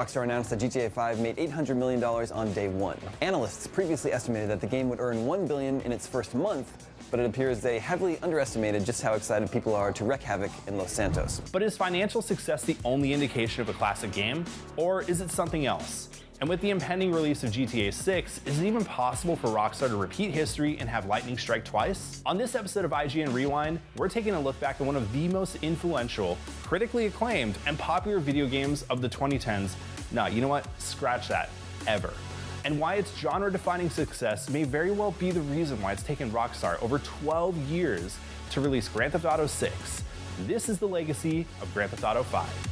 Rockstar announced that GTA 5 made $800 million on day one. Analysts previously estimated that the game would earn $1 billion in its first month, but it appears they heavily underestimated just how excited people are to wreak havoc in Los Santos. But is financial success the only indication of a classic game? Or is it something else? And with the impending release of GTA 6, is it even possible for Rockstar to repeat history and have lightning strike twice? On this episode of IGN Rewind, we're taking a look back at one of the most influential, critically acclaimed, and popular video games of the 2010s. Nah, you know what? Scratch that. Ever. And why its genre-defining success may very well be the reason why it's taken Rockstar over 12 years to release Grand Theft Auto 6. This is the legacy of Grand Theft Auto 5.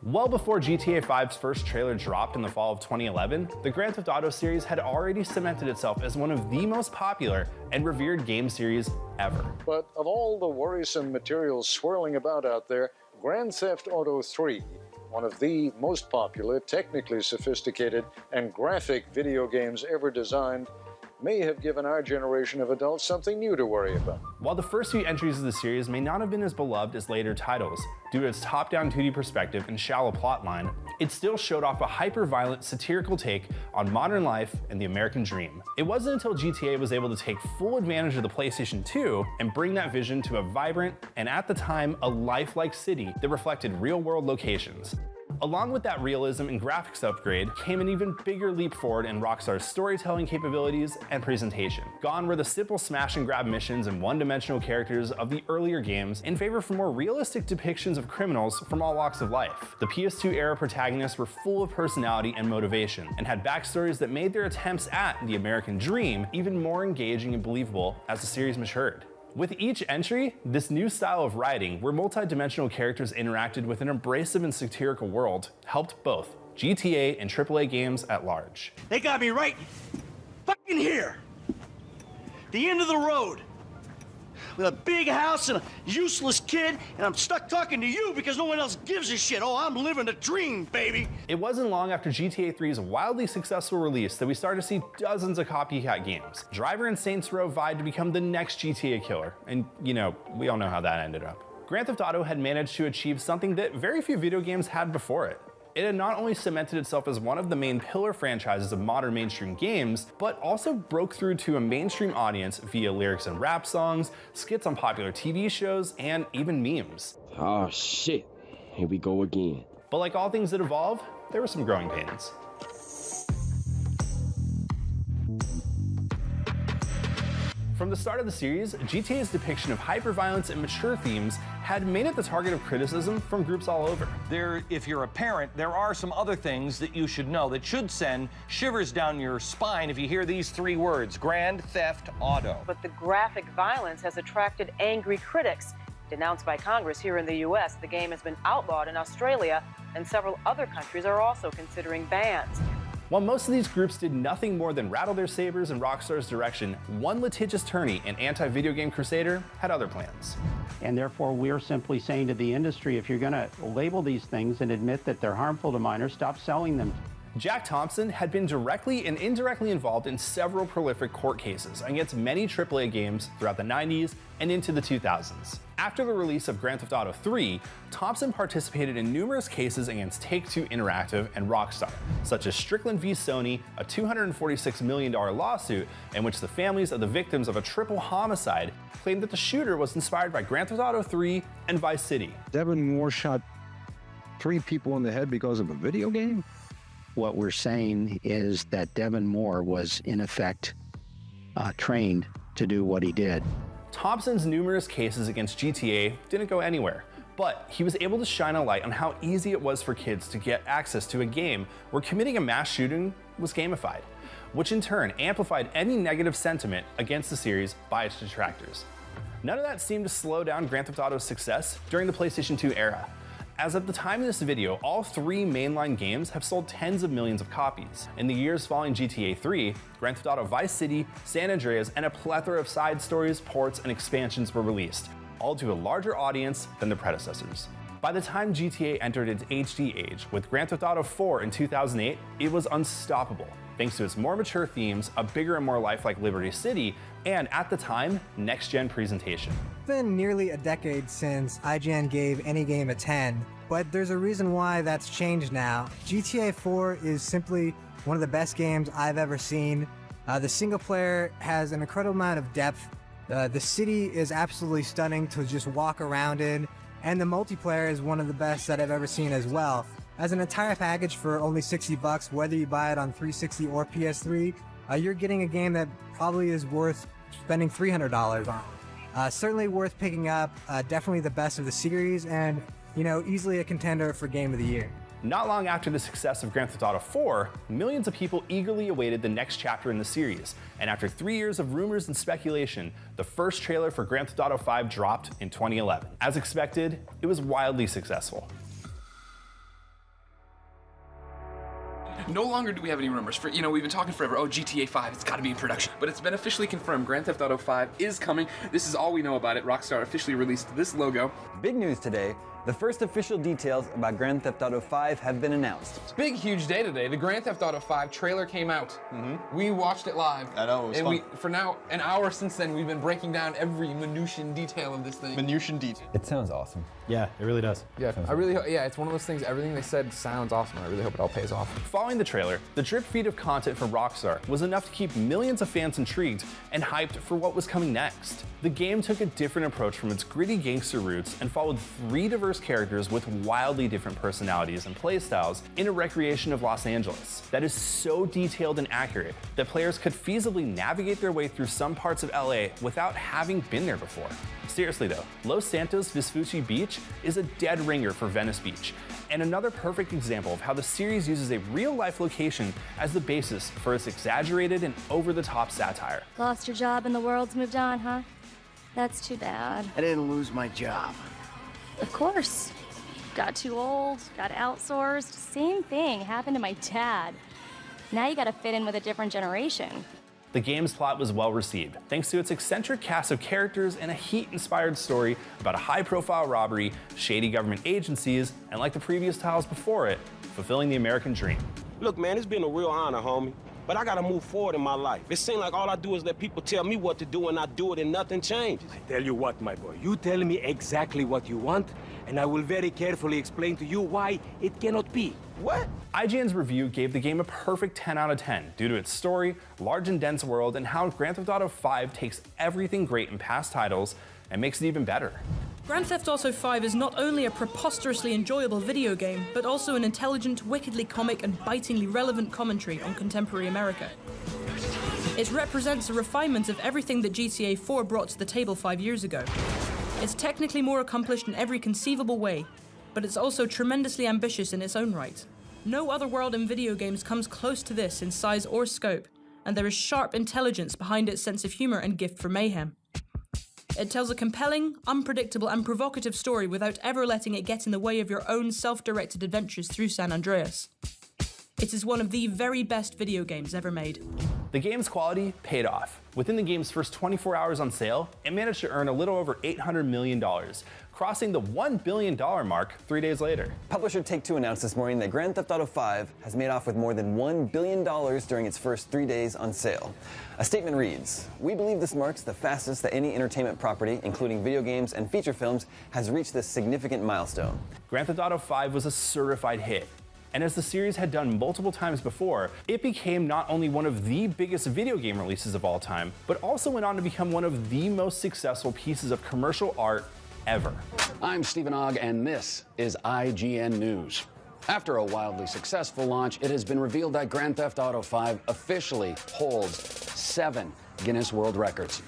Well before GTA 5's first trailer dropped in the fall of 2011, the Grand Theft Auto series had already cemented itself as one of the most popular and revered game series ever. But of all the worrisome materials swirling about out there, Grand Theft Auto 3, one of the most popular, technically sophisticated, and graphic video games ever designed, may have given our generation of adults something new to worry about. While the first few entries of the series may not have been as beloved as later titles, due to its top-down 2D perspective and shallow plotline, it still showed off a hyper-violent, satirical take on modern life and the American dream. It wasn't until GTA was able to take full advantage of the PlayStation 2 and bring that vision to a vibrant, and at the time, a lifelike city that reflected real-world locations. Along with that realism and graphics upgrade came an even bigger leap forward in Rockstar's storytelling capabilities and presentation. Gone were the simple smash and grab missions and one-dimensional characters of the earlier games in favor for more realistic depictions of criminals from all walks of life. The PS2 era protagonists were full of personality and motivation, and had backstories that made their attempts at the American dream even more engaging and believable as the series matured. With each entry, this new style of writing, where multi-dimensional characters interacted with an abrasive and satirical world, helped both GTA and AAA games at large. They got me right fucking here. The end of the road. With a big house and a useless kid, and I'm stuck talking to you because no one else gives a shit. Oh, I'm living a dream, baby. It wasn't long after GTA 3's wildly successful release that we started to see dozens of copycat games. Driver and Saints Row vied to become the next GTA killer, and you know, we all know how that ended up. Grand Theft Auto had managed to achieve something that very few video games had before it. It had not only cemented itself as one of the main pillar franchises of modern mainstream games, but also broke through to a mainstream audience via lyrics and rap songs, skits on popular TV shows, and even memes. Oh shit, here we go again. But like all things that evolve, there were some growing pains. From the start of the series, GTA's depiction of hyperviolence and mature themes had made it the target of criticism from groups all over. If you're a parent, there are some other things that you should know that should send shivers down your spine if you hear these three words: Grand Theft Auto. But the graphic violence has attracted angry critics. Denounced by Congress here in the US, the game has been outlawed in Australia, and several other countries are also considering bans. While most of these groups did nothing more than rattle their sabers in Rockstar's direction, one litigious attorney and anti-video game crusader had other plans. And therefore, we're simply saying to the industry, if you're going to label these things and admit that they're harmful to minors, stop selling them. Jack Thompson had been directly and indirectly involved in several prolific court cases against many AAA games throughout the 90s and into the 2000s. After the release of Grand Theft Auto 3, Thompson participated in numerous cases against Take-Two Interactive and Rockstar, such as Strickland v. Sony, a $246 million lawsuit in which the families of the victims of a triple homicide claimed that the shooter was inspired by Grand Theft Auto 3 and Vice City. Devin Moore shot 3 people in the head because of a video game? What we're saying is that Devin Moore was, in effect, trained to do what he did. Thompson's numerous cases against GTA didn't go anywhere, but he was able to shine a light on how easy it was for kids to get access to a game where committing a mass shooting was gamified, which in turn amplified any negative sentiment against the series by its detractors. None of that seemed to slow down Grand Theft Auto's success during the PlayStation 2 era. As of the time of this video, all 3 mainline games have sold tens of millions of copies. In the years following GTA 3, Grand Theft Auto Vice City, San Andreas, and a plethora of side stories, ports, and expansions were released, all to a larger audience than the predecessors. By the time GTA entered its HD age with Grand Theft Auto 4 in 2008, it was unstoppable, thanks to its more mature themes, a bigger and more lifelike Liberty City, and at the time, next-gen presentation. It's been nearly a decade since IGN gave any game a 10, but there's a reason why that's changed now. GTA 4 is simply one of the best games I've ever seen. The single player has an incredible amount of depth. The city is absolutely stunning to just walk around in, and the multiplayer is one of the best that I've ever seen as well. As an entire package for only $60, whether you buy it on 360 or PS3, you're getting a game that probably is worth spending $300 on. Certainly worth picking up, definitely the best of the series, and easily a contender for Game of the Year. Not long after the success of Grand Theft Auto 4, millions of people eagerly awaited the next chapter in the series, and after 3 years of rumors and speculation, the first trailer for Grand Theft Auto 5 dropped in 2011. As expected, it was wildly successful. No longer do we have any rumors. We've been talking forever, oh, GTA 5, it's gotta be in production. But it's been officially confirmed, Grand Theft Auto 5 is coming. This is all we know about it. Rockstar officially released this logo. Big news today. The first official details about Grand Theft Auto 5 have been announced. Big, huge day today. The Grand Theft Auto 5 trailer came out. We watched it live. I know, it was fun. For now, an hour since then, we've been breaking down every minutiae detail of this thing. Minutiae detail. It sounds awesome. Yeah, it really does. Yeah, I really hope, it's one of those things, everything they said sounds awesome. I really hope it all pays off. Following the trailer, the drip feed of content from Rockstar was enough to keep millions of fans intrigued and hyped for what was coming next. The game took a different approach from its gritty gangster roots and followed 3 diverse characters with wildly different personalities and playstyles in a recreation of Los Angeles that is so detailed and accurate that players could feasibly navigate their way through some parts of LA without having been there before. Seriously though, Los Santos Vespucci Beach is a dead ringer for Venice Beach, and another perfect example of how the series uses a real-life location as the basis for its exaggerated and over-the-top satire. Lost your job and the world's moved on, huh? That's too bad. I didn't lose my job. Of course. Got too old, got outsourced. Same thing happened to my dad. Now you gotta fit in with a different generation. The game's plot was well received, thanks to its eccentric cast of characters and a Heat-inspired story about a high-profile robbery, shady government agencies, and like the previous titles before it, fulfilling the American dream. Look, man, it's been a real honor, homie. But I gotta move forward in my life. It seems like all I do is let people tell me what to do and I do it and nothing changes. I tell you what, my boy, you tell me exactly what you want and I will very carefully explain to you why it cannot be. What? IGN's review gave the game a perfect 10 out of 10 due to its story, large and dense world, and how Grand Theft Auto 5 takes everything great in past titles and makes it even better. Grand Theft Auto 5 is not only a preposterously enjoyable video game, but also an intelligent, wickedly comic and bitingly relevant commentary on contemporary America. It represents a refinement of everything that GTA 4 brought to the table 5 years ago. It's technically more accomplished in every conceivable way, but it's also tremendously ambitious in its own right. No other world in video games comes close to this in size or scope, and there is sharp intelligence behind its sense of humor and gift for mayhem. It tells a compelling, unpredictable, and provocative story without ever letting it get in the way of your own self-directed adventures through San Andreas. It is one of the very best video games ever made. The game's quality paid off. Within the game's first 24 hours on sale, it managed to earn a little over $800 million, crossing the $1 billion mark 3 days later. Publisher Take-Two announced this morning that Grand Theft Auto 5 has made off with more than $1 billion during its first 3 days on sale. A statement reads, "We believe this marks the fastest that any entertainment property, including video games and feature films, has reached this significant milestone." Grand Theft Auto 5 was a certified hit. And as the series had done multiple times before, it became not only one of the biggest video game releases of all time, but also went on to become one of the most successful pieces of commercial art ever. I'm Stephen Ogg, and this is IGN News. After a wildly successful launch, it has been revealed that Grand Theft Auto 5 officially holds 7 Guinness World Records.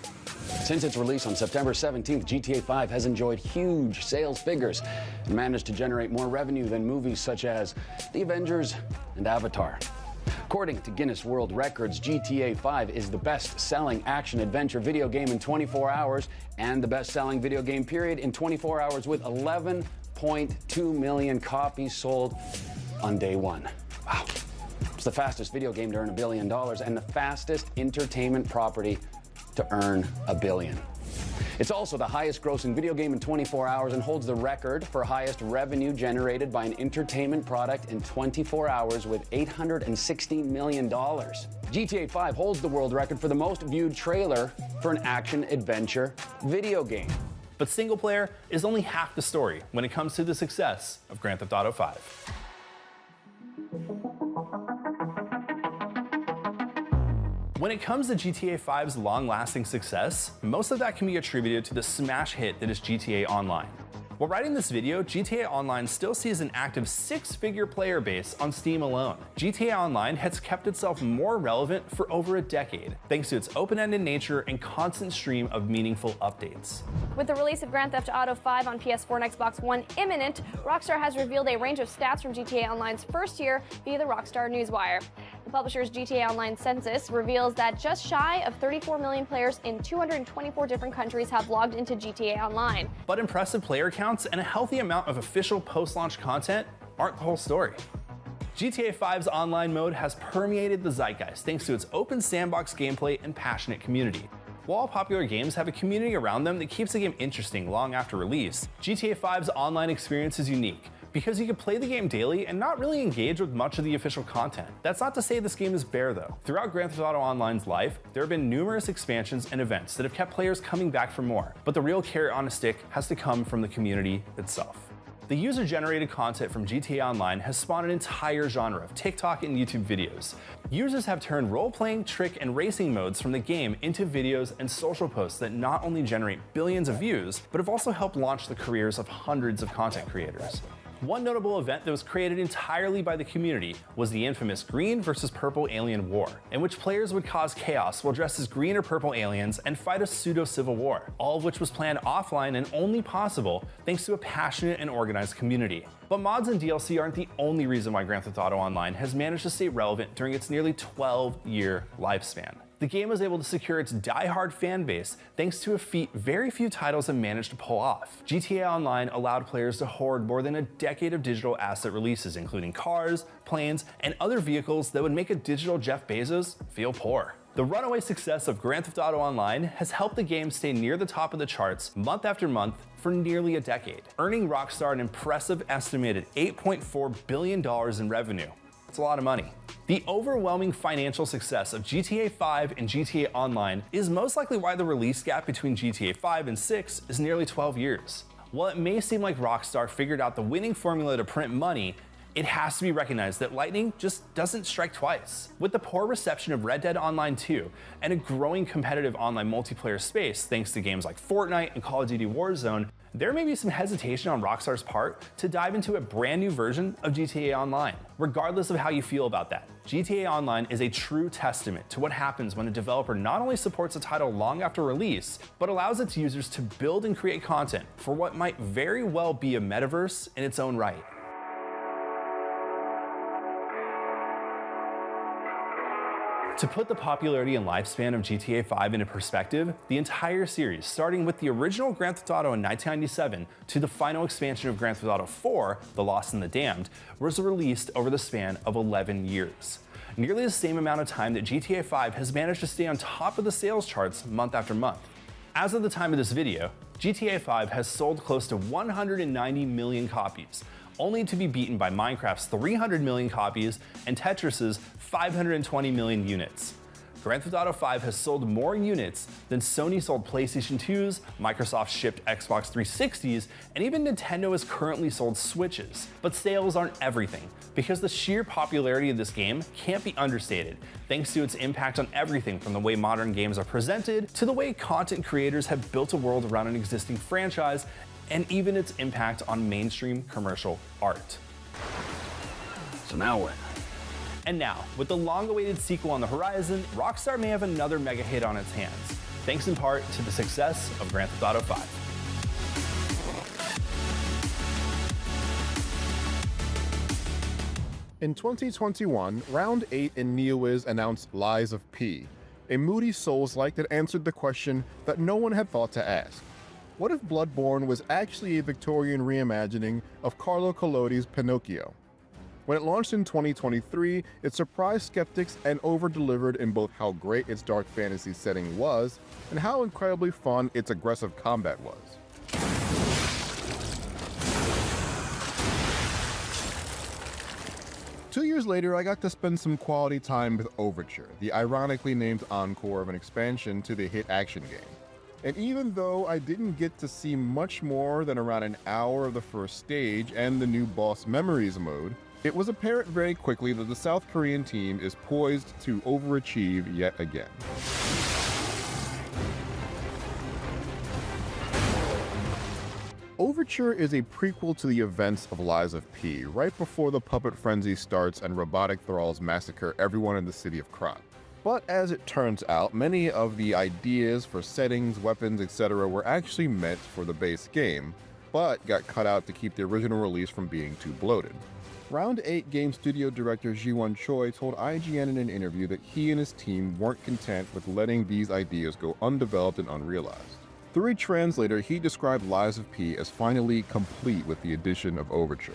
Since its release on September 17th, GTA 5 has enjoyed huge sales figures and managed to generate more revenue than movies such as The Avengers and Avatar. According to Guinness World Records, GTA 5 is the best-selling action-adventure video game in 24 hours and the best-selling video game period in 24 hours with 11.2 million copies sold on day one. Wow. It's the fastest video game to earn $1 billion and the fastest entertainment property to earn $1 billion. It's also the highest grossing video game in 24 hours and holds the record for highest revenue generated by an entertainment product in 24 hours with $860 million. GTA 5 holds the world record for the most viewed trailer for an action-adventure video game. But single player is only half the story when it comes to the success of Grand Theft Auto 5. When it comes to GTA 5's long-lasting success, most of that can be attributed to the smash hit that is GTA Online. While writing this video, GTA Online still sees an active 6-figure player base on Steam alone. GTA Online has kept itself more relevant for over a decade, thanks to its open-ended nature and constant stream of meaningful updates. With the release of Grand Theft Auto 5 on PS4 and Xbox One imminent, Rockstar has revealed a range of stats from GTA Online's first year via the Rockstar Newswire. The publisher's GTA Online census reveals that just shy of 34 million players in 224 different countries have logged into GTA Online. But impressive player counts and a healthy amount of official post-launch content aren't the whole story. GTA 5's online mode has permeated the zeitgeist thanks to its open sandbox gameplay and passionate community. While all popular games have a community around them that keeps the game interesting long after release, GTA 5's online experience is unique because you can play the game daily and not really engage with much of the official content. That's not to say this game is bare though. Throughout Grand Theft Auto Online's life, there have been numerous expansions and events that have kept players coming back for more, but the real carrot on a stick has to come from the community itself. The user-generated content from GTA Online has spawned an entire genre of TikTok and YouTube videos. Users have turned role-playing, trick, and racing modes from the game into videos and social posts that not only generate billions of views, but have also helped launch the careers of hundreds of content creators. One notable event that was created entirely by the community was the infamous Green versus Purple Alien War, in which players would cause chaos while dressed as green or purple aliens and fight a pseudo-civil war, all of which was planned offline and only possible thanks to a passionate and organized community. But mods and DLC aren't the only reason why Grand Theft Auto Online has managed to stay relevant during its nearly 12-year lifespan. The game was able to secure its die-hard fan base thanks to a feat very few titles have managed to pull off. GTA Online allowed players to hoard more than a decade of digital asset releases, including cars, planes, and other vehicles that would make a digital Jeff Bezos feel poor. The runaway success of Grand Theft Auto Online has helped the game stay near the top of the charts month after month for nearly a decade, earning Rockstar an impressive estimated $8.4 billion in revenue. It's a lot of money. The overwhelming financial success of GTA 5 and GTA Online is most likely why the release gap between GTA 5 and 6 is nearly 12 years. While it may seem like Rockstar figured out the winning formula to print money, it has to be recognized that lightning just doesn't strike twice. With the poor reception of Red Dead Online 2 and a growing competitive online multiplayer space thanks to games like Fortnite and Call of Duty Warzone, there may be some hesitation on Rockstar's part to dive into a brand new version of GTA Online. Regardless of how you feel about that, GTA Online is a true testament to what happens when a developer not only supports a title long after release, but allows its users to build and create content for what might very well be a metaverse in its own right. To put the popularity and lifespan of GTA 5 into perspective, the entire series, starting with the original Grand Theft Auto in 1997 to the final expansion of Grand Theft Auto 4, The Lost and the Damned, was released over the span of 11 years. Nearly the same amount of time that GTA 5 has managed to stay on top of the sales charts month after month. As of the time of this video, GTA 5 has sold close to 190 million copies, only to be beaten by Minecraft's 300 million copies and Tetris's 520 million units. Grand Theft Auto 5 has sold more units than Sony sold PlayStation 2s, Microsoft shipped Xbox 360s, and even Nintendo has currently sold Switches. But sales aren't everything, because the sheer popularity of this game can't be understated, thanks to its impact on everything from the way modern games are presented, to the way content creators have built a world around an existing franchise, and even its impact on mainstream commercial art. So now what? And now, with the long-awaited sequel on the horizon, Rockstar may have another mega hit on its hands, thanks in part to the success of Grand Theft Auto 5. In 2021, Round 8 in NeoWiz announced Lies of P, a moody Souls-like that answered the question that no one had thought to ask. What if Bloodborne was actually a Victorian reimagining of Carlo Collodi's Pinocchio? When it launched in 2023, it surprised skeptics and over-delivered in both how great its dark fantasy setting was and how incredibly fun its aggressive combat was. Two years later, I got to spend some quality time with Overture, the ironically named encore of an expansion to the hit action game. And even though I didn't get to see much more than around an hour of the first stage and the new boss memories mode, it was apparent very quickly that the South Korean team is poised to overachieve yet again. Overture is a prequel to the events of Lies of P, right before the puppet frenzy starts and robotic thralls massacre everyone in the city of Krat. But as it turns out, many of the ideas for settings, weapons, etc. were actually meant for the base game, but got cut out to keep the original release from being too bloated. Round 8 game studio director Ji-won Choi told IGN in an interview that he and his team weren't content with letting these ideas go undeveloped and unrealized. Through a translator, he described Lies of P as finally complete with the addition of Overture.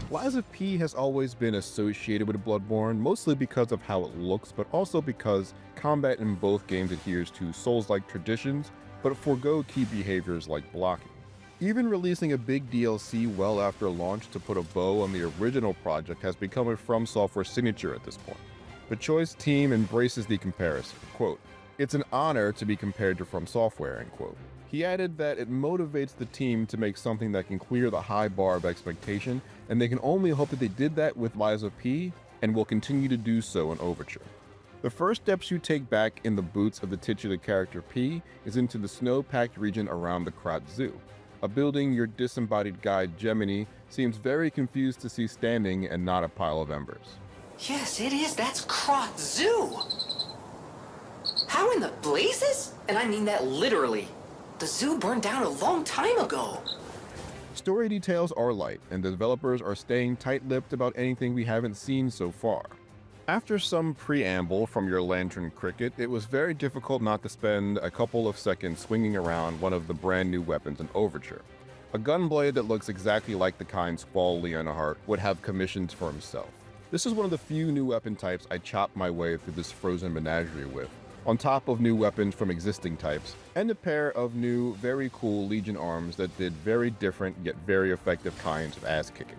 Lies of P has always been associated with Bloodborne, mostly because of how it looks, but also because combat in both games adheres to Souls-like traditions, but forego key behaviors like blocking. Even releasing a big DLC well after launch to put a bow on the original project has become a From Software signature at this point. The Choi's team embraces the comparison, quote, "It's an honor to be compared to From Software," end quote. He added that it motivates the team to make something that can clear the high bar of expectation, and they can only hope that they did that with Lies of P, and will continue to do so in Overture. The first steps you take back in the boots of the titular character P is into the snow-packed region around the Krat Zoo, a building your disembodied guide Gemini seems very confused to see standing and not a pile of embers. Yes, it is. That's Krat Zoo. How in the blazes? And I mean that literally. The zoo burned down a long time ago. Story details are light, and the developers are staying tight-lipped about anything we haven't seen so far. After some preamble from your Lantern Cricket, it was very difficult not to spend a couple of seconds swinging around one of the brand new weapons in Overture. A gunblade that looks exactly like the kind Squall Leonhardt would have commissioned for himself. This is one of the few new weapon types I chopped my way through this frozen menagerie with, on top of new weapons from existing types, and a pair of new, very cool Legion arms that did very different yet very effective kinds of ass-kicking.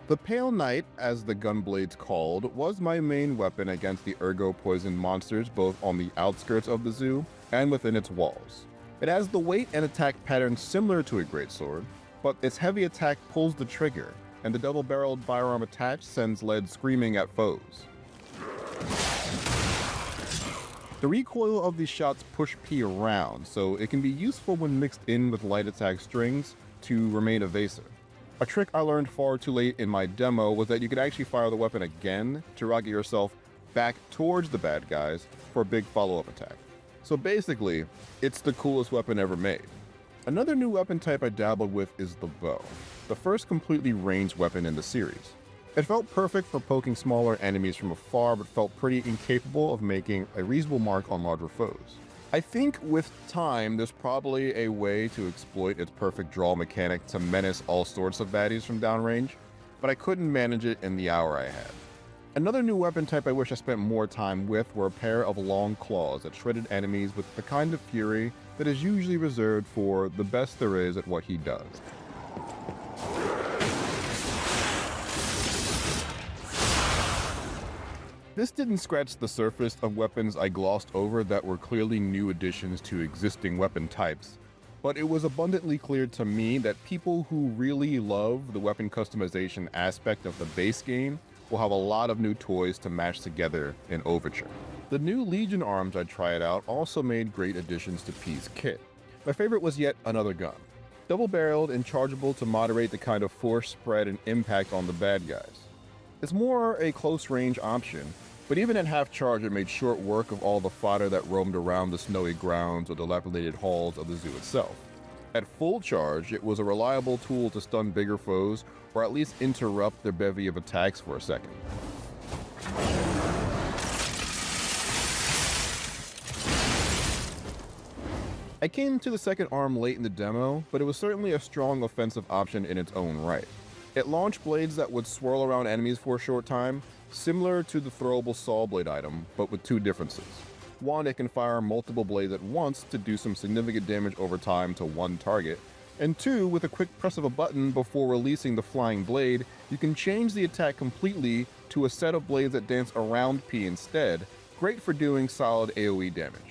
The Pale Knight, as the gunblade's called, was my main weapon against the ergo-poisoned monsters both on the outskirts of the zoo and within its walls. It has the weight and attack pattern similar to a greatsword, but its heavy attack pulls the trigger, and the double-barreled firearm attached sends lead screaming at foes. The recoil of these shots push P around, so it can be useful when mixed in with light attack strings to remain evasive. A trick I learned far too late in my demo was that you could actually fire the weapon again to rocket yourself back towards the bad guys for a big follow-up attack. So basically, it's the coolest weapon ever made. Another new weapon type I dabbled with is the bow, the first completely ranged weapon in the series. It felt perfect for poking smaller enemies from afar, but felt pretty incapable of making a reasonable mark on larger foes. I think with time, there's probably a way to exploit its perfect draw mechanic to menace all sorts of baddies from downrange, but I couldn't manage it in the hour I had. Another new weapon type I wish I spent more time with were a pair of long claws that shredded enemies with the kind of fury that is usually reserved for the best there is at what he does. This didn't scratch the surface of weapons I glossed over that were clearly new additions to existing weapon types, but it was abundantly clear to me that people who really love the weapon customization aspect of the base game will have a lot of new toys to mash together in Overture. The new Legion arms I tried out also made great additions to P's kit. My favorite was yet another gun, double-barreled and chargeable to moderate the kind of force spread and impact on the bad guys. It's more a close-range option, but even at half charge it made short work of all the fodder that roamed around the snowy grounds or dilapidated halls of the zoo itself. At full charge, it was a reliable tool to stun bigger foes, or at least interrupt their bevy of attacks for a second. I came to the second arm late in the demo, but it was certainly a strong offensive option in its own right. It launched blades that would swirl around enemies for a short time, similar to the throwable saw blade item, but with two differences. One, it can fire multiple blades at once to do some significant damage over time to one target, and two, with a quick press of a button before releasing the flying blade, you can change the attack completely to a set of blades that dance around P instead, great for doing solid AoE damage.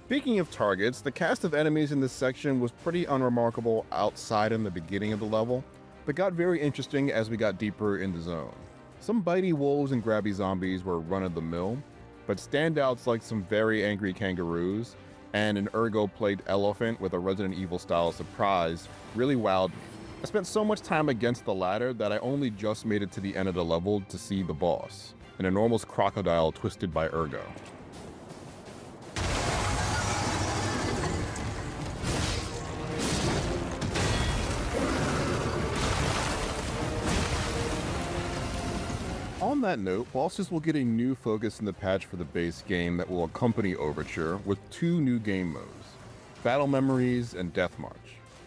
Speaking of targets, the cast of enemies in this section was pretty unremarkable outside in the beginning of the level, but got very interesting as we got deeper in the zone. Some bitey wolves and grabby zombies were run-of-the-mill, but standouts like some very angry kangaroos and an ergo-plagued elephant with a Resident Evil style surprise really wowed me. I spent so much time against the latter that I only just made it to the end of the level to see the boss, an enormous crocodile twisted by ergo. On that note, bosses will get a new focus in the patch for the base game that will accompany Overture with two new game modes, Battle Memories and Death March.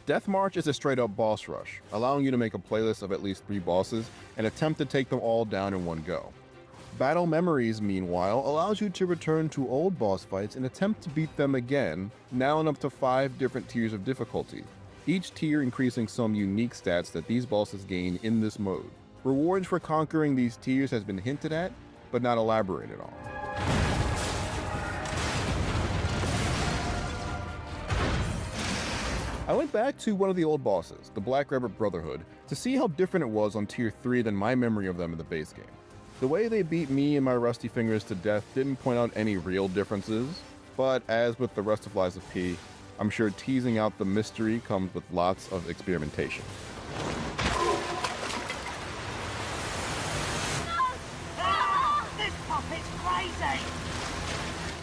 Death March is a straight-up boss rush, allowing you to make a playlist of at least 3 bosses and attempt to take them all down in one go. Battle Memories, meanwhile, allows you to return to old boss fights and attempt to beat them again, now in up to 5 different tiers of difficulty, each tier increasing some unique stats that these bosses gain in this mode. Rewards for conquering these tiers has been hinted at, but not elaborated on. I went back to one of the old bosses, the Black Rabbit Brotherhood, to see how different it was on tier 3 than my memory of them in the base game. The way they beat me and my rusty fingers to death didn't point out any real differences, but as with the rest of Lies of P, I'm sure teasing out the mystery comes with lots of experimentation.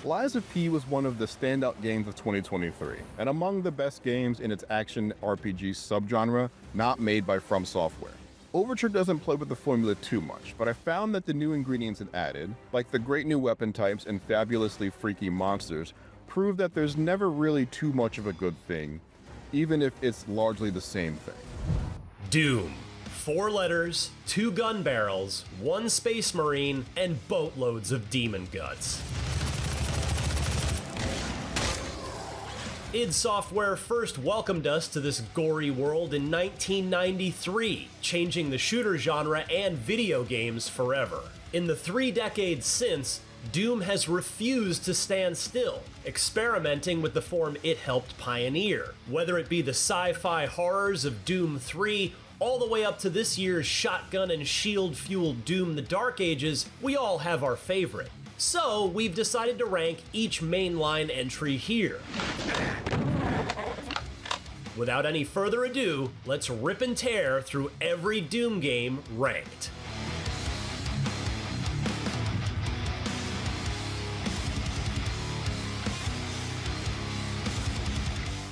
Lies of P was one of the standout games of 2023, and among the best games in its action RPG subgenre not made by From Software. Overture doesn't play with the formula too much, but I found that the new ingredients it added, like the great new weapon types and fabulously freaky monsters, prove that there's never really too much of a good thing, even if it's largely the same thing. Doom. 4 letters, 2 gun barrels, 1 space marine, and boatloads of demon guts. id Software first welcomed us to this gory world in 1993, changing the shooter genre and video games forever. In the 3 decades since, Doom has refused to stand still, experimenting with the form it helped pioneer. Whether it be the sci-fi horrors of Doom 3, all the way up to this year's shotgun and shield-fueled Doom the Dark Ages, we all have our favorite. So we've decided to rank each mainline entry here. Without any further ado, let's rip and tear through every Doom game ranked.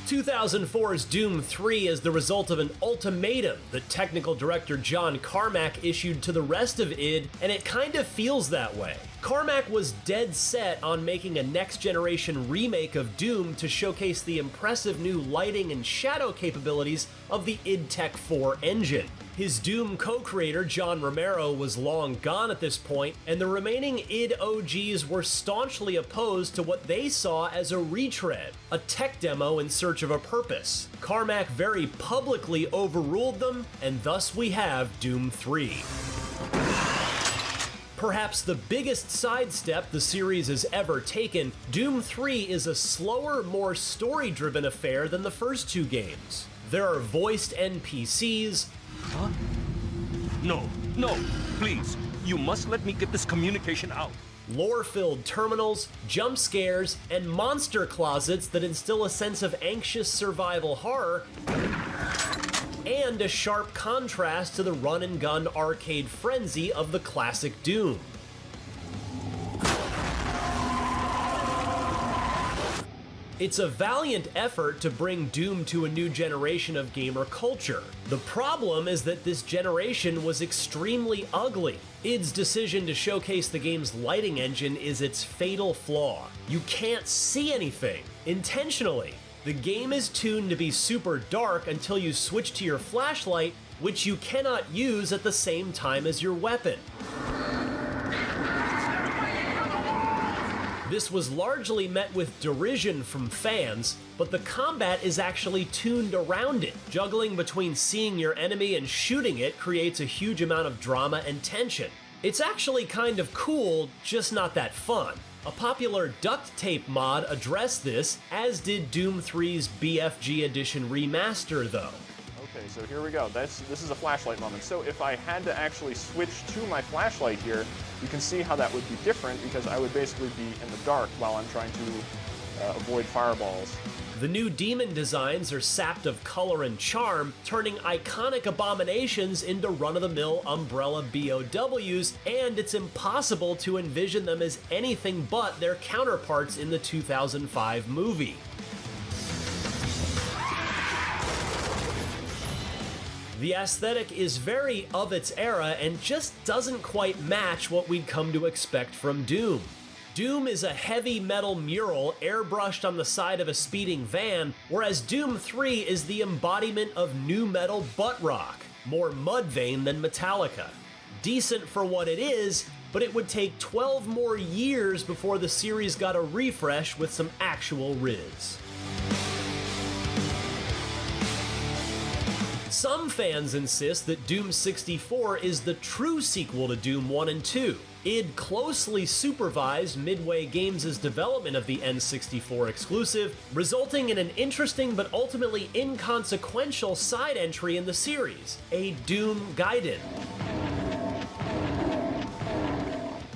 2004's Doom 3 is the result of an ultimatum that technical director John Carmack issued to the rest of id, and it kind of feels that way. Carmack was dead set on making a next-generation remake of Doom to showcase the impressive new lighting and shadow capabilities of the id Tech 4 engine. His Doom co-creator, John Romero, was long gone at this point, and the remaining id OGs were staunchly opposed to what they saw as a retread, a tech demo in search of a purpose. Carmack very publicly overruled them, and thus we have Doom 3. Perhaps the biggest sidestep the series has ever taken, Doom 3 is a slower, more story-driven affair than the first 2 games. There are voiced NPCs. Huh? No, please. You must let me get this communication out. Lore-filled terminals, jump scares, and monster closets that instill a sense of anxious survival horror, and a sharp contrast to the run-and-gun arcade frenzy of the classic Doom. It's a valiant effort to bring Doom to a new generation of gamer culture. The problem is that this generation was extremely ugly. id's decision to showcase the game's lighting engine is its fatal flaw. You can't see anything, intentionally. The game is tuned to be super dark until you switch to your flashlight, which you cannot use at the same time as your weapon. This was largely met with derision from fans, but the combat is actually tuned around it. Juggling between seeing your enemy and shooting it creates a huge amount of drama and tension. It's actually kind of cool, just not that fun. A popular duct tape mod addressed this, as did Doom 3's BFG Edition remaster though. Okay, so here we go. This is a flashlight moment. So if I had to actually switch to my flashlight here, you can see how that would be different because I would basically be in the dark while I'm trying to avoid fireballs. The new demon designs are sapped of color and charm, turning iconic abominations into run-of-the-mill umbrella BOWs, and it's impossible to envision them as anything but their counterparts in the 2005 movie. The aesthetic is very of its era and just doesn't quite match what we'd come to expect from Doom. Doom is a heavy metal mural airbrushed on the side of a speeding van, whereas Doom 3 is the embodiment of nu metal butt rock, more Mudvayne than Metallica. Decent for what it is, but it would take 12 more years before the series got a refresh with some actual riz. Some fans insist that Doom 64 is the true sequel to Doom 1 and 2. id closely supervised Midway Games' development of the N64 exclusive, resulting in an interesting but ultimately inconsequential side entry in the series, a Doom Gaiden.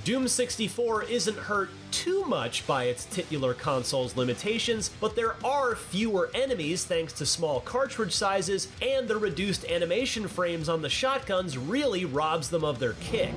Doom 64 isn't hurt too much by its titular console's limitations, but there are fewer enemies thanks to small cartridge sizes, and the reduced animation frames on the shotguns really robs them of their kick.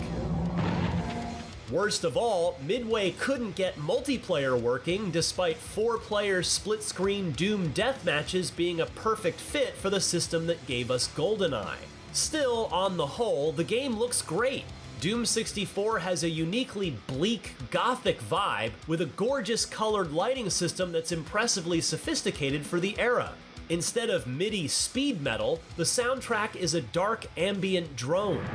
Worst of all, Midway couldn't get multiplayer working despite 4-player split-screen Doom deathmatches being a perfect fit for the system that gave us GoldenEye. Still, on the whole, the game looks great. Doom 64 has a uniquely bleak, gothic vibe with a gorgeous colored lighting system that's impressively sophisticated for the era. Instead of MIDI speed metal, the soundtrack is a dark ambient drone.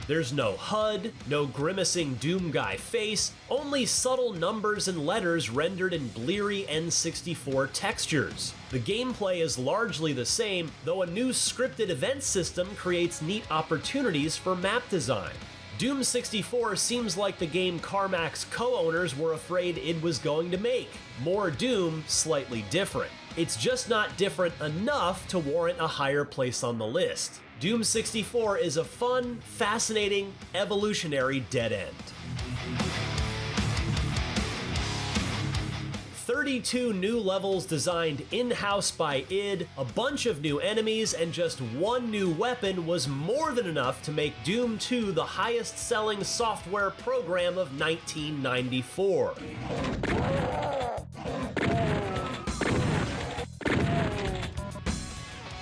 There's no HUD, no grimacing Doom Guy face, only subtle numbers and letters rendered in bleary N64 textures. The gameplay is largely the same, though a new scripted event system creates neat opportunities for map design. Doom 64 seems like the game Carmack's co-owners were afraid id was going to make. More Doom, slightly different. It's just not different enough to warrant a higher place on the list. Doom 64 is a fun, fascinating, evolutionary dead end. 32 new levels designed in-house by id, a bunch of new enemies, and just one new weapon was more than enough to make Doom 2 the highest-selling software program of 1994.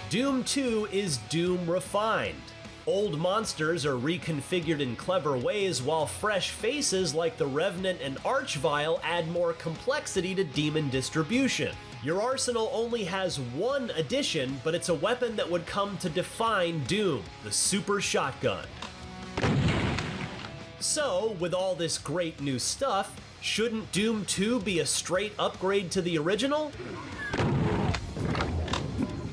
Doom 2 is Doom refined. Old monsters are reconfigured in clever ways, while fresh faces like the Revenant and Archvile add more complexity to demon distribution. Your arsenal only has one addition, but it's a weapon that would come to define Doom, the Super Shotgun. So, with all this great new stuff, shouldn't Doom 2 be a straight upgrade to the original?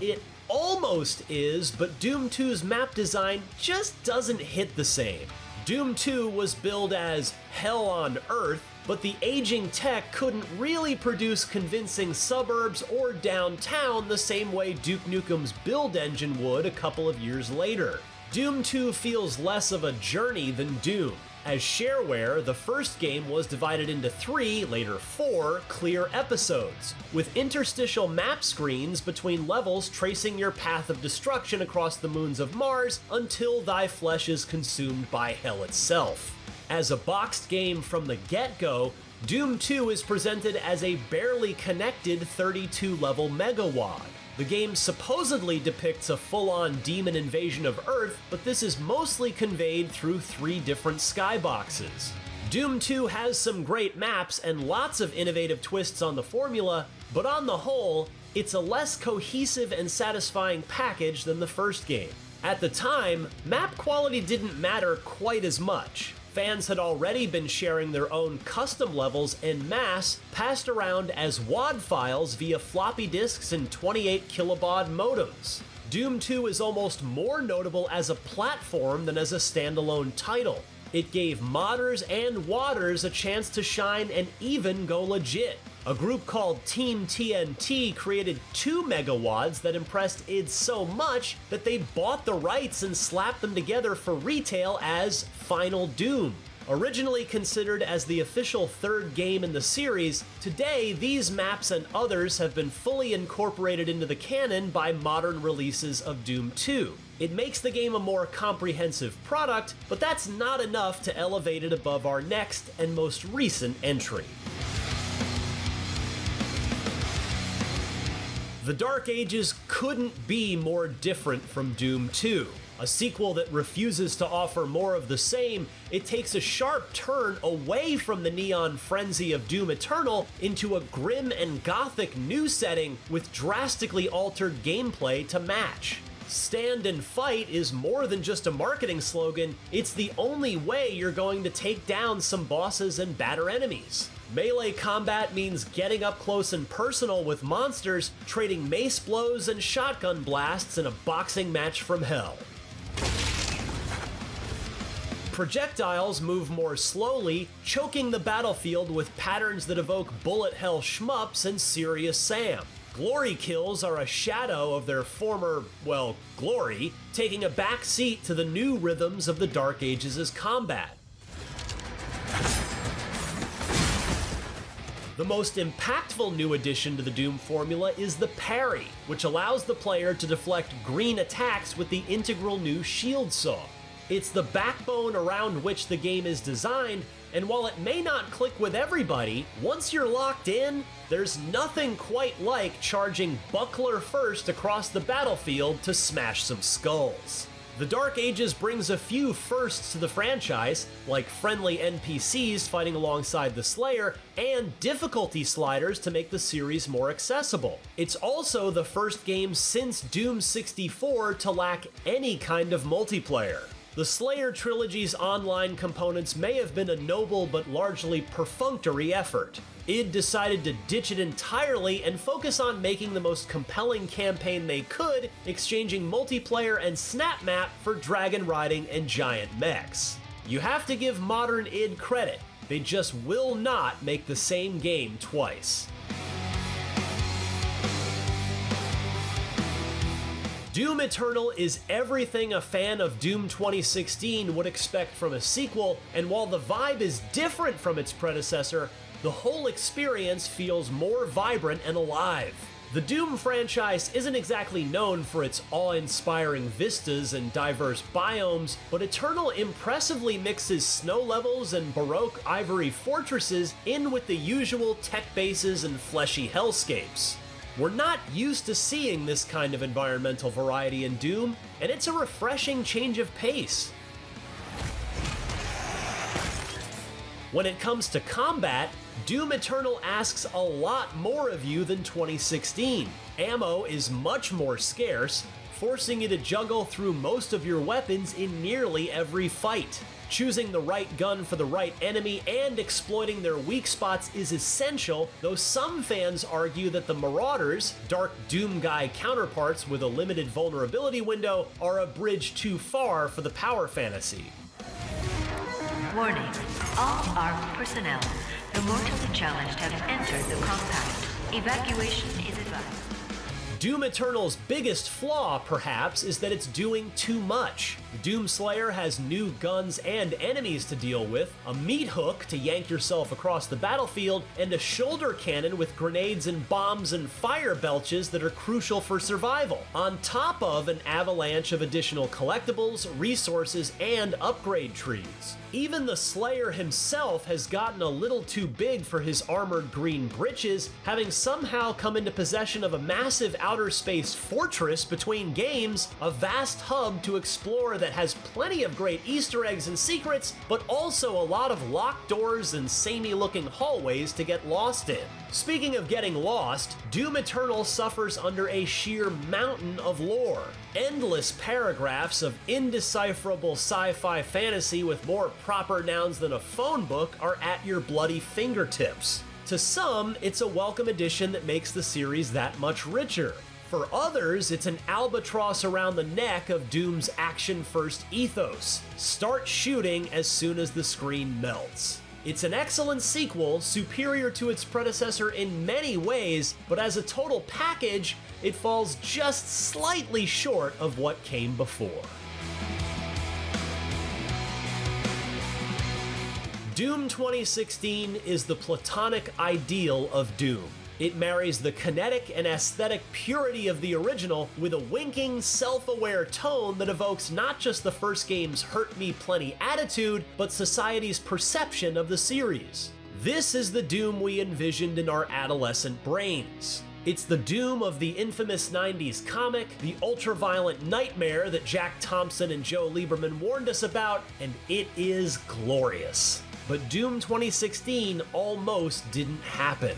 It almost is, but Doom 2's map design just doesn't hit the same. Doom 2 was billed as Hell on Earth, but the aging tech couldn't really produce convincing suburbs or downtown the same way Duke Nukem's build engine would a couple of years later. Doom 2 feels less of a journey than Doom. As shareware, the first game was divided into 3, later 4, clear episodes, with interstitial map screens between levels tracing your path of destruction across the moons of Mars until thy flesh is consumed by hell itself. As a boxed game from the get-go, Doom 2 is presented as a barely connected 32-level megawad. The game supposedly depicts a full-on demon invasion of Earth, but this is mostly conveyed through 3 different skyboxes. Doom 2 has some great maps and lots of innovative twists on the formula, but on the whole, it's a less cohesive and satisfying package than the first game. At the time, map quality didn't matter quite as much. Fans had already been sharing their own custom levels en masse, passed around as WAD files via floppy disks and 28 kilobaud modems. Doom 2 is almost more notable as a platform than as a standalone title. It gave modders and wadders a chance to shine and even go legit. A group called Team TNT created 2 megawads that impressed id so much that they bought the rights and slapped them together for retail as Final Doom. Originally considered as the official 3rd game in the series, today these maps and others have been fully incorporated into the canon by modern releases of Doom 2. It makes the game a more comprehensive product, but that's not enough to elevate it above our next and most recent entry. The Dark Ages couldn't be more different from Doom 2. A sequel that refuses to offer more of the same, it takes a sharp turn away from the neon frenzy of Doom Eternal into a grim and gothic new setting with drastically altered gameplay to match. Stand and fight is more than just a marketing slogan, it's the only way you're going to take down some bosses and batter enemies. Melee combat means getting up close and personal with monsters, trading mace blows and shotgun blasts in a boxing match from hell. Projectiles move more slowly, choking the battlefield with patterns that evoke bullet hell shmups and Serious Sam. Glory kills are a shadow of their former, well, glory, taking a back seat to the new rhythms of the Dark Ages' combat. The most impactful new addition to the Doom formula is the parry, which allows the player to deflect green attacks with the integral new shield saw. It's the backbone around which the game is designed, and while it may not click with everybody, once you're locked in, there's nothing quite like charging buckler first across the battlefield to smash some skulls. The Dark Ages brings a few firsts to the franchise, like friendly NPCs fighting alongside the Slayer, and difficulty sliders to make the series more accessible. It's also the first game since Doom 64 to lack any kind of multiplayer. The Slayer trilogy's online components may have been a noble but largely perfunctory effort. id decided to ditch it entirely and focus on making the most compelling campaign they could, exchanging multiplayer and snap map for dragon riding and giant mechs. You have to give modern id credit, they just will not make the same game twice. Doom Eternal is everything a fan of Doom 2016 would expect from a sequel, and while the vibe is different from its predecessor, the whole experience feels more vibrant and alive. The Doom franchise isn't exactly known for its awe-inspiring vistas and diverse biomes, but Eternal impressively mixes snow levels and Baroque ivory fortresses in with the usual tech bases and fleshy hellscapes. We're not used to seeing this kind of environmental variety in Doom, and it's a refreshing change of pace. When it comes to combat, Doom Eternal asks a lot more of you than 2016. Ammo is much more scarce, forcing you to juggle through most of your weapons in nearly every fight. Choosing the right gun for the right enemy and exploiting their weak spots is essential, though some fans argue that the Marauders, dark Doom guy counterparts with a limited vulnerability window, are a bridge too far for the power fantasy. Warning, all armed personnel, the mortally challenged have entered the compound. Evacuation is advised. Doom Eternal's biggest flaw, perhaps, is that it's doing too much. Doom Slayer has new guns and enemies to deal with, a meat hook to yank yourself across the battlefield, and a shoulder cannon with grenades and bombs and fire belches that are crucial for survival, on top of an avalanche of additional collectibles, resources, and upgrade trees. Even the Slayer himself has gotten a little too big for his armored green britches, having somehow come into possession of a massive outer space fortress between games, a vast hub to explore that has plenty of great Easter eggs and secrets, but also a lot of locked doors and samey looking hallways to get lost in. Speaking of getting lost, Doom Eternal suffers under a sheer mountain of lore. Endless paragraphs of indecipherable sci-fi fantasy with more proper nouns than a phone book are at your bloody fingertips. To some, it's a welcome addition that makes the series that much richer. For others, it's an albatross around the neck of Doom's action-first ethos. Start shooting as soon as the screen melts. It's an excellent sequel, superior to its predecessor in many ways, but as a total package, it falls just slightly short of what came before. Doom 2016 is the platonic ideal of Doom. It marries the kinetic and aesthetic purity of the original with a winking, self-aware tone that evokes not just the first game's hurt me plenty attitude, but society's perception of the series. This is the Doom we envisioned in our adolescent brains. It's the Doom of the infamous 90s comic, the ultra-violent nightmare that Jack Thompson and Joe Lieberman warned us about, and it is glorious. But Doom 2016 almost didn't happen.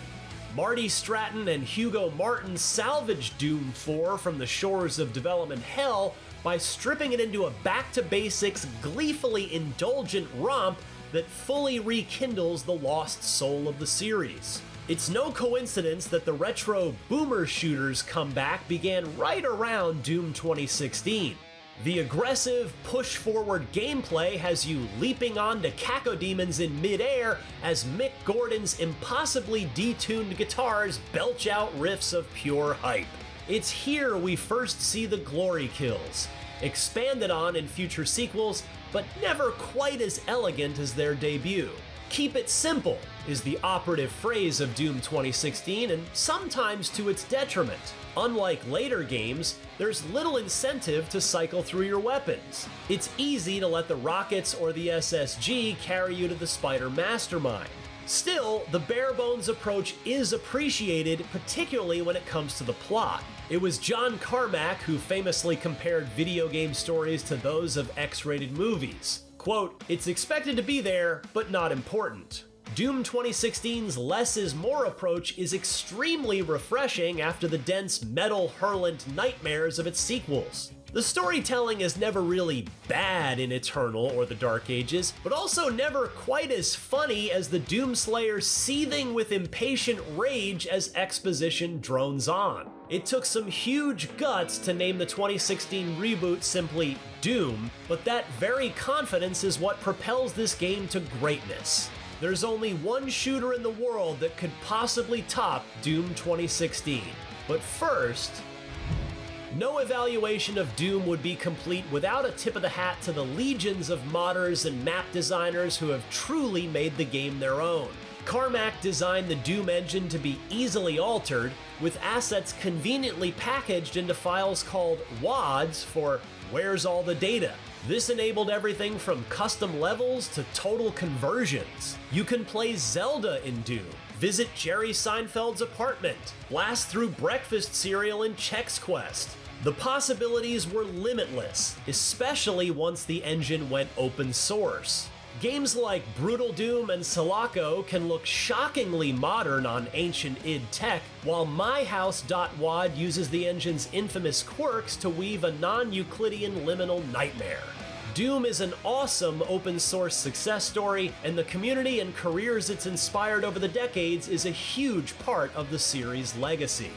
Marty Stratton and Hugo Martin salvaged Doom 4 from the shores of development hell by stripping it into a back-to-basics, gleefully indulgent romp that fully rekindles the lost soul of the series. It's no coincidence that the retro boomer shooters comeback began right around Doom 2016. The aggressive, push-forward gameplay has you leaping onto cacodemons in mid-air as Mick Gordon's impossibly detuned guitars belch out riffs of pure hype. It's here we first see the glory kills, expanded on in future sequels, but never quite as elegant as their debut. Keep it simple is the operative phrase of Doom 2016, and sometimes to its detriment. Unlike later games, there's little incentive to cycle through your weapons. It's easy to let the rockets or the SSG carry you to the spider mastermind. Still, the bare-bones approach is appreciated, particularly when it comes to the plot. It was John Carmack who famously compared video game stories to those of X-rated movies. Quote, "It's expected to be there, but not important." Doom 2016's less is more approach is extremely refreshing after the dense metal hurlant nightmares of its sequels. The storytelling is never really bad in Eternal or the Dark Ages, but also never quite as funny as the Doomslayer seething with impatient rage as exposition drones on. It took some huge guts to name the 2016 reboot simply Doom, but that very confidence is what propels this game to greatness. There's only one shooter in the world that could possibly top Doom 2016. But first, no evaluation of Doom would be complete without a tip of the hat to the legions of modders and map designers who have truly made the game their own. Carmack designed the Doom engine to be easily altered, with assets conveniently packaged into files called WADs for Where's All the Data. This enabled everything from custom levels to total conversions. You can play Zelda in Doom, visit Jerry Seinfeld's apartment, blast through breakfast cereal in Chex Quest. The possibilities were limitless, especially once the engine went open source. Games like Brutal Doom and Sulaco can look shockingly modern on ancient id tech, while MyHouse.wad uses the engine's infamous quirks to weave a non-Euclidean liminal nightmare. Doom is an awesome open source success story, and the community and careers it's inspired over the decades is a huge part of the series' legacy.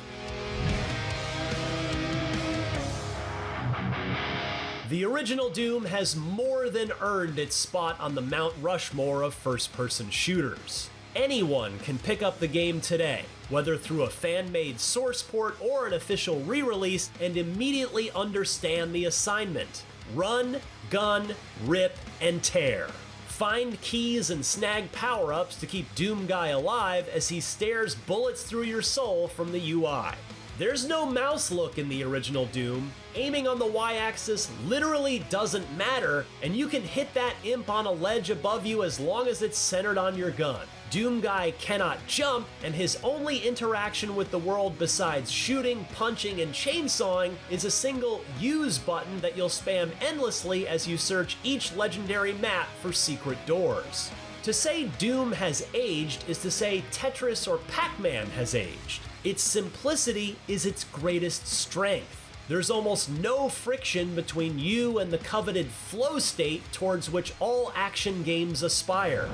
The original Doom has more than earned its spot on the Mount Rushmore of first-person shooters. Anyone can pick up the game today, whether through a fan-made source port or an official re-release, and immediately understand the assignment. Run, gun, rip, and tear. Find keys and snag power-ups to keep Doom Guy alive as he stares bullets through your soul from the UI. There's no mouse look in the original Doom. Aiming on the Y-axis literally doesn't matter, and you can hit that imp on a ledge above you as long as it's centered on your gun. Doom Guy cannot jump, and his only interaction with the world besides shooting, punching, and chainsawing is a single use button that you'll spam endlessly as you search each legendary map for secret doors. To say Doom has aged is to say Tetris or Pac-Man has aged. Its simplicity is its greatest strength. There's almost no friction between you and the coveted flow state towards which all action games aspire.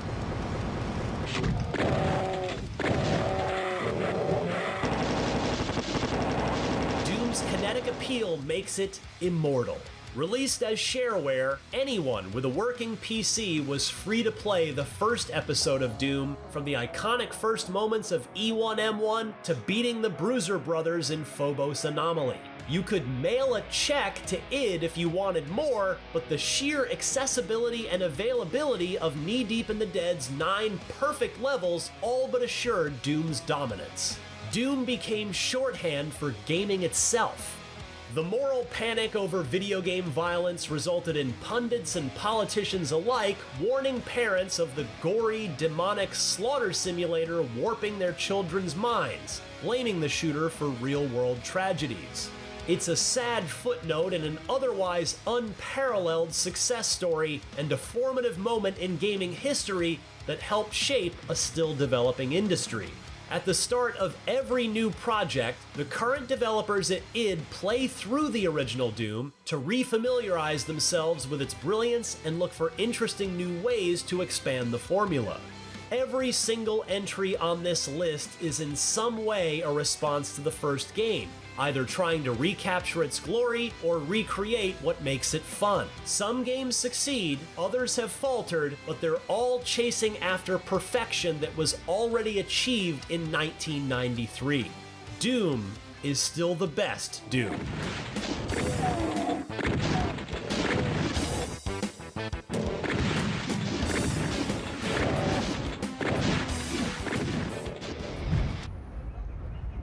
Doom's kinetic appeal makes it immortal. Released as shareware, anyone with a working PC was free to play the first episode of Doom, from the iconic first moments of E1M1 to beating the Bruiser Brothers in Phobos Anomaly. You could mail a check to id if you wanted more, but the sheer accessibility and availability of Knee Deep in the Dead's 9 perfect levels all but assured Doom's dominance. Doom became shorthand for gaming itself. The moral panic over video game violence resulted in pundits and politicians alike warning parents of the gory, demonic slaughter simulator warping their children's minds, blaming the shooter for real-world tragedies. It's a sad footnote in an otherwise unparalleled success story and a formative moment in gaming history that helped shape a still developing industry. At the start of every new project, the current developers at id play through the original Doom to refamiliarize themselves with its brilliance and look for interesting new ways to expand the formula. Every single entry on this list is in some way a response to the first game, either trying to recapture its glory or recreate what makes it fun. Some games succeed, others have faltered, but they're all chasing after perfection that was already achieved in 1993. Doom is still the best Doom.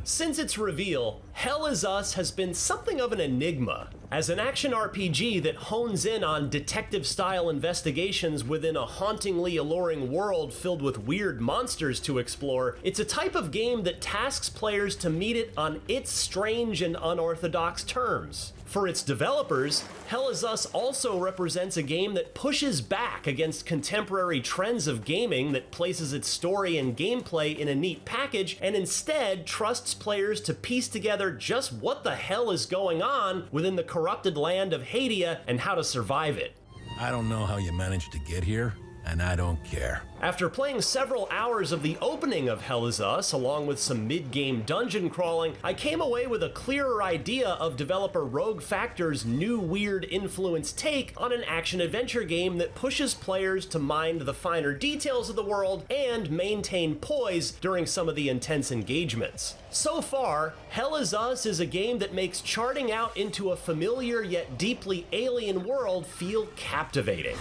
Since its reveal, Hell Is Us has been something of an enigma. As an action RPG that hones in on detective-style investigations within a hauntingly alluring world filled with weird monsters to explore, it's a type of game that tasks players to meet it on its strange and unorthodox terms. For its developers, Hell Is Us also represents a game that pushes back against contemporary trends of gaming that places its story and gameplay in a neat package and instead trusts players to piece together just what the hell is going on within the corrupted land of Hadia and how to survive it. I don't know how you managed to get here, and I don't care. After playing several hours of the opening of Hell Is Us, along with some mid-game dungeon crawling, I came away with a clearer idea of developer Rogue Factor's new weird influence take on an action-adventure game that pushes players to mind the finer details of the world and maintain poise during some of the intense engagements. So far, Hell Is Us is a game that makes charting out into a familiar yet deeply alien world feel captivating.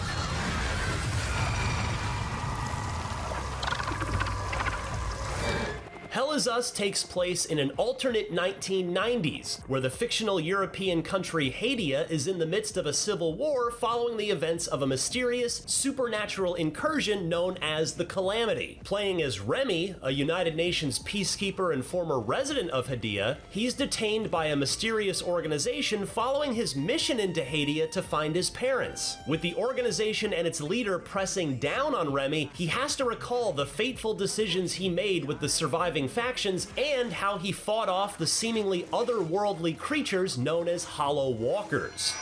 Hell Is Us takes place in an alternate 1990s, where the fictional European country Hadia is in the midst of a civil war following the events of a mysterious, supernatural incursion known as the Calamity. Playing as Remy, a United Nations peacekeeper and former resident of Hadia, he's detained by a mysterious organization following his mission into Hadia to find his parents. With the organization and its leader pressing down on Remy, he has to recall the fateful decisions he made with the surviving factions and how he fought off the seemingly otherworldly creatures known as Hollow Walkers.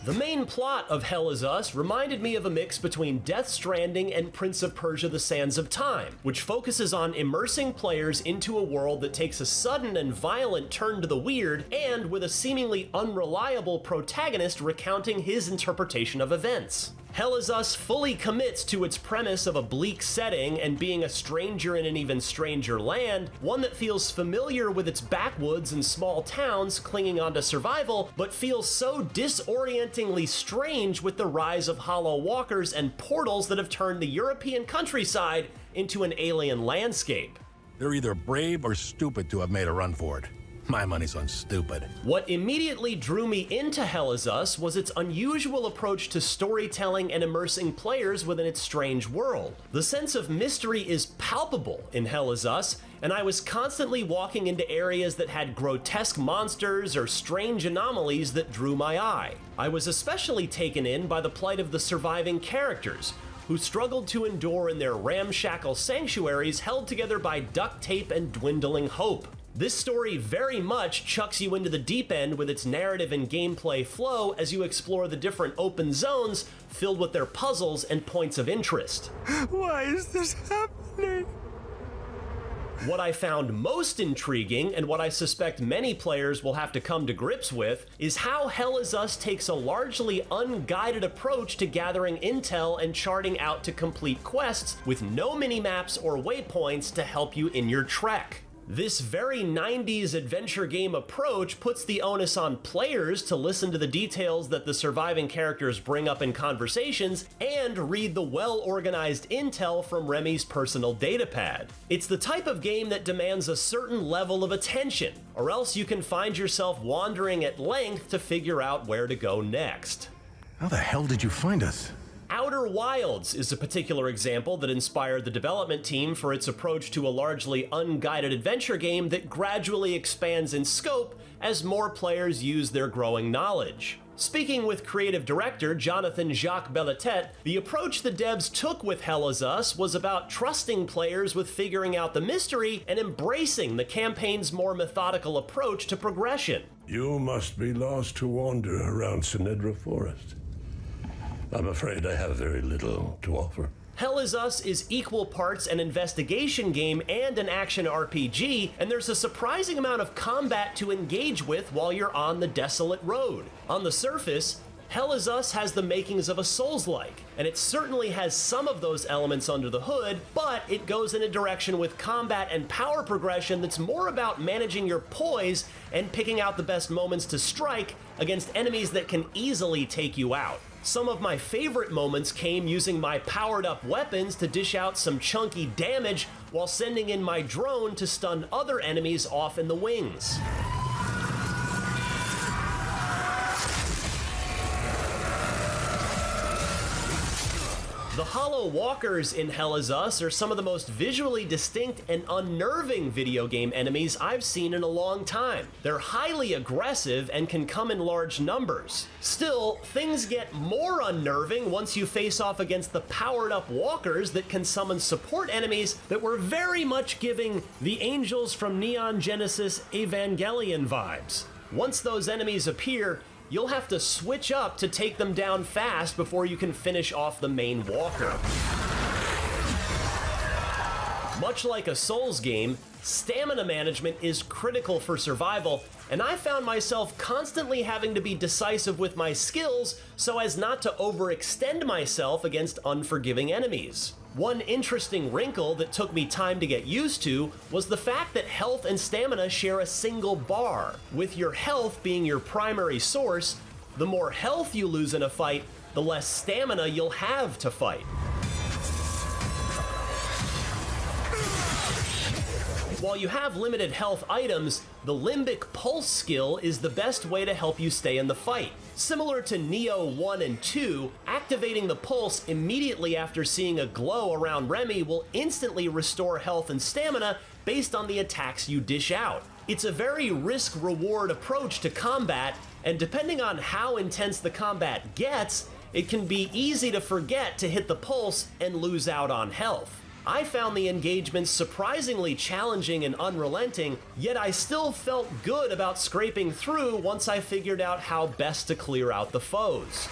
The main plot of Hell Is Us reminded me of a mix between Death Stranding and Prince of Persia: The Sands of Time, which focuses on immersing players into a world that takes a sudden and violent turn to the weird, and with a seemingly unreliable protagonist recounting his interpretation of events. Hell Is Us fully commits to its premise of a bleak setting and being a stranger in an even stranger land, one that feels familiar with its backwoods and small towns clinging onto survival, but feels so disorientingly strange with the rise of hollow walkers and portals that have turned the European countryside into an alien landscape. They're either brave or stupid to have made a run for it. My money's on stupid. What immediately drew me into Hell Is Us was its unusual approach to storytelling and immersing players within its strange world. The sense of mystery is palpable in Hell Is Us, and I was constantly walking into areas that had grotesque monsters or strange anomalies that drew my eye. I was especially taken in by the plight of the surviving characters, who struggled to endure in their ramshackle sanctuaries held together by duct tape and dwindling hope. This story very much chucks you into the deep end with its narrative and gameplay flow as you explore the different open zones filled with their puzzles and points of interest. Why is this happening? What I found most intriguing, and what I suspect many players will have to come to grips with, is how Hell Is Us takes a largely unguided approach to gathering intel and charting out to complete quests with no mini-maps or waypoints to help you in your trek. This very 90s adventure game approach puts the onus on players to listen to the details that the surviving characters bring up in conversations and read the well-organized intel from Remy's personal datapad. It's the type of game that demands a certain level of attention, or else you can find yourself wandering at length to figure out where to go next. How the hell did you find us? Outer Wilds is a particular example that inspired the development team for its approach to a largely unguided adventure game that gradually expands in scope as more players use their growing knowledge. Speaking with creative director Jonathan Jacques Belletet, the approach the devs took with Hell Is Us was about trusting players with figuring out the mystery and embracing the campaign's more methodical approach to progression. You must be lost to wander around Sinedra Forest. I'm afraid I have very little to offer. Hell Is Us is equal parts an investigation game and an action RPG, and there's a surprising amount of combat to engage with while you're on the desolate road. On the surface, Hell Is Us has the makings of a Souls-like, and it certainly has some of those elements under the hood, but it goes in a direction with combat and power progression that's more about managing your poise and picking out the best moments to strike against enemies that can easily take you out. Some of my favorite moments came using my powered-up weapons to dish out some chunky damage while sending in my drone to stun other enemies off in the wings. The hollow walkers in Hell Is Us are some of the most visually distinct and unnerving video game enemies I've seen in a long time. They're highly aggressive and can come in large numbers. Still, things get more unnerving once you face off against the powered-up walkers that can summon support enemies that were very much giving the Angels from Neon Genesis Evangelion vibes. Once those enemies appear, you'll have to switch up to take them down fast before you can finish off the main walker. Much like a Souls game, stamina management is critical for survival, and I found myself constantly having to be decisive with my skills so as not to overextend myself against unforgiving enemies. One interesting wrinkle that took me time to get used to was the fact that health and stamina share a single bar, with your health being your primary source. The more health you lose in a fight, the less stamina you'll have to fight. While you have limited health items, the Limbic Pulse skill is the best way to help you stay in the fight. Similar to Neo 1 and 2, activating the pulse immediately after seeing a glow around Remy will instantly restore health and stamina based on the attacks you dish out. It's a very risk-reward approach to combat, and depending on how intense the combat gets, it can be easy to forget to hit the pulse and lose out on health. I found the engagements surprisingly challenging and unrelenting, yet I still felt good about scraping through once I figured out how best to clear out the foes.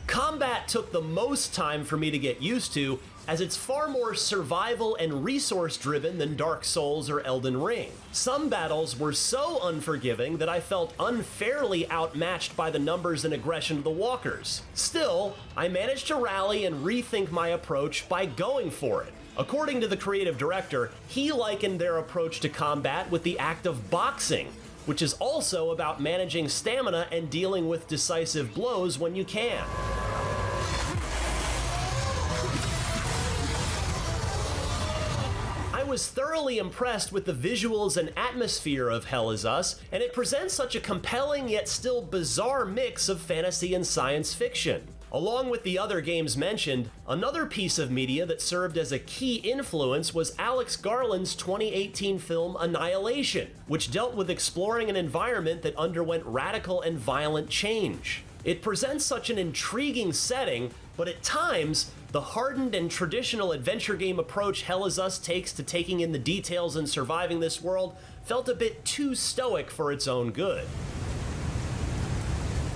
Combat took the most time for me to get used to, as it's far more survival and resource driven than Dark Souls or Elden Ring. Some battles were so unforgiving that I felt unfairly outmatched by the numbers and aggression of the walkers. Still, I managed to rally and rethink my approach by going for it. According to the creative director, he likened their approach to combat with the act of boxing, which is also about managing stamina and dealing with decisive blows when you can. I was thoroughly impressed with the visuals and atmosphere of Hell Is Us, and it presents such a compelling yet still bizarre mix of fantasy and science fiction. Along with the other games mentioned, another piece of media that served as a key influence was Alex Garland's 2018 film Annihilation, which dealt with exploring an environment that underwent radical and violent change. It presents such an intriguing setting, but at times, the hardened and traditional adventure game approach Hell Is Us takes to taking in the details and surviving this world felt a bit too stoic for its own good.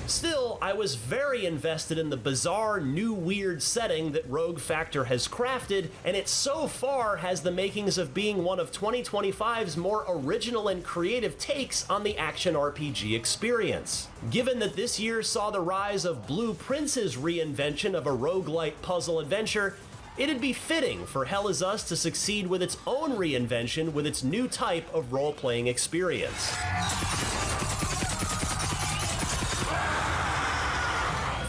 Still, I was very invested in the bizarre, new weird setting that Rogue Factor has crafted, and it so far has the makings of being one of 2025's more original and creative takes on the action RPG experience. Given that this year saw the rise of Blue Prince's reinvention of a roguelite puzzle adventure, it'd be fitting for Hell Is Us to succeed with its own reinvention with its new type of role-playing experience.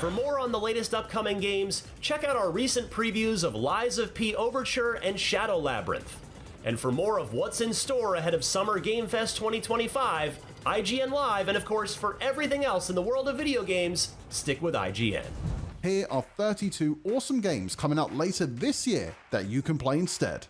For more on the latest upcoming games, check out our recent previews of Lies of P Overture and Shadow Labyrinth. And for more of what's in store ahead of Summer Game Fest 2025, IGN Live, and of course for everything else in the world of video games, stick with IGN. Here are 32 awesome games coming out later this year that you can play instead.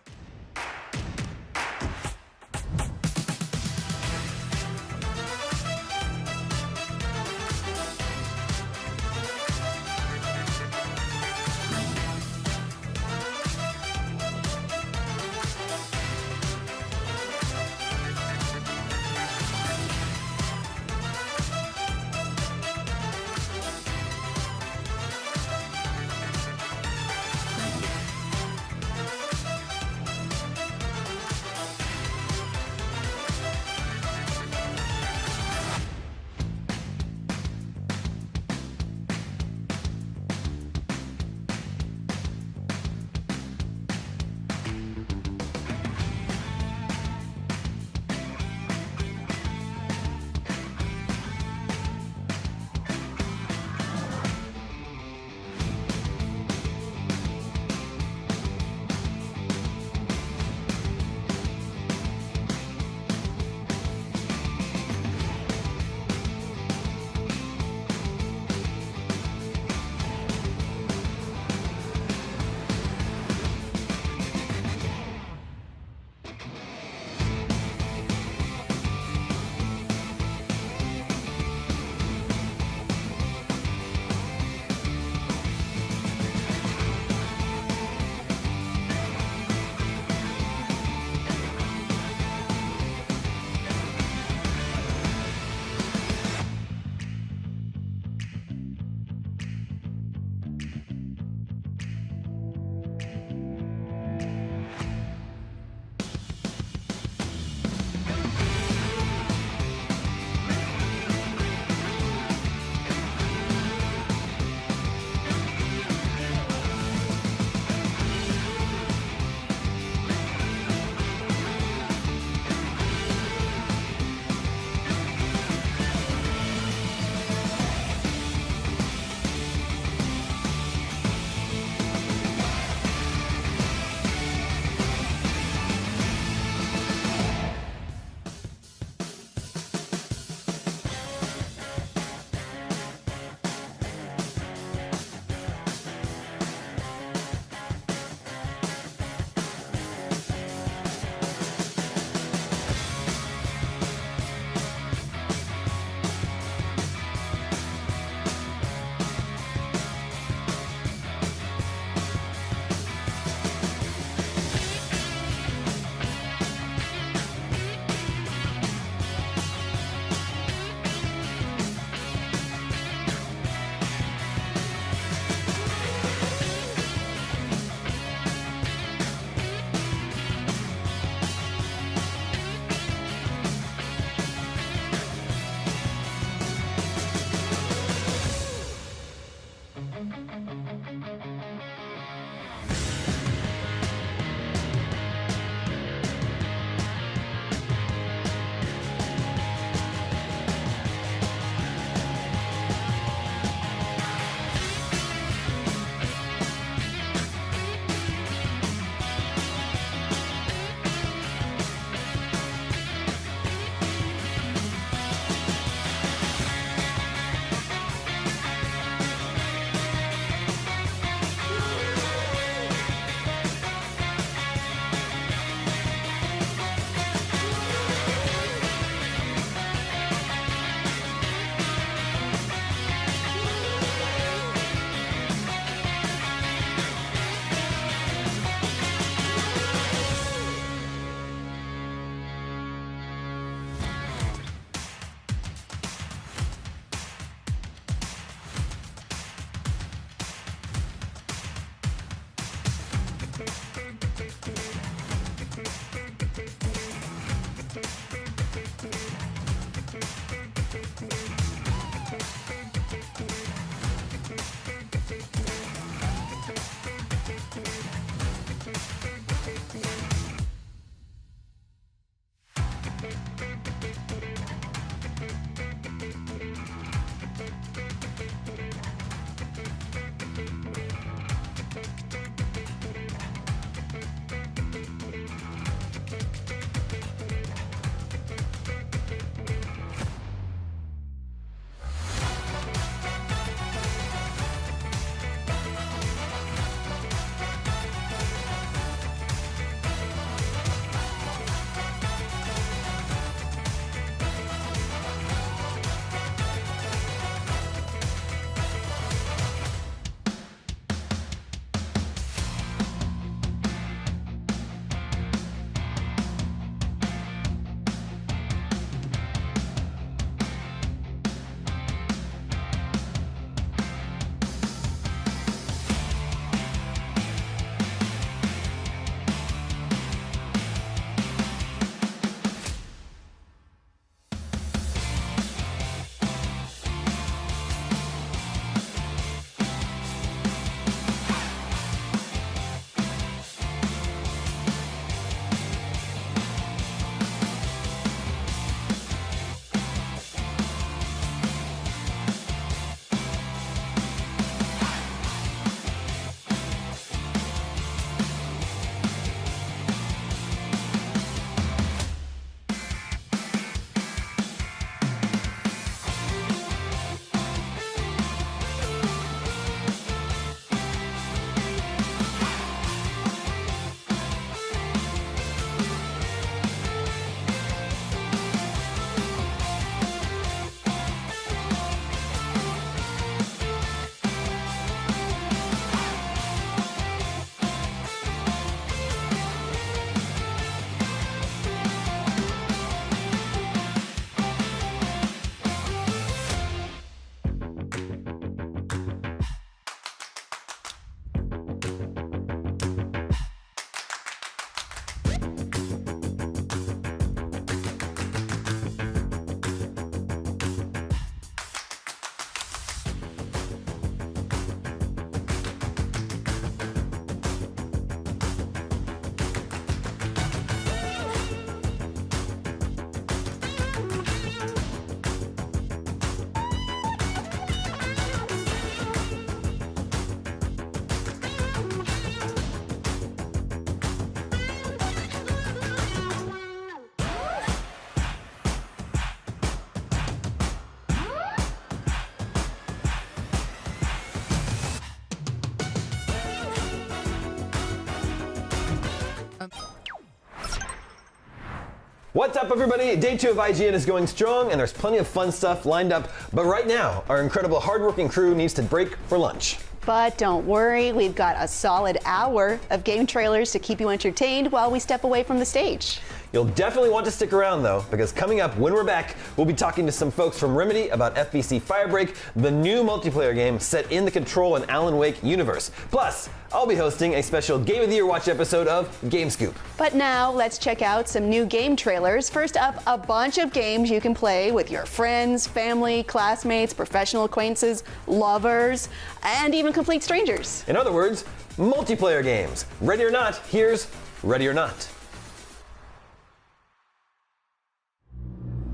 What's up, everybody? Day 2 of IGN is going strong, and there's plenty of fun stuff lined up. But right now, our incredible hardworking crew needs to break for lunch. But don't worry, we've got a solid hour of game trailers to keep you entertained while we step away from the stage. You'll definitely want to stick around, though, because coming up when we're back, we'll be talking to some folks from Remedy about FBC Firebreak, the new multiplayer game set in the Control and Alan Wake universe. Plus, I'll be hosting a special Game of the Year Watch episode of Game Scoop. But now, let's check out some new game trailers. First up, a bunch of games you can play with your friends, family, classmates, professional acquaintances, lovers, and even complete strangers. In other words, multiplayer games. Ready or not, here's Ready or Not.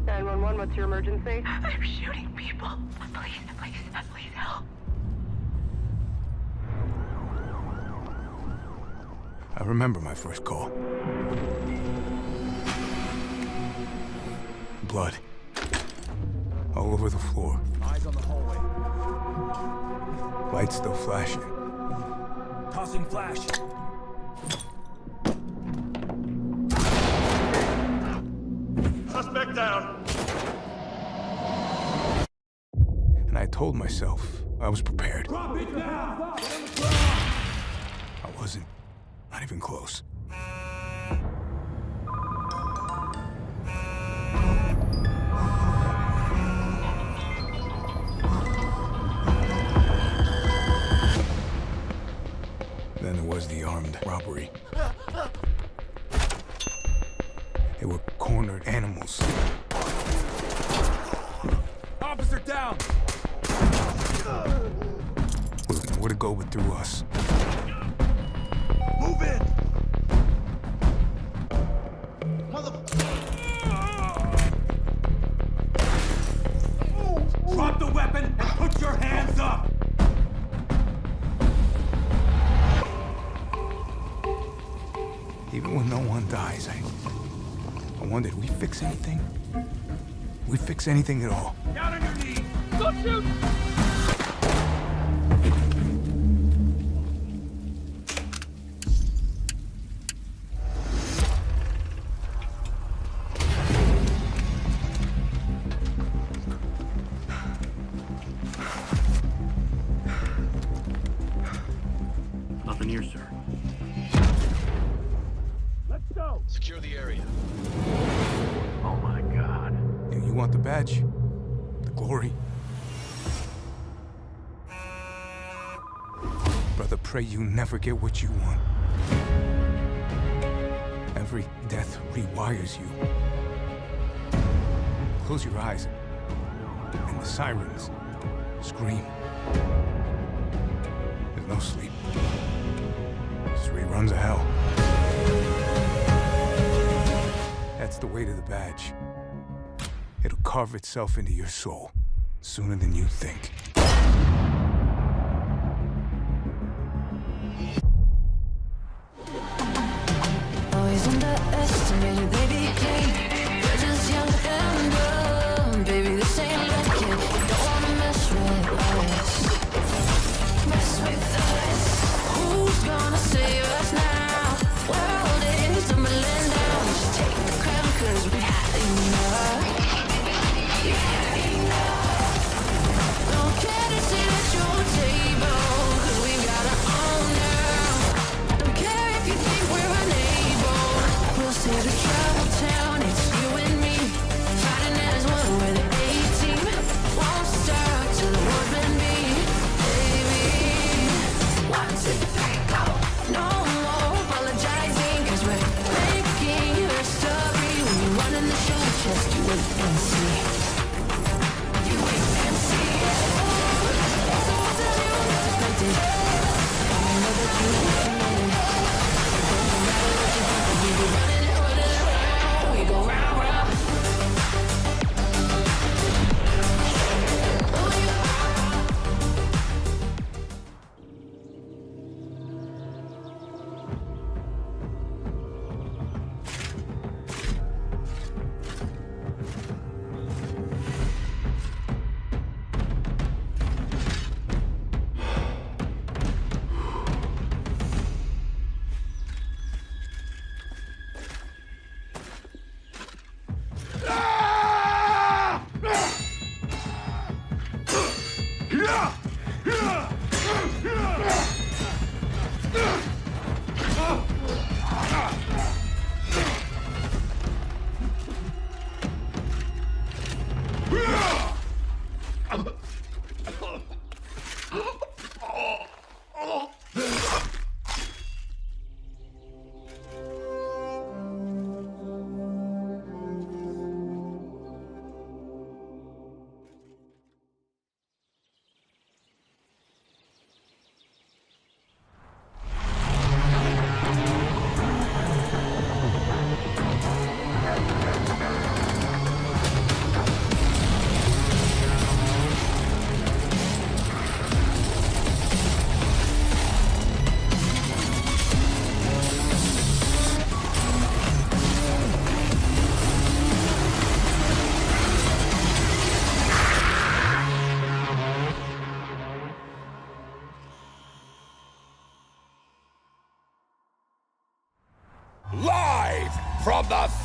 911, what's your emergency? They're shooting people. Please help. I remember my first call. Blood. All over the floor. Eyes on the hallway. Lights still flashing. Tossing flash. Suspect down. And I told myself I was prepared. Drop it now. I wasn't. Not even close. Then there was the armed robbery. They were cornered animals. Officer down. With nowhere to go but through us. Move in. Drop the weapon and put your hands up. Even when no one dies, I wondered, we fix anything? We fix anything at all? Down on your knees. Don't shoot. Nothing here, sir. Let's go. Secure the area. Oh my God. You want the badge? The glory? Brother, pray you never get what you want. Every death rewires you. Close your eyes, and the sirens scream. There's no sleep. Just reruns of hell. That's the weight of the badge. It'll carve itself into your soul sooner than you think. Always underestimated, baby. You're just young and dumb, baby. This ain't like it. You don't wanna mess with us. Mess with us. Who's gonna save us now? World is tumbling down. Just take the crown 'cause we had enough. Don't care to sit at your table 'cause we've got our own now. Don't care if you think we're unable. We'll see the travel town. It's you and me fighting as one. We're the A-team. Won't stop till the world's been beat, baby. 1, 2, 3, go. No more apologizing 'cause we're making history. When you run in the show, just you wait and see. You wait and see. So what's the new unexpected? I know that you committed. It doesn't matter what you think, we be running it around. We go round.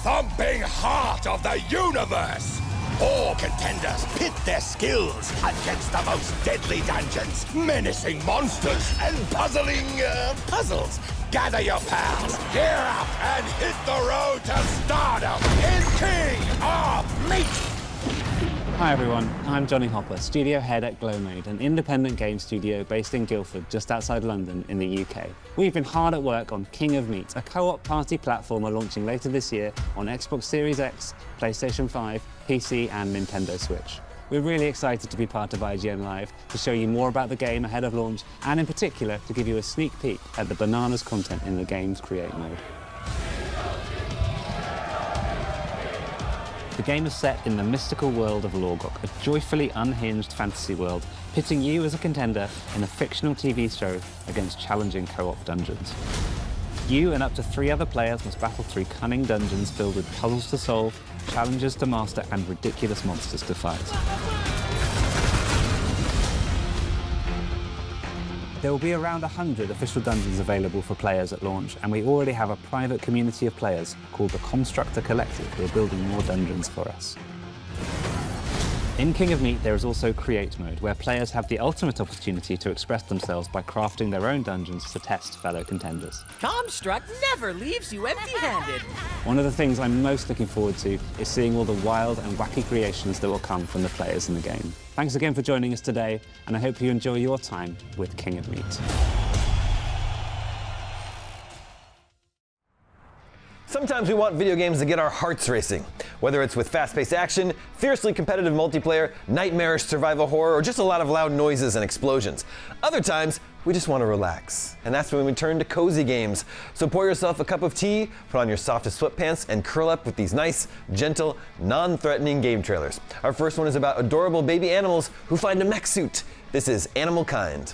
thumping heart of the universe. All contenders pit their skills against the most deadly dungeons, menacing monsters, and puzzling puzzles. Gather your pals, gear up, and hit the road to stardom in King of Meat! Hi everyone, I'm Johnny Hopper, studio head at Glowmade, an independent game studio based in Guildford, just outside London in the UK. We've been hard at work on King of Meat, a co-op party platformer launching later this year on Xbox Series X, PlayStation 5, PC and Nintendo Switch. We're really excited to be part of ign-live, to show you more about the game ahead of launch, and in particular to give you a sneak peek at the bananas content in the game's create mode. The game is set in the mystical world of Lorgok, a joyfully unhinged fantasy world, pitting you as a contender in a fictional TV show against challenging co-op dungeons. You and up to 3 other players must battle through cunning dungeons filled with puzzles to solve, challenges to master, and ridiculous monsters to fight. There will be around 100 official dungeons available for players at launch, and we already have a private community of players called the Constructor Collective who are building more dungeons for us. In King of Meat, there is also Create Mode, where players have the ultimate opportunity to express themselves by crafting their own dungeons to test fellow contenders. Construct never leaves you empty-handed. One of the things I'm most looking forward to is seeing all the wild and wacky creations that will come from the players in the game. Thanks again for joining us today, and I hope you enjoy your time with King of Meat. Sometimes we want video games to get our hearts racing, whether it's with fast-paced action, fiercely competitive multiplayer, nightmarish survival horror, or just a lot of loud noises and explosions. Other times, we just want to relax, and that's when we turn to cozy games. So pour yourself a cup of tea, put on your softest sweatpants, and curl up with these nice, gentle, non-threatening game trailers. Our first one is about adorable baby animals who find a mech suit. This is Animal Kind.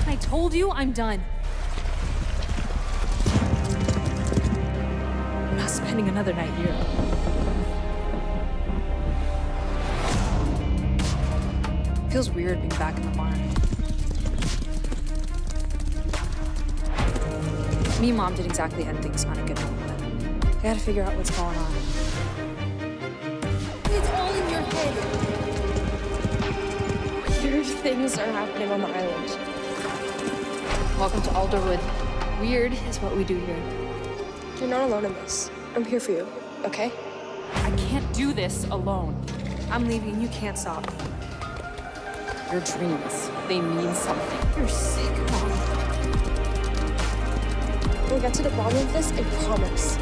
I told you I'm done. I'm not spending another night here. Feels weird being back in the barn. Me and Mom did exactly end things on a good note, but I gotta figure out what's going on. It's all in your head. Weird things are happening on the island. Welcome to Alderwood. Weird is what we do here. You're not alone in this. I'm here for you, okay? I can't do this alone. I'm leaving. You can't stop me. Your dreams, they mean something. You're sick, Mom. We'll get to the bottom of this, I promise.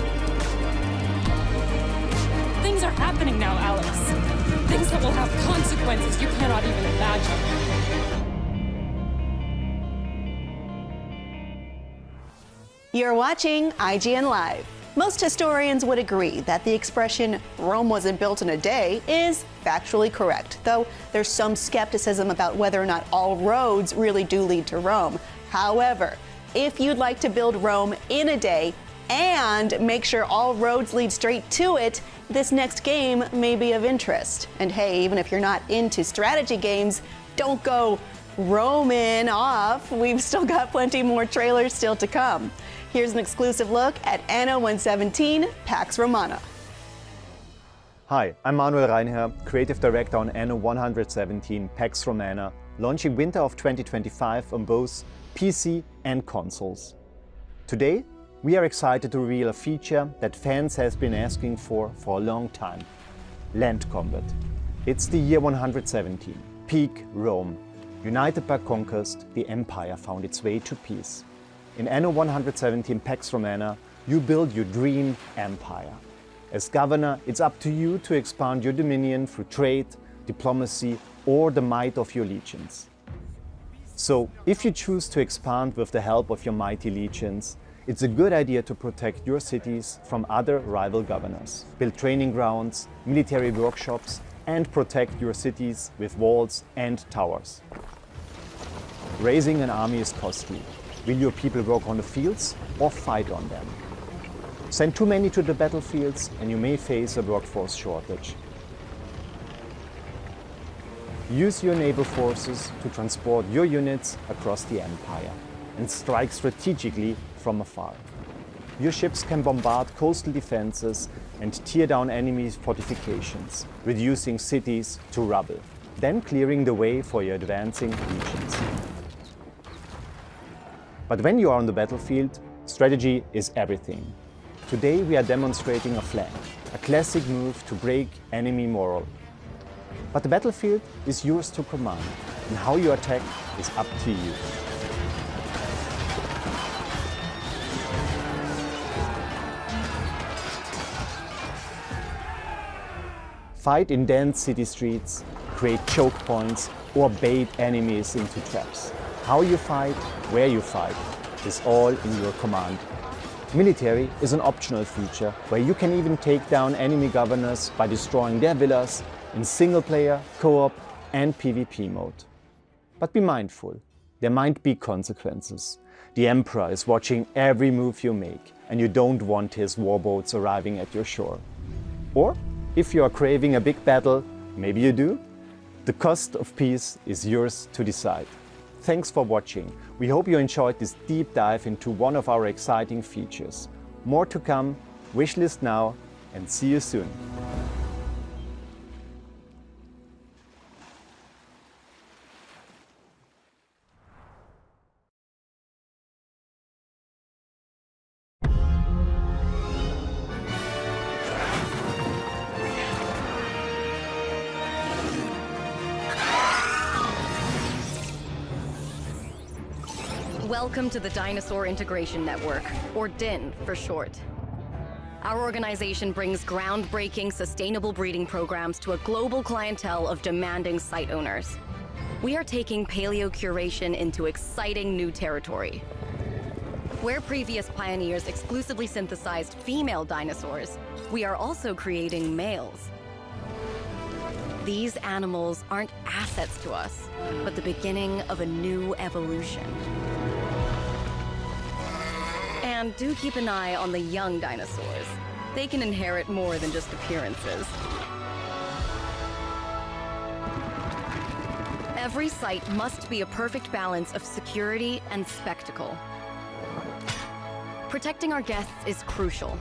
Things are happening now, Alex. Things that will have consequences you cannot even imagine. You're watching ign-live. Most historians would agree that the expression Rome wasn't built in a day is factually correct, though there's some skepticism about whether or not all roads really do lead to Rome. However, if you'd like to build Rome in a day and make sure all roads lead straight to it, this next game may be of interest. And hey, even if you're not into strategy games, don't go Roman off. We've still got plenty more trailers still to come. Here's an exclusive look at Anno 117 Pax Romana. Hi, I'm Manuel Reinherr, Creative Director on Anno 117 Pax Romana, launching winter of 2025 on both PC and consoles. Today, we are excited to reveal a feature that fans have been asking for a long time: land combat. It's the year 117, peak Rome. United by conquest, the empire found its way to peace. In Anno 117 Pax Romana, you build your dream empire. As governor, it's up to you to expand your dominion through trade, diplomacy, or the might of your legions. So, if you choose to expand with the help of your mighty legions, it's a good idea to protect your cities from other rival governors. Build training grounds, military workshops, and protect your cities with walls and towers. Raising an army is costly. Will your people work on the fields or fight on them? Send too many to the battlefields and you may face a workforce shortage. Use your naval forces to transport your units across the empire and strike strategically from afar. Your ships can bombard coastal defenses and tear down enemies' fortifications, reducing cities to rubble, then clearing the way for your advancing legions. But when you are on the battlefield, strategy is everything. Today we are demonstrating a flank, a classic move to break enemy morale. But the battlefield is yours to command, and how you attack is up to you. Fight in dense city streets, create choke points, or bait enemies into traps. How you fight, where you fight, is all in your command. Military is an optional feature where you can even take down enemy governors by destroying their villas in single player, co-op and PvP mode. But be mindful, there might be consequences. The Emperor is watching every move you make and you don't want his warboats arriving at your shore. Or, if you are craving a big battle, maybe you do, the cost of peace is yours to decide. Thanks for watching. We hope you enjoyed this deep dive into one of our exciting features. More to come, wishlist now, and see you soon. Welcome to the Dinosaur Integration Network, or DIN for short. Our organization brings groundbreaking, sustainable breeding programs to a global clientele of demanding site owners. We are taking paleo-curation into exciting new territory. Where previous pioneers exclusively synthesized female dinosaurs, we are also creating males. These animals aren't assets to us, but the beginning of a new evolution. And do keep an eye on the young dinosaurs. They can inherit more than just appearances. Every site must be a perfect balance of security and spectacle. Protecting our guests is crucial,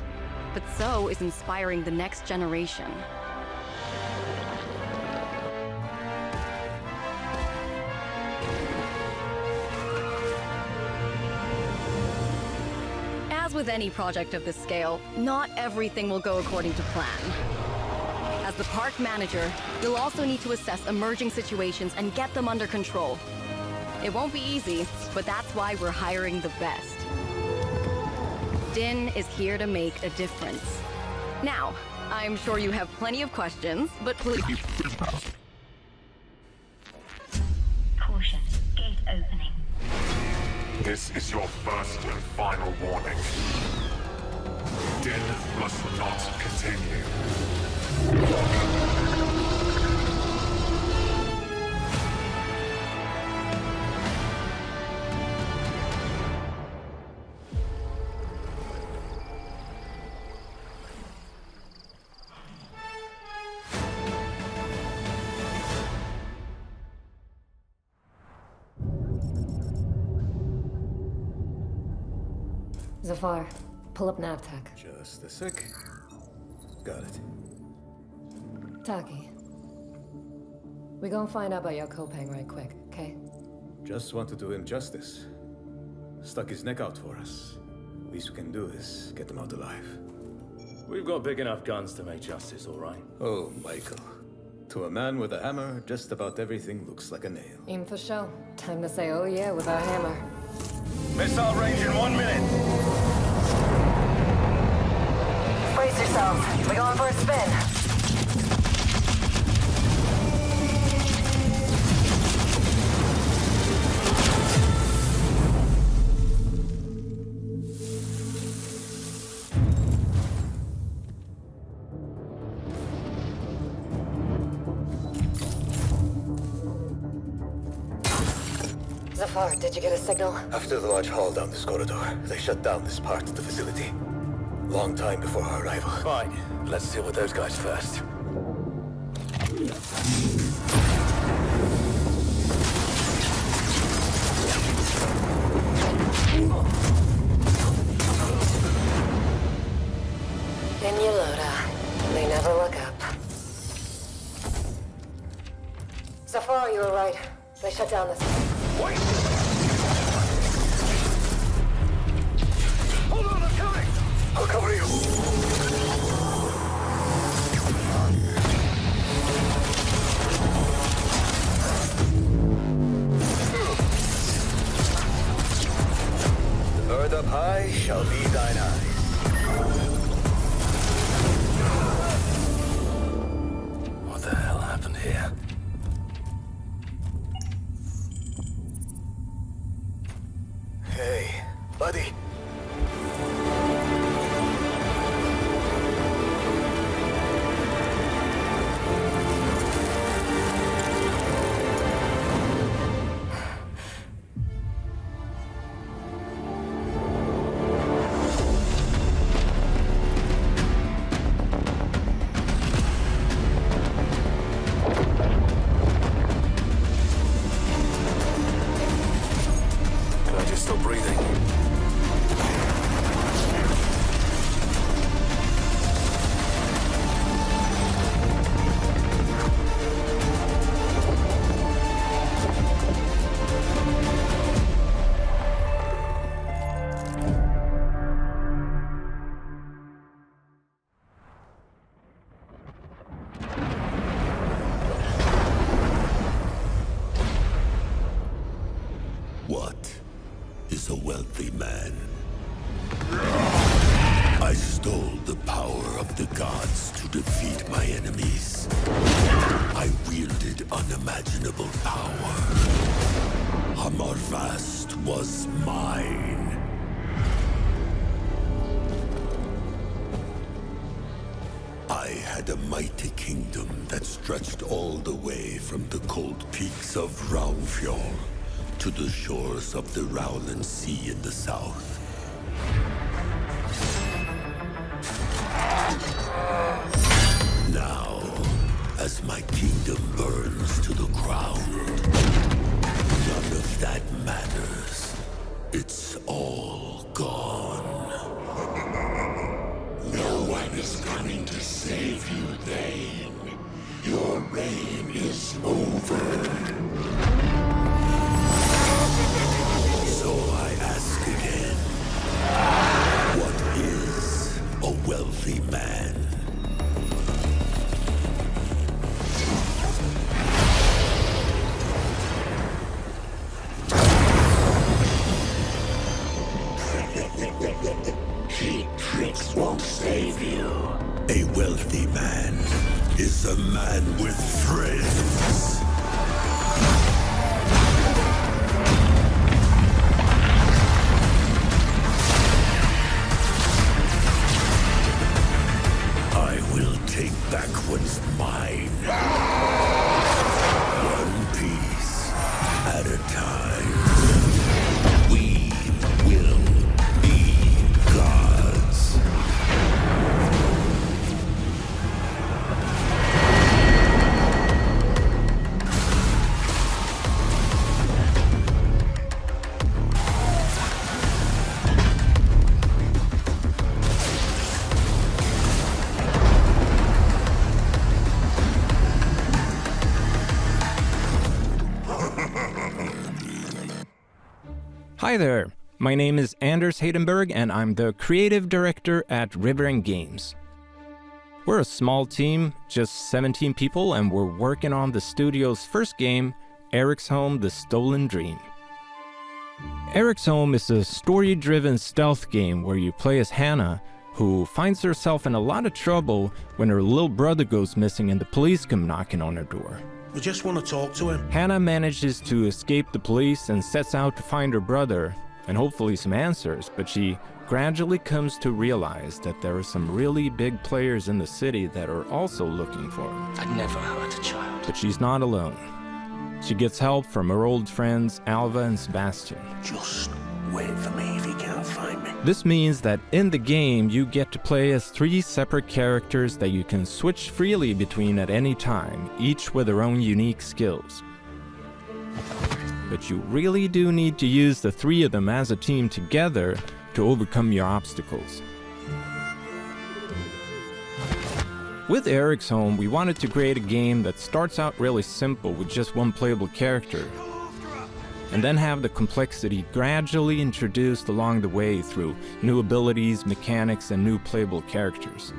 but so is inspiring the next generation. As with any project of this scale, not everything will go according to plan. As the park manager, you'll also need to assess emerging situations and get them under control. It won't be easy, but that's why we're hiring the best. DIN is here to make a difference. Now, I'm sure you have plenty of questions, but please... Caution, gate opening. This is your first and final warning. DIN must not continue. Zafar, pull up NavTech. Just a sec. Got it. Taki. We gonna find out about your Kopang right quick, okay? Just want to do him justice. Stuck his neck out for us. Least we can do is get him out alive. We've got big enough guns to make justice, all right? Oh, Michael. To a man with a hammer, just about everything looks like a nail. In for show. Time to say oh yeah with our hammer. Missile range in 1 minute. Brace yourselves. We're going for a spin. Zafar, did you get a signal? After the large haul down this corridor, they shut down this part of the facility. Long time before our arrival. Fine. Let's deal with those guys first. In you load they never look up. Zafar, you were right. They shut down this. Wait! Hold on, I'm coming! I'll cover you. I shall be thine eyes. What the hell happened here? Hey, buddy. Glad you're still breathing. What is a wealthy man? I stole the power of the gods to defeat my enemies. I wielded unimaginable power. Hammerfast was mine. I had a mighty kingdom that stretched all the way from the cold peaks of Raunfjall to the shores of the Rowland Sea in the south. Now, as my kingdom burns to the ground, none of that matters. It's all gone. No one is coming to save you, Thane. Your reign is over. So I ask again, what is a wealthy man? Cheap tricks won't save you. A wealthy man is a man with friends. Take back what's mine. One piece at a time. We will be gods. Hi there, my name is Anders Haydenberg and I'm the creative director at River & Games. We're a small team, just 17 people, and we're working on the studio's first game, Eric's Home: The Stolen Dream. Eric's Home is a story-driven stealth game where you play as Hannah, who finds herself in a lot of trouble when her little brother goes missing and the police come knocking on her door. We just want to talk to him. Hannah manages to escape the police and sets out to find her brother, and hopefully some answers, but she gradually comes to realize that there are some really big players in the city that are also looking for her. I'd never hurt a child. But she's not alone. She gets help from her old friends Alva and Sebastian. Just wait for me if he can't find me. This means that in the game you get to play as 3 separate characters that you can switch freely between at any time, each with their own unique skills. But you really do need to use the 3 of them as a team together to overcome your obstacles. With Eric's Home, we wanted to create a game that starts out really simple with just one playable character, and then have the complexity gradually introduced along the way through new abilities, mechanics, and new playable characters.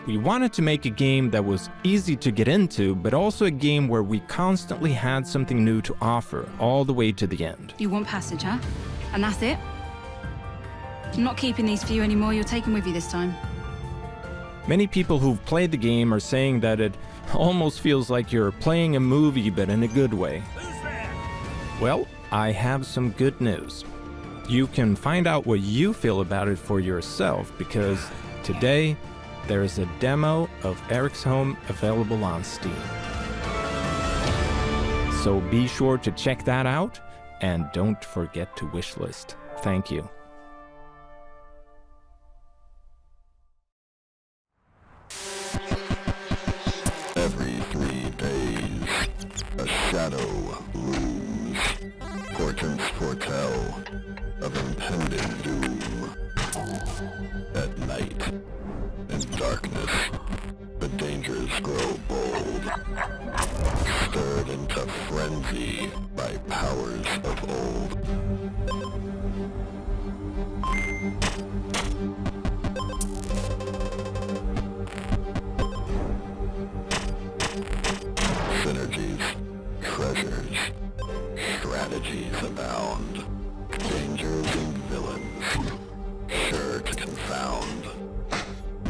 We wanted to make a game that was easy to get into, but also a game where we constantly had something new to offer all the way to the end. You want passage, huh? And that's it? I'm not keeping these for you anymore. You'll take them with you this time. Many people who've played the game are saying that it almost feels like you're playing a movie, but in a good way. Well, I have some good news. You can find out what you feel about it for yourself, because today there is a demo of Eric's Home available on Steam. So be sure to check that out, and don't forget to wishlist. Thank you. Every 3 days, a shadow looms. Portents foretell of impending doom. At night, in darkness, the dangers grow bold, stirred into frenzy by powers of old. Synergies, treasures, strategies abound. Dangers and villains, sure to confound.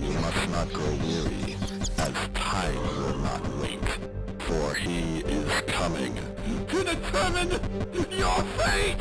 You must not grow weary, as time will not wait. For he is coming to determine your fate!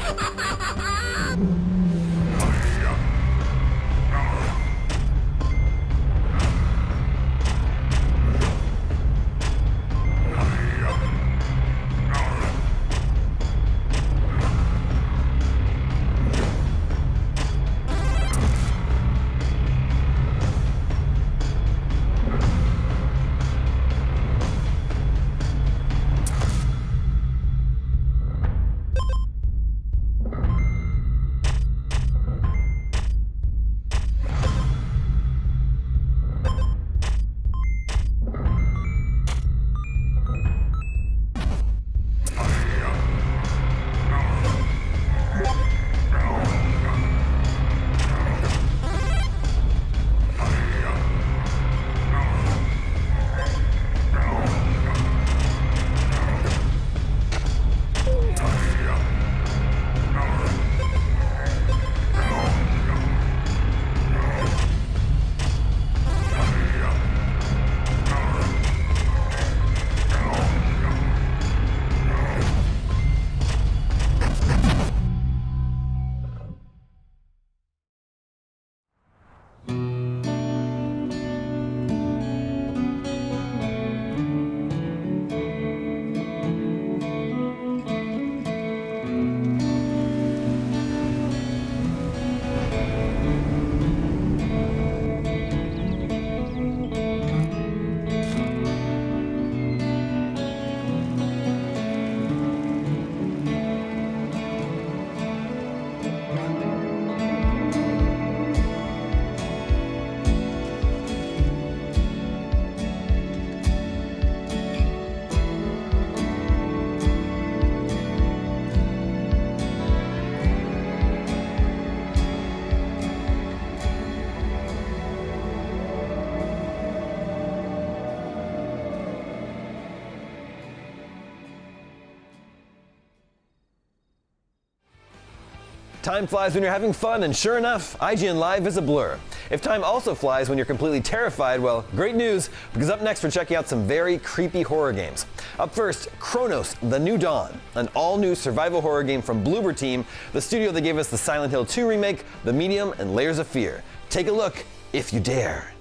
Time flies when you're having fun, and sure enough, ign-live is a blur. If time also flies when you're completely terrified, well, great news, because up next we're checking out some very creepy horror games. Up first, Kronos: The New Dawn, an all-new survival horror game from Bloober Team, the studio that gave us the Silent Hill 2 remake, The Medium, and Layers of Fear. Take a look, if you dare.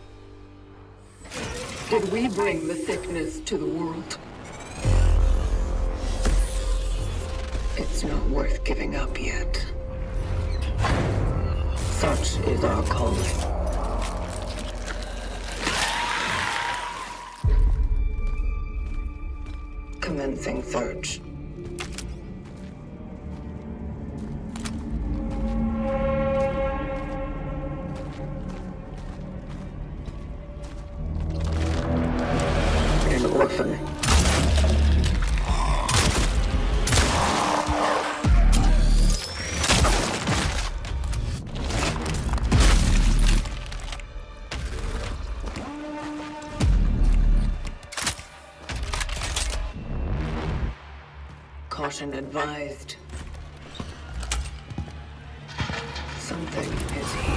Did we bring the sickness to the world? It's not worth giving up yet. Such is our calling. Commencing search. An orphan. Caution advised. Some Something is here.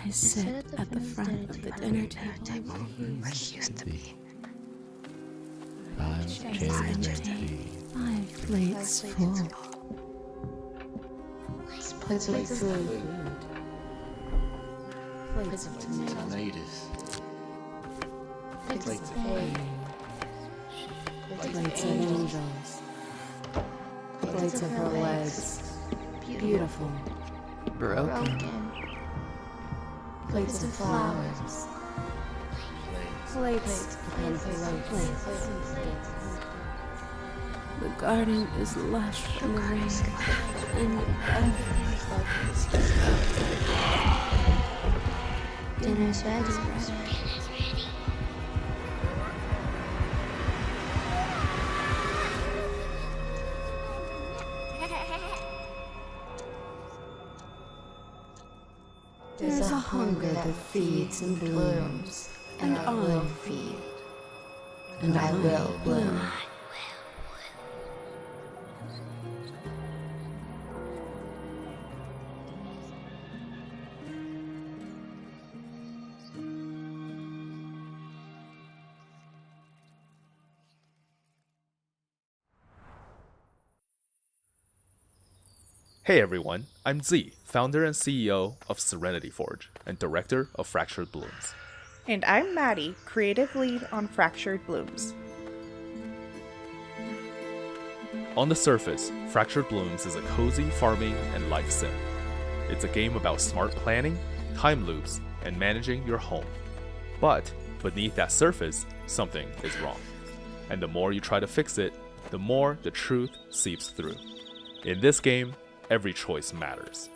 I sit at the front of the dinner table where he used to be. empty. 5 plates full. Plates of food. Plates of tomatoes. Plates of hay. Plates of angels. Plates of her legs. Beautiful. Broken. Plates of flowers. Plates and plates. The garden is lush in the rain, and Dinner's ready. There's a hunger that feeds and blooms, and I will feed, and I will bloom. Hey everyone, I'm Z, founder and CEO of Serenity Forge and director of Fractured Blooms. And I'm Maddie, creative lead on Fractured Blooms. On the surface, Fractured Blooms is a cozy farming and life sim. It's a game about smart planning, time loops, and managing your home. But beneath that surface, something is wrong. And the more you try to fix it, the more the truth seeps through. In this game, every choice matters.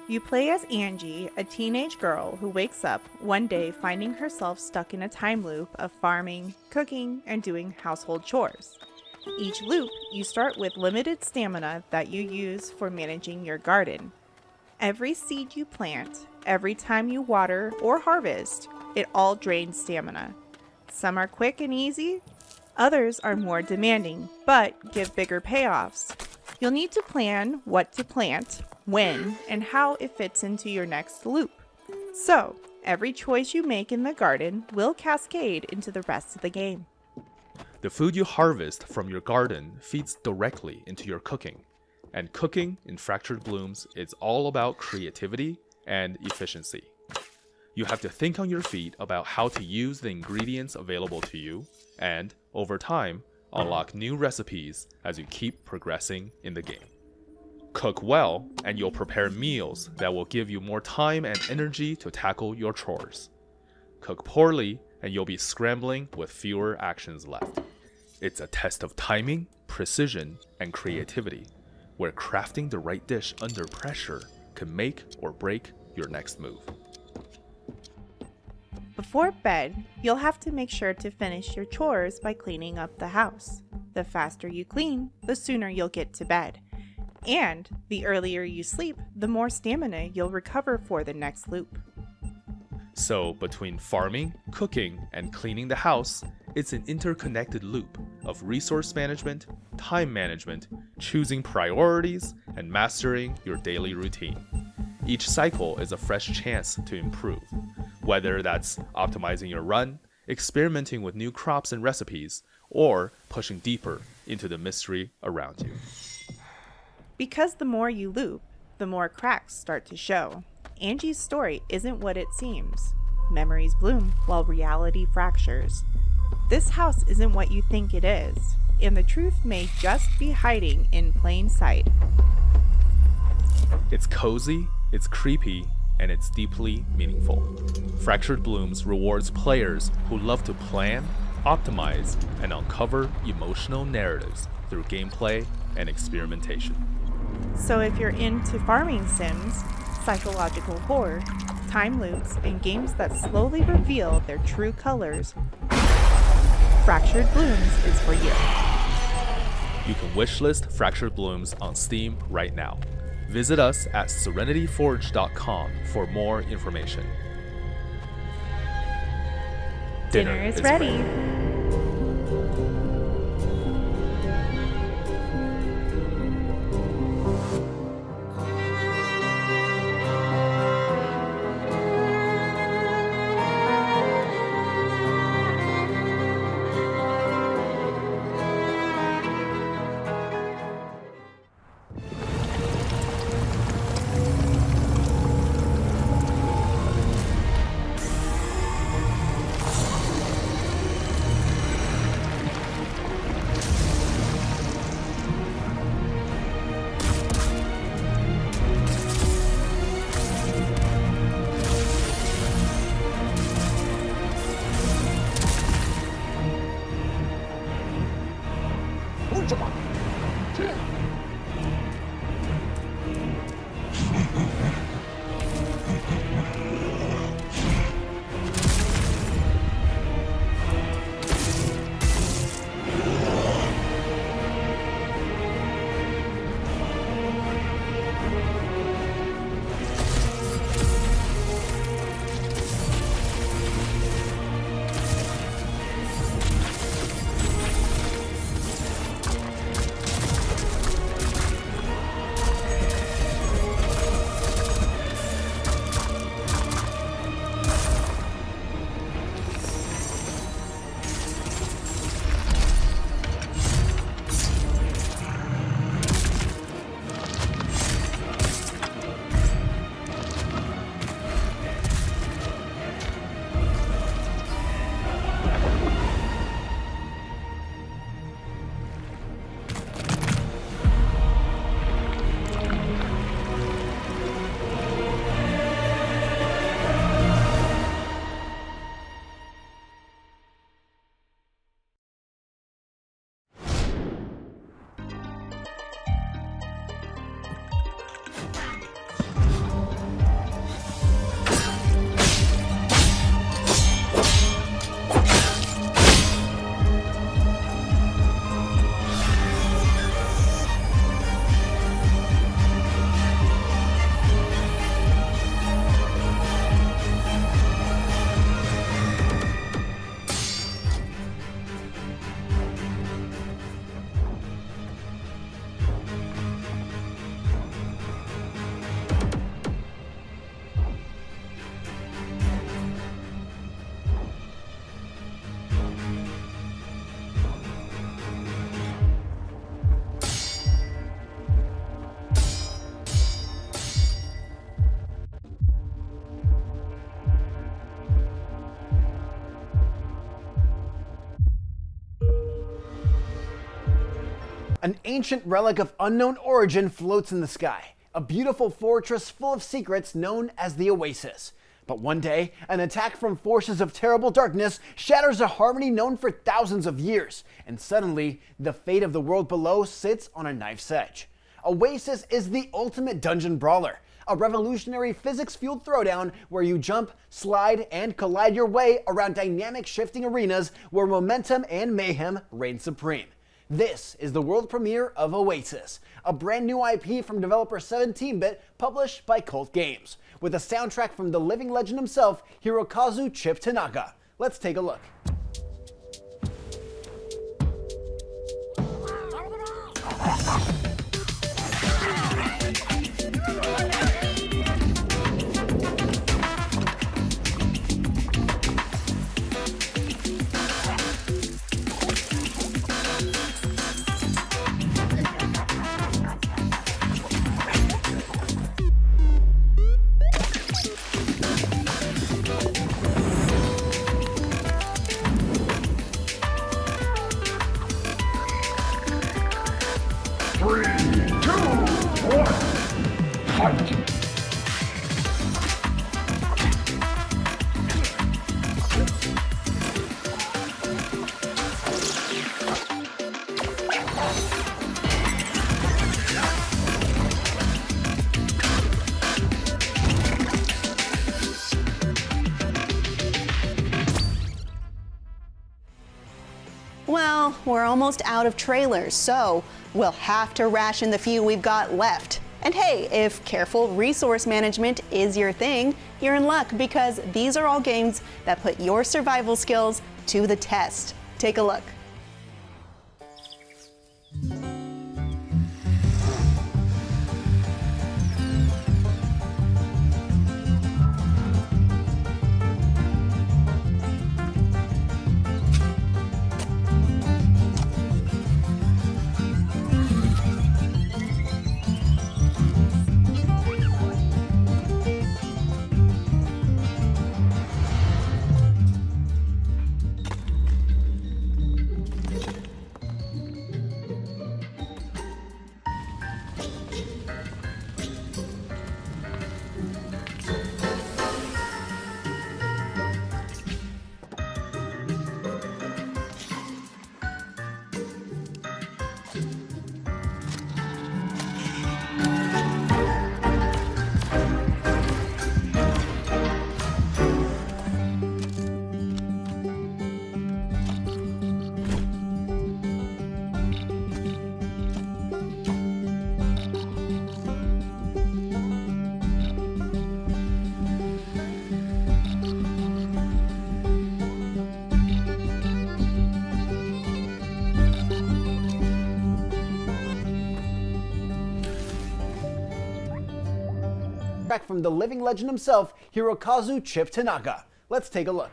You play as Angie, a teenage girl who wakes up one day finding herself stuck in a time loop of farming, cooking, and doing household chores. Each loop, you start with limited stamina that you use for managing your garden. Every seed you plant, every time you water or harvest, it all drains stamina. Some are quick and easy, others are more demanding, but give bigger payoffs. You'll need to plan what to plant, when, and how it fits into your next loop. So, every choice you make in the garden will cascade into the rest of the game. The food you harvest from your garden feeds directly into your cooking. And cooking in Fractured Blooms is all about creativity and efficiency. You have to think on your feet about how to use the ingredients available to you, and, over time, unlock new recipes as you keep progressing in the game. Cook well, and you'll prepare meals that will give you more time and energy to tackle your chores. Cook poorly, and you'll be scrambling with fewer actions left. It's a test of timing, precision, and creativity, where crafting the right dish under pressure can make or break your next move. Before bed, you'll have to make sure to finish your chores by cleaning up the house. The faster you clean, the sooner you'll get to bed. And the earlier you sleep, the more stamina you'll recover for the next loop. So between farming, cooking, and cleaning the house, it's an interconnected loop of resource management, time management, choosing priorities, and mastering your daily routine. Each cycle is a fresh chance to improve, whether that's optimizing your run, experimenting with new crops and recipes, or pushing deeper into the mystery around you. Because the more you loop, the more cracks start to show. Angie's story isn't what it seems. Memories bloom while reality fractures. This house isn't what you think it is, and the truth may just be hiding in plain sight. It's cozy, it's creepy, and it's deeply meaningful. Fractured Blooms rewards players who love to plan, optimize, and uncover emotional narratives through gameplay and experimentation. So if you're into farming sims, psychological horror, time loops, and games that slowly reveal their true colors, Fractured Blooms is for you. You can wishlist Fractured Blooms on Steam right now. Visit us at serenityforge.com for more information. Dinner is ready. An ancient relic of unknown origin floats in the sky, a beautiful fortress full of secrets known as the Oasis. But one day, an attack from forces of terrible darkness shatters a harmony known for thousands of years, and suddenly, the fate of the world below sits on a knife's edge. Oasis is the ultimate dungeon brawler, a revolutionary physics-fueled throwdown where you jump, slide, and collide your way around dynamic shifting arenas where momentum and mayhem reign supreme. This is the world premiere of Oasis, a brand new IP from developer 17-Bit published by Cult Games, with a soundtrack from the living legend himself, Hirokazu Chip Tanaka. Let's take a look. Three, Well, we're almost out of trailers, so we'll have to ration the few we've got left. And hey, if careful resource management is your thing, you're in luck because these are all games that put your survival skills to the test. Take a look. Back from the living legend himself, Hirokazu Chip Tanaka. Let's take a look.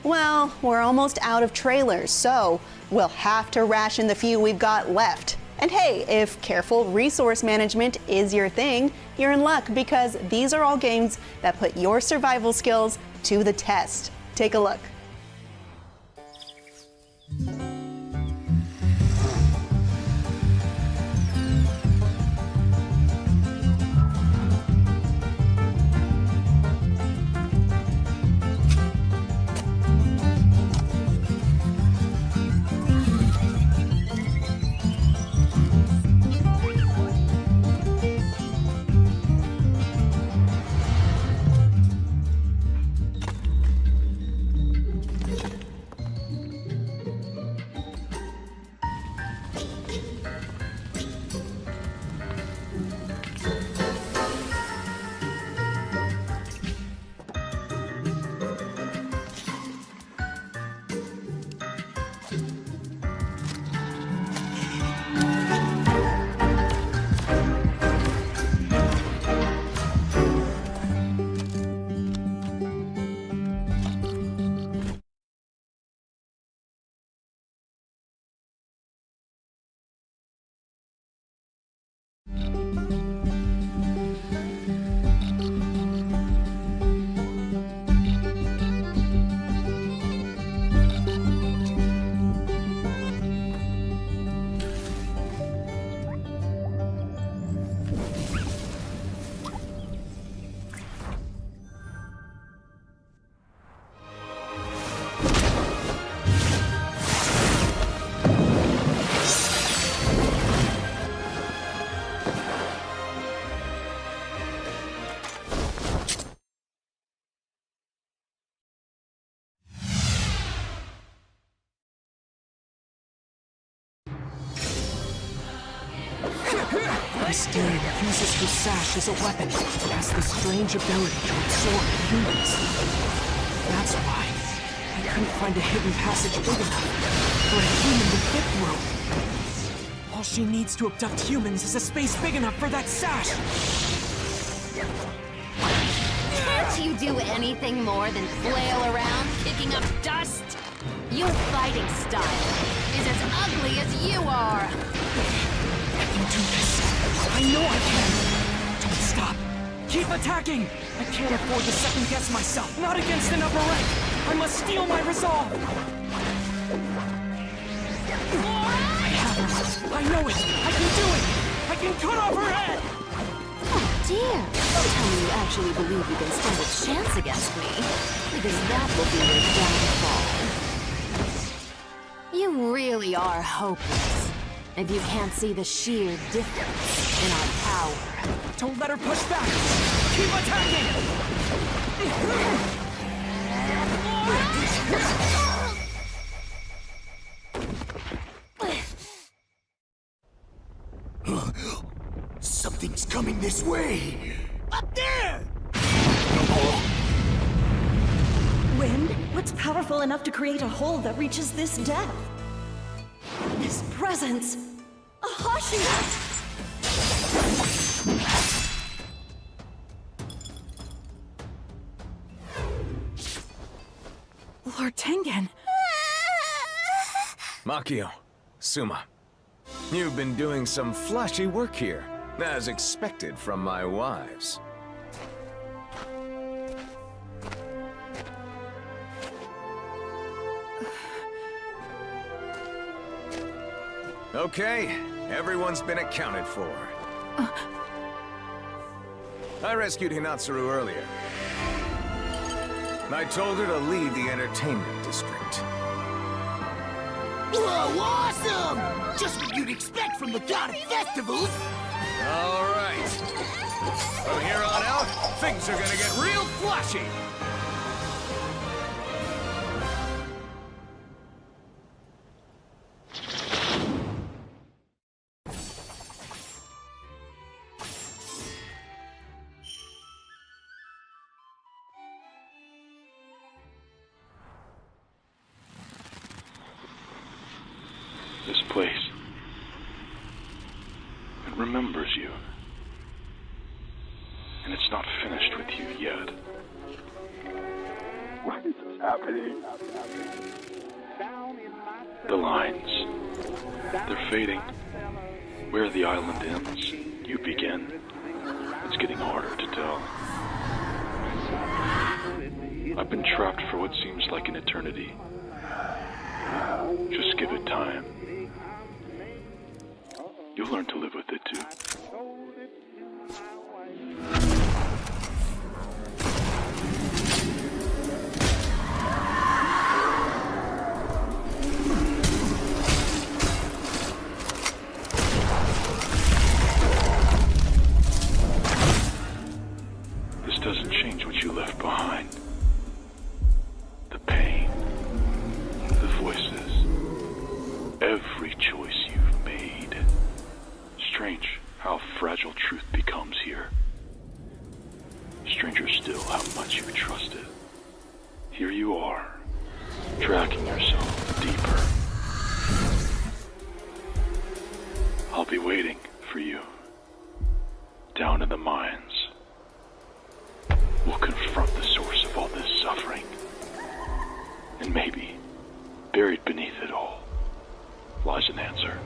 Well, we're almost out of trailers, so we'll have to ration the few we've got left. And hey, if careful resource management is your thing, you're in luck because these are all games that put your survival skills to the test. Take a look. This game uses her sash as a weapon. It has the strange ability to absorb humans. That's why I couldn't find a hidden passage big enough for a human to fit through. All she needs to abduct humans is a space big enough for that sash. Can't you do anything more than flail around, kicking up dust? Your fighting style is as ugly as you are. I can do this. I know I can. Don't stop. Keep attacking. I can't afford to second guess myself. Not against an upper rank. I must steel my resolve. I have her. I know it. I can do it. I can cut off her head. Oh dear. Don't tell me you actually believe you can stand a chance against me, because that will be your downfall. You really are hopeless if you can't see the sheer difference in our power. Don't let her push back. Keep attacking. Something's coming this way! Up there! Wind? What's powerful enough to create a hole that reaches this depth? This presence! A Hashi! Lord Tengen! Makio, Suma, you've been doing some flashy work here, as expected from my wives. Okay, everyone's been accounted for. I rescued Hinatsuru earlier. I told her to leave the entertainment district. Whoa, awesome! Just what you'd expect from the god of festivals! All right. From here on out, things are gonna get real flashy! This place, it remembers you. And it's not finished with you yet. What is happening? The lines, they're fading. Where the island ends, you begin. It's getting harder to tell. I've been trapped for what seems like an eternity. Just give it time. You'll learn to live with it too. This doesn't change what you left behind. The pain, the voices, every choice you've made. Strange how fragile truth becomes here. Stranger still how much you trusted. Here you are, dragging yourself deeper. I'll be waiting for you, down in the mines. We'll confront the source of all this suffering. And maybe, buried beneath it all, lies an answer.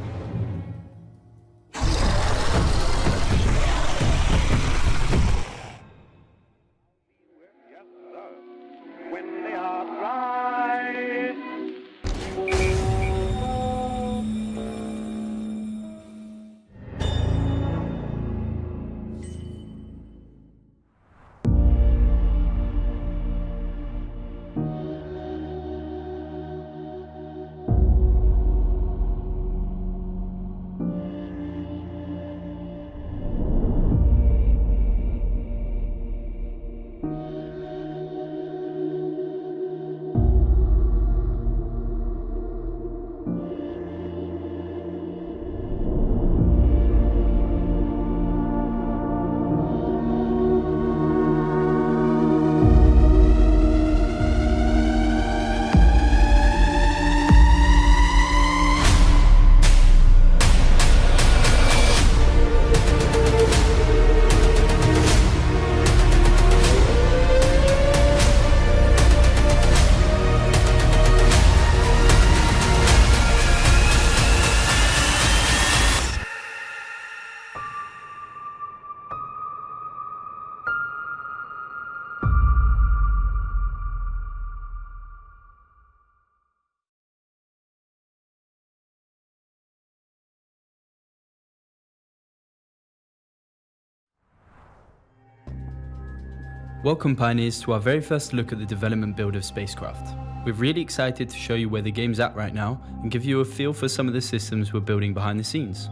Welcome Pioneers to our very first look at the development build of Spacecraft. We're really excited to show you where the game's at right now and give you a feel for some of the systems we're building behind the scenes.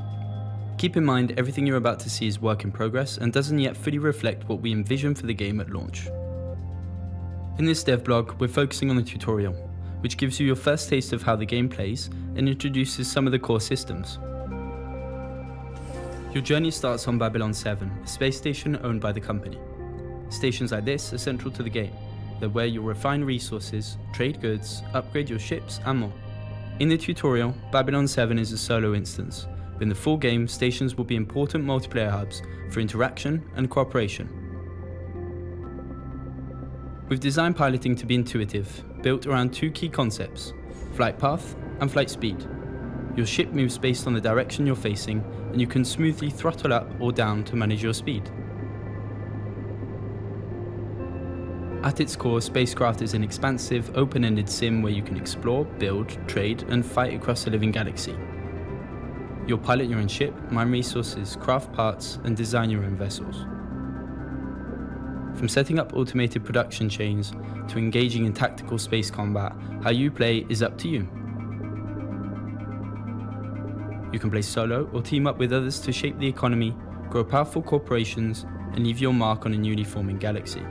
Keep in mind everything you're about to see is work in progress and doesn't yet fully reflect what we envision for the game at launch. In this dev blog, we're focusing on the tutorial, which gives you your first taste of how the game plays and introduces some of the core systems. Your journey starts on Babylon 7, a space station owned by the company. Stations like this are central to the game. They're where you'll refine resources, trade goods, upgrade your ships, and more. In the tutorial, Babylon 7 is a solo instance, but in the full game, stations will be important multiplayer hubs for interaction and cooperation. We've designed piloting to be intuitive, built around two key concepts, flight path and flight speed. Your ship moves based on the direction you're facing, and you can smoothly throttle up or down to manage your speed. At its core, Spacecraft is an expansive, open-ended sim where you can explore, build, trade, and fight across the living galaxy. You'll pilot your own ship, mine resources, craft parts, and design your own vessels. From setting up automated production chains to engaging in tactical space combat, how you play is up to you. You can play solo or team up with others to shape the economy, grow powerful corporations, and leave your mark on a newly forming galaxy.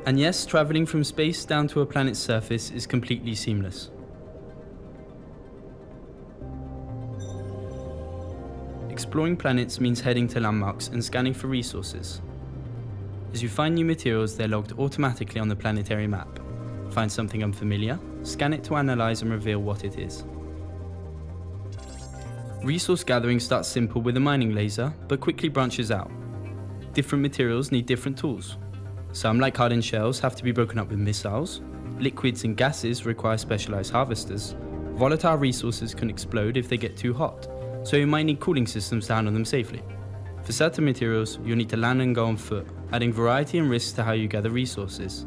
And yes, traveling from space down to a planet's surface is completely seamless. Exploring planets means heading to landmarks and scanning for resources. As you find new materials, they're logged automatically on the planetary map. Find something unfamiliar, scan it to analyze and reveal what it is. Resource gathering starts simple with a mining laser, but quickly branches out. Different materials need different tools. Some, like hardened shells, have to be broken up with missiles. Liquids and gases require specialized harvesters. Volatile resources can explode if they get too hot, so you might need cooling systems to handle them safely. For certain materials, you'll need to land and go on foot, adding variety and risk to how you gather resources.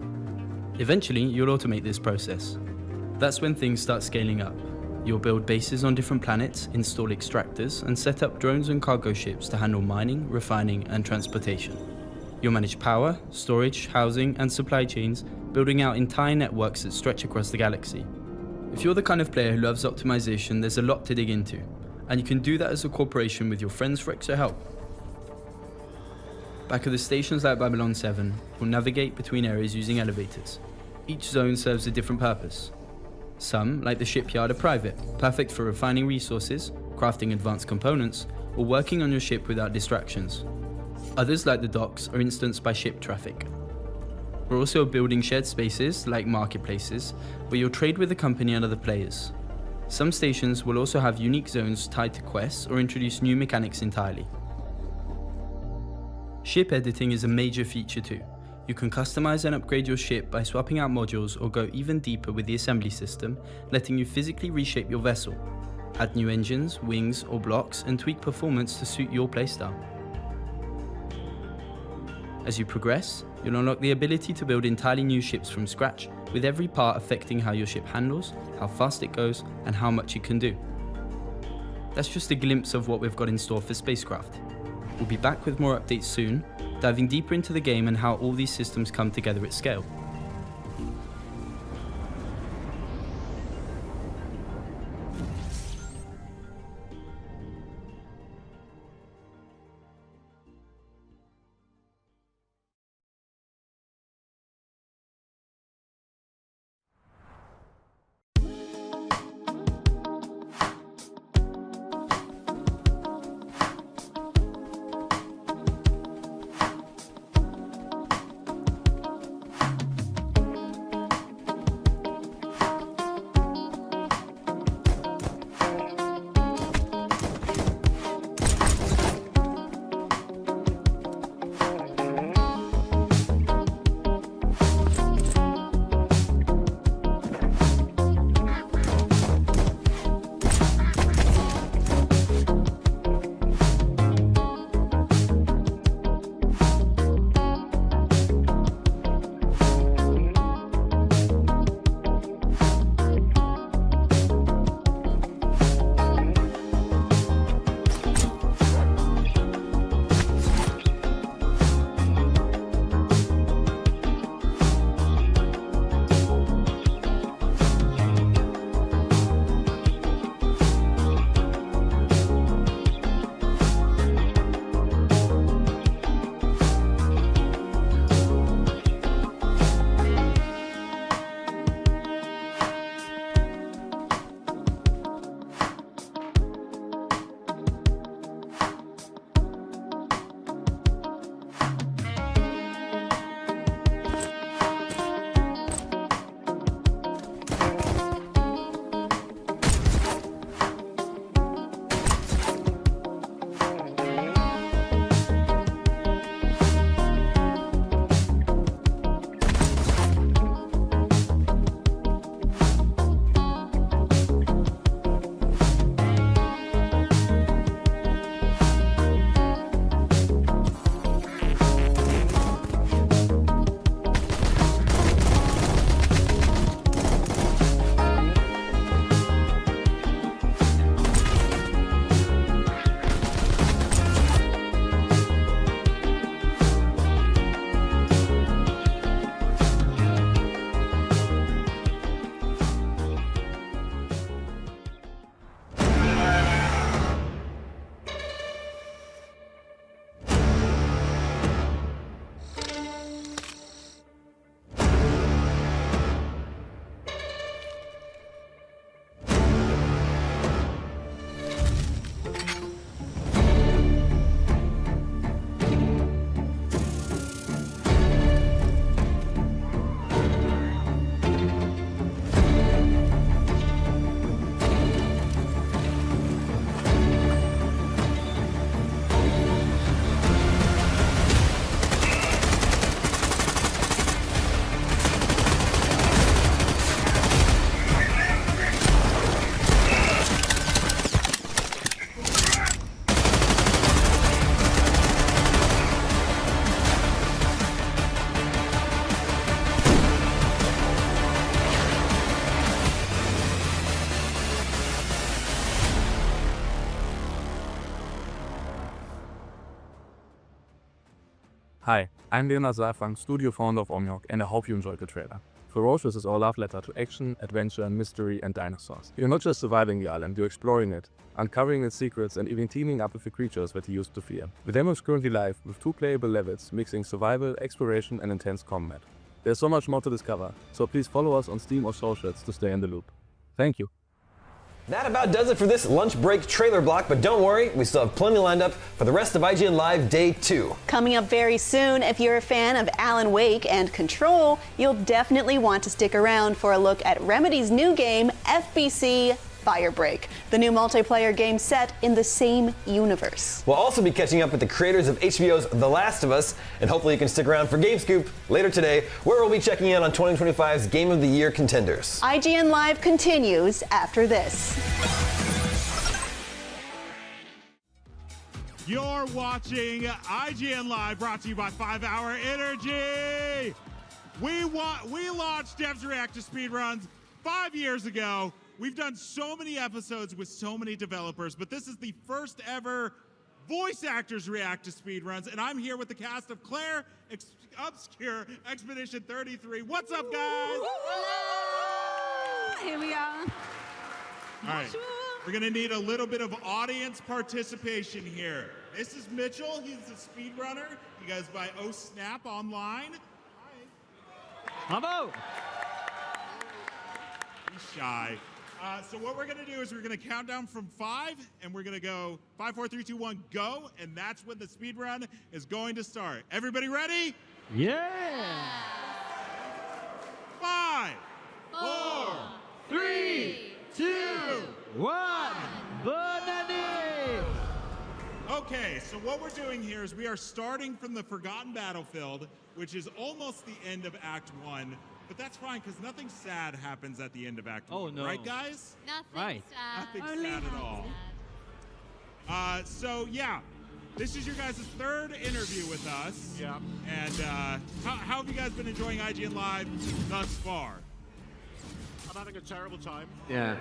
Eventually, you'll automate this process. That's when things start scaling up. You'll build bases on different planets, install extractors, and set up drones and cargo ships to handle mining, refining, and transportation. You'll manage power, storage, housing, and supply chains, building out entire networks that stretch across the galaxy. If you're the kind of player who loves optimization, there's a lot to dig into, and you can do that as a corporation with your friends for extra help. Back at the stations like Babylon 7, you'll navigate between areas using elevators. Each zone serves a different purpose. Some, like the shipyard, are private, perfect for refining resources, crafting advanced components, or working on your ship without distractions. Others, like the docks, are instanced by ship traffic. We're also building shared spaces, like marketplaces, where you'll trade with the company and other players. Some stations will also have unique zones tied to quests or introduce new mechanics entirely. Ship editing is a major feature too. You can customize and upgrade your ship by swapping out modules or go even deeper with the assembly system, letting you physically reshape your vessel. Add new engines, wings, or blocks and tweak performance to suit your playstyle. As you progress, you'll unlock the ability to build entirely new ships from scratch, with every part affecting how your ship handles, how fast it goes, and how much it can do. That's just a glimpse of what we've got in store for Spacecraft. We'll be back with more updates soon, diving deeper into the game and how all these systems come together at scale. Hi, I'm Dinosaur, studio founder of Omniok, and I hope you enjoyed the trailer. Ferocious is our love letter to action, adventure, mystery, and dinosaurs. You're not just surviving the island, you're exploring it, uncovering its secrets, and even teaming up with the creatures that you used to fear. The demo is currently live with 2 playable levels, mixing survival, exploration, and intense combat. There's so much more to discover, so please follow us on Steam or socials to stay in the loop. Thank you. That about does it for this lunch break trailer block, but don't worry, we still have plenty lined up for the rest of IGN Live Day 2. Coming up very soon, if you're a fan of Alan Wake and Control, you'll definitely want to stick around for a look at Remedy's new game, FBC Firebreak, the new multiplayer game set in the same universe. We'll also be catching up with the creators of HBO's The Last of Us, and hopefully you can stick around for Game Scoop later today, where we'll be checking in on 2025's Game of the Year contenders. IGN Live continues after this. You're watching IGN Live, brought to you by 5 Hour Energy. We launched Devs React to Speedruns 5 years ago. We've done so many episodes with so many developers, but this is the first ever voice actors react to speedruns, and I'm here with the cast of Clair, Obscure, Expedition 33. What's up, guys? Here we are. All right, we're gonna need a little bit of audience participation here. This is Mitchell, he's a speedrunner. You guys buy Oh Snap online. Bravo! He's shy. So what we're gonna do is we're gonna count down from 5, and we're gonna go 5, 4, 3, 2, 1, go, and that's when the speed run is going to start. Everybody ready? Yeah! 5, 4, 3, 2, 1, Bonani! Okay, so what we're doing here is we are starting from the Forgotten Battlefield, which is almost the end of Act 1. But that's fine, because nothing sad happens at the end of Act 1. No. Right, guys? Right. Nothing sad at all. So, yeah, this is your guys' 3rd interview with us. Yeah. And how have you guys been enjoying IGN Live thus far? I'm having a terrible time. Yeah.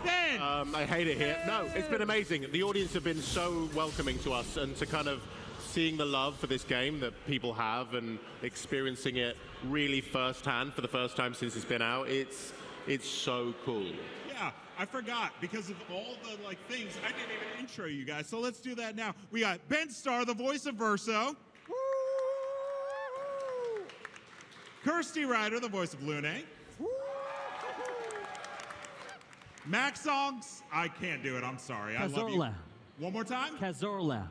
Ben! I hate it here. No, it's been amazing. The audience have been so welcoming to us, and to kind of seeing the love for this game that people have and experiencing it really firsthand for the first time since it's been out, it's so cool. Yeah, I forgot, because of all the things, I didn't even intro you guys, so let's do that now. We got Ben Starr, the voice of Verso. Kirsty Ryder, the voice of Lune. Max Songs, I can't do it, I'm sorry. I love you. One more time? Cazorla.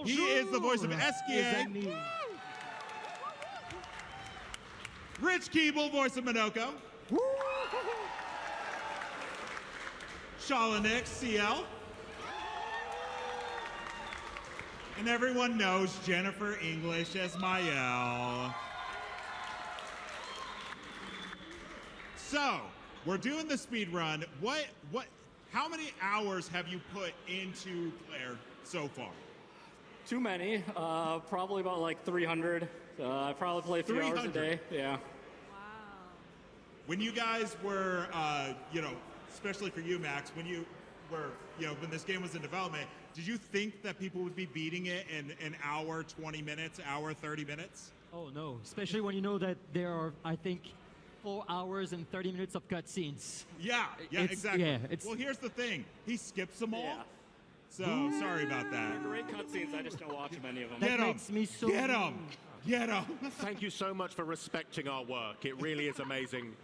He is the voice of Eskia. Rich Keeble, voice of Minoko. Shalanik, CL. And everyone knows Jennifer English as Mael. So, we're doing the speed run. How many hours have you put into Clair so far? Too many. Probably about 300. I probably play 3 hours a day. Yeah. When you guys were, especially for you, Max, when you were, when this game was in development, did you think that people would be beating it in an hour, 20 minutes, hour, 30 minutes? Oh, no. Especially when you know that there are, I think, 4 hours and 30 minutes of cutscenes. Yeah, exactly. Yeah, well, here's the thing. He skips them all. Yeah. So, sorry about that. They're great cutscenes. I just don't watch many of them. Get him! Get him! Thank you so much for respecting our work. It really is amazing.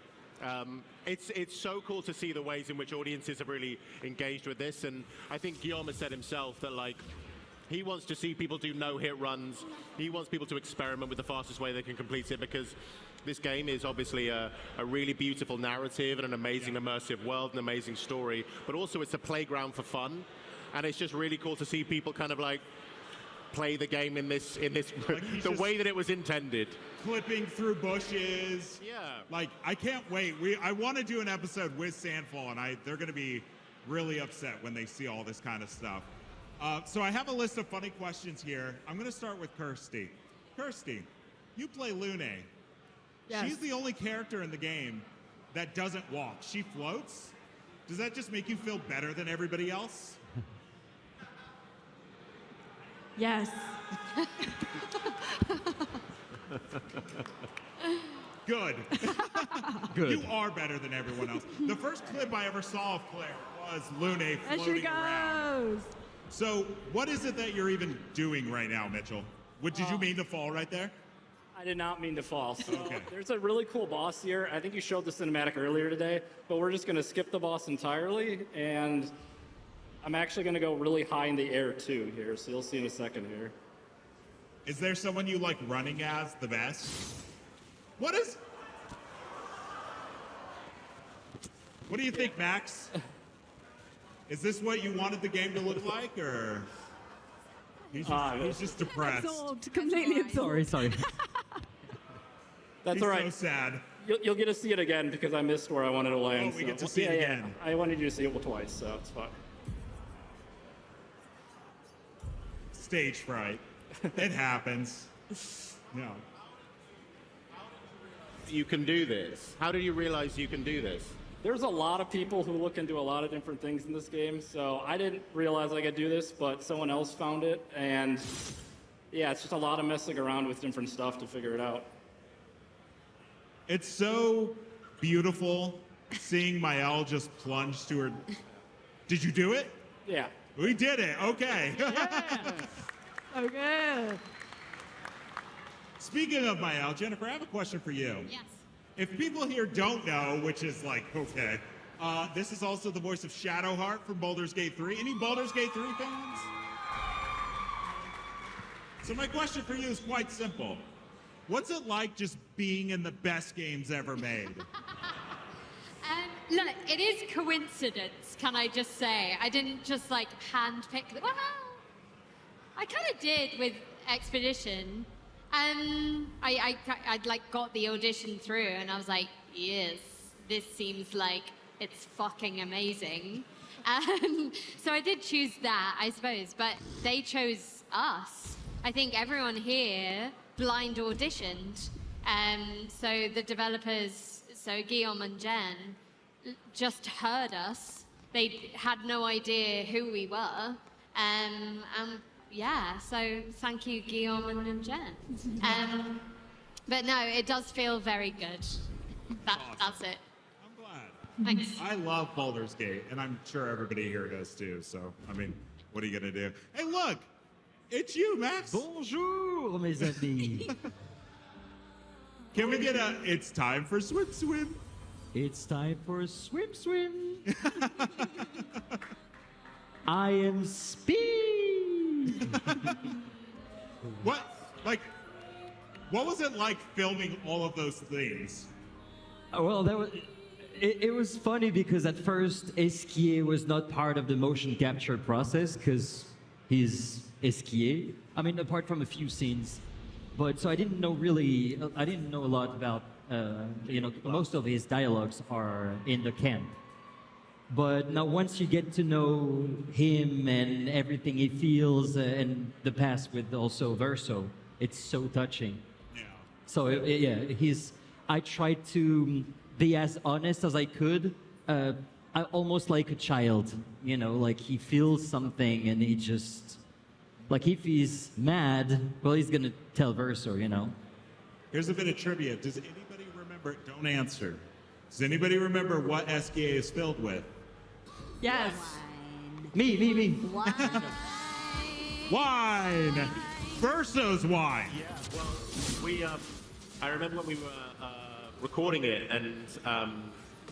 It's so cool to see the ways in which audiences have really engaged with this, and I think Guillaume has said himself that he wants to see people do no-hit runs. He wants people to experiment with the fastest way they can complete it, because this game is obviously a really beautiful narrative and an amazing immersive world, an amazing story, but also it's a playground for fun, and it's just really cool to see people kind of play the game in this the way that it was intended. Clipping through bushes. Yeah. I can't wait. I want to do an episode with Sandfall, and they're going to be really upset when they see all this kind of stuff. So I have a list of funny questions here. I'm going to start with Kirsty. Kirsty, you play Lune. Yes. She's the only character in the game that doesn't walk. She floats. Does that just make you feel better than everybody else? Yes. Good. Good. You are better than everyone else. The first clip I ever saw of Claire was Lune floating around. So what is it that you're even doing right now, Mitchell? Did you mean to fall right there? I did not mean to fall. So Okay. there's a really cool boss here. I think you showed the cinematic earlier today, but we're just going to skip the boss entirely, and I'm actually going to go really high in the air too here, so you'll see in a second here. Is there someone you like running as the best? What do you think, Max? Is this what you wanted the game to look like, or he's just depressed? Absorbed, completely absorbed. Sorry. That's He's all right. so sad. You'll get to see it again because I missed where I wanted to land. Oh, we get to see it again. I wanted you to see it twice, so it's fine. Stage fright. It happens. No. You can do this. How did you realize you can do this? There's a lot of people who look into a lot of different things in this game, so I didn't realize I could do this, but someone else found it, and yeah, it's just a lot of messing around with different stuff to figure it out. It's so beautiful seeing Mael just plunge to her. Did you do it? Yeah. We did it. Okay. So good. Speaking of Mael, Jennifer, I have a question for you. Yes. If people here don't know, which is like, okay, this is also the voice of Shadowheart from Baldur's Gate 3. Any Baldur's Gate 3 fans? So my question for you is quite simple. What's it like just being in the best games ever made? Look, it is coincidence, can I just say. I didn't just like handpick the, well, I kind of did with Expedition. I'd like got the audition through and I was like, yes, this seems like it's fucking amazing. So I did choose that, I suppose, but they chose us. I think everyone here blind auditioned. So the developers, so Guillaume and Jen, just heard us. They had no idea who we were. Yeah, so thank you, Guillaume and Jen. But no, it does feel very good. That's it. I'm glad. Thanks. I love Baldur's Gate, and I'm sure everybody here does too. So, I mean, what are you gonna do? Hey, look, it's you, Max. Bonjour, mes amis. Can we get a? It's time for swim, swim. It's time for swim, swim. I am speed. What was it like filming all of those things? Well, it was funny because at first Esquier was not part of the motion capture process because he's Esquier. I mean, apart from a few scenes, but so I didn't know a lot about. Most of his dialogues are in the camp. But now once you get to know him and everything he feels and the past with also Verso, it's so touching. Yeah. So I tried to be as honest as I could, almost like a child, like he feels something and he just, like if he's mad, well, he's gonna tell Verso, Here's a bit of trivia. Does anybody remember? Don't answer. Does anybody remember what Esquier is filled with? Yes. Me. Wine. Verso's wine. Yeah, well, I remember when we were recording it, and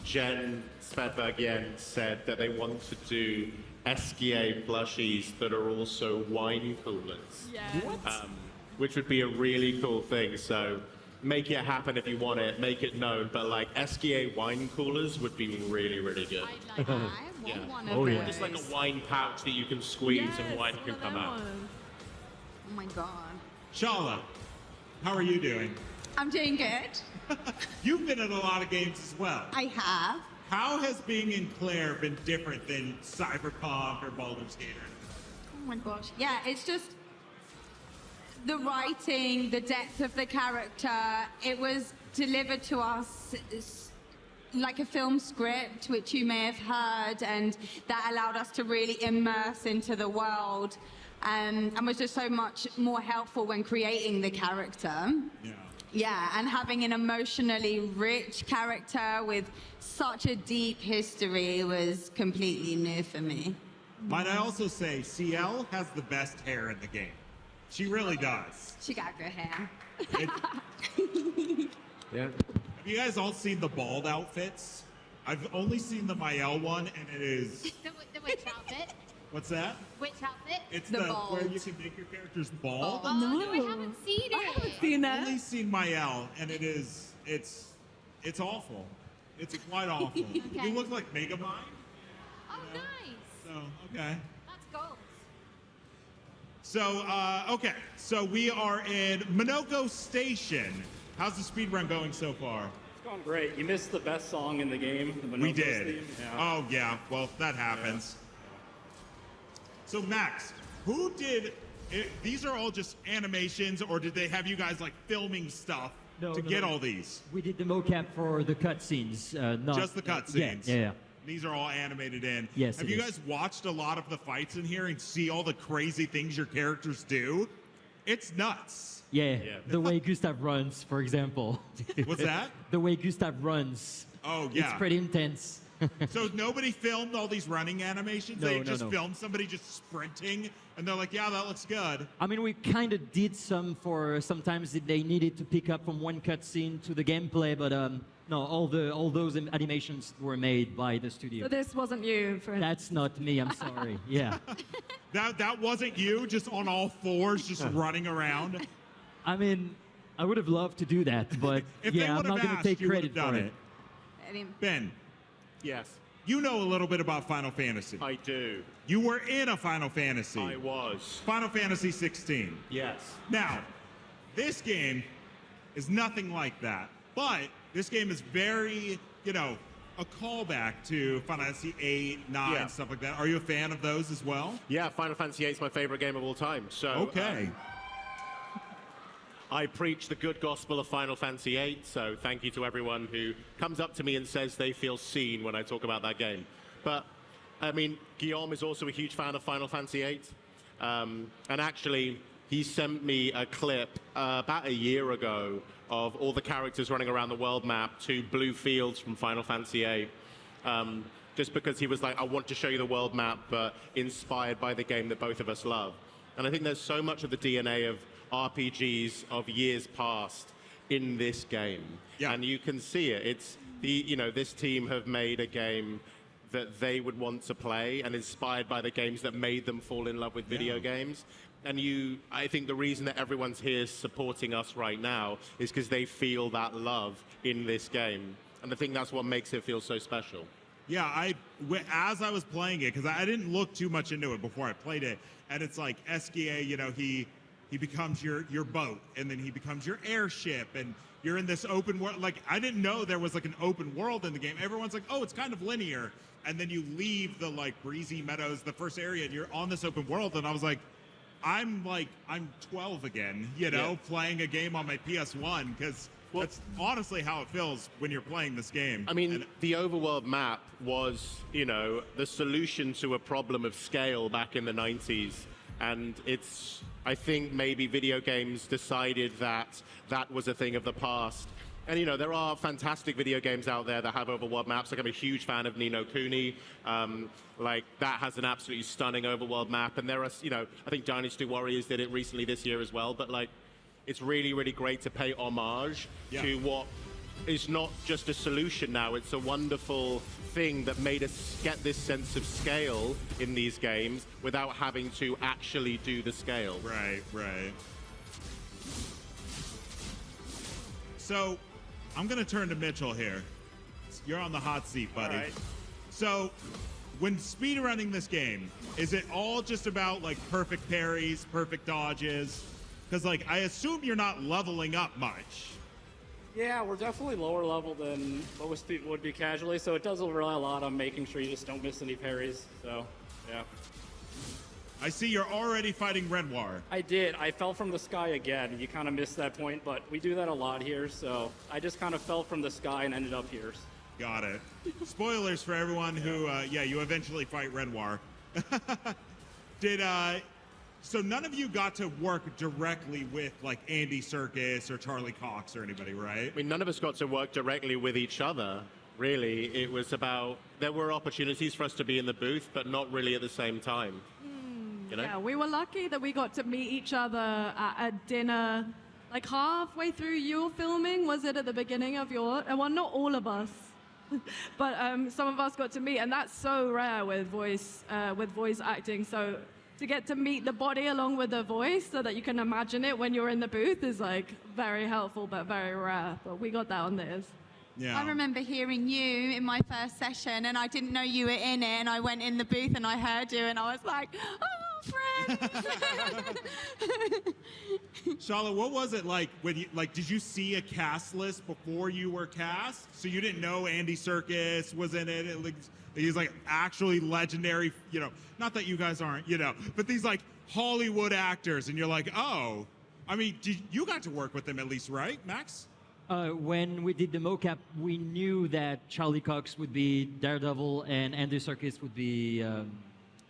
Jen Svedberg said that they want to do Esquier plushies that are also wine coolers. Yes. Which would be a really cool thing. So make it happen if you want it, make it known. But like Esquier wine coolers would be really, really good. I'd like that. I want one of those. Just like a wine pouch that you can squeeze and wine can come out. Oh my god. Shala, how are you doing? I'm doing good. You've been in a lot of games as well. I have. How has being in Clair been different than Cyberpunk or Baldur's Gate? Oh my gosh. Yeah, it's just the writing, the depth of the character. It was delivered to us like a film script, which you may have heard, and that allowed us to really immerse into the world, and was just so much more helpful when creating the character. Yeah. Yeah, and having an emotionally rich character with such a deep history was completely new for me. Might I also say, CL has the best hair in the game. She really does. She got good hair. Yeah. Have you guys all seen the bald outfits? I've only seen the Mael one, and it is... The witch outfit. What's that? Which outfit? It's the where you can make your characters bald. Oh, no, I haven't seen it. I haven't seen that. I've only seen Mael, and it is... It's awful. It's quite awful. Okay. You look like Megamind. Oh, nice. So, okay. That's gold. So, okay. So we are in Minoko Station. How's the speedrun going so far? It's going great. You missed the best song in the game. The We Bonobos did. theme. Yeah. Oh, yeah. Well, that happens. So, Max, who did... These are all just animations, or did they have you guys, like, filming stuff to get all these? We did the mocap for the cutscenes, not... Just the cutscenes? Yeah. These are all animated in. Yes, Have it you is. guys watched a lot of the fights in here and see all the crazy things your characters do? It's nuts. Yeah, the way Gustav runs, for example. What's that? The way Gustav runs. Oh, yeah. It's pretty intense. So nobody filmed all these running animations? No, They no, just no. filmed somebody just sprinting, and they're like, yeah, that looks good. I mean, we kind of did some for sometimes they needed to pick up from one cutscene to the gameplay, but no, all those animations were made by the studio. So this wasn't you, for That's not me. I'm sorry. Yeah. That wasn't you, just on all fours, just running around? I mean, I would have loved to do that, but If they yeah, I'm would not have going to asked, take you would credit have done for it. Ben. Yes. You know a little bit about Final Fantasy. I do. You were in a Final Fantasy. I was. Final Fantasy 16. Yes. Now, this game is nothing like that, but this game is very, a callback to Final Fantasy 8, 9, Yeah. stuff like that. Are you a fan of those as well? Yeah, Final Fantasy VIII is my favorite game of all time. So Okay. I preach the good gospel of Final Fantasy VIII, so thank you to everyone who comes up to me and says they feel seen when I talk about that game. But, I mean, Guillaume is also a huge fan of Final Fantasy VIII. And actually, he sent me a clip about a year ago of all the characters running around the world map to blue fields from Final Fantasy VIII. Just because he was like, I want to show you the world map, but inspired by the game that both of us love. And I think there's so much of the DNA of RPGs of years past in this game. Yeah. And you can see it. It's this team have made a game that they would want to play and inspired by the games that made them fall in love with video games. And I think the reason that everyone's here supporting us right now is because they feel that love in this game. And I think that's what makes it feel so special. Yeah, as I was playing it, because I didn't look too much into it before I played it, and it's like Eskia, he becomes your boat, and then he becomes your airship, and you're in this open world. Like, I didn't know there was like an open world in the game. Everyone's like, oh, it's kind of linear, and then you leave the like breezy meadows, the first area, and you're on this open world, and I was like, I'm 12 again, playing a game on my PS1, because that's honestly how it feels when you're playing this game. I mean, the overworld map was, the solution to a problem of scale back in the 90s. And I think maybe video games decided that that was a thing of the past. And, there are fantastic video games out there that have overworld maps. Like, I'm a huge fan of Ni no Kuni. That has an absolutely stunning overworld map. And there are, I think Dynasty Warriors did it recently this year as well. But, it's really, really great to pay homage to what is not just a solution now. It's a wonderful thing that made us get this sense of scale in these games without having to actually do the scale. Right. So, I'm going to turn to Mitchell here. You're on the hot seat, buddy. All right. So, when speedrunning this game, is it all just about, perfect parries, perfect dodges? Because, I assume you're not leveling up much. Yeah, we're definitely lower level than most people would be casually, so it does rely a lot on making sure you just don't miss any parries. So, yeah. I see you're already fighting Renoir. I did. I fell from the sky again. You kind of missed that point, but we do that a lot here, so I just kind of fell from the sky and ended up here. Got it. Spoilers for everyone who, you eventually fight Renoir. So none of you got to work directly with like Andy Serkis or Charlie Cox or anybody, right? I mean, none of us got to work directly with each other, really. It was about, there were opportunities for us to be in the booth, but not really at the same time. You know? Yeah, we were lucky that we got to meet each other at a dinner, like halfway through your filming. Was it at the beginning of your? Well, not all of us, but some of us got to meet, and that's so rare with voice acting. So to get to meet the body along with the voice, so that you can imagine it when you're in the booth, is like very helpful, but very rare. But we got that on this. I remember hearing you in my first session, and I didn't know you were in it, and I went in the booth and I heard you, and I was like, oh, friends. Charlotte, what was it like when you, like, did you see a cast list before you were cast? So you didn't know Andy Serkis was in it? He's like actually legendary, you know, not that you guys aren't, you know, but these like Hollywood actors, and you're like, oh, I mean, you got to work with them at least, right, Max? When we did the mocap, we knew that Charlie Cox would be Daredevil and Andy Serkis would be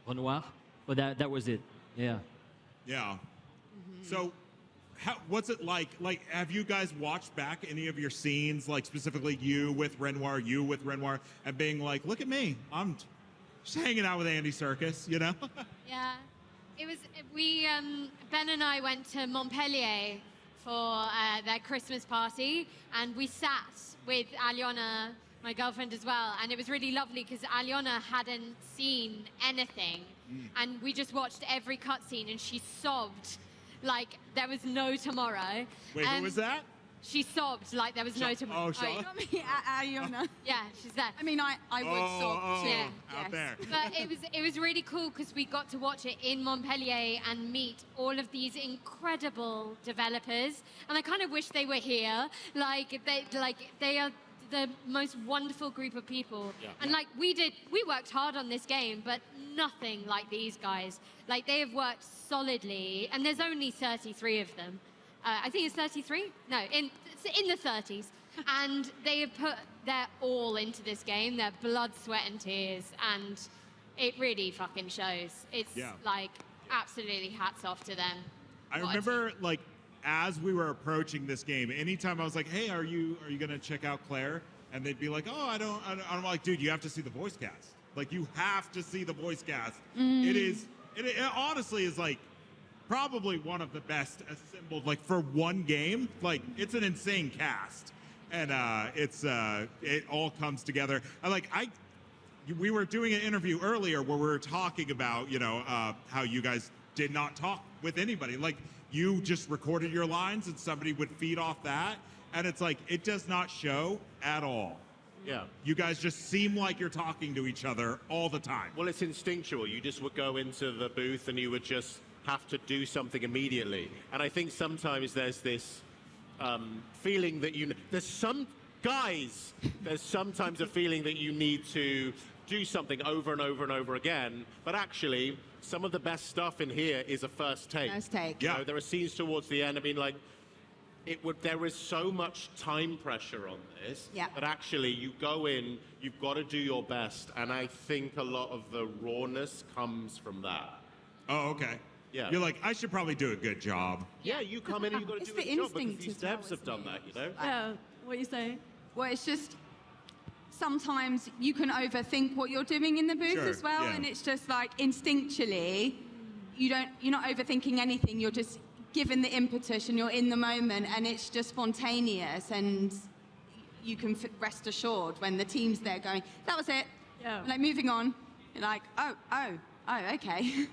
Renoir, but that was it. Yeah. Yeah. So, what's it like? Like, have you guys watched back any of your scenes, like specifically you with Renoir, and being like, look at me, I'm just hanging out with Andy Serkis, you know? Yeah. It was, Ben and I went to Montpellier for their Christmas party, and we sat with Alyona, my girlfriend as well, and it was really lovely because Alyona hadn't seen anything, and we just watched every cutscene, and she sobbed like there was no tomorrow. Wait, who was that? She sobbed like there was no tomorrow. Oh, Charlotte? Alyona. Yeah, she's there. I mean, I would sob too. Yeah, out there. But it was really cool because we got to watch it in Montpellier and meet all of these incredible developers, and I kind of wish they were here. They are the most wonderful group of people. Yeah. And like we worked hard on this game, but nothing like these guys. Like they have worked solidly, and there's only 33 of them. I think it's 33? No, in the 30s. And they have put their all into this game, their blood, sweat, and tears, and it really fucking shows. It's like absolutely hats off to them. I remember, like, as we were approaching this game, anytime I was like, hey, are you gonna check out Clair? And they'd be like, oh, I don't. I'm like, dude, you have to see the voice cast. Like, you have to see the voice cast. It honestly is like probably one of the best assembled, like, for one game. Like, it's an insane cast, and it all comes together. We were doing an interview earlier where we were talking about, you know, how you guys did not talk with anybody. Like, you just recorded your lines and somebody would feed off that, and it's like, it does not show at all. Yeah. You guys just seem like you're talking to each other all the time. Well, it's instinctual. You just would go into the booth and you would just have to do something immediately. And I think sometimes there's this feeling that there's sometimes a feeling that you need to do something over and over and over again, but actually some of the best stuff in here is a first take. First take. You know, there are scenes towards the end, I mean, like, there is so much time pressure on this that actually you go in, you've got to do your best, and I think a lot of the rawness comes from that. Oh, okay. Yeah. You're like, I should probably do a good job. Yeah, you come in and you've got to do a good job because these devs have done that, you know? Yeah, what you say? Well, it's just sometimes you can overthink what you're doing in the booth as well, and it's just like instinctually, you're not overthinking anything. You're just given the impetus, and you're in the moment, and it's just spontaneous, and you can rest assured when the team's there going, that was it. Yeah. Like moving on. You're like, oh, okay.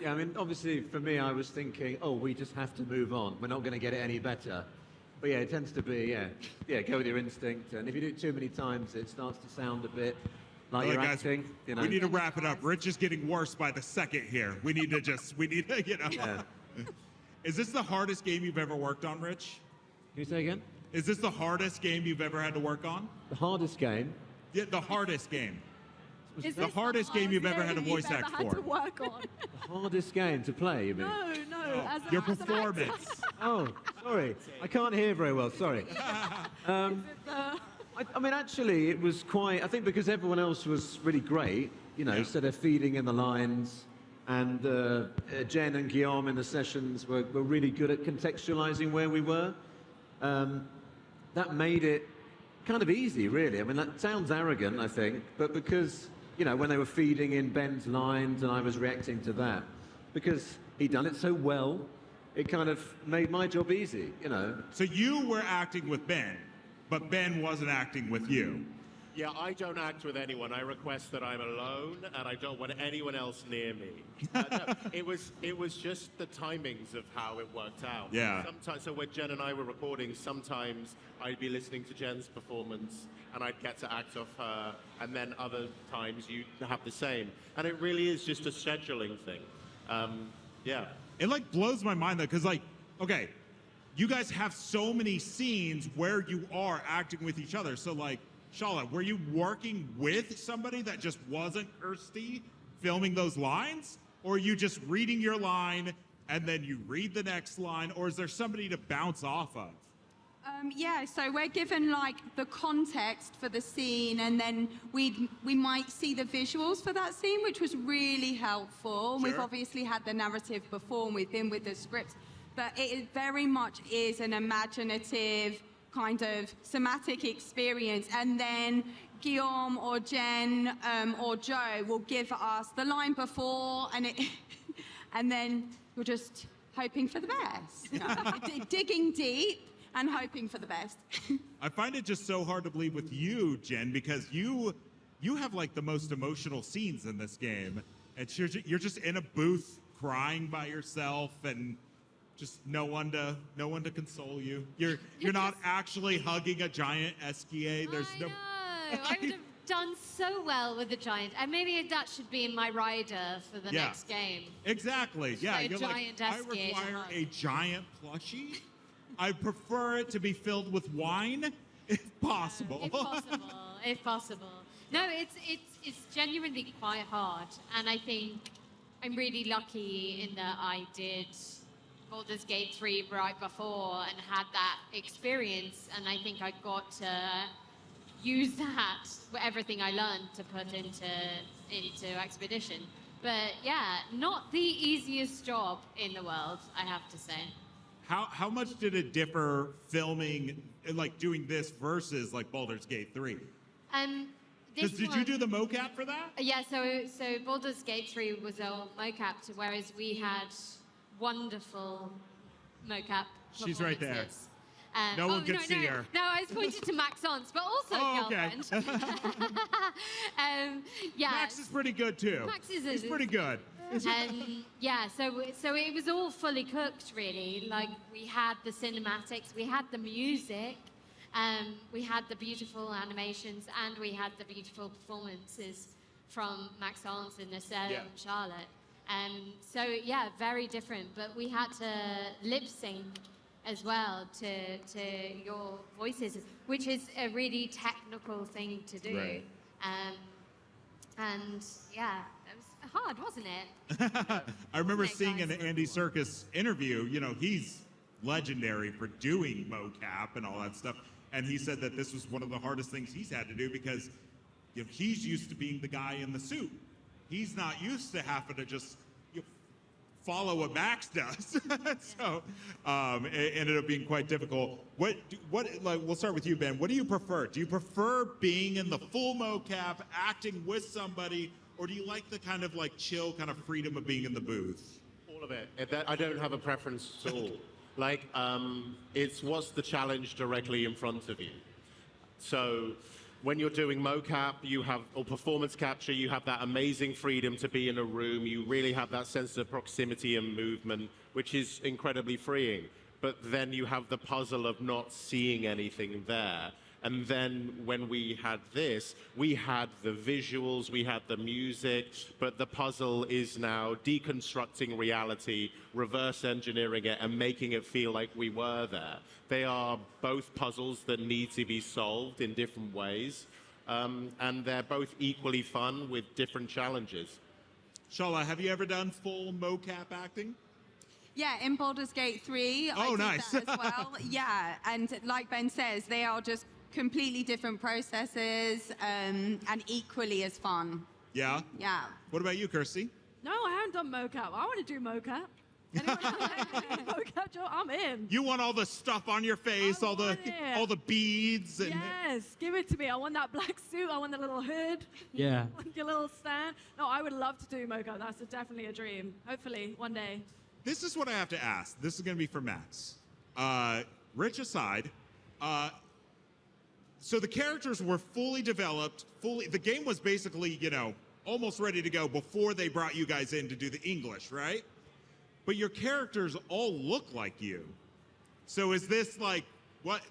Yeah, I mean, obviously for me, I was thinking, oh, we just have to move on. We're not going to get it any better. But yeah, it tends to be, go with your instinct. And if you do it too many times, it starts to sound a bit like you're acting. You know? We need to wrap it up. Rich is getting worse by the second here. We need to, you know. Yeah. Is this the hardest game you've ever worked on, Rich? Can you say again? Is this the hardest game you've ever had to work on? The hardest game? Yeah, the hardest game. Is the hardest game you've ever had to voice act for? To work on? The hardest game to play, you mean? No. Your performance. Oh, sorry. I can't hear very well, sorry. I mean, actually, it was quite, I think because everyone else was really great, you know, so they're feeding in the lines, And Jen and Guillaume in the sessions were really good at contextualizing where we were. That made it kind of easy, really. I mean, that sounds arrogant, I think, but because, you know, when they were feeding in Ben's lines and I was reacting to that, because he'd done it so well, it kind of made my job easy, you know. So you were acting with Ben, but Ben wasn't acting with you. Yeah, I don't act with anyone. I request that I'm alone, and I don't want anyone else near me. No, it was just the timings of how it worked out. Yeah. Sometimes, so when Jen and I were recording, sometimes I'd be listening to Jen's performance, and I'd get to act off her, and then other times you have the same. And it really is just a scheduling thing. Yeah. It like blows my mind though, because like, okay, you guys have so many scenes where you are acting with each other. So like, Shala, were you working with somebody that just wasn't Kirsty filming those lines? Or are you just reading your line and then you read the next line? Or is there somebody to bounce off of? Yeah, so we're given like the context for the scene, and then we might see the visuals for that scene, which was really helpful. Sure. We've obviously had the narrative before, and we've been with the script, but it very much is an imaginative kind of somatic experience. And then Guillaume or Jen or Joe will give us the line before, and then we're just hoping for the best. You know, digging deep and hoping for the best. I find it just so hard to believe with you, Jen, because you have like the most emotional scenes in this game, and you're just in a booth crying by yourself, and just no one to console you. You're not actually hugging a giant SKA. There's no. I would have done so well with the giant, and maybe that should be in my rider for the next game. Exactly. Yeah. So You're giant like, I SKA require a giant plushie. I prefer it to be filled with wine, if possible. If possible, if possible. No, it's genuinely quite hard, and I think I'm really lucky in that I did Baldur's Gate 3 right before and had that experience, and I think I got to use that, everything I learned, to put into Expedition. But yeah, not the easiest job in the world, I have to say. How much did it differ filming, like doing this versus like Baldur's Gate 3? Did you do the mocap for that? Yeah, so Baldur's Gate 3 was all mocapped, whereas we had wonderful mocap. She's right there. performances. No one can see her. No, I was pointing to Max Ons, but also girlfriend. Yeah. Max is pretty good too. Max is He's pretty good. Yeah, so it was all fully cooked, really. Like, we had the cinematics, we had the music, we had the beautiful animations, and we had the beautiful performances from Max Ons and Nacelle and Charlotte. So yeah, very different, but we had to lip sync as well to your voices, which is a really technical thing to do. Right. And yeah, it was hard, wasn't it? I remember seeing an Andy Serkis interview. You know, he's legendary for doing mocap and all that stuff. And he said that this was one of the hardest things he's had to do because, you know, he's used to being the guy in the suit. He's not used to having to just follow what Max does. So it ended up being quite difficult. What like, we'll start with you, Ben. What do you prefer? Do you prefer being in the full mocap, acting with somebody, or do you like the kind of like chill kind of freedom of being in the booth? All of it. I don't have a preference at all. Like, it's what's the challenge directly in front of you. So when you're doing mocap, or performance capture, you have that amazing freedom to be in a room. You really have that sense of proximity and movement, which is incredibly freeing. But then you have the puzzle of not seeing anything there. And then when we had this, we had the visuals, we had the music, but the puzzle is now deconstructing reality, reverse engineering it, and making it feel like we were there. They are both puzzles that need to be solved in different ways, and they're both equally fun with different challenges. Shala, have you ever done full mocap acting? Yeah, in Baldur's Gate 3, I did that as well. Yeah, and like Ben says, they are just completely different processes and equally as fun. Yeah? Yeah. What about you, Kirsty? No, I haven't done mocap. I want to do mocap. Anyone mocap job? I'm in. You want all the stuff on your face, all the beads, and yes, give it to me. I want that black suit. I want the little hood. Yeah. I want your little stand. No, I would love to do mocap. That's definitely a dream. Hopefully, one day. This is what I have to ask. This is going to be for Max. Rich aside, so the characters were fully developed. The game was basically, almost ready to go before they brought you guys in to do the English, right? But your characters all look like you. So is this what,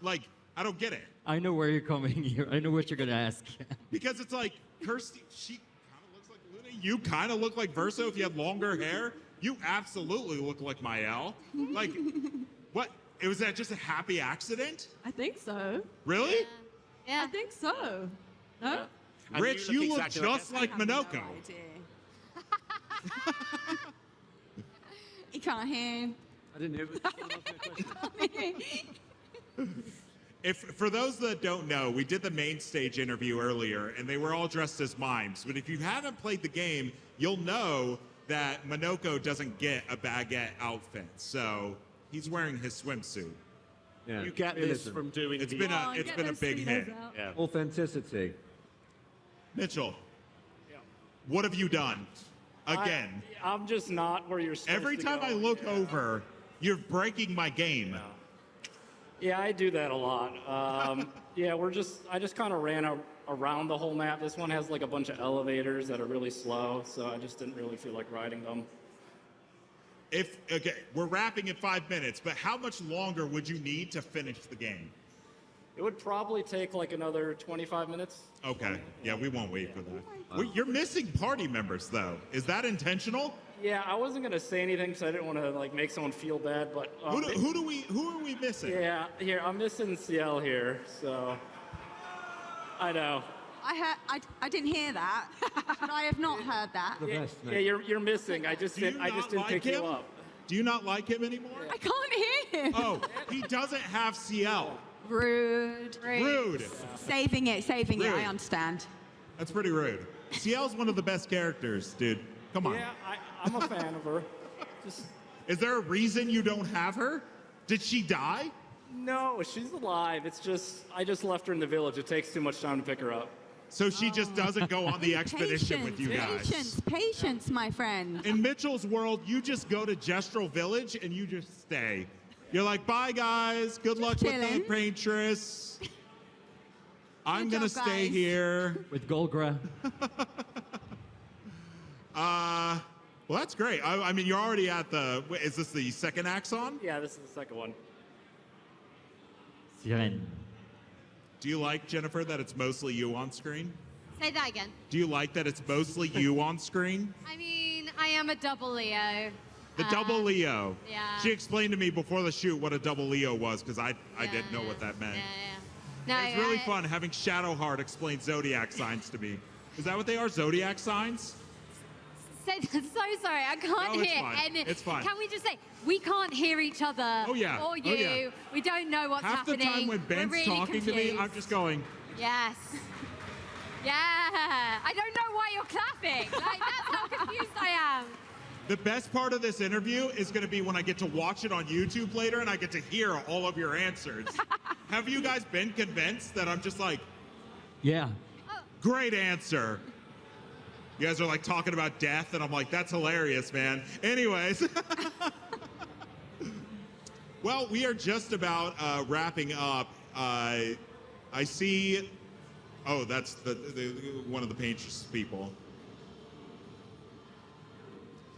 I don't get it. I know where you're coming here. I know what you're going to ask. Because it's like, Kirsty, she kind of looks like Luna. You kind of look like Verso if you had longer hair. You absolutely look like Mael. Like, what? Was that just a happy accident? I think so. Really? Yeah. I think so. No? Rich, you look just like Minoko. You can't hear. I didn't hear If for those that don't know, we did the main stage interview earlier, and they were all dressed as mimes. But if you haven't played the game, you'll know that Minoko doesn't get a baguette outfit, so he's wearing his swimsuit. Yeah. You get this from doing It's been a big hit. Yeah. Authenticity. Mitchell, what have you done? Again. I'm just not where you're supposed Every to time go. I look over, you're breaking my game. Yeah, I do that a lot. I just kind of ran around the whole map. This one has like a bunch of elevators that are really slow, so I just didn't really feel like riding them. We're wrapping in 5 minutes, but how much longer would you need to finish the game? It would probably take like another 25 minutes. Okay. Yeah, we won't wait for that. You're missing party members, though. Is that intentional? Yeah, I wasn't gonna say anything because I didn't want to like make someone feel bad, but who are we missing? Yeah, here I'm missing CL here, so I know. I didn't hear that, but I have not heard that. Yeah, you're missing. I just didn't pick you up. Do you not like him anymore? I can't hear him. Oh, he doesn't have CL. Rude. Rude. Saving it. Rude. I understand. That's pretty rude. CL's one of the best characters, dude. Come on. Yeah, I'm a fan of her. Is there a reason you don't have her? Did she die? No, she's alive. It's just I just left her in the village. It takes too much time to pick her up. So she just doesn't go on the expedition with you guys. Patience, my friend. In Mitchell's world, you just go to Gestrel Village and you just stay. You're like, bye guys, good luck with the paintress. I'm gonna stay here. With Golgra. Well, that's great. I mean, you're already at the, is this the second Axon? Yeah, this is the second one. Siren. Do you like, Jennifer, that it's mostly you on screen? Say that again. Do you like that it's mostly you on screen? I mean, I am a double Leo. The double Leo. Yeah. She explained to me before the shoot what a double Leo was because I didn't know what that meant. No, it's really fun having Shadowheart explain zodiac signs to me. Is that what they are, zodiac signs? So sorry, I can't No, it's hear. fine. And It's fine. Can we just say we can't hear each other? Oh, yeah. Or you. Oh, yeah. We don't know what's Half happening. the time when We're Ben's really talking to me, confused. I'm just going, Yes. Yeah. I don't know why you're clapping. Like, that's how confused I am. the best part of this interview is going to be when I get to watch it on YouTube later and I get to hear all of your answers. Have you guys been convinced that I'm just like, yeah. Great answer. You guys are like talking about death, and I'm like, that's hilarious, man. Anyways. Well, we are just about wrapping up. I see, oh, that's the one of the paintress people.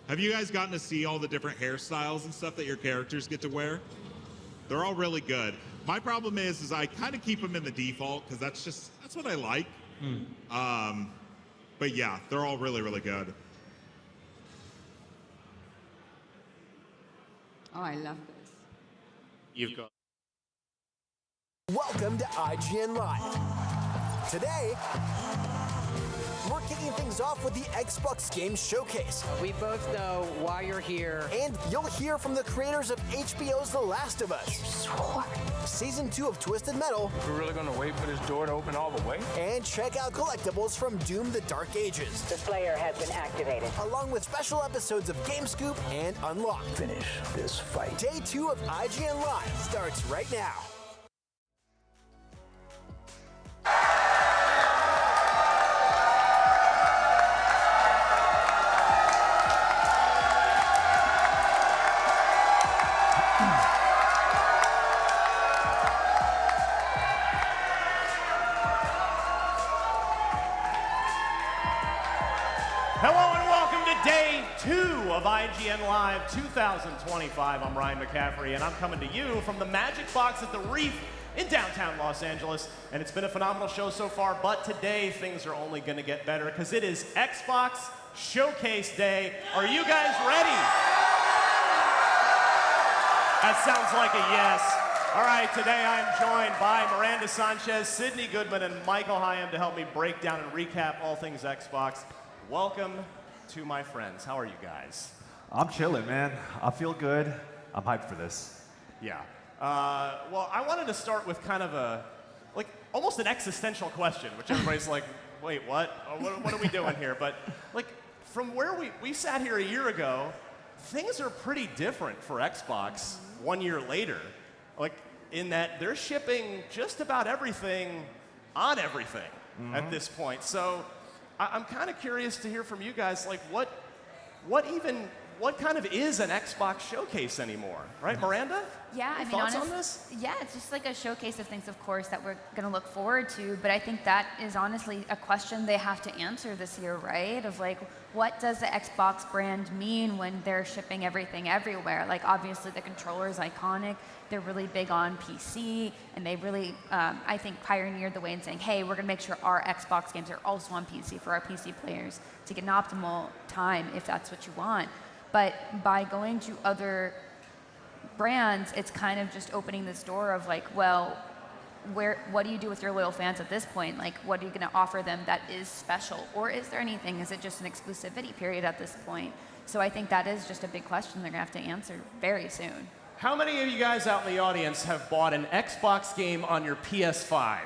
Have you guys gotten to see all the different hairstyles and stuff that your characters get to wear? They're all really good. My problem is I kind of keep them in the default because that's what I like. But yeah, they're all really, really good. Oh, I love this. You've got. Welcome to ign-live. Today, we're kicking things off with the Xbox Game Showcase. We both know why you're here. And you'll hear from the creators of HBO's The Last of Us. You swore. Season 2 of Twisted Metal. We're really gonna wait for this door to open all the way? And check out collectibles from Doom the Dark Ages. The Slayer has been activated. Along with special episodes of Game Scoop and Unlocked. Finish this fight. Day 2 of IGN Live starts right now. Hello and welcome to Day 2 of IGN Live 2025. I'm Ryan McCaffrey, and I'm coming to you from the Magic Box at the Reef in downtown Los Angeles. And it's been a phenomenal show so far, but today things are only going to get better because it is Xbox Showcase Day. Are you guys ready? That sounds like a yes. All right, today I'm joined by Miranda Sanchez, Sydney Goodman, and Michael Hyam to help me break down and recap all things Xbox. Welcome to my friends. How are you guys? I'm chilling, man. I feel good. I'm hyped for this. Yeah. Well, I wanted to start with kind of a, like, almost an existential question, which everybody's like, wait, what? What are we doing here? But, like, from where we sat here a year ago, things are pretty different for Xbox 1 year later. Like, in that they're shipping just about everything on everything at this point. So I'm kind of curious to hear from you guys, like, what kind of is an Xbox showcase anymore, right, Miranda? Yeah, Any thoughts on this? Yeah, it's just like a showcase of things, of course, that we're going to look forward to. But I think that is honestly a question they have to answer this year, right? Of like, what does the Xbox brand mean when they're shipping everything everywhere? Like, obviously, the controller is iconic. They're really big on PC, and they really, I think, pioneered the way in saying, hey, we're going to make sure our Xbox games are also on PC for our PC players to get an optimal time if that's what you want. But by going to other brands, it's kind of just opening this door of like, well, what do you do with your loyal fans at this point? Like, what are you going to offer them that is special? Or is there anything? Is it just an exclusivity period at this point? So I think that is just a big question they're going to have to answer very soon. How many of you guys out in the audience have bought an Xbox game on your PS5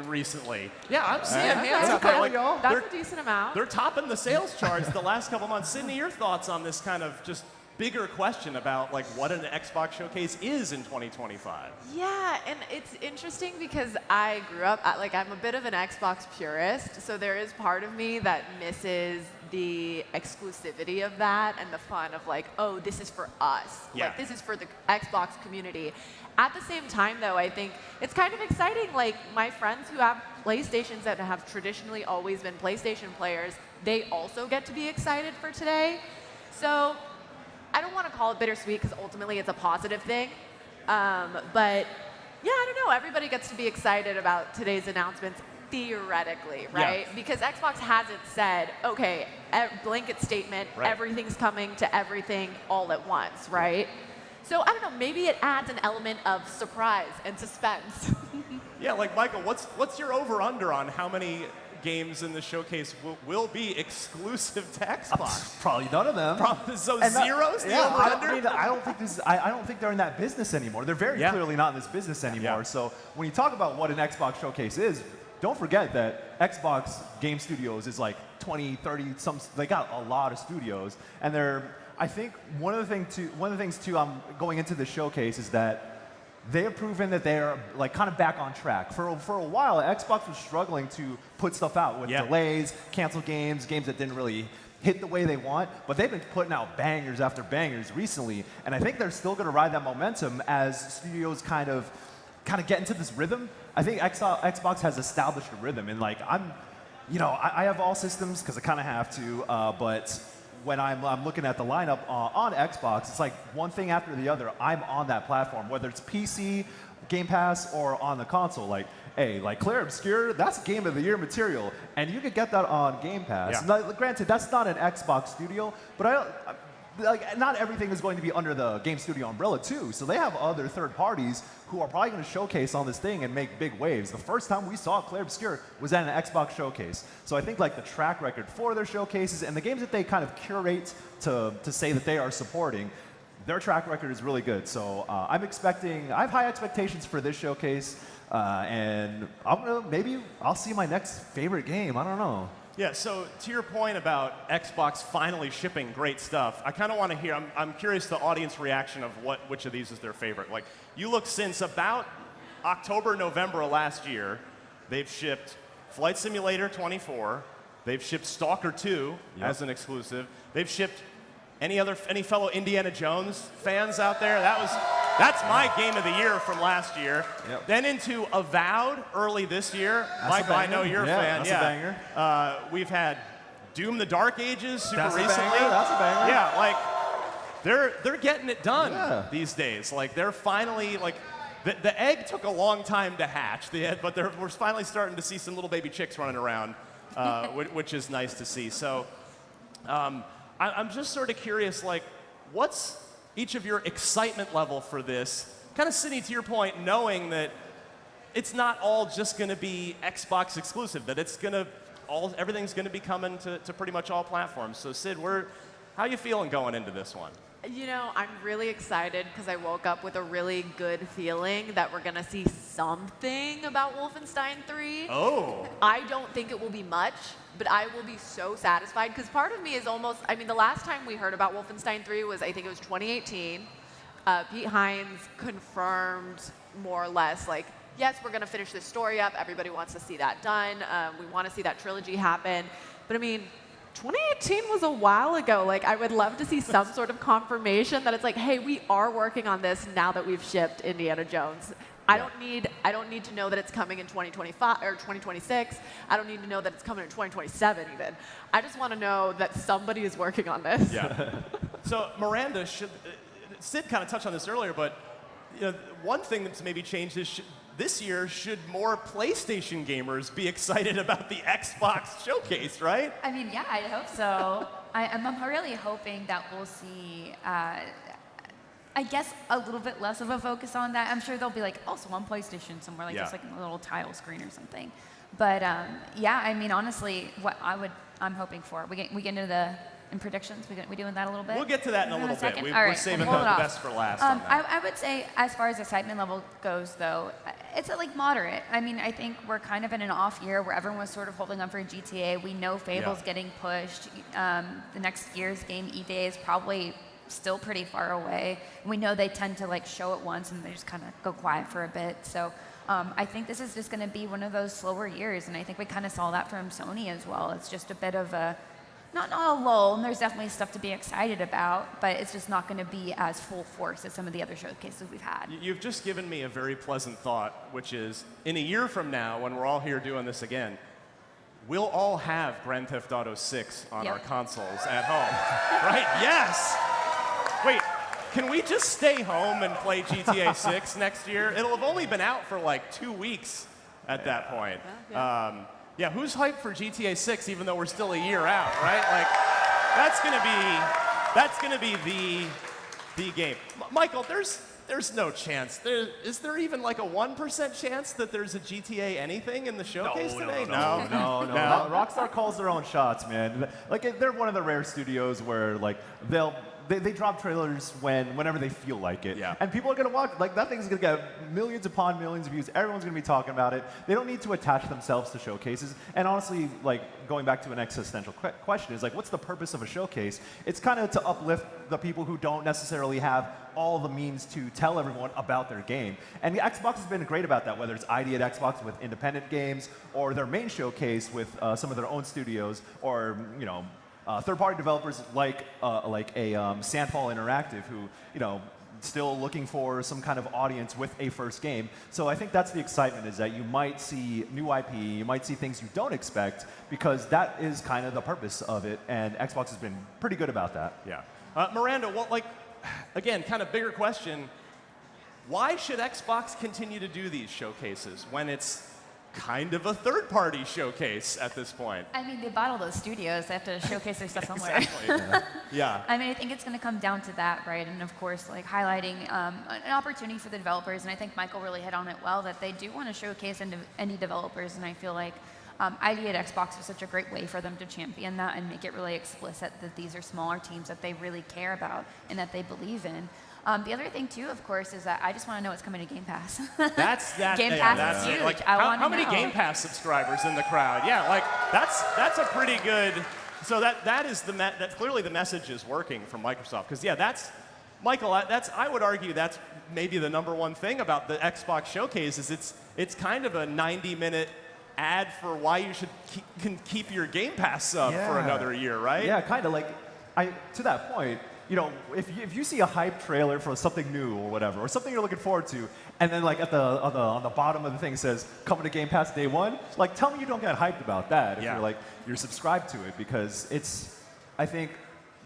recently? Yeah, I'm seeing hands out there. Like, That's a decent amount. They're topping the sales charts the last couple months. Sydney, your thoughts on this kind of just bigger question about like what an Xbox showcase is in 2025? Yeah, and it's interesting because I grew up, I'm a bit of an Xbox purist, so there is part of me that misses the exclusivity of that and the fun of like, oh, this is for us. Yeah. Like, this is for the Xbox community. At the same time, though, I think it's kind of exciting. Like, my friends who have PlayStations that have traditionally always been PlayStation players, they also get to be excited for today. So I don't want to call it bittersweet because ultimately it's a positive thing. But yeah, I don't know. Everybody gets to be excited about today's announcements. Theoretically, right? Yeah. Because Xbox hasn't said, okay, blanket statement, everything's coming to everything all at once, right? So I don't know, maybe it adds an element of surprise and suspense. Yeah, like Michael, what's your over-under on how many games in the showcase will be exclusive to Xbox? Probably none of them. So zero's the over-under? I don't think they're in that business anymore. They're very clearly not in this business anymore. Yeah. So when you talk about what an Xbox showcase is, don't forget that Xbox Game Studios is like 20, 30, they got a lot of studios, and I think one of the things too, going into the showcase is that they have proven that they're like kind of back on track. For a while, Xbox was struggling to put stuff out with delays, cancel games that didn't really hit the way they want, but they've been putting out bangers after bangers recently, and I think they're still going to ride that momentum as studios kind of get into this rhythm. I think Xbox has established a rhythm, and like I have all systems because I kind of have to, but when I'm looking at the lineup on Xbox, it's like one thing after the other. I'm on that platform, whether it's PC, Game Pass, or on the console. Like, hey, like Clair Obscure, that's Game of the Year material, and you could get that on Game Pass. Yeah. Now, granted, that's not an Xbox studio, but not everything is going to be under the Game Studio umbrella too. So they have other third parties who are probably going to showcase on this thing and make big waves. The first time we saw Clair Obscure was at an Xbox showcase. So I think like the track record for their showcases and the games that they kind of curate to say that they are supporting, their track record is really good. So I have high expectations for this showcase, and maybe I'll see my next favorite game. I don't know. Yeah, so to your point about Xbox finally shipping great stuff, I kind of want to hear, I'm curious the audience reaction of which of these is their favorite. Like, you look since about October, November of last year, they've shipped Flight Simulator 24, they've shipped Stalker 2 as an exclusive, they've shipped any fellow Indiana Jones fans out there? That's my game of the year from last year. Yep. Then into Avowed early this year. That's Michael, I know you're a fan. That's a banger. We've had Doom the Dark Ages super That's a recently. banger. That's a banger. Yeah, like they're getting it done these days. Like they're finally like the egg took a long time to hatch, but we're finally starting to see some little baby chicks running around, which is nice to see. So I'm just sort of curious, like, what's each of your excitement level for this? Kind of sitting to your point, knowing that it's not all just going to be Xbox exclusive, that everything's going to be coming to pretty much all platforms. So Sid, how you feeling going into this one? You know, I'm really excited because I woke up with a really good feeling that we're going to see something about Wolfenstein 3. Oh. I don't think it will be much, but I will be so satisfied because part of me is almost, I mean, the last time we heard about Wolfenstein 3 was, I think it was 2018. Pete Hines confirmed more or less, like, yes, we're going to finish this story up. Everybody wants to see that done. We want to see that trilogy happen. But I mean, 2018 was a while ago. Like, I would love to see some sort of confirmation that it's like, hey, we are working on this now that we've shipped Indiana Jones. I don't need to know that it's coming in 2025 or 2026. I don't need to know that it's coming in 2027 even. I just want to know that somebody is working on this. Yeah. So Miranda, Sid kind of touched on this earlier, but one thing that's maybe changed is this year, should more PlayStation gamers be excited about the Xbox showcase, right? I mean, yeah, I hope so. I'm really hoping that we'll see, I guess, a little bit less of a focus on that. I'm sure they'll be like, also on PlayStation somewhere, like just like a little tile screen or something. But yeah, I mean, honestly, what I'm hoping for, we get into predictions. We doing that a little bit? We'll get to that in a little bit. We're right, saving the best for last on that. I would say, as far as excitement level goes, though, it's like moderate. I mean, I think we're kind of in an off year where everyone was sort of holding on for GTA. We know Fable's getting pushed. The next year's game, E-Day, is probably still pretty far away. We know they tend to like show it once and they just kind of go quiet for a bit. So I think this is just going to be one of those slower years, and I think we kind of saw that from Sony as well. It's just a bit of a not a lull, and there's definitely stuff to be excited about, but it's just not going to be as full force as some of the other showcases we've had. You've just given me a very pleasant thought, which is, in a year from now, when we're all here doing this again, we'll all have Grand Theft Auto 6 on our consoles at home, right? Yes! Wait, can we just stay home and play GTA 6 next year? It'll have only been out for like 2 weeks at that point. Yeah, who's hyped for GTA 6 even though we're still a year out, right? Like, that's gonna be the game. Michael, there's no chance. Is there even like a 1% chance that there's a GTA anything in the showcase today? No. Rockstar calls their own shots, man. Like, they're one of the rare studios where like they drop trailers whenever they feel like it. Yeah. And people are going to watch. Like, that thing's going to get millions upon millions of views. Everyone's going to be talking about it. They don't need to attach themselves to showcases. And honestly, like, going back to an existential question is, like, what's the purpose of a showcase? It's kind of to uplift the people who don't necessarily have all the means to tell everyone about their game. And the Xbox has been great about that, whether it's ID at Xbox with independent games or their main showcase with some of their own studios, or, third-party developers like a Sandfall Interactive, who, still looking for some kind of audience with a first game. So I think that's the excitement, is that you might see new IP, you might see things you don't expect, because that is kind of the purpose of it, and Xbox has been pretty good about that. Yeah. Miranda, again, kind of bigger question, why should Xbox continue to do these showcases when it's kind of a third-party showcase at this point? I mean, they bought all those studios. They have to showcase their stuff somewhere. Exactly. Yeah. I mean, I think it's going to come down to that, right? And of course, like highlighting an opportunity for the developers. And I think Michael really hit on it well, that they do want to showcase indie developers. And I feel like ID at Xbox was such a great way for them to champion that and make it really explicit that these are smaller teams that they really care about and that they believe in. The other thing too, of course, is that I just want to know what's coming to Game Pass. Game Pass is huge. Like, I how many Game Pass subscribers in the crowd? Yeah, like that's a pretty good. So that is that clearly the message is working from Microsoft, because yeah, that's Michael. I would argue that's maybe the #1 thing about the Xbox Showcase is it's kind of a 90-minute ad for why you should keep your Game Pass sub for another year, right? Yeah, kind of like to that point. You know, if you see a hype trailer for something new or whatever, or something you're looking forward to, and then like on the bottom of the thing says coming to Game Pass day 1, like tell me you don't get hyped about that if you're subscribed to it, because I think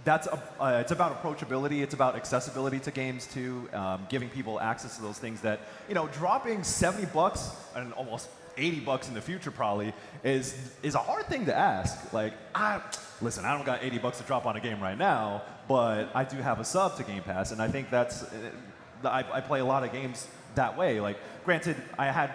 that's it's about approachability, it's about accessibility to games too, giving people access to those things that, you know, dropping $70 and almost $80 in the future probably is a hard thing to ask. Like, listen, I don't got $80 to drop on a game right now, but I do have a sub to Game Pass, and I think that's I play a lot of games that way. Like, granted, I had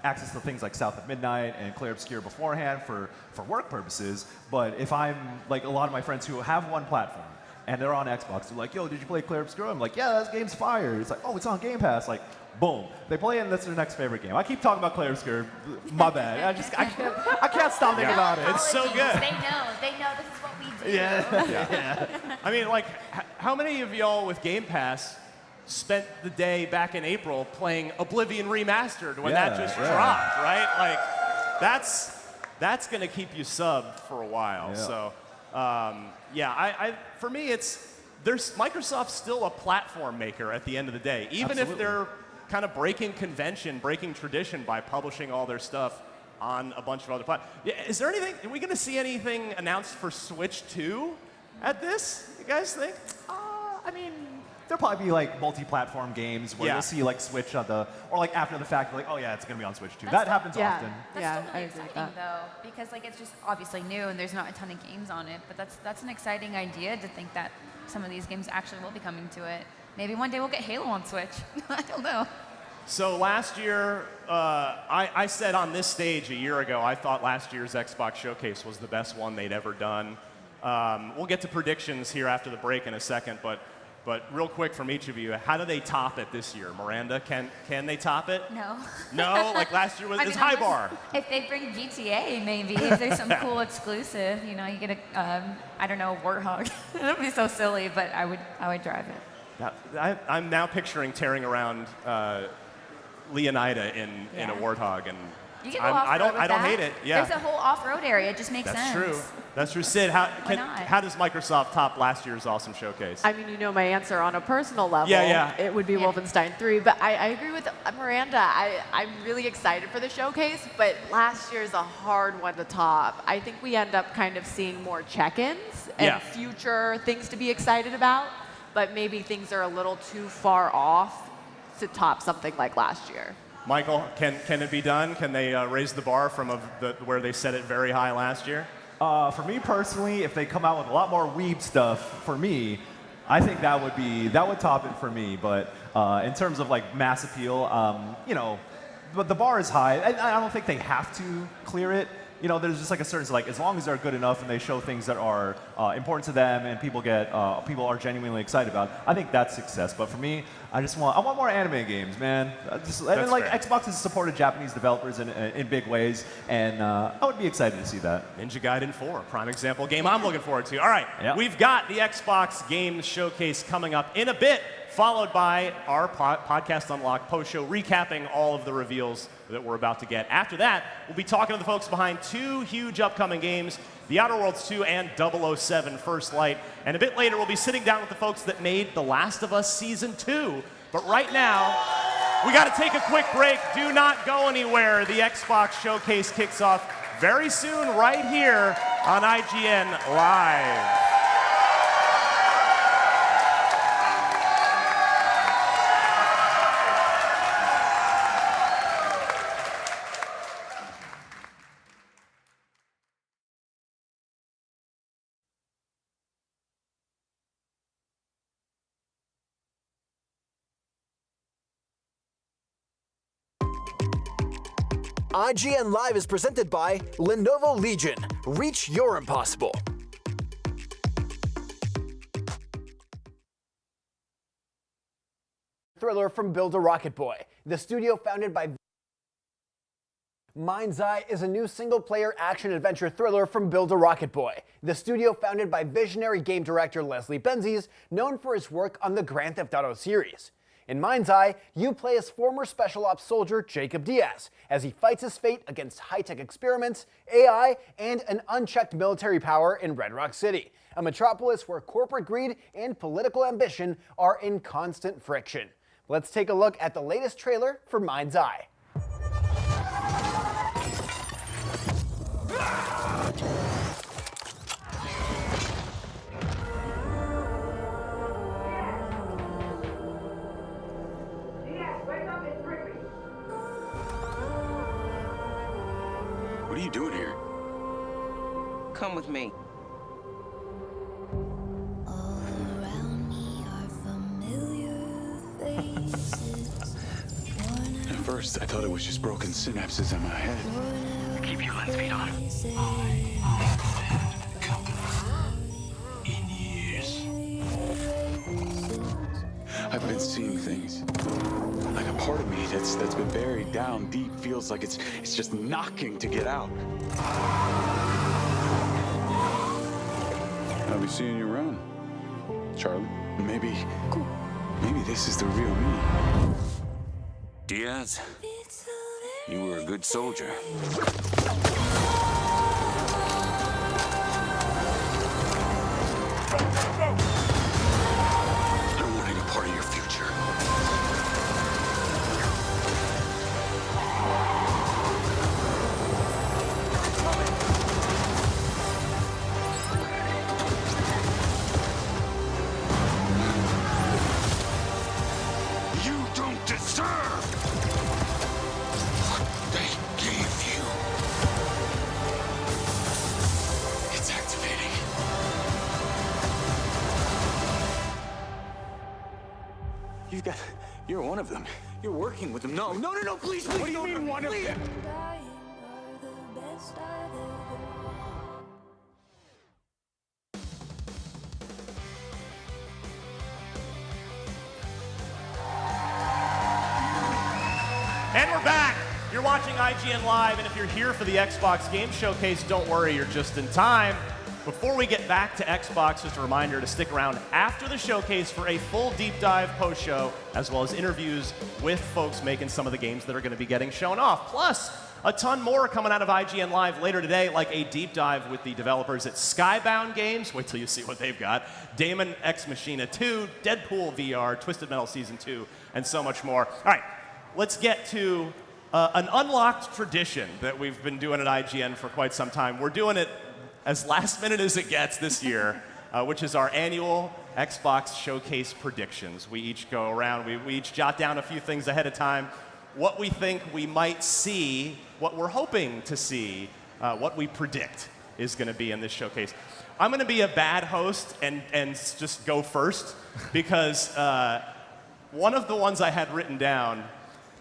access to things like South of Midnight and Clair Obscure beforehand for work purposes, but if I'm like a lot of my friends who have one platform and they're on Xbox, they're like, yo, did you play Clair Obscure? I'm like, yeah, that game's fire. It's like, oh, it's on Game Pass. Like, boom, they play it and that's their next favorite game. I keep talking about Clair Obscure, my bad. I can't stop thinking about it. It's so good. They know this is what we do. Yeah. I mean, like, how many of y'all with Game Pass spent the day back in April playing Oblivion Remastered when that just dropped, right? Like, that's going to keep you subbed for a while. So, for me, Microsoft's still a platform maker at the end of the day, even if they're kind of breaking convention, breaking tradition by publishing all their stuff on a bunch of other platforms. Is there anything? Are we going to see anything announced for Switch 2 at this? You guys think? I mean, there'll probably be like multi-platform games where you'll see like Switch or like after the fact, like, oh yeah, it's gonna be on Switch too. That happens often. That's totally exciting though, because like it's just obviously new and there's not a ton of games on it, but that's an exciting idea to think that some of these games actually will be coming to it. Maybe one day we'll get Halo on Switch. I don't know. So last year, I said on this stage a year ago, I thought last year's Xbox Showcase was the best one they'd ever done. We'll get to predictions here after the break in a second, but real quick from each of you, how do they top it this year? Miranda, can they top it? No. No? Like last year it's high bar. If they bring GTA, maybe. If there's some cool exclusive, you know, you get a, I don't know, Warthog. It would be so silly, but I would drive it. I'm now picturing tearing around Leonida in a Warthog, and you can go off-road I don't hate it. Yeah. There's a whole off-road area. It just makes sense. That's true. That's true. Sid, how does Microsoft top last year's awesome showcase? I mean, you know my answer on a personal level. Yeah. It would be Wolfenstein 3, but I agree with Miranda. I'm really excited for the showcase, but last year's a hard one to top. I think we end up kind of seeing more check-ins and future things to be excited about, but maybe things are a little too far off to top something like last year. Michael, can it be done? Can they raise the bar from where they set it very high last year? For me personally, if they come out with a lot more weeb stuff, for me, I think that would top it for me. But in terms of like mass appeal, you know, but the bar is high. I don't think they have to clear it. You know, there's just like a certain, like, as long as they're good enough and they show things that are important to them and people are genuinely excited about, I think that's success. But for me, I want more anime games, man. And like fair. Xbox has supported Japanese developers in big ways, and I would be excited to see that. Ninja Gaiden 4, prime example game I'm looking forward to. All right, We've got the Xbox Games Showcase coming up in a bit, followed by our Podcast Unlocked post-show recapping all of the reveals that we're about to get. After that, we'll be talking to the folks behind two huge upcoming games, The Outer Worlds 2 and 007 First Light. And a bit later, we'll be sitting down with the folks that made The Last of Us Season 2. But right now, we got to take a quick break. Do not go anywhere. The Xbox Showcase kicks off very soon right here on IGN Live. IGN Live is presented by Lenovo Legion. Reach your impossible. Thriller from Build a Rocket Boy, the studio founded by Mind's Eye is a new single-player action-adventure thriller from Build a Rocket Boy, the studio founded by visionary game director Leslie Benzies, known for his work on the Grand Theft Auto series. In Mind's Eye, you play as former Special Ops soldier Jacob Diaz as he fights his fate against high-tech experiments, AI, and an unchecked military power in Red Rock City, a metropolis where corporate greed and political ambition are in constant friction. Let's take a look at the latest trailer for Mind's Eye. What are you doing here? Come with me. At first, I thought it was just broken synapses in my head. Keep your lens speed on. In years. I've been seeing things. Like a part of me that's been buried down deep feels like it's just knocking to get out. I'll be seeing you around, Charlie. Maybe this is the real me. Diaz, you were a good soldier. I don't want any part of your future. You don't deserve what they gave you. It's activating. You're one of them. You're working with them. No, please. What do you mean one of them? And we're back. You're watching IGN Live, and if you're here for the Xbox Game Showcase, don't worry, you're just in time. Before we get back to Xbox, just a reminder to stick around after the showcase for a full deep dive post-show, as well as interviews with folks making some of the games that are going to be getting shown off. Plus, a ton more coming out of IGN Live later today, like a deep dive with the developers at Skybound Games. Wait till you see what they've got. Damon X Machina 2, Deadpool VR, Twisted Metal Season 2, and so much more. All right, let's get to an unlocked tradition that we've been doing at IGN for quite some time. We're doing it as last minute as it gets this year, which is our annual Xbox Showcase predictions. We each go around, we each jot down a few things ahead of time, what we think we might see, what we're hoping to see, what we predict is going to be in this showcase. I'm going to be a bad host and just go first, because one of the ones I had written down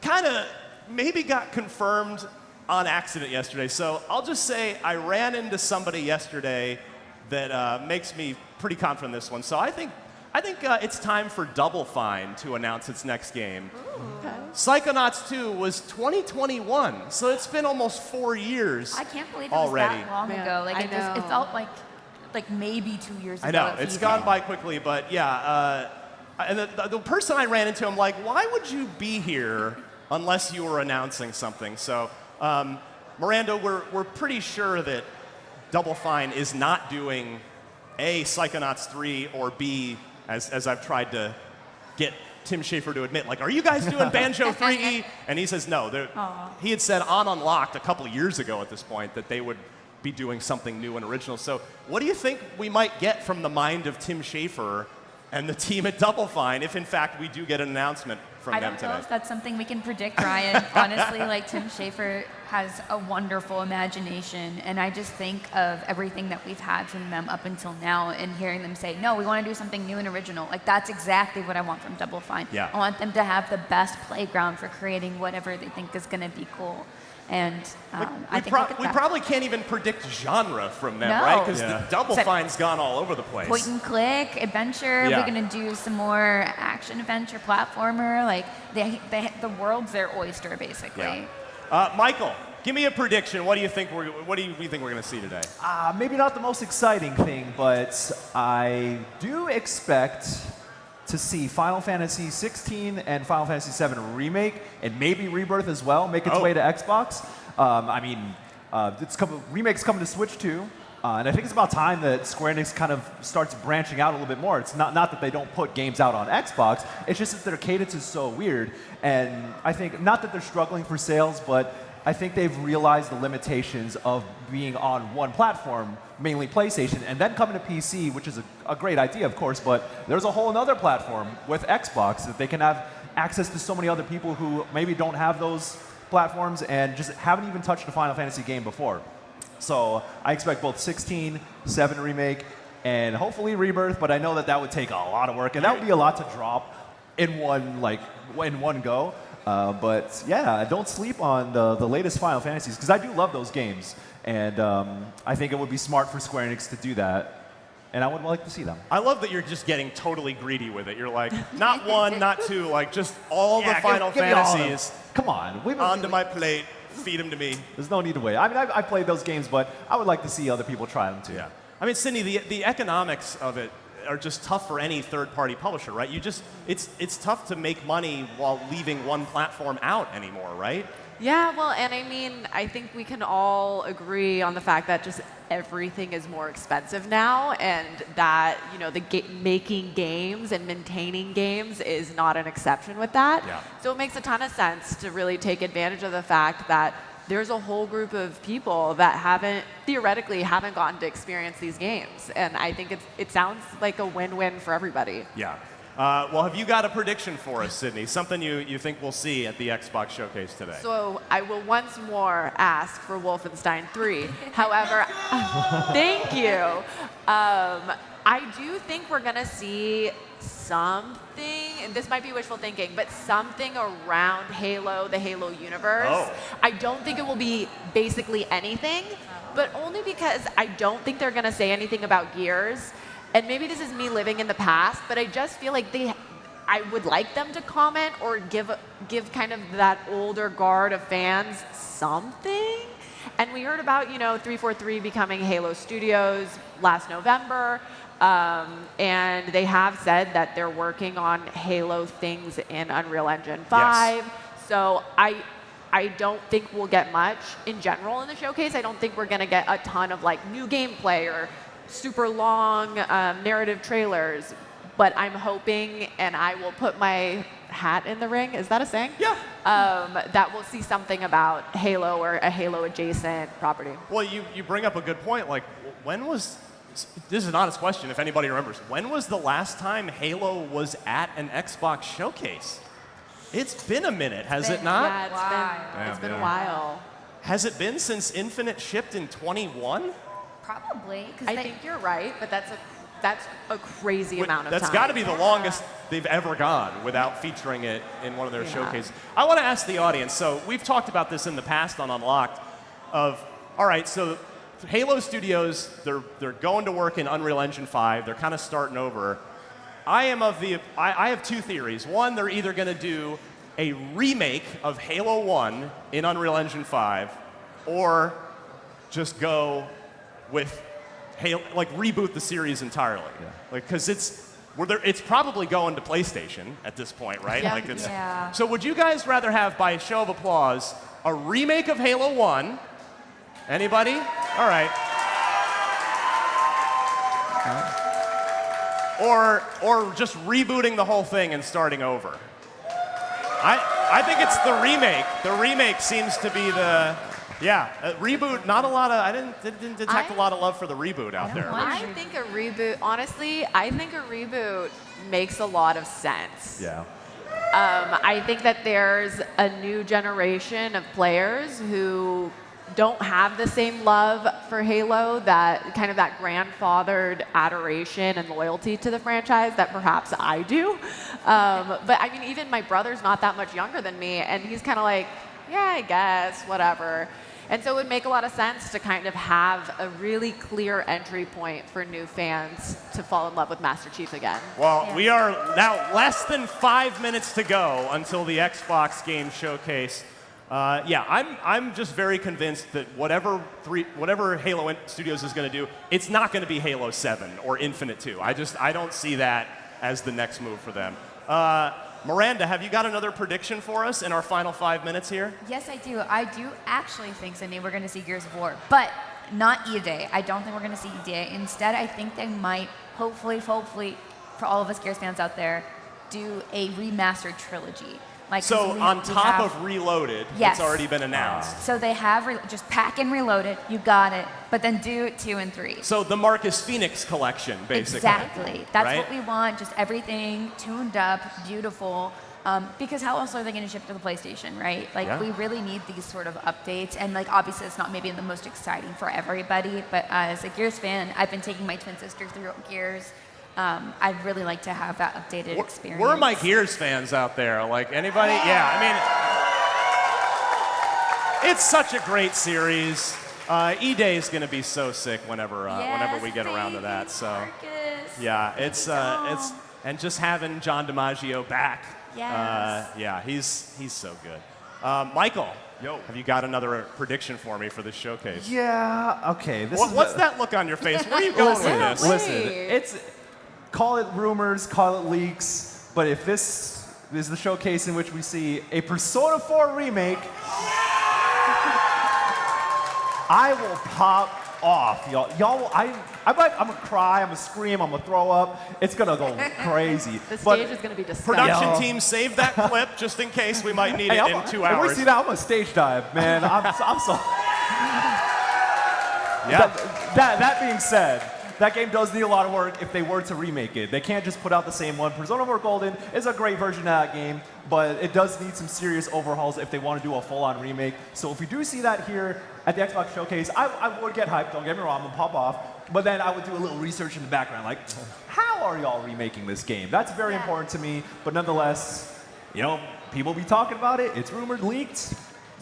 kind of maybe got confirmed on accident yesterday. So I'll just say I ran into somebody yesterday that makes me pretty confident in this one. So I think it's time for Double Fine to announce its next game. Okay. Psychonauts 2 was 2021, so it's been almost 4 years. I can't believe it already. was that long ago. Like it felt like maybe 2 years ago. I know it's gone by quickly, but yeah. And the person I ran into, I'm like, why would you be here unless you were announcing something? So. Miranda, we're pretty sure that Double Fine is not doing A, Psychonauts 3, or B, as I've tried to get Tim Schafer to admit, like, are you guys doing Banjo 3E? And he says no. He had said on Unlocked a couple of years ago at this point that they would be doing something new and original. So what do you think we might get from the mind of Tim Schafer and the team at Double Fine if, in fact, we do get an announcement from them today? I don't know if that's something we can predict, Ryan. Honestly, like, Tim Schafer has a wonderful imagination, and I just think of everything that we've had from them up until now, and hearing them say, no, we want to do something new and original. Like, that's exactly what I want from Double Fine. Yeah. I want them to have the best playground for creating whatever they think is going to be cool. And I think we probably can't even predict genre from them, No. right? Because Yeah. the Double Except Fine's gone all over the place. point and click, adventure. Yeah. We're gonna do some more action adventure platformer. Like the world's their oyster, basically. Yeah. Michael, give me a prediction. What do you think we're going to see today? Maybe not the most exciting thing, but I do expect to see Final Fantasy 16 and Final Fantasy 7 Remake, and maybe Rebirth as well, make its way to Xbox. Remake's coming to Switch too, and I think it's about time that Square Enix kind of starts branching out a little bit more. It's not that they don't put games out on Xbox, it's just that their cadence is so weird, and I think, not that they're struggling for sales, but I think they've realized the limitations of being on one platform, mainly PlayStation, and then coming to PC, which is a great idea, of course, but there's a whole other platform with Xbox that they can have access to so many other people who maybe don't have those platforms and just haven't even touched a Final Fantasy game before. So I expect both 16, 7 Remake, and hopefully Rebirth, but I know that would take a lot of work, and that would be a lot to drop in one go. But yeah, don't sleep on the latest Final Fantasies, because I do love those games. And I think it would be smart for Square Enix to do that. And I would like to see them. I love that you're just getting totally greedy with it. You're like, not one, not two, like just all the Final give me all of them. Fantasies. Come on. Onto my plate, feed them to me. There's no need to wait. I mean, I played those games, but I would like to see other people try them too. Yeah. I mean, Sydney, the economics of it are just tough for any third-party publisher, right? It's tough to make money while leaving one platform out anymore, right? Yeah, well, and I mean, I think we can all agree on the fact that just everything is more expensive now, and that, you know, making games and maintaining games is not an exception with that. Yeah. So it makes a ton of sense to really take advantage of the fact that there's a whole group of people that theoretically haven't gotten to experience these games. And I think it sounds like a win-win for everybody. Yeah. Well, have you got a prediction for us, Sydney? Something you think we'll see at the Xbox Showcase today? So I will once more ask for Wolfenstein 3. However, thank you. I do think we're going to see something, and this might be wishful thinking, but something around Halo, the Halo universe. Oh. I don't think it will be basically anything, but only because I don't think they're going to say anything about Gears. And maybe this is me living in the past, but I just feel like I would like them to comment or give kind of that older guard of fans something. And we heard about, 343 becoming Halo Studios last November. And they have said that they're working on Halo things in Unreal Engine 5. Yes. So I don't think we'll get much in general in the showcase. I don't think we're going to get a ton of new gameplay or super long narrative trailers. But I'm hoping, and I will put my hat in the ring. Is that a saying? Yeah. That we'll see something about Halo or a Halo adjacent property. Well, you bring up a good point. Like, when was... This is an honest question, if anybody remembers. When was the last time Halo was at an Xbox showcase? It's been a minute, has it not? Yeah, it's been a while. Has it been since Infinite shipped in 21? Probably. I think you're right, but that's a crazy amount of time. That's got to be the longest they've ever gone without featuring it in one of their showcases. I want to ask the audience, so we've talked about this in the past on Unlocked, all right, so Halo Studios, they're going to work in Unreal Engine 5. They're kind of starting over. I have two theories. One, they're either going to do a remake of Halo 1 in Unreal Engine 5, or just go with Halo, reboot the series entirely. Yeah. Because it's probably going to PlayStation at this point, right? Yeah. So would you guys rather have, by a show of applause, a remake of Halo 1? Anybody? All right. Or just rebooting the whole thing and starting over? I think it's the remake. The remake seems to be the... Yeah, reboot, not a lot of... I didn't detect a lot of love for the reboot out there. I think a reboot... Honestly, I think a reboot makes a lot of sense. Yeah. I think that there's a new generation of players who don't have the same love for Halo, that kind of that grandfathered adoration and loyalty to the franchise that perhaps I do. But I mean, even my brother's not that much younger than me, and he's kind of like, yeah, I guess, whatever. And so it would make a lot of sense to kind of have a really clear entry point for new fans to fall in love with Master Chief again. Well, we are now less than 5 minutes to go until the Xbox Game Showcase. Yeah, I'm just very convinced that whatever Halo Studios is going to do, it's not going to be Halo 7 or Infinite 2. I don't see that as the next move for them. Miranda, have you got another prediction for us in our final 5 minutes here? Yes, I do. I do actually think, Sydney, we're going to see Gears of War, but not E-Day. I don't think we're going to see E-Day. Instead, I think they might, hopefully, for all of us Gears fans out there, do a remastered trilogy. Like, so on top of Reloaded, yes. It's already been announced. So they have, just pack in Reloaded, you got it, but then do 2 and 3. So the Marcus Phoenix collection, basically. Exactly. That's right? what we want, just everything tuned up, beautiful. Because how else are they going to ship to the PlayStation, right? Like, Yeah. we really need these sort of updates. And, like, obviously it's not maybe the most exciting for everybody, but as a Gears fan, I've been taking my twin sister through Gears. I'd really like to have that updated experience. Where are my Gears fans out there? Like, anybody? Yeah, I mean, it's such a great series. E-Day is going to be so sick whenever we get around to that. So, yeah, it's and just having John DiMaggio back. Yes. Yeah, he's so good. Michael, have you got another prediction for me for this showcase? Yeah. Okay. What's that look on your face? Where are you going with this? Listen, call it rumors, call it leaks, but if this is the showcase in which we see a Persona 4 remake, I will pop off, y'all. I'm gonna cry, I'm gonna scream, I'm gonna throw up. It's gonna go crazy. The stage is gonna be disgusting. Production team, save that clip just in case we might need it in 2 hours. When we see that, I'm gonna stage dive, man. I'm so. Yeah. That being said, that game does need a lot of work if they were to remake it. They can't just put out the same one. Persona 4 Golden is a great version of that game, but it does need some serious overhauls if they want to do a full-on remake. So if we do see that here at the Xbox Showcase, I would get hyped, don't get me wrong, I'm gonna pop off, but then I would do a little research in the background, like, how are y'all remaking this game? That's very important to me, but nonetheless, people be talking about it, it's rumored, leaked,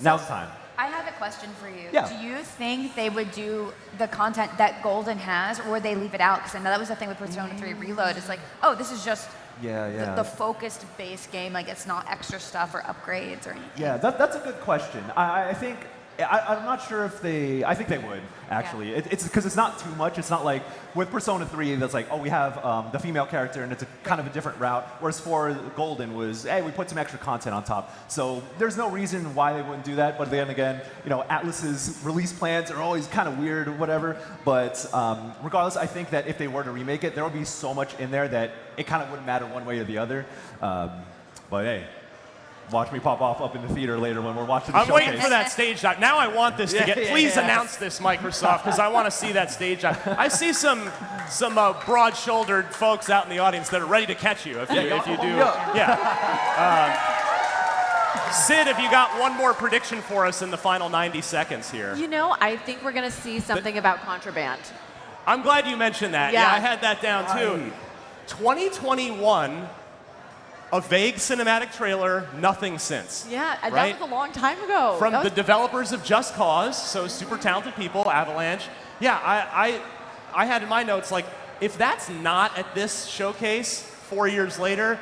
now's the time. I have a question for you. Yeah. Do you think they would do the content that Golden has, or would they leave it out? Because I know that was the thing with Persona 3 Reload. It's like, oh, this is just the focused base game. Like, it's not extra stuff or upgrades or anything. Yeah, that's a good question. I think, I'm not sure if I think they would, actually. Yeah. It's because it's not too much. It's not like with Persona 3 that's like, oh, we have the female character and it's a kind of a different route. Whereas for Golden was, hey, we put some extra content on top. So there's no reason why they wouldn't do that. But then again, Atlus's release plans are always kind of weird or whatever. But regardless, I think that if they were to remake it, there would be so much in there that it kind of wouldn't matter one way or the other. But hey. Watch me pop off up in the theater later when we're watching the showcase. Waiting for that stage dive. Now I want this to get. Please announce this, Microsoft, because I want to see that stage dive. I see some broad-shouldered folks out in the audience that are ready to catch you if you do. Yeah. Sid, have you got one more prediction for us in the final 90 seconds here? I think we're going to see something about Contraband. I'm glad you mentioned that. Yeah, I had that down too. 2021. A vague cinematic trailer, nothing since. Yeah, right? That was a long time ago. From the developers of Just Cause, so super talented people, Avalanche. Yeah, I had in my notes, like, if that's not at this showcase 4 years later,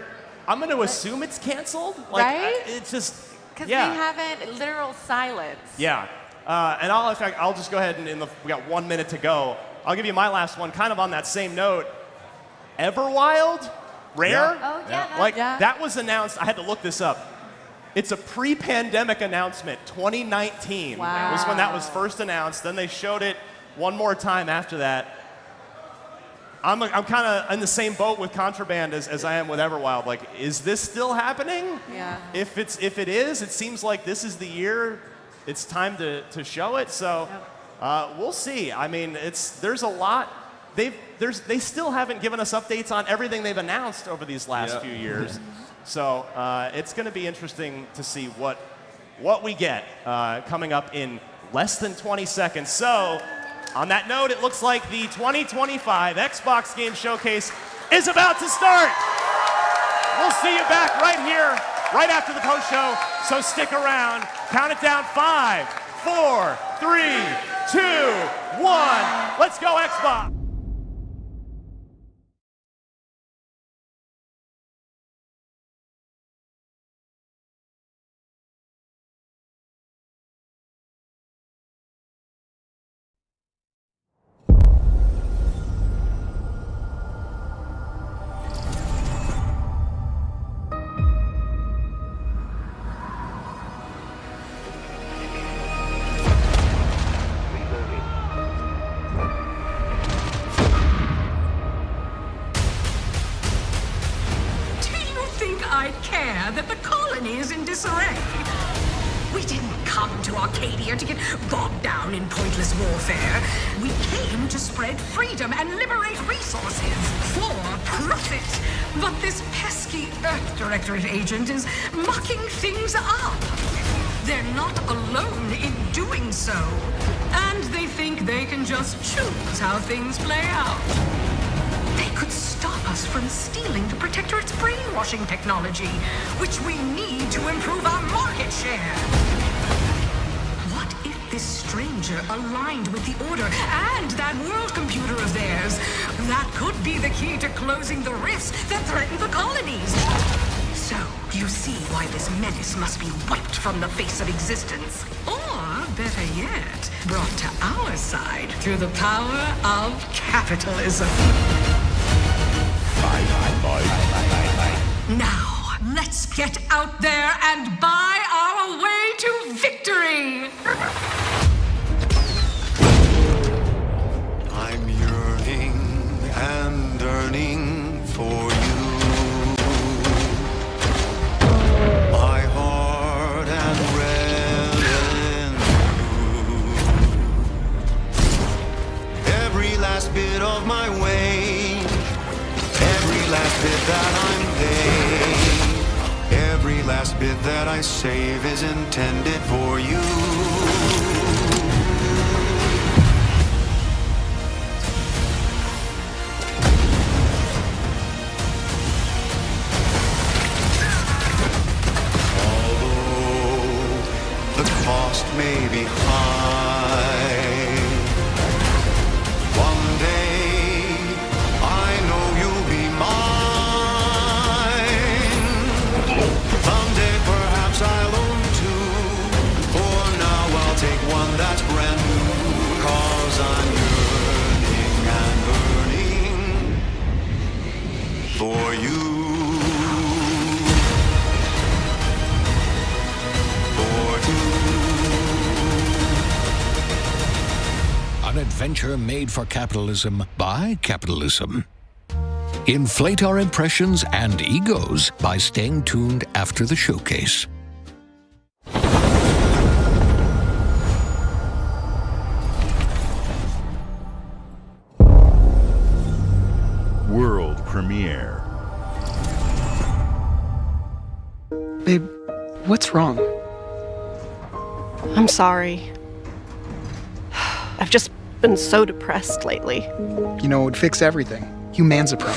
I'm going to assume it's canceled. Like, right? It's just, because we haven't literal silence. Yeah, and I'll just go ahead and we got 1 minute to go. I'll give you my last one, kind of on that same note. Everwild? Rare? Yeah. Oh, yeah. That was announced. I had to look this up. It's a pre-pandemic announcement. 2019 was when that was first announced. Then they showed it one more time after that. I'm kind of in the same boat with Contraband as I am with Everwild. Like, is this still happening? Yeah. If it is, it seems like this is the year. It's time to show it. So we'll see. I mean, there's a lot. They still haven't given us updates on everything they've announced over these last few years. So it's going to be interesting to see what we get coming up in less than 20 seconds. So on that note, it looks like the 2025 Xbox Game Showcase is about to start. We'll see you back right here right after the post show, so stick around. Count it down 5, 4, 3, 2, 1. Let's go, Xbox. I'd care that the colony is in disarray. We didn't come to Arcadia to get bogged down in pointless warfare. We came to spread freedom and liberate resources for profit. But this pesky Earth Directorate agent is mucking things up. They're not alone in doing so. And they think they can just choose how things play out. They could stop us from stealing the Protectorate's brainwashing technology, which we need to improve our market share. What if this stranger aligned with the Order and that world computer of theirs? That could be the key to closing the rifts that threaten the colonies. So, you see why this menace must be wiped from the face of existence. Or, better yet, brought to our side through the power of capitalism. Now, let's get out there and buy our way to victory! I'm yearning and yearning for you. My heart and revel in you. Every last bit of my way, every last bit that I'm paid, every last bit that I save is intended for you. Although the cost may be high, one day I know you'll be mine. Someday perhaps I'll own two. For now I'll take one that's brand new. 'Cause I'm yearning and burning for you. An adventure made for capitalism by capitalism. Inflate our impressions and egos by staying tuned after the showcase. World premiere. Babe, what's wrong? I'm sorry. I've just been so depressed lately. You know, it would fix everything. Humanzapro.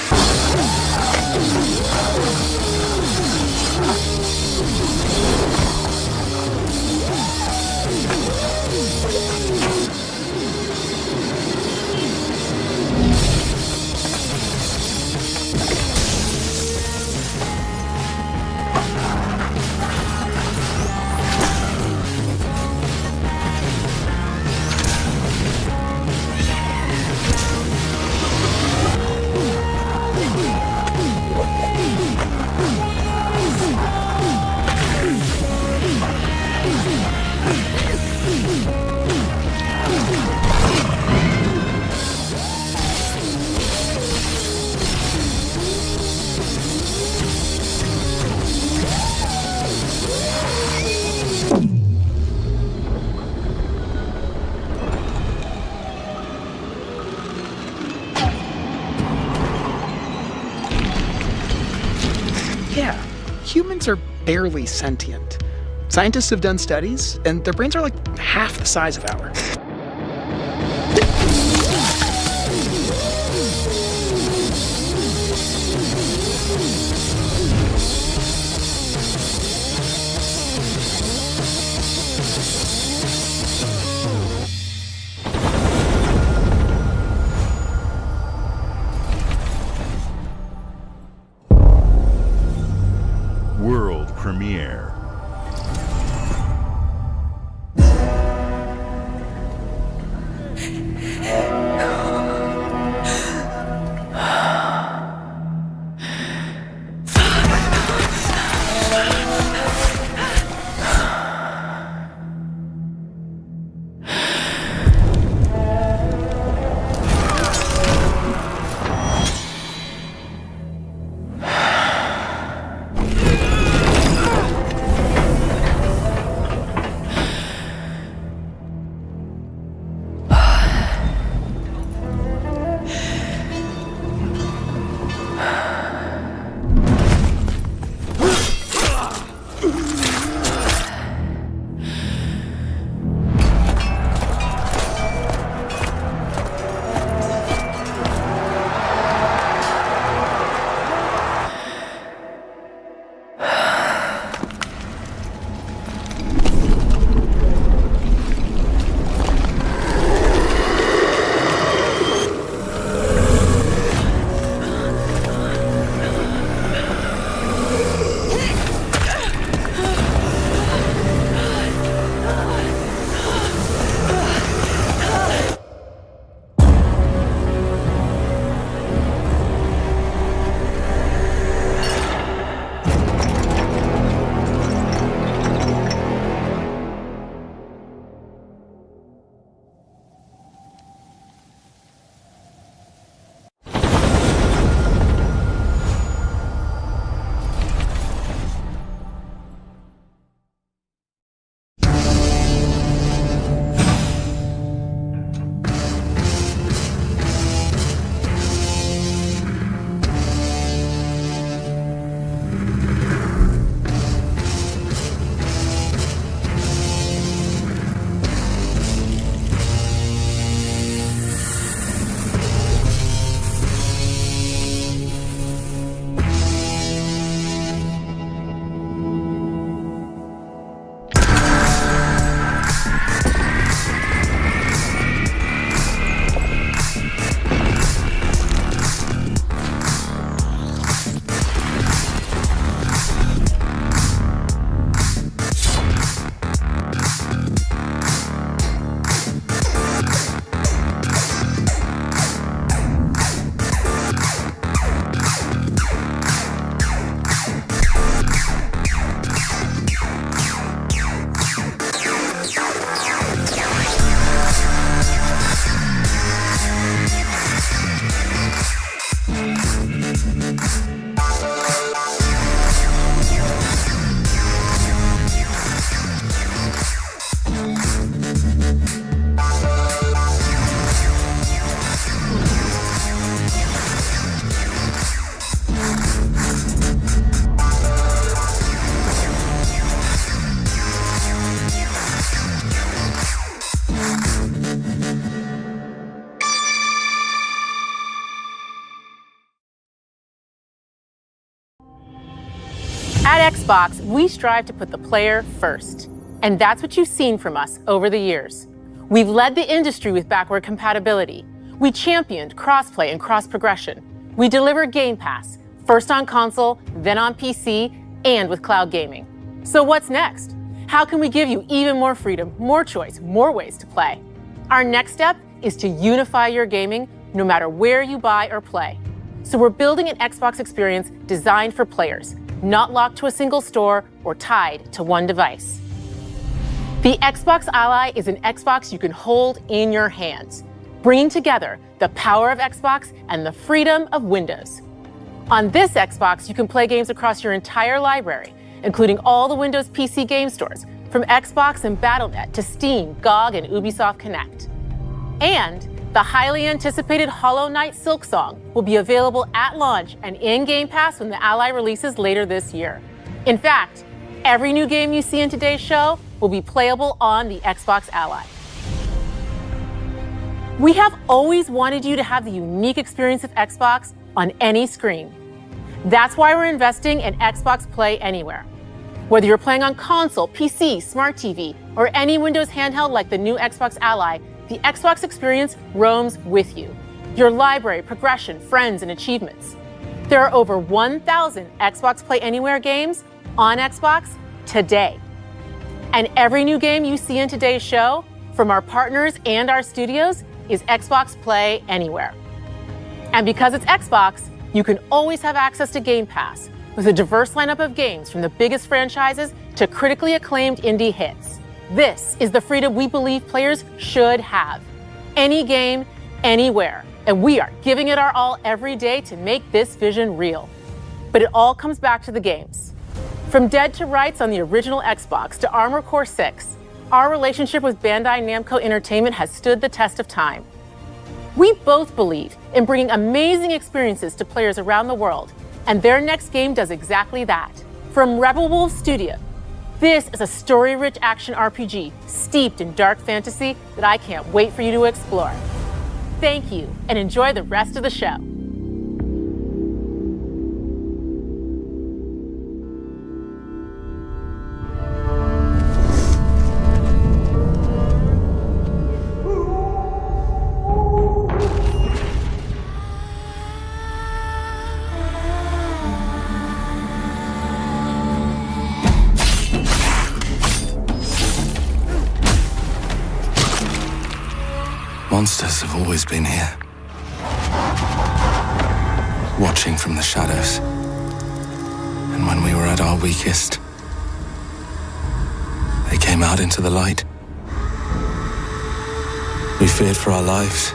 Yeah, humans are barely sentient. Scientists have done studies, and their brains are like half the size of ours. At Xbox, we strive to put the player first. And that's what you've seen from us over the years. We've led the industry with backward compatibility. We championed crossplay and cross-progression. We delivered Game Pass, first on console, then on PC, and with cloud gaming. So what's next? How can we give you even more freedom, more choice, more ways to play? Our next step is to unify your gaming no matter where you buy or play. So we're building an Xbox experience designed for players, not locked to a single store or tied to one device. The Xbox Ally is an Xbox you can hold in your hands, bringing together the power of Xbox and the freedom of Windows. On this Xbox, you can play games across your entire library, including all the Windows PC game stores, from Xbox and Battle.net to Steam, GOG, and Ubisoft Connect. And the highly anticipated Hollow Knight Silksong will be available at launch and in Game Pass when the Ally releases later this year. In fact, every new game you see in today's show will be playable on the Xbox Ally. We have always wanted you to have the unique experience of Xbox on any screen. That's why we're investing in Xbox Play Anywhere. Whether you're playing on console, PC, smart TV, or any Windows handheld like the new Xbox Ally, the Xbox experience roams with you. Your library, progression, friends, and achievements. There are over 1,000 Xbox Play Anywhere games on Xbox today. And every new game you see in today's show, from our partners and our studios, is Xbox Play Anywhere. And because it's Xbox, you can always have access to Game Pass with a diverse lineup of games from the biggest franchises to critically acclaimed indie hits. This is the freedom we believe players should have. Any game, anywhere. And we are giving it our all every day to make this vision real. But it all comes back to the games. From Dead to Rights on the original Xbox to Armored Core 6, our relationship with Bandai Namco Entertainment has stood the test of time. We both believe in bringing amazing experiences to players around the world, and their next game does exactly that. From Rebel Wolves Studio, this is a story-rich action RPG steeped in dark fantasy that I can't wait for you to explore. Thank you, and enjoy the rest of the show. Monsters have always been here, watching from the shadows. And when we were at our weakest, they came out into the light. We feared for our lives,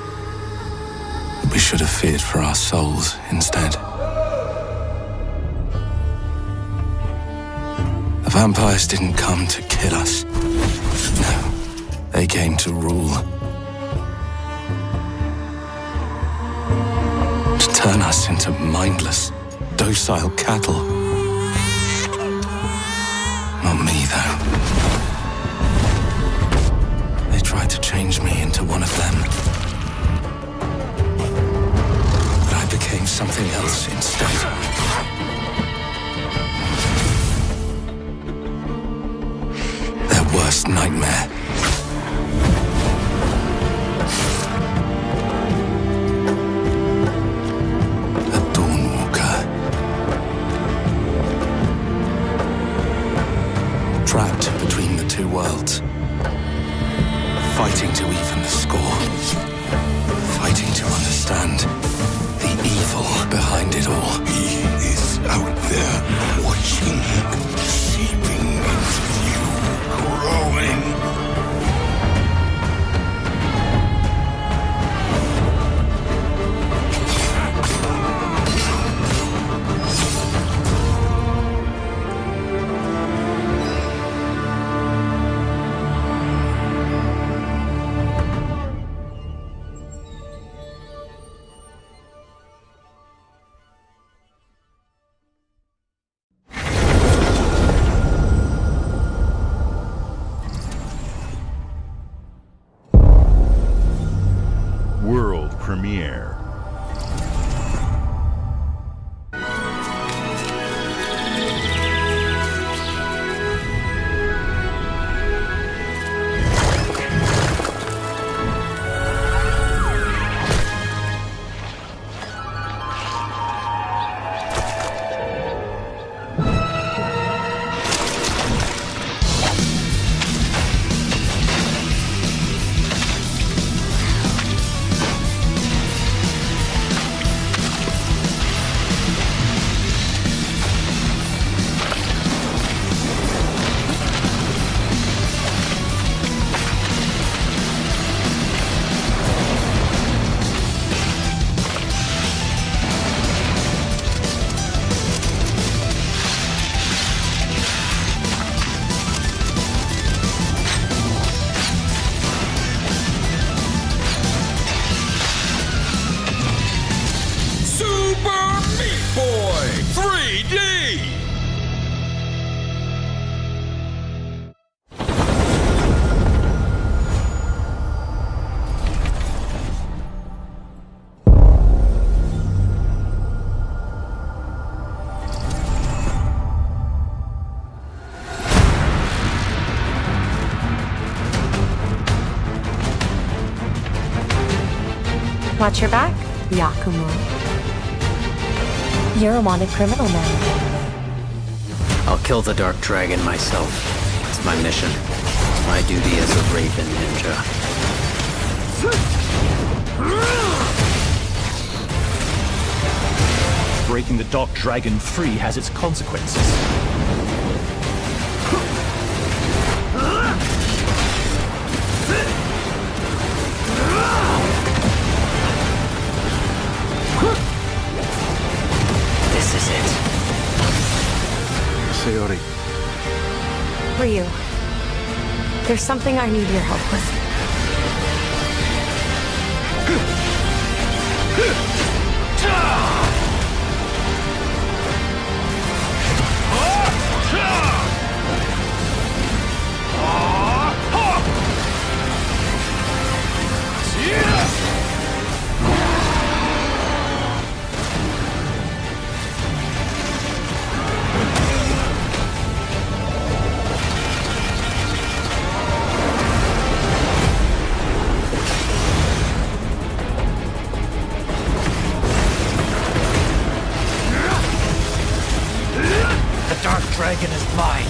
but we should have feared for our souls instead. The vampires didn't come to kill us. No, they came to rule. To turn us into mindless, docile cattle. Not me, though. They tried to change me into one of them. But I became something else instead. Their worst nightmare. Trapped between the two worlds. Fighting to even the score. Fighting to understand the evil behind it all. He is out there watching, seeping into you, growing. Super Meat Boy 3D! Watch your back, Yakumo. You're a wanted criminal now. I'll kill the Dark Dragon myself. It's my mission. My duty as a Raven Ninja. Breaking the Dark Dragon free has its consequences. This is it. Sayori. Ryu, there's something I need your help with. The Dark Dragon is mine.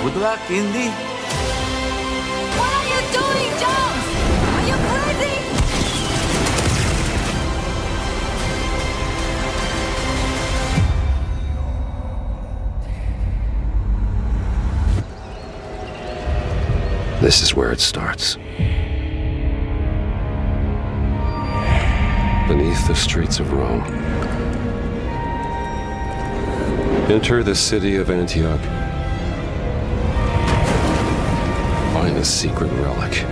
Good luck, Indy. What are you doing, Jones? Are you crazy? This is where it starts. Beneath the streets of Rome. Enter the city of Antioch. Find the secret relic.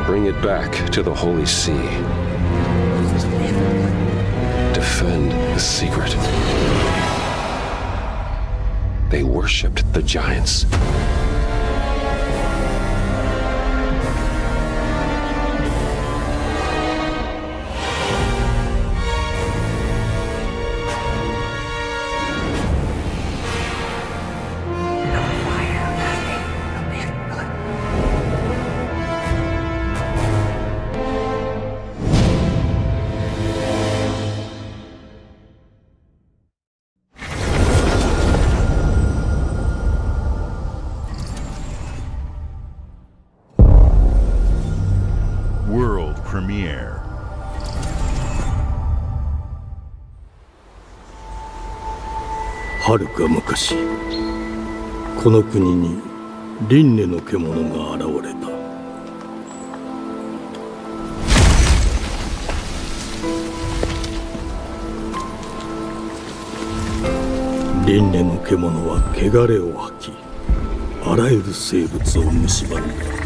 Bring it back to the Holy See. Defend the secret. They worshipped the giants. World premiere. Haruka mukashi, この国に輪廻の獣が現れた。輪廻の獣は汚れを吐き、あらゆる生物を蝕んだ。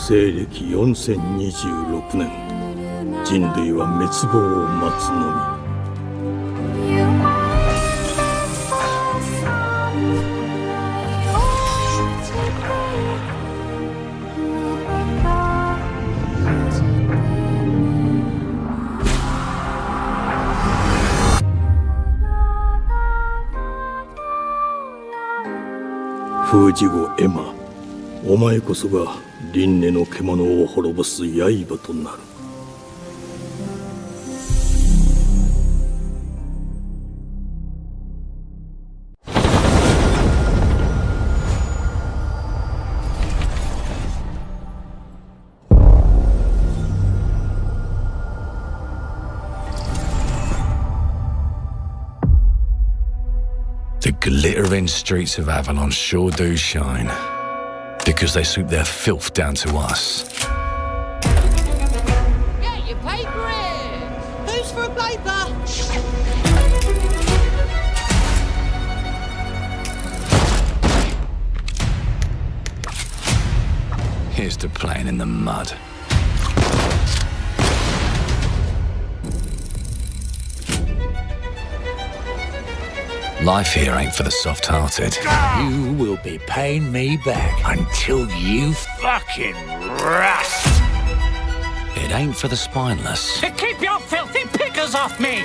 西暦4026年、人類は滅亡を待つのみ。風事後エマ、お前こそが輪廻の獣を滅ぼす刃となる。The glittering streets of Avalon sure do shine, because they sweep their filth down to us. Get your paper in! Who's for a paper? Here's to playing in the mud. Life here ain't for the soft-hearted. You will be paying me back until you fucking rust. It ain't for the spineless. Keep your filthy pickers off me!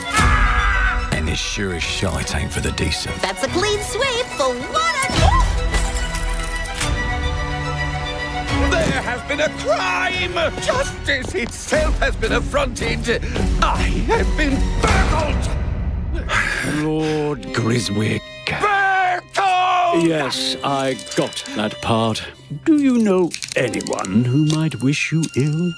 And it sure as shite ain't for the decent. That's a clean sweep for one and There has been a crime! Justice itself has been affronted! I have been burgled! Lord Griswick. Bertold! Yes, I got that part. Do you know anyone who might wish you ill?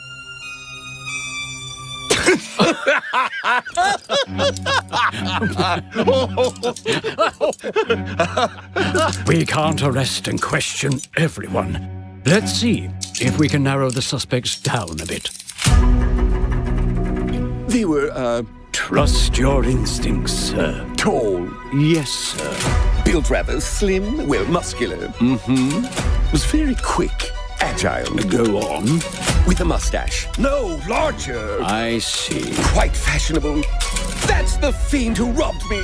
We can't arrest and question everyone. Let's see if we can narrow the suspects down a bit. They were, Trust your instincts, sir. tall, Yes, sir. built rather slim, well, muscular. Mm-hmm. Was very quick, agile. Go on. With a mustache. No, larger. I see. Quite fashionable. That's the fiend who robbed me.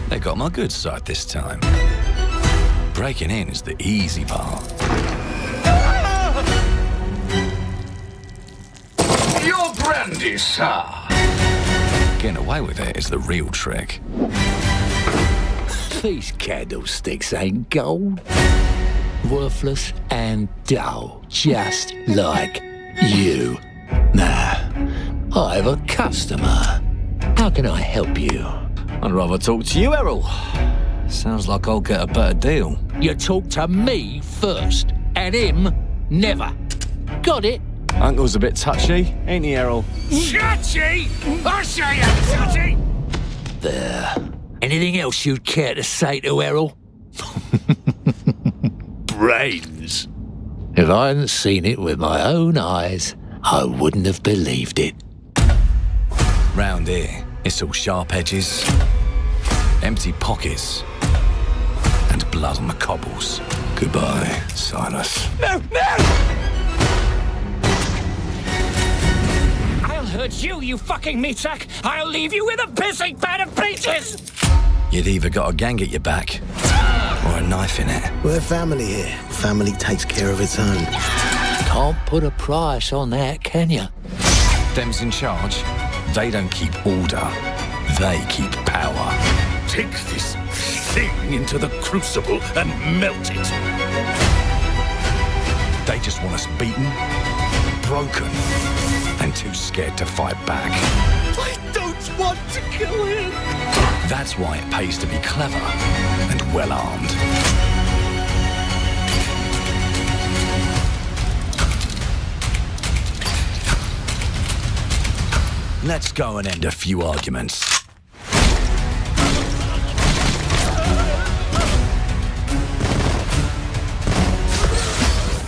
They got my good side this time. Breaking in is the easy part. Your brandy, sir. Getting away with it is the real trick. These candlesticks ain't gold. Worthless and dull, just like you. Nah, I have a customer. How can I help you? I'd rather talk to you, Errol. Sounds like I'll get a better deal. You talk to me first, and him never. Got it? Uncle's a bit touchy, ain't he, Errol? Touchy? I say I'm touchy! There. Anything else you'd care to say to Errol? Brains. If I hadn't seen it with my own eyes, I wouldn't have believed it. Round here, it's all sharp edges, empty pockets, and blood on the cobbles. Goodbye, Silas. No, no! I'll hurt you, you fucking meatsack! I'll leave you with a pissing bed of peaches! You'd either got a gang at your back, or a knife in it. We're family here. Family takes care of its own. Can't put a price on that, can you? Them's in charge. They don't keep order. They keep power. Take this thing into the crucible and melt it. They just want us beaten, broken, and too scared to fight back. I don't want to kill him. That's why it pays to be clever and well-armed. Let's go and end a few arguments.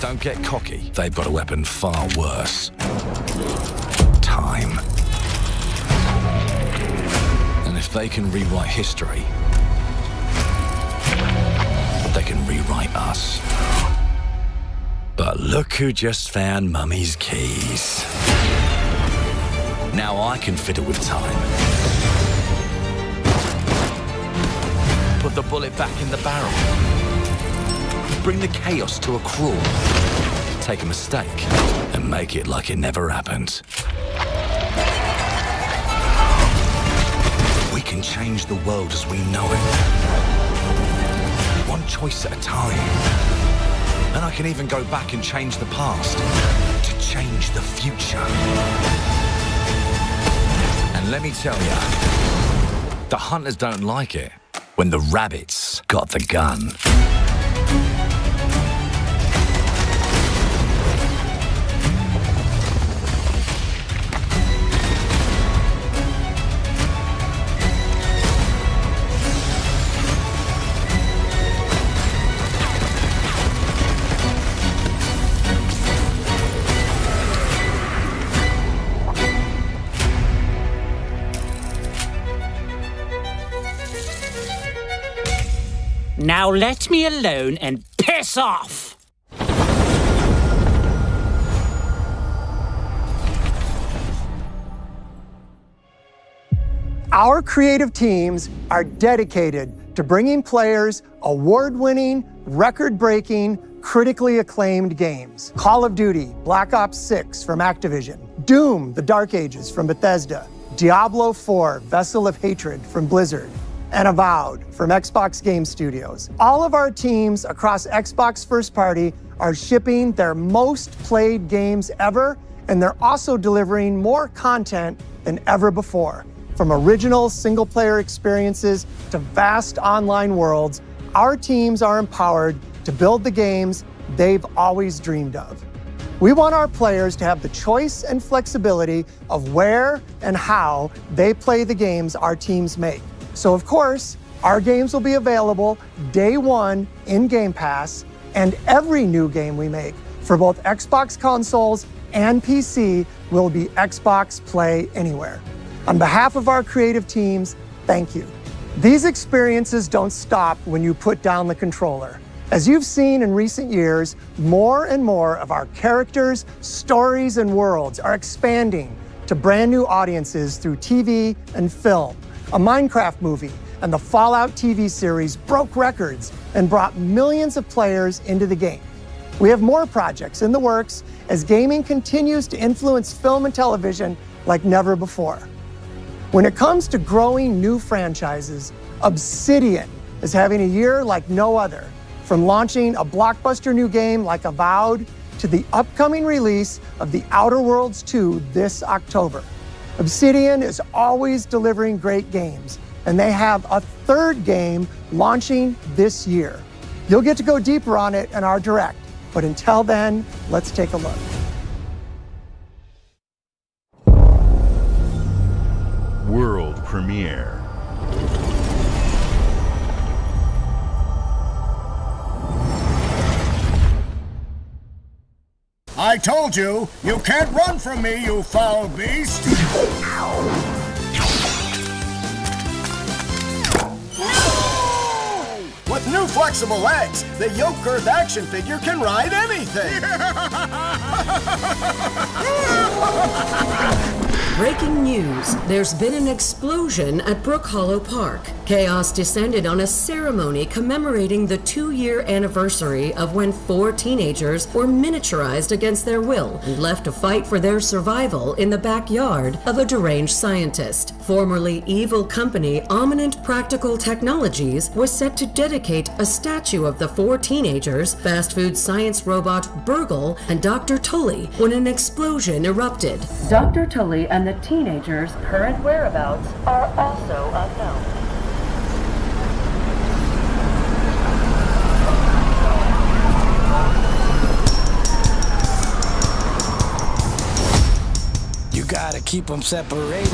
Don't get cocky. They've got a weapon far worse. Time. And if they can rewrite history, they can rewrite us. But look who just found Mummy's keys. Now I can fiddle with time. Put the bullet back in the barrel. Bring the chaos to a crawl. Take a mistake and make it like it never happened. We can change the world as we know it. One one choice at a time. And I can even go back and change the past to change the future. And let me tell you, the hunters don't like it when the rabbits got the gun. Now let me alone and piss off! Our creative teams are dedicated to bringing players award-winning, record-breaking, critically acclaimed games. Call of Duty, Black Ops 6 from Activision, Doom, The Dark Ages from Bethesda, Diablo 4, Vessel of Hatred from Blizzard, and Avowed from Xbox Game Studios. All of our teams across Xbox First Party are shipping their most played games ever, and they're also delivering more content than ever before. From original single-player experiences to vast online worlds, our teams are empowered to build the games they've always dreamed of. We want our players to have the choice and flexibility of where and how they play the games our teams make. So of course, our games will be available day one in Game Pass, and every new game we make for both Xbox consoles and PC will be Xbox Play Anywhere. On behalf of our creative teams, thank you. These experiences don't stop when you put down the controller. As you've seen in recent years, more and more of our characters, stories, and worlds are expanding to brand new audiences through TV and film. A Minecraft movie and the Fallout TV series broke records and brought millions of players into the game. We have more projects in the works as gaming continues to influence film and television like never before. When it comes to growing new franchises, Obsidian is having a year like no other. From launching a blockbuster new game like Avowed to the upcoming release of The Outer Worlds 2 this October. Obsidian is always delivering great games, and they have a third game launching this year. You'll get to go deeper on it in our Direct, but until then, let's take a look. World premiere. I told you, you can't run from me, you foul beast! No! With new flexible legs, the Yoke Girth action figure can ride anything! Breaking news. There's been an explosion at Brook Hollow Park. Chaos descended on a ceremony commemorating the 2-year anniversary of when 4 teenagers were miniaturized against their will and left to fight for their survival in the backyard of a deranged scientist. Formerly evil company Ominent Practical Technologies was set to dedicate a statue of the 4 teenagers, fast food science robot Burgle, and Dr. Tully when an explosion erupted. Dr. Tully and the teenagers' current whereabouts are also unknown. You gotta keep them separated.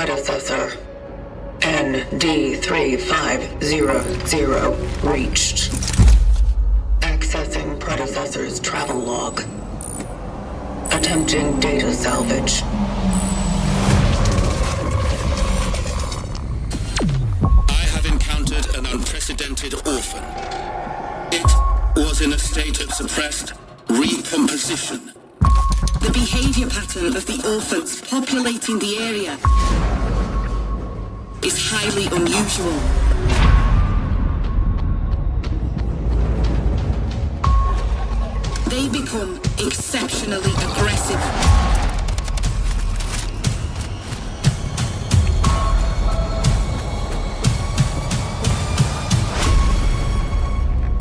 predecessor. ND3500 reached. Accessing predecessor's travel log. Attempting data salvage. I have encountered an unprecedented orphan. It was in a state of suppressed recomposition. The behavior pattern of the orphans populating the area is highly unusual. They become exceptionally aggressive.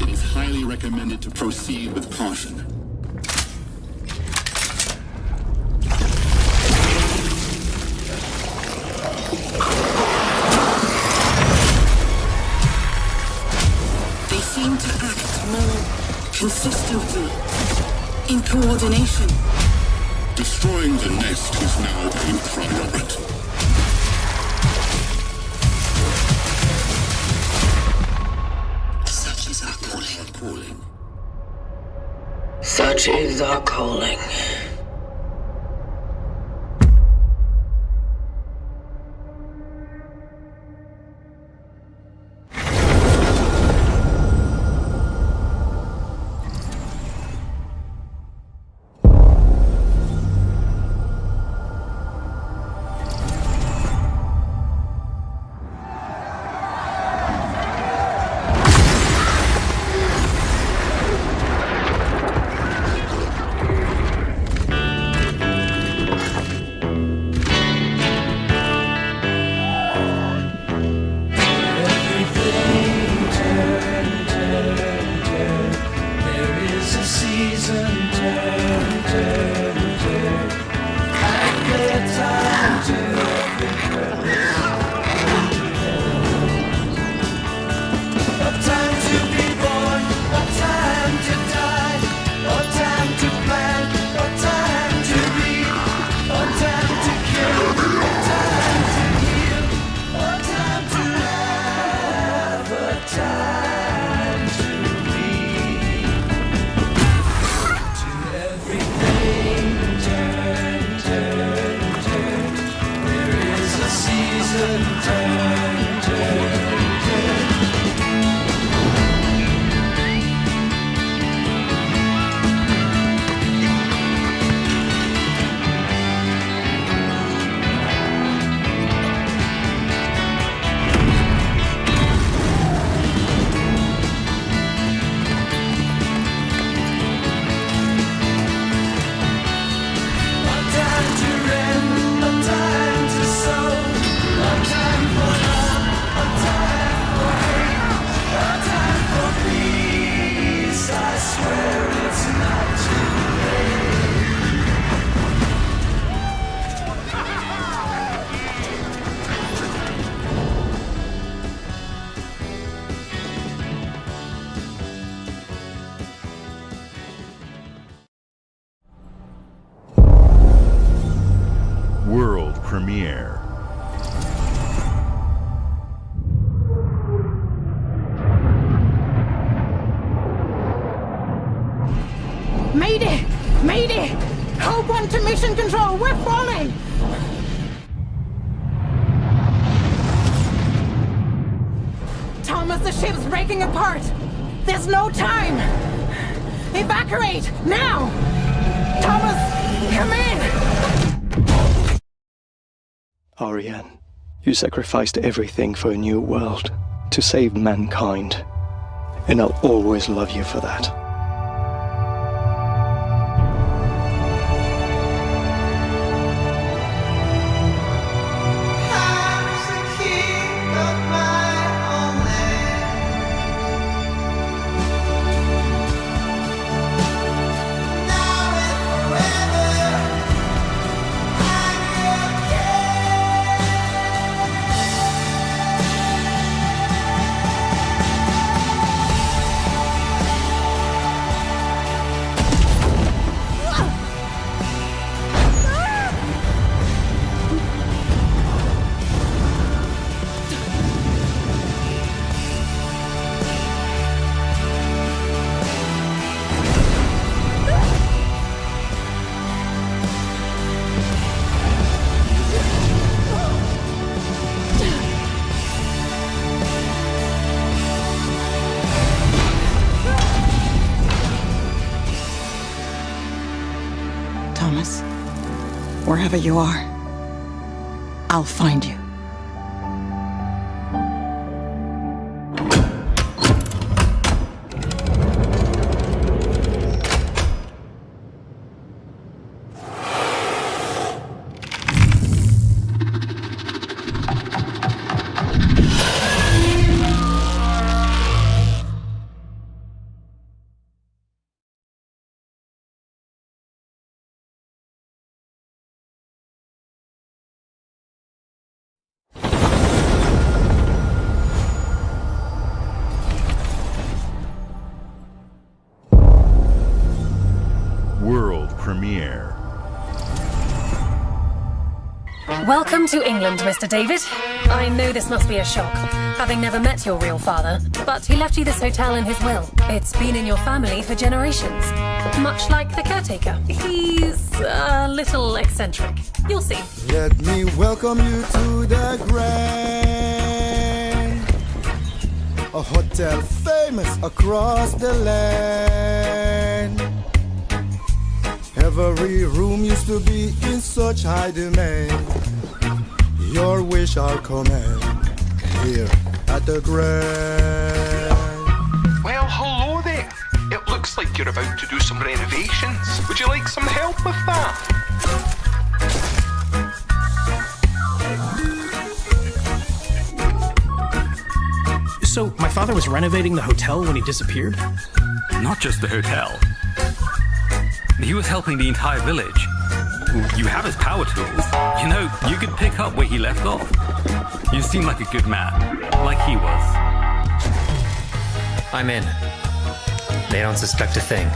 It is highly recommended to proceed with caution. They seem to act more consistently, in coordination. Destroying the nest is now a priority. Such is our calling. Such is our calling. World premiere. Mayday! Mayday! Code 1 to mission control, we're falling! Thomas, the ship's breaking apart! There's no time! Evacuate! Now! Thomas, come in! Ariane, you sacrificed everything for a new world, to save mankind. And I'll always love you for that. Wherever you are, I'll find you. World premiere. Welcome to England, Mr. David. I know this must be a shock, having never met your real father, but he left you this hotel in his will. It's been in your family for generations, much like the caretaker. He's a little eccentric. You'll see. Let me welcome you to the Grand, a hotel famous across the land. Every room used to be in such high demand. Your wish, our command, here at the Grand. Well, hello there. It looks like you're about to do some renovations. Would you like some help with that? So, my father was renovating the hotel when he disappeared? Not just the hotel. He was helping the entire village. You have his power tools. You know, you could pick up where he left off. You seem like a good man, like he was. I'm in. They don't suspect a thing.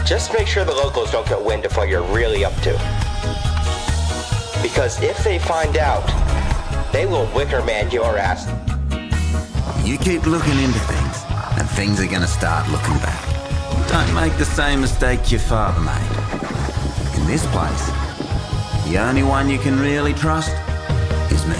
Just make sure the locals don't get wind of what you're really up to. Because if they find out, they will wicker man your ass. You keep looking into things, and things are gonna start looking back. Don't make the same mistake your father made. In this place, the only one you can really trust is me.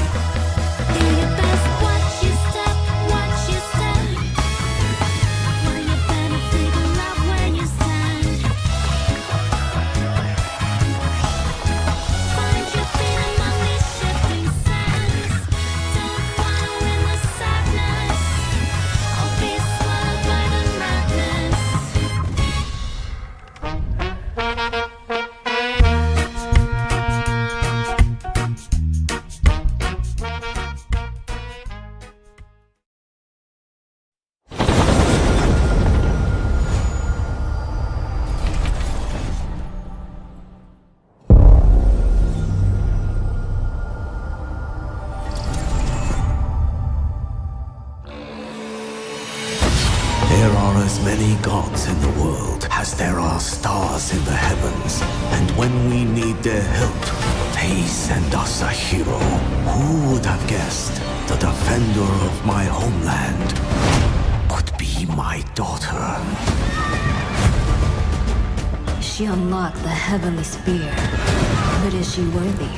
There are as many gods in the world as there are stars in the heavens, and when we need their help, they send us a hero. Who would have guessed the defender of my homeland would be my daughter? She unlocked the heavenly spear, but is she worthy?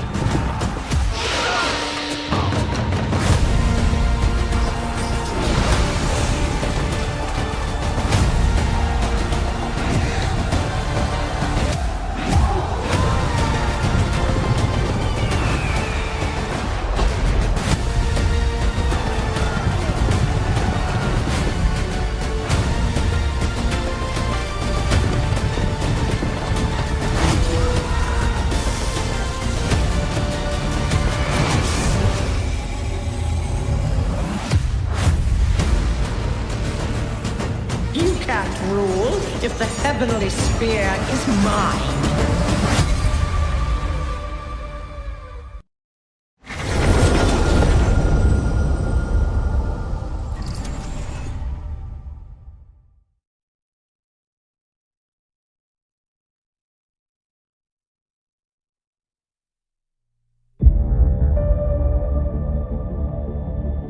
Rule if the heavenly spear is mine.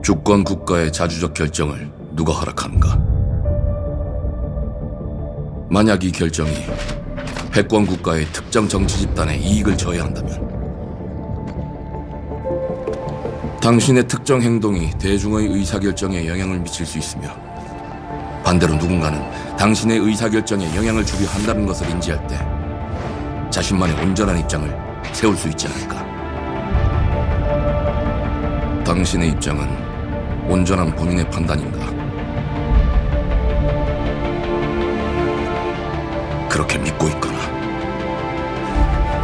주권 국가의 자주적 결정을 누가 허락하는가? 만약 이 결정이 패권 국가의 특정 정치 집단에 이익을 저해한다면 당신의 특정 행동이 대중의 의사결정에 영향을 미칠 수 있으며 반대로 누군가는 당신의 의사결정에 영향을 주려 한다는 것을 인지할 때 자신만의 온전한 입장을 세울 수 있지 않을까. 당신의 입장은 온전한 본인의 판단인가? 그렇게 믿고 있거나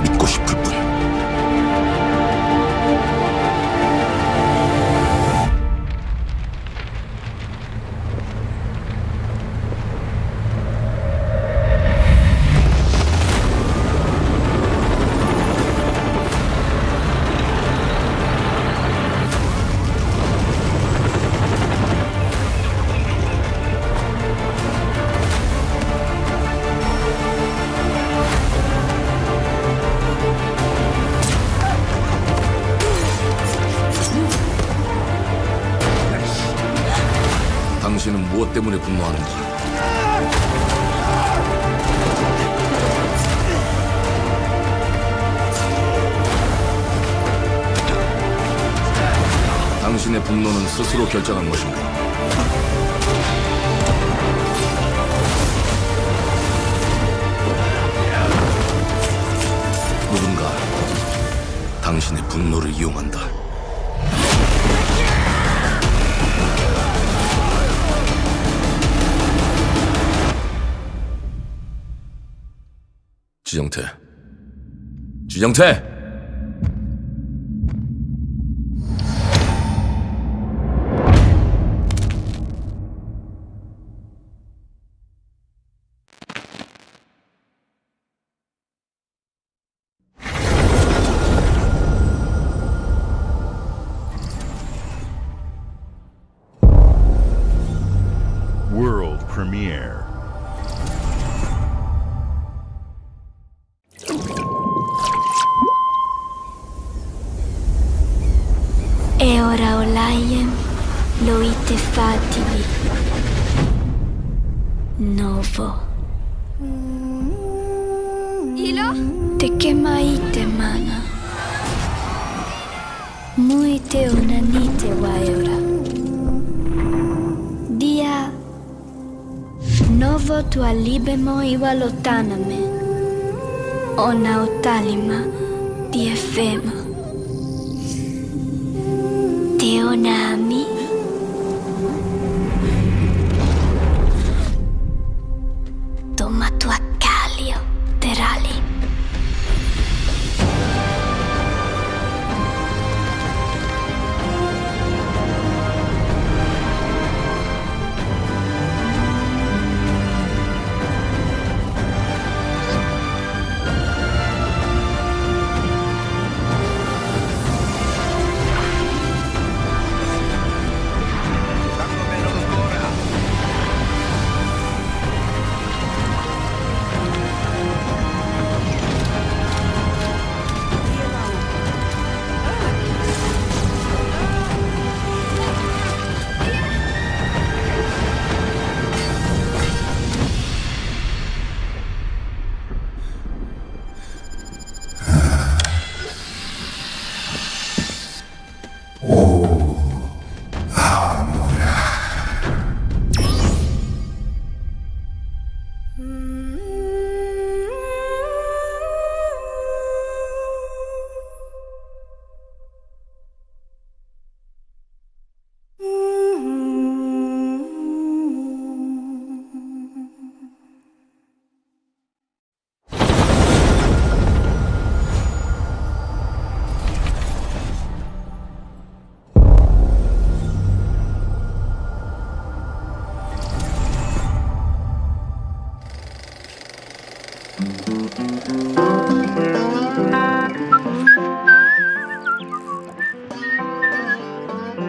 믿고 싶을 뿐. 당신은 무엇 때문에 분노하는가? 당신의 분노는 스스로 결정한 것인가? 누군가 당신의 분노를 이용한다. 지정태! World premiere. E ora olaiem loite fativi novo Ilo? Te kemaite mana Muite onanite waeora Dia Novo tua libemo iwa lotaname Ona otalima di efema Teonami Toma tua calio terali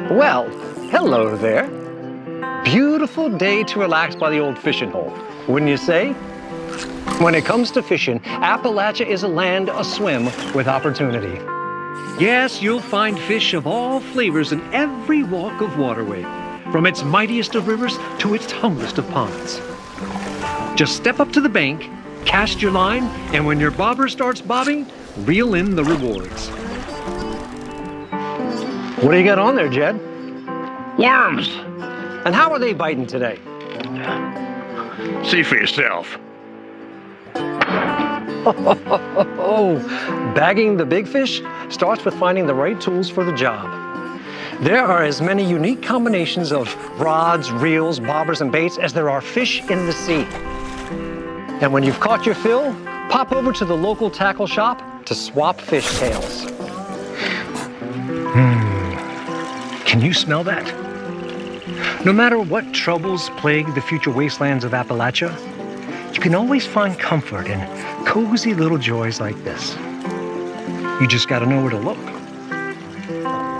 Well, hello there. Beautiful day to relax by the old fishing hole, wouldn't you say? When it comes to fishing, Appalachia is a land aswim with opportunity. Yes, you'll find fish of all flavors in every walk of waterway, from its mightiest of rivers to its humblest of ponds. Just step up to the bank, cast your line, and when your bobber starts bobbing, reel in the rewards. What do you got on there, Jed? Worms! And how are they biting today? See for yourself. Bagging the big fish starts with finding the right tools for the job. There are as many unique combinations of rods, reels, bobbers, and baits as there are fish in the sea. And when you've caught your fill, pop over to the local tackle shop to swap fish tails. Can you smell that? No matter what troubles plague the future wastelands of Appalachia, you can always find comfort in cozy little joys like this. You just gotta know where to look.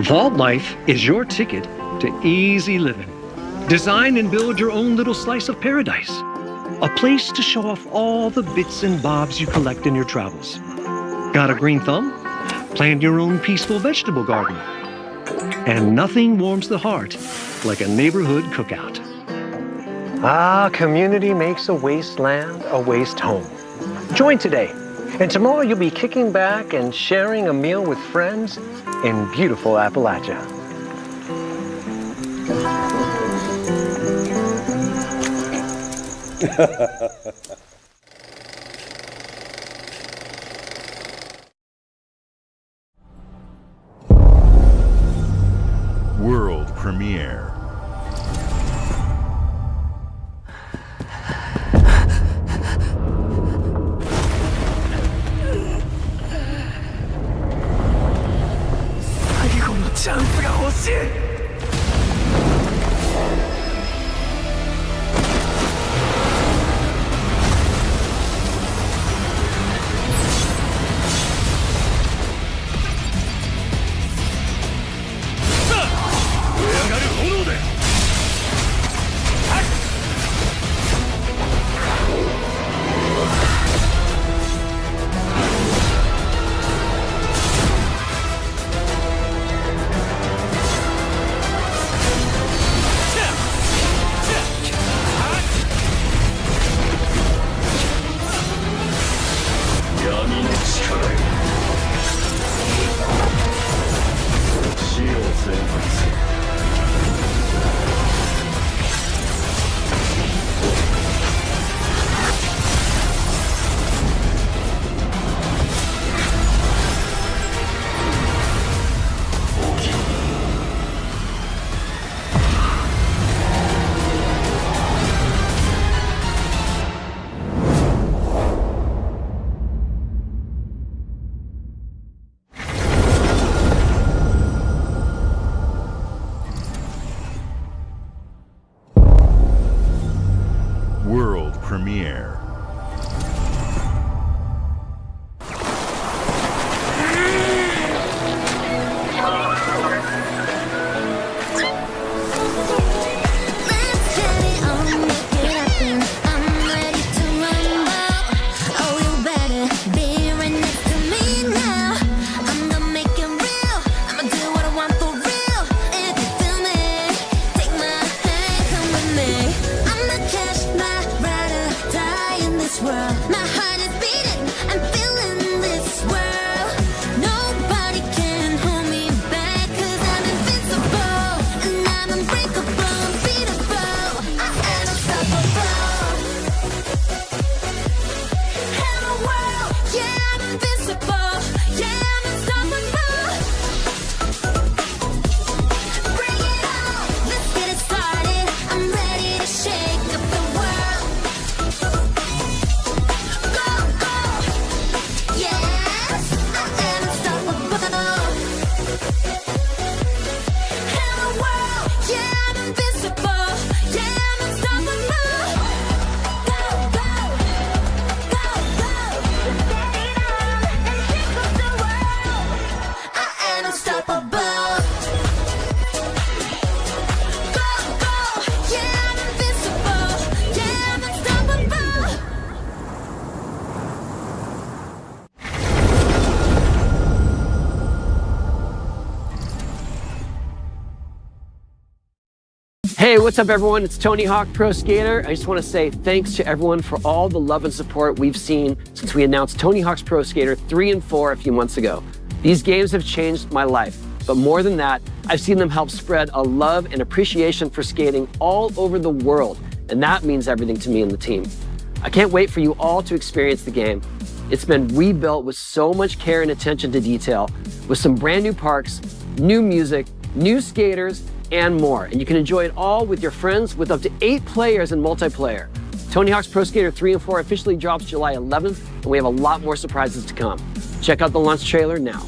Vault Life is your ticket to easy living. Design and build your own little slice of paradise. A place to show off all the bits and bobs you collect in your travels. Got a green thumb? Plant your own peaceful vegetable garden. And nothing warms the heart like a neighborhood cookout. Community makes a wasteland a waste home. Join today, and tomorrow you'll be kicking back and sharing a meal with friends in beautiful Appalachia. World premiere. World premiere. Hey, what's up everyone? It's Tony Hawk Pro Skater. I just want to say thanks to everyone for all the love and support we've seen since we announced Tony Hawk's Pro Skater 3 and 4 a few months ago. These games have changed my life, but more than that, I've seen them help spread a love and appreciation for skating all over the world, and that means everything to me and the team. I can't wait for you all to experience the game. It's been rebuilt with so much care and attention to detail, with some brand new parks, new music, new skaters, and more. And you can enjoy it all with your friends with up to 8 players in multiplayer. Tony Hawk's Pro Skater 3 and 4 officially drops July 11th, and we have a lot more surprises to come. Check out the launch trailer now.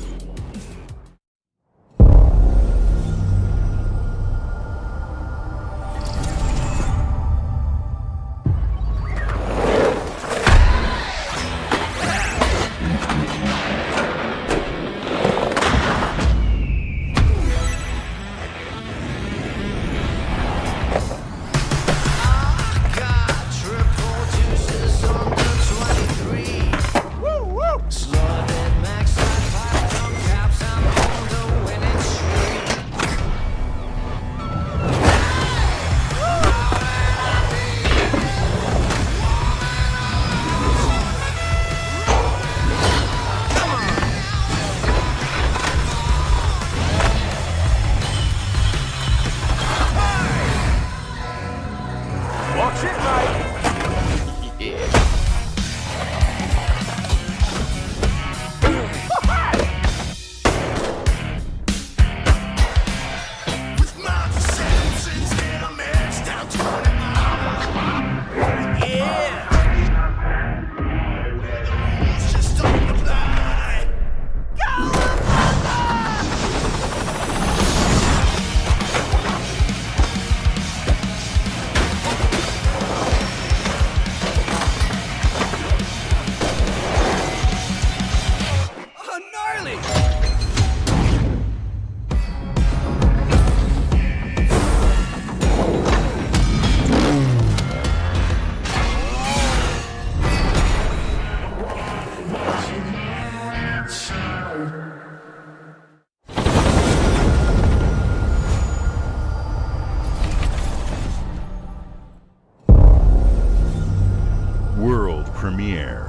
Premiere.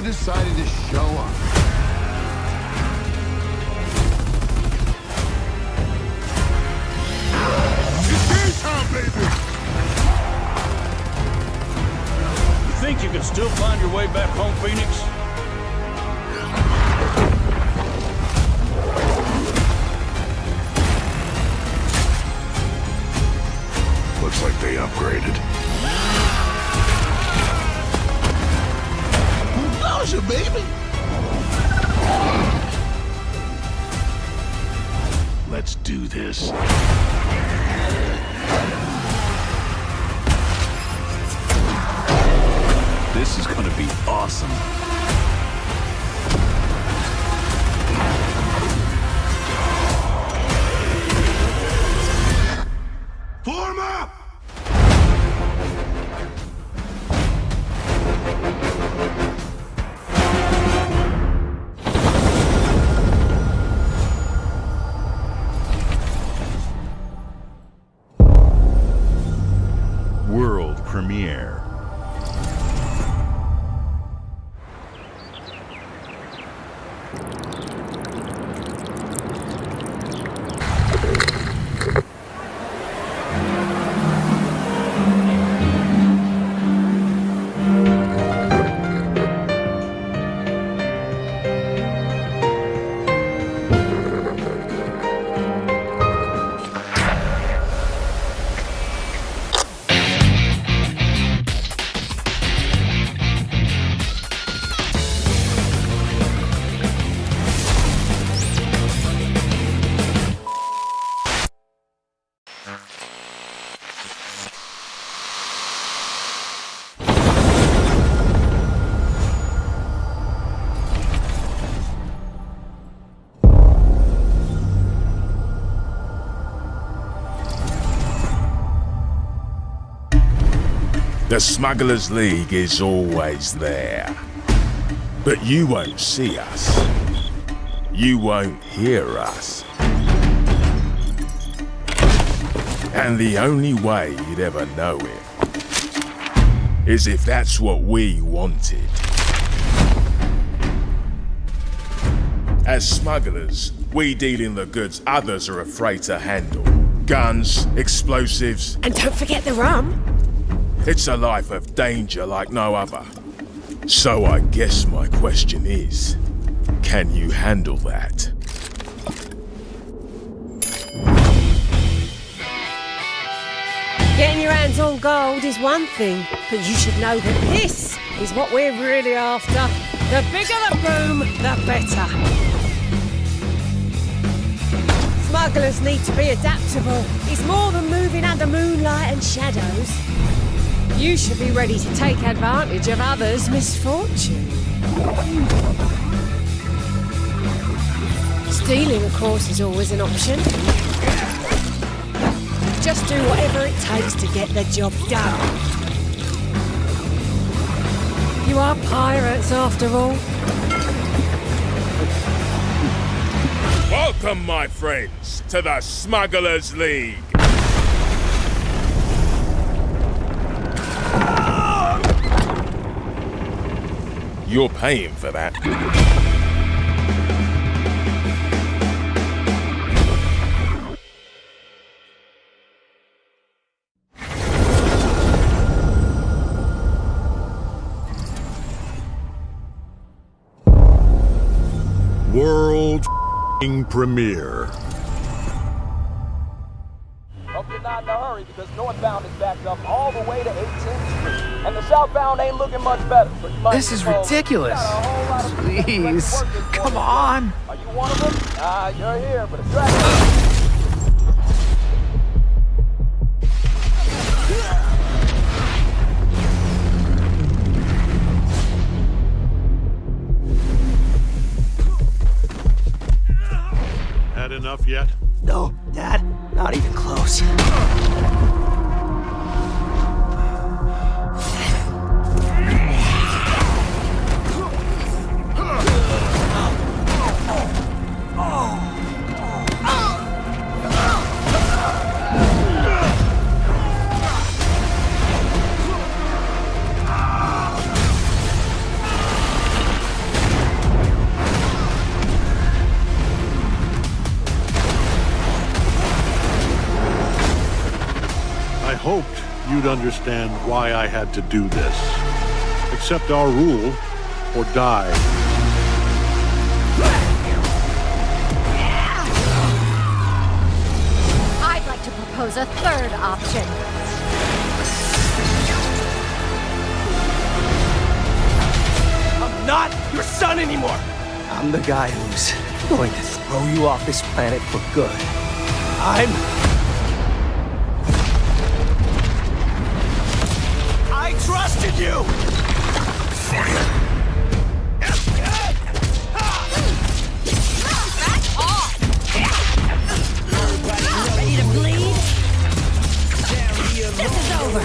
Decided to show up. You think you can still find your way back home, Phoenix? Looks like they upgraded. Nausea, baby! Let's do this. This is gonna be awesome. Form up! World premiere. The Smugglers League is always there. But you won't see us. You won't hear us. And the only way you'd ever know it is if that's what we wanted. As smugglers, we deal in the goods others are afraid to handle. Guns, explosives. And don't forget the rum. It's a life of danger like no other. So I guess my question is, can you handle that? Getting your hands on gold is one thing, but you should know that this is what we're really after. The bigger the boom, the better. Smugglers need to be adaptable. It's more than moving under moonlight and shadows. You should be ready to take advantage of others' misfortune. Stealing, of course, is always an option. Just do whatever it takes to get the job done. You are pirates, after all. Welcome, my friends, to the Smugglers League. You're paying for that. World premiere. Hope you're not in a hurry because northbound is backed up all the way to 18th Street. And the southbound ain't looking much better. So you might This is ridiculous. Please, come on. Are you one of them? You're here, but it's right. Had enough yet? No, Dad, not even close. you'd understand why I had to do this. Accept our rule, or die. I'd like to propose a third option. I'm not your son anymore! I'm the guy who's going to throw you off this planet for good. I trusted you! Fire! Ready to bleed? This is over.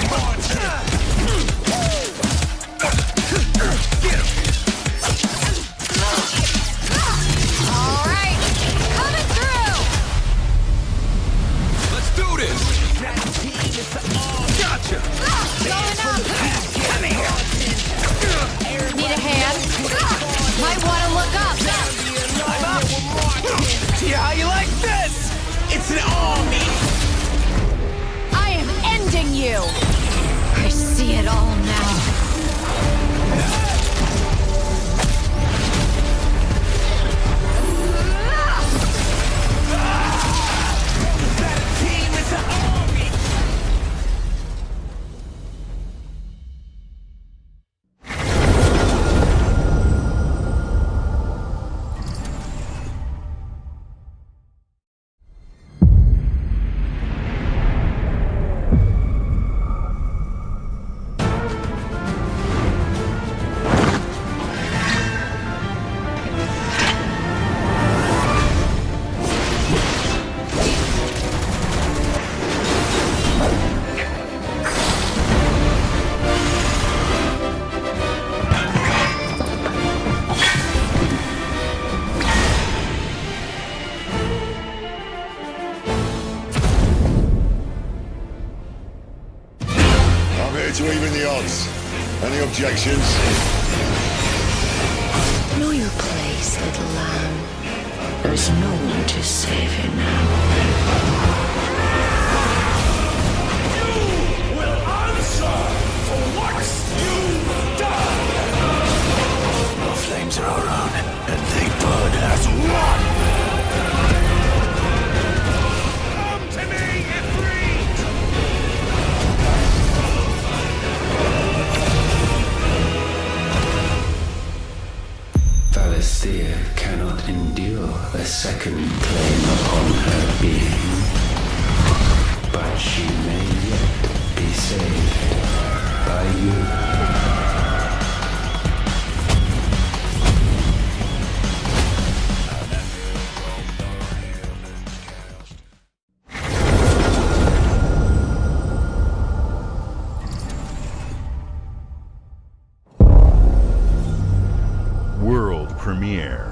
All right, coming through. Let's do this! Gotcha! Going up. Come here. Need a hand? Might want to look up. I'm up! See how you like this? It's an army! I am ending you. I see it all now. To even the odds. Any objections? Know your place, little lamb. There's no one to save you now. You will answer for what you've done! The flames are our own, and they burn as one! Come to me, Ifrit! Valisthea cannot endure a second claim upon her being, but she may yet be saved by you. World premiere.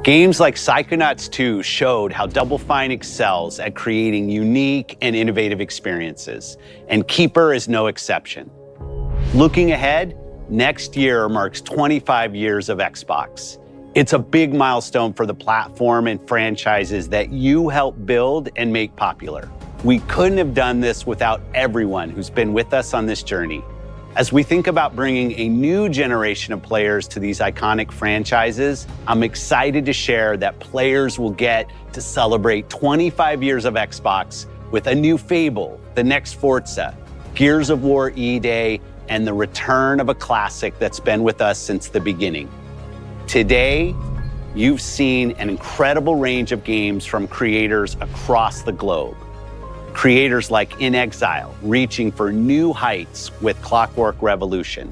Games like Psychonauts 2 showed how Double Fine excels at creating unique and innovative experiences, and Keeper is no exception. Looking ahead, next year marks 25 years of Xbox. It's a big milestone for the platform and franchises that you helped build and make popular. We couldn't have done this without everyone who's been with us on this journey. As we think about bringing a new generation of players to these iconic franchises, I'm excited to share that players will get to celebrate 25 years of Xbox with a new Fable, the next Forza, Gears of War E-Day, and the return of a classic that's been with us since the beginning. Today, you've seen an incredible range of games from creators across the globe. Creators like In Exile, reaching for new heights with Clockwork Revolution.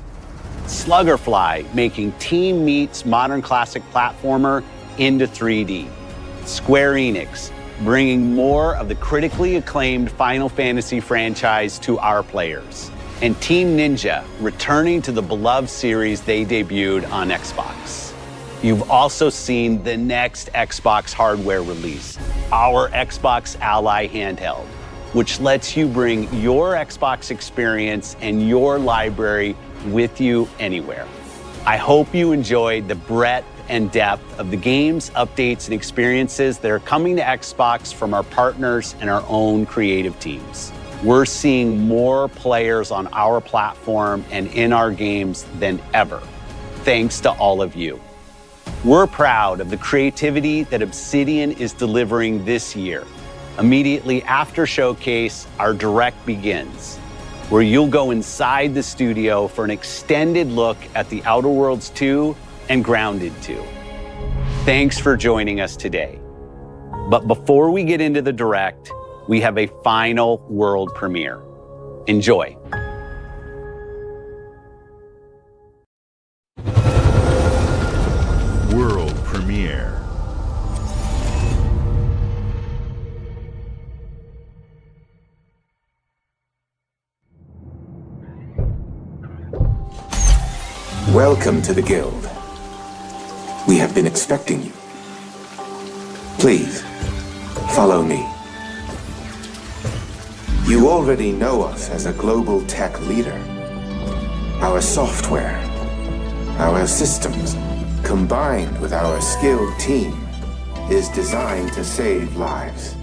Sluggerfly, making Team Meat's modern classic platformer into 3D. Square Enix, bringing more of the critically acclaimed Final Fantasy franchise to our players. And Team Ninja, returning to the beloved series they debuted on Xbox. You've also seen the next Xbox hardware release, our Xbox Ally handheld, which lets you bring your Xbox experience and your library with you anywhere. I hope you enjoyed the breadth and depth of the games, updates, and experiences that are coming to Xbox from our partners and our own creative teams. We're seeing more players on our platform and in our games than ever, thanks to all of you. We're proud of the creativity that Obsidian is delivering this year. Immediately after Showcase, our Direct begins, where you'll go inside the studio for an extended look at The Outer Worlds 2 and Grounded 2. Thanks for joining us today. But before we get into the Direct, we have a final world premiere. Enjoy. World premiere. Welcome to the Guild. We have been expecting you. Please, follow me. You already know us as a global tech leader. Our software, our systems, combined with our skilled team, is designed to save lives.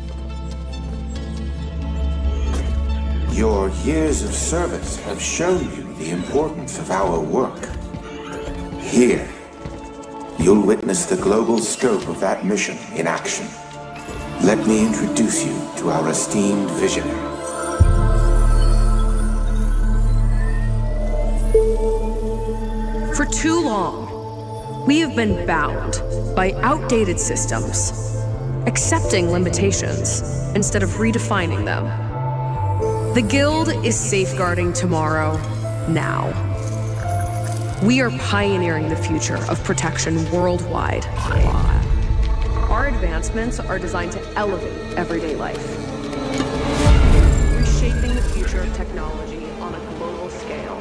Your years of service have shown you the importance of our work. Here, you'll witness the global scope of that mission in action. Let me introduce you to our esteemed visionary. For too long, we have been bound by outdated systems, accepting limitations instead of redefining them. The Guild is safeguarding tomorrow, now. We are pioneering the future of protection worldwide. Our advancements are designed to elevate everyday life, reshaping the future of technology on a global scale.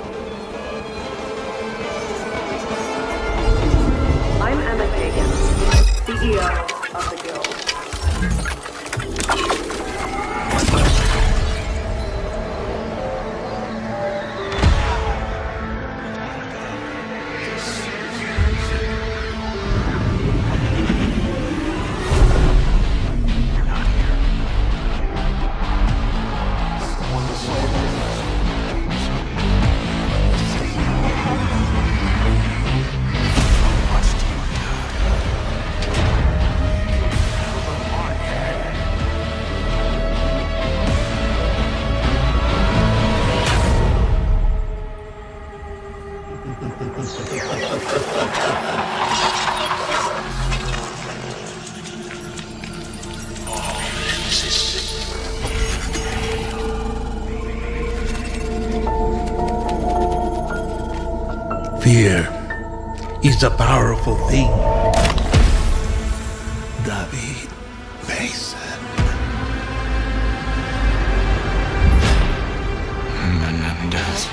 I'm Emma Pagan, CEO of the Guild. Fear is a powerful thing. David Mason. Menendez.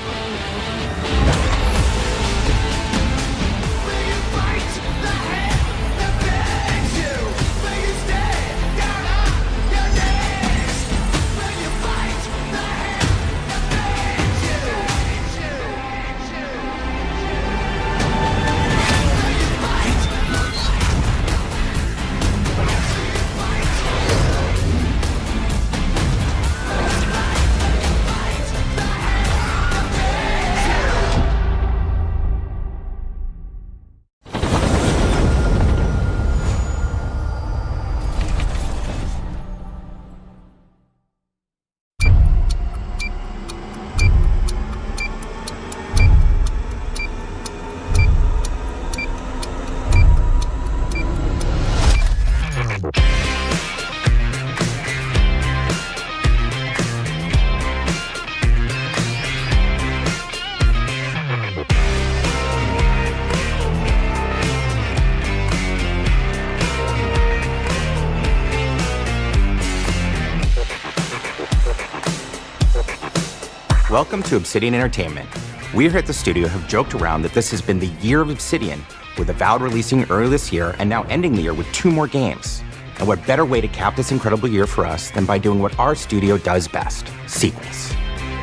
Welcome to Obsidian Entertainment. We here at the studio have joked around that this has been the year of Obsidian, with Avowed releasing early this year and now ending the year with 2 more games. And what better way to cap this incredible year for us than by doing what our studio does best, sequels.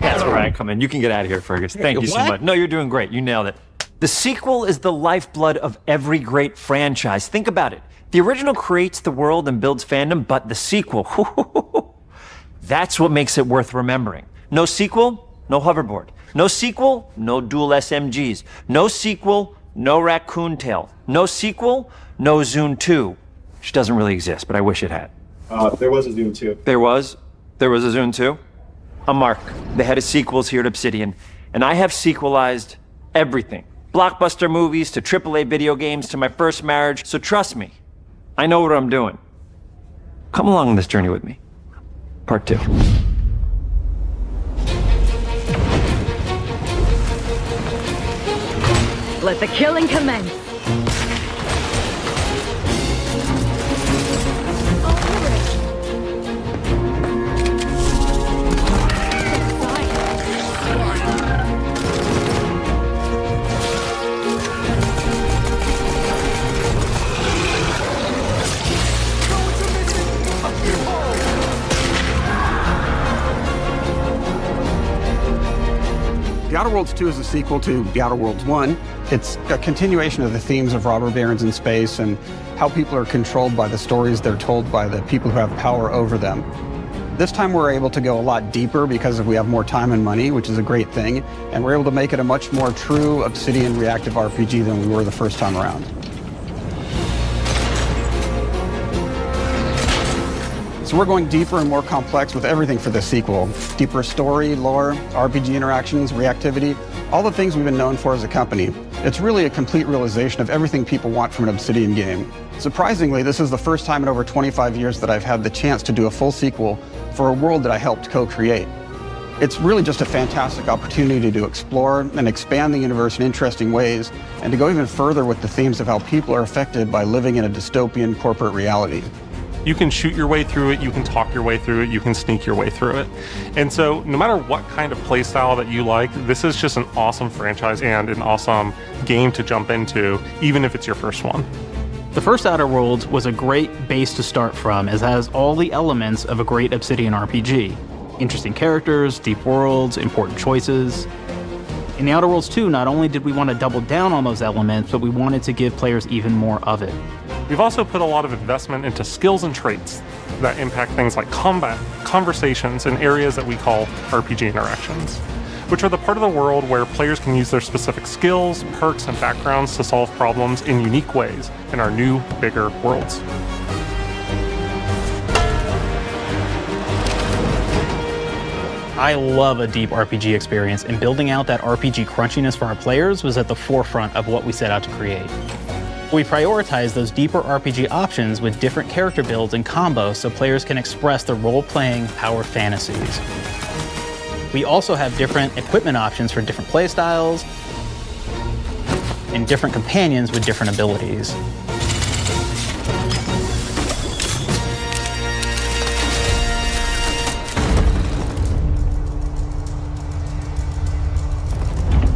That's where I come in. You can get out of here, Fergus. Thank you so much. No, you're doing great. You nailed it. The sequel is the lifeblood of every great franchise. Think about it. The original creates the world and builds fandom, but the sequel, that's what makes it worth remembering. No sequel, no hoverboard. No sequel, no dual SMGs. No sequel, no raccoon tail. No sequel, no Zune 2. Which doesn't really exist, but I wish it had. There was a Zune 2. There was a Zune 2? I'm Mark, the head of sequels here at Obsidian, and I have sequelized everything. Blockbuster movies to AAA video games to my first marriage, so trust me, I know what I'm doing. Come along on this journey with me. Part 2. Let the killing commence. The Outer Worlds 2 is a sequel to The Outer Worlds 1. It's a continuation of the themes of robber barons in space and how people are controlled by the stories they're told by the people who have power over them. This time we're able to go a lot deeper because we have more time and money, which is a great thing, and we're able to make it a much more true Obsidian reactive RPG than we were the first time around. So we're going deeper and more complex with everything for this sequel. Deeper story, lore, RPG interactions, reactivity, all the things we've been known for as a company. It's really a complete realization of everything people want from an Obsidian game. Surprisingly, this is the first time in over 25 years that I've had the chance to do a full sequel for a world that I helped co-create. It's really just a fantastic opportunity to explore and expand the universe in interesting ways, and to go even further with the themes of how people are affected by living in a dystopian corporate reality. You can shoot your way through it, you can talk your way through it, you can sneak your way through it. And so no matter what kind of play style that you like, this is just an awesome franchise and an awesome game to jump into, even if it's your first one. The first Outer Worlds was a great base to start from, as it has all the elements of a great Obsidian RPG. Interesting characters, deep worlds, important choices. In the Outer Worlds 2, not only did we want to double down on those elements, but we wanted to give players even more of it. We've also put a lot of investment into skills and traits that impact things like combat, conversations, and areas that we call RPG interactions, which are the part of the world where players can use their specific skills, perks, and backgrounds to solve problems in unique ways in our new, bigger worlds. I love a deep RPG experience, and building out that RPG crunchiness for our players was at the forefront of what we set out to create. We prioritize those deeper RPG options with different character builds and combos so players can express their role-playing power fantasies. We also have different equipment options for different playstyles and different companions with different abilities.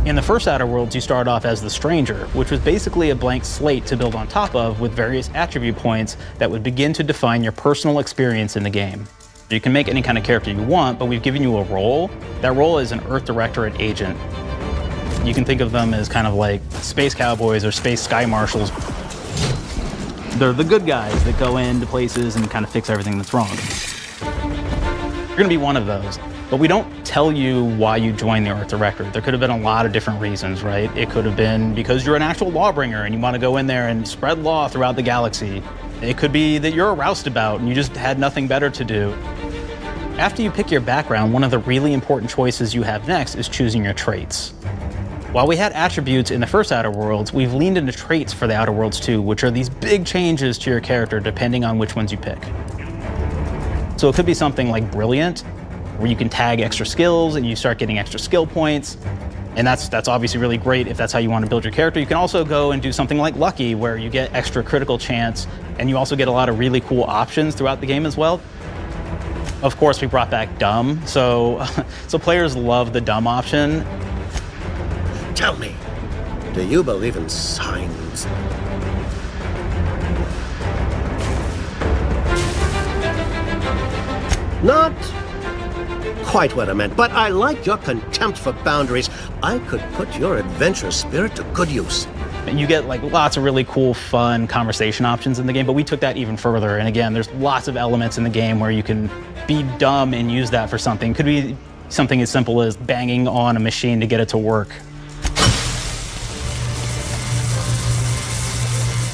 In the first Outer Worlds, you start off as the Stranger, which was basically a blank slate to build on top of with various attribute points that would begin to define your personal experience in the game. You can make any kind of character you want, but we've given you a role. That role is an Earth Directorate agent. You can think of them as kind of like space cowboys or space sky marshals. They're the good guys that go into places and kind of fix everything that's wrong. You're gonna be one of those. But we don't tell you why you joined the Earth Directorate. There could have been a lot of different reasons, right? It could have been because you're an actual lawbringer and you want to go in there and spread law throughout the galaxy. It could be that you're a roustabout and you just had nothing better to do. After you pick your background, one of the really important choices you have next is choosing your traits. While we had attributes in the first Outer Worlds, we've leaned into traits for the Outer Worlds 2, which are these big changes to your character depending on which ones you pick. So it could be something like Brilliant, where you can tag extra skills and you start getting extra skill points. And that's obviously really great if that's how you want to build your character. You can also go and do something like Lucky, where you get extra critical chance, and you also get a lot of really cool options throughout the game as well. Of course, we brought back dumb, so players love the dumb option. Tell me, do you believe in signs? Not quite what I meant, but I like your contempt for boundaries. I could put your adventurous spirit to good use. And you get like lots of really cool, fun conversation options in the game, but we took that even further. And again, there's lots of elements in the game where you can be dumb and use that for something. Could be something as simple as banging on a machine to get it to work.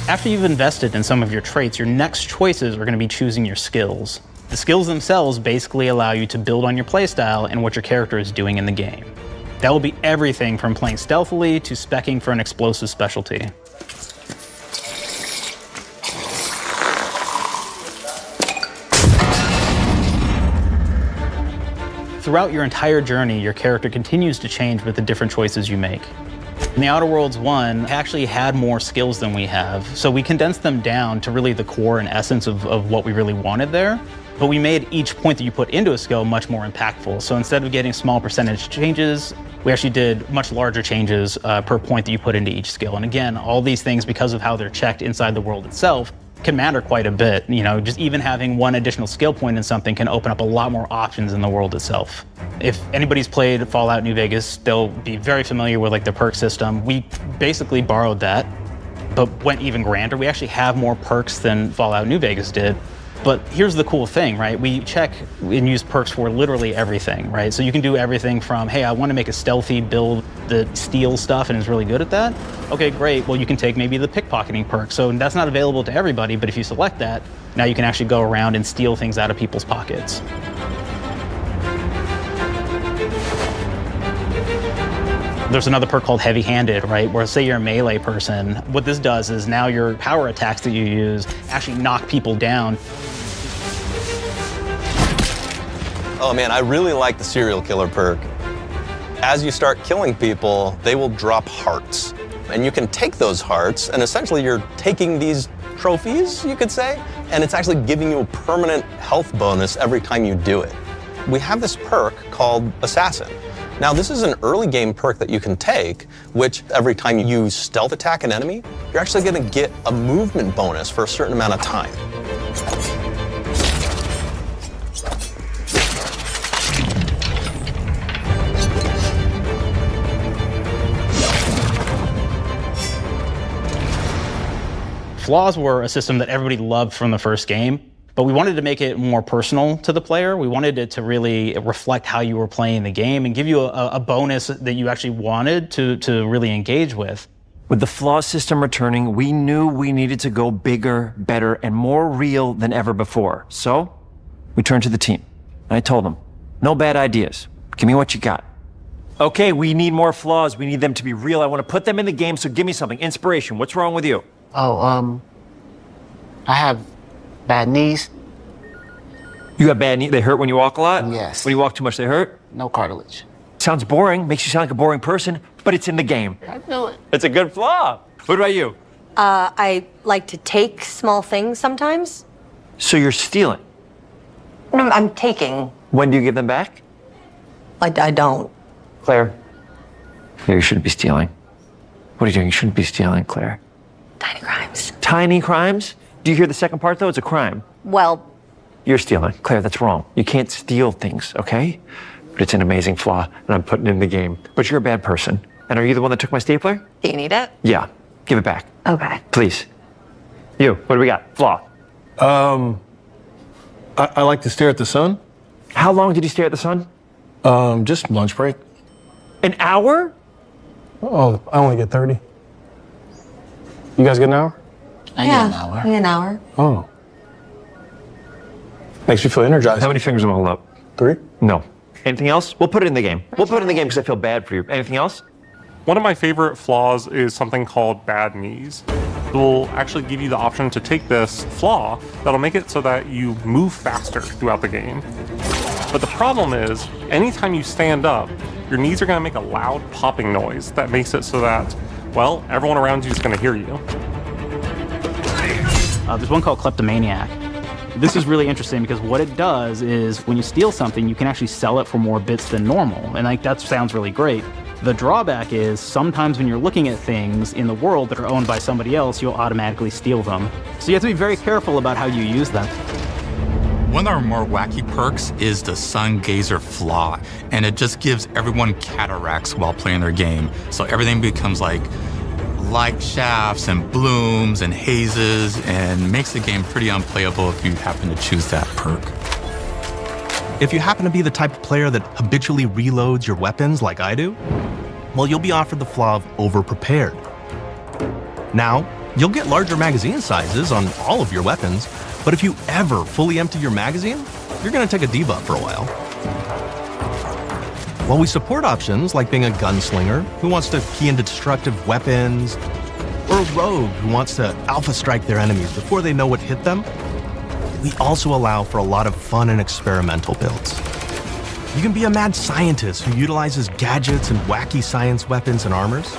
After you've invested in some of your traits, your next choices are going to be choosing your skills. The skills themselves basically allow you to build on your playstyle and what your character is doing in the game. That will be everything from playing stealthily to speccing for an explosive specialty. Throughout your entire journey, your character continues to change with the different choices you make. In the Outer Worlds 1, it actually had more skills than we have, so we condensed them down to really the core and essence of what we really wanted there. But we made each point that you put into a skill much more impactful. So instead of getting small percentage changes, we actually did much larger changes per point that you put into each skill. And again, all these things, because of how they're checked inside the world itself, can matter quite a bit. You know, just even having one additional skill point in something can open up a lot more options in the world itself. If anybody's played Fallout New Vegas, they'll be very familiar with like the perk system. We basically borrowed that, but went even grander. We actually have more perks than Fallout New Vegas did. But here's the cool thing, right? We check and use perks for literally everything, right? So you can do everything from, hey, I want to make a stealthy build that steals stuff and is really good at that. Okay, great. Well, you can take maybe the pickpocketing perk. So that's not available to everybody, but if you select that, now you can actually go around and steal things out of people's pockets. There's another perk called heavy-handed, right? Where say you're a melee person, what this does is now your power attacks that you use actually knock people down. Oh man, I really like the serial killer perk. As you start killing people, they will drop hearts. And you can take those hearts, and essentially you're taking these trophies, you could say, and it's actually giving you a permanent health bonus every time you do it. We have this perk called Assassin. Now, this is an early game perk that you can take, which every time you stealth attack an enemy, you're actually going to get a movement bonus for a certain amount of time. Flaws were a system that everybody loved from the first game. But we wanted to make it more personal to the player. We wanted it to really reflect how you were playing the game and give you a bonus that you actually wanted to really engage with. With the flaw system returning, we knew we needed to go bigger, better, and more real than ever before. So we turned to the team. And I told them, no bad ideas. Give me what you got. Okay, we need more flaws. We need them to be real. I want to put them in the game, so give me something. Inspiration. What's wrong with you? Oh, I have bad knees. You got bad knees? They hurt when you walk a lot? Yes. When you walk too much, they hurt? No cartilage. Sounds boring. Makes you sound like a boring person, but it's in the game. I know it. It's a good flaw. What about you? I like to take small things sometimes. So you're stealing? No, I'm taking. When do you give them back? I don't. Claire. Claire, you shouldn't be stealing. What are you doing? You shouldn't be stealing, Claire. Tiny crimes. Tiny crimes? Do you hear the second part, though? It's a crime. Well, You're stealing. Claire, that's wrong. You can't steal things, okay? But it's an amazing flaw, and I'm putting it in the game. But you're a bad person. And are you the one that took my stapler? do you need it? Yeah. Give it back. Okay. Please. You, what do we got? Flaw. I like to stare at the sun. How long did you stare at the sun? Just lunch break. An hour? Oh, I only get 30. You guys get an hour? I get an hour. Oh. Makes me feel energized. How many fingers am I holding up? 3? No. Anything else? We'll put it in the game. We'll put it in the game because I feel bad for you. Anything else? One of my favorite flaws is something called bad knees. It will actually give you the option to take this flaw that'll make it so that you move faster throughout the game. But the problem is, anytime you stand up, your knees are going to make a loud popping noise that makes it so that, well, everyone around you is going to hear you. There's one called Kleptomaniac. This is really interesting because what it does is when you steal something, you can actually sell it for more bits than normal. And like that sounds really great. The drawback is sometimes when you're looking at things in the world that are owned by somebody else, you'll automatically steal them. So you have to be very careful about how you use them. One of our more wacky perks is the Sun Gazer Flaw, and it just gives everyone cataracts while playing their game. So everything becomes like light shafts and blooms and hazes, and makes the game pretty unplayable if you happen to choose that perk. If you happen to be the type of player that habitually reloads your weapons like I do, well, you'll be offered the flaw of over-prepared. Now, you'll get larger magazine sizes on all of your weapons, but if you ever fully empty your magazine, you're gonna take a debuff for a while. While we support options like being a gunslinger who wants to key into destructive weapons, or a rogue who wants to alpha strike their enemies before they know what hit them, we also allow for a lot of fun and experimental builds. You can be a mad scientist who utilizes gadgets and wacky science weapons and armors,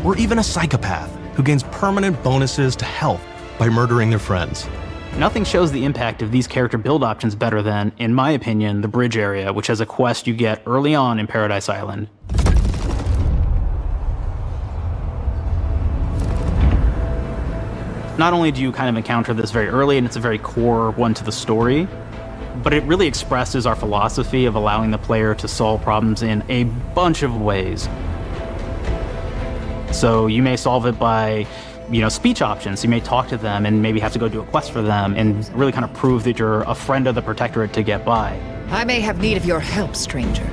or even a psychopath who gains permanent bonuses to health by murdering their friends. Nothing shows the impact of these character build options better than, in my opinion, the bridge area, which has a quest you get early on in Paradise Island. Not only do you kind of encounter this very early, and it's a very core one to the story, but it really expresses our philosophy of allowing the player to solve problems in a bunch of ways. So you may solve it by speech options. You may talk to them and maybe have to go do a quest for them and really kind of prove that you're a friend of the Protectorate to get by. I may have need of your help, stranger,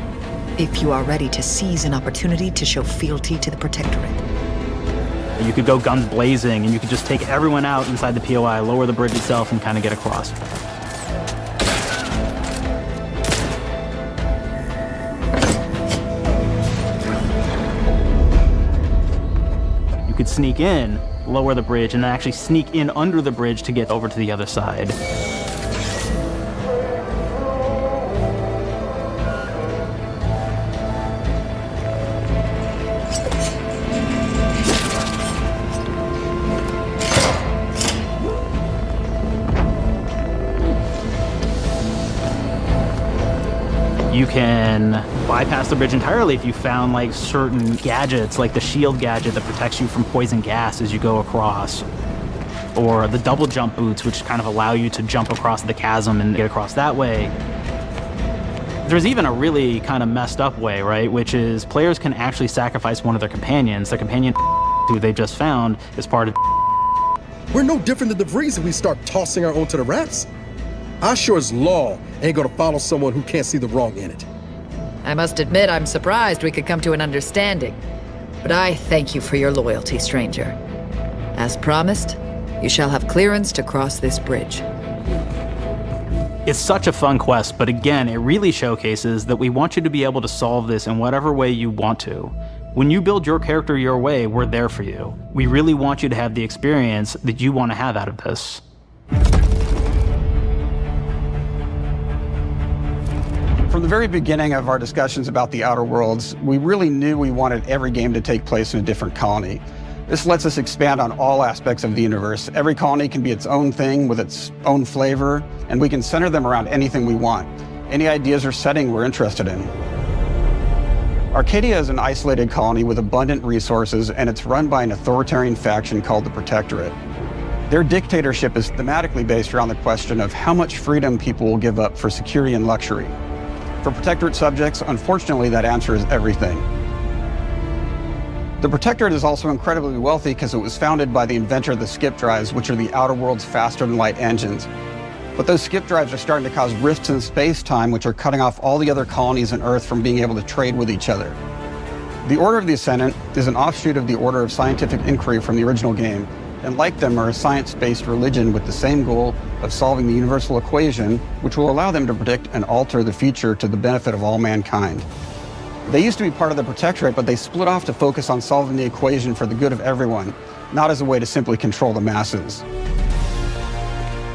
if you are ready to seize an opportunity to show fealty to the Protectorate. You could go guns blazing and you could just take everyone out inside the POI, lower the bridge itself, and kind of get across. You could sneak in, lower the bridge, and then actually sneak in under the bridge to get over to the other side. You can bypass the bridge entirely if you found like certain gadgets, like the shield gadget that protects you from poison gas as you go across, or the double jump boots, which kind of allow you to jump across the chasm and get across that way. There's even a really kind of messed up way, right? Which is players can actually sacrifice one of their companions. Their companion who they've just found is part of. We're no different than the Breeze if we start tossing our own to the rats. I sure as law ain't gonna follow someone who can't see the wrong in it. I must admit I'm surprised we could come to an understanding, but I thank you for your loyalty, stranger. As promised, you shall have clearance to cross this bridge. It's such a fun quest, but again, it really showcases that we want you to be able to solve this in whatever way you want to. When you build your character your way, we're there for you. We really want you to have the experience that you want to have out of this. From the very beginning of our discussions about the Outer Worlds, we really knew we wanted every game to take place in a different colony. This lets us expand on all aspects of the universe. Every colony can be its own thing with its own flavor, and we can center them around anything we want. Any ideas or setting we're interested in. Arcadia is an isolated colony with abundant resources, and it's run by an authoritarian faction called the Protectorate. Their dictatorship is thematically based around the question of how much freedom people will give up for security and luxury. For Protectorate subjects, unfortunately, that answer is everything. The Protectorate is also incredibly wealthy because it was founded by the inventor of the skip drives, which are the Outer World's faster-than-light engines. But those skip drives are starting to cause rifts in space-time, which are cutting off all the other colonies on Earth from being able to trade with each other. The Order of the Ascendant is an offshoot of the Order of Scientific Inquiry from the original game, and like them are a science-based religion with the same goal of solving the universal equation, which will allow them to predict and alter the future to the benefit of all mankind. They used to be part of the Protectorate, but they split off to focus on solving the equation for the good of everyone, not as a way to simply control the masses.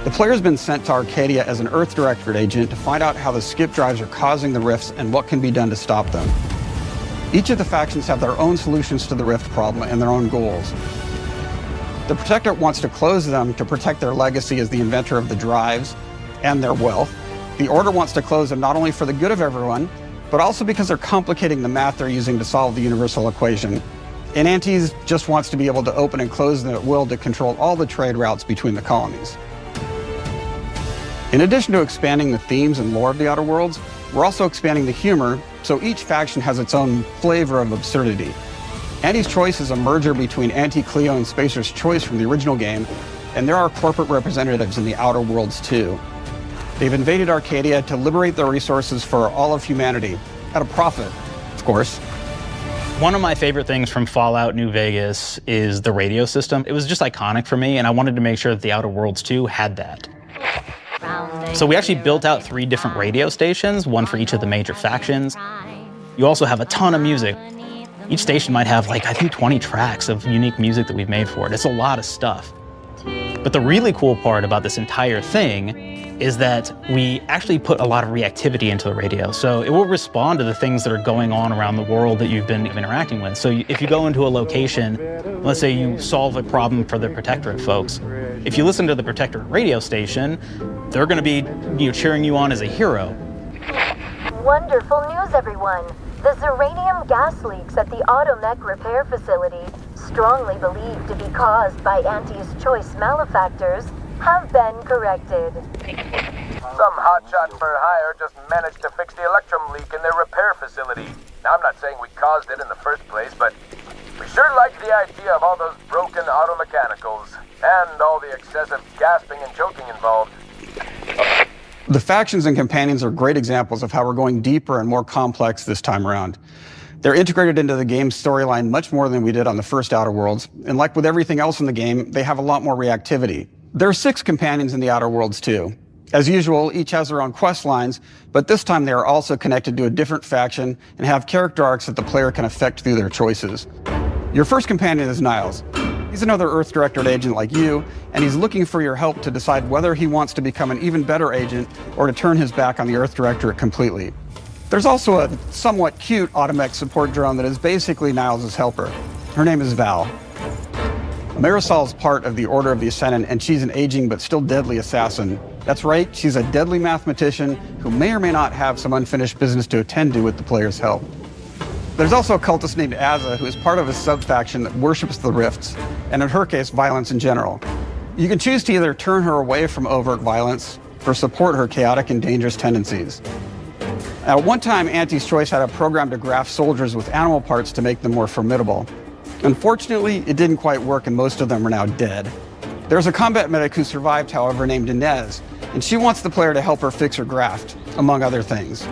The player's been sent to Arcadia as an Earth Directorate agent to find out how the skip drives are causing the rifts and what can be done to stop them. Each of the factions have their own solutions to the rift problem and their own goals. The Protectorate wants to close them to protect their legacy as the inventor of the drives and their wealth. The Order wants to close them not only for the good of everyone, but also because they're complicating the math they're using to solve the universal equation. And Antes just wants to be able to open and close them at will to control all the trade routes between the colonies. In addition to expanding the themes and lore of the Outer Worlds, we're also expanding the humor, so each faction has its own flavor of absurdity. Ante's Choice is a merger between Anti-Cleo and Spacer's Choice from the original game, and there are corporate representatives in the Outer Worlds too. They've invaded Arcadia to liberate their resources for all of humanity, at a profit, of course. One of my favorite things from Fallout New Vegas is the radio system. It was just iconic for me, and I wanted to make sure that the Outer Worlds 2 had that. So we actually built out 3 different radio stations, one for each of the major factions. You also have a ton of music. Each station might have, like, I think 20 tracks of unique music that we've made for it. It's a lot of stuff. But the really cool part about this entire thing is that we actually put a lot of reactivity into the radio. So it will respond to the things that are going on around the world that you've been interacting with. So if you go into a location, let's say you solve a problem for the Protectorate folks, if you listen to the Protectorate radio station, they're gonna be cheering you on as a hero. Wonderful news, everyone. The Zeranium gas leaks at the Automech repair facility, strongly believed to be caused by Ante's Choice malefactors, have been corrected. Some hotshot for hire just managed to fix the electrum leak in their repair facility. Now, I'm not saying we caused it in the first place, but we sure like the idea of all those broken auto mechanicals and all the excessive gasping and choking involved. The factions and companions are great examples of how we're going deeper and more complex this time around. They're integrated into the game's storyline much more than we did on the first Outer Worlds, and like with everything else in the game, they have a lot more reactivity. There are 6 companions in the Outer Worlds too. As usual, each has their own quest lines, but this time they are also connected to a different faction and have character arcs that the player can affect through their choices. Your first companion is Niles. He's another Earth Directorate agent like you, and he's looking for your help to decide whether he wants to become an even better agent or to turn his back on the Earth Directorate completely. There's also a somewhat cute Automech support drone that is basically Niles' helper. Her name is Val. Marisol's part of the Order of the Ascendant, and she's an aging but still deadly assassin. That's right, she's a deadly mathematician who may or may not have some unfinished business to attend to with the player's help. There's also a cultist named Azza, who is part of a sub-faction that worships the rifts, and in her case, violence in general. You can choose to either turn her away from overt violence or support her chaotic and dangerous tendencies. At one time, Ante's Choice had a program to graft soldiers with animal parts to make them more formidable. Unfortunately, it didn't quite work and most of them are now dead. There's a combat medic who survived, however, named Inez, and she wants the player to help her fix her graft, among other things.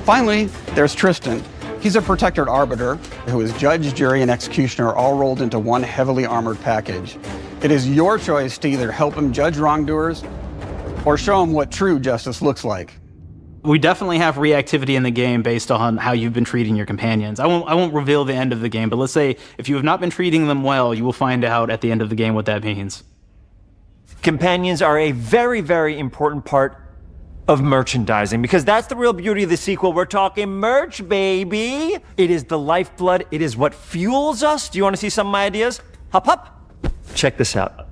Finally, there's Tristan. He's a Protectorate arbiter who is judge, jury, and executioner all rolled into one heavily armored package. It is your choice to either help him judge wrongdoers or show him what true justice looks like. We definitely have reactivity in the game based on how you've been treating your companions. I won't reveal the end of the game, but let's say if you have not been treating them well, you will find out at the end of the game what that means. Companions are a very, very important part of merchandising, because that's the real beauty of the sequel. We're talking merch, baby. It is the lifeblood. It is what fuels us. Do you want to see some of my ideas? Hop, hop. Check this out.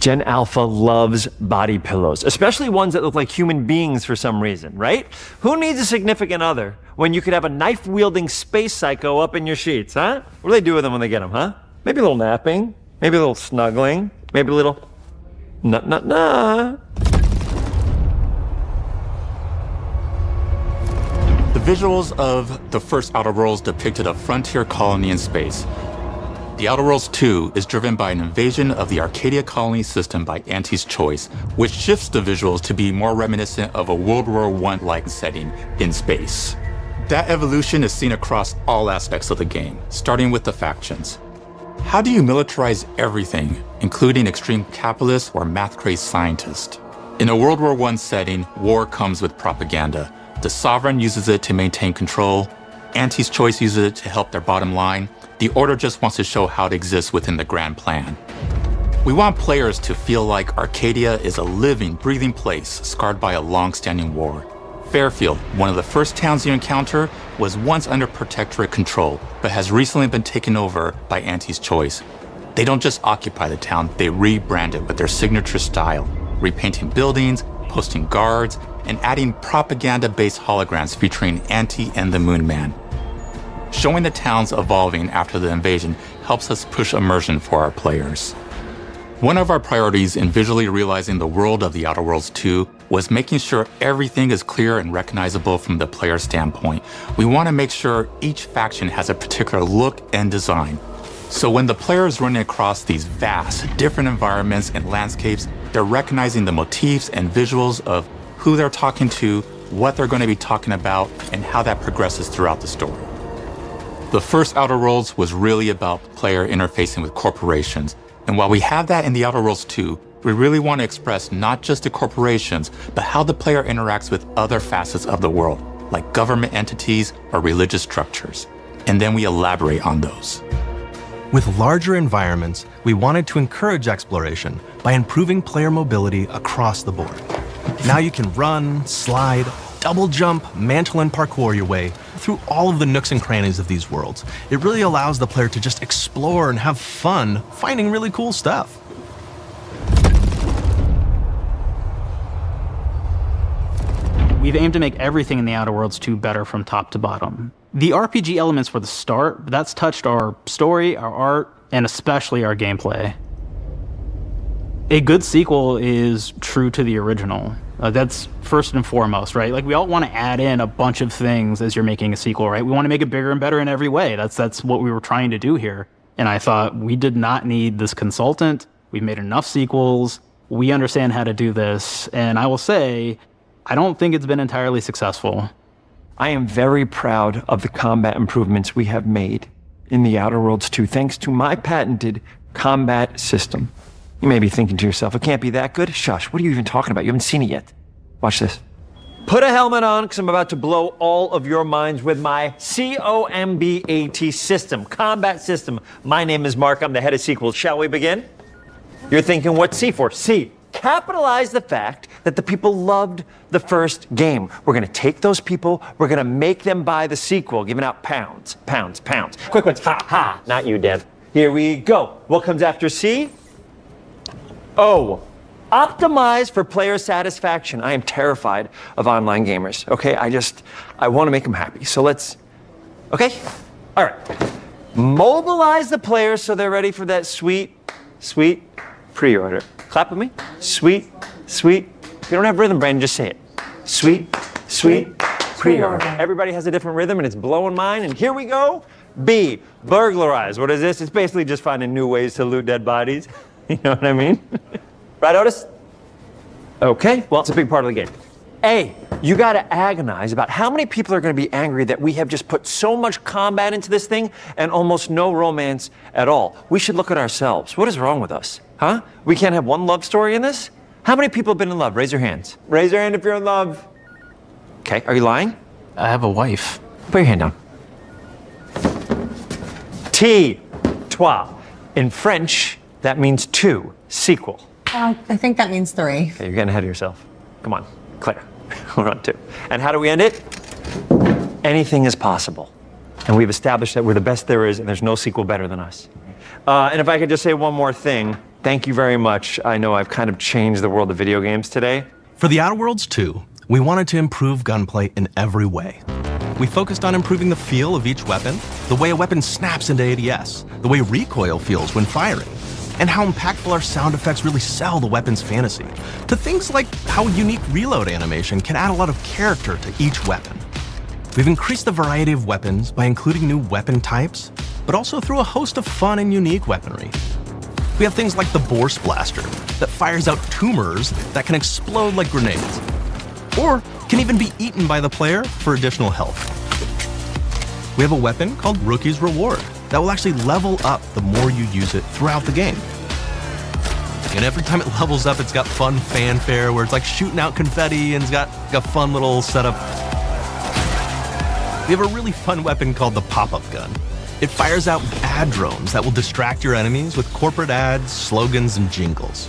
Gen Alpha loves body pillows, especially ones that look like human beings for some reason, right? Who needs a significant other when you could have a knife-wielding space psycho up in your sheets, huh? What do they do with them when they get them, huh? Maybe a little napping, maybe a little snuggling, maybe a little nut. The visuals of the first Outer Worlds depicted a frontier colony in space. The Outer Worlds 2 is driven by an invasion of the Arcadia colony system by Ante's Choice, which shifts the visuals to be more reminiscent of a World War I-like setting in space. That evolution is seen across all aspects of the game, starting with the factions. How do you militarize everything, including extreme capitalists or math-crazed scientists? In a World War I setting, war comes with propaganda. The Sovereign uses it to maintain control. Ante's Choice uses it to help their bottom line. The Order just wants to show how it exists within the grand plan. We want players to feel like Arcadia is a living, breathing place scarred by a long-standing war. Fairfield, one of the first towns you encounter, was once under Protectorate control, but has recently been taken over by Ante's Choice. They don't just occupy the town, they rebrand it with their signature style, repainting buildings, posting guards, and adding propaganda-based holograms featuring Anti and the Moon Man. Showing the towns evolving after the invasion helps us push immersion for our players. One of our priorities in visually realizing the world of The Outer Worlds 2 was making sure everything is clear and recognizable from the player standpoint. We want to make sure each faction has a particular look and design. So when the player is running across these vast, different environments and landscapes, they're recognizing the motifs and visuals of who they're talking to, what they're going to be talking about, and how that progresses throughout the story. The first Outer Worlds was really about the player interfacing with corporations. And while we have that in The Outer Worlds 2, we really want to express not just the corporations, but how the player interacts with other facets of the world, like government entities or religious structures. And then we elaborate on those. With larger environments, we wanted to encourage exploration by improving player mobility across the board. Now you can run, slide, double jump, mantle, and parkour your way through all of the nooks and crannies of these worlds. It really allows the player to just explore and have fun finding really cool stuff. We've aimed to make everything in The Outer Worlds 2 better from top to bottom. The RPG elements were the start, but that's touched our story, our art, and especially our gameplay. A good sequel is true to the original. That's first and foremost, right? Like, we all want to add in a bunch of things as you're making a sequel, right? We want to make it bigger and better in every way. That's what we were trying to do here. And I thought, we did not need this consultant. We've made enough sequels. We understand how to do this. And I will say, I don't think it's been entirely successful. I am very proud of the combat improvements we have made in The Outer Worlds 2, thanks to my patented combat system. You may be thinking to yourself, it can't be that good? Shush, what are you even talking about? You haven't seen it yet. Watch this. Put a helmet on, because I'm about to blow all of your minds with my COMBAT system, combat system. My name is Mark, I'm the head of sequels. Shall we begin? You're thinking, what's C for? C, capitalize the fact that the people loved the first game. We're gonna take those people, we're gonna make them buy the sequel, giving out pounds, pounds, pounds. Quick ones, ha, ha, not you, Dev. Here we go. What comes after C? O, optimize for player satisfaction. I am terrified of online gamers, okay? I want to make them happy. So let's, okay? All right. Mobilize the players so they're ready for that sweet, sweet pre-order. Clap with me. Sweet, sweet. If you don't have rhythm, Brandon, just say it. Sweet, sweet pre-order. Everybody has a different rhythm and it's blowing mine. And here we go. B, burglarize. What is this? It's basically just finding new ways to loot dead bodies. You know what I mean? Right, Otis? Okay, well, it's a big part of the game. A, you gotta agonize about how many people are gonna be angry that we have just put so much combat into this thing and almost no romance at all. We should look at ourselves. What is wrong with us? Huh? We can't have one love story in this? How many people have been in love? Raise your hands. Raise your hand if you're in love. Okay, are you lying? I have a wife. Put your hand down. T, toi. In French, that means two, sequel. I think that means 3. Okay, you're getting ahead of yourself. Come on, Claire, we're on 2. And how do we end it? Anything is possible. And we've established that we're the best there is and there's no sequel better than us. And if I could just say one more thing, thank you very much. I know I've kind of changed the world of video games today. For The Outer Worlds 2, we wanted to improve gunplay in every way. We focused on improving the feel of each weapon, the way a weapon snaps into ADS, the way recoil feels when firing, and how impactful our sound effects really sell the weapon's fantasy, to things like how unique reload animation can add a lot of character to each weapon. We've increased the variety of weapons by including new weapon types, but also through a host of fun and unique weaponry. We have things like the Bourse Blaster that fires out tumors that can explode like grenades, or can even be eaten by the player for additional health. We have a weapon called Rookie's Reward that will actually level up the more you use it throughout the game. And every time it levels up, it's got fun fanfare where it's like shooting out confetti and it's got a fun little setup. We have a really fun weapon called the pop-up gun. It fires out ad drones that will distract your enemies with corporate ads, slogans, and jingles.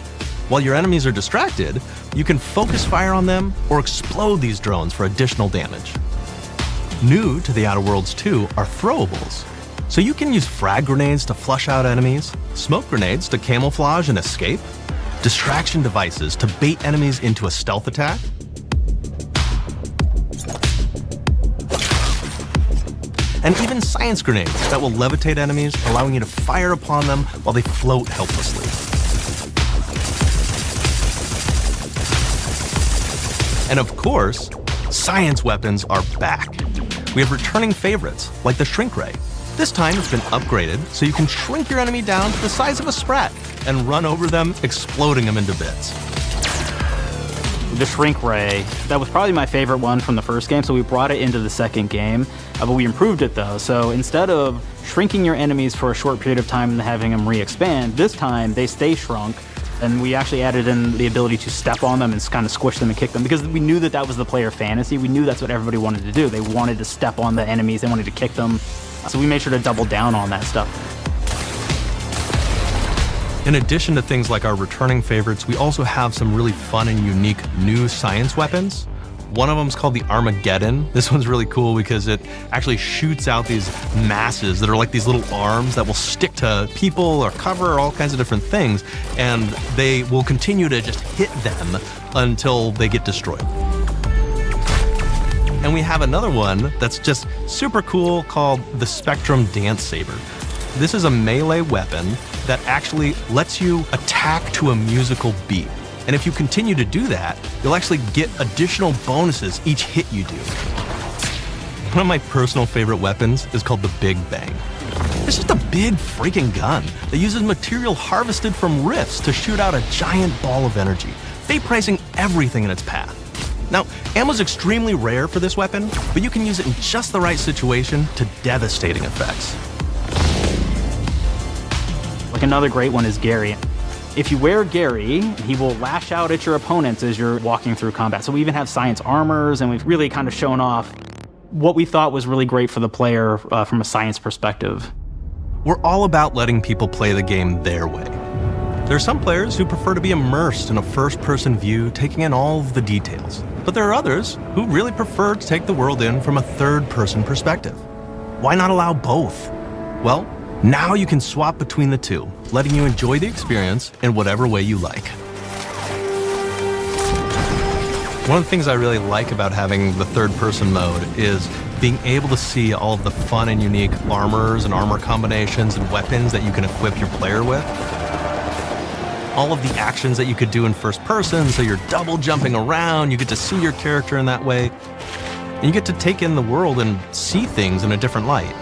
While your enemies are distracted, you can focus fire on them or explode these drones for additional damage. New to The Outer Worlds 2 are throwables. So you can use frag grenades to flush out enemies, smoke grenades to camouflage and escape, distraction devices to bait enemies into a stealth attack, and even science grenades that will levitate enemies, allowing you to fire upon them while they float helplessly. And of course, science weapons are back. We have returning favorites, like the shrink ray. This time it's been upgraded so you can shrink your enemy down to the size of a sprat and run over them, exploding them into bits. The shrink ray, that was probably my favorite one from the first game, so we brought it into the second game, but we improved it though. So instead of shrinking your enemies for a short period of time and having them re-expand, this time they stay shrunk, and we actually added in the ability to step on them and kind of squish them and kick them, because we knew that that was the player fantasy. We knew that's what everybody wanted to do. They wanted to step on the enemies, they wanted to kick them, so we made sure to double down on that stuff. In addition to things like our returning favorites, we also have some really fun and unique new science weapons. One of them is called the Armageddon. This one's really cool because it actually shoots out these masses that are like these little arms that will stick to people or cover or all kinds of different things, and they will continue to just hit them until they get destroyed. And we have another one that's just super cool called the Spectrum Dance Saber. This is a melee weapon that actually lets you attack to a musical beat. And if you continue to do that, you'll actually get additional bonuses each hit you do. One of my personal favorite weapons is called the Big Bang. It's just a big freaking gun that uses material harvested from rifts to shoot out a giant ball of energy, vaporizing everything in its path. Now, ammo's extremely rare for this weapon, but you can use it in just the right situation to devastating effects. Like another great one is Gary. If you wear Gary, he will lash out at your opponents as you're walking through combat. So we even have science armors, and we've really kind of shown off what we thought was really great for the player from a science perspective. We're all about letting people play the game their way. There are some players who prefer to be immersed in a first-person view, taking in all of the details. But there are others who really prefer to take the world in from a third-person perspective. Why not allow both? Well, now you can swap between the two, letting you enjoy the experience in whatever way you like. One of the things I really like about having the third-person mode is being able to see all of the fun and unique armors and armor combinations and weapons that you can equip your player with. All of the actions that you could do in first person, so you're double jumping around, you get to see your character in that way, and you get to take in the world and see things in a different light.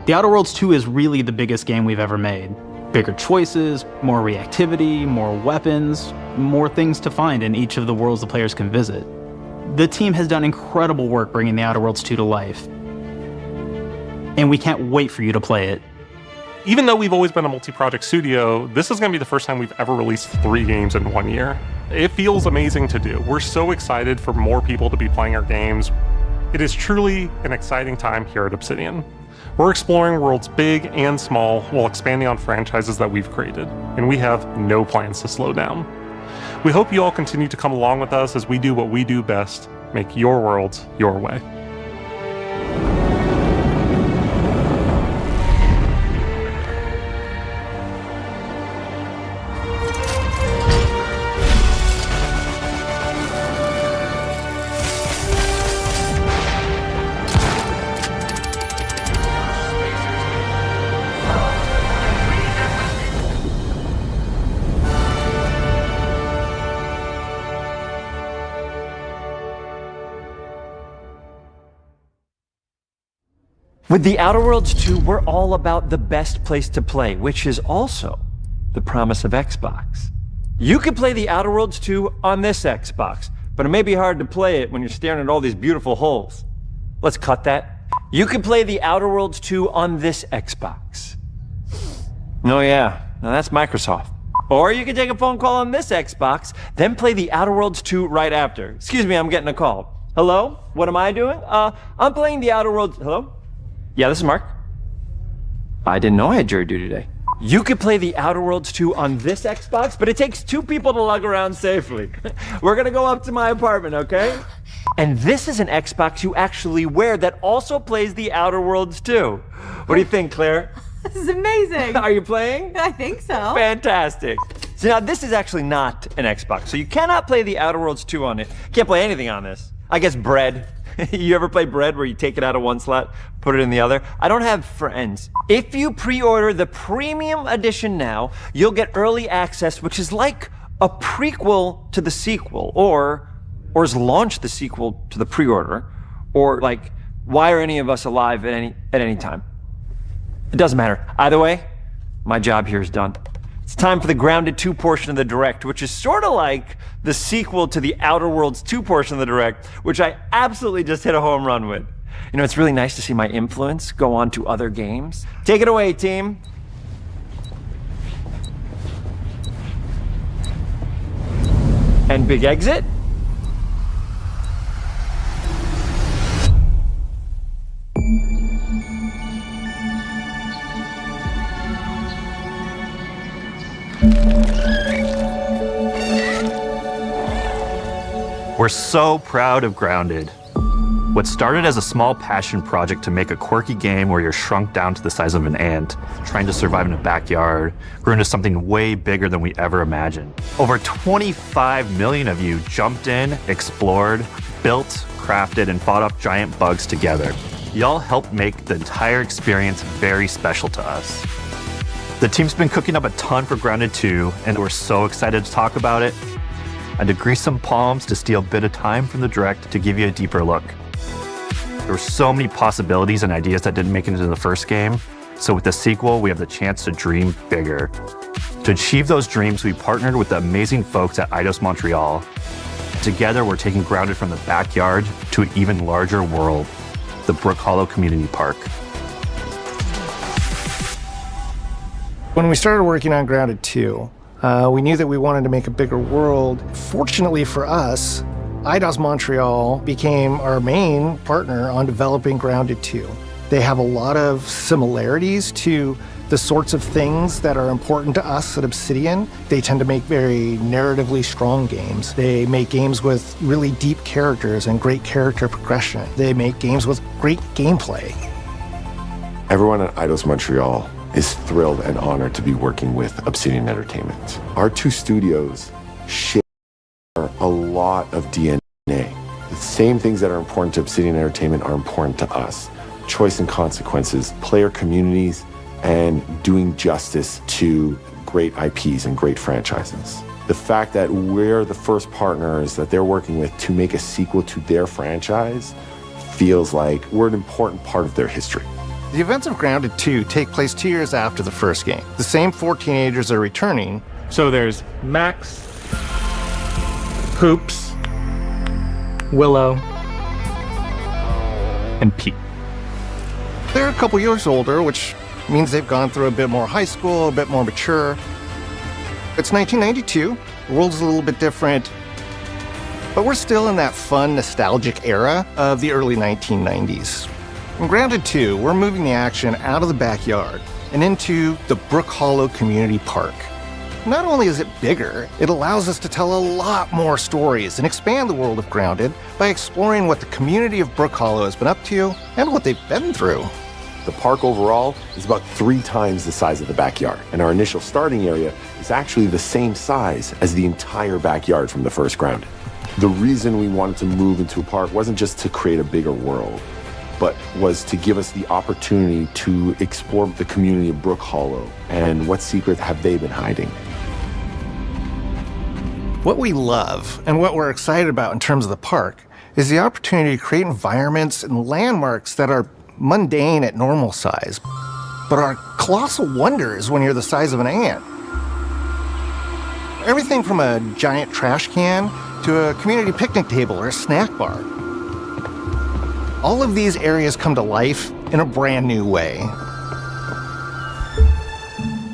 The Outer Worlds 2 is really the biggest game we've ever made. Bigger choices, more reactivity, more weapons, more things to find in each of the worlds the players can visit. The team has done incredible work bringing the Outer Worlds 2 to life, and we can't wait for you to play it. Even though we've always been a multi-project studio, this is going to be the first time we've ever released 3 games in 1 year. It feels amazing to do. We're so excited for more people to be playing our games. It is truly an exciting time here at Obsidian. We're exploring worlds big and small while expanding on franchises that we've created, and we have no plans to slow down. We hope you all continue to come along with us as we do what we do best, make your worlds your way. With the Outer Worlds 2, we're all about the best place to play, which is also the promise of Xbox. You can play the Outer Worlds 2 on this Xbox, but it may be hard to play it when you're staring at all these beautiful holes. Let's cut that. You can play the Outer Worlds 2 on this Xbox. Oh yeah, now that's Microsoft. Or you can take a phone call on this Xbox, then play the Outer Worlds 2 right after. Excuse me, I'm getting a call. Hello? What am I doing? I'm playing the Outer Worlds. Hello? Yeah, this is Mark. I didn't know I had jury duty today. You could play the Outer Worlds 2 on this Xbox, but it takes 2 people to lug around safely. We're gonna go up to my apartment, okay? And this is an Xbox you actually wear that also plays the Outer Worlds too. What do you think, Claire? This is amazing. Are you playing? I think so. Fantastic. So now this is actually not an Xbox, so you cannot play the Outer Worlds 2 on it. Can't play anything on this. I guess Bread. You ever play Bread where you take it out of one slot, put it in the other? I don't have friends. If you pre-order the premium edition now, you'll get early access, which is like a prequel to the sequel, or is launch the sequel to the pre-order, or like, why are any of us alive at any time? It doesn't matter. Either way, my job here is done. It's time for the Grounded 2 portion of the Direct, which is sort of like the sequel to the Outer Worlds 2 portion of the Direct, which I absolutely just hit a home run with. You know, it's really nice to see my influence go on to other games. Take it away, team. And big exit. We're so proud of Grounded. What started as a small passion project to make a quirky game where you're shrunk down to the size of an ant, trying to survive in a backyard, grew into something way bigger than we ever imagined. Over 25 million of you jumped in, explored, built, crafted, and fought off giant bugs together. Y'all helped make the entire experience very special to us. The team's been cooking up a ton for Grounded 2, and we're so excited to talk about it. And to grease some palms to steal a bit of time from the Direct to give you a deeper look. There were so many possibilities and ideas that didn't make it into the first game, so with the sequel, we have the chance to dream bigger. To achieve those dreams, we partnered with the amazing folks at Eidos Montreal. Together, we're taking Grounded from the backyard to an even larger world, the Brook Hollow Community Park. When we started working on Grounded 2, we knew that we wanted to make a bigger world. Fortunately for us, Eidos Montreal became our main partner on developing Grounded 2. They have a lot of similarities to the sorts of things that are important to us at Obsidian. They tend to make very narratively strong games. They make games with really deep characters and great character progression. They make games with great gameplay. Everyone at Eidos Montreal is thrilled and honored to be working with Obsidian Entertainment. Our two studios share a lot of DNA. The same things that are important to Obsidian Entertainment are important to us. Choice and consequences, player communities, and doing justice to great IPs and great franchises. The fact that we're the first partners that they're working with to make a sequel to their franchise feels like we're an important part of their history. The events of Grounded 2 take place 2 years after the first game. The same 4 teenagers are returning. So there's Max, Hoops, Willow, and Pete. They're a couple years older, which means they've gone through a bit more high school, a bit more mature. It's 1992. The world's a little bit different, but we're still in that fun, nostalgic era of the early 1990s. In Grounded 2, we're moving the action out of the backyard and into the Brook Hollow Community Park. Not only is it bigger, it allows us to tell a lot more stories and expand the world of Grounded by exploring what the community of Brook Hollow has been up to and what they've been through. The park overall is about 3 times the size of the backyard, and our initial starting area is actually the same size as the entire backyard from the first Grounded. The reason we wanted to move into a park wasn't just to create a bigger world, but was to give us the opportunity to explore the community of Brook Hollow and what secrets have they been hiding. What we love and what we're excited about in terms of the park is the opportunity to create environments and landmarks that are mundane at normal size, but are colossal wonders when you're the size of an ant. Everything from a giant trash can to a community picnic table or a snack bar. All of these areas come to life in a brand new way.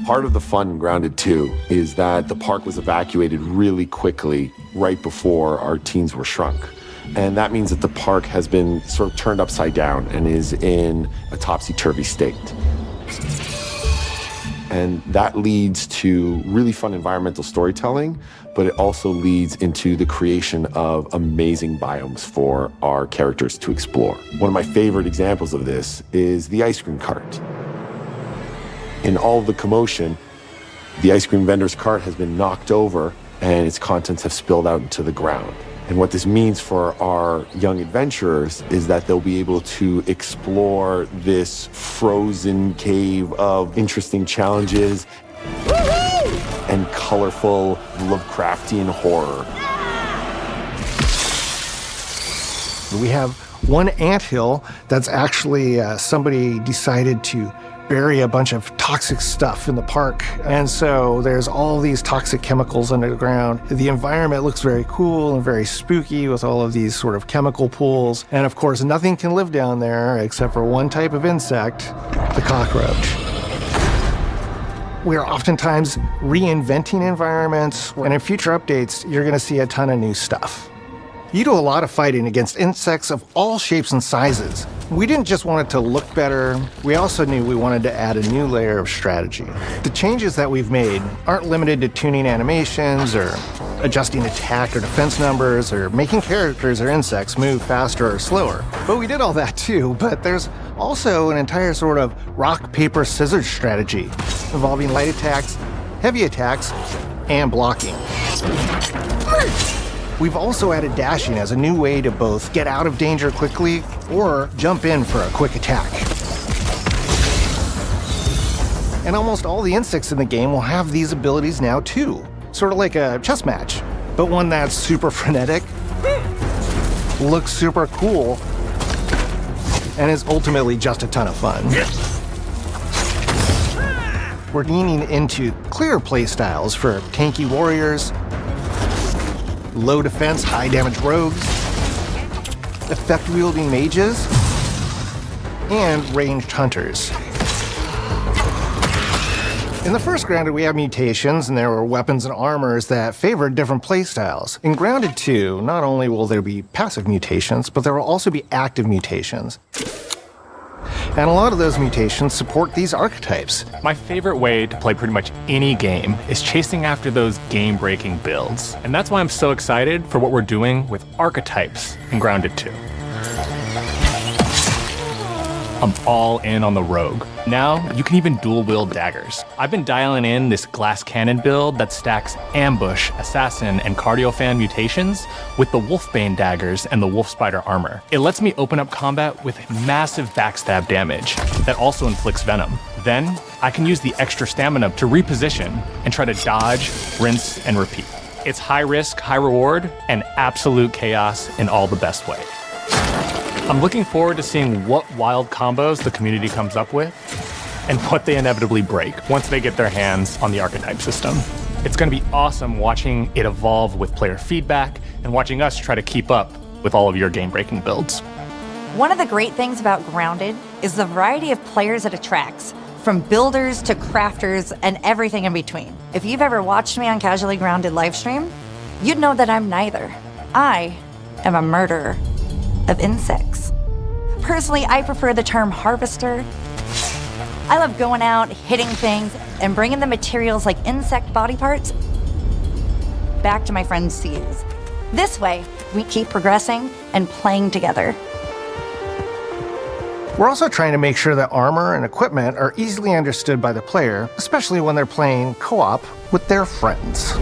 Part of the fun in Grounded 2 is that the park was evacuated really quickly right before our teens were shrunk. And that means that the park has been sort of turned upside down and is in a topsy-turvy state. And that leads to really fun environmental storytelling, but it also leads into the creation of amazing biomes for our characters to explore. One of my favorite examples of this is the ice cream cart. In all of the commotion, the ice cream vendor's cart has been knocked over and its contents have spilled out into the ground. And what this means for our young adventurers is that they'll be able to explore this frozen cave of interesting challenges and colorful Lovecraftian horror. We have one anthill that's actually somebody decided to bury a bunch of toxic stuff in the park. And so there's all these toxic chemicals under the ground. The environment looks very cool and very spooky with all of these sort of chemical pools. And of course, nothing can live down there except for one type of insect, the cockroach. We are oftentimes reinventing environments, and in future updates, you're gonna see a ton of new stuff. You do a lot of fighting against insects of all shapes and sizes. We didn't just want it to look better, we also knew we wanted to add a new layer of strategy. The changes that we've made aren't limited to tuning animations or adjusting attack or defense numbers or making characters or insects move faster or slower. But we did all that too, but there's also an entire sort of rock, paper, scissors strategy involving light attacks, heavy attacks, and blocking. We've also added dashing as a new way to both get out of danger quickly or jump in for a quick attack. And almost all the insects in the game will have these abilities now too. Sort of like a chess match, but one that's super frenetic, looks super cool, and is ultimately just a ton of fun. We're leaning into clear playstyles for tanky warriors, low defense, high damage rogues, effect-wielding mages, and ranged hunters. In the first Grounded, we have mutations, and there were weapons and armors that favored different playstyles. In Grounded 2, not only will there be passive mutations, but there will also be active mutations. And a lot of those mutations support these archetypes. My favorite way to play pretty much any game is chasing after those game-breaking builds. And that's why I'm so excited for what we're doing with archetypes in Grounded 2. I'm all in on the rogue. Now, you can even dual-wield daggers. I've been dialing in this glass cannon build that stacks ambush, assassin, and cardiofan mutations with the wolfbane daggers and the wolf spider armor. It lets me open up combat with massive backstab damage that also inflicts venom. Then, I can use the extra stamina to reposition and try to dodge, rinse, and repeat. It's high risk, high reward, and absolute chaos in all the best way. I'm looking forward to seeing what wild combos the community comes up with and what they inevitably break once they get their hands on the archetype system. It's going to be awesome watching it evolve with player feedback and watching us try to keep up with all of your game-breaking builds. One of the great things about Grounded is the variety of players it attracts, from builders to crafters and everything in between. If you've ever watched me on Casually Grounded livestream, you'd know that I'm neither. I am a murderer of insects. Personally, I prefer the term harvester. I love going out, hitting things, and bringing the materials like insect body parts back to my friends to use. This way, we keep progressing and playing together. We're also trying to make sure that armor and equipment are easily understood by the player, especially when they're playing co-op with their friends.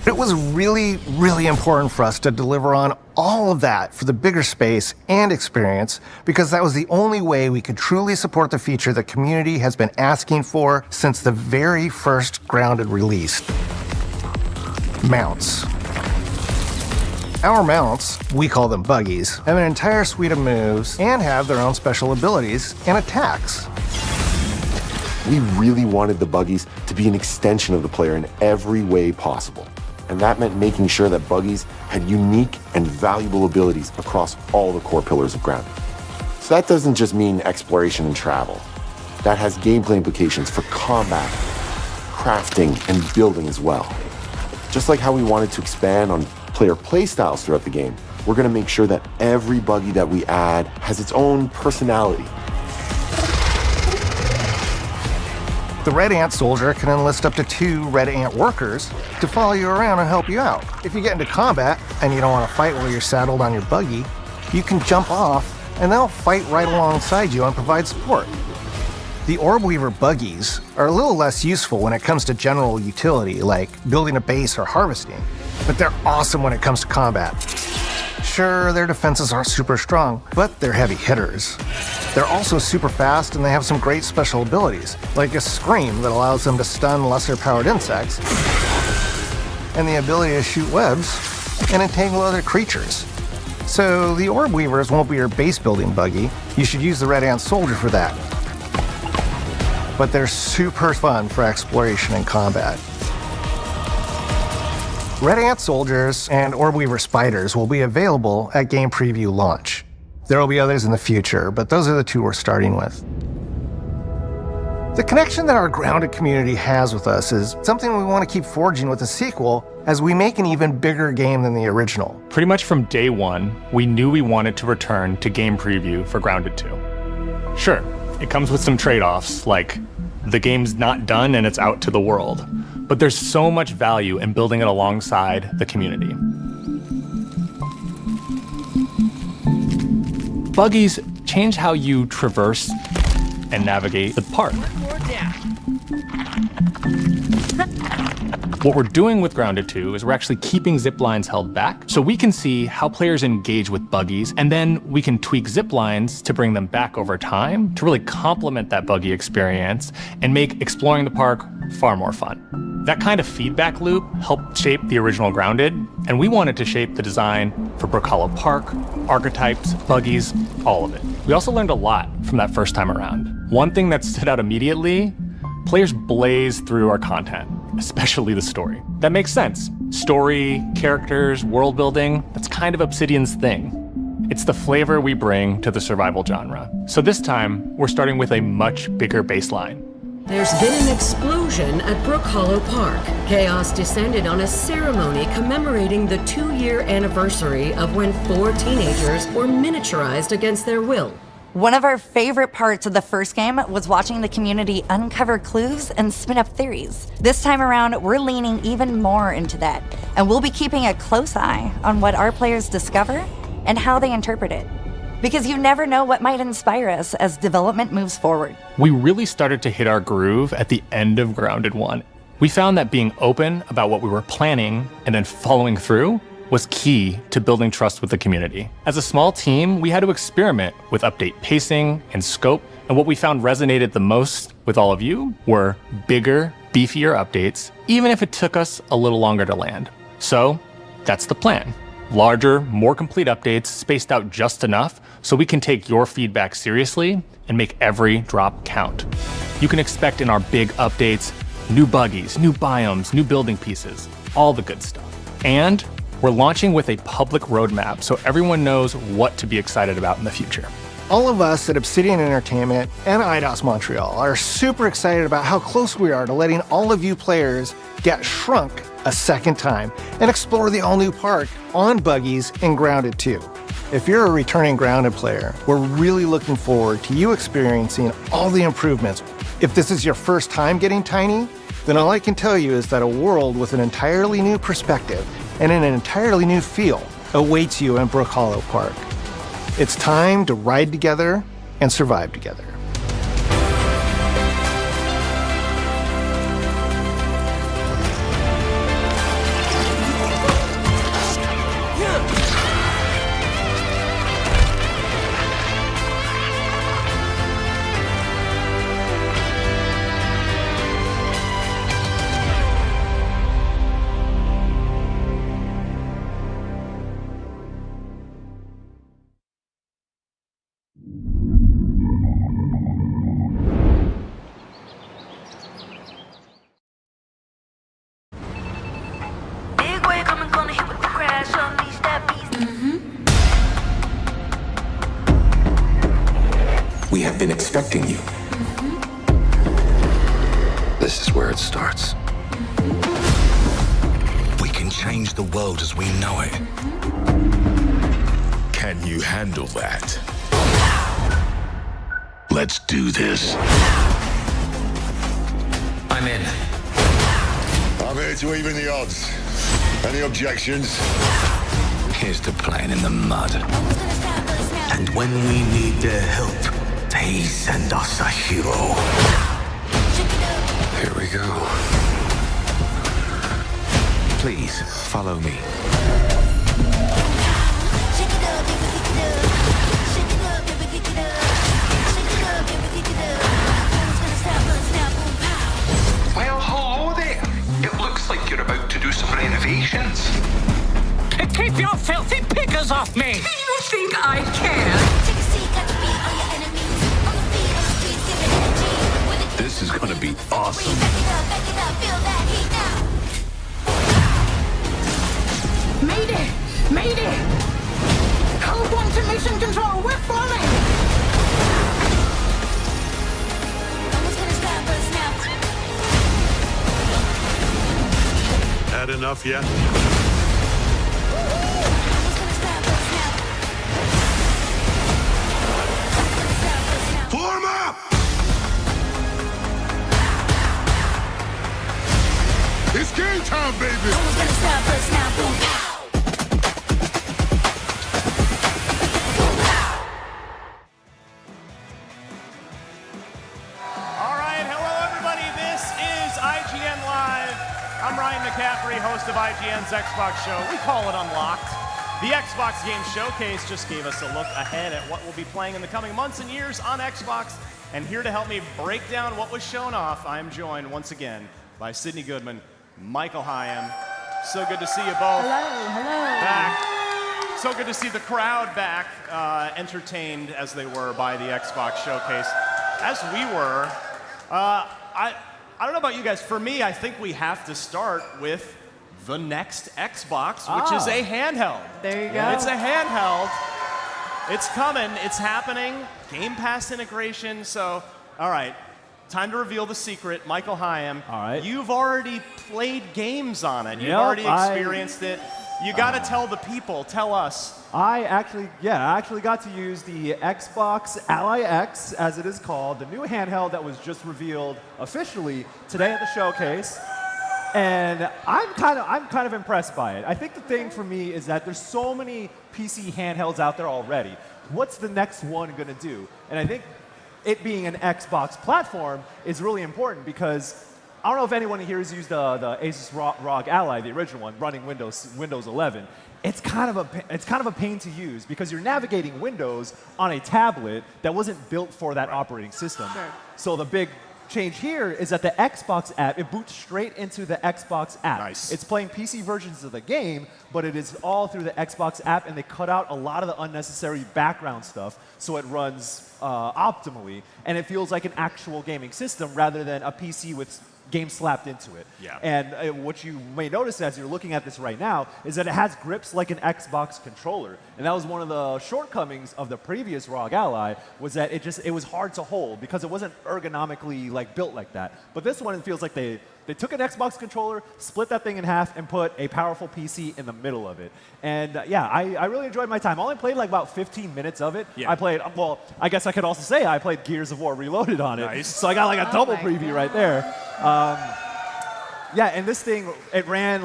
It was really, really important for us to deliver on all of that for the bigger space and experience, because that was the only way we could truly support the feature the community has been asking for since the very first Grounded release. Mounts. Our mounts, we call them buggies, have an entire suite of moves and have their own special abilities and attacks. We really wanted the buggies to be an extension of the player in every way possible. And that meant making sure that buggies had unique and valuable abilities across all the core pillars of Grounded. So that doesn't just mean exploration and travel. That has gameplay implications for combat, crafting, and building as well. Just like how we wanted to expand on player playstyles throughout the game, we're going to make sure that every buggy that we add has its own personality. The Red Ant soldier can enlist up to 2 Red Ant workers to follow you around and help you out. If you get into combat and you don't want to fight while you're saddled on your buggy, you can jump off and they'll fight right alongside you and provide support. The Orb Weaver buggies are a little less useful when it comes to general utility, like building a base or harvesting, but they're awesome when it comes to combat. Sure, their defenses aren't super strong, but they're heavy hitters. They're also super fast and they have some great special abilities, like a scream that allows them to stun lesser-powered insects, and the ability to shoot webs and entangle other creatures. So the Orb Weavers won't be your base-building buggy. You should use the Red Ant Soldier for that. But they're super fun for exploration and combat. Red Ant Soldiers and Orb Weaver Spiders will be available at game preview launch. There will be others in the future, but those are the 2 we're starting with. The connection that our Grounded community has with us is something we want to keep forging with the sequel as we make an even bigger game than the original. Pretty much from day one, we knew we wanted to return to game preview for Grounded 2. Sure, it comes with some trade-offs, like the game's not done and it's out to the world, but there's so much value in building it alongside the community. Buggies change how you traverse and navigate the park. What we're doing with Grounded 2 is we're actually keeping zip lines held back so we can see how players engage with buggies, and then we can tweak zip lines to bring them back over time to really complement that buggy experience and make exploring the park far more fun. That kind of feedback loop helped shape the original Grounded, and we wanted to shape the design for Brook Hollow Park, archetypes, buggies, all of it. We also learned a lot from that first time around. One thing that stood out immediately, players blaze through our content, especially the story. That makes sense. Story, characters, world building, that's kind of Obsidian's thing. It's the flavor we bring to the survival genre. So this time, we're starting with a much bigger baseline. There's been an explosion at Brook Hollow Park. Chaos descended on a ceremony commemorating the 2-year anniversary of when 4 teenagers were miniaturized against their will. One of our favorite parts of the first game was watching the community uncover clues and spin up theories. This time around, we're leaning even more into that, and we'll be keeping a close eye on what our players discover and how they interpret it. Because you never know what might inspire us as development moves forward. We really started to hit our groove at the end of Grounded 1. We found that being open about what we were planning and then following through was key to building trust with the community. As a small team, we had to experiment with update pacing and scope, and what we found resonated the most with all of you were bigger, beefier updates, even if it took us a little longer to land. So that's the plan. Larger, more complete updates spaced out just enough so we can take your feedback seriously and make every drop count. You can expect in our big updates, new buggies, new biomes, new building pieces, all the good stuff. And we're launching with a public roadmap so everyone knows what to be excited about in the future. All of us at Obsidian Entertainment and Eidos Montreal are super excited about how close we are to letting all of you players get shrunk a second time and explore the all-new park on buggies in Grounded 2. If you're a returning Grounded player, we're really looking forward to you experiencing all the improvements. If this is your first time getting tiny, then all I can tell you is that a world with an entirely new perspective and an entirely new feel awaits you in Brook Hollow Park. It's time to ride together and survive together. We have been expecting you. This is where it starts. We can change the world as we know it. Can you handle that? Let's do this. I'm in. I'm here to even the odds. Any objections? Here's to playing in the mud. And when we need their help, they send us a hero. Here we go. Please, follow me. Well, hello there. It looks like you're about to do some renovations. Keep your filthy pickers off me! You think I care? This is gonna be awesome. Mayday! Mayday! Hold on to mission control, we're falling! Had enough yet? Form up! It's game time, baby! Who's gonna stop us now? Boom, pow! All right, hello everybody. This is IGN Live. I'm Ryan McCaffrey, host of IGN's Xbox show. We call it Unlocked. The Xbox Game Showcase just gave us a look ahead at what we'll be playing in the coming months and years on Xbox. And here to help me break down what was shown off, I am joined once again by Sydney Goodman, Michael Hyam. So good to see you both. Hello. Back. So good to see the crowd back, entertained as they were by the Xbox Showcase, as we were. I don't know about you guys. For me, I think we have to start with the next Xbox, which is a handheld. There you go. It's a handheld. It's coming. It's happening. Game Pass integration. So, all right. Time to reveal the secret. Michael Hyam. All right. You've already played games on it. You've Yep, already experienced it. You got to tell the people. Tell us. I actually got to use the Xbox Ally X, as it is called, the new handheld that was just revealed officially today at the showcase. And I'm kind of impressed by it. I think the thing for me is that there's so many PC handhelds out there already. What's the next one going to do? And I think it being an Xbox platform is really important because I don't know if anyone here has used the Asus ROG Ally, the original one, running Windows 11. It's kind of a pain to use because you're navigating Windows on a tablet that wasn't built for that operating system. Sure. So the big change here is that the Xbox app, it boots straight into the Xbox app. Nice. It's playing PC versions of the game, but it is all through the Xbox app, and they cut out a lot of the unnecessary background stuff so it runs optimally, and it feels like an actual gaming system rather than a PC with games slapped into it. Yeah. And what you may notice as you're looking at this right now is that it has grips like an Xbox controller. And that was one of the shortcomings of the previous ROG Ally, was that it was hard to hold because it wasn't ergonomically built like that. But this one, it feels like they took an Xbox controller, split that thing in half, and put a powerful PC in the middle of it. And yeah, I really enjoyed my time. I only played about 15 minutes of it. Yeah. I played, well, I guess I could also say I played Gears of War Reloaded on it. Nice. So I got a double preview right there. Yeah, and this thing, it ran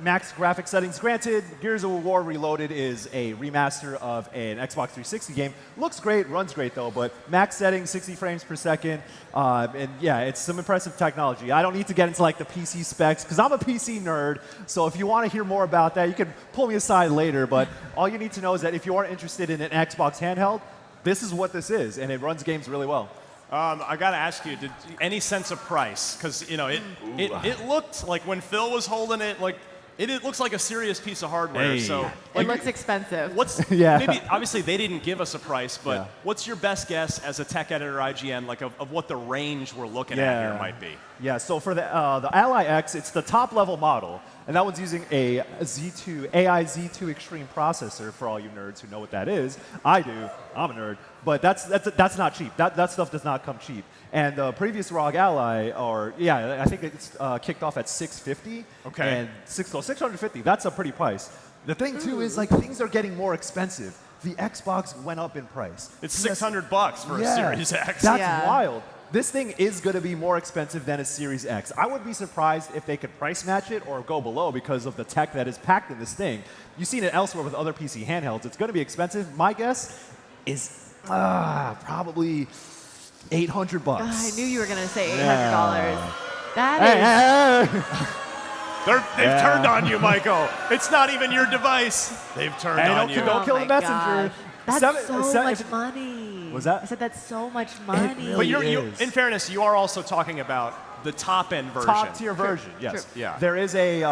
max graphic settings. Granted, Gears of War Reloaded is a remaster of an Xbox 360 game. Looks great, runs great though, but max settings, 60 frames per second. And yeah, it's some impressive technology. I don't need to get into the PC specs because I'm a PC nerd. So if you want to hear more about that, you can pull me aside later. But all you need to know is that if you are interested in an Xbox handheld, this is what this is, and it runs games really well. I got to ask you, any sense of price? Because it looked like when Phil was holding it, it looks like a serious piece of hardware. Hey. So It looks expensive. Yeah. Maybe obviously they didn't give us a price, but what's your best guess as a tech editor IGN, of what the range we're looking at here might be? Yeah. So for the Ally X, it's the top level model, and that one's using a AI Z2 Extreme processor. For all you nerds who know what that is, I do. I'm a nerd. But that's not cheap. That stuff does not come cheap. And the previous ROG Ally, I think it's kicked off at $650. Okay. And $650. That's a pretty price. The thing too is things are getting more expensive. The Xbox went up in price. It's $600 for a Series X. That's wild. this thing is going to be more expensive than a Series X. I would be surprised if they could price match it or go below because of the tech that is packed in this thing. You've seen it elsewhere with other PC handhelds. It's going to be expensive. My guess is probably $800. I knew you were going to say $800. Yeah. That is... They've turned on you, Michael. It's not even your device. They've turned on you. Don't kill the messenger. That's so much money. Was that? I said that's so much money. But in fairness, you are also talking about the top-end version. Top-tier version, yes. True. Yeah. There is a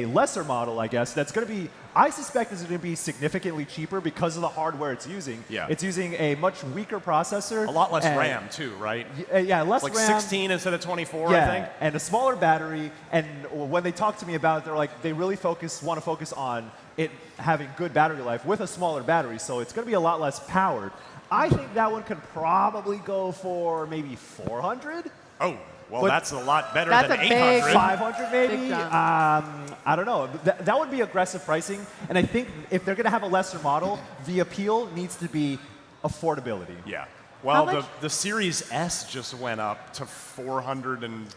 lesser model, I guess, that's going to be, I suspect is going to be significantly cheaper because of the hardware it's using. Yeah. It's using a much weaker processor. A lot less RAM, too, right? Yeah, less like RAM. 16 instead of 24, yeah, I think. And a smaller battery. And when they talk to me about it, they're like, they really want to focus on it having good battery life with a smaller battery. So it's going to be a lot less powered. I think that one could probably go for maybe 400. Oh, well, that's a lot better That's than a 800. big- 500 maybe. Big jump. I don't know. That would be aggressive pricing. And I think if they're going to have a lesser model, the appeal needs to be affordability. Yeah. Well, much- the Series S just went up to $450.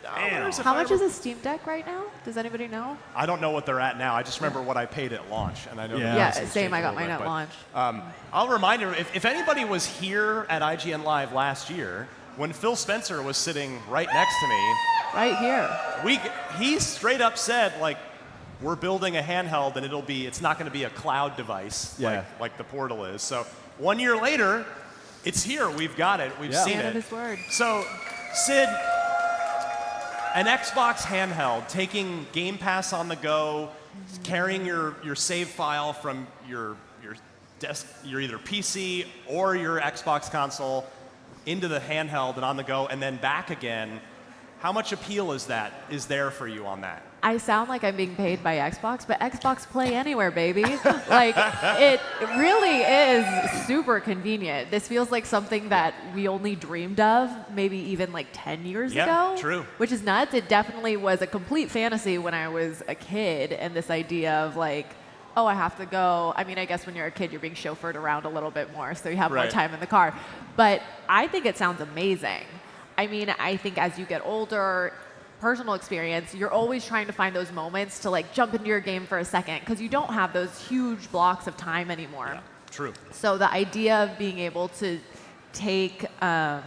How much is a Steam Deck right now? Does anybody know? I don't know what they're at now. I just remember what I paid at launch, and I know. Yeah, the prices same. changed I a got little mine bit, at but, launch. I'll remind you, if anybody was here at IGN Live last year, when Phil Spencer was sitting right next to me, Right here. he straight up said, like, we're building a handheld, and it's not going to be a cloud device like the Portal is. So 1 year later, it's here. We've got it. We've seen Man it. of his word. So, Sid, an Xbox handheld, taking Game Pass on the go, carrying your save file from your desk, your either PC or your Xbox console into the handheld and on the go, and then back again. How much appeal is there for you on that? I sound like I'm being paid by Xbox, but Xbox Play Anywhere, baby. Like, it really is super convenient. This feels like something that we only dreamed of maybe even like 10 years ago. Yeah, true. Which is nuts. It definitely was a complete fantasy when I was a kid, and this idea of like, oh, I have to go. I mean, I guess when you're a kid, you're being chauffeured around a little bit more, so you have more Right. time in the car. But I think it sounds amazing. I mean, I think as you get older, personal experience, you're always trying to find those moments to like jump into your game for a second because you don't have those huge blocks of time anymore. Yeah, true. So the idea of being able to take, oh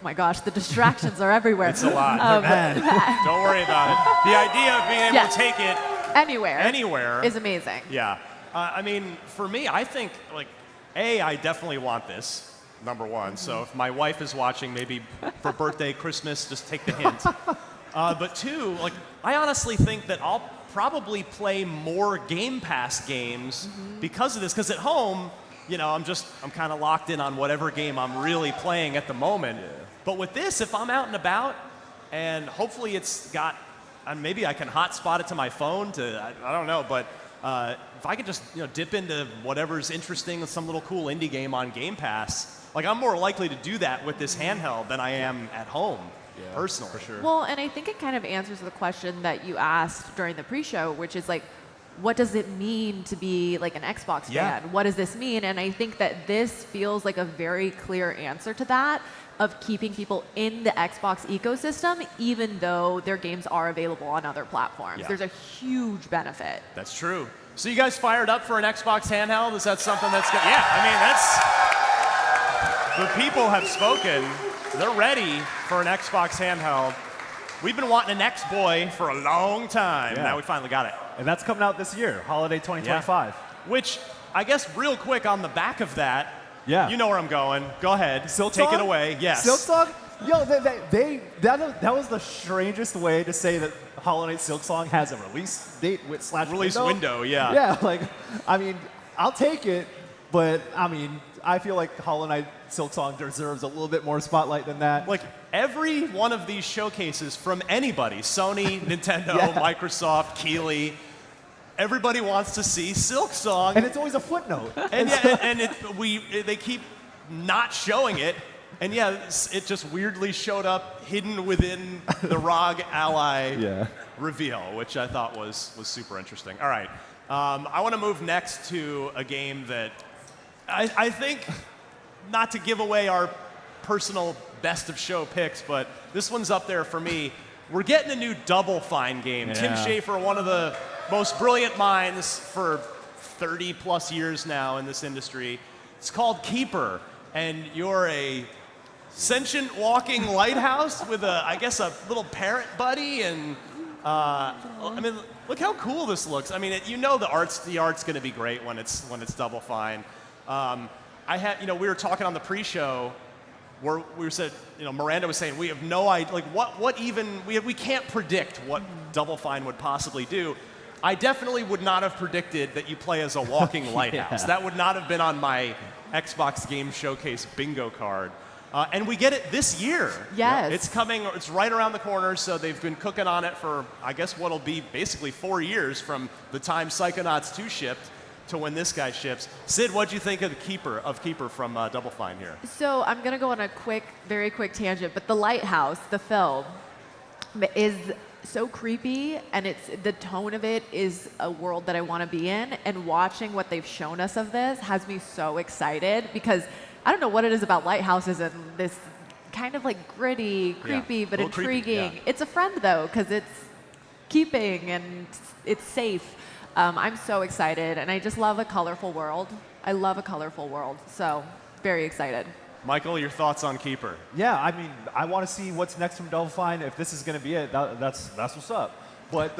my gosh, the distractions are everywhere. It's a lot. Don't worry about it. The idea of being able to take it anywhere is amazing. Yeah. I mean, for me, I think, like, I definitely want this, number one. So if my wife is watching, maybe for birthday, Christmas, just take the hint. But two, like, I honestly think that I'll probably play more Game Pass games because of this. Because at home, I'm kind of locked in on whatever game I'm really playing at the moment. Yeah. But with this, if I'm out and about, and hopefully it's got, and maybe I can hotspot it to my phone I don't know, but if I could just dip into whatever's interesting, some little cool indie game on Game Pass, like I'm more likely to do that with this handheld than I am at home, personally. For sure. Well, and I think it kind of answers the question that you asked during the pre-show, which is like, what does it mean to be like an Xbox fan? What does this mean? And I think that this feels like a very clear answer to that, of keeping people in the Xbox ecosystem, even though their games are available on other platforms. There's a huge benefit. That's true. So you guys fired up for an Xbox handheld? Is that something that's good? Yeah, I mean, the people have spoken. They're ready for an Xbox handheld. We've been wanting an X-Boy for a long time. Now we finally got it. And that's coming out this year, holiday 2025. Which, I guess real quick on the back of that, you know where I'm going. Go ahead. Silksong? Take it away. Yes. Silksong? Yo, that was the strangest way to say that Hollow Knight Silksong has a release date / release window. Yeah. Yeah, like, I mean, I'll take it, but I mean, I feel like Hollow Knight Silksong deserves a little bit more spotlight than that. Like every one of these showcases from anybody, Sony, Nintendo, Microsoft, Keeley, everybody wants to see Silksong. And it's always a footnote. And they keep not showing it. And it just weirdly showed up hidden within the ROG Ally reveal, which I thought was super interesting. All right. I want to move next to a game that I think, not to give away our personal best of show picks, but this one's up there for me. We're getting a new Double Fine game. Tim Schafer, one of the most brilliant minds for 30 plus years now in this industry. It's called Keeper, and you're a sentient walking lighthouse with I guess a little parrot buddy, and I mean, look how cool this looks. I mean, the art's going to be great when it's Double Fine. We were talking on the pre-show where we said, Miranda was saying we have no idea, like what even we can't predict what Double Fine would possibly do. I definitely would not have predicted that you play as a walking lighthouse. That would not have been on my Xbox Game Showcase bingo card. And we get it this year. Yes. It's coming, it's right around the corner, so they've been cooking on it for, I guess, what'll be basically 4 years from the time Psychonauts 2 shipped to when this guy ships. Sid, what'd you think of Keeper from Double Fine here? So I'm going to go on a very quick tangent, but The Lighthouse, the film, is so creepy, and the tone of it is a world that I want to be in, and watching what they've shown us of this has me so excited, because I don't know what it is about lighthouses and this kind of like gritty, creepy, but intriguing. Creepy, It's a friend, though, because it's keeping and it's safe. I'm so excited, and I just love a colorful world. I love a colorful world, so very excited. Michael, your thoughts on Keeper? Yeah, I mean, I want to see what's next from Double Fine. If this is going to be it, that's what's up. But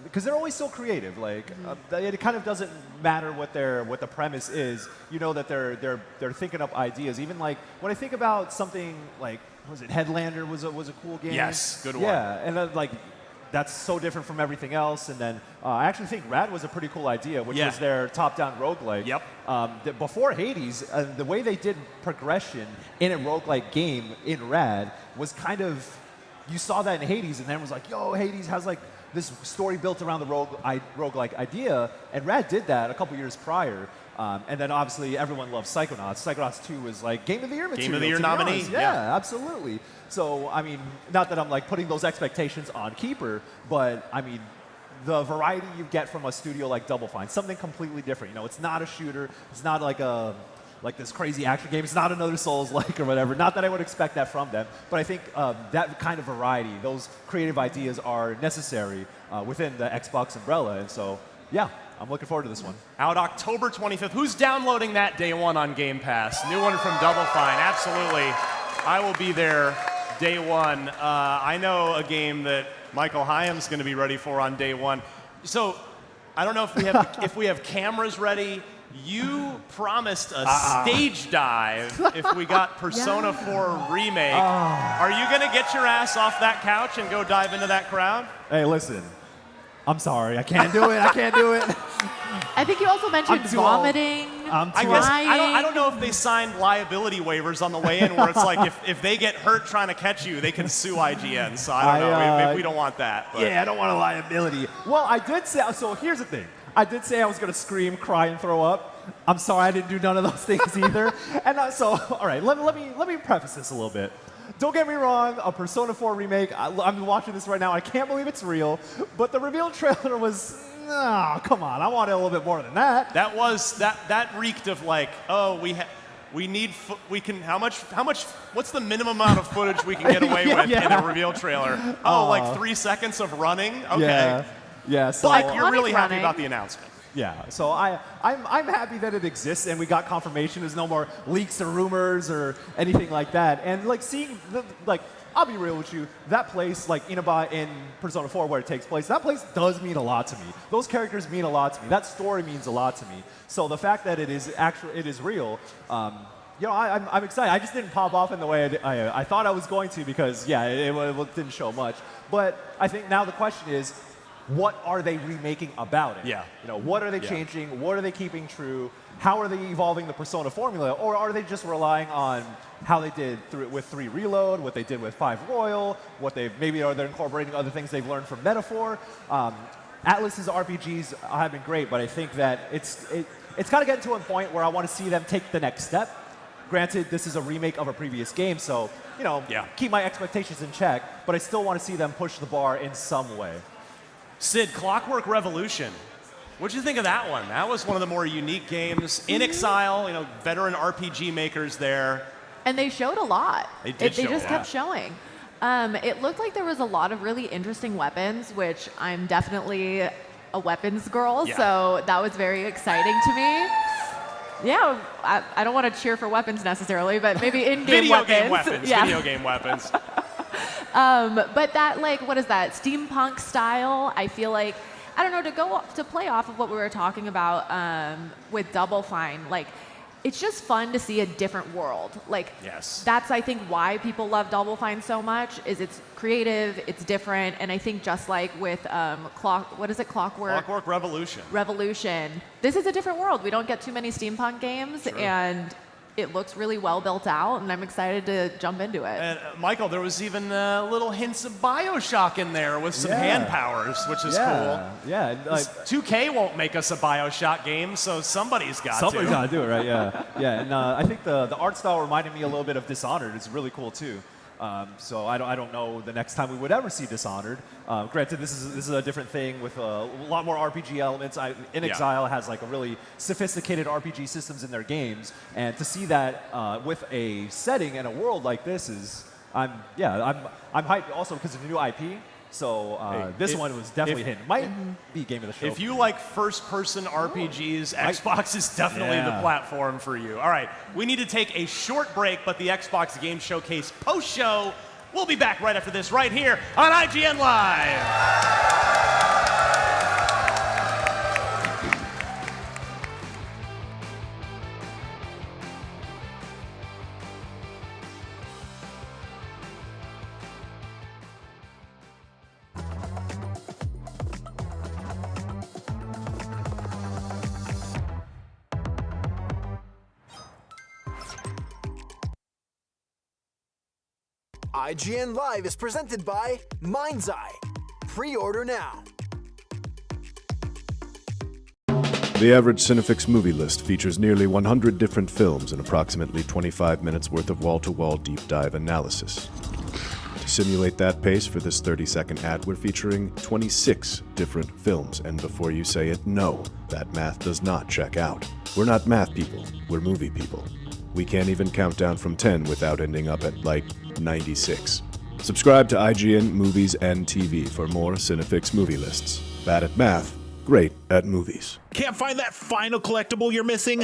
because they're always so creative, like it kind of doesn't matter what the premise is. You know that they're thinking up ideas. Even like when I think about something like, was it Headlander was a cool game? Yes, good one. Yeah, and then like that's so different from everything else. And then I actually think Rad was a pretty cool idea, which was their top-down roguelike. Yep. Before Hades, the way they did progression in a roguelike game in Rad was kind of, you saw that in Hades, and then it was like, yo, Hades has like this story built around the roguelike idea, and Rad did that a couple years prior. And then obviously everyone loves Psychonauts. Psychonauts 2 was like Game of the Year material. Game of the Year nominee. Yeah, absolutely. So, I mean, not that I'm like putting those expectations on Keeper, but I mean, the variety you get from a studio like Double Fine, something completely different. It's not a shooter. It's not like this crazy action game. It's not another Souls-like or whatever. Not that I would expect that from them, but I think that kind of variety, those creative ideas are necessary within the Xbox umbrella. And so, yeah, I'm looking forward to this one. Out October 25th. Who's downloading that day one on Game Pass? New one from Double Fine. Absolutely. I will be there day one. I know a game that Michael Hyam's going to be ready for on day one. So I don't know if we have cameras ready. You promised a stage dive if we got Persona 4 Remake. Are you going to get your ass off that couch and go dive into that crowd? Hey, listen. I'm sorry. I can't do it. I can't do it. I think you also mentioned vomiting. I guess I don't know if they signed liability waivers on the way in where it's like if they get hurt trying to catch you, they can sue IGN. So I don't know. We don't want that. But. Yeah, I don't want a liability. Well, I did say, so here's the thing. I did say I was going to scream, cry, and throw up. I'm sorry I didn't do none of those things either. And so, all right, let me preface this a little bit. Don't get me wrong, a Persona 4 remake, I'm watching this right now, I can't believe it's real, but the reveal trailer was, come on, I wanted a little bit more than that. That reeked of like, how much, what's the minimum amount of footage we can get away with in a reveal trailer? Like 3 seconds of running? Okay. Yeah, so like you're really happy about the announcement. Yeah, so I'm happy that it exists and we got confirmation. There's no more leaks or rumors or anything like that. And like seeing, I'll be real with you, that place, like Inaba in Persona 4 where it takes place, that place does mean a lot to me. Those characters mean a lot to me. That story means a lot to me. So the fact that it is real, I'm excited. I just didn't pop off in the way I thought I was going to because, yeah, it didn't show much. But I think now the question is, what are they remaking about it? Yeah. What are they changing? What are they keeping true? How are they evolving the Persona formula? Or are they just relying on how they did with 3 Reload, what they did with 5 Royal, maybe are they incorporating other things they've learned from Metaphor? Atlas's RPGs have been great, but I think that it's got to get to a point where I want to see them take the next step. Granted, this is a remake of a previous game, so keep my expectations in check, but I still want to see them push the bar in some way. Sid, Clockwork Revolution. What'd you think of that one? That was one of the more unique games. In Exile, you know, veteran RPG makers there. And they showed a lot. They did They show just a kept showing. It looked like there was a lot of really interesting weapons, which I'm definitely a weapons girl, so that was very exciting to me. Yeah, I don't want to cheer for weapons necessarily, but maybe in-game weapons. Video game weapons. Yeah. Video game weapons. But that, like, what is that? Steampunk style, I feel like, I don't know, to play off of what we were talking about with Double Fine, like, it's just fun to see a different world. Like, that's, I think, why people love Double Fine so much, is it's creative, it's different, and I think just like with Clockwork? Clockwork Revolution. Revolution. This is a different world. We don't get too many steampunk games, and it looks really well built out, and I'm excited to jump into it. And Michael, there was even little hints of BioShock in there with some hand powers, which is cool. Yeah, 2K won't make us a BioShock game, so somebody's got to. Somebody's got to do it, right? Yeah, yeah. And I think the art style reminded me a little bit of Dishonored. It's really cool too. So I don't know the next time we would ever see Dishonored. Granted, this is a different thing with a lot more RPG elements. In Exile has like a really sophisticated RPG systems in their games, and to see that with a setting and a world like this is, I'm hyped also because of the new IP. So this one was definitely hidden. Might be game of the show. If you like first-person RPGs, Xbox is definitely the platform for you. All right, we need to take a short break, but the Xbox Game Showcase post-show, we'll be back right after this right here on IGN Live. IGN Live is presented by Mind's Eye. Pre-order now. The average Cinefix movie list features nearly 100 different films and approximately 25 minutes worth of wall-to-wall deep dive analysis. To simulate that pace for this 30-second ad, we're featuring 26 different films, and before you say it, no, that math does not check out. We're not math people, we're movie people. We can't even count down from 10 without ending up at, like, 96. Subscribe to IGN Movies and TV for more Cinefix movie lists. Bad at math, great at movies. Can't find that final collectible you're missing?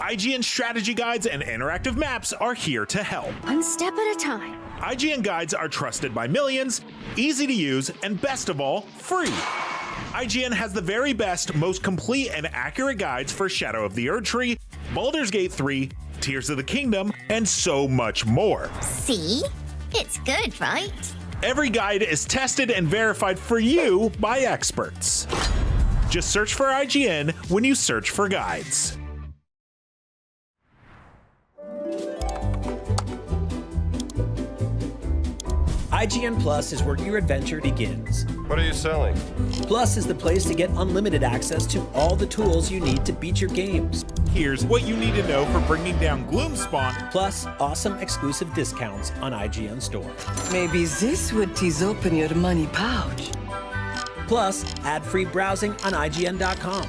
IGN strategy guides and interactive maps are here to help. One step at a time. IGN guides are trusted by millions, easy to use, and best of all, free. IGN has the very best, most complete and accurate guides for Shadow of the Erdtree, Baldur's Gate 3, Tears of the Kingdom, and so much more. See? It's good, right? Every guide is tested and verified for you by experts. Just search for IGN when you search for guides. IGN Plus is where your adventure begins. What are you selling? Plus is the place to get unlimited access to all the tools you need to beat your games. Here's what you need to know for bringing down Gloomspawn. Plus, awesome exclusive discounts on IGN Store. Maybe this would tease open your money pouch. Plus, ad-free browsing on IGN.com.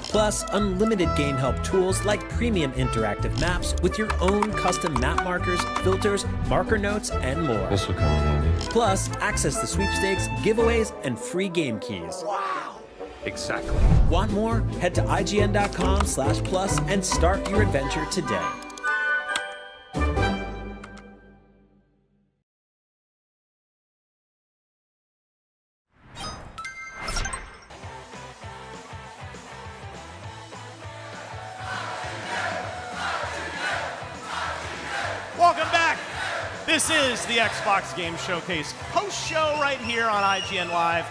Plus, unlimited game help tools like premium interactive maps with your own custom map markers, filters, marker notes, and more. This will come in handy. Plus, access to sweepstakes, giveaways, and free game keys. Wow! Exactly. Want more? Head to IGN.com/plus and start your adventure today. Welcome back. This is the Xbox Game Showcase post-show right here on IGN Live.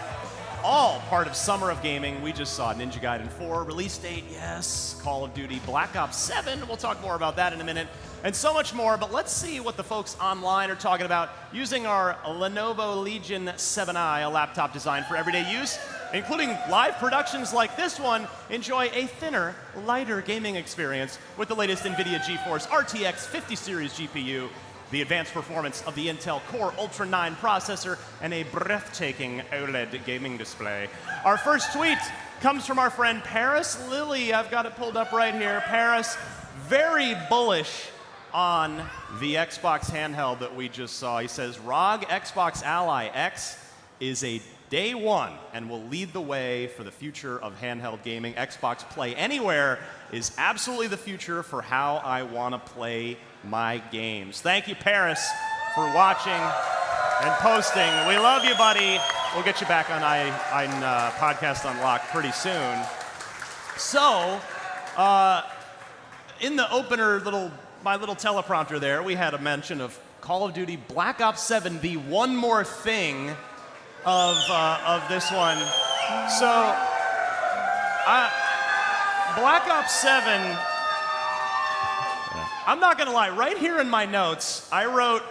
All part of Summer of Gaming. We just saw Ninja Gaiden 4 release date, yes. Call of Duty Black Ops 7. We'll talk more about that in a minute. And so much more, but let's see what the folks online are talking about using our Lenovo Legion 7i, a laptop designed for everyday use, including live productions like this one. Enjoy a thinner, lighter gaming experience with the latest NVIDIA GeForce RTX 50 series GPU. the advanced performance of the Intel Core Ultra 9 processor, and a breathtaking OLED gaming display. Our first tweet comes from our friend Paris Lilly. I've got it pulled up right here. Paris, very bullish on the Xbox handheld that we just saw. He says, ROG Xbox Ally X is a day one and will lead the way for the future of handheld gaming. Xbox Play Anywhere is absolutely the future for how I want to play my games. Thank you, Paris, for watching and posting. We love you, buddy. We'll get you back on Podcast Unlocked pretty soon. So, in the opener, my little teleprompter there, we had a mention of Call of Duty Black Ops 7, the one more thing of this one. So, Black Ops 7, I'm not gonna lie, right here in my notes, I wrote,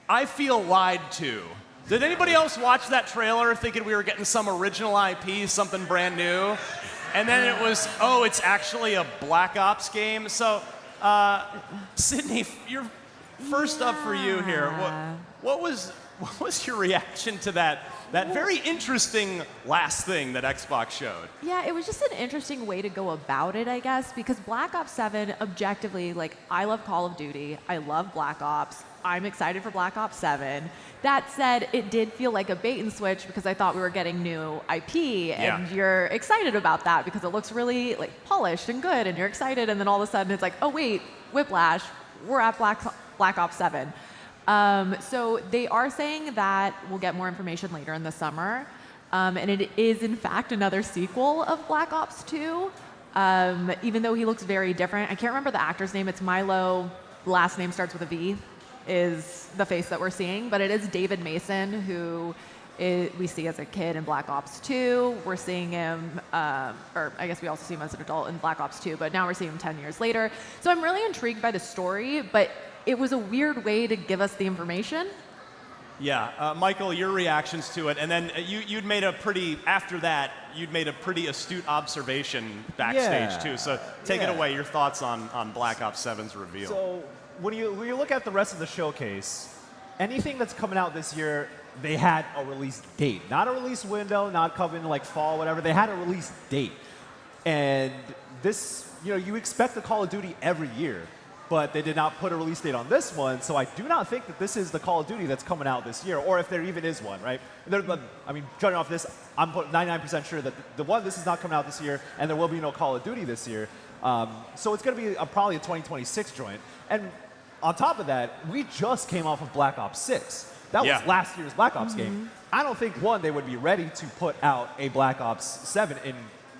I feel lied to. Did anybody else watch that trailer thinking we were getting some original IP, something brand new? And then it was, oh, it's actually a Black Ops game. So, Sydney, you're first up for you here. What was your reaction to that very interesting last thing that Xbox showed? Yeah, it was just an interesting way to go about it, I guess, because Black Ops 7, objectively, like, I love Call of Duty, I love Black Ops, I'm excited for Black Ops 7. That said, it did feel like a bait and switch because I thought we were getting new IP, and you're excited about that because it looks really like polished and good, and you're excited, and then all of a sudden it's like, oh wait, Whiplash, we're at Black Ops 7. So they are saying that we'll get more information later in the summer, and it is in fact another sequel of Black Ops 2, even though he looks very different. I can't remember the actor's name. It's Milo. Last name starts with a V. Is the face that we're seeing, but it is David Mason, who we see as a kid in Black Ops 2. We're seeing him, or I guess we also see him as an adult in Black Ops 2, but now we're seeing him 10 years later. So I'm really intrigued by the story, but it was a weird way to give us the information. Yeah, Michael, your reactions to it, and then you'd made a pretty, after that, you'd made a pretty astute observation backstage too. So take it away, your thoughts on Black Ops 7's reveal. So when you look at the rest of the showcase, anything that's coming out this year, they had a release date. Not a release window, not coming like fall, whatever. They had a release date. And this, you expect the Call of Duty every year, but they did not put a release date on this one, so I do not think that this is the Call of Duty that's coming out this year, or if there even is one, right? I mean, judging off this, I'm 99% sure that this is not coming out this year, and there will be no Call of Duty this year. So it's going to be probably a 2026 joint. And on top of that, we just came off of Black Ops 6. That was last year's Black Ops game. I don't think, one, they would be ready to put out a Black Ops 7 in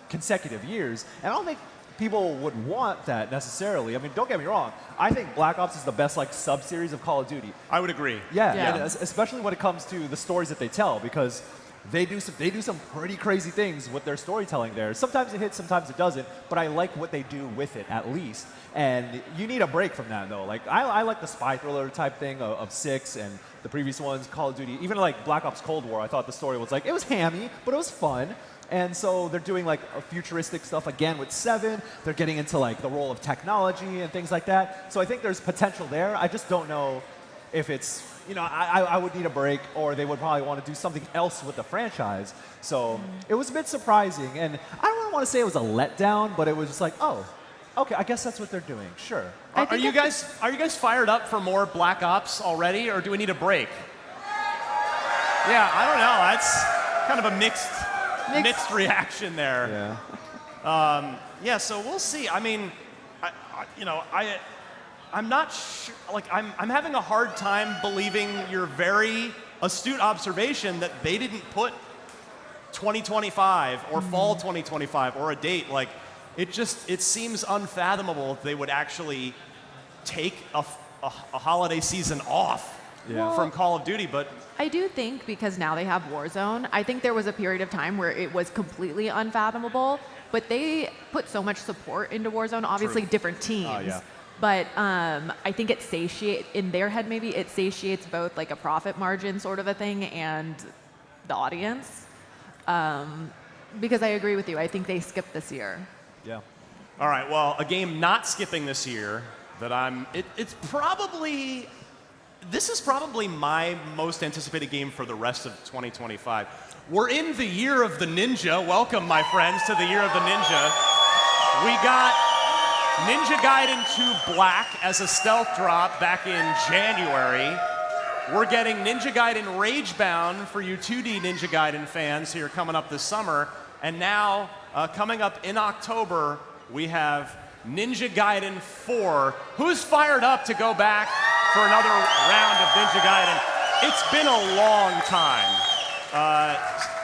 consecutive years, and I don't think people would want that necessarily. I mean, don't get me wrong. I think Black Ops is the best sub-series of Call of Duty. I would agree. Yeah. And especially when it comes to the stories that they tell, because they do some pretty crazy things with their storytelling there. Sometimes it hits, sometimes it doesn't, but I like what they do with it at least. And you need a break from that though. Like I like the spy thriller type thing of 6 and the previous ones, Call of Duty. Even like Black Ops Cold War, I thought the story was it was hammy, but it was fun. And so they're doing a futuristic stuff again with 7. They're getting into the role of technology and things like that. So I think there's potential there. I just don't know if it's, I would need a break, or they would probably want to do something else with the franchise. So it was a bit surprising. And I don't want to say it was a letdown, but it was just oh, okay, I guess that's what they're doing. Sure. Are you guys fired up for more Black Ops already, or do we need a break? Yeah, I don't know. That's kind of a mixed reaction there. Yeah. So we'll see. I mean, I'm not sure. I'm having a hard time believing your very astute observation that they didn't put 2025 or fall 2025 or a date. It seems unfathomable if they would actually take a holiday season off from Call of Duty, but I do think because now they have Warzone, I think there was a period of time where it was completely unfathomable, but they put so much support into Warzone, obviously different teams. But I think it satiates, in their head maybe, it satiates both a profit margin sort of a thing and the audience. Because I agree with you, I think they skipped this year. Yeah. All right, well, a game not skipping this year that it's probably This is probably my most anticipated game for the rest of 2025. We're in the year of the ninja. Welcome, my friends, to the year of the ninja. We got Ninja Gaiden 2 Black as a stealth drop back in January. We're getting Ninja Gaiden Ragebound for you 2D Ninja Gaiden fans here coming up this summer. And now, coming up in October, we have Ninja Gaiden 4. Who's fired up to go back for another round of Ninja Gaiden? It's been a long time.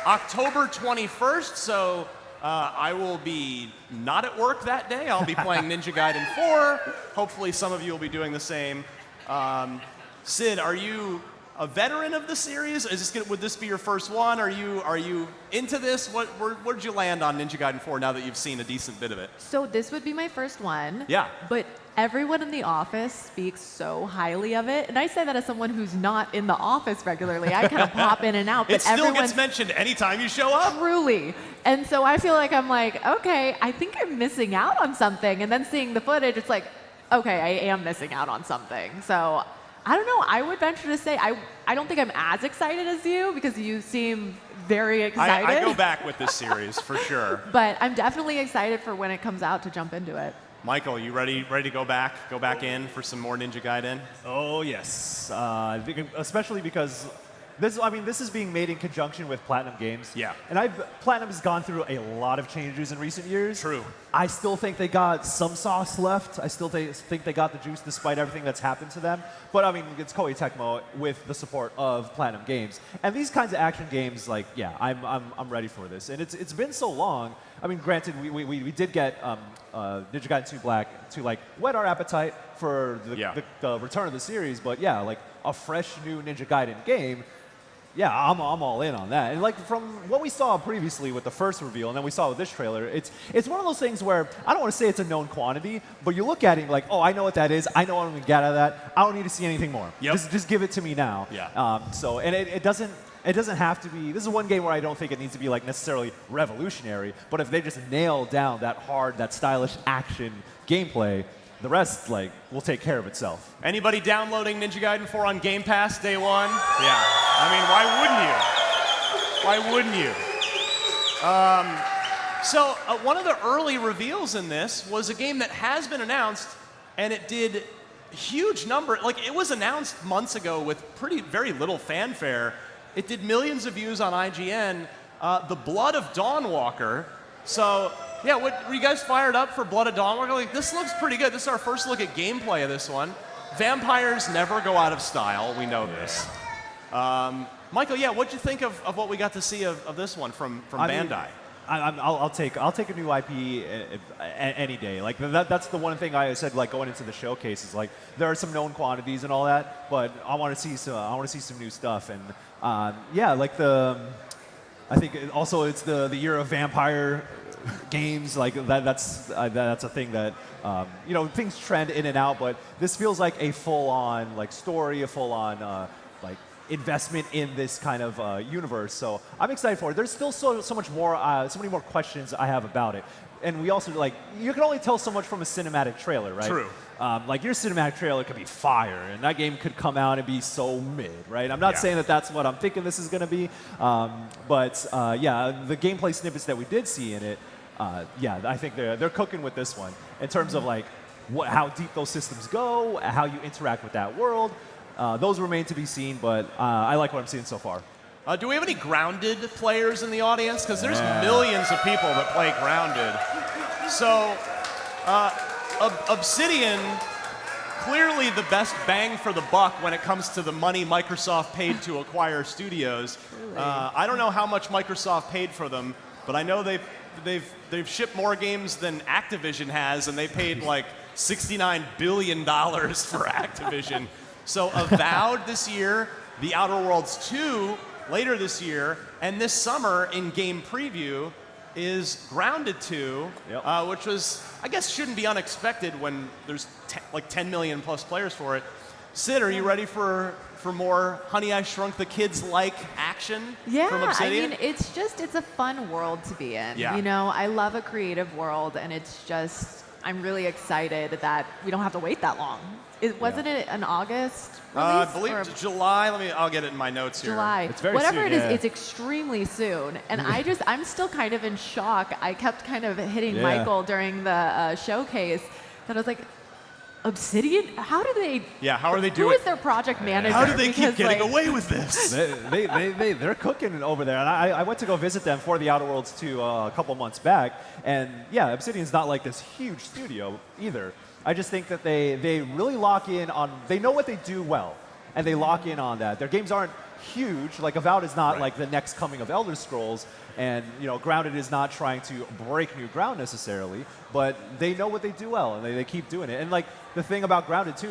October 21st, so I will be not at work that day. I'll be playing Ninja Gaiden 4. Hopefully some of you will be doing the same. Sid, are you a veteran of the series? Would this be your first one? Are you into this? Where'd you land on Ninja Gaiden 4 now that you've seen a decent bit of it? So this would be my first one. Yeah. But everyone in the office speaks so highly of it. And I say that as someone who's not in the office regularly. I kind of pop in and out. But It still gets mentioned anytime you show up? Truly. And so I feel like I'm like, okay, I think I'm missing out on something. And then seeing the footage, it's like, okay, I am missing out on something. So I don't know. I would venture to say I don't think I'm as excited as you because you seem very excited. I go back with this series for sure. But I'm definitely excited for when it comes out to jump into it. Michael, you ready to go back in for some more Ninja Gaiden? Oh yes, I think especially because this is being made in conjunction with Platinum Games. Yeah. And Platinum has gone through a lot of changes in recent years. True. I still think they got some sauce left. I still think they got the juice despite everything that's happened to them. But I mean, it's Koei Tecmo with the support of Platinum Games. And these kinds of action games, like, yeah, I'm ready for this. And it's been so long. I mean, granted, we did get Ninja Gaiden 2 Black to like whet our appetite for the return of the series. But yeah, like a fresh new Ninja Gaiden game. Yeah, I'm all in on that. And like from what we saw previously with the first reveal, and then we saw with this trailer, it's one of those things where I don't want to say it's a known quantity, but you look at it like, oh, I know what that is. I know what I'm gonna get out of that. I don't need to see anything more. Yep. Just give it to me now. Yeah. And it doesn't have to be. This is one game where I don't think it needs to be like necessarily revolutionary, but if they just nail down that hard, that stylish action gameplay, the rest, like, will take care of itself. Anybody downloading Ninja Gaiden 4 on Game Pass day one? Yeah. I mean, why wouldn't you? So one of the early reveals in this was a game that has been announced, and it did huge number. Like, it was announced months ago with very little fanfare. It did millions of views on IGN. The Blood of Dawnwalker. So, yeah, were you guys fired up for Blood of Dawnwalker? Like, this looks pretty good. This is our first look at gameplay of this one. Vampires never go out of style. We know this. Michael, yeah, what'd you think of what we got to see of this one from Bandai? I'll take a new IP any day. Like that's the one thing I said, like going into the showcase is like there are some known quantities and all that, but I want to see some new stuff. And yeah, like I think also it's the year of vampire games. Like that's a thing that things trend in and out, but this feels like a full-on like story, a full-on like investment in this kind of universe. So I'm excited for it. There's still so much more, so many more questions I have about it. And we also, like, you can only tell so much from a cinematic trailer, right? True. Like, your cinematic trailer could be fire, and that game could come out and be so mid, right? I'm not saying that that's what I'm thinking this is going to be, but yeah, the gameplay snippets that we did see in it, yeah, I think they're cooking with this one in terms of, like, how deep those systems go, how you interact with that world. Those remain to be seen, but I like what I'm seeing so far. Do we have any Grounded players in the audience? Because there's millions of people that play Grounded. So, Obsidian, clearly the best bang for the buck when it comes to the money Microsoft paid to acquire studios. I don't know how much Microsoft paid for them, but I know they've shipped more games than Activision has, and they paid like $69 billion for Activision. So Avowed this year, The Outer Worlds 2 later this year, and this summer in game preview is Grounded 2, which was, I guess, shouldn't be unexpected when there's like 10 million plus players for it. Sid, are you ready for more Honey, I Shrunk the Kids-like action from Obsidian? I mean, it's a fun world to be in. Yeah. You know, I love a creative world, and it's just, I'm really excited that we don't have to wait that long. Wasn't it an August I release? believe or it's July. I'll get it in my notes here. July. It's very Whatever soon, it is, yeah. it's extremely soon. And I'm still kind of in shock. I kept kind of hitting Yeah. Michael during the showcase that I was like, Obsidian? How do they? Yeah, how are they Who doing? is their project manager? How do they keep Because, getting like, away with this? They're cooking over there. And I went to go visit them for the Outer Worlds 2 a couple months back. And yeah, Obsidian's not like this huge studio either. I just think that they really lock in on, they know what they do well. And they lock in on that. Their games aren't huge. Like Avowed is not like the next coming of Elder Scrolls. And Grounded is not trying to break new ground necessarily, but they know what they do well, and they keep doing it. And like the thing about Grounded too,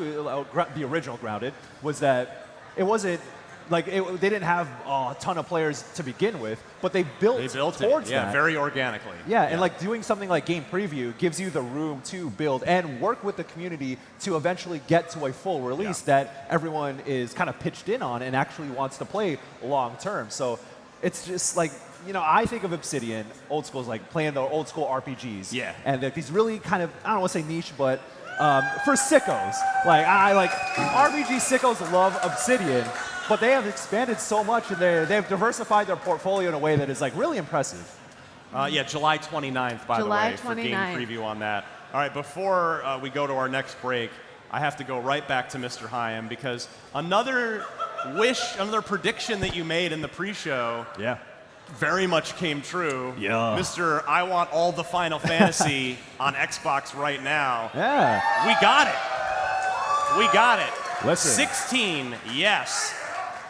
the original Grounded, was that it wasn't like they didn't have a ton of players to begin with, but they built towards it. Yeah, that. very organically. Yeah, and like doing something like game preview gives you the room to build and work with the community to eventually get to a full release that everyone is kind of pitched in on and actually wants to play long term. So it's just like, I think of Obsidian, old school, is like playing the old school RPGs. Yeah. And like these really kind of, I don't want to say niche, but for sickos. Like, I like RPG sickos love Obsidian, but they have expanded so much and they've diversified their portfolio in a way that is like really impressive. Yeah, July 29th, by July the way, for game 29th. preview on that. All right, before we go to our next break, I have to go right back to Mr. Hyam because another prediction that you made in the pre-show very much came true. Yeah. Mr. I want all the Final Fantasy on Xbox right now. Yeah. We got it. We got it. Listen. 16, yes.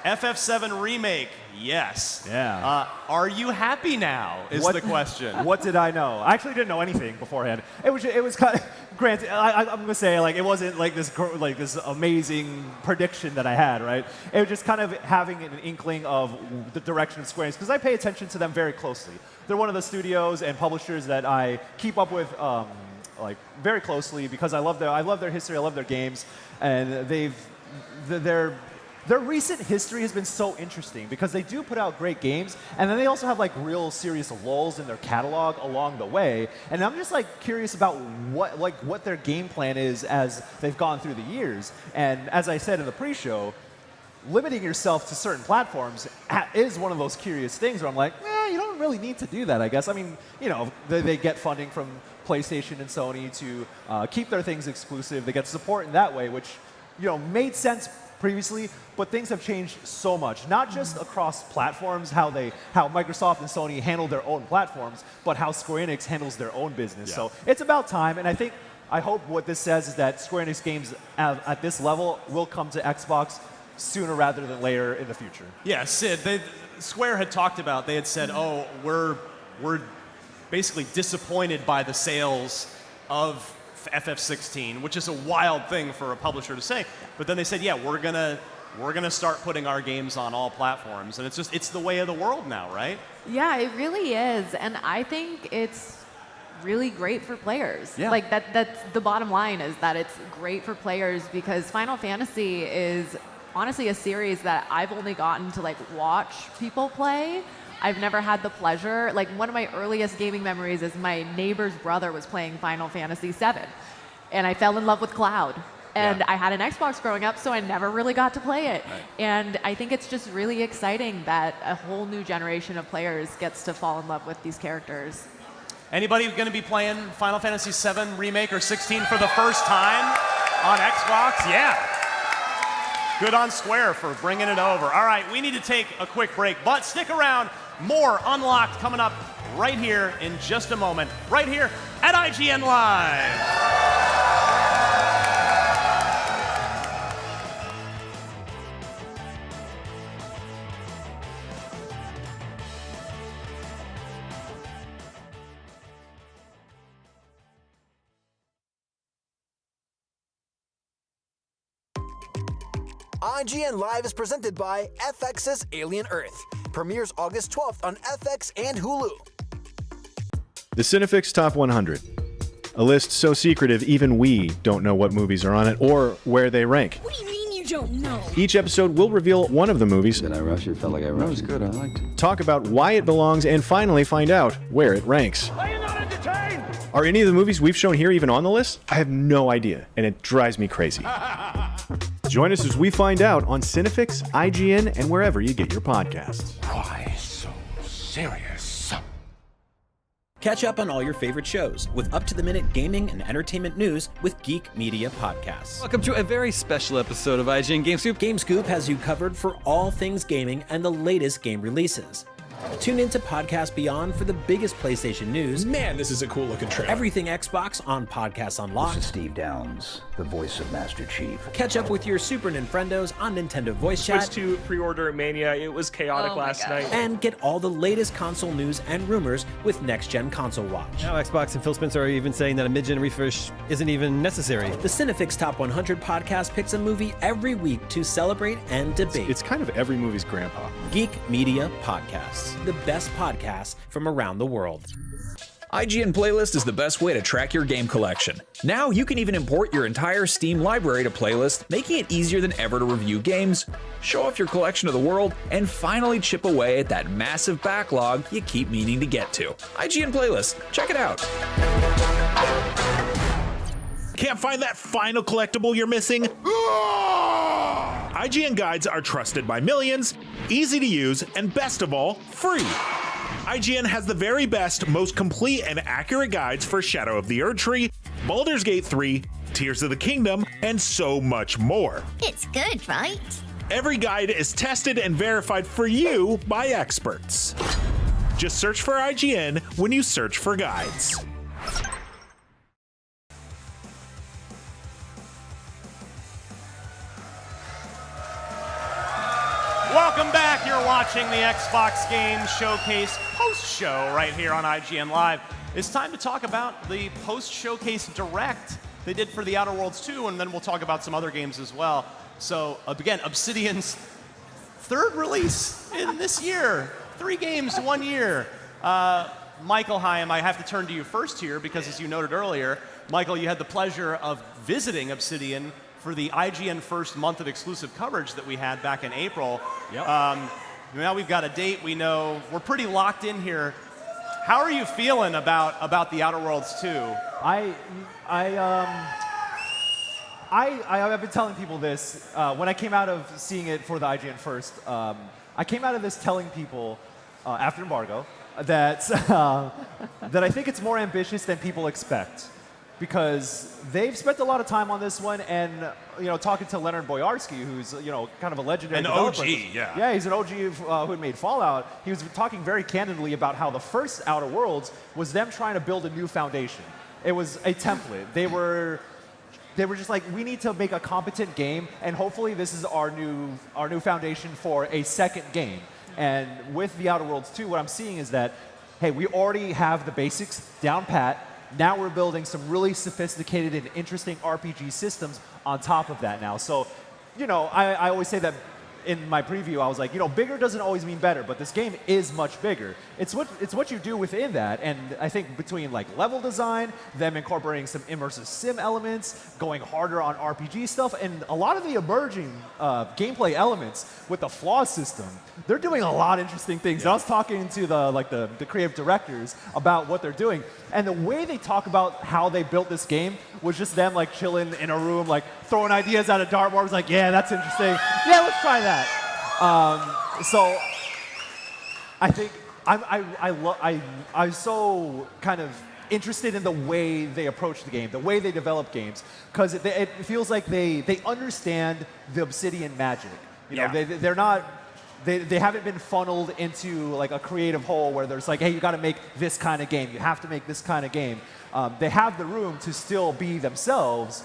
FF7 Remake, yes. Yeah. Are you happy now, is the question. What did I know? I actually didn't know anything beforehand. It was kind of, granted, I'm going to say, like, it wasn't like this amazing prediction that I had, right? It was just kind of having an inkling of the direction of Square Enix, because I pay attention to them very closely. They're one of the studios and publishers that I keep up with like very closely because I love their history, I love their games, and their recent history has been so interesting because they do put out great games, and then they also have like real serious lulls in their catalog along the way. And I'm just like curious about what their game plan is as they've gone through the years. And as I said in the pre-show, limiting yourself to certain platforms is one of those curious things where I'm like, you don't really need to do that, I guess. I mean, they get funding from PlayStation and Sony to keep their things exclusive. They get support in that way, which made sense previously, but things have changed so much, not just across platforms, how Microsoft and Sony handle their own platforms, but how Square Enix handles their own business. Yeah. So it's about time, and I hope what this says is that Square Enix games at this level will come to Xbox sooner rather than later in the future. Yeah, Sid, Square had talked about, they had said, oh, we're basically disappointed by the sales of FF16, which is a wild thing for a publisher to say. But then they said, yeah, we're gonna start putting our games on all platforms, and it's the way of the world now, right? Yeah, it really is, and I think it's really great for players. Yeah. Like that's the bottom line, is that it's great for players because Final Fantasy is honestly a series that I've only gotten to like watch people play. I've never had the pleasure. Like one of my earliest gaming memories is my neighbor's brother was playing Final Fantasy VII, and I fell in love with Cloud. And I had an Xbox growing up, so I never really got to play it. Right. And I think it's just really exciting that a whole new generation of players gets to fall in love with these characters. Anybody going to be playing Final Fantasy VII Remake or 16 for the first time on Xbox? Yeah. Good on Square for bringing it over. All right, we need to take a quick break, but stick around. More Unlocked coming up right here in just a moment, right here at IGN Live. IGN Live is presented by FX's Alien Earth. Premieres August 12th on FX and Hulu. The Cinefix Top 100. A list so secretive even we don't know what movies are on it or where they rank. What do you mean you don't know? Each episode will reveal one of the movies. Did I rush it? Felt like I rushed. That was good. I liked it. Talk about why it belongs and finally find out where it ranks. Are you not entertained? Are any of the movies we've shown here even on the list? I have no idea, and it drives me crazy. Join us as we find out on Cinefix, IGN, and wherever you get your podcasts. Why so serious? Catch up on all your favorite shows with up-to-the-minute gaming and entertainment news with Geek Media Podcasts. Welcome to a very special episode of IGN Game Scoop. Game Scoop has you covered for all things gaming and the latest game releases. Tune into Podcast Beyond for the biggest PlayStation news. Man, this is a cool looking trailer. Everything Xbox on Podcasts Unlocked. This is Steve Downs, the voice of Master Chief. Catch up with your Super Nintendos on Nintendo Voice Chat. Switch to pre-order Mania. It was chaotic last night. And get all the latest console news and rumors with Next Gen Console Watch. Now Xbox and Phil Spencer are even saying that a mid-gen refresh isn't even necessary. The Cinefix Top 100 podcast picks a movie every week to celebrate and debate. It's kind of every movie's grandpa. Geek Media Podcasts, the best podcasts from around the world. IGN Playlist is the best way to track your game collection. Now you can even import your entire Steam library to Playlist, making it easier than ever to review games, show off your collection of the world, and finally chip away at that massive backlog you keep meaning to get to. IGN Playlist, check it out. Can't find that final collectible you're missing? IGN guides are trusted by millions, easy to use, and best of all, free. IGN has the very best, most complete and accurate guides for Shadow of the Erdtree, Baldur's Gate 3, Tears of the Kingdom, and so much more. It's good, right? Every guide is tested and verified for you by experts. Just search for IGN when you search for guides. Welcome back. You're watching the Xbox Game Showcase post-show right here on IGN Live. It's time to talk about the post-showcase direct they did for The Outer Worlds 2, and then we'll talk about some other games as well. So, again, Obsidian's third release in this year. 3 games, 1 year. Michael Hyam, I have to turn to you first here because, as you noted earlier, Michael, you had the pleasure of visiting Obsidian for the IGN first month of exclusive coverage that we had back in April. Yep. Now we've got a date. We know we're pretty locked in here. How are you feeling about the Outer Worlds 2? I've been telling people this when I came out of seeing it for the IGN first. I came out of this telling people after embargo that that I think it's more ambitious than people expect, because they've spent a lot of time on this one, and talking to Leonard Boyarsky, who's kind of a legendary developer. OG, yeah. Yeah, he's an OG who had made Fallout. He was talking very candidly about how the first Outer Worlds was them trying to build a new foundation. It was a template. They were just like, we need to make a competent game, and hopefully this is our new foundation for a second game. And with the Outer Worlds 2, what I'm seeing is that, hey, we already have the basics down pat. Now we're building some really sophisticated and interesting RPG systems on top of that now. So, I always say that in my preview, I was like, bigger doesn't always mean better, but this game is much bigger. It's what you do within that, and I think between like level design, them incorporating some immersive sim elements, going harder on RPG stuff, and a lot of the emerging gameplay elements with the flaw system, they're doing a lot of interesting things. Yeah. I was talking to the creative directors about what they're doing, and the way they talk about how they built this game was just them like chilling in a room, like throwing ideas at a dartboard. I was like, yeah, that's interesting. Yeah, let's try that. So I think I'm so kind of interested in the way they approach the game, the way they develop games, because it feels like they understand the Obsidian magic. They're not. They haven't been funneled into like a creative hole where there's like, hey, you got to make this kind of game. You have to make this kind of game. They have the room to still be themselves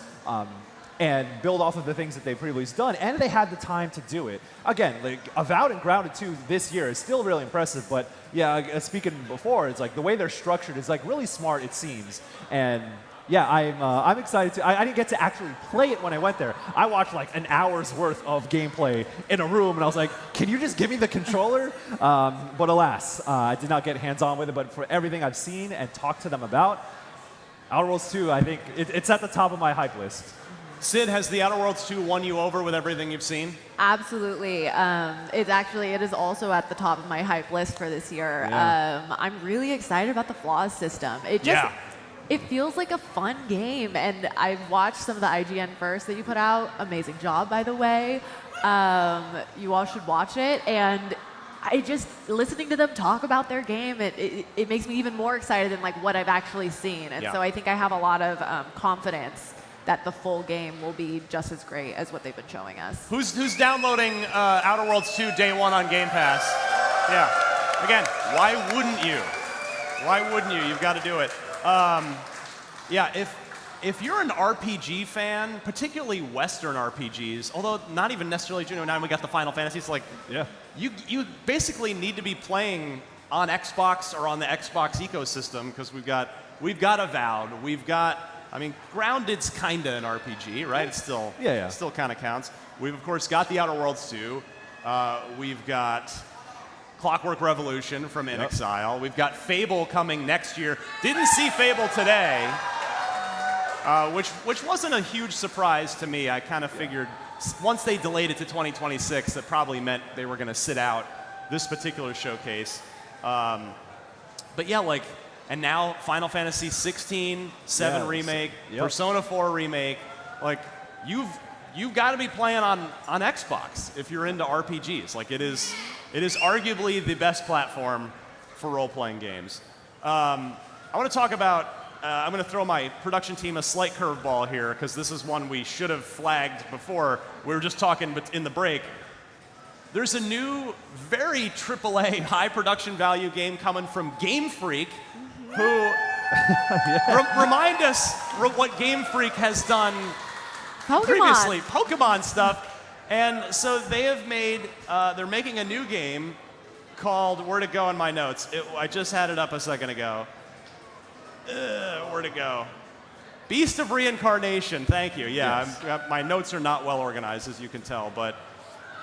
and build off of the things that they've previously done, and they had the time to do it. Again, like Avowed and Grounded 2 this year is still really impressive, but yeah, speaking before, it's like the way they're structured is like really smart, it seems. And yeah, I'm excited to. I didn't get to actually play it when I went there. I watched like an hour's worth of gameplay in a room, and I was like, can you just give me the controller? But alas, I did not get hands-on with it, but for everything I've seen and talked to them about, Outer Worlds 2, I think it's at the top of my hype list. Sid, has the Outer Worlds 2 won you over with everything you've seen? Absolutely. It is also at the top of my hype list for this year. Yeah. I'm really excited about the flaws system. It feels like a fun game, and I've watched some of the IGN first that you put out. Amazing job, by the way. You all should watch it, and I just, listening to them talk about their game, it makes me even more excited than like what I've actually seen. And so I think I have a lot of confidence that the full game will be just as great as what they've been showing us. Who's downloading Outer Worlds 2 day one on Game Pass? Yeah. Again, why wouldn't you? Why wouldn't you? You've got to do it. Yeah, if you're an RPG fan, particularly Western RPGs, although not even necessarily, now we got the Final Fantasy, it's like, you basically need to be playing on Xbox or on the Xbox ecosystem, because we've got Avowed, we've got, I mean, Grounded's kind of an RPG, right? It's still, still kind of counts. We've, of course, got the Outer Worlds 2. We've got Clockwork Revolution from In Exile. We've got Fable coming next year. Didn't see Fable today, which wasn't a huge surprise to me. I kind of figured once they delayed it to 2026, that probably meant they were going to sit out this particular showcase. But yeah, like, and now Final Fantasy 16, 7 remake, Persona 4 remake. Like, you've got to be playing on Xbox if you're into RPGs. Like, it is arguably the best platform for role-playing games. I want to talk about, I'm going to throw my production team a slight curveball here, because this is one we should have flagged before. We were just talking in the break. There's a new, very AAA, high production value game coming from Game Freak, who, remind us what Game Freak has done previously. Pokemon stuff. And so they have made, they're making a new game called, where'd it go in my notes? I just had it up a second ago. Where'd it go? Beast of Reincarnation, thank you. Yeah, my notes are not well organized, as you can tell, but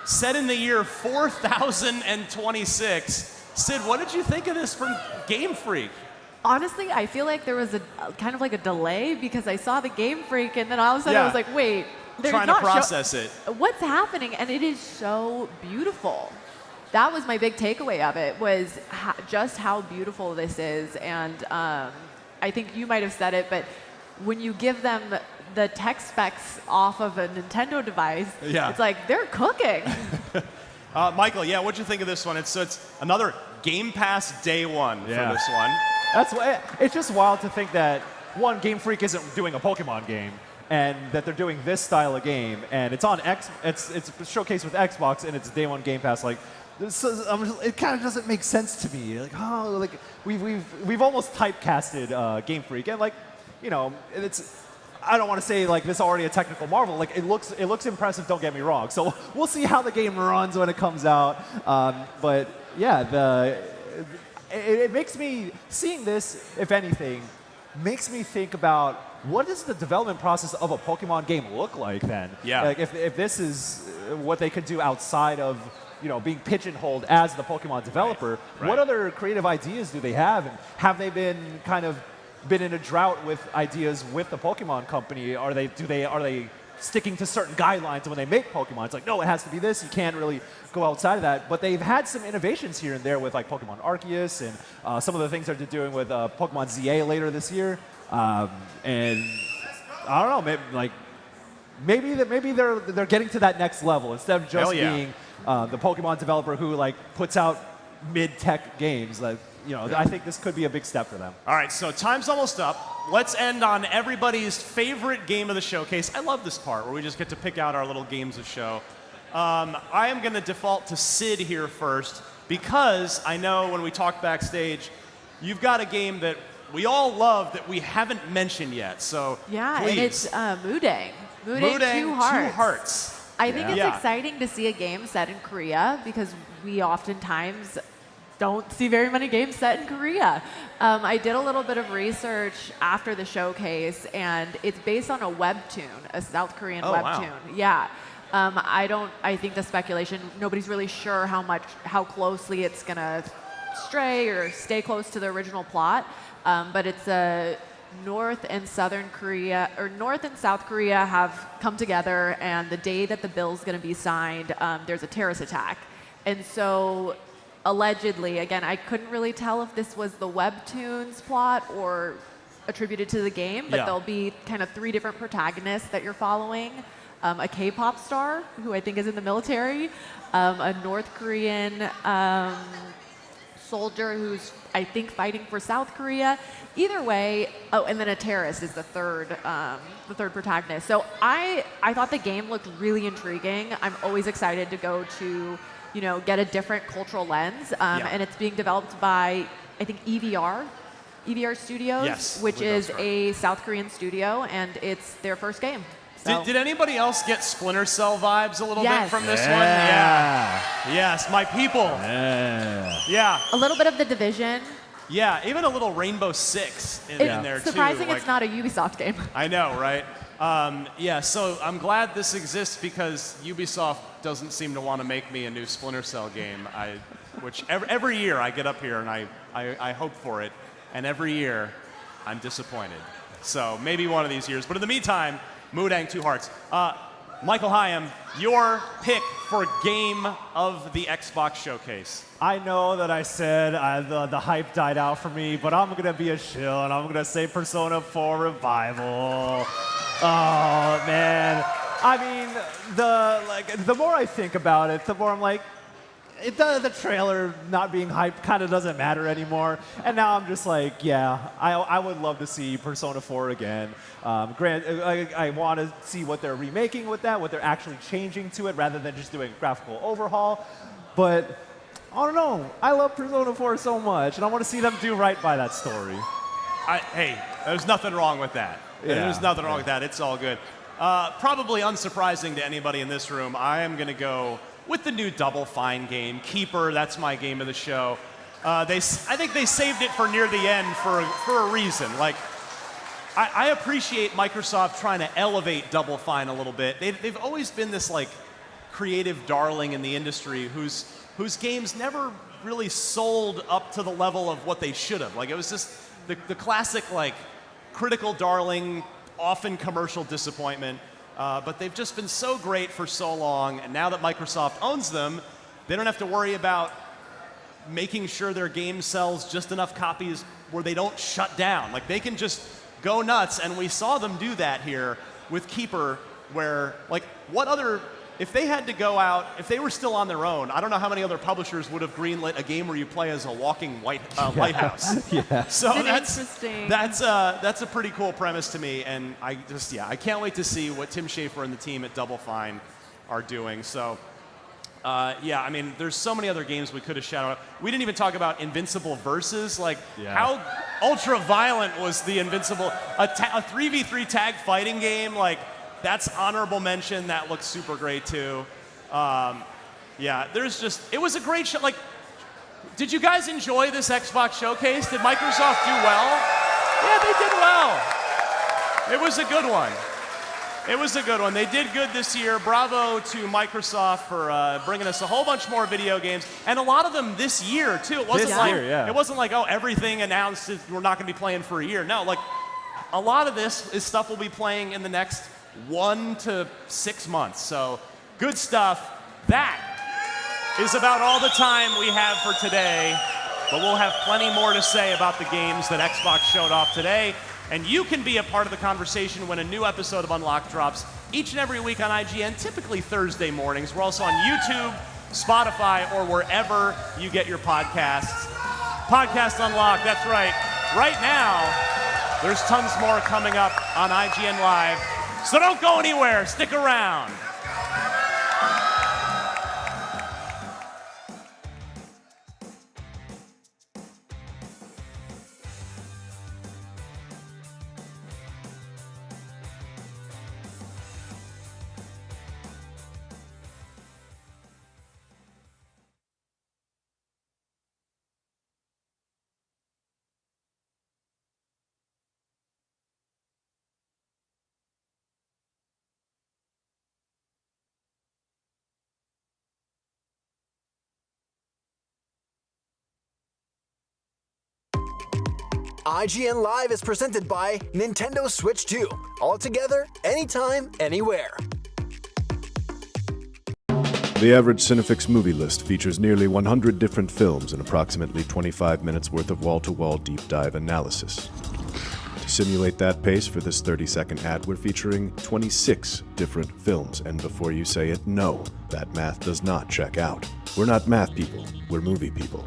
set in the year 4026. Sid, what did you think of this from Game Freak? Honestly, I feel like there was a kind of like a delay, because I saw the Game Freak, and then all of a sudden I was like, wait. Trying to process it. What's happening? And it is so beautiful. That was my big takeaway of it, was just how beautiful this is. And I think you might have said it, but when you give them the tech specs off of a Nintendo device, it's like they're cooking. Michael, what'd you think of this one? It's another Game Pass day one for this one. That's why it's just wild to think that, one, Game Freak isn't doing a Pokemon game, and that they're doing this style of game, and it's on it's showcased with Xbox, and it's day one Game Pass. Like, it kind of doesn't make sense to me. Like, we've almost typecasted Game Freak, and like, I don't want to say like this is already a technical marvel. Like, it looks impressive. Don't get me wrong. So we'll see how the game runs when it comes out. But yeah, it makes me, seeing this, if anything, makes me think about, what does the development process of a Pokemon game look like then? Yeah. Like, if this is what they could do outside of, being pigeonholed as the Pokemon developer, what other creative ideas do they have? And have they been in a drought with ideas with the Pokemon company? Are they sticking to certain guidelines when they make Pokemon? It's like, no, it has to be this. You can't really go outside of that. But they've had some innovations here and there with like Pokemon Arceus and some of the things that they're doing with Pokemon ZA later this year. And I don't know, maybe they're getting to that next level instead of just being the Pokemon developer who like puts out mid-tech games. Like, I think this could be a big step for them. All right, so time's almost up. Let's end on everybody's favorite game of the showcase. I love this part where we just get to pick out our little games of show. I am going to default to Sid here first, because I know when we talk backstage, you've got a game that we all love that we haven't mentioned yet. So please. And it's Mundane. Mundane, Two Hearts. I think it's exciting to see a game set in Korea, because we oftentimes don't see very many games set in Korea. I did a little bit of research after the showcase, and it's based on a webtoon, a South Korean webtoon. Wow. Yeah. I think the speculation, nobody's really sure how closely it's gonna stray or stay close to the original plot. But it's a North and South Korea have come together, and the day that the bill's going to be signed, there's a terrorist attack. And so, allegedly, again, I couldn't really tell if this was the webtoon's plot or attributed to the game, but there'll be kind of 3 different protagonists that you're following. A K-pop star, who I think is in the military, a North Korean soldier who's, I think, fighting for South Korea. Either way, and then a terrorist is the third protagonist. So I thought the game looked really intriguing. I'm always excited to go to, get a different cultural lens. And it's being developed by, I think, EVR Studios, which is a South Korean studio, and it's their first game. So. Did anybody else get Splinter Cell vibes a little bit from this one? Yeah. Yes, my people. Yeah. A little bit of The Division. Yeah, even a little Rainbow Six in there, too. Surprising it's not a Ubisoft game. I know, right? Yeah, so I'm glad this exists because Ubisoft doesn't seem to want to make me a new Splinter Cell game, which every year I get up here and I hope for it, and every year I'm disappointed. So maybe one of these years. But in the meantime, Moodang, 2 hearts. Michael Hyam, your pick for Game of the Xbox Showcase. I know that I said the hype died out for me, but I'm going to be a shill, and I'm going to say Persona 4 Revival. Oh, man. I mean, the more I think about it, the more I'm like, the trailer not being hyped kind of doesn't matter anymore. And now I'm just like, yeah, I would love to see Persona 4 again. I want to see what they're remaking with that, what they're actually changing to it, rather than just doing a graphical overhaul. But I don't know. I love Persona 4 so much, and I want to see them do right by that story. Hey, there's nothing wrong with that. There's nothing wrong with that. It's all good. Probably unsurprising to anybody in this room, I am going to go with the new Double Fine game, Keeper. That's my game of the show. I think they saved it for near the end for a reason. Like, I appreciate Microsoft trying to elevate Double Fine a little bit. They've always been this like creative darling in the industry whose games never really sold up to the level of what they should have. Like, it was just the classic like critical darling, often commercial disappointment. But they've just been so great for so long, and now that Microsoft owns them, they don't have to worry about making sure their game sells just enough copies where they don't shut down. Like, they can just go nuts, and we saw them do that here with Keeper, where, like, if they had to go out, if they were still on their own, I don't know how many other publishers would have greenlit a game where you play as a walking lighthouse. So that's a pretty cool premise to me, and I can't wait to see what Tim Schafer and the team at Double Fine are doing. So I mean, there's so many other games we could have shouted out. We didn't even talk about Invincible Versus, how ultra violent was the Invincible, a 3v3 tag fighting game, like. That's honorable mention. That looks super great too. It was a great show. Like, did you guys enjoy this Xbox showcase? Did Microsoft do well? Yeah, they did well. It was a good one. They did good this year. Bravo to Microsoft for bringing us a whole bunch more video games, and a lot of them this year too. It wasn't like everything announced we're not going to be playing for a year. No, like a lot of this is stuff we'll be playing in the next 1 to 6 months. So good stuff. That is about all the time we have for today, but we'll have plenty more to say about the games that Xbox showed off today. And you can be a part of the conversation when a new episode of Unlocked drops each and every week on IGN, typically Thursday mornings. We're also on YouTube, Spotify, or wherever you get your podcasts. Podcast Unlocked, that's right. Right now, there's tons more coming up on IGN Live. So don't go anywhere. Stick around. IGN Live is presented by Nintendo Switch 2. All together, anytime, anywhere. The average Cinefix movie list features nearly 100 different films and approximately 25 minutes worth of wall-to-wall deep dive analysis. To simulate that pace for this 30-second ad, we're featuring 26 different films, and before you say it, no, that math does not check out. We're not math people, we're movie people.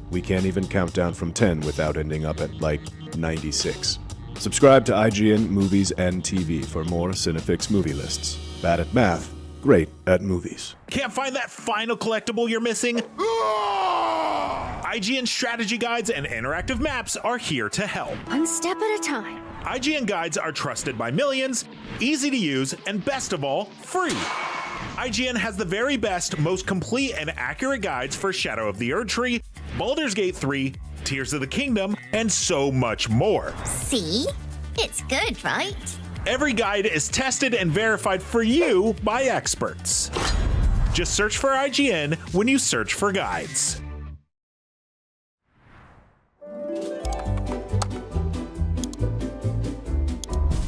We can't even count down from 10 without ending up at, like, 96. Subscribe to IGN Movies and TV for more Cinefix movie lists. Bad at math, great at movies. Can't find that final collectible you're missing? IGN strategy guides and interactive maps are here to help. One step at a time. IGN guides are trusted by millions, easy to use, and best of all, free. IGN has the very best, most complete and accurate guides for Shadow of the Erdtree, Baldur's Gate 3, Tears of the Kingdom, and so much more. See? It's good, right? Every guide is tested and verified for you by experts. Just search for IGN when you search for guides.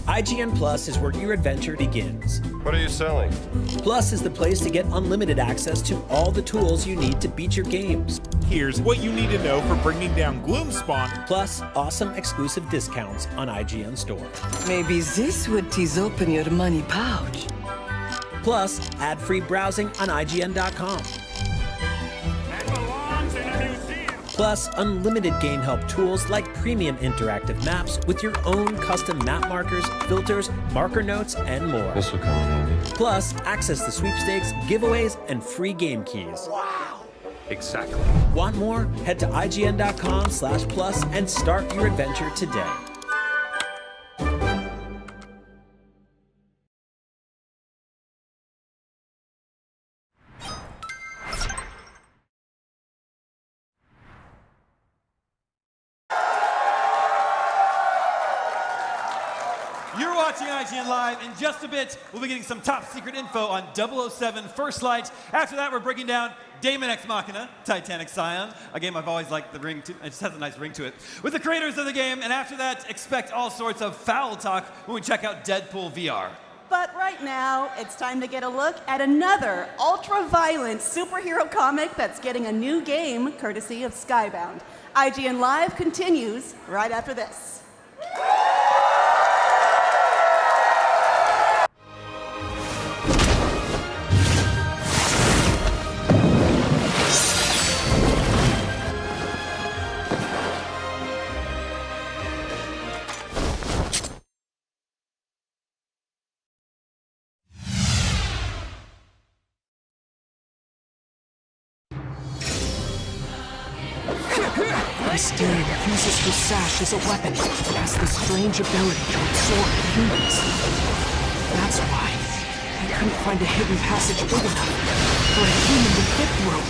IGN Plus is where your adventure begins. What are you selling? Plus is the place to get unlimited access to all the tools you need to beat your games. Here's what you need to know for bringing down Gloomspawn. Plus, awesome exclusive discounts on IGN Store. Maybe this would tease open your money pouch. Plus, ad-free browsing on IGN.com. Plus, unlimited game help tools like premium interactive maps with your own custom map markers, filters, marker notes, and more. This will come in handy. Plus, access to sweepstakes, giveaways, and free game keys. Wow! Exactly. Want more? Head to IGN.com/plus and start your adventure today. You're watching IGN Live. In just a bit, we'll be getting some top secret info on 007 First Light. After that, we're breaking down Daemon Ex Machina, Titanic Scion, a game I've always liked the ring to. It just has a nice ring to it. With the creators of the game, and after that, expect all sorts of foul talk when we check out Deadpool VR. But right now, it's time to get a look at another ultra-violent superhero comic that's getting a new game courtesy of Skybound. IGN Live continues right after this. Mysterio uses her sash as a weapon and has the strange ability to absorb humans. That's why I couldn't find a hidden passage big enough for a human to fit through.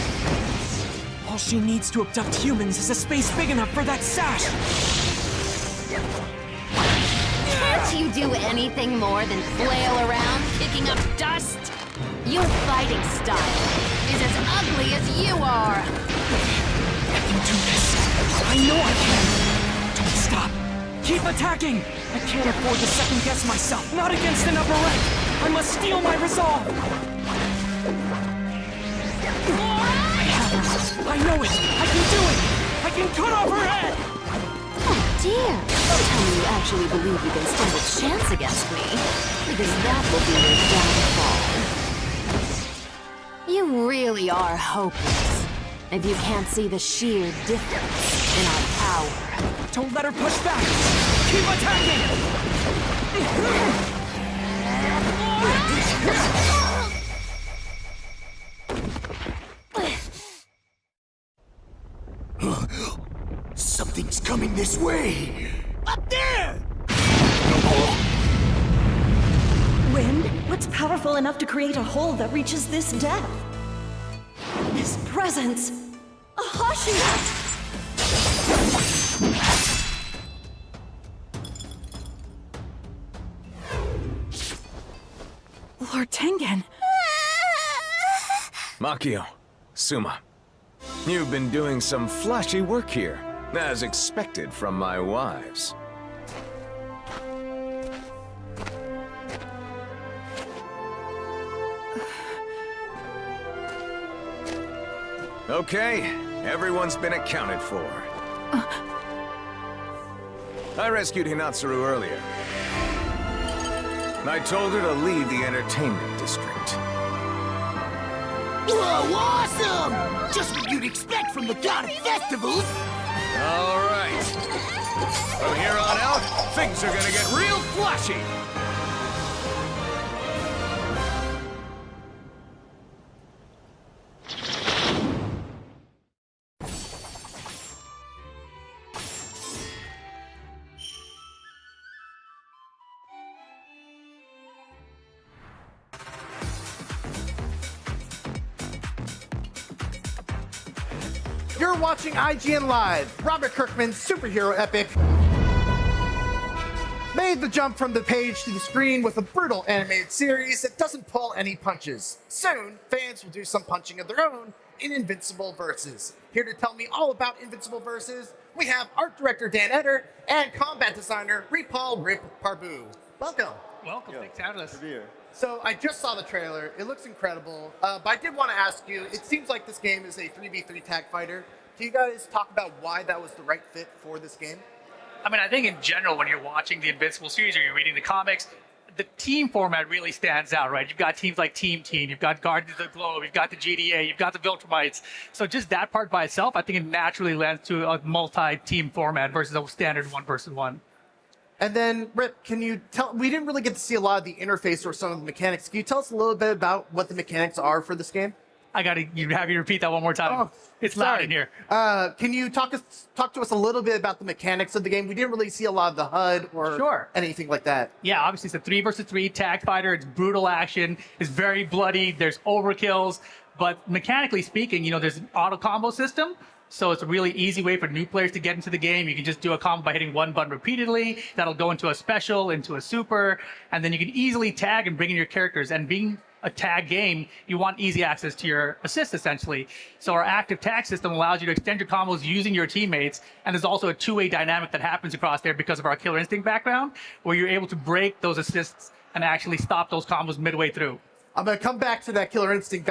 All she needs to abduct humans is a space big enough for that sash. Can't you do anything more than flail around, kicking up dust? Your fighting style is as ugly as you are. I can do this. I know I can. Don't stop. Keep attacking. I can't afford to second guess myself. Not against an upper rank. I must steel my resolve. I have her. I know it. I can do it. I can cut off her head. Oh dear. Don't tell me you actually believe you can stand a chance against me, because that will be your downfall. You really are hopeless. If you can't see the sheer difference in our power. Don't let her push back! Keep attacking! Something's coming this way! Up there! Wind? What's powerful enough to create a hole that reaches this depth? His presence! Ahashi! Lord Tengen! Makio, Suma, you've been doing some flashy work here, as expected from my wives. Okay, everyone's been accounted for. I rescued Hinatsuru earlier. I told her to leave the entertainment district. Whoa, awesome! Just what you'd expect from the god of festivals! All right. From here on out, things are gonna get real flashy. You're watching IGN Live. Robert Kirkman's superhero epic made the jump from the page to the screen with a brutal animated series that doesn't pull any punches. Soon, fans will do some punching of their own in Invincible Versus. Here to tell me all about Invincible Versus, we have art director Dan Eder and combat designer Ripal Rip Parbu. Welcome. Welcome. Thanks for having us. So I just saw the trailer. It looks incredible. But I did want to ask you, it seems like this game is a 3v3 tag fighter. Can you guys talk about why that was the right fit for this game? I mean, I think in general, when you're watching the Invincible series or you're reading the comics, the team format really stands out, right? You've got teams like Team Teen, you've got Guardians of the Globe, you've got the GDA, you've got the Viltrumites. So just that part by itself, I think it naturally lends to a multi-team format versus a standard 1-versus-1. And then, Rip, can you tell, we didn't really get to see a lot of the interface or some of the mechanics. Can you tell us a little bit about what the mechanics are for this game? You have you repeat that one more time. Oh, it's loud in here. Can you talk to us a little bit about the mechanics of the game? We didn't really see a lot of the HUD or anything like that. Yeah, obviously it's a 3-versus-3 tag fighter. It's brutal action. It's very bloody. There's overkills. But mechanically speaking, there's an auto combo system. So it's a really easy way for new players to get into the game. You can just do a combo by hitting one button repeatedly. That'll go into a special, into a super, and then you can easily tag and bring in your characters. And being a tag game, you want easy access to your assist, essentially. So our active tag system allows you to extend your combos using your teammates, and there's also a two-way dynamic that happens across there because of our Killer Instinct background, where you're able to break those assists and actually stop those combos midway through. I'm going to come back to that Killer Instinct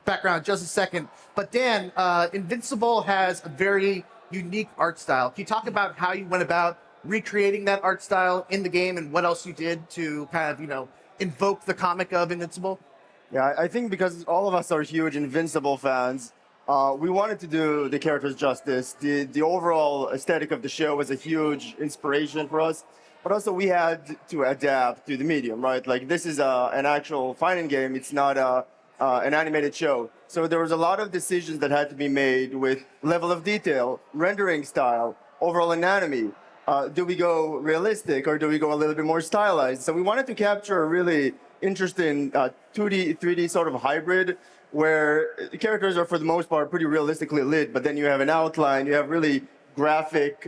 background in just a second. But Dan, Invincible has a very unique art style. Can you talk about how you went about recreating that art style in the game and what else you did to kind of, invoke the comic of Invincible? Yeah, I think because all of us are huge Invincible fans, we wanted to do the characters justice. The overall aesthetic of the show was a huge inspiration for us. But also we had to adapt to the medium, right? Like this is an actual fighting game. It's not an animated show. So there was a lot of decisions that had to be made with level of detail, rendering style, overall anatomy. Do we go realistic or do we go a little bit more stylized? So we wanted to capture a really interesting 2D, 3D sort of hybrid where the characters are for the most part pretty realistically lit, but then you have an outline, you have really graphic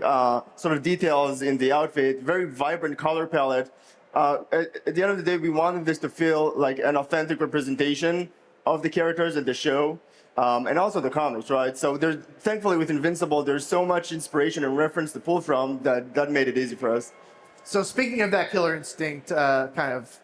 sort of details in the outfit, very vibrant color palette. At the end of the day, we wanted this to feel like an authentic representation of the characters in the show, and also the comics, right? So thankfully with Invincible, there's so much inspiration and reference to pull from that made it easy for us. So speaking of that Killer Instinct kind of,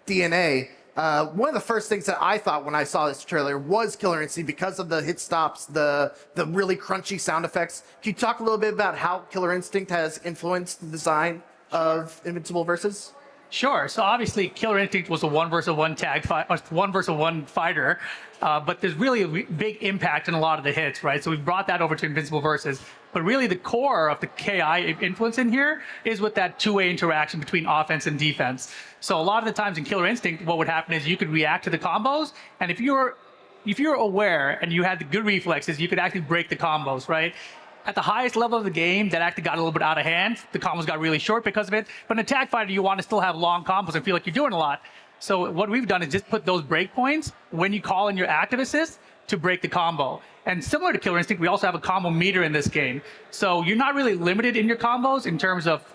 DNA, one of the first things that I thought when I saw this trailer was Killer Instinct because of the hit stops, the really crunchy sound effects. Can you talk a little bit about how Killer Instinct has influenced the design of Invincible Versus? Sure. So obviously, Killer Instinct was a 1-versus-1 tag fight, 1-versus-1 fighter, but there's really a big impact in a lot of the hits, right? So we've brought that over to Invincible Versus. But really, the core of the KI influence in here is with that two-way interaction between offense and defense. So a lot of the times in Killer Instinct, what would happen is you could react to the combos, and if you're aware and you had the good reflexes, you could actually break the combos, right? At the highest level of the game, that actually got a little bit out of hand. The combos got really short because of it. But in a tag fighter, you want to still have long combos and feel like you're doing a lot. So what we've done is just put those breakpoints when you call in your active assist to break the combo. And similar to Killer Instinct, we also have a combo meter in this game. So you're not really limited in your combos in terms of,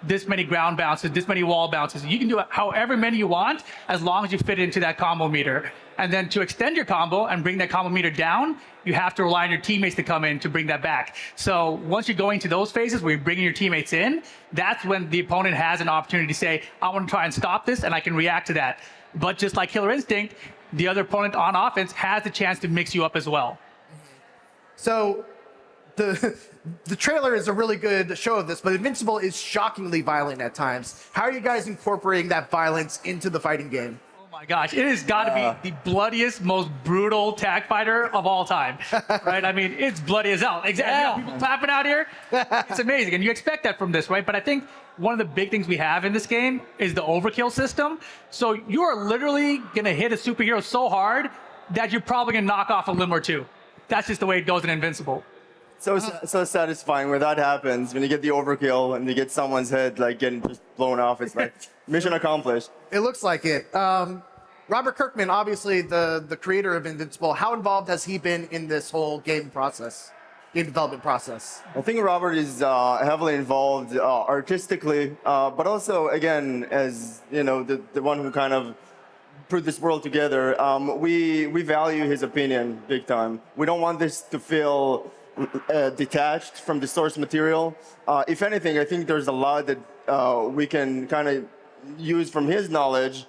this many ground bounces, this many wall bounces. You can do however many you want as long as you fit into that combo meter. And then to extend your combo and bring that combo meter down, you have to rely on your teammates to come in to bring that back. So once you're going to those phases where you're bringing your teammates in, that's when the opponent has an opportunity to say, I want to try and stop this, and I can react to that. But just like Killer Instinct, the other opponent on offense has the chance to mix you up as well. So the trailer is a really good show of this, but Invincible is shockingly violent at times. How are you guys incorporating that violence into the fighting game? Oh my gosh, it has got to be the bloodiest, most brutal tag fighter of all time, right? I mean, it's bloody as hell. Exactly. Yeah. People clapping out here. It's amazing, and you expect that from this, right? But I think one of the big things we have in this game is the overkill system. So you are literally gonna hit a superhero so hard that you're probably gonna knock off a limb or two. That's just the way it goes in Invincible. So satisfying when that happens, when you get the overkill and you get someone's head like getting just blown off. It's like mission accomplished. It looks like it. Robert Kirkman, obviously the creator of Invincible, how involved has he been in this whole game development process? I think Robert is heavily involved artistically, but also, again, as you know, the one who kind of put this world together. We value his opinion big time. We don't want this to feel detached from the source material. If anything, I think there's a lot that we can kind of use from his knowledge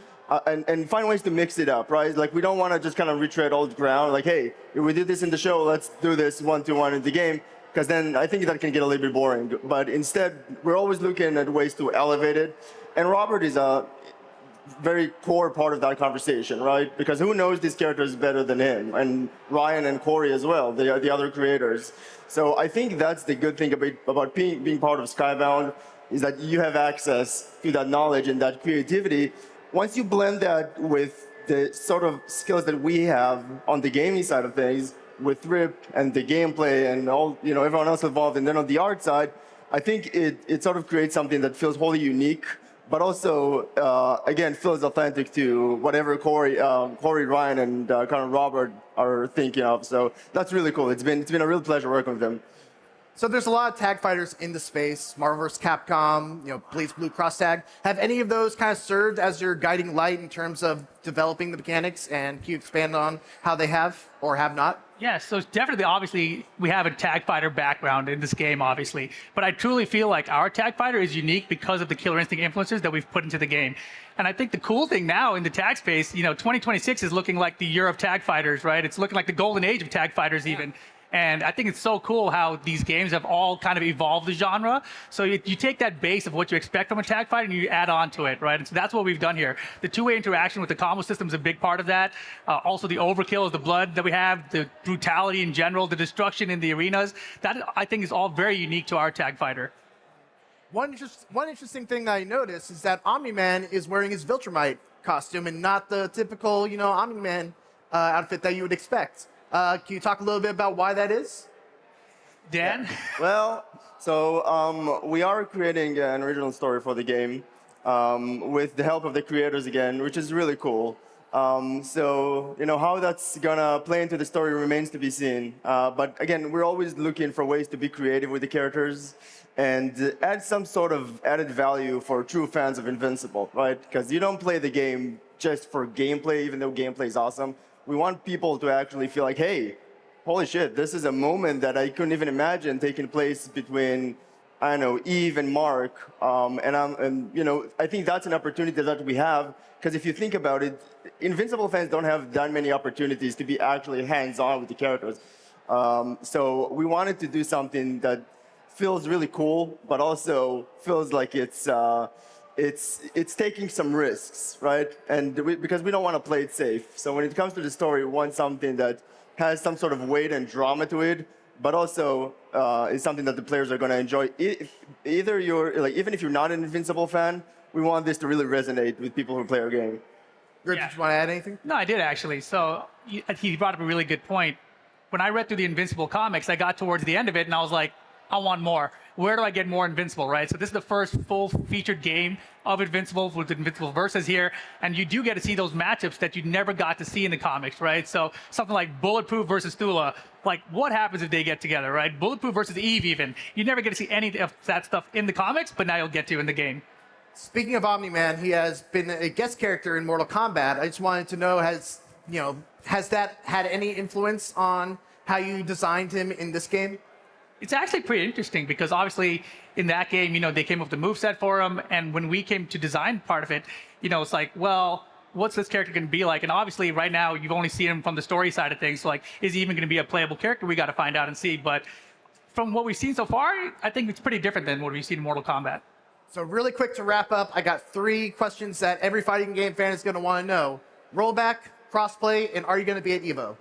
and find ways to mix it up, right? Like, we don't want to just kind of retread old ground. Like, hey, if we did this in the show, let's do this 1-to-1 in the game, because then I think that can get a little bit boring. But instead, we're always looking at ways to elevate it. And Robert is a very core part of that conversation, right? Because who knows these characters better than him? And Ryan and Corey as well, the other creators. So I think that's the good thing about being part of Skybound, is that you have access to that knowledge and that creativity. Once you blend that with the sort of skills that we have on the gaming side of things, with Rip and the gameplay and all, you know, everyone else involved, and then on the art side, I think it sort of creates something that feels wholly unique, but also, again, feels authentic to whatever Corey, Ryan, and kind of Robert are thinking of. So that's really cool. It's been a real pleasure working with them. So there's a lot of tag fighters in the space, Marvel vs. Capcom, you know, Blaze Blue Cross Tag. Have any of those kind of served as your guiding light in terms of developing the mechanics, and can you expand on how they have or have not? Yeah, so definitely, obviously, we have a tag fighter background in this game, obviously. But I truly feel like our tag fighter is unique because of the Killer Instinct influences that we've put into the game. And I think the cool thing now in the tag space, you know, 2026 is looking like the year of tag fighters, right? It's looking like the golden age of tag fighters even. And I think it's so cool how these games have all kind of evolved the genre. So you take that base of what you expect from a tag fighter and you add on to it, right? And so that's what we've done here. The two-way interaction with the combo system is a big part of that. Also, the overkill, the blood that we have, the brutality in general, the destruction in the arenas. That, I think, is all very unique to our tag fighter. One interesting thing that I noticed is that Omni-Man is wearing his Viltrumite costume and not the typical, you know, Omni-Man outfit that you would expect. Can you talk a little bit about why that is? Dan? Yeah. Well, so we are creating an original story for the game with the help of the creators again, which is really cool. So, you know, how that's gonna play into the story remains to be seen. But again, we're always looking for ways to be creative with the characters and add some sort of added value for true fans of Invincible, right? Because you don't play the game just for gameplay, even though gameplay is awesome. We want people to actually feel like, hey, holy shit, this is a moment that I couldn't even imagine taking place between, I don't know, Eve and Mark. And you know, I think that's an opportunity that we have, because if you think about it, Invincible fans don't have that many opportunities to be actually hands-on with the characters. So we wanted to do something that feels really cool, but also feels like it's taking some risks, right? And because we don't want to play it safe. So when it comes to the story, we want something that has some sort of weight and drama to it, but also is something that the players are going to enjoy. Either you're like, even if you're not an Invincible fan, we want this to really resonate with people who play our game. Rip, did you want to add anything? No, I did actually. So he brought up a really good point. When I read through the Invincible comics, I got towards the end of it and I was like, I want more. Where do I get more Invincible, right? So this is the first full featured game of Invincible with Invincible Versus here, and you do get to see those matchups that you never got to see in the comics, right? So something like Bulletproof versus Thula, like what happens if they get together, right? Bulletproof versus Eve even. You never get to see any of that stuff in the comics, but now you'll get to in the game. Speaking of Omni-Man, he has been a guest character in Mortal Kombat. I just wanted to know, has that had any influence on how you designed him in this game? It's actually pretty interesting because obviously in that game, you know, they came up with the moveset for him. And when we came to design part of it, you know, it's like, well, what's this character going to be like? And obviously right now you've only seen him from the story side of things. So like, is he even going to be a playable character? We got to find out and see. But from what we've seen so far, I think it's pretty different than what we've seen in Mortal Kombat. So really quick to wrap up, I got 3 questions that every fighting game fan is going to want to know. Rollback, crossplay, and are you going to be at EVO?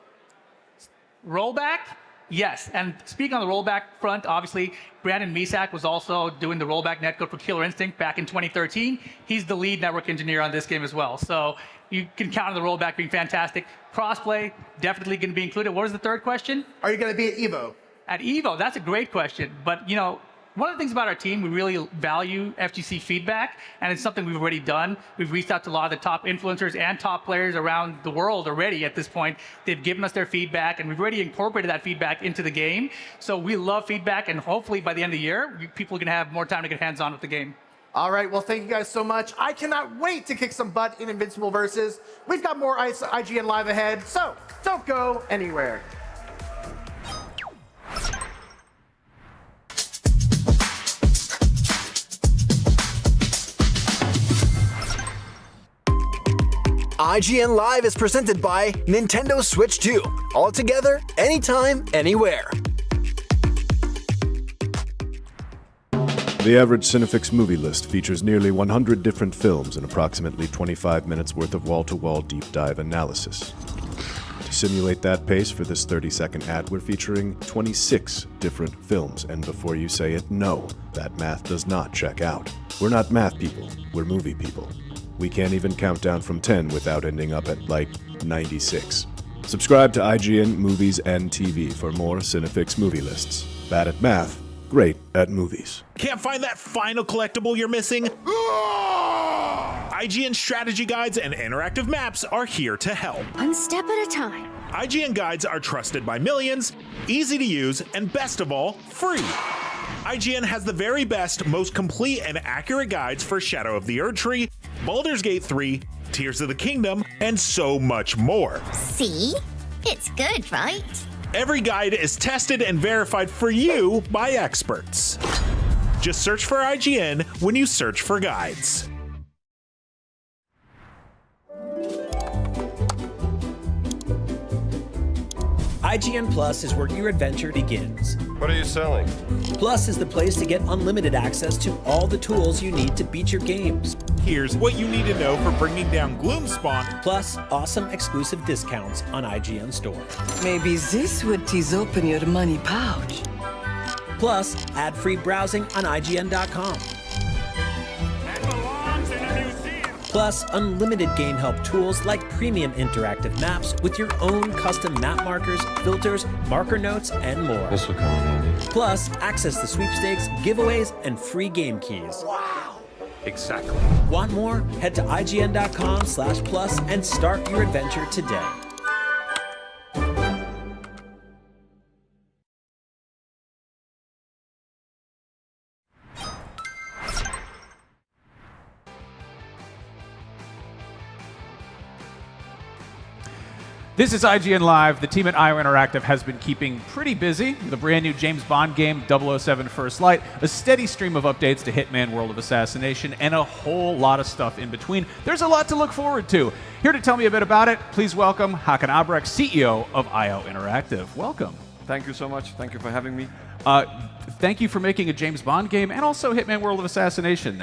Rollback? Yes. And speaking on the rollback front, obviously, Brandon Misak was also doing the rollback netcode for Killer Instinct back in 2013. He's the lead network engineer on this game as well. So you can count on the rollback being fantastic. Crossplay, definitely going to be included. What was the third question? Are you going to be at EVO? At EVO, that's a great question. But, you know, one of the things about our team, we really value FGC feedback, and it's something we've already done. We've reached out to a lot of the top influencers and top players around the world already at this point. They've given us their feedback, and we've already incorporated that feedback into the game. So we love feedback, and hopefully by the end of the year, people are going to have more time to get hands-on with the game. All right, well, thank you guys so much. I cannot wait to kick some butt in Invincible Versus. We've got more IGN Live ahead, so don't go anywhere. IGN Live is presented by Nintendo Switch 2. All together, anytime, anywhere. The average Cinefix movie list features nearly 100 different films and approximately 25 minutes worth of wall-to-wall deep dive analysis. To simulate that pace for this 30-second ad, we're featuring 26 different films, and before you say it, no, that math does not check out. We're not math people, we're movie people. We can't even count down from 10 without ending up at, like, 96. Subscribe to IGN Movies and TV for more Cinefix movie lists. Bad at math, great at movies. Can't find that final collectible you're missing? IGN strategy guides and interactive maps are here to help. One step at a time. IGN guides are trusted by millions, easy to use, and best of all, free. IGN has the very best, most complete and accurate guides for Shadow of the Erdtree, Baldur's Gate 3, Tears of the Kingdom, and so much more. See? It's good, right? Every guide is tested and verified for you by experts. Just search for IGN when you search for guides. IGN Plus is where your adventure begins. What are you selling? Plus is the place to get unlimited access to all the tools you need to beat your games. Here's what you need to know for bringing down Gloomspawn. Plus, awesome exclusive discounts on IGN Store. Maybe this would tease open your money pouch. Plus, ad-free browsing on IGN.com. Plus, unlimited game help tools like premium interactive maps with your own custom map markers, filters, marker notes, and more. This will come in handy. Plus, access to sweepstakes, giveaways, and free game keys. Wow! Exactly. Want more? Head to IGN.com/plus and start your adventure today. This is IGN Live. The team at IO Interactive has been keeping pretty busy with a brand new James Bond game, 007 First Light, a steady stream of updates to Hitman World of Assassination, and a whole lot of stuff in between. There's a lot to look forward to. Here to tell me a bit about it, please welcome Hakan Abrak, CEO of IO Interactive. Welcome. Thank you so much. Thank you for having me. Thank you for making a James Bond game and also Hitman World of Assassination.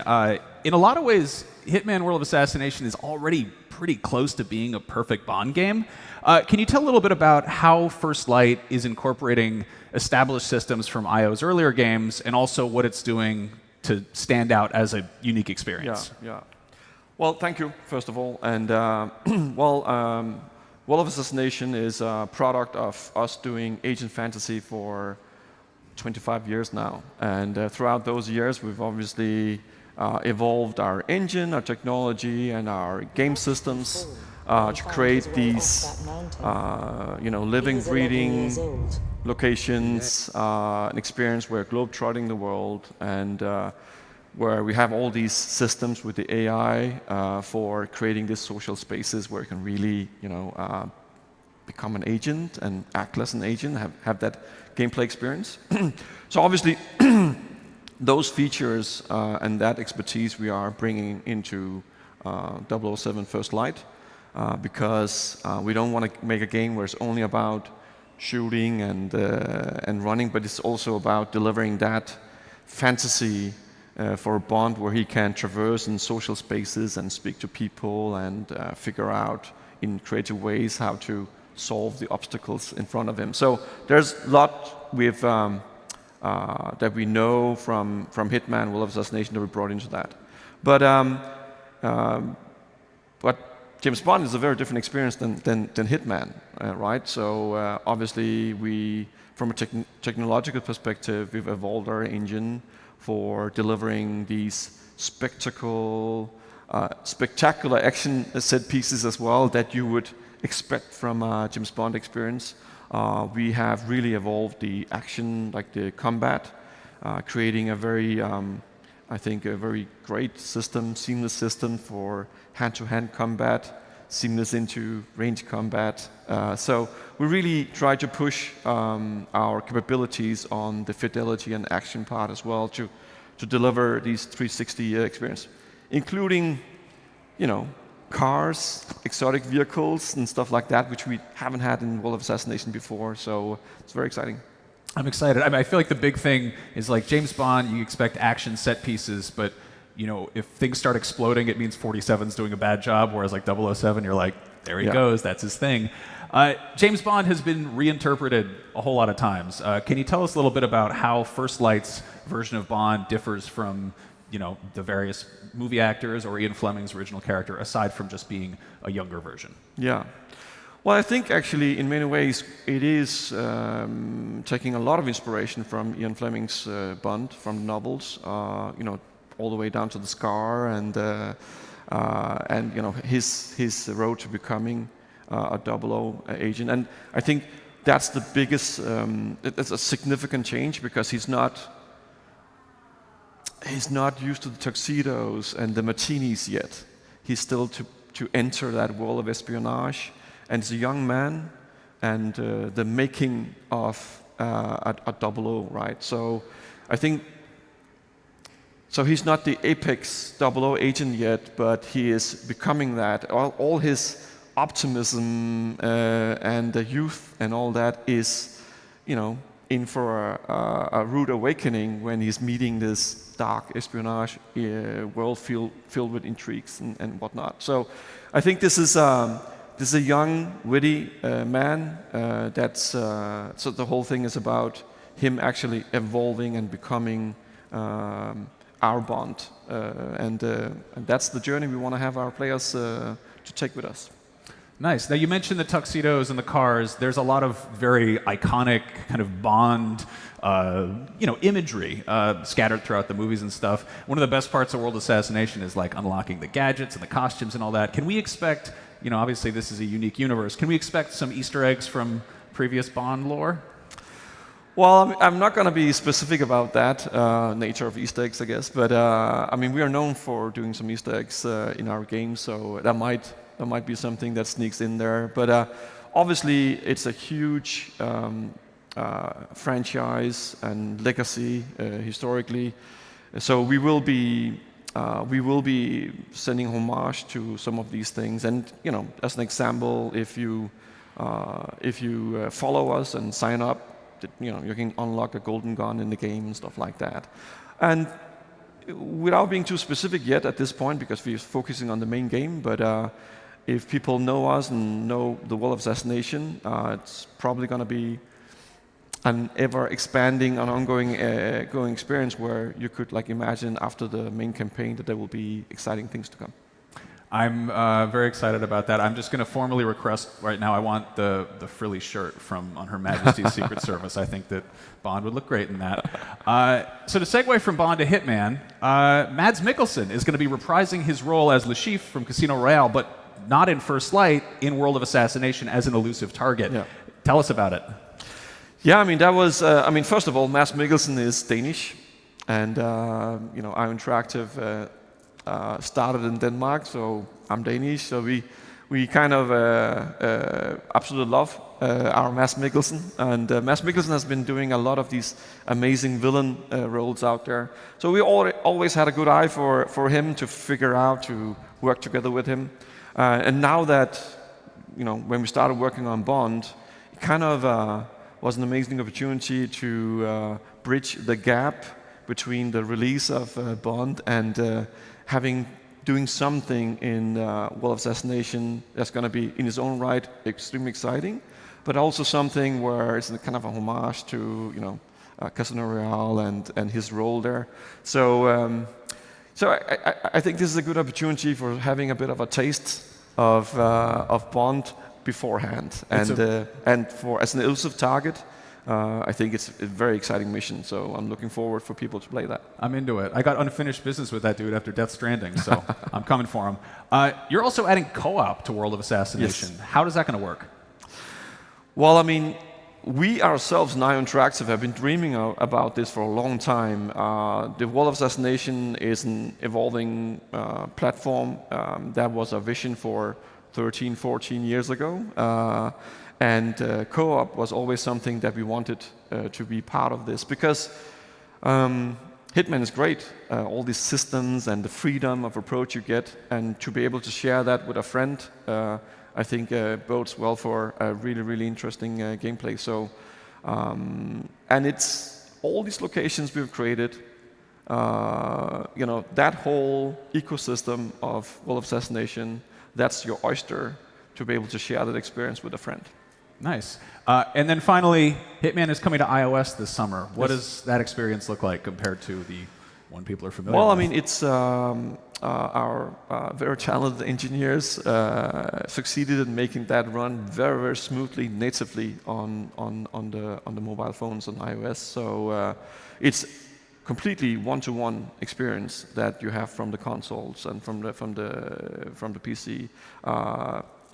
In a lot of ways, Hitman World of Assassination is already pretty close to being a perfect Bond game. Can you tell a little bit about how First Light is incorporating established systems from IO's earlier games and also what it's doing to stand out as a unique experience? Yeah. Well, thank you, first of all. And, World of Assassination is a product of us doing Agent Fantasy for 25 years now. And throughout those years, we've obviously evolved our engine, our technology, and our game systems to create these, living, breathing locations, an experience where globe-trotting the world, and where we have all these systems with the AI for creating these social spaces where you can really, become an agent and act less an agent, have that gameplay experience. So obviously, those features and that expertise we are bringing into 007 First Light because we don't want to make a game where it's only about shooting and running, but it's also about delivering that fantasy for Bond, where he can traverse in social spaces and speak to people and figure out in creative ways how to solve the obstacles in front of him. So there's a lot that we know from Hitman, Will of Assassination, that we brought into that. But James Bond is a very different experience than Hitman, right? So obviously from a technological perspective, we've evolved our engine for delivering these spectacular action set pieces as well that you would expect from a James Bond experience. We have really evolved the action, like the combat, creating a very, I think, a very great system, seamless system for hand-to-hand combat, seamless into range combat. So we really try to push our capabilities on the fidelity and action part as well to deliver these 360 experience, including, cars, exotic vehicles, and stuff like that, which we haven't had in World of Assassination before. So it's very exciting. I'm excited. I feel like the big thing is like James Bond, you expect action set pieces, but if things start exploding, it means 47's doing a bad job, whereas like 007, you're like, there he goes, that's his thing. James Bond has been reinterpreted a whole lot of times. Can you tell us a little bit about how First Light's version of Bond differs from the various movie actors or Ian Fleming's original character, aside from just being a younger version? Yeah. Well, I think actually in many ways it is taking a lot of inspiration from Ian Fleming's Bond, from the novels, all the way down to the scar and his road to becoming a 00 agent. And I think that's the biggest, it's a significant change, because he's not used to the tuxedos and the martinis yet. He's still to enter that world of espionage, and he's a young man, and the making of a 00, right? So I think, so he's not the apex 00 agent yet, but he is becoming that. All his optimism and the youth and all that is, in for a rude awakening when he's meeting this dark espionage world filled with intrigues and whatnot. So I think this is a young, witty man. So the whole thing is about him actually evolving and becoming our Bond, and that's the journey we want to have our players to take with us. Nice. Now, you mentioned the tuxedos and the cars. There's a lot of very iconic kind of Bond, imagery scattered throughout the movies and stuff. One of the best parts of World Assassination is like unlocking the gadgets and the costumes and all that. Can we expect, obviously this is a unique universe, can we expect some Easter eggs from previous Bond lore? Well, I'm not going to be specific about that nature of Easter eggs, I guess. But we are known for doing some Easter eggs in our games, so that might be something that sneaks in there. But obviously, it's a huge franchise and legacy historically. So we will be sending homage to some of these things. And as an example, if you follow us and sign up, you can unlock a golden gun in the game and stuff like that. And without being too specific yet at this point, because we're focusing on the main game, but if people know us and know the World of Assassination, it's probably going to be an ever-expanding and ongoing experience where you could imagine after the main campaign that there will be exciting things to come. I'm very excited about that. I'm just going to formally request right now, I want the frilly shirt from On Her Majesty's Secret Service. I think that Bond would look great in that. So to segue from Bond to Hitman, Mads Mikkelsen is going to be reprising his role as Le Chiffre from Casino Royale, but not in First Light, in World of Assassination as an elusive target. Yeah. Tell us about it. Yeah, that was, first of all, Mads Mikkelsen is Danish, and, Iron Interactive started in Denmark, so I'm Danish, so we kind of absolutely love our Mads Mikkelsen, and Mads Mikkelsen has been doing a lot of these amazing villain roles out there. So we always had a good eye for him to figure out to work together with him, and now that when we started working on Bond, kind of was an amazing opportunity to bridge the gap between the release of Bond and doing something in World of Assassination that's going to be in its own right extremely exciting, but also something where it's kind of a homage to Casino Royale and his role there. So I think this is a good opportunity for having a bit of a taste of Bond beforehand, and for as an elusive target. I think it's a very exciting mission, so I'm looking forward for people to play that. I'm into it. I got unfinished business with that dude after Death Stranding, so I'm coming for him. You're also adding co-op to World of Assassination. Yes. How is that going to work? Well, I mean, we ourselves, Nio Interactive, have been dreaming about this for a long time. The World of Assassination is an evolving platform. That was a vision for 13, 14 years ago. And co-op was always something that we wanted to be part of this, because Hitman is great, all these systems and the freedom of approach you get, and to be able to share that with a friend, I think bodes well for a really, really interesting gameplay. So, and it's all these locations we've created, that whole ecosystem of World of Assassination, that's your oyster to be able to share that experience with a friend. Nice. And then finally, Hitman is coming to iOS this summer. What does that experience look like compared to the one people are familiar with? Well, I mean, it's our very talented engineers succeeded in making that run very, very smoothly, natively on the mobile phones on iOS. So it's completely one-to-one experience that you have from the consoles and from the PC.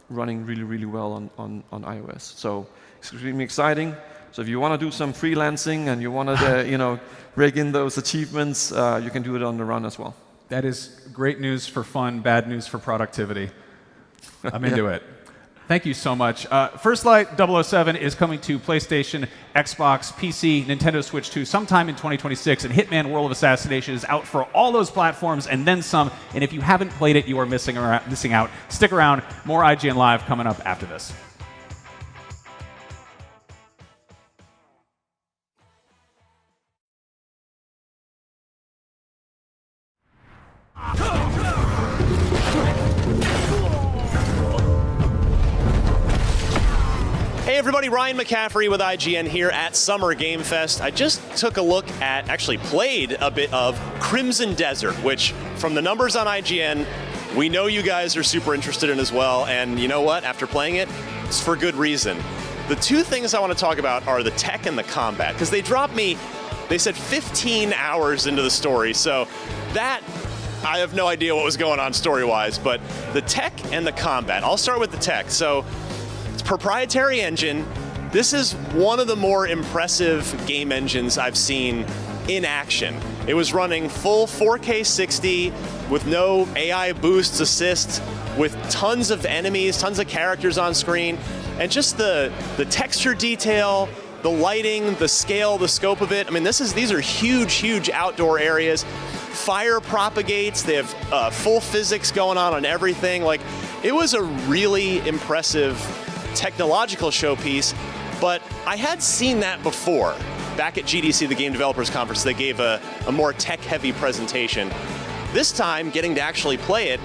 Running really, really well on iOS. So it's extremely exciting. So if you want to do some freelancing and you want to, rig in those achievements, you can do it on the run as well. That is great news for fun, bad news for productivity. I'm into it. Thank you so much. First Light 007 is coming to PlayStation, Xbox, PC, Nintendo Switch 2 sometime in 2026, and Hitman World of Assassination is out for all those platforms and then some. And if you haven't played it, you are missing out. Stick around. More IGN Live coming up after this. Hey everybody, Ryan McCaffrey with IGN here at Summer Game Fest. I just took a look at, actually played a bit of Crimson Desert, which from the numbers on IGN, we know you guys are super interested in as well, and you know what, after playing it, it's for good reason. The two things I want to talk about are the tech and the combat, because they dropped me, they said 15 hours into the story, so that, I have no idea what was going on story-wise, but the tech and the combat. I'll start with the tech. So, proprietary engine. This is one of the more impressive game engines I've seen in action. It was running full 4K 60 with no AI boosts, assists, with tons of enemies, tons of characters on screen, and just the texture detail, the lighting, the scale, the scope of it. I mean, these are huge outdoor areas. Fire propagates. They have full physics going on everything. Like, it was a really impressive technological showpiece, but I had seen that before. Back at GDC, the Game Developers Conference, they gave a more tech-heavy presentation. This time, getting to actually play it,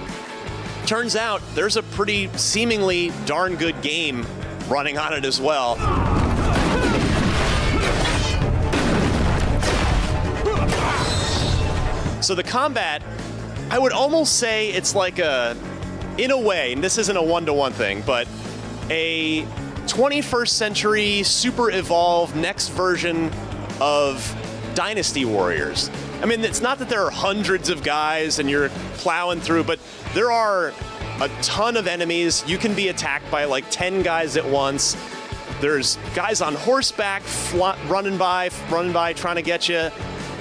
turns out there's a pretty seemingly darn good game running on it as well. So the combat, I would almost say it's like in a way, and this isn't a one-to-one thing, but a 21st century, super evolved next version of Dynasty Warriors. I mean, it's not that there are hundreds of guys and you're plowing through, but there are a ton of enemies. You can be attacked by like 10 guys at once. There's guys on horseback running by, trying to get you.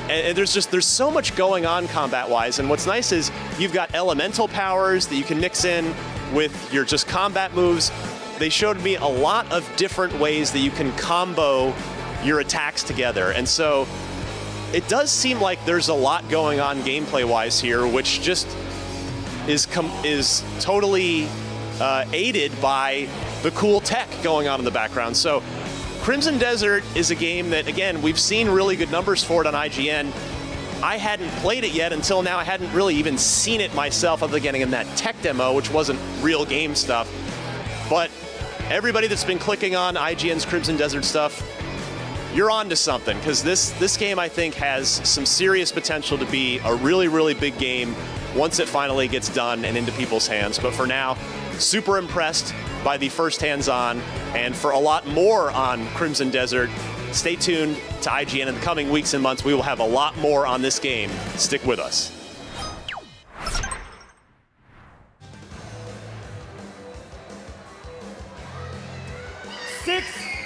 And there's so much going on combat-wise. And what's nice is you've got elemental powers that you can mix in with your just combat moves. They showed me a lot of different ways that you can combo your attacks together. And so it does seem like there's a lot going on gameplay-wise here, which just is totally aided by the cool tech going on in the background. So Crimson Desert is a game that, again, we've seen really good numbers for it on IGN. I hadn't played it yet until now. I hadn't really even seen it myself other than getting in that tech demo, which wasn't real game stuff. But everybody that's been clicking on IGN's Crimson Desert stuff, you're on to something, because this game, I think, has some serious potential to be a really, really big game once it finally gets done and into people's hands. But for now, super impressed by the first hands-on, and for a lot more on Crimson Desert, stay tuned to IGN in the coming weeks and months. We will have a lot more on this game. Stick with us.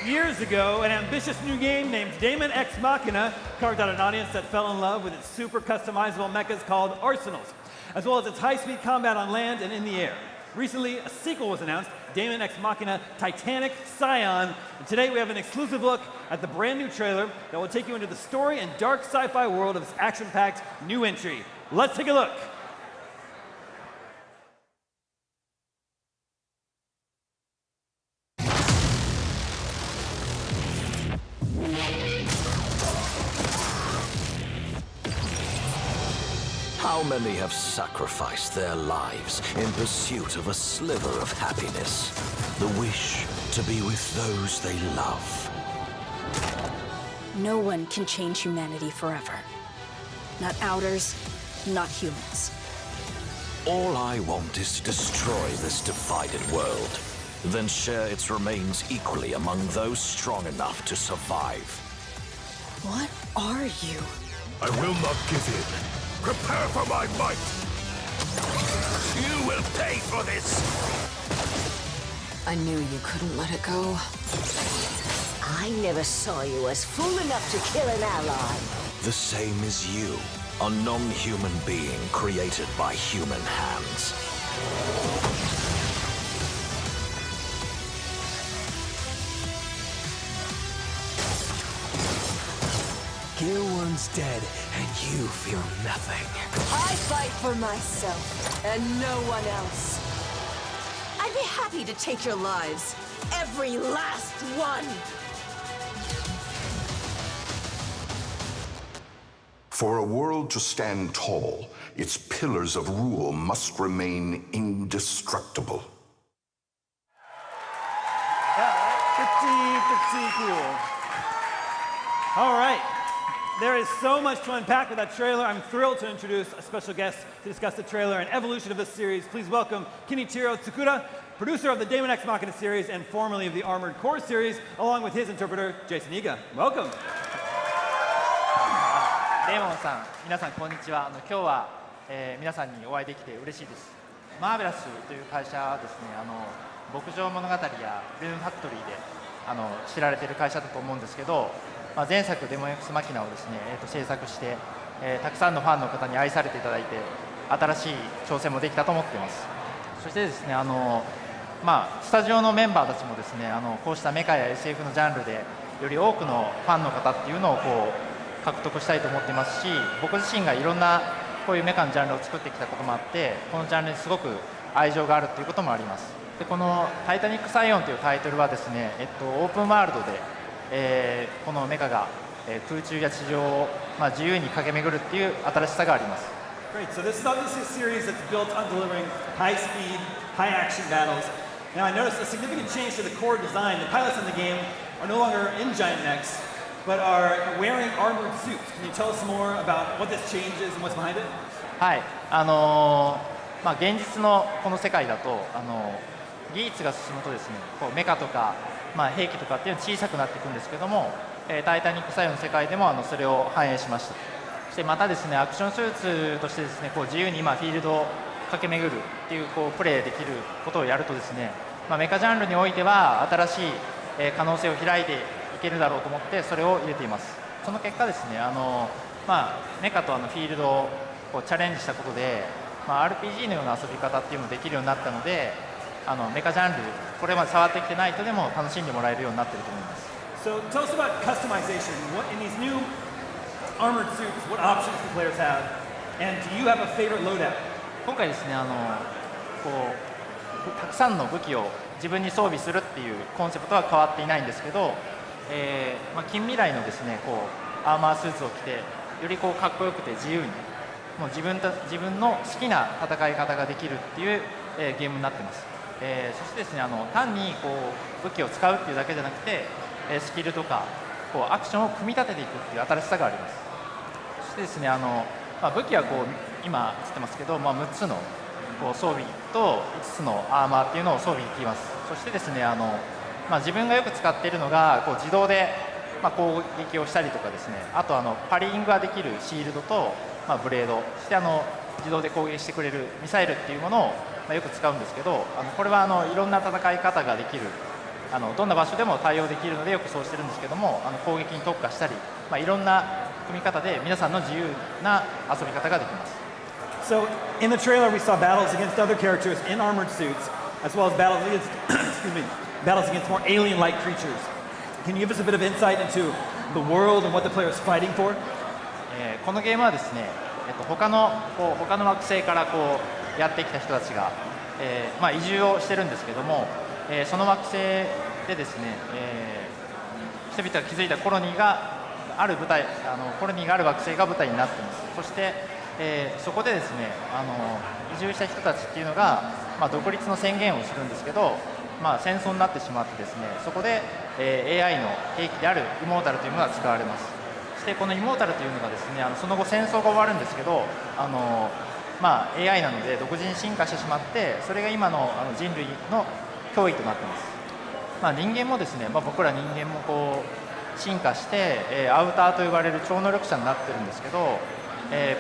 Years ago, an ambitious new game named Daemon X Machina carved out an audience that fell in love with its super customizable mechas called Arsenals, as well as its high-speed combat on land and in the air. Recently, a sequel was announced, Daemon X Machina Titanic Scion, and today we have an exclusive look at the brand new trailer that will take you into the story and dark sci-fi world of this action-packed new entry. Let's take a look. How many have sacrificed their lives in pursuit of a sliver of happiness? The wish to be with those they love. No one can change humanity forever. Not outers, not humans. All I want is to destroy this divided world, then share its remains equally among those strong enough to survive. What are you? I will not give in. Prepare for my might! You will pay for this! I knew you couldn't let it go. I never saw you as fool enough to kill an ally. The same as you, a non-human being created by human hands. Gear One's dead, and you feel nothing. I fight for myself, and no one else. I'd be happy to take your lives. Every last one! For a world to stand tall, its pillars of rule must remain indestructible. Pretty cool. All right. There is so much to unpack with that trailer. I'm thrilled to introduce a special guest to discuss the trailer and evolution of this series. Please welcome Kenichiro Tsukura, producer of the Daemon X Machina series and formerly of the Armored Core series, along with his interpreter, Jason Iga. Welcome. デーモンさん、皆さんこんにちは。今日は、皆さんにお会いできて嬉しいです。マーベラスという会社はですね、牧場物語やルーンファクトリーで知られている会社だと思うんですけど、前作デモン X マキナをですね、制作して、たくさんのファンの方に愛されていただいて、新しい挑戦もできたと思っています。そしてですね、スタジオのメンバーたちもですね、こうしたメカや SF のジャンルでより多くのファンの方っていうのを獲得したいと思っていますし、僕自身がいろんなこういうメカのジャンルを作ってきたこともあって、このジャンルにすごく愛情があるということもあります。でこの「タイタニック・サイオン」というタイトルはですね、オープンワールドで、このメカが、空中や地上を、自由に駆け巡るっていう新しさがあります。Great. So this is obviously a series that's built on delivering high-speed, high-action battles. Now I noticed a significant change to the core design. The pilots in the game are no longer in giant mechs, but are wearing armored suits. Can you tell us more about what this change is and what's behind it? はい、現実のこの世界だと技術が進むとですね、メカとか、兵器とかっていうのは小さくなっていくんですけども、タイタニックサイオンの世界でもそれを反映しました。そしてまたですね、アクションスーツとしてですね、自由にフィールドを駆け巡るっていうプレーできることをやるとですね、メカジャンルにおいては新しい可能性を開いていけるだろうと思ってそれを入れています。その結果ですね、メカとフィールドをチャレンジしたことで、RPG のような遊び方っていうのもできるようになったので、メカジャンルこれまで触ってきてない人でも楽しんでもらえるようになっていると思います。So tell us about customization. What in these new armored suits, what options do players have, and do you have a favorite loadout? 今回ですね、たくさんの武器を自分に装備するっていうコンセプトは変わっていないんですけど、近未来のですねアーマースーツを着てよりかっこよくて自由にもう自分の好きな戦い方ができるっていう、ゲームになってます。そしてですね単に武器を使うっていうだけじゃなくて、スキルとかアクションを組み立てていくっていう新しさがあります。そしてですね武器は今映ってますけど、6つの装備と5つのアーマーっていうのを装備できます。そしてですね自分がよく使っているのが自動で攻撃をしたりとかですね、あとパリングができるシールドと、ブレード、そして自動で攻撃してくれるミサイルっていうものを、よく使うんですけど、これはいろんな戦い方ができるどんな場所でも対応できるのでよくそうしてるんですけども、攻撃に特化したり、いろんな組み方で皆さんの自由な遊び方ができます。So in the trailer, we saw battles against other characters in armored suits, as well as battles against, excuse me, battles against more alien-like creatures. Can you give us a bit of insight into the world and what the player is fighting for? このゲームはですね、他の惑星からやってきた人たちが、移住をしてるんですけども、その惑星でですね、人々が築いたコロニーがある惑星が舞台になっています。そしてそこでですね移住した人たちっていうのが、独立の宣言をするんですけど、戦争になってしまってですね、そこで、AI の兵器であるイモータルというものが使われます。そしてこのイモータルというのがですねその後戦争が終わるんですけどAI なので独自に進化してしまって、それが今の人類の脅威となっています。人間もですね、僕ら人間も進化して、アウターと呼ばれる超能力者になってるんですけど、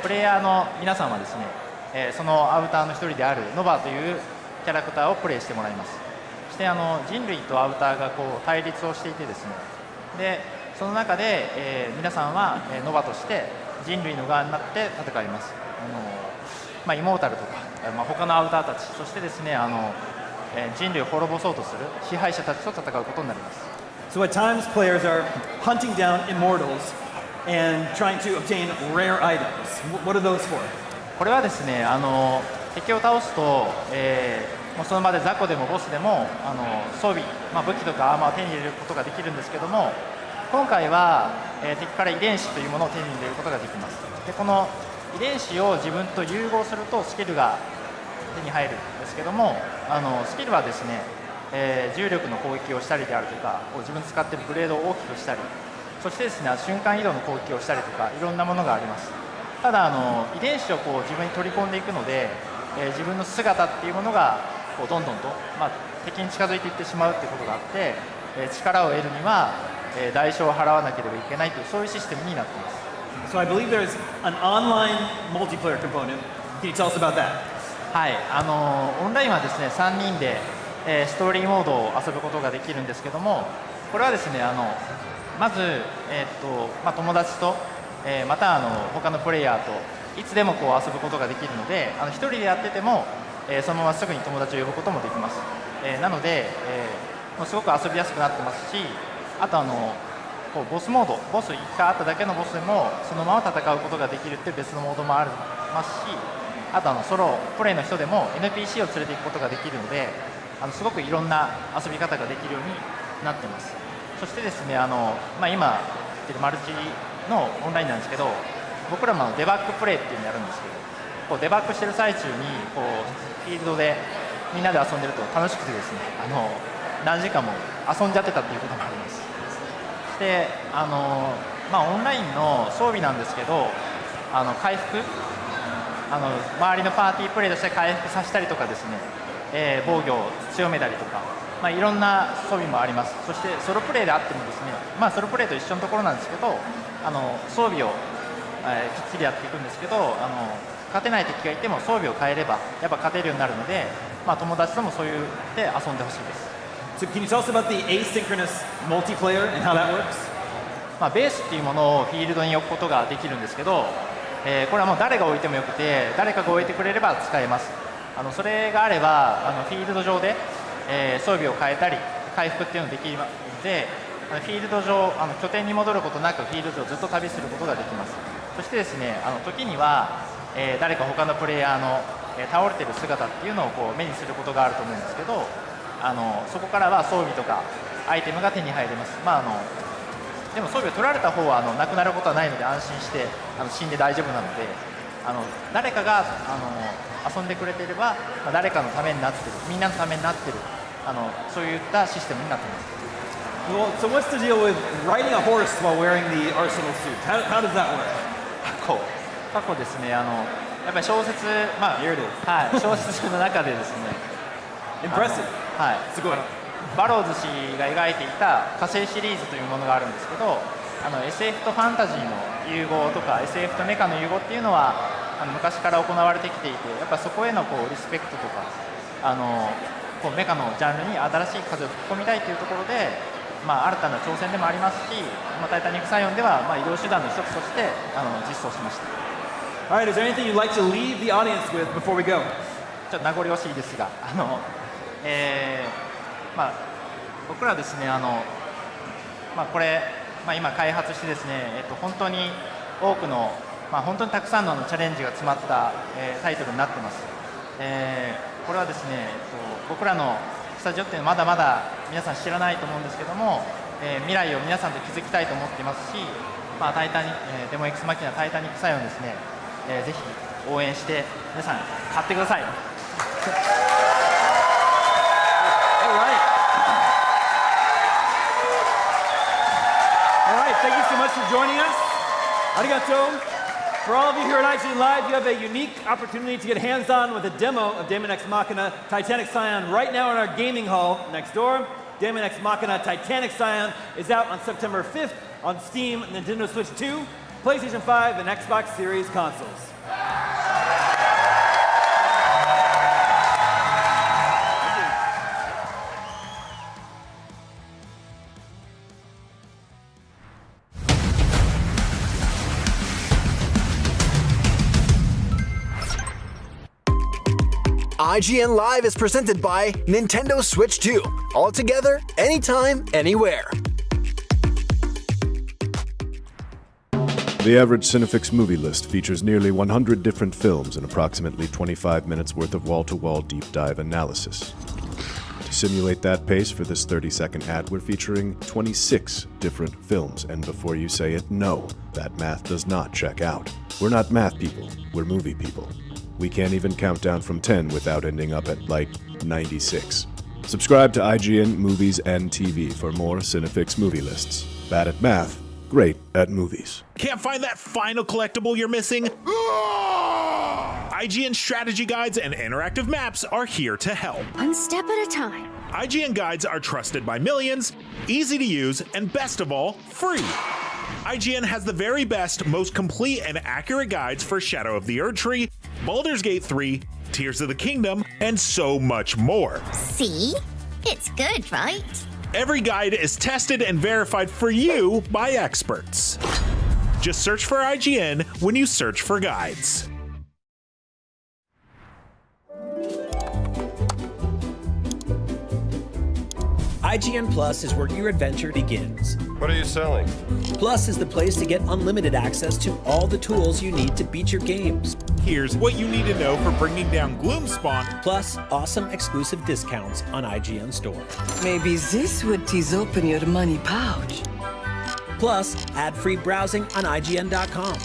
プレイヤーの皆さんはですね、そのアウターの一人であるノバというキャラクターをプレイしてもらいます。そして人類とアウターが対立をしていてですね、でその中で、皆さんは、ノバとして人類の側になって戦います。イモータルとか、他のアウターたち、そしてですね人類を滅ぼそうとする支配者たちと戦うことになります。So at times players are hunting down immortals and trying to obtain rare items. What are those for? これはですね敵を倒すと、もうその場で雑魚でもボスでも装備、武器とかアーマーを手に入れることができるんですけども、今回は、敵から遺伝子というものを手に入れることができます。でこの遺伝子を自分と融合するとスキルが手に入るんですけども、スキルはですね、重力の攻撃をしたりであるとか、自分使っているブレードを大きくしたり、そしてですね瞬間移動の攻撃をしたりとかいろんなものがあります。ただ遺伝子を自分に取り込んでいくので、自分の姿っていうものがどんどんと、敵に近づいていってしまうっていうことがあって、力を得るには、代償を払わなければいけないというそういうシステムになっています。So I believe there's an online multiplayer component. Can you tell us about that? はい、オンラインはですね3人で、ストーリーモードを遊ぶことができるんですけども、これはですねまず、友達と、また他のプレイヤーといつでも遊ぶことができるので、1人でやってても、そのまますぐに友達を呼ぶこともできます。なので、すごく遊びやすくなってますし、あとボスモード、ボス1回あっただけのボスでもそのまま戦うことができるっていう別のモードもありますし、あとソロプレイの人でも NPC を連れていくことができるので、すごくいろんな遊び方ができるようになってます。そしてですね今言ってるマルチのオンラインなんですけど、僕らもデバッグプレイっていうのをやるんですけど、デバッグしてる最中にフィールドでみんなで遊んでると楽しくてですね何時間も遊んじゃってたっていうこともあります。そしてオンラインの装備なんですけど、回復周りのパーティープレイとして回復させたりとかですね、防御を強めたりとか、いろんな装備もあります。そしてソロプレイであってもですね、ソロプレイと一緒のところなんですけど、装備を、きっちりやっていくんですけど、勝てない敵がいても装備を変えればやっぱ勝てるようになるので、友達ともそういうで遊んでほしいです。So can you tell us about the asynchronous multiplayer and how that works? ベースっていうものをフィールドに置くことができるんですけど、これはもう誰が置いてもよくて、誰かが置いてくれれば使えます。それがあればフィールド上で、装備を変えたり回復っていうのができるので、フィールド上拠点に戻ることなくフィールドをずっと旅することができます。そしてですね時には、誰か他のプレイヤーの、倒れてる姿っていうのを目にすることがあると思うんですけど、そこからは装備とかアイテムが手に入ります。でも装備を取られた方はなくなることはないので安心して死んで大丈夫なので、誰かが遊んでくれていれば、誰かのためになってる、みんなのためになってる、そういったシステムになっています。Well, so what's the deal with riding a horse while wearing the arsenal suit? How does that work? 過去ですね、やっぱり小説、小説の中でですね、Impressive. はい、すごい。バローズ氏が描いていた火星シリーズというものがあるんですけど、SF とファンタジーの融合とか SF とメカの融合っていうのは昔から行われてきていて、やっぱそこへのリスペクトとかメカのジャンルに新しい風を吹き込みたいというところで、新たな挑戦でもありますし、タイタニックサイオンでは移動手段の一つとして実装しました。All right, is there anything you'd like to leave the audience with before we go? ちょっと名残惜しいですが、僕らですね、これ、今開発してですね、本当に多くの、本当にたくさんのチャレンジが詰まった、タイトルになってます。これはですね、僕らのスタジオっていうのはまだまだ皆さん知らないと思うんですけども、未来を皆さんと築きたいと思っていますし、デモエクスマキナタイタニックサイオンですね、ぜひ応援して皆さん買ってください。Thank you so much for joining us. Arigato. For all of you here at ign-live, you have a unique opportunity to get hands-on with a demo of Daemon X Machina Titanic Scion right now in our gaming hall next door. Daemon X Machina Titanic Scion is out on September 5th on Steam, Nintendo Switch 2, PlayStation 5, and Xbox Series consoles. IGN Live is presented by Nintendo Switch 2. All together, anytime, anywhere. The average Cinefix movie list features nearly 100 different films and approximately 25 minutes worth of wall-to-wall deep dive analysis. To simulate that pace for this 30-second ad, we're featuring 26 different films, and before you say it, no, that math does not check out. We're not math people, we're movie people. We can't even count down from 10 without ending up at, 96. Subscribe to IGN Movies and TV for more Cinefix movie lists. Bad at math, great at movies. Can't find that final collectible you're missing? IGN strategy guides and interactive maps are here to help. One step at a time. IGN guides are trusted by millions, easy to use, and best of all, free. IGN has the very best, most complete and accurate guides for Shadow of the Erdtree, Baldur's Gate 3, Tears of the Kingdom, and so much more. See? It's good, right? Every guide is tested and verified for you by experts. Just search for IGN when you search for guides. IGN Plus is where your adventure begins. What are you selling? Plus is the place to get unlimited access to all the tools you need to beat your games. Here's what you need to know for bringing down Gloomspawn. Plus, awesome exclusive discounts on IGN Store. Maybe this would tease open your money pouch. Plus, ad-free browsing on IGN.com.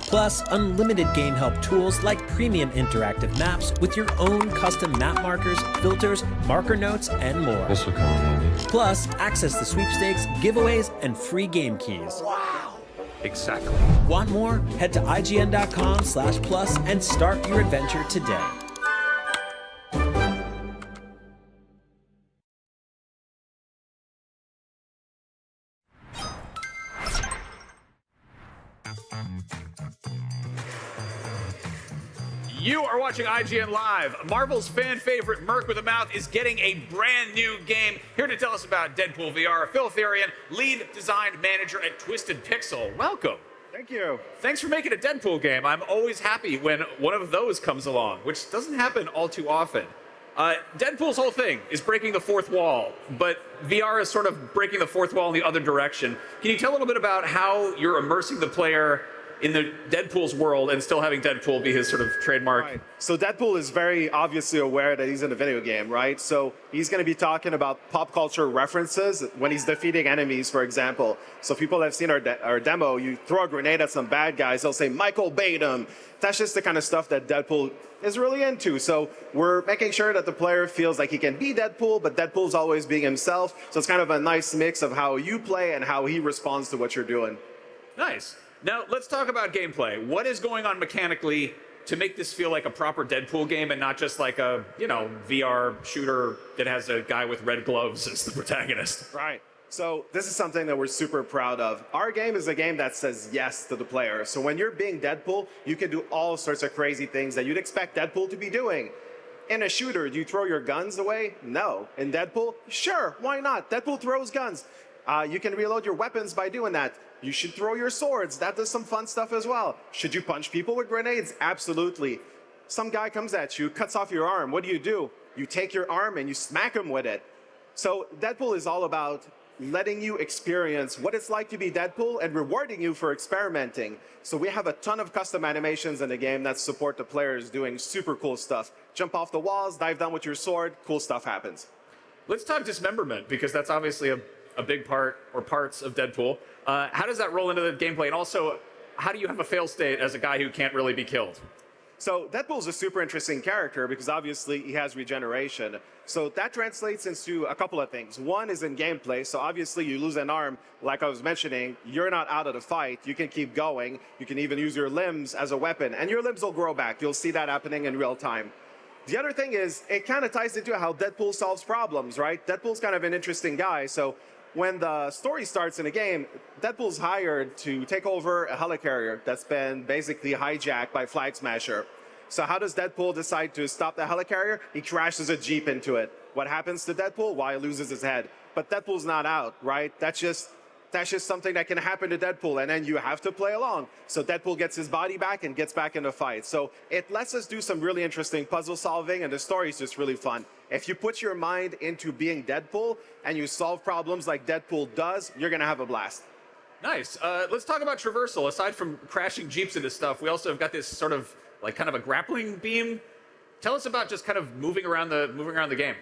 Plus, unlimited game help tools like premium interactive maps with your own custom map markers, filters, marker notes, and more. This will come in handy. Plus, access to sweepstakes, giveaways, and free game keys. Wow! Exactly. Want more? Head to IGN.com/plus and start your adventure today. You are watching IGN Live. Marvel's fan favorite Merc with a Mouth is getting a brand new game. Here to tell us about Deadpool VR, Phil Therian, lead design manager at Twisted Pixel. Welcome. Thank you. Thanks for making a Deadpool game. I'm always happy when one of those comes along, which doesn't happen all too often. Deadpool's whole thing is breaking the fourth wall, but VR is sort of breaking the fourth wall in the other direction. Can you tell a little bit about how you're immersing the player in the Deadpool's world and still having Deadpool be his sort of trademark. Right. So Deadpool is very obviously aware that he's in a video game, right? So he's going to be talking about pop culture references when he's defeating enemies, for example. So if people have seen our demo, you throw a grenade at some bad guys, they'll say, Michael bait him. That's just the kind of stuff that Deadpool is really into. So we're making sure that the player feels like he can be Deadpool, but Deadpool's always being himself. So it's kind of a nice mix of how you play and how he responds to what you're doing. Nice. Now, let's talk about gameplay. What is going on mechanically to make this feel like a proper Deadpool game and not just like a, VR shooter that has a guy with red gloves as the protagonist? Right. So this is something that we're super proud of. Our game is a game that says yes to the player. So when you're being Deadpool, you can do all sorts of crazy things that you'd expect Deadpool to be doing. In a shooter, do you throw your guns away? No. In Deadpool, sure, why not? Deadpool throws guns. You can reload your weapons by doing that. You should throw your swords. That does some fun stuff as well. Should you punch people with grenades? Absolutely. Some guy comes at you, cuts off your arm. What do? You take your arm and you smack him with it. So Deadpool is all about letting you experience what it's like to be Deadpool and rewarding you for experimenting. So we have a ton of custom animations in the game that support the players doing super cool stuff. Jump off the walls, dive down with your sword, cool stuff happens. Let's talk dismemberment, because that's obviously a big part or parts of Deadpool. How does that roll into the gameplay? And also, how do you have a fail state as a guy who can't really be killed? So Deadpool's a super interesting character because obviously he has regeneration. So that translates into a couple of things. One is in gameplay. So obviously you lose an arm, like I was mentioning, you're not out of the fight. You can keep going. You can even use your limbs as a weapon and your limbs will grow back. You'll see that happening in real time. The other thing is it kind of ties into how Deadpool solves problems, right? Deadpool's kind of an interesting guy. So when the story starts in a game, Deadpool's hired to take over a helicarrier that's been basically hijacked by Flag Smasher. So how does Deadpool decide to stop the helicarrier? He crashes a Jeep into it. What happens to Deadpool? Why, he loses his head. But Deadpool's not out, right? That's just something that can happen to Deadpool, and then you have to play along. So Deadpool gets his body back and gets back in the fight. So it lets us do some really interesting puzzle solving, and the story is just really fun. If you put your mind into being Deadpool and you solve problems like Deadpool does, you're gonna have a blast. Nice. Let's talk about traversal. Aside from crashing Jeeps into stuff, we also have got this sort of like kind of a grappling beam. Tell us about just kind of moving around the game.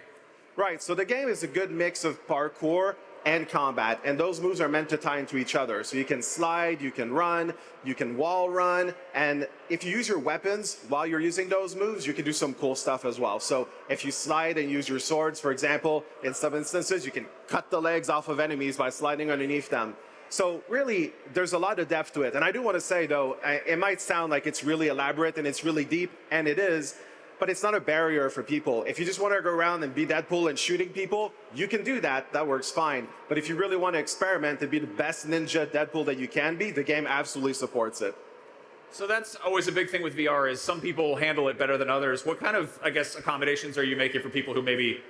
Right. So the game is a good mix of parkour and combat, and those moves are meant to tie into each other. So you can slide, you can run, you can wall run, and if you use your weapons while you're using those moves, you can do some cool stuff as well. So if you slide and use your swords, for example, in some instances, you can cut the legs off of enemies by sliding underneath them. So really, there's a lot of depth to it. And I do want to say, though, it might sound like it's really elaborate and it's really deep, and it is, but it's not a barrier for people. If you just want to go around and be Deadpool and shooting people, you can do that. That works fine. But if you really want to experiment and be the best ninja Deadpool that you can be, the game absolutely supports it. So that's always a big thing with VR is some people handle it better than others. What kind of, I guess, accommodations are you making for people who maybe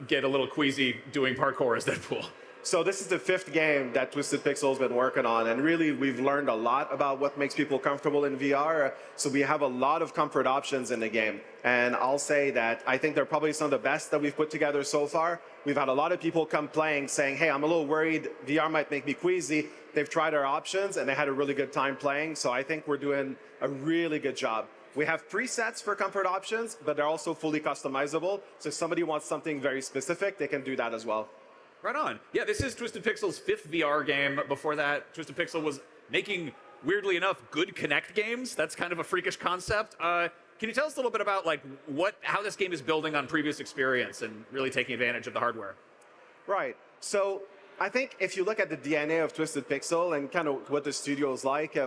get a little queasy doing parkour as Deadpool? So this is the 5th game that Twisted Pixel's been working on, and really we've learned a lot about what makes people comfortable in VR. So we have a lot of comfort options in the game, and I'll say that I think they're probably some of the best that we've put together so far. We've had a lot of people come playing saying, hey, I'm a little worried VR might make me queasy. They've tried our options and they had a really good time playing, so I think we're doing a really good job. We have presets for comfort options, but they're also fully customizable. So if somebody wants something very specific, they can do that as well. Right on. Yeah, this is Twisted Pixel's 5th VR game. Before that, Twisted Pixel was making, weirdly enough, good Kinect games. That's kind of a freakish concept. Can you tell us a little bit about like how this game is building on previous experience and really taking advantage of the hardware? Right. So I think if you look at the DNA of Twisted Pixel and kind of what the studio is like,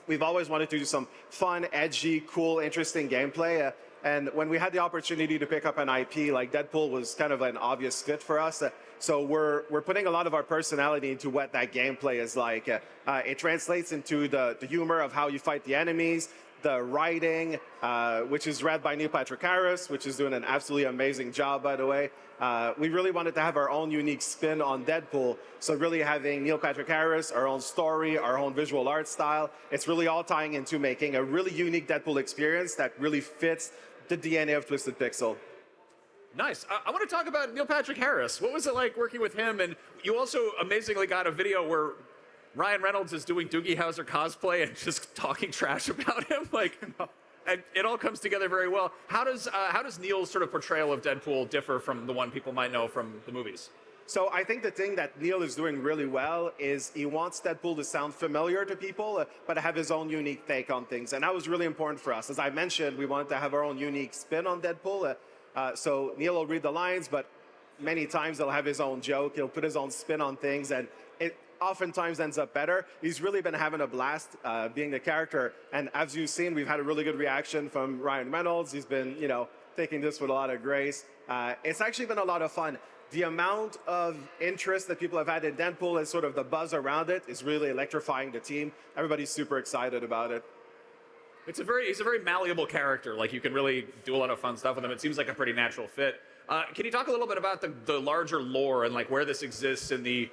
we've always wanted to do some fun, edgy, cool, interesting gameplay. And when we had the opportunity to pick up an IP, like Deadpool was kind of an obvious fit for us. So we're putting a lot of our personality into what that gameplay is like. It translates into the humor of how you fight the enemies, the writing, which is read by Neil Patrick Harris, which is doing an absolutely amazing job, by the way. We really wanted to have our own unique spin on Deadpool. So really having Neil Patrick Harris, our own story, our own visual art style, it's really all tying into making a really unique Deadpool experience that really fits the DNA of Twisted Pixel. Nice. I want to talk about Neil Patrick Harris. What was it like working with him? And you also amazingly got a video where Ryan Reynolds is doing Doogie Howser cosplay and just talking trash about him. Like, and it all comes together very well. How does Neil's sort of portrayal of Deadpool differ from the one people might know from the movies? So I think the thing that Neil is doing really well is he wants Deadpool to sound familiar to people, but have his own unique take on things. And that was really important for us. As I mentioned, we wanted to have our own unique spin on Deadpool. So Neil will read the lines, but many times he'll have his own joke. He'll put his own spin on things, and it oftentimes ends up better. He's really been having a blast being the character. And as you've seen, we've had a really good reaction from Ryan Reynolds. He's been, taking this with a lot of grace. It's actually been a lot of fun. The amount of interest that people have had in Deadpool and sort of the buzz around it is really electrifying the team. Everybody's super excited about it. He's a very malleable character. Like, you can really do a lot of fun stuff with him. It seems like a pretty natural fit. Can you talk a little bit about the larger lore and like where this exists in the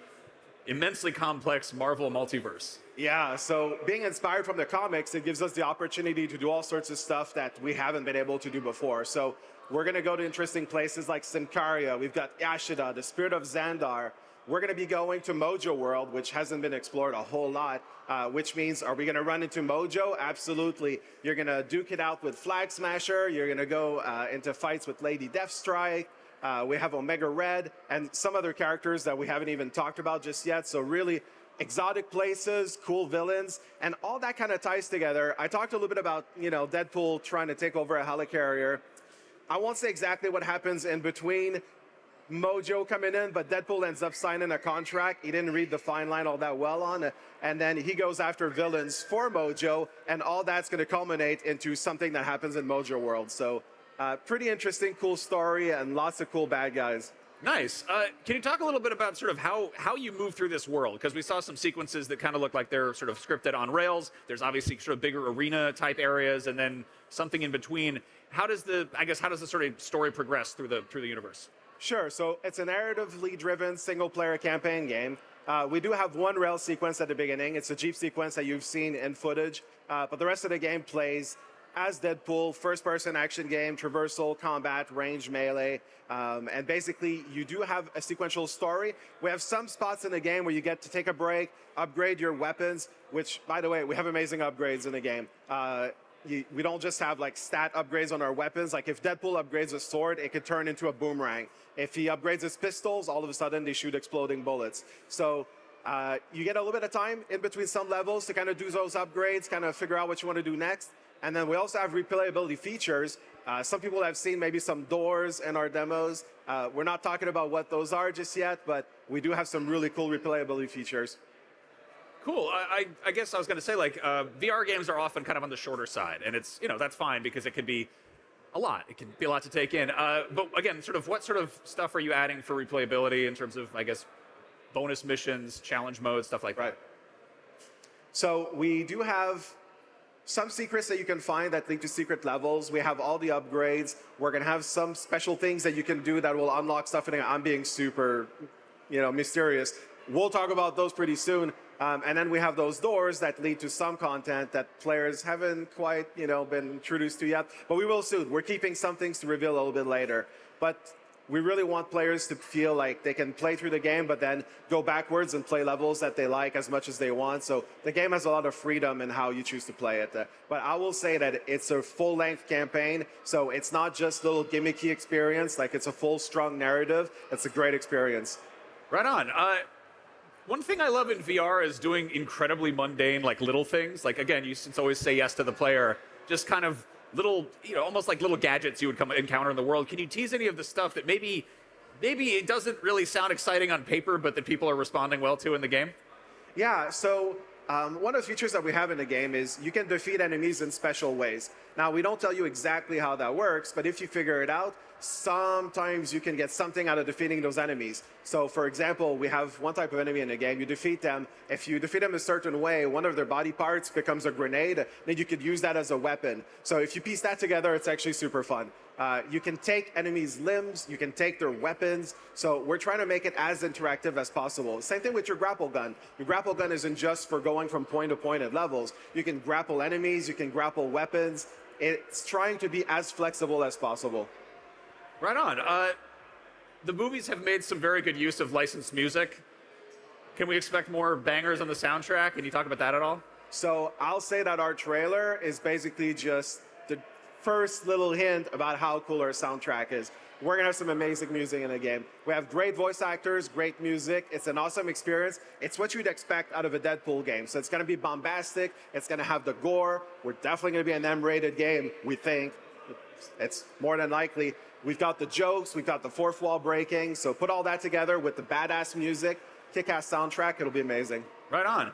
immensely complex Marvel multiverse? Yeah, so being inspired from the comics, it gives us the opportunity to do all sorts of stuff that we haven't been able to do before. So we're going to go to interesting places like Sincaria. We've got Ashida, the spirit of Xandar. We're going to be going to Mojo World, which hasn't been explored a whole lot, which means, are we going to run into Mojo? Absolutely. You're going to duke it out with Flag Smasher. You're going to go into fights with Lady Deathstrike. We have Omega Red and some other characters that we haven't even talked about just yet. So really exotic places, cool villains, and all that kind of ties together. I talked a little bit about, Deadpool trying to take over a helicarrier. I won't say exactly what happens in between Mojo coming in, but Deadpool ends up signing a contract he didn't read the fine line all that well on, and then he goes after villains for Mojo, and all that's going to culminate into something that happens in Mojo World. So pretty interesting, cool story, and lots of cool bad guys. Nice. Can you talk a little bit about sort of how you move through this world? Because we saw some sequences that kind of look like they're sort of scripted on rails. There's obviously sort of bigger arena type areas, and then something in between. How does the sort of story progress through the universe? Sure. So it's a narratively driven single-player campaign game. We do have one rail sequence at the beginning. It's a Jeep sequence that you've seen in footage, but the rest of the game plays as Deadpool, first-person action game, traversal, combat, range, melee, and basically you do have a sequential story. We have some spots in the game where you get to take a break, upgrade your weapons, which, by the way, we have amazing upgrades in the game. We don't just have like stat upgrades on our weapons. Like if Deadpool upgrades a sword, it could turn into a boomerang. If he upgrades his pistols, all of a sudden they shoot exploding bullets. So you get a little bit of time in between some levels to kind of do those upgrades, kind of figure out what you want to do next. And then we also have replayability features. Some people have seen maybe some doors in our demos. We're not talking about what those are just yet, but we do have some really cool replayability features. Cool. I guess I was going to say, like, VR games are often kind of on the shorter side, and it's, that's fine because it could be a lot. It can be a lot to take in. But again, what sort of stuff are you adding for replayability in terms of, I guess, bonus missions, challenge modes, stuff like that? So we do have some secrets that you can find that lead to secret levels. We have all the upgrades. We're going to have some special things that you can do that will unlock stuff. And I'm being super, mysterious. We'll talk about those pretty soon. And then we have those doors that lead to some content that players haven't quite, been introduced to yet. But we will soon. We're keeping some things to reveal a little bit later. But we really want players to feel like they can play through the game, but then go backwards and play levels that they like as much as they want. So the game has a lot of freedom in how you choose to play it. But I will say that it's a full-length campaign, so it's not just a little gimmicky experience. Like, it's a full, strong narrative. It's a great experience. Right on. One thing I love in VR is doing incredibly mundane, like, little things. Like, again, you always say yes to the player. Just kind of little, almost like little gadgets you would encounter in the world. Can you tease any of the stuff that maybe it doesn't really sound exciting on paper, but that people are responding well to in the game? Yeah, so one of the features that we have in the game is you can defeat enemies in special ways. Now, we don't tell you exactly how that works, but if you figure it out, sometimes you can get something out of defeating those enemies. So, for example, we have one type of enemy in the game. You defeat them. If you defeat them a certain way, one of their body parts becomes a grenade. Then you could use that as a weapon. So if you piece that together, it's actually super fun. You can take enemies' limbs. You can take their weapons. So we're trying to make it as interactive as possible. Same thing with your grapple gun. Your grapple gun isn't just for going from point to point at levels. You can grapple enemies. You can grapple weapons. It's trying to be as flexible as possible. Right on. The movies have made some very good use of licensed music. Can we expect more bangers on the soundtrack? Can you talk about that at all? So I'll say that our trailer is basically just the first little hint about how cool our soundtrack is. We're gonna have some amazing music in the game. We have great voice actors, great music. It's an awesome experience. It's what you'd expect out of a Deadpool game. So it's gonna be bombastic. It's gonna have the gore. We're definitely gonna be an M-rated game, we think. It's more than likely. We've got the jokes, we've got the fourth wall breaking. So put all that together with the badass music, kick-ass soundtrack, it'll be amazing. Right on.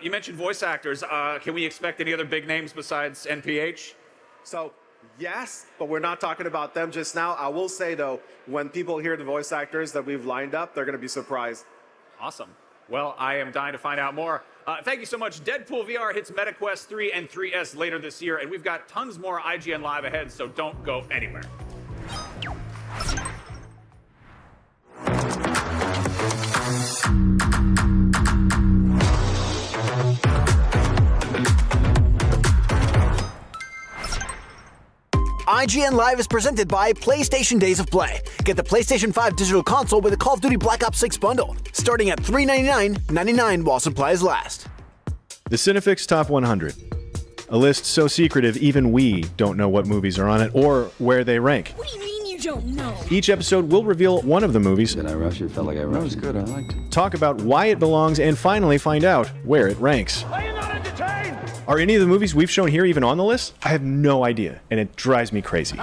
You mentioned voice actors. Can we expect any other big names besides NPH? So, yes, but we're not talking about them just now. I will say, though, when people hear the voice actors that we've lined up, they're going to be surprised. Awesome. Well, I am dying to find out more. Thank you so much. Deadpool VR hits MetaQuest 3 and 3S later this year, and we've got tons more IGN Live ahead, so don't go anywhere. IGN Live is presented by PlayStation Days of Play. Get the PlayStation 5 digital console with the Call of Duty Black Ops 6 bundle, starting at $399.99 while supplies last. The Cinefix Top 100. A list so secretive even we don't know what movies are on it or where they rank. What do you mean you don't know? Each episode will reveal one of the movies. Did I rush it? Felt like I rushed. That was good. I liked it. Talk about why it belongs and finally find out where it ranks. Are you not entertained? Are any of the movies we've shown here even on the list? I have no idea, and it drives me crazy.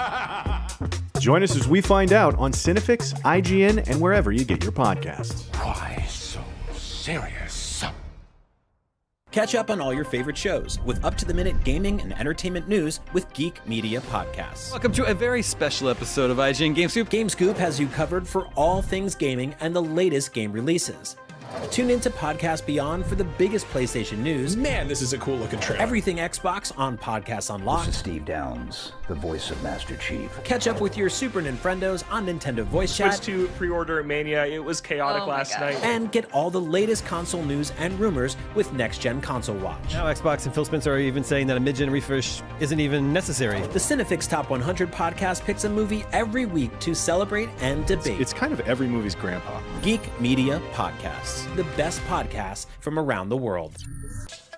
Join us as we find out on Cinefix, IGN, and wherever you get your podcasts. Why so serious? Catch up on all your favorite shows with up-to-the-minute gaming and entertainment news with Geek Media Podcasts. Welcome to a very special episode of IGN Game Scoop. Game Scoop has you covered for all things gaming and the latest game releases. Tune into Podcast Beyond for the biggest PlayStation news. Man, this is a cool looking trailer. Everything Xbox on Podcasts Unlocked. This is Steve Downs, the voice of Master Chief. Catch up with your Super Nintendos on Nintendo Voice Chat. Switched to pre-order Mania. It was chaotic last night. And get all the latest console news and rumors with Next Gen Console Watch. Now Xbox and Phil Spencer are even saying that a mid-gen refresh isn't even necessary. The Cinefix Top 100 podcast picks a movie every week to celebrate and debate. It's kind of every movie's grandpa. Geek Media Podcasts, the best podcasts from around the world.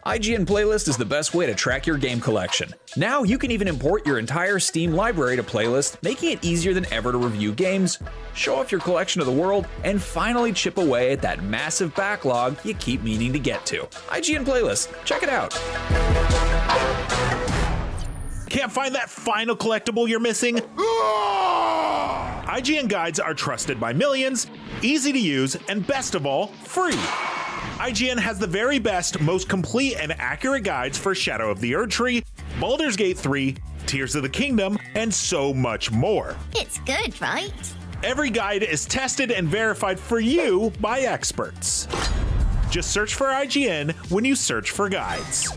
IGN Playlist is the best way to track your game collection. Now you can even import your entire Steam library to Playlist, making it easier than ever to review games, show off your collection of the world, and finally chip away at that massive backlog you keep meaning to get to. IGN Playlist, check it out. Can't find that final collectible you're missing? IGN guides are trusted by millions, easy to use, and best of all, free. IGN has the very best, most complete and accurate guides for Shadow of the Erdtree, Baldur's Gate 3, Tears of the Kingdom, and so much more. It's good, right? Every guide is tested and verified for you by experts. Just search for IGN when you search for guides.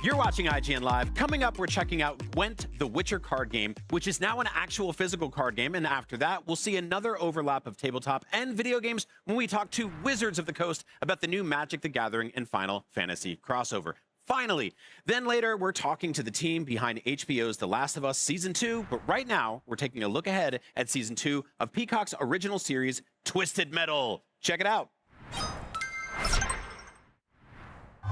You're watching IGN Live. Coming up, we're checking out Gwent, the Witcher card game, which is now an actual physical card game. And after that, we'll see another overlap of tabletop and video games when we talk to Wizards of the Coast about the new Magic the Gathering and Final Fantasy crossover. Finally, then later, we're talking to the team behind HBO's The Last of Us Season 2. But right now, we're taking a look ahead at Season 2 of Peacock's original series, Twisted Metal. Check it out.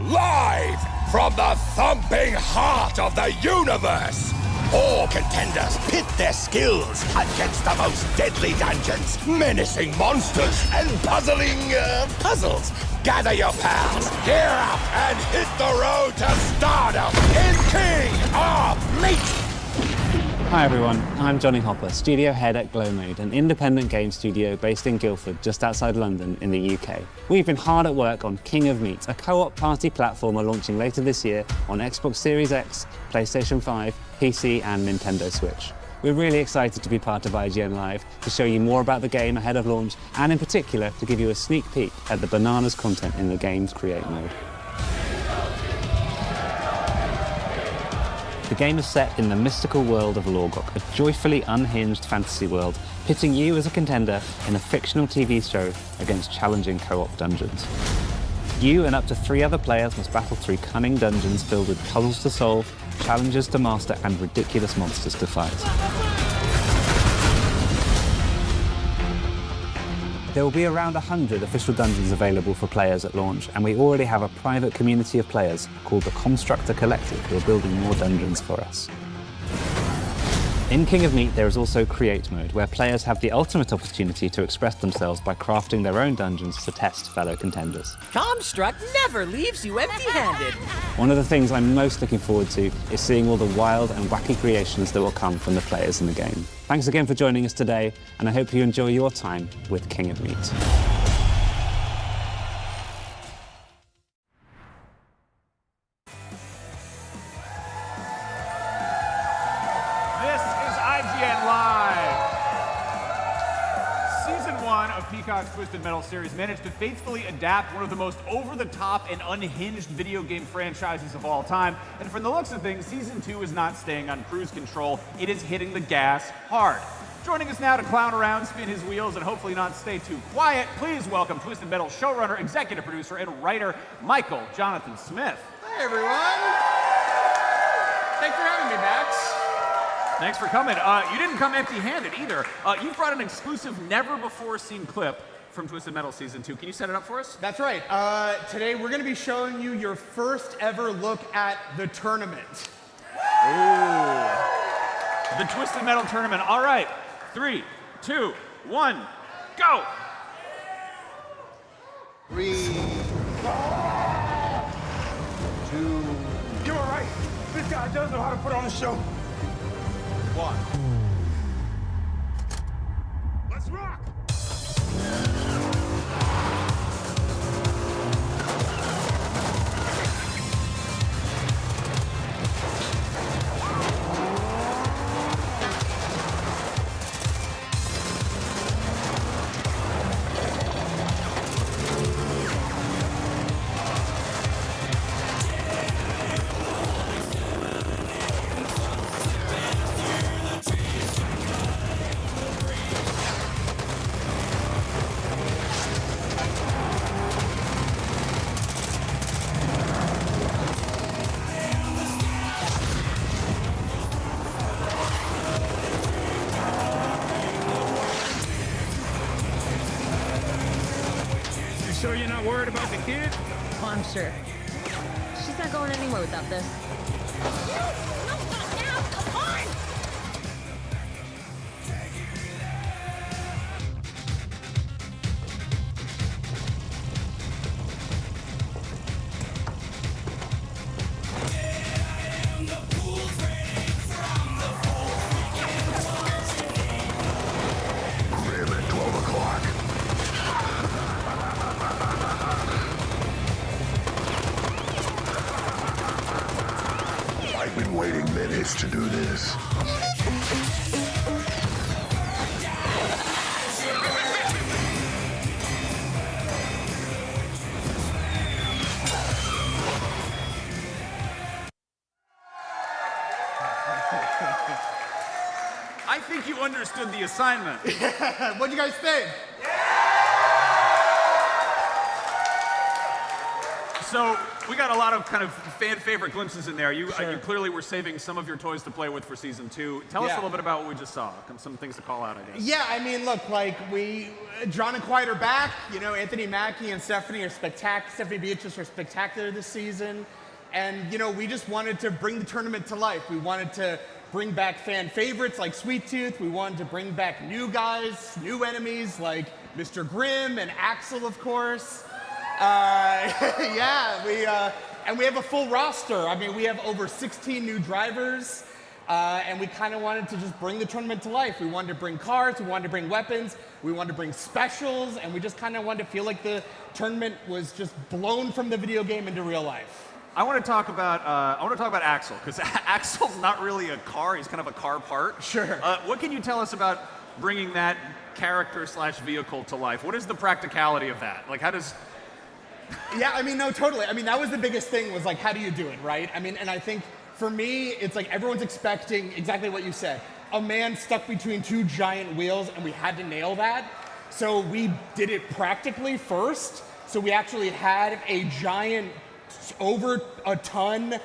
Live from the thumping heart of the universe, all contenders pit their skills against the most deadly dungeons, menacing monsters, and puzzling puzzles. Gather your pals, gear up, and hit the road to stardom in King of Meat! Hi everyone, I'm Johnny Hopper, studio head at Glowmade, an independent game studio based in Guildford, just outside London in the UK. We've been hard at work on King of Meat, a co-op party platformer launching later this year on Xbox Series X, PlayStation 5, PC and Nintendo Switch. We're really excited to be part of IGN Live, to show you more about the game ahead of launch, and in particular to give you a sneak peek at the bananas content in the game's create mode. The game is set in the mystical world of Lorgok, a joyfully unhinged fantasy world, pitting you as a contender in a fictional TV show against challenging co-op dungeons. You and up to 3 other players must battle through cunning dungeons filled with puzzles to solve, challenges to master, and ridiculous monsters to fight. There will be around 100 official dungeons available for players at launch, and we already have a private community of players called the Constructor Collective who are building more dungeons for us. In King of Meat, there is also Create Mode, where players have the ultimate opportunity to express themselves by crafting their own dungeons to test fellow contenders. Construct never leaves you empty-handed. One of the things I'm most looking forward to is seeing all the wild and wacky creations that will come from the players in the game. Thanks again for joining us today, and I hope you enjoy your time with King of Meat. Peacock's Twisted Metal series managed to faithfully adapt one of the most over-the-top and unhinged video game franchises of all time. And from the looks of things, Season 2 is not staying on cruise control. It is hitting the gas hard. Joining us now to clown around, spin his wheels, and hopefully not stay too quiet, please welcome Twisted Metal showrunner, executive producer, and writer, Michael Jonathan Smith. Hey, everyone. Thanks for having me, Max. Thanks for coming. You didn't come empty-handed either. You brought an exclusive, never-before-seen clip from Twisted Metal Season 2. Can you set it up for us? That's right. Today we're going to be showing you your first ever look at the tournament. Ooh. The Twisted Metal Tournament. All right. 3, 2, 1, go! 3, 2. You're right. This guy does know how to put on a show. 1. Let's rock! Sure you're not worried about the kid? Oh, I'm sure. She's not going anywhere without this. To do this. I think you understood the assignment. What'd you guys think? So we got a lot of kind of fan favorite glimpses in there. You clearly were saving some of your toys to play with for Season 2. Tell us a little bit about what we just saw. Some things to call out, I guess. Yeah, I mean, look, like John and Quiet are back. You know, Anthony Mackie and Stephanie are spectacular. Stephanie Beatrice are spectacular this season. And, you know, we just wanted to bring the tournament to life. We wanted to bring back fan favorites like Sweet Tooth. We wanted to bring back new guys, new enemies like Mr. Grimm and Axel, of course. Yeah, and we have a full roster. I mean, we have over 16 new drivers, and we kind of wanted to just bring the tournament to life. We wanted to bring cars, we wanted to bring weapons, we wanted to bring specials, and we just kind of wanted to feel like the tournament was just blown from the video game into real life. I want to talk about Axel, because Axel's not really a car; he's kind of a car part. Sure. What can you tell us about bringing that character/vehicle to life? What is the practicality of that? Like, how does? Yeah, I mean, no, totally. I mean, that was the biggest thing was like, how do you do it, right? I mean, and I think for me, it's like everyone's expecting exactly what you said. A man stuck between two giant wheels, and we had to nail that. So we did it practically first. So we actually had a giant, over a ton,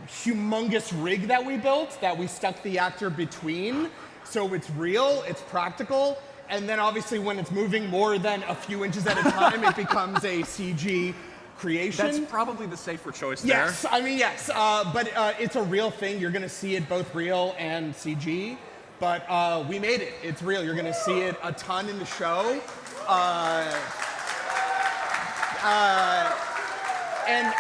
humongous rig that we built that we stuck the actor between. So it's real, it's practical. And then obviously when it's moving more than a few inches at a time, it becomes a CG creation. That's probably the safer choice there. Yes, I mean, yes. But it's a real thing. You're going to see it both real and CG. But we made it. It's real. You're going to see it a ton in the show. And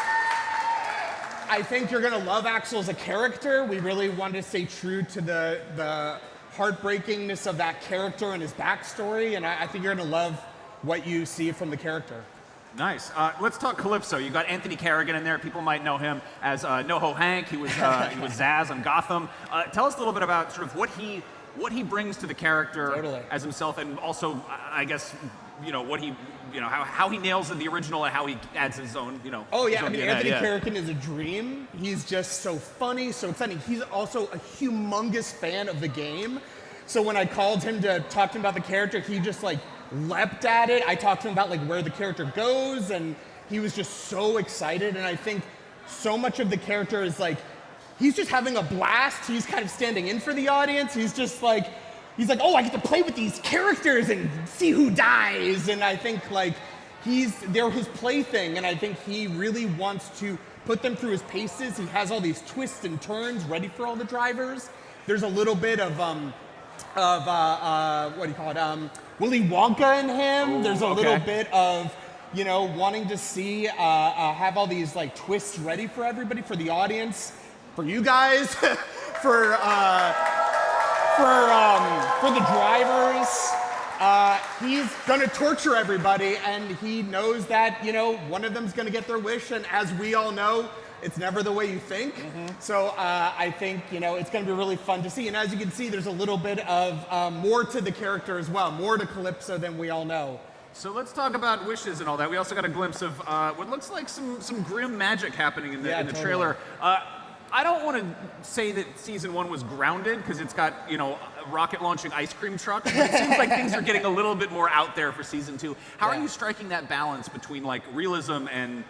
I think you're going to love Axel as a character. We really wanted to stay true to the heartbreakingness of that character and his backstory, and I think you're going to love what you see from the character. Nice. Let's talk Calypso. You got Anthony Carrigan in there. People might know him as NoHo Hank. He was Zaz on Gotham. Tell us a little bit about sort of what he brings to the character as himself, and also, I guess, what he, how he nails the original and how he adds his own, Oh yeah, his own I mean, DNA, Anthony yeah. Carrigan is a dream. He's just so funny, so exciting. He's also a humongous fan of the game. So when I called him to talk to him about the character, he just like leapt at it. I talked to him about like where the character goes, and he was just so excited. And I think so much of the character is like, he's just having a blast. He's kind of standing in for the audience. He's like, oh, I get to play with these characters and see who dies. And I think like they're his plaything, and I think he really wants to put them through his paces. He has all these twists and turns ready for all the drivers. There's a little bit of what do you call it? Willy Wonka in him. There's a little bit of, wanting to see, have all these like twists ready for everybody, for the audience, for you guys, for the drivers. He's gonna torture everybody, and he knows that, one of them's gonna get their wish, and as we all know, it's never the way you think. So I think, it's gonna be really fun to see. And as you can see, there's a little bit of more to the character as well, more to Calypso than we all know. So let's talk about wishes and all that. We also got a glimpse of what looks like some grim magic happening in the trailer. I don't want to say that season 1 was grounded because it's got, rocket launching ice cream trucks. But it seems like things are getting a little bit more out there for season 2. How are you striking that balance between like realism and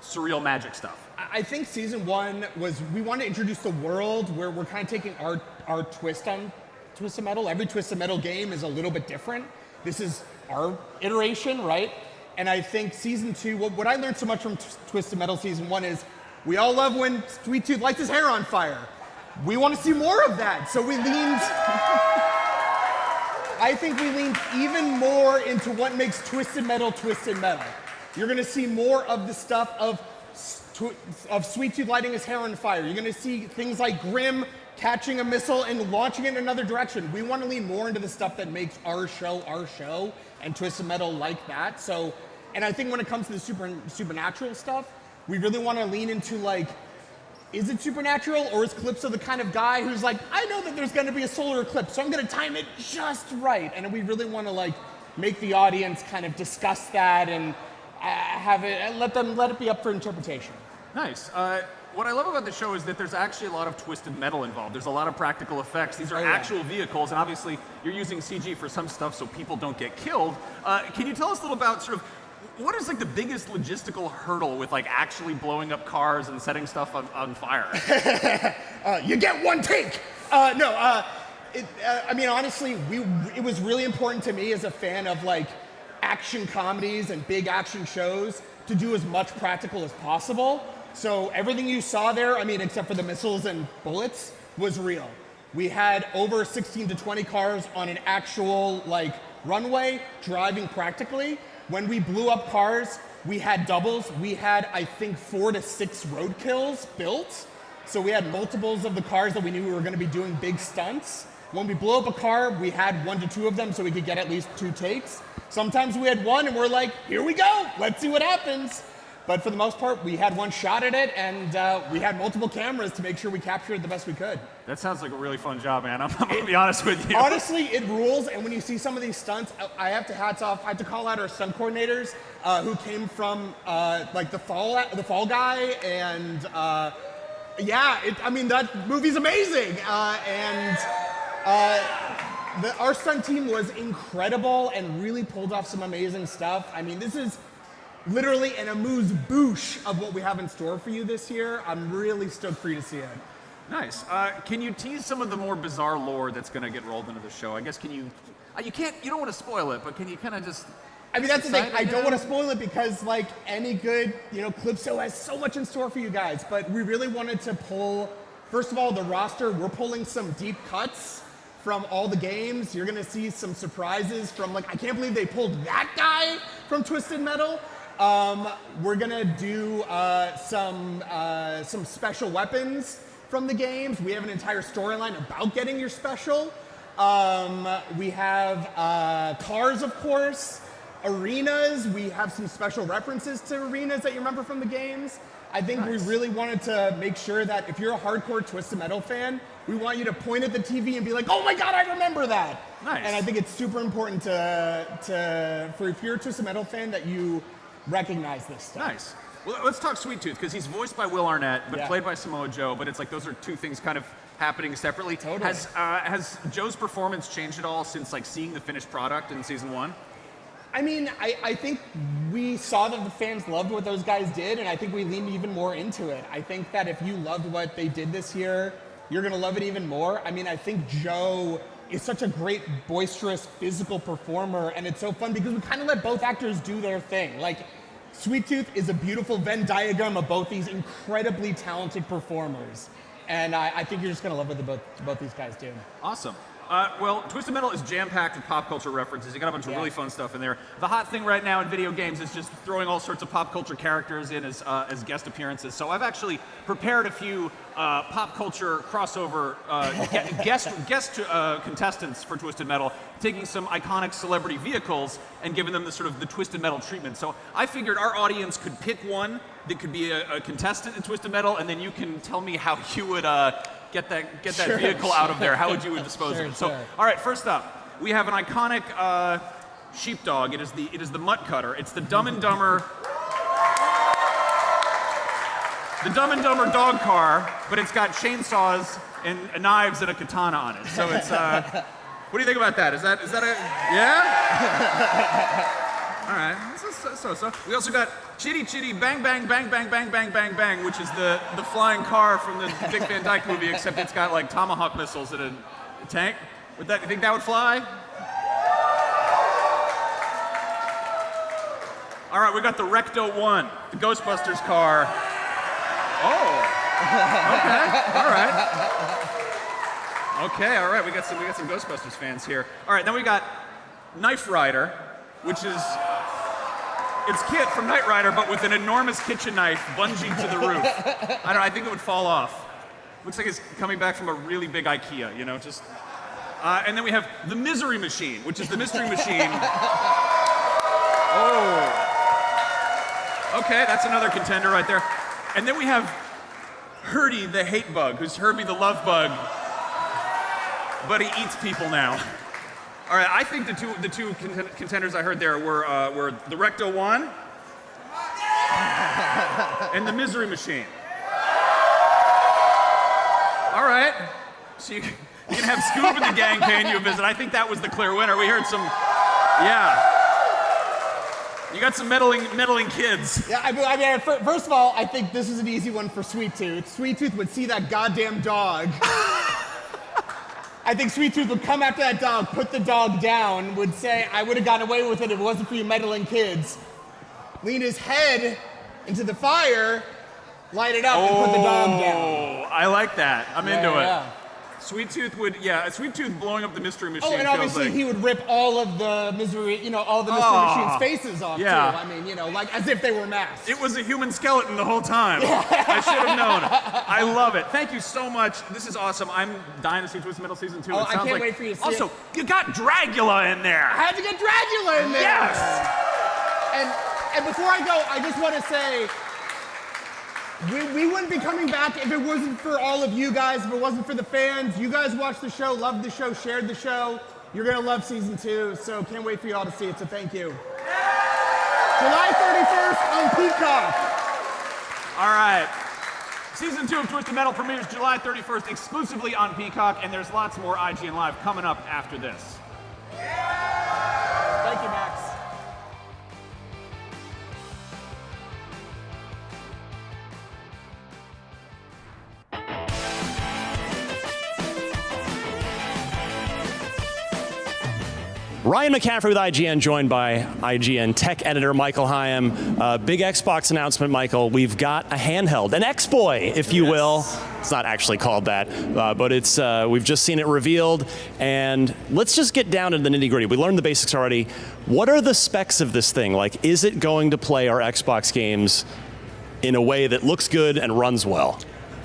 surreal magic stuff? I think season 1 was, we want to introduce the world where we're kind of taking our twist on Twisted Metal. Every Twisted Metal game is a little bit different. This is our iteration, right? And I think season 2, what I learned so much from Twisted Metal season 1 is, we all love when Sweet Tooth lights his hair on fire. We want to see more of that. So we leaned, I think we leaned even more into what makes Twisted Metal Twisted Metal. You're going to see more of the stuff of Sweet Tooth lighting his hair on fire. You're going to see things like Grim catching a missile and launching it in another direction. We want to lean more into the stuff that makes our show, and Twisted Metal like that. So, and I think when it comes to the supernatural stuff, we really want to lean into like, is it supernatural, or is Calypso the kind of guy who's like, I know that there's going to be a solar eclipse, so I'm going to time it just right. And we really want to like make the audience kind of discuss that and have it, let it be up for interpretation. Nice. What I love about the show is that there's actually a lot of Twisted Metal involved. There's a lot of practical effects. These are actual vehicles, and obviously you're using CG for some stuff so people don't get killed. Can you tell us a little about sort of what is like the biggest logistical hurdle with like actually blowing up cars and setting stuff on fire? You get one take. I mean, honestly, it was really important to me as a fan of like action comedies and big action shows to do as much practical as possible. So everything you saw there, I mean, except for the missiles and bullets, was real. We had over 16 to 20 cars on an actual like runway driving practically. When we blew up cars, we had doubles. We had, I think, 4 to 6 roadkills built. So we had multiples of the cars that we knew we were going to be doing big stunts. When we blew up a car, we had 1 to 2 of them so we could get at least 2 takes. Sometimes we had 1 and we're like, here we go, let's see what happens. But for the most part, we had 1 shot at it, and we had multiple cameras to make sure we captured it the best we could. That sounds like a really fun job, man. I'm going to be honest with you. Honestly, it rules, and when you see some of these stunts, I have to call out our stunt coordinators who came from like the Fall Guy, and that movie's amazing. Our stunt team was incredible and really pulled off some amazing stuff. I mean, this is literally an amuse-bouche of what we have in store for you this year. I'm really stoked for you to see it. Nice. Can you tease some of the more bizarre lore that's going to get rolled into the show? I guess You don't want to spoil it, but can you kind of just... I mean, that's the thing. I don't want to spoil it because, like, any good, Calypso has so much in store for you guys. But we really wanted to pull, first of all, the roster. We're pulling some deep cuts from all the games. You're going to see some surprises from, like, I can't believe they pulled that guy from Twisted Metal. We're going to do some special weapons from the games. We have an entire storyline about getting your special. We have cars, of course. Arenas, we have some special references to arenas that you remember from the games. I think we really wanted to make sure that if you're a hardcore Twisted Metal fan, we want you to point at the TV and be like, oh my God, I remember that. Nice. And I think it's super important for if you're a Twisted Metal fan that you recognize this stuff. Nice. Well, let's talk Sweet Tooth, because he's voiced by Will Arnett, but played by Samoa Joe, but it's like those are two things kind of happening separately. Totally. Has Joe's performance changed at all since like seeing the finished product in season 1? I mean, I think we saw that the fans loved what those guys did, and I think we leaned even more into it. I think that if you loved what they did this year, you're going to love it even more. I mean, I think Joe is such a great, boisterous, physical performer, and it's so fun because we kind of let both actors do their thing. Like, Sweet Tooth is a beautiful Venn diagram of both these incredibly talented performers, and I think you're just going to love what both these guys do. Awesome. Well, Twisted Metal is jam-packed with pop culture references. You got a bunch of really fun stuff in there. The hot thing right now in video games is just throwing all sorts of pop culture characters in as guest appearances. So I've actually prepared a few pop culture crossover guest contestants for Twisted Metal, taking some iconic celebrity vehicles and giving them the Twisted Metal treatment. So I figured our audience could pick one that could be a contestant in Twisted Metal, and then you can tell me how you would get that vehicle out of there. How would you dispose of it? So, all right, first up, we have an iconic sheepdog. It is the Mutt Cutter. It's the Dumb and Dumber dog car, but it's got chainsaws and knives and a katana on it. So it's what do you think about that? Is that a yeah? All right, so. We also got Chitty Chitty Bang Bang Bang Bang Bang Bang Bang Bang, which is the flying car from the Dick Van Dyke movie, except it's got like tomahawk missiles in a tank. You think that would fly? All right, we got the Recto 1, the Ghostbusters car. Oh, okay, all right. We got some Ghostbusters fans here. All right, then we got Knife Rider, which is it's Kit from Knight Rider, but with an enormous kitchen knife bungeed to the roof. I think it would fall off. Looks like it's coming back from a really big IKEA, just. And then we have the Misery Machine, which is the mystery machine. Oh. Okay, that's another contender right there. And then we have Herdy the Hate Bug, who's Herbie the Love Bug, but he eats people now. All right, I think the two contenders I heard there were the Recto 1 and the Misery Machine. All right, so you can have Scoop and the gang paying you a visit. I think that was the clear winner. We heard some, you got some meddling kids. Yeah, I mean, first of all, I think this is an easy one for Sweet Tooth. Sweet Tooth would see that goddamn dog. I think Sweet Tooth would come after that dog, put the dog down, would say, I would have gotten away with it if it wasn't for you meddling kids. Lean his head into the fire, light it up, and put the dog down. Oh, I like that. I'm into it. Yeah. Sweet Tooth Sweet Tooth blowing up the Mystery Machine. Oh, and obviously he would rip all of the Mystery Machine's faces off, too. I mean, like as if they were masks. It was a human skeleton the whole time. I should have known. I love it. Thank you so much. This is awesome. I'm dying to see Twisted Metal Season 2. Oh, I can't wait for you to see also, it. you got Dragula in there. I had to get Dragula in there. Yes. And before I go, I just want to say, we wouldn't be coming back if it wasn't for all of you guys, if it wasn't for the fans. You guys watched the show, loved the show, shared the show. You're going to love Season 2, so can't wait for you all to see it, so thank you. July 31st on Peacock. All right. Season 2 of Twisted Metal premieres July 31st exclusively on Peacock, and there's lots more IGN Live coming up after this. Thank you, Max. Ryan McCaffrey with IGN, joined by IGN tech editor Michael Hyam. Big Xbox announcement, Michael. We've got a handheld, an X-Boy, if you will. It's not actually called that, but it's we've just seen it revealed. And let's just get down to the nitty-gritty. We learned the basics already. What are the specs of this thing? Like, is it going to play our Xbox games in a way that looks good and runs well?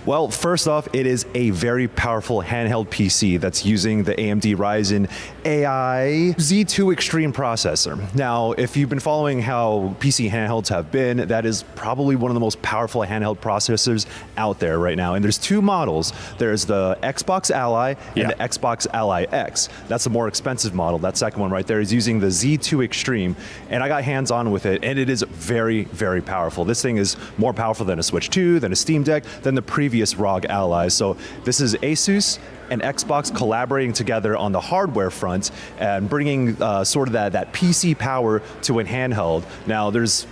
Well, first off, it is a very powerful handheld PC that's using the AMD Ryzen AI Z2 Extreme processor. Now, if you've been following how PC handhelds have been, that is probably one of the most powerful handheld processors out there right now. And there's two models. There's the Xbox Ally and the Xbox Ally X. That's the more expensive model. That second one right there is using the Z2 Extreme. And I got hands-on with it, and it is very, very powerful. This thing is more powerful than a Switch 2, than a Steam Deck, than the previous ROG allies. So this is Asus and Xbox collaborating together on the hardware front and bringing sort of that PC power to a handheld. Now there's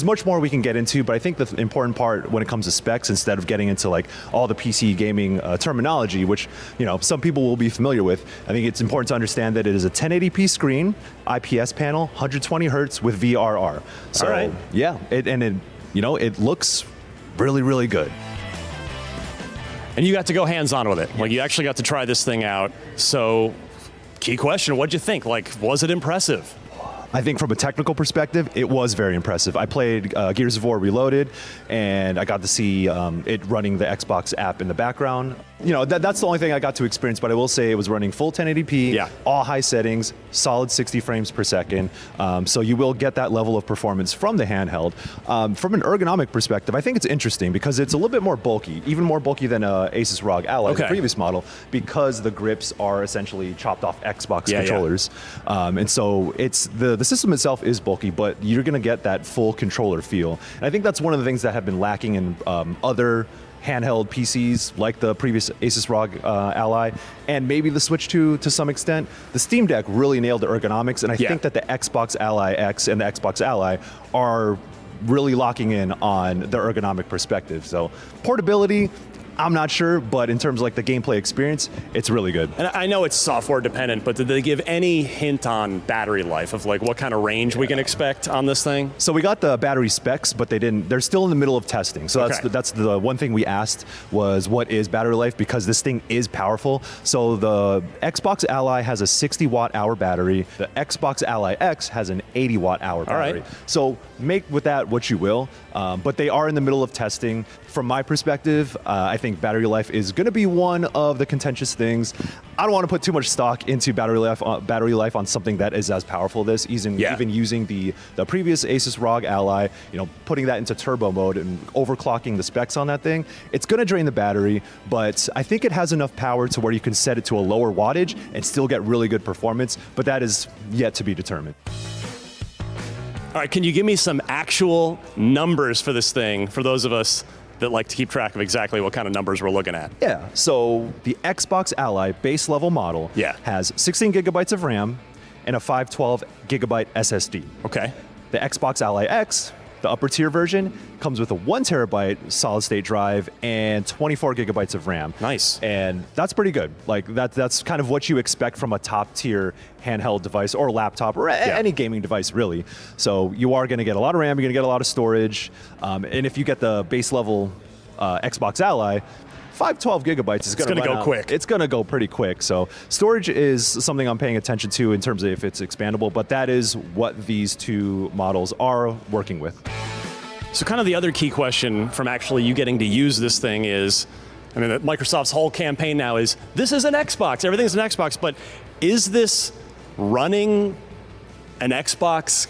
much more we can get into, but I think the important part when it comes to specs, instead of getting into like all the PC gaming terminology, which some people will be familiar with, I think it's important to understand that it is a 1080p screen, IPS panel, 120 hertz with VRR. So all right. Yeah, it looks really, really good. And you got to go hands-on with it. Like, you actually got to try this thing out. So, key question, what'd you think? Like, was it impressive? I think from a technical perspective, it was very impressive. I played Gears of War Reloaded, and I got to see it running the Xbox app in the background. That's the only thing I got to experience, but I will say it was running full 1080p, all high settings, solid 60 frames per second. So you will get that level of performance from the handheld. From an ergonomic perspective, I think it's interesting because it's a little bit more bulky, even more bulky than Asus ROG Ally, the previous model, because the grips are essentially chopped off Xbox controllers. And so the system itself is bulky, but you're going to get that full controller feel. And I think that's one of the things that have been lacking in other handheld PCs like the previous Asus ROG Ally and maybe the Switch 2 to some extent. The Steam Deck really nailed the ergonomics, and I think that the Xbox Ally X and the Xbox Ally are really locking in on the ergonomic perspective. So portability, I'm not sure, but in terms of like the gameplay experience, it's really good. And I know it's software dependent, but did they give any hint on battery life of like what kind of range we can expect on this thing? So we got the battery specs, but they didn't. They're still in the middle of testing. So that's the one thing we asked was what is battery life, because this thing is powerful. So the Xbox Ally has a 60 watt hour battery. The Xbox Ally X has an 80 watt hour battery. So make with that what you will, but they are in the middle of testing. From my perspective, I think battery life is going to be one of the contentious things. I don't want to put too much stock into battery life on something that is as powerful as this. Even using the previous Asus ROG Ally, putting that into turbo mode and overclocking the specs on that thing, it's going to drain the battery, but I think it has enough power to where you can set it to a lower wattage and still get really good performance, but that is yet to be determined. All right, can you give me some actual numbers for this thing, for those of us that like to keep track of exactly what kind of numbers we're looking at? Yeah, so the Xbox Ally base level model has 16 gigabytes of RAM and a 512 gigabyte SSD. Okay. The Xbox Ally X, the upper tier version, comes with a 1 terabyte solid state drive and 24 gigabytes of RAM. Nice. And that's pretty good. Like that's kind of what you expect from a top tier handheld device or laptop or any gaming device really. So you are going to get a lot of RAM, you're going to get a lot of storage. And if you get the base level Xbox Ally, 512 gigabytes is going to go quick. It's going to go pretty quick. So storage is something I'm paying attention to in terms of if it's expandable, but that is what these two models are working with. So kind of the other key question from actually you getting to use this thing is, I mean, Microsoft's whole campaign now is, this is an Xbox, everything's an Xbox, but is this running an Xbox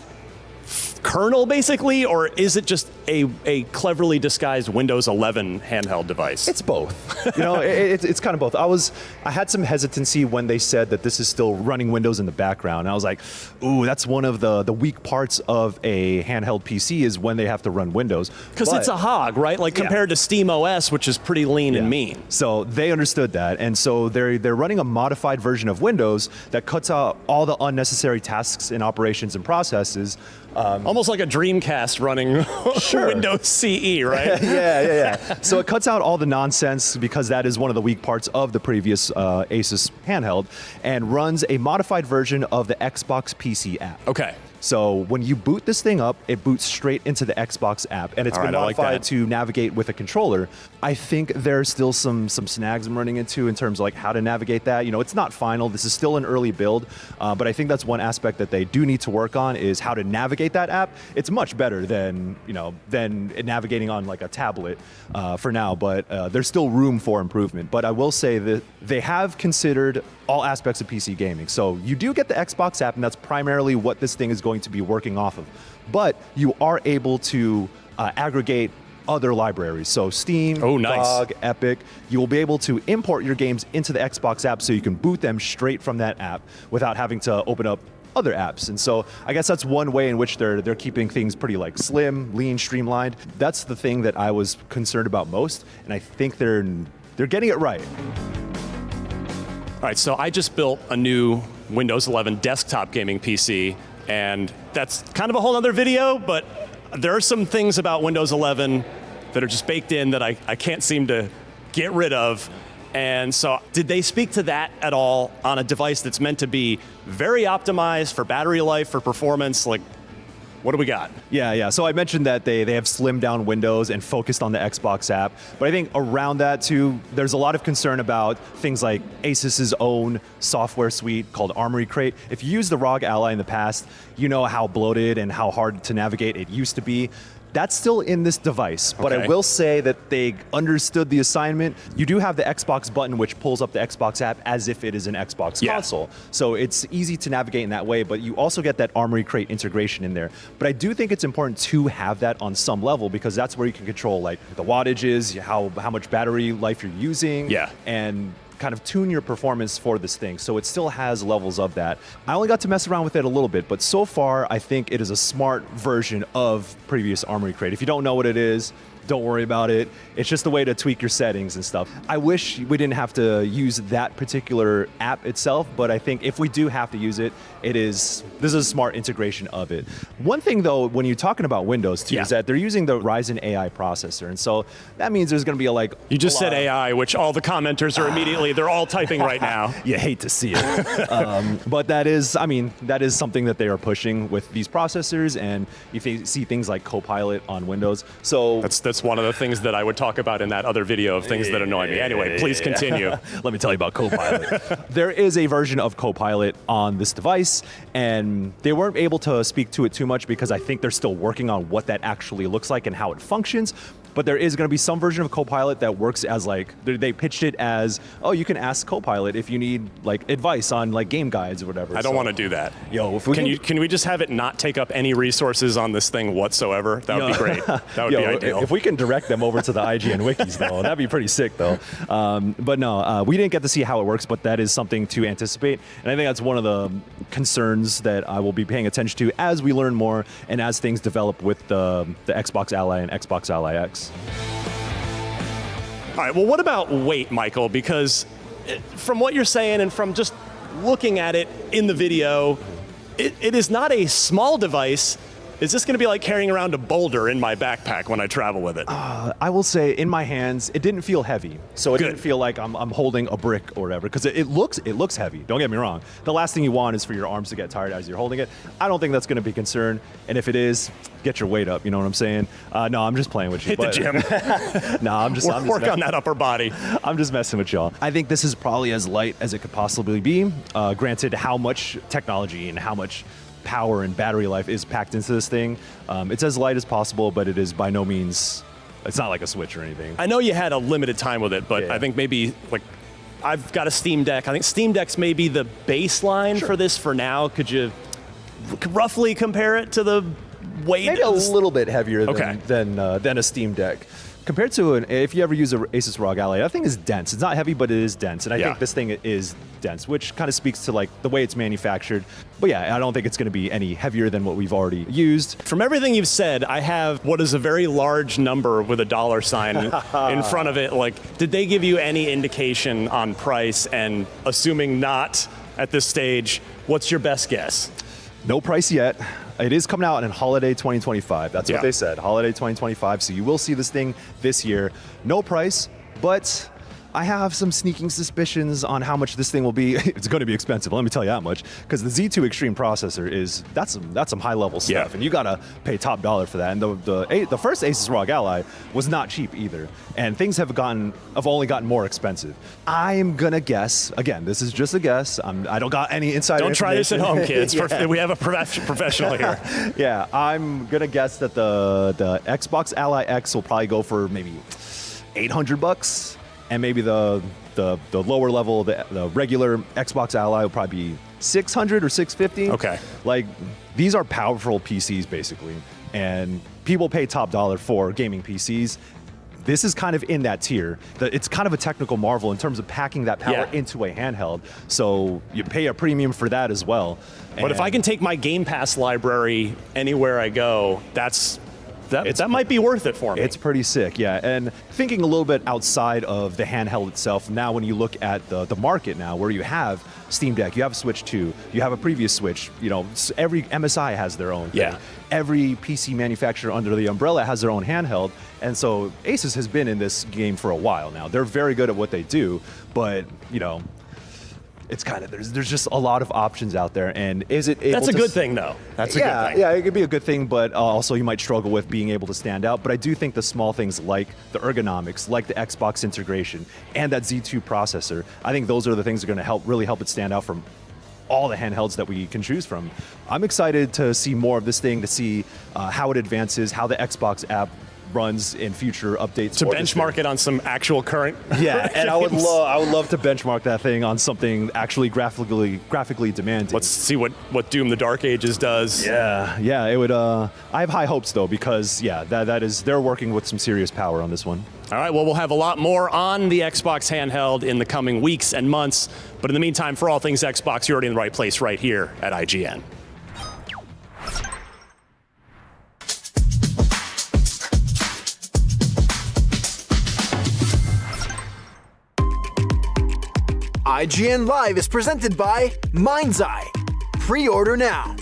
kernel basically, or is it just a cleverly disguised Windows 11 handheld device? It's both. It's kind of both. I had some hesitancy when they said that this is still running Windows in the background. And I was like, ooh, that's one of the weak parts of a handheld PC is when they have to run Windows. Because it's a hog, right? Like compared to Steam OS, which is pretty lean and mean. So they understood that, and so they're running a modified version of Windows that cuts out all the unnecessary tasks and operations and processes. Almost like a Dreamcast running Windows CE, right? yeah. So it cuts out all the nonsense because that is one of the weak parts of the previous Asus handheld, and runs a modified version of the Xbox PC app. Okay. So when you boot this thing up, it boots straight into the Xbox app, and it's been modified to navigate with a controller. I think there's still some snags I'm running into in terms of like how to navigate that. You know, it's not final. This is still an early build, but I think that's one aspect that they do need to work on is how to navigate that app. It's much better than navigating on like a tablet for now, but there's still room for improvement. But I will say that they have considered all aspects of PC gaming. So you do get the Xbox app, and that's primarily what this thing is going to be working off of. But you are able to aggregate other libraries. So Steam, GOG, Epic, you will be able to import your games into the Xbox app so you can boot them straight from that app without having to open up other apps. And so I guess that's one way in which they're keeping things pretty like slim, lean, streamlined. That's the thing that I was concerned about most, and I think they're getting it right. All right, so I just built a new Windows 11 desktop gaming PC, and that's kind of a whole other video, but there are some things about Windows 11 that are just baked in that I can't seem to get rid of. And so did they speak to that at all on a device that's meant to be very optimized for battery life, for performance? Like, what do we got? Yeah. So I mentioned that they have slimmed down Windows and focused on the Xbox app. But I think around that too, there's a lot of concern about things like Asus's own software suite called Armory Crate. If you used the ROG Ally in the past, you know how bloated and how hard to navigate it used to be. That's still in this device, but I will say that they understood the assignment. You do have the Xbox button, which pulls up the Xbox app as if it is an Xbox console. So it's easy to navigate in that way, but you also get that Armory Crate integration in there. But I do think it's important to have that on some level because that's where you can control like the wattages, how much battery life you're using, and kind of tune your performance for this thing. So it still has levels of that. I only got to mess around with it a little bit, but so far I think it is a smart version of previous Armory Crate. If you don't know what it is, don't worry about it. It's just a way to tweak your settings and stuff. I wish we didn't have to use that particular app itself, but I think if we do have to use it, this is a smart integration of it. One thing though, when you're talking about Windows too, is that they're using the Ryzen AI processor. And so that means there's gonna be You just said AI, which all the commenters are immediately, they're all typing right now. You hate to see it. But that is something that they are pushing with these processors, and you see things like Copilot on Windows. So that's one of the things that I would talk about in that other video of things that annoy me. Anyway, please continue. Let me tell you about Copilot. There is a version of Copilot on this device, and they weren't able to speak to it too much because I think they're still working on what that actually looks like and how it functions. But there is going to be some version of Copilot that works as like, they pitched it as, oh, you can ask Copilot if you need like advice on like game guides or whatever. I don't want to do that. Yo, if can we just have it not take up any resources on this thing whatsoever? That would be great. That would be ideal. If we can direct them over to the IGN wikis though, that'd be pretty sick though. But no, we didn't get to see how it works, but that is something to anticipate. And I think that's one of the concerns that I will be paying attention to as we learn more and as things develop with the Xbox Ally and Xbox Ally X. All right, well, what about weight, Michael? Because from what you're saying and from just looking at it in the video, it is not a small device. Is this going to be like carrying around a boulder in my backpack when I travel with it? I will say, in my hands, it didn't feel heavy. So it didn't feel like I'm holding a brick or whatever, because it looks heavy. Don't get me wrong. The last thing you want is for your arms to get tired as you're holding it. I don't think that's going to be a concern. And if it is, get your weight up. You know what I'm saying? No, I'm just playing with you. Hit the gym. No, I'm just work on that upper body. I'm just messing with y'all. I think this is probably as light as it could possibly be. Granted, how much technology and how much power and battery life is packed into this thing. It's as light as possible, but it is by no means, it's not like a Switch or anything. I know you had a limited time with it, but I think maybe like I've got a Steam Deck. I think Steam Deck's maybe the baseline for this for now. Could you roughly compare it to the weight? Maybe a little bit heavier than a Steam Deck. Compared to if you ever use an Asus ROG Ally, that thing is dense. It's not heavy, but it is dense. And I think this thing is dense, which kind of speaks to like the way it's manufactured. But yeah, I don't think it's going to be any heavier than what we've already used. From everything you've said, I have what is a very large number with a dollar sign in front of it. Like, did they give you any indication on price? And assuming not at this stage, what's your best guess? No price yet. It is coming out in holiday 2025. That's what they said, holiday 2025. So you will see this thing this year. No price, but I have some sneaking suspicions on how much this thing will be. It's going to be expensive, let me tell you that much, because the Z2 Extreme processor that's some high level stuff, and you got to pay top dollar for that. And the first Asus ROG Ally was not cheap either, and things have only gotten more expensive. I'm gonna guess, again, this is just a guess. I don't got any insider Don't try this at home, kids. Yeah. We have a professional here. Yeah, I'm gonna guess that the Xbox Ally X will probably go for maybe $800. And maybe the lower level, the regular Xbox Ally will probably be $600 or $650. Okay. Like, these are powerful PCs, basically. And people pay top dollar for gaming PCs. This is kind of in that tier. It's kind of a technical marvel in terms of packing that power into a handheld. So you pay a premium for that as well. But if I can take my Game Pass library anywhere I go, that might be worth it for me. It's pretty sick, yeah. And thinking a little bit outside of the handheld itself, now when you look at the market now, where you have Steam Deck, you have Switch 2, you have a previous Switch, every MSI has their own thing. Yeah. Every PC manufacturer under the umbrella has their own handheld. And so Asus has been in this game for a while now. They're very good at what they do, but, it's kind of, there's just a lot of options out there, and is it able That's a to good thing, though. That's a good thing. Yeah, it could be a good thing, but also you might struggle with being able to stand out. But I do think the small things like the ergonomics, like the Xbox integration, and that Z2 processor, I think those are the things that are going to really help it stand out from all the handhelds that we can choose from. I'm excited to see more of this thing, to see how it advances, how the Xbox app runs in future updates. To benchmark it on some actual current. Yeah, and I would love to benchmark that thing on something actually graphically demanding. Let's see what Doom the Dark Ages does. Yeah, it would. I have high hopes though, because they're working with some serious power on this one. All right, well, we'll have a lot more on the Xbox handheld in the coming weeks and months. But in the meantime, for all things Xbox, you're already in the right place right here at IGN. IGN Live is presented by Mind's Eye. Pre-order now.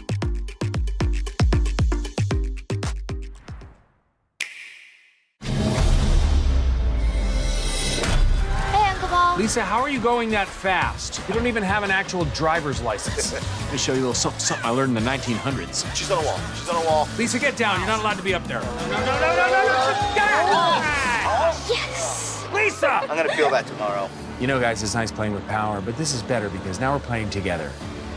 Hey, Uncle Ball. Lisa, how are you going that fast? You don't even have an actual driver's license. Let me show you a little something I learned in the 1900s. She's on a wall. She's on a wall. Lisa, get down. You're not allowed to be up there. No. Yes! Lisa! I'm gonna feel that tomorrow. You know, guys, it's nice playing with power, but this is better because now we're playing together.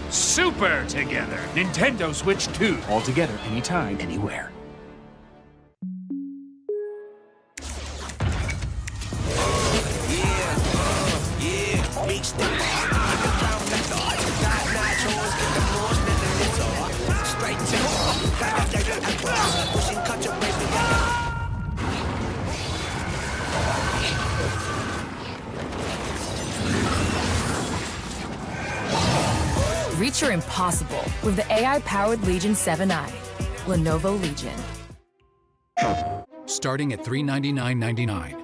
Super together. Nintendo Switch 2. All together, anytime, anywhere. Reach your impossible with the AI-powered Legion 7i. Lenovo Legion. Starting at $399.99.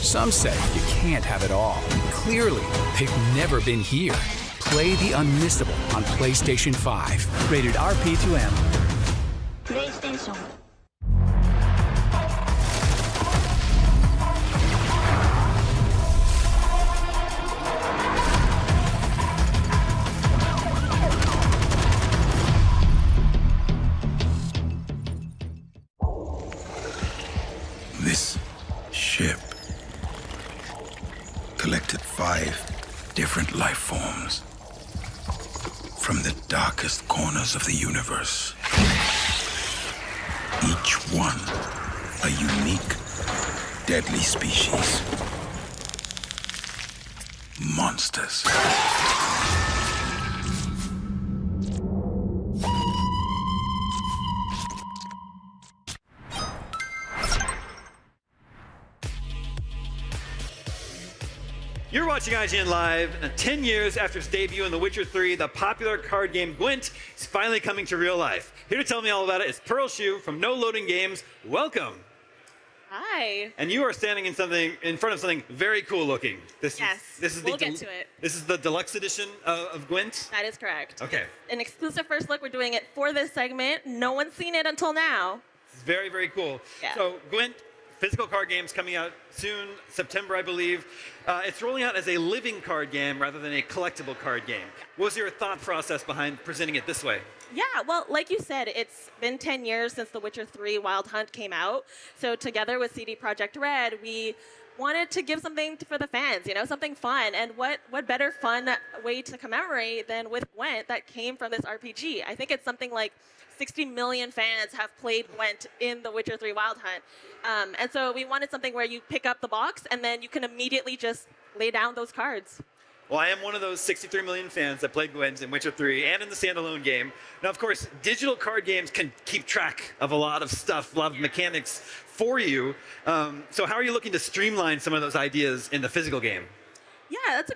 Some say you can't have it all. Clearly, they've never been here. Play the unmissable on PlayStation 5. Rated RP2M. PlayStation. This ship collected 5 different life forms from the darkest corners of the universe. Each one a unique, deadly species. Monsters. You're watching IGN Live, and 10 years after its debut in The Witcher 3, the popular card game Gwint is finally coming to real life. Here to tell me all about it is Pearl Shu from No Loading Games. Welcome. Hi. And you are standing in front of something very cool looking. This is we'll get to it. This is the deluxe edition of Gwint? That is correct. Okay. It's an exclusive first look. We're doing it for this segment. No one's seen it until now. It's very, very cool. Yeah. So Gwint, physical card games coming out soon, September, I believe. It's rolling out as a living card game rather than a collectible card game. What was your thought process behind presenting it this way? Yeah, well, like you said, it's been 10 years since The Witcher 3 Wild Hunt came out. So together with CD Projekt Red, we wanted to give something for the fans, something fun. And what better fun way to commemorate than with Gwent that came from this RPG? I think it's something like 60 million fans have played Gwent in The Witcher 3 Wild Hunt. And so we wanted something where you pick up the box and then you can immediately just lay down those cards. Well, I am one of those 63 million fans that played Gwent in Witcher 3 and in the standalone game. Now, of course, digital card games can keep track of a lot of stuff, a lot of mechanics for you. So how are you looking to streamline some of those ideas in the physical game? Yeah, that's a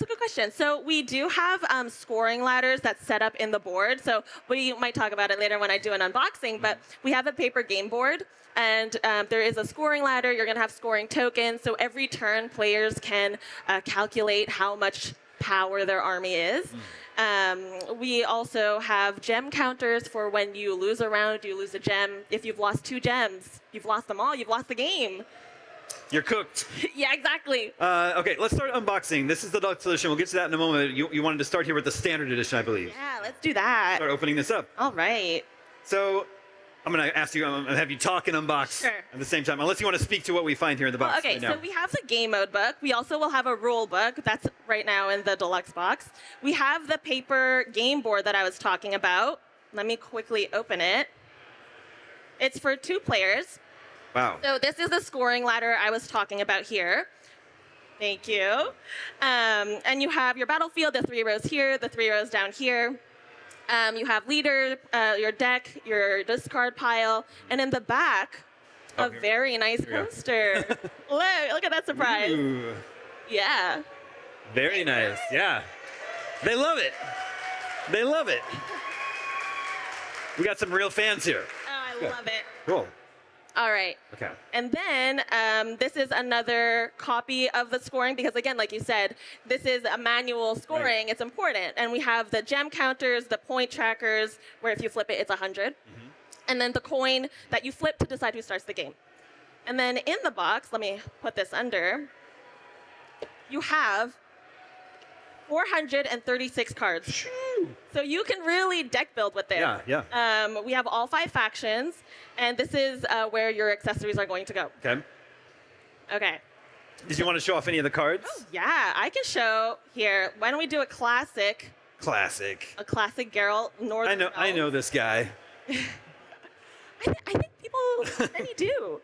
good question. So we do have scoring ladders that's set up in the board. So we might talk about it later when I do an unboxing, but we have a paper game board. And there is a scoring ladder. You're going to have scoring tokens. So every turn, players can calculate how much power their army is. We also have gem counters for when you lose a round, you lose a gem. If you've lost 2 gems, you've lost them all. You've lost the game. You're cooked. Yeah, exactly. Okay, let's start unboxing. This is the deluxe edition. We'll get to that in a moment. You wanted to start here with the standard edition, I believe. Yeah, let's do that. Start opening this up. All right. So I'm going to ask you, I'm going to have you talk and unbox at the same time, unless you want to speak to what we find here in the box. Okay, right now. so we have the game mode book. We also will have a rule book. That's right now in the deluxe box. We have the paper game board that I was talking about. Let me quickly open it. It's for 2 players. Wow. So this is the scoring ladder I was talking about here. Thank you. And you have your battlefield, the 3 rows here, the 3 rows down here. You have leader, your deck, your discard pile, and in the back, a very nice poster. Look at that surprise. Ooh. Yeah. Very nice. Yeah. They love it. They love it. We got some real fans here. Oh, I love it. Cool. All right. Okay. And then this is another copy of the scoring because, again, like you said, this is a manual scoring. Right. It's important. And we have the gem counters, the point trackers, where if you flip it, it's 100. And then the coin that you flip to decide who starts the game. And then in the box, let me put this under, you have 436 cards. So you can really deck build with this. Yeah. We have all 5 factions, and this is where your accessories are going to go. Okay. Okay. Did you want to show off any of the cards? Oh, yeah, I can show here. Why don't we do a classic? Classic. A classic Geralt Northern. I know this guy. I think people many do.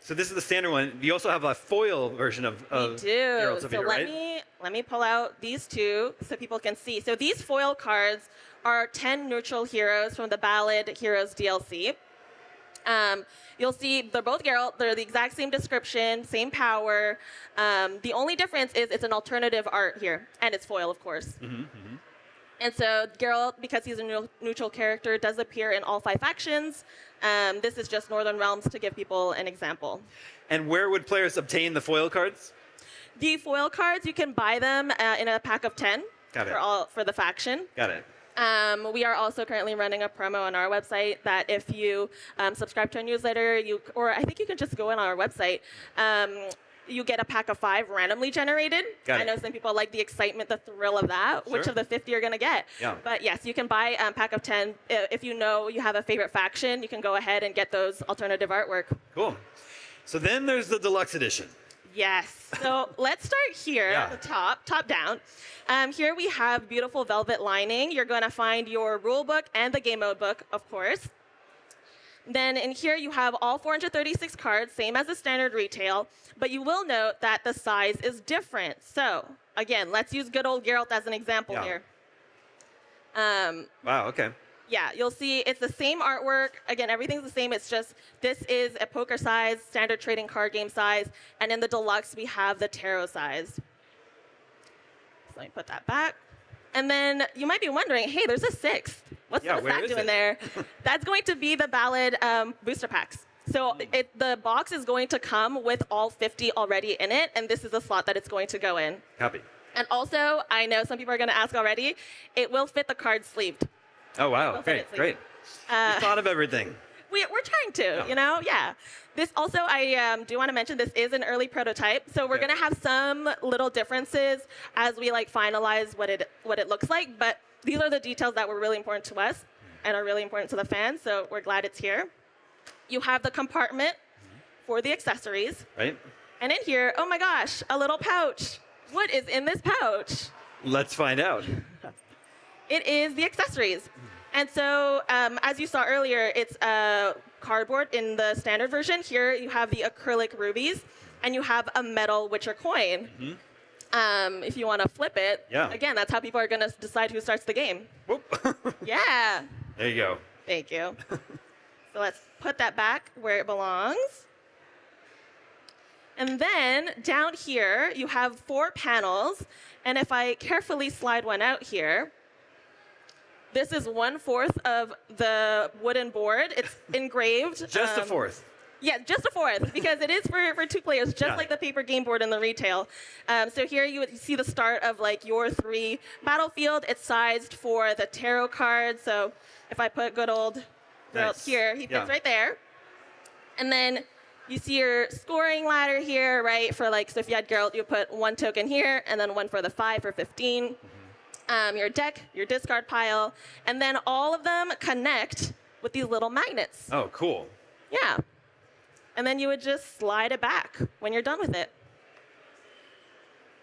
So this is the standard one. You also have a foil version of We do. Geralt's So over here, right? let me pull out these 2 so people can see. So these foil cards are 10 neutral heroes from the Ballad Heroes DLC. You'll see they're both Geralt. They're the exact same description, same power. The only difference is it's an alternative art here, and it's foil, of course. And so Geralt, because he's a neutral character, does appear in all 5 factions. This is just Northern Realms to give people an example. And where would players obtain the foil cards? The foil cards, you can buy them in a pack of 10 for the faction. Got it. We are also currently running a promo on our website that if you subscribe to our newsletter, or I think you can just go on our website, you get a pack of 5 randomly generated. Got it. I know some people like the excitement, the thrill of that, which of the 50 you're going to get. Yeah. But yes, you can buy a pack of 10. If you know you have a favorite faction, you can go ahead and get those alternative artwork. Cool. So then there's the deluxe edition. Yes. So let's start here at the top down. Here we have beautiful velvet lining. You're going to find your rule book and the game mode book, of course. Then in here you have all 436 cards, same as the standard retail, but you will note that the size is different. So again, let's use good old Geralt as an example here. Wow, okay. Yeah, you'll see it's the same artwork. Again, everything's the same. It's just this is a poker size, standard trading card game size, and in the deluxe we have the tarot size. So let me put that back. And then you might be wondering, hey, there's a 6th. What's that doing there? That's going to be the Ballad booster packs. So the box is going to come with all 50 already in it, and this is the slot that it's going to go in. Copy. And also, I know some people are going to ask already, it will fit the card sleeved. Oh, wow. Great, great. You thought of everything. We're trying to, you know, yeah. This also, I do want to mention, this is an early prototype, so we're going to have some little differences as we like finalize what it looks like. But these are the details that were really important to us and are really important to the fans. So we're glad it's here. You have the compartment for the accessories. Right. And in here, oh my gosh, a little pouch. What is in this pouch? Let's find out. It is the accessories. And so, as you saw earlier, it's cardboard in the standard version. Here you have the acrylic rubies, and you have a metal Witcher coin. If you want to flip it, again, that's how people are going to decide who starts the game. Yeah. There you go. Thank you. So let's put that back where it belongs. And then down here, you have 4 panels. And if I carefully slide one out here, this is 1/4 of the wooden board. It's engraved. Just a fourth. Yeah, just a fourth, because it is for 2 players, just like the paper game board in the retail. So here you would see the start of like your 3 battlefield. It's sized for the tarot card. So if I put good old Geralt here, he fits right there. And then you see your scoring ladder here, right? For like, so if you had Geralt, you put 1 token here, and then 1 for the 5 for 15. Your deck, your discard pile, and then all of them connect with these little magnets. Oh, cool. Yeah. And then you would just slide it back when you're done with it.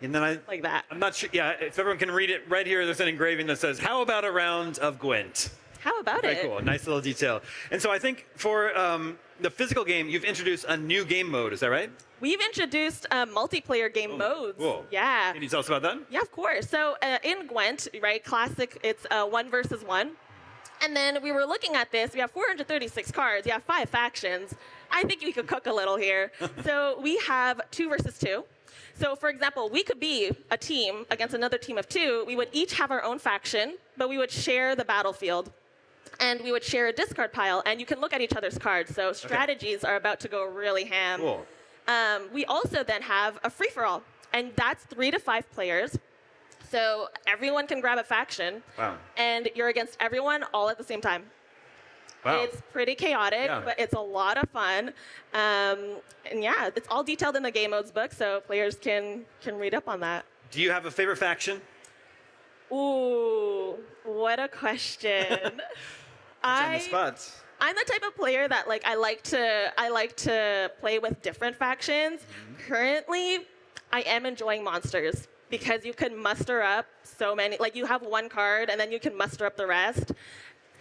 And then like that. I'm not sure. Yeah, if everyone can read it right here, there's an engraving that says, "How about a round of Gwint?" How about it? Very cool. Nice little detail. And so I think for the physical game, you've introduced a new game mode. Is that right? We've introduced multiplayer game modes. Cool. Yeah. Can you tell us about that? Yeah, of course. So in Gwent, right, classic, it's 1 versus 1. And then we were looking at this. We have 436 cards. You have 5 factions. I think we could cook a little here. So we have 2 versus 2. So, for example, we could be a team against another team of 2. We would each have our own faction, but we would share the battlefield. And we would share a discard pile, and you can look at each other's cards. So strategies are about to go really ham. Cool. We also then have a free-for-all, and that's 3 to 5 players. So everyone can grab a faction, and you're against everyone all at the same time. Wow. It's pretty chaotic, but it's a lot of fun. And yeah, it's all detailed in the game modes book, so players can read up on that. Do you have a favorite faction? Ooh, what a question. On the spot. I'm the type of player that like I like to play with different factions. Currently, I am enjoying monsters because you can muster up so many. Like you have 1 card and then you can muster up the rest.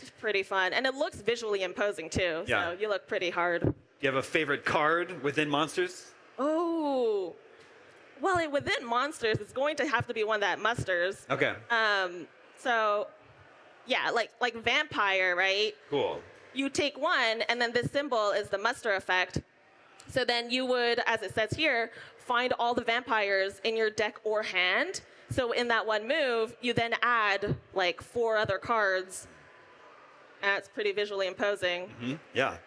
It's pretty fun, and it looks visually imposing too. Yeah. So you look pretty hard. Do you have a favorite card within monsters? Oh, well, within monsters, it's going to have to be one that musters. Okay. So, yeah, like vampire, right? Cool. You take 1, and then this symbol is the muster effect. So then you would, as it says here, find all the vampires in your deck or hand. So in that 1 move, you then add like 4 other cards. That's pretty visually imposing. Yeah.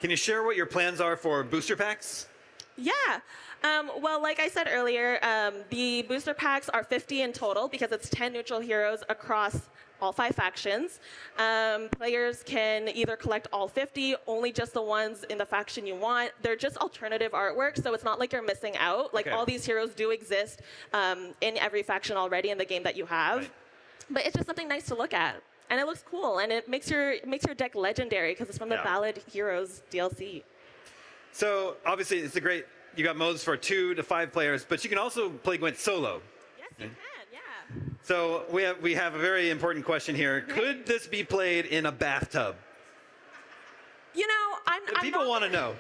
Can you share what your plans are for booster packs? Yeah. Well, like I said earlier, the booster packs are 50 in total because it's 10 neutral heroes across all 5 factions. Players can either collect all 50, only just the ones in the faction you want. They're just alternative artwork, so it's not like you're missing out. Like all these heroes do exist in every faction already in the game that you have. But it's just something nice to look at. And it looks cool, and it makes your deck legendary because it's from the Ballad Heroes DLC. So obviously it's a great, you got modes for 2 to 5 players, but you can also play Gwent solo. Yes, you can, yeah. So we have a very important question here. Could this be played in a bathtub? You know, people want to know.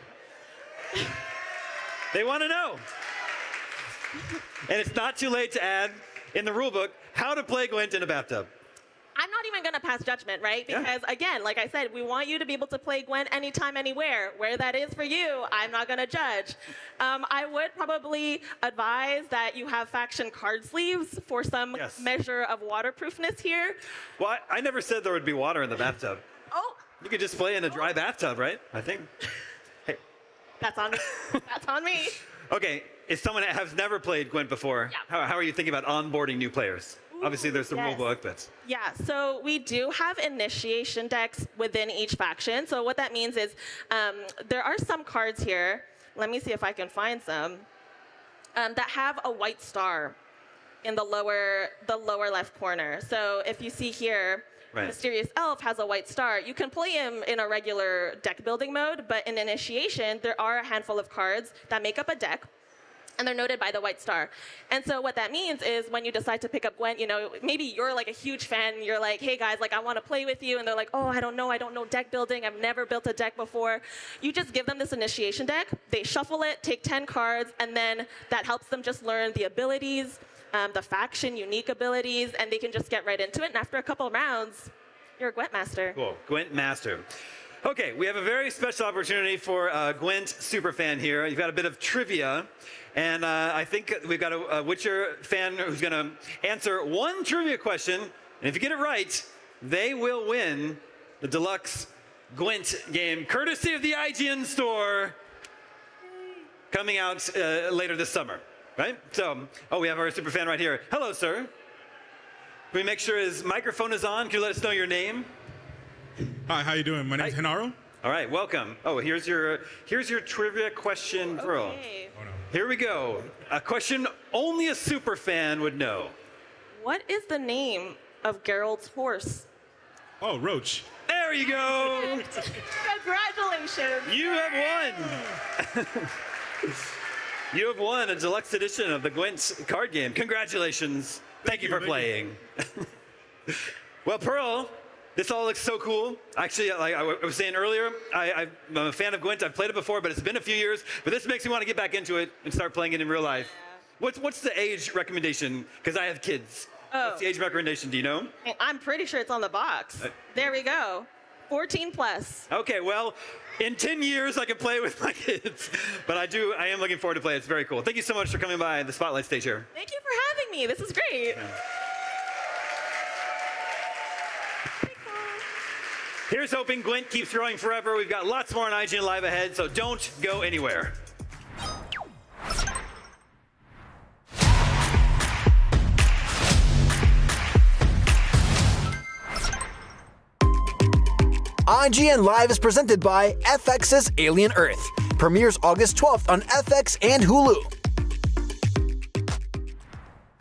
They want to know. And it's not too late to add in the rulebook how to play Gwent in a bathtub. I'm not even going to pass judgment, right? Because, again, like I said, we want you to be able to play Gwent anytime, anywhere. Where that is for you, I'm not going to judge. I would probably advise that you have faction card sleeves for some measure of waterproofness here. Well, I never said there would be water in the bathtub. Oh. You could just play in a dry bathtub, right? I think. That's on me. That's on me. Okay, if someone has never played Gwent before, how are you thinking about onboarding new players? Obviously, there's the rule book, but... Yeah, so we do have initiation decks within each faction. So what that means is there are some cards here. Let me see if I can find some that have a white star in the lower left corner. So if you see here, Mysterious Elf has a white star. You can play him in a regular deck building mode, but in initiation, there are a handful of cards that make up a deck. And they're noted by the white star. And so what that means is when you decide to pick up Gwent, you know, maybe you're like a huge fan and you're like, hey guys, like I want to play with you. And they're like, oh, I don't know deck building. I've never built a deck before. You just give them this initiation deck. They shuffle it, take 10 cards, and then that helps them just learn the abilities, the faction unique abilities, and they can just get right into it. And after a couple of rounds, you're a Gwent master. Cool, Gwent master. Okay, we have a very special opportunity for a Gwent superfan here. You've got a bit of trivia. And I think we've got a Witcher fan who's going to answer one trivia question. And if you get it right, they will win the deluxe Gwent game, courtesy of the IGN store, coming out later this summer. Right? So, we have our super fan right here. Hello, sir. Can we make sure his microphone is on? Can you let us know your name? Hi, how you doing? My name is Henaro. All right, welcome. Oh, here's your trivia question drill. Okay. Here we go. A question only a super fan would know. What is the name of Geralt's horse? Oh, Roach. There you go. Congratulations. You have won. You have won a deluxe edition of the Gwent card game. Congratulations. Thank you for playing. Well, Pearl, this all looks so cool. Actually, like I was saying earlier, I'm a fan of Gwent. I've played it before, but it's been a few years. But this makes me want to get back into it and start playing it in real life. Yeah. What's the age recommendation? Because I have kids. Oh. What's the age recommendation? Do you know? I'm pretty sure it's on the box. There we go. 14 plus. Okay, well, in 10 years I can play with my kids. But I am looking forward to play it. It's very cool. Thank you so much for coming by the spotlight stage here. Thank you for having me. This is great. Yeah. Here's hoping Gwent keeps growing forever. We've got lots more on IGN Live ahead, so don't go anywhere. IGN Live is presented by FX's Alien Earth. Premieres August 12th on FX and Hulu.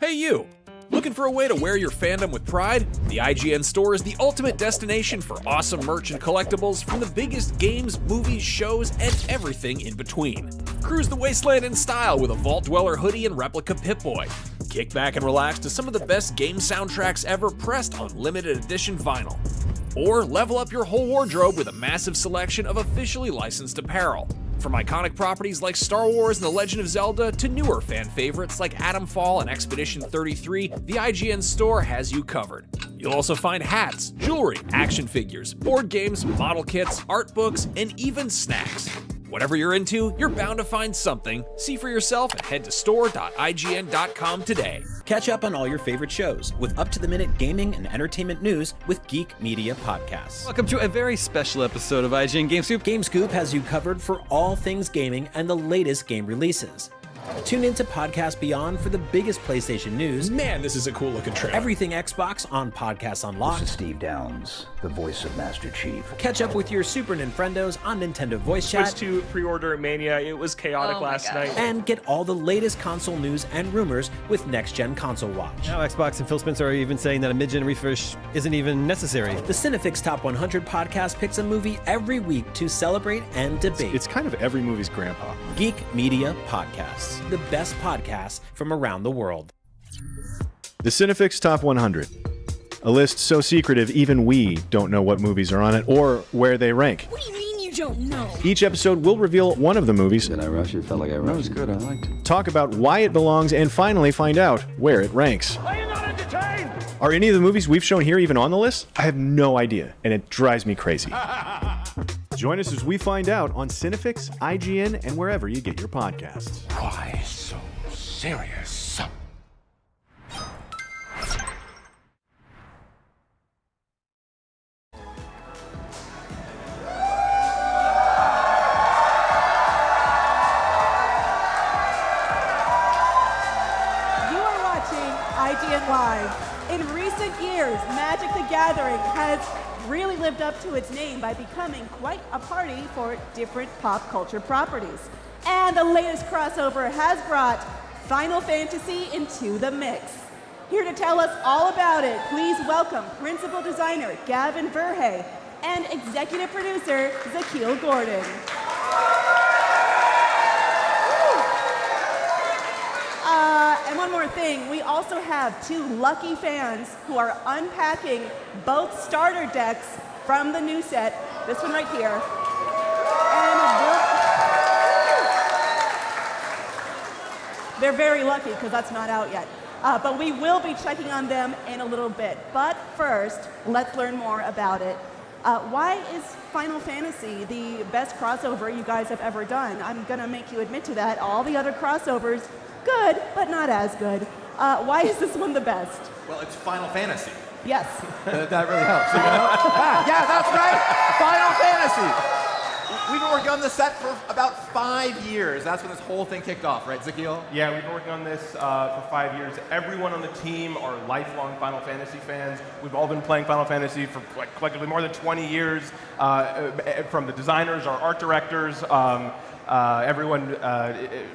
Hey you! Looking for a way to wear your fandom with pride? The IGN store is the ultimate destination for awesome merch and collectibles from the biggest games, movies, shows, and everything in between. Cruise the wasteland in style with a Vault Dweller hoodie and replica Pip-Boy. Kick back and relax to some of the best game soundtracks ever pressed on limited edition vinyl. Or level up your whole wardrobe with a massive selection of officially licensed apparel. From iconic properties like Star Wars and The Legend of Zelda to newer fan favorites like Atomfall and Expedition 33, the IGN store has you covered. You'll also find hats, jewelry, action figures, board games, model kits, art books, and even snacks. Whatever you're into, you're bound to find something. See for yourself and head to store.ign.com today. Catch up on all your favorite shows with up-to-the-minute gaming and entertainment news with Geek Media Podcasts. Welcome to a very special episode of IGN Game Scoop. Game Scoop has you covered for all things gaming and the latest game releases. Tune into Podcast Beyond for the biggest PlayStation news. Man, this is a cool looking trailer. Everything Xbox on Podcast Unlocked. This is Steve Downs, the voice of Master Chief. Catch up with your Super Nintendos on Nintendo Voice Chat. Switched to pre-order Mania. It was chaotic last night. And get all the latest console news and rumors with Next Gen Console Watch. Now Xbox and Phil Spencer are even saying that a mid-gen refresh isn't even necessary. The Cinefix Top 100 podcast picks a movie every week to celebrate and debate. It's kind of every movie's grandpa. Geek Media Podcasts. The best podcasts from around the world. The Cinefix Top 100. A list so secretive even we don't know what movies are on it or where they rank. What do you mean you don't know? Each episode will reveal one of the movies. Did I rush it? Felt like I rushed. That was good. I liked it. Talk about why it belongs and finally find out where it ranks. Are you not entertained? Are any of the movies we've shown here even on the list? I have no idea, and it drives me crazy. Join us as we find out on Cinefix, IGN, and wherever you get your podcasts. Why so serious? gathering has really lived up to its name by becoming quite a party for different pop culture properties. And the latest crossover has brought Final Fantasy into the mix. Here to tell us all about it, please welcome principal designer Gavin Verhey and executive producer Zakil Gordon. And one more thing, we also have 2 lucky fans who are unpacking both starter decks from the new set, this one right here. And they're very lucky because that's not out yet. But we will be checking on them in a little bit. But first, let's learn more about it. Why is Final Fantasy the best crossover you guys have ever done? I'm going to make you admit to that. All the other crossovers, good, but not as good. Why is this one the best? Well, it's Final Fantasy. Yes. That really helps. You know? Yeah, that's right. Final Fantasy. We've been working on this set for about 5 years. That's when this whole thing kicked off, right, Zakil? Yeah, we've been working on this for 5 years. Everyone on the team are lifelong Final Fantasy fans. We've all been playing Final Fantasy for collectively more than 20 years. From the designers, our art directors, everyone,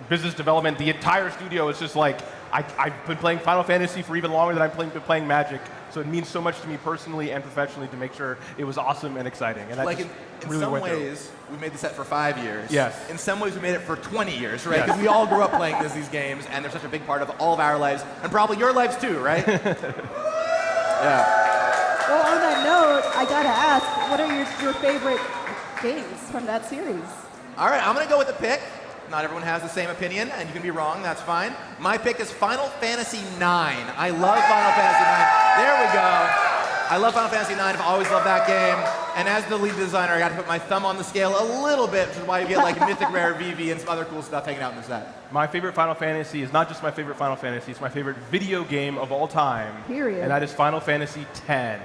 business development, the entire studio is just like, I've been playing Final Fantasy for even longer than I've been playing Magic. So it means so much to me personally and professionally to make sure it was awesome and exciting. And like in really some ways, we made the set for 5 years. Yes. In some ways, we made it for 20 years, right? Yes. Because we all grew up playing these games, and they're such a big part of all of our lives, and probably your lives too, right? Yeah. Well, on that note, I gotta ask, what are your favorite games from that series? All right, I'm gonna go with a pick. Not everyone has the same opinion, and you can be wrong, that's fine. My pick is Final Fantasy IX. I love Final Fantasy IX. There we go. I love Final Fantasy IX, I've always loved that game. And as the lead designer, I got to put my thumb on the scale a little bit, which is why you get like Mythic Rare VV and some other cool stuff hanging out in the set. My favorite Final Fantasy is not just my favorite Final Fantasy, it's my favorite video game of all time. Period. And that is Final Fantasy X.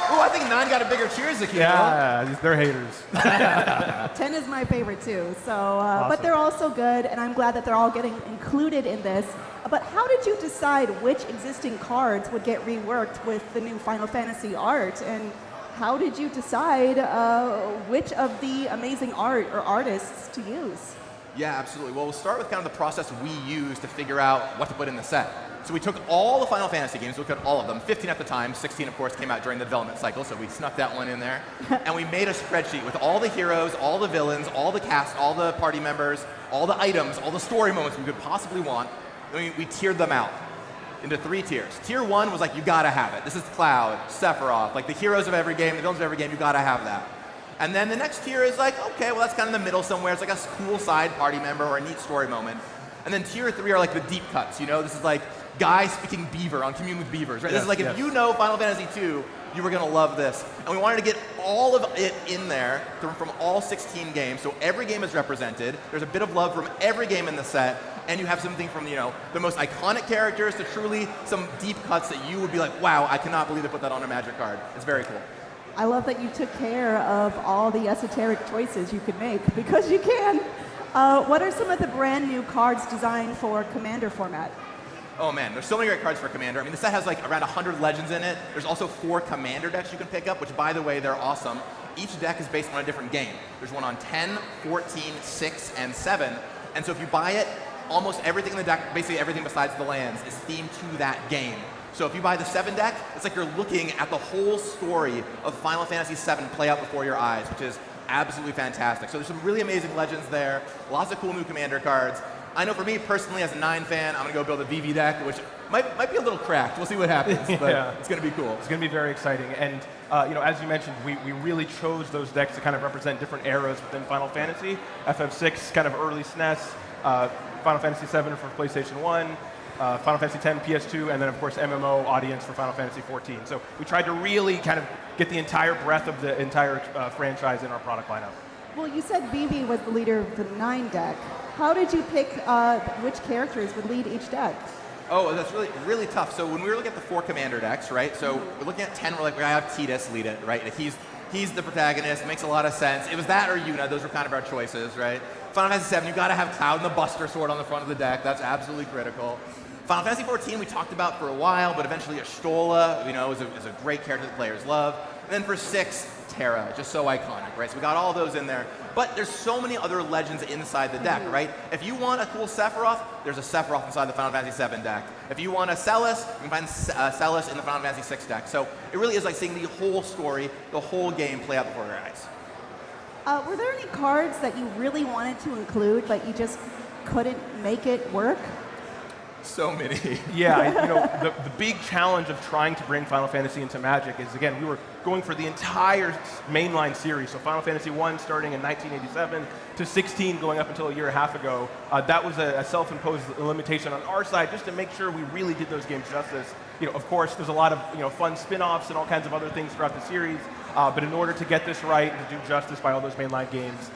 Oh, I think 9 got a bigger cheers, Zakil. Yeah, they're haters. 10 is my favorite too. So, Awesome. But they're also good, and I'm glad that they're all getting included in this. But how did you decide which existing cards would get reworked with the new Final Fantasy art? And how did you decide which of the amazing art or artists to use? Yeah, absolutely. Well, we'll start with kind of the process we use to figure out what to put in the set. So we took all the Final Fantasy games, we looked at all of them, 15 at the time, 16 of course came out during the development cycle, so we snuck that one in there. And we made a spreadsheet with all the heroes, all the villains, all the cast, all the party members, all the items, all the story moments we could possibly want. And we tiered them out into 3 tiers. Tier 1 was like, you gotta have it. This is Cloud, Sephiroth, like the heroes of every game, the villains of every game, you gotta have that. And then the next tier is like, okay, well that's kind of in the middle somewhere. It's like a cool side party member or a neat story moment. And then tier 3 are like the deep cuts, you know? This is like guy speaking beaver on Commune with Beavers, right? This is like, if you know Final Fantasy II, you were gonna love this. And we wanted to get all of it in there from all 16 games, so every game is represented. There's a bit of love from every game in the set, and you have something from, you know, the most iconic characters to truly some deep cuts that you would be like, wow, I cannot believe they put that on a Magic card. It's very cool. I love that you took care of all the esoteric choices you could make, because you can. What are some of the brand new cards designed for Commander format? Oh man, there's so many great cards for Commander. I mean, the set has like around 100 legends in it. There's also 4 Commander decks you can pick up, which by the way, they're awesome. Each deck is based on a different game. There's one on 10, 14, 6, and 7. And so if you buy it, almost everything in the deck, basically everything besides the lands, is themed to that game. So if you buy the 7 deck, it's like you're looking at the whole story of Final Fantasy VII play out before your eyes, which is absolutely fantastic. So there's some really amazing legends there, lots of cool new Commander cards. I know for me personally, as a 9 fan, I'm gonna go build a VV deck, which might be a little cracked. We'll see what happens, but it's gonna be cool. It's gonna be very exciting. And you know, as you mentioned, we really chose those decks to kind of represent different eras within Final Fantasy. FF6, kind of early SNES, Final Fantasy VII for PlayStation 1, Final Fantasy X PS2, and then of course MMO audience for Final Fantasy 14. So we tried to really kind of get the entire breadth of the entire franchise in our product lineup. Well, you said VV was the leader of the 9 deck. How did you pick which characters would lead each deck? Oh, that's really, really tough. So when we were looking at the 4 Commander decks, right? So we're looking at 10, we're like, we gotta have Tidus lead it, right? Like he's the protagonist, makes a lot of sense. It was that or Yuna, those were kind of our choices, right? Final Fantasy VII, you gotta have Cloud and the Buster Sword on the front of the deck. That's absolutely critical. Final Fantasy XIV we talked about for a while, but eventually Ashtola, is a great character that players love. And then for 6, Terra, just so iconic, right? So we got all those in there. But there's so many other legends inside the deck, right? If you want a cool Sephiroth, there's a Sephiroth inside the Final Fantasy VII deck. If you want a Celis, you can find Celis in the Final Fantasy VI deck. So it really is like seeing the whole story, the whole game play out before your eyes. Were there any cards that you really wanted to include, but you just couldn't make it work? So many. Yeah, the big challenge of trying to bring Final Fantasy into Magic is, again, we were going for the entire mainline series. So Final Fantasy I starting in 1987 to 16 going up until a year and a half ago. That was a self-imposed limitation on our side just to make sure we really did those games justice. Of course, there's a lot of fun spin-offs and all kinds of other things throughout the series. But in order to get this right and to do justice by all those mainline games,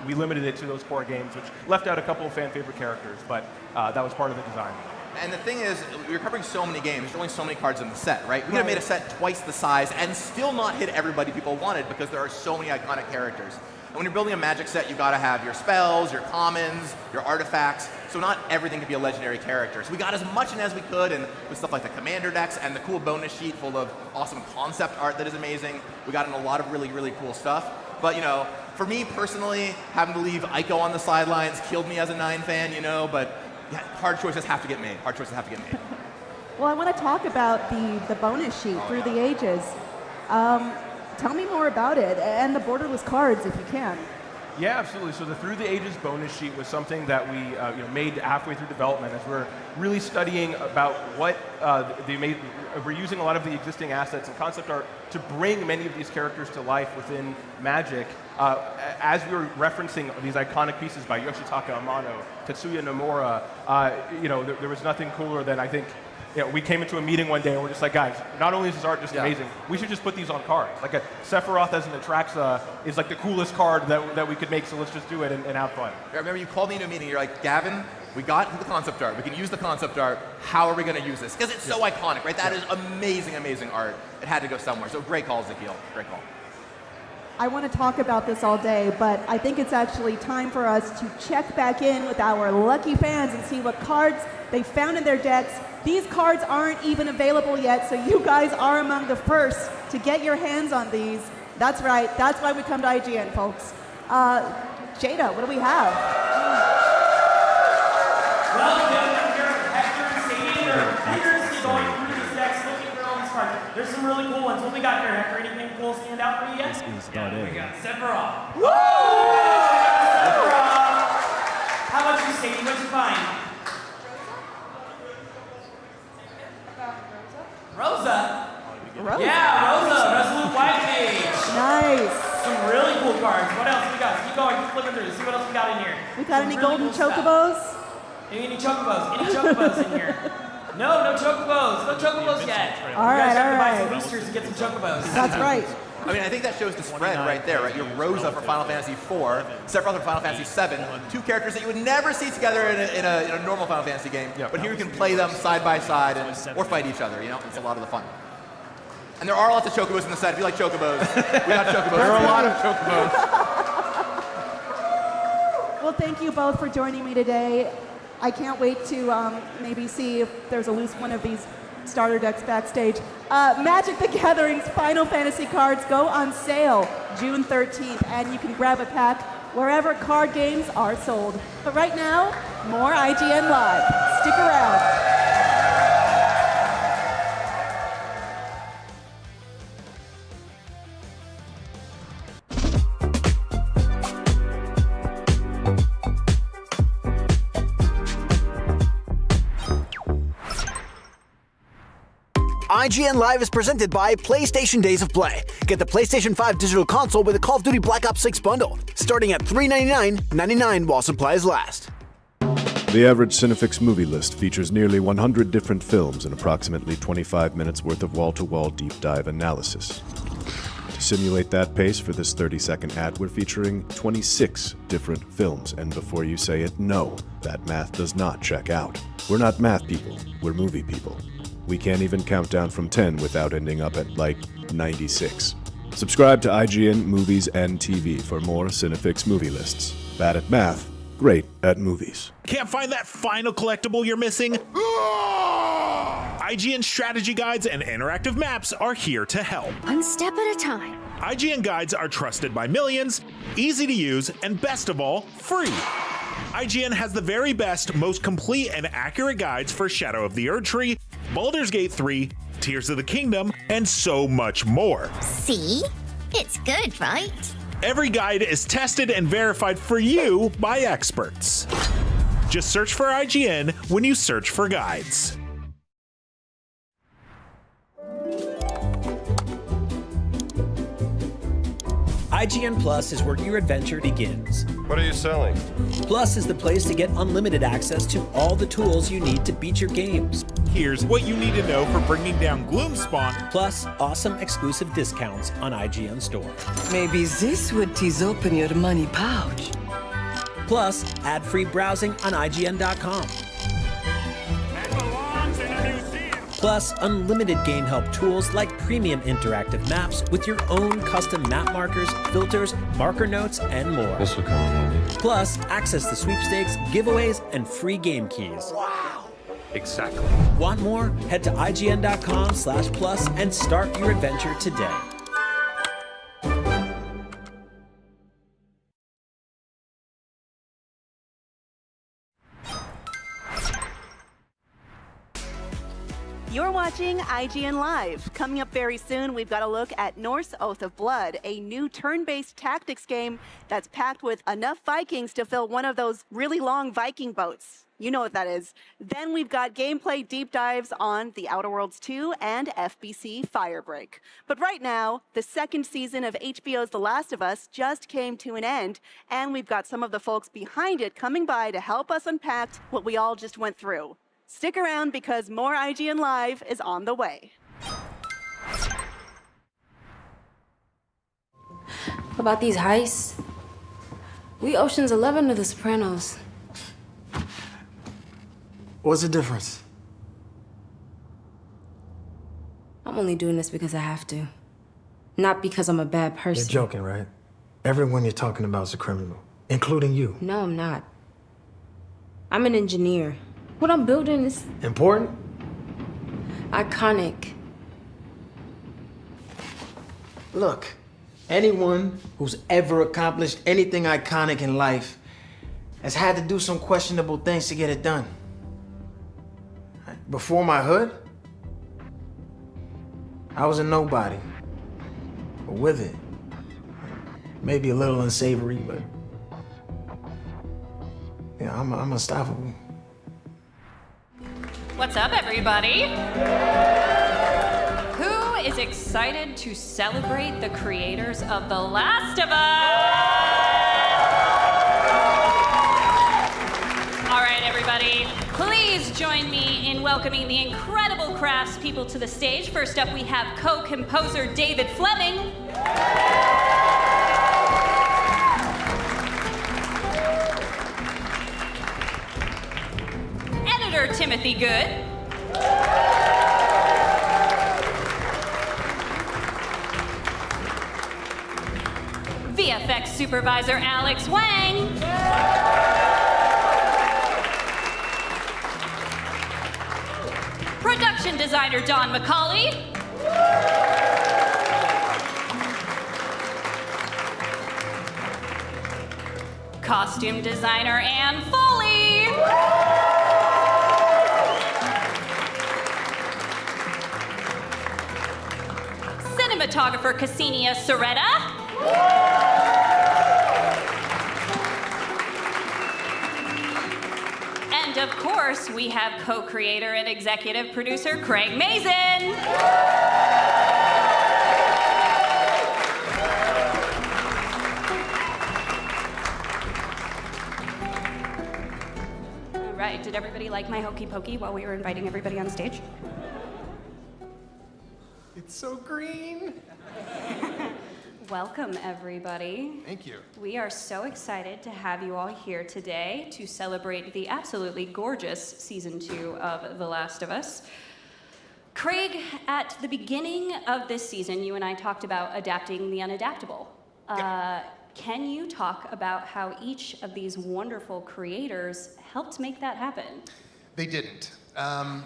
we limited it to those core games, which left out a couple of fan favorite characters, but that was part of the design. And the thing is, we're covering so many games, there's only so many cards in the set, right? We could have made a set twice the size and still not hit everybody people wanted because there are so many iconic characters. And when you're building a Magic set, you've got to have your spells, your commons, your artifacts, so not everything can be a legendary character. So we got as much in as we could, and with stuff like the Commander decks and the cool bonus sheet full of awesome concept art that is amazing. We got in a lot of really, really cool stuff. But, for me personally, having to leave Ico on the sidelines killed me as a 9 fan, but yeah, hard choices have to get made. Hard choices have to get made. Well, I want to talk about the bonus sheet through the ages. Tell me more about it, and the borderless cards if you can. Yeah, absolutely. So the Through the Ages bonus sheet was something that we made halfway through development as we're really studying about what they made. We're using a lot of the existing assets and concept art to bring many of these characters to life within Magic. As we were referencing these iconic pieces by Yoshitaka Amano, Tetsuya Nomura, there was nothing cooler than, I think, we came into a meeting one day and we're just like, guys, not only is this art just amazing, we should just put these on cards. Like a Sephiroth as an Atraxa is like the coolest card that we could make, so let's just do it and have fun. I remember you called me into a meeting, you're like, Gavin, we got the concept art, we can use the concept art, how are we going to use this? Because it's so iconic, right? That is amazing, amazing art. It had to go somewhere, so great call, Zakil, great call. I want to talk about this all day, but I think it's actually time for us to check back in with our lucky fans and see what cards they found in their decks. These cards aren't even available yet, so you guys are among the first to get your hands on these. That's right, that's why we come to IGN, folks. Jada, what do we have? Well, Hector and Sadie are vigorously going through these decks looking for all these cards. There's some really cool ones. What we got here, Hector? Anything cool stand out for you yet? We got Sephiroth. Woo! Sephiroth! How about you, Sadie? What'd you find? Rosa? Yeah, Rosa, Resolute White Mage. Nice. Some really cool cards. What else we got? Keep going, keep flipping through. See what else we got in here. We got any golden chocobos? Any chocobos? Any chocobos in here? No chocobos. No chocobos yet. All right, you guys have all to buy right. some boosters to get some chocobos. That's right. I mean, I think that shows the spread right there, right? You have Rosa for Final Fantasy IV, Sephiroth for Final Fantasy VII, two characters that you would never see together in a normal Final Fantasy game, but here you can play them side by side or fight each other, It's a lot of the fun. And there are lots of chocobos in the set. If you like chocobos, we got chocobos. There are a lot of chocobos. Well, thank you both for joining me today. I can't wait to maybe see if there's a loose one of these starter decks backstage. Magic the Gathering's Final Fantasy cards go on sale June 13th, and you can grab a pack wherever card games are sold. But right now, more IGN Live. Stick around. IGN Live is presented by PlayStation Days of Play. Get the PlayStation 5 digital console with a Call of Duty Black Ops 6 bundle, starting at $399.99 while supplies last. The average Cinefix movie list features nearly 100 different films and approximately 25 minutes worth of wall-to-wall deep dive analysis. To simulate that pace for this 30-second ad, we're featuring 26 different films, and before you say it, no, that math does not check out. We're not math people, we're movie people. We can't even count down from 10 without ending up at, 96. Subscribe to IGN Movies and TV for more Cinefix movie lists. Bad at math, great at movies. Can't find that final collectible you're missing? IGN strategy guides and interactive maps are here to help. One step at a time. IGN guides are trusted by millions, easy to use, and best of all, free. IGN has the very best, most complete and accurate guides for Shadow of the Erdtree, Baldur's Gate 3, Tears of the Kingdom, and so much more. See? It's good, right? Every guide is tested and verified for you by experts. Just search for IGN when you search for guides. IGN Plus is where your adventure begins. What are you selling? Plus is the place to get unlimited access to all the tools you need to beat your games. Here's what you need to know for bringing down Gloomspawn. Plus, awesome exclusive discounts on IGN Store. Maybe this would tease open your money pouch. Plus, ad-free browsing on IGN.com. Plus, unlimited game help tools like premium interactive maps with your own custom map markers, filters, marker notes, and more. This will come in handy. Plus, access to sweepstakes, giveaways, and free game keys. Wow! Exactly. Want more? Head to IGN.com/plus and start your adventure today. You're watching IGN Live. Coming up very soon, we've got a look at Norse Oath of Blood, a new turn-based tactics game that's packed with enough Vikings to fill one of those really long Viking boats. You know what that is. Then we've got gameplay deep dives on The Outer Worlds 2 and FBC Firebreak. But right now, the second season of HBO's The Last of Us just came to an end, and we've got some of the folks behind it coming by to help us unpack what we all just went through. Stick around because more IGN Live is on the way. About these heists? We Ocean's 11 or The Sopranos? What's the difference? I'm only doing this because I have to. Not because I'm a bad person. You're joking, right? Everyone you're talking about is a criminal, including you. No, I'm not. I'm an engineer. What I'm building is... Important? iconic. Look, anyone who's ever accomplished anything iconic in life has had to do some questionable things to get it done. Before my hood, I was a nobody. But with it, maybe a little unsavory, but yeah, I'm unstoppable. What's up, everybody? Who is excited to celebrate the creators of The Last of Us? All right, everybody, please join me in welcoming the incredible craftspeople to the stage. First up, we have co-composer David Fleming. Editor Timothy Good. VFX supervisor Alex Wang. Production designer Don McCauley. Costume designer Ann Foley. Cinematographer Cassinia Soretta. And of course, we have co-creator and executive producer Craig Mazin. All right, did everybody like my hokey pokey while we were inviting everybody on stage? It's so green. Welcome, everybody. Thank you. We are so excited to have you all here today to celebrate the absolutely gorgeous season 2 of The Last of Us. Craig, at the beginning of this season, you and I talked about adapting the unadaptable. Can you talk about how each of these wonderful creators helped make that happen? They didn't. I've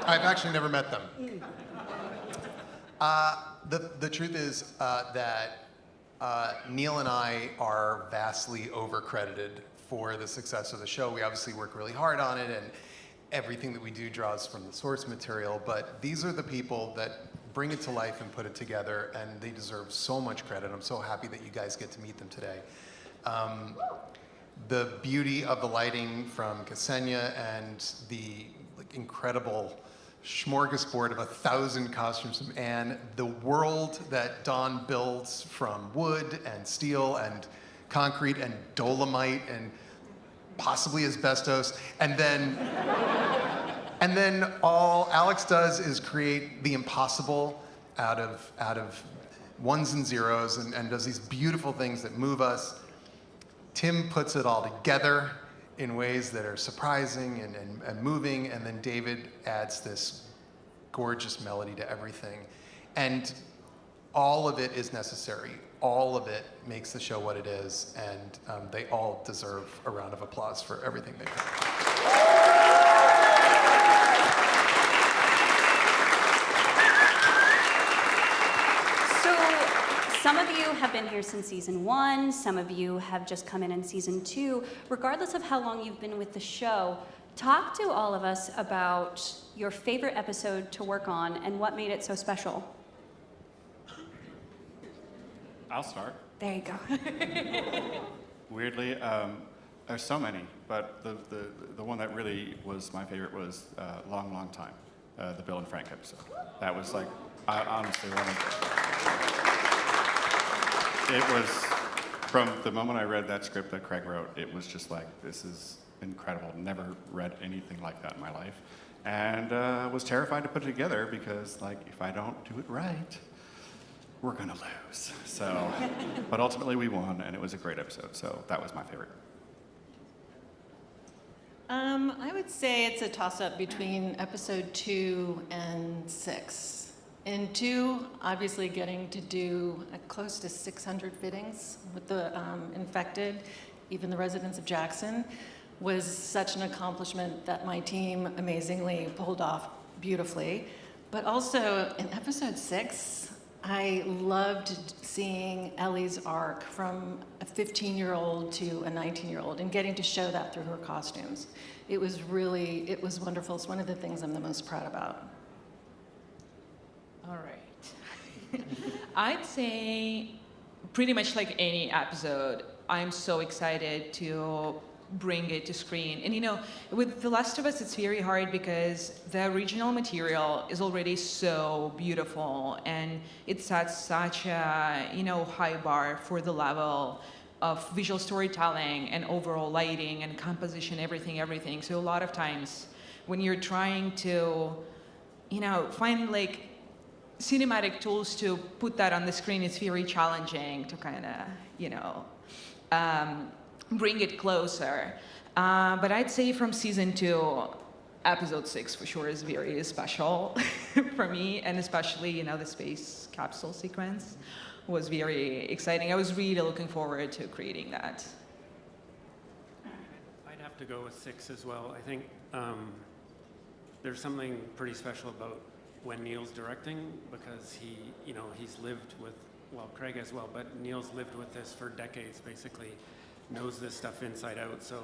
actually never met them. The truth is that Neil and I are vastly overcredited for the success of the show. We obviously work really hard on it, and everything that we do draws from the source material, but these are the people that bring it to life and put it together, and they deserve so much credit. I'm so happy that you guys get to meet them today. The beauty of the lighting from Ksenia and the incredible smorgasbord of 1,000 costumes from Anne, the world that Don builds from wood and steel and concrete and dolomite and possibly asbestos, and then all Alex does is create the impossible out of ones and zeros and does these beautiful things that move us. Tim puts it all together in ways that are surprising and moving, and then David adds this gorgeous melody to everything. And all of it is necessary. All of it makes the show what it is, and they all deserve a round of applause for everything they've done. Some of you have been here since season 1, some of you have just come in season 2. Regardless of how long you've been with the show, talk to all of us about your favorite episode to work on and what made it so special. I'll start. There you go. Weirdly, there's so many, but the one that really was my favorite was Long, Long Time, the Bill and Frank episode. That was like, honestly, one of it was, from the moment I read that script that Craig wrote, it was just like, this is incredible. Never read anything like that in my life. And was terrified to put it together because, like, if I don't do it right, we're gonna lose. So, but ultimately we won, and it was a great episode, so that was my favorite. I would say it's a toss-up between episode 2 and 6. In 2, obviously getting to do close to 600 fittings with the infected, even the residents of Jackson, was such an accomplishment that my team amazingly pulled off beautifully. But also in episode 6, I loved seeing Ellie's arc from a 15-year-old to a 19-year-old and getting to show that through her costumes. It was wonderful. It's one of the things I'm the most proud about. All right. I'd say pretty much like any episode, I'm so excited to bring it to screen. And you know, with The Last of Us, it's very hard because the original material is already so beautiful and it sets such a, you know, high bar for the level of visual storytelling and overall lighting and composition, everything. So a lot of times when you're trying to, you know, find like cinematic tools to put that on the screen, it's very challenging to kind of, you know, bring it closer. But I'd say from season 2, episode 6 for sure is very special for me, and especially, you know, the space capsule sequence was very exciting. I was really looking forward to creating that. I'd have to go with 6 as well. I think there's something pretty special about when Neil's directing, because he, you know, he's lived with, well, Craig as well, but Neil's lived with this for decades, basically, knows this stuff inside out. So,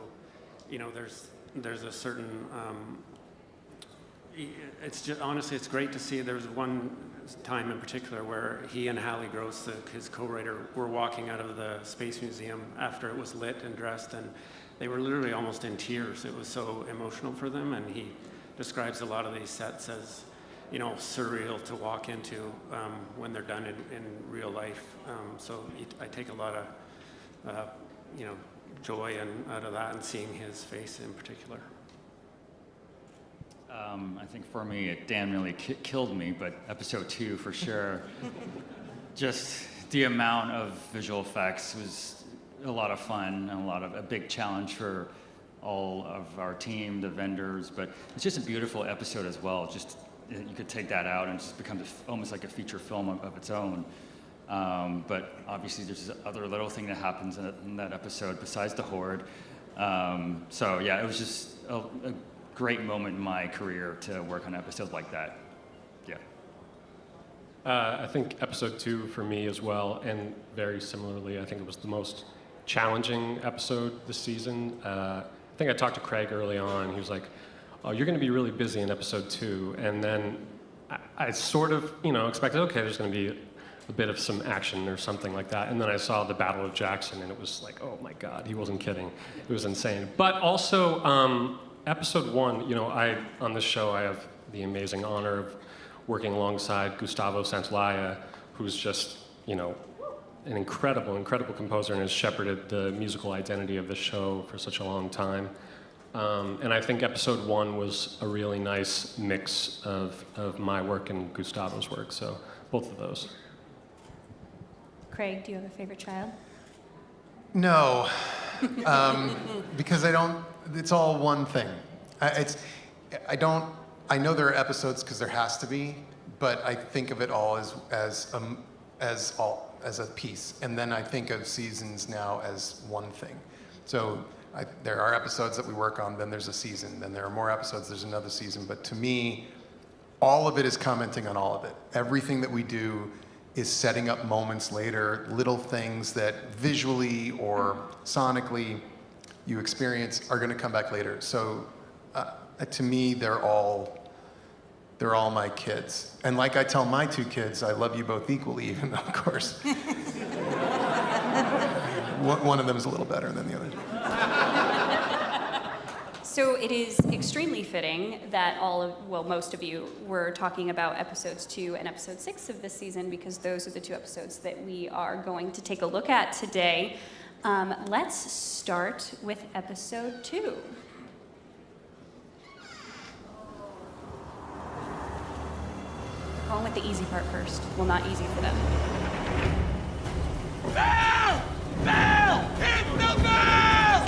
you know, there's a certain, it's just, honestly, it's great to see. There's one time in particular where he and Hallie Gross, his co-writer, were walking out of the Space Museum after it was lit and dressed, and they were literally almost in tears. It was so emotional for them, and he describes a lot of these sets as, you know, surreal to walk into when they're done in real life. So I take a lot of, you know, joy out of that and seeing his face in particular. I think for me, it damn nearly killed me, but episode 2 for sure. Just the amount of visual effects was a lot of fun and a big challenge for all of our team, the vendors, but it's just a beautiful episode as well. Just you could take that out and it just becomes almost like a feature film of its own. But obviously there's this other little thing that happens in that episode besides the horde. So yeah, it was just a great moment in my career to work on an episode like that. Yeah. I think episode 2 for me as well, and very similarly, I think it was the most challenging episode this season. I think I talked to Craig early on. He was like, "Oh, you're going to be really busy in episode 2," and then I sort of, expected, okay, there's going to be a bit of some action or something like that, and then I saw the Battle of Jackson, and it was like, oh my God, he wasn't kidding. It was insane. But also, episode 1, on this show, I have the amazing honor of working alongside Gustavo Santaolalla, who's just, an incredible composer and has shepherded the musical identity of the show for such a long time. And I think episode 1 was a really nice mix of my work and Gustavo's work, so both of those. Craig, do you have a favorite child? No, because it's all one thing. I know there are episodes because there has to be, but I think of it all as a piece, and then I think of seasons now as one thing. So there are episodes that we work on, then there's a season, then there are more episodes, there's another season. But to me, all of it is commenting on all of it. Everything that we do is setting up moments later, little things that visually or sonically you experience are going to come back later. So to me, they're all my kids. And like I tell my 2 kids, I love you both equally, even though, of course, one of them is a little better than the other. So it is extremely fitting that most of you were talking about episodes 2 and episode 6 of this season, because those are the 2 episodes that we are going to take a look at today. Let's start with episode 2. Going with the easy part first. Well, not easy for them. Bell! Bell! Hit the bell!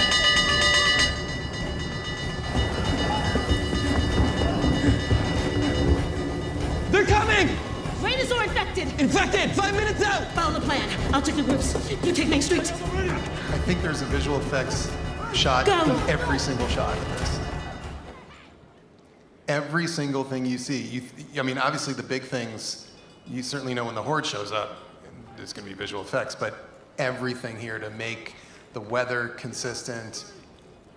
They're coming! Dinosaur infected! Infected! 5 minutes out! Follow the plan. I'll check the roofs. You take Main Street. I think there's a visual effects shot in every single shot of this. Every single thing you see. Obviously the big things, you certainly know when the horde shows up, there's going to be visual effects, but everything here to make the weather consistent,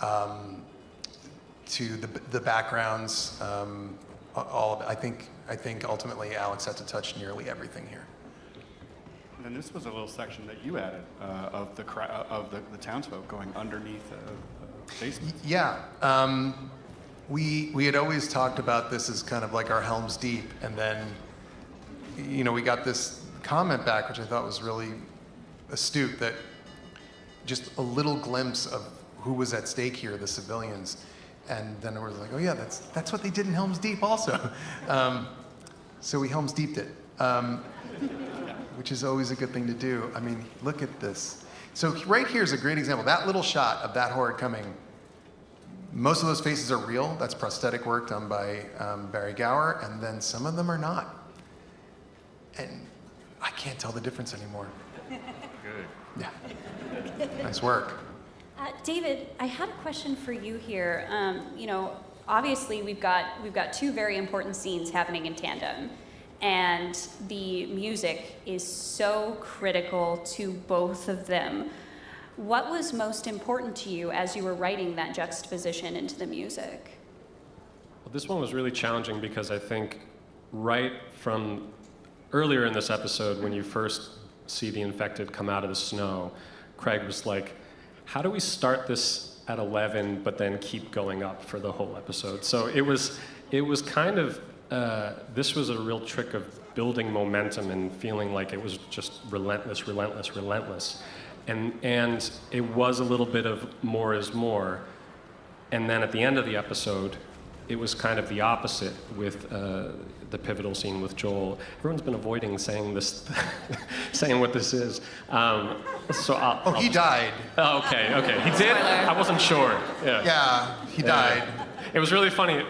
to the backgrounds, all of it. I think ultimately Alex had to touch nearly everything here. And then this was a little section that you added of the townsfolk going underneath a basement. Yeah. We had always talked about this as kind of like our Helm's Deep, and then, we got this comment back, which I thought was really astute, that just a little glimpse of who was at stake here, the civilians, and then it was like, oh yeah, that's what they did in Helm's Deep also. So we Helm's Deeped it, which is always a good thing to do. Look at this. So right here is a great example. That little shot of that horde coming. Most of those faces are real. That's prosthetic work done by Barry Gower, and then some of them are not. And I can't tell the difference anymore. Good. Yeah. Nice work. David, I had a question for you here. Obviously we've got 2 very important scenes happening in tandem, and the music is so critical to both of them. What was most important to you as you were writing that juxtaposition into the music? Well, this one was really challenging because I think right from earlier in this episode, when you first see the infected come out of the snow, Craig was like, how do we start this at 11 but then keep going up for the whole episode? So it was kind of, this was a real trick of building momentum and feeling like it was just relentless. And it was a little bit of more is more. And then at the end of the episode, it was kind of the opposite with the pivotal scene with Joel. Everyone's been avoiding saying this, saying what this is. So he died. Oh, okay. He did? I wasn't sure. Yeah, he died. It was really funny.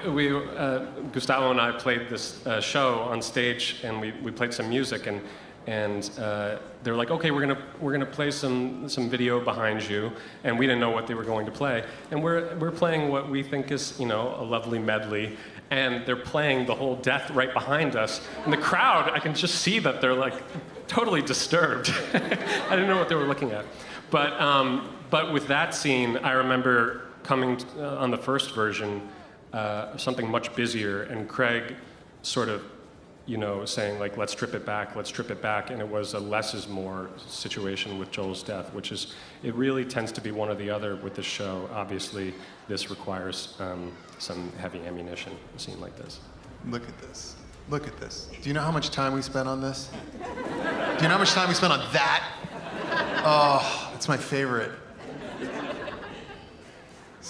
Gustavo and I played this show on stage, and we played some music, and And they're like, okay, we're gonna play some video behind you, and we didn't know what they were going to play, and we're playing what we think is, you know, a lovely medley, and they're playing the whole Death right behind us, and the crowd, I can just see that they're like totally disturbed. I didn't know what they were looking at, but with that scene, I remember coming on the first version, something much busier, and Craig sort of, you know, saying like, let's strip it back, and it was a less is more situation with Joel's death, which is, it really tends to be one or the other with the show. Obviously, this requires some heavy ammunition, a scene like this. Look at this. Look at this. Do you know how much time we spent on this? Do you know how much time we spent on that? Oh, it's my favorite.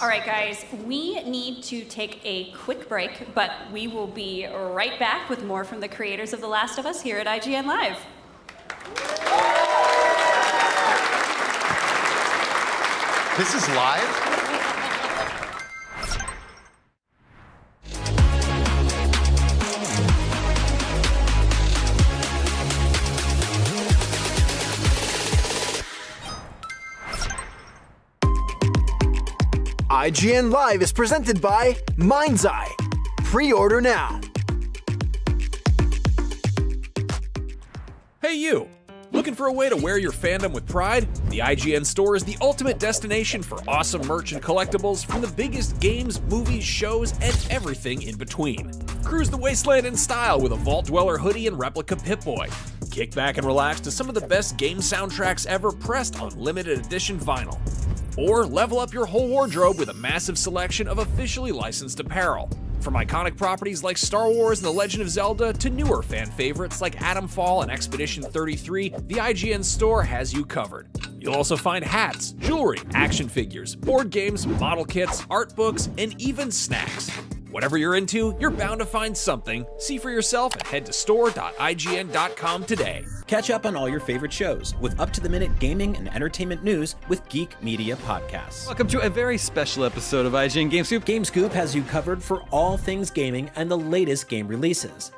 All right, guys, we need to take a quick break, but we will be right back with more from the creators of The Last of Us here at IGN Live. This is live? IGN Live is presented by Mind's Eye. Pre-order now. Hey you! Looking for a way to wear your fandom with pride? The IGN store is the ultimate destination for awesome merch and collectibles from the biggest games, movies, shows, and everything in between. Cruise the wasteland in style with a Vault Dweller hoodie and replica Pip-Boy. Kick back and relax to some of the best game soundtracks ever pressed on limited edition vinyl. Or level up your whole wardrobe with a massive selection of officially licensed apparel. From iconic properties like Star Wars and The Legend of Zelda to newer fan favorites like Atomfall and Expedition 33, the IGN store has you covered. You'll also find hats, jewelry, action figures, board games, model kits, art books, and even snacks. Whatever you're into, you're bound to find something. See for yourself and head to store.ign.com today. Catch up on all your favorite shows with up-to-the-minute gaming and entertainment news with Geek Media Podcasts. Welcome to a very special episode of IGN Game Scoop. Game Scoop has you covered for all things gaming and the latest game releases.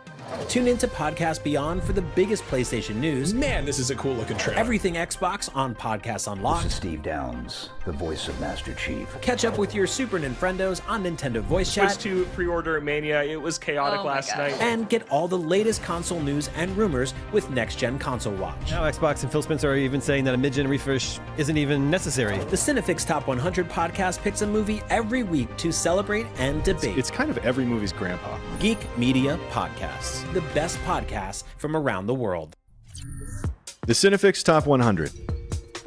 Tune into Podcast Beyond for the biggest PlayStation news. Man, this is a cool looking trailer. Everything Xbox on Podcasts Unlocked. This is Steve Downs, the voice of Master Chief. Catch up with your Super Nintendos on Nintendo Voice Chat. Switch to pre-order mania. It was chaotic last night. And get all the latest console news and rumors with Next Gen Console Watch. Now Xbox and Phil Spencer are even saying that a mid-gen refresh isn't even necessary. The Cinefix Top 100 podcast picks a movie every week to celebrate and debate. It's kind of every movie's grandpa. Geek Media Podcasts. The best podcasts from around the world. The Cinefix Top 100.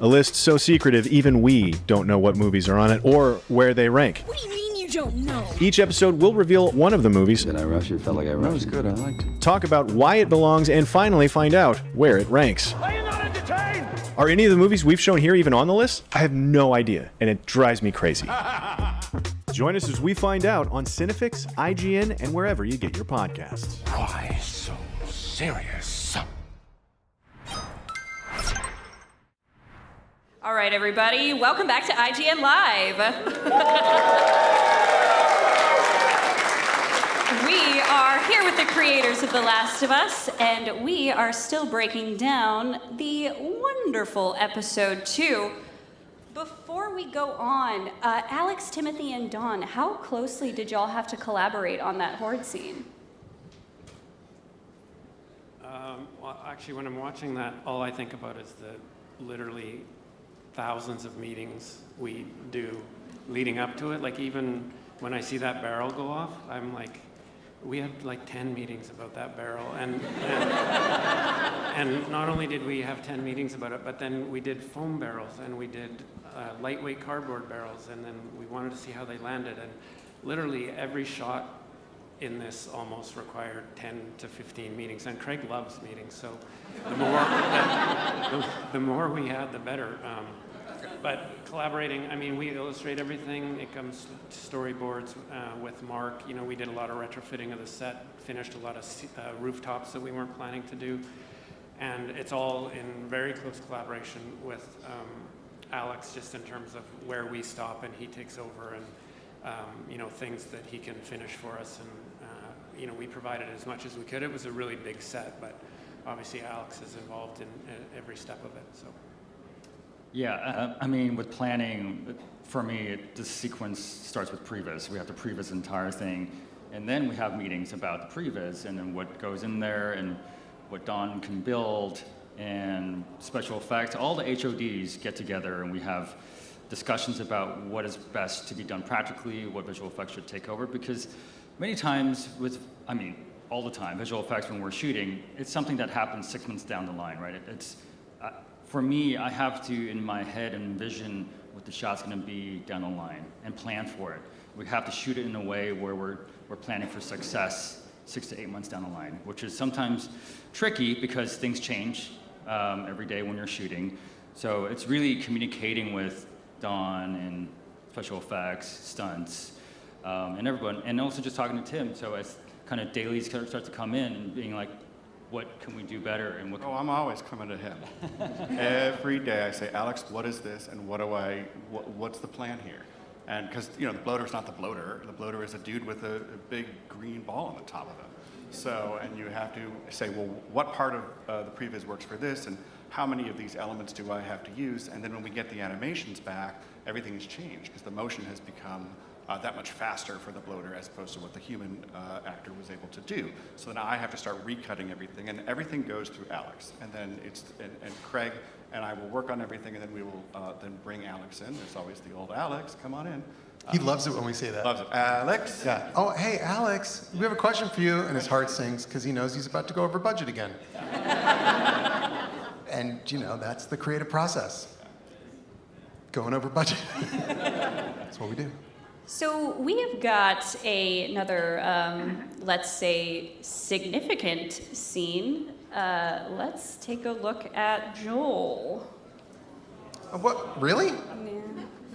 A list so secretive even we don't know what movies are on it or where they rank. What do you mean you don't know? Each episode will reveal one of the movies. Did I rush it? Felt like I rushed. That was good. I liked it. Talk about why it belongs and finally find out where it ranks. Are you not entertained? Are any of the movies we've shown here even on the list? I have no idea, and it drives me crazy. Join us as we find out on Cinefix, IGN, and wherever you get your podcasts. Why so serious? All right, everybody, welcome back to IGN Live. We are here with the creators of The Last of Us, and we are still breaking down the wonderful episode 2. Before we go on, Alex, Timothy, and Dawn, how closely did y'all have to collaborate on that horde scene? Well, actually, when I'm watching that, all I think about is the literally thousands of meetings we do leading up to it. Like, even when I see that barrel go off, I'm like, we had like 10 meetings about that barrel. And not only did we have 10 meetings about it, but then we did foam barrels and we did lightweight cardboard barrels, and then we wanted to see how they landed. And literally every shot in this almost required 10 to 15 meetings, and Craig loves meetings, so the more we had, the better. But collaborating, I mean, we illustrate everything. It comes to storyboards with Mark. You know, we did a lot of retrofitting of the set, finished a lot of rooftops that we weren't planning to do, and it's all in very close collaboration with Alex, just in terms of where we stop and he takes over, and you know, things that he can finish for us. And you know, we provided as much as we could. It was a really big set, but obviously Alex is involved in every step of it. So. Yeah, I mean, with planning, for me, the sequence starts with previs. We have to previs the entire thing, and then we have meetings about the previs and then what goes in there and what Don can build and special effects. All the HODs get together and we have discussions about what is best to be done practically, what visual effects should take over, because many times all the time, visual effects when we're shooting, it's something that happens 6 months down the line, right? For me, I have to, in my head, envision what the shot's gonna be down the line and plan for it. We have to shoot it in a way where we're planning for success 6 to 8 months down the line, which is sometimes tricky because things change every day when you're shooting. So it's really communicating with Don and special effects, stunts, and everyone, and also just talking to Tim. So as kind of dailies start to come in and being like, what can we do better? And what can I'm always coming to him. Every day I say, Alex, what is this? And what's the plan here? And because, the bloater's not the bloater. The bloater is a dude with a big green ball on the top of him. So, and you have to say, well, what part of the previs works for this? And how many of these elements do I have to use? And then when we get the animations back, everything has changed because the motion has become that much faster for the bloater as opposed to what the human actor was able to do. So then I have to start recutting everything, and everything goes through Alex. And then and Craig and I will work on everything, and then we will then bring Alex in. There's always the old Alex, come on in. He loves it when we say that. Loves it. Alex? Yeah. Oh, hey, Alex, we have a question for you. And his heart sings because he knows he's about to go over budget again. And, that's the creative process. Going over budget. That's what we do. So we have got another, let's say, significant scene. Let's take a look at Joel. What? Really? Yeah.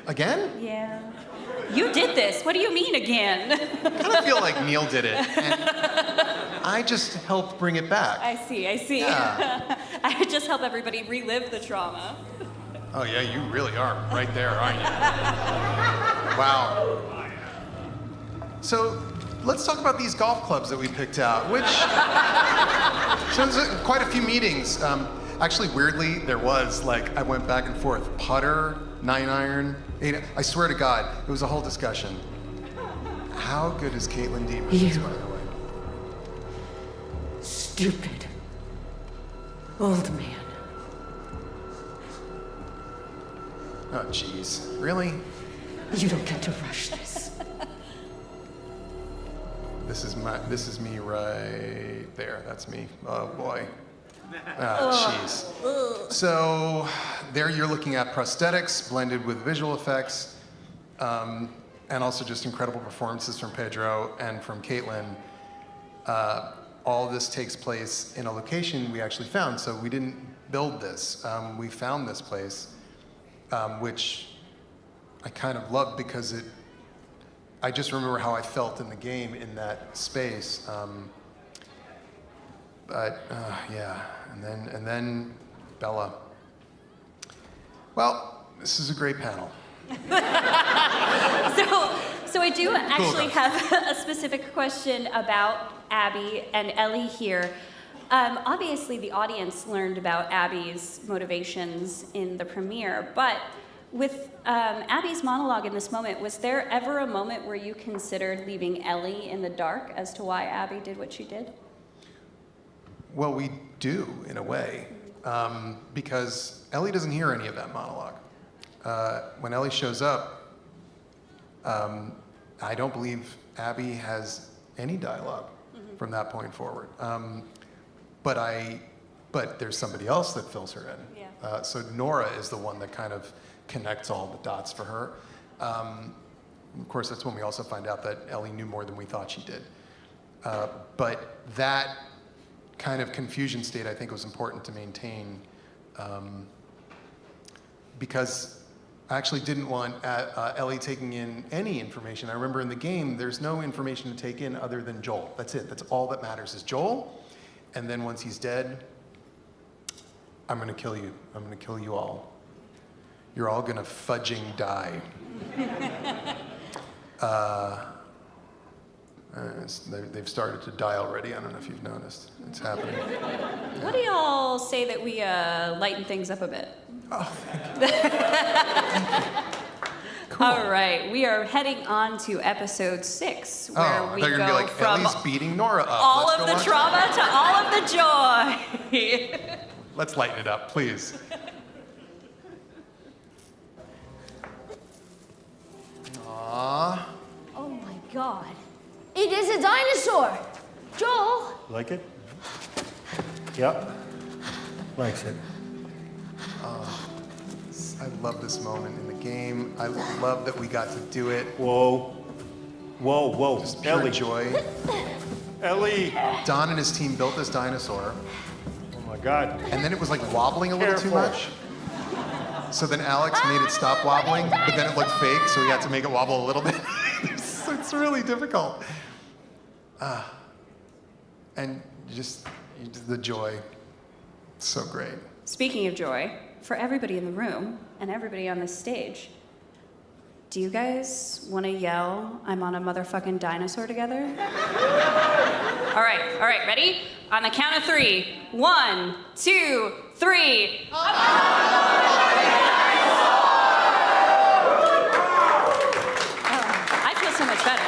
Again? Yeah. You did this. What do you mean again? I kind of feel like Neil did it. And I just helped bring it back. I see. Yeah. I just help everybody relive the trauma. Oh, yeah, you really are right there, aren't you? Wow. So let's talk about these golf clubs that we picked out, so there's quite a few meetings. Actually, weirdly, there was, I went back and forth. Putter, 9-iron, 8. I swear to God, it was a whole discussion. How good is Caitlin Dean, by the way? Stupid. Old man. Oh, jeez. Really? You don't get to rush this. This is me right there. That's me. Oh, boy. Oh, jeez. So there you're looking at prosthetics blended with visual effects, and also just incredible performances from Pedro and from Caitlin. All this takes place in a location we actually found. So we didn't build this. We found this place, which I kind of loved because I just remember how I felt in the game in that space. Yeah, and then Bella. Well, this is a great panel. So I do actually have a specific question about Abby and Ellie here. Obviously, the audience learned about Abby's motivations in the premiere, but with Abby's monologue in this moment, was there ever a moment where you considered leaving Ellie in the dark as to why Abby did what she did? Well, we do, in a way, because Ellie doesn't hear any of that monologue. When Ellie shows up, I don't believe Abby has any dialogue from that point forward. But there's somebody else that fills her in. Yeah. So Nora is the one that kind of connects all the dots for her. Of course, that's when we also find out that Ellie knew more than we thought she did. But that kind of confusion state, I think, was important to maintain, because I actually didn't want Ellie taking in any information. I remember in the game, there's no information to take in other than Joel. That's it. That's all that matters is Joel. And then once he's dead, I'm going to kill you. I'm going to kill you all. You're all going to fudging die. They've started to die already. I don't know if you've noticed. It's happening. What do y'all say that we lighten things up a bit? Oh, thank you. Cool. All right, we are heading on to episode 6, where I we thought you were gonna go be like, from Ellie's beating Nora up. all Let's of go the on. trauma to all of the joy. Let's lighten it up, please. Aww. Oh my god. It is a dinosaur! Joel! Like it? Yep. Likes it. I love this moment in the game. I love that we got to do it. Whoa. Whoa, whoa. Just pure Ellie. joy. Ellie. Don and his team built this dinosaur. Oh my God. And then it was like wobbling a little too much. So then Alex made it stop wobbling, but then it looked fake, so we had to make it wobble a little bit. It's really difficult. And just the joy. So great. Speaking of joy, for everybody in the room and everybody on this stage, do you guys want to yell, "I'm on a motherfucking dinosaur" together? All right, ready? On the count of 3. 1, 2, 3. I feel so much better.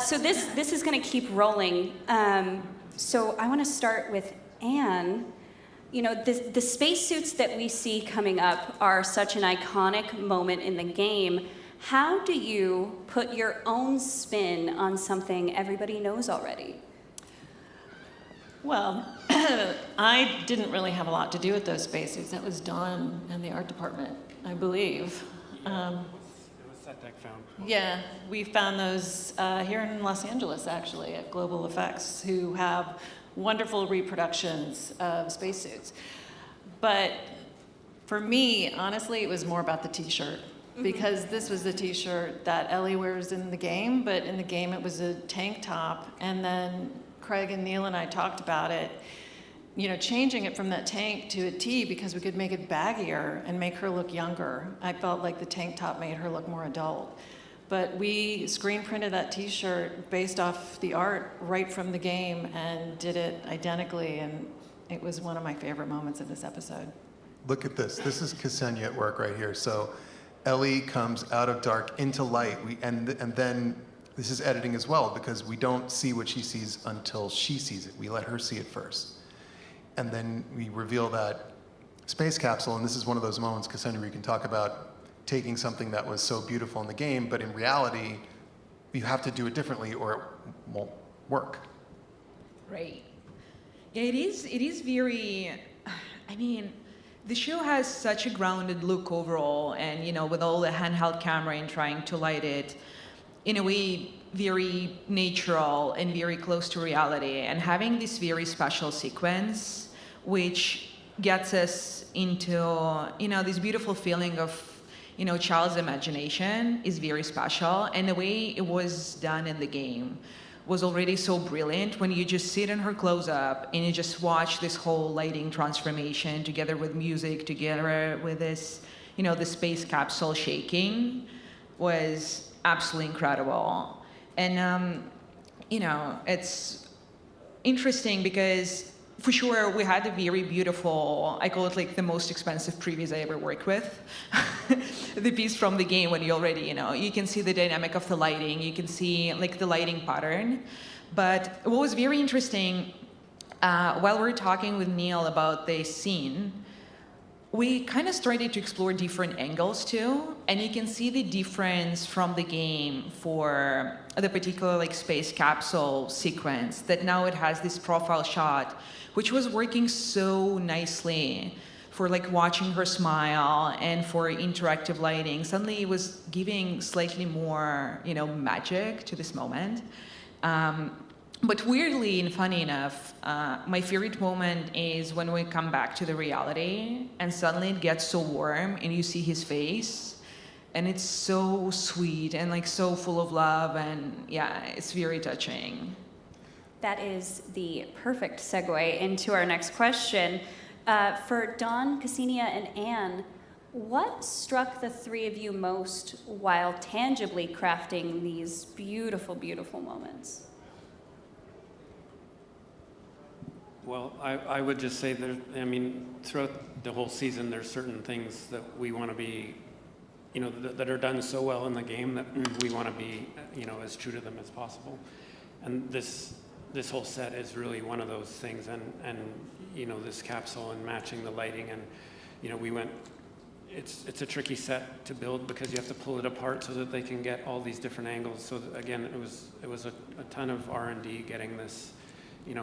So this is going to keep rolling. So I want to start with Anne. You know, the spacesuits that we see coming up are such an iconic moment in the game. How do you put your own spin on something everybody knows already? Well, I didn't really have a lot to do with those spacesuits. That was Dawn and the art department, I believe. Yeah, we found those here in Los Angeles, actually, at Global Effects, who have wonderful reproductions of spacesuits. But for me, honestly, it was more about the t-shirt, because this was the t-shirt that Ellie wears in the game, but in the game it was a tank top, and then Craig and Neil and I talked about it, you know, changing it from that tank to a tee because we could make it baggier and make her look younger. I felt like the tank top made her look more adult. But we screen printed that t-shirt based off the art right from the game and did it identically, and it was one of my favorite moments of this episode. Look at this. This is Ksenia at work right here. So Ellie comes out of dark into light. And then this is editing as well, because we don't see what she sees until she sees it. We let her see it first. And then we reveal that space capsule, and this is one of those moments, Ksenia, where you can talk about taking something that was so beautiful in the game, but in reality, you have to do it differently or it won't work. Right. Yeah, it is very, I mean, the show has such a grounded look overall, and, you know, with all the handheld camera and trying to light it, in a way, very natural and very close to reality, and having this very special sequence, which gets us into, you know, this beautiful feeling of, you know, child's imagination is very special, and the way it was done in the game was already so brilliant when you just sit in her close-up and you just watch this whole lighting transformation together with music, together with this, you know, the space capsule shaking was absolutely incredible. And, you know, it's interesting because for sure, we had a very beautiful, I call it like the most expensive previs I ever worked with. The piece from the game when you already, you know, you can see the dynamic of the lighting, you can see like the lighting pattern. But what was very interesting, while we were talking with Neil about the scene, we kind of started to explore different angles too, and you can see the difference from the game for the particular like space capsule sequence, that now it has this profile shot, which was working so nicely for like watching her smile and for interactive lighting. Suddenly it was giving slightly more, you know, magic to this moment. But weirdly and funny enough, my favorite moment is when we come back to the reality and suddenly it gets so warm and you see his face and it's so sweet and like so full of love, and yeah, it's very touching. That is the perfect segue into our next question. For Dawn, Ksenia, and Anne, What struck the three of you most while tangibly crafting these beautiful, beautiful moments? Well, I would just say throughout the whole season, there's certain things that we want to be, that are done so well in the game that we want to be, as true to them as possible. And this whole set is really one of those things. And this capsule and matching the lighting, and we went. It's a tricky set to build because you have to pull it apart so that they can get all these different angles. So again, it was a ton of R&D getting this. We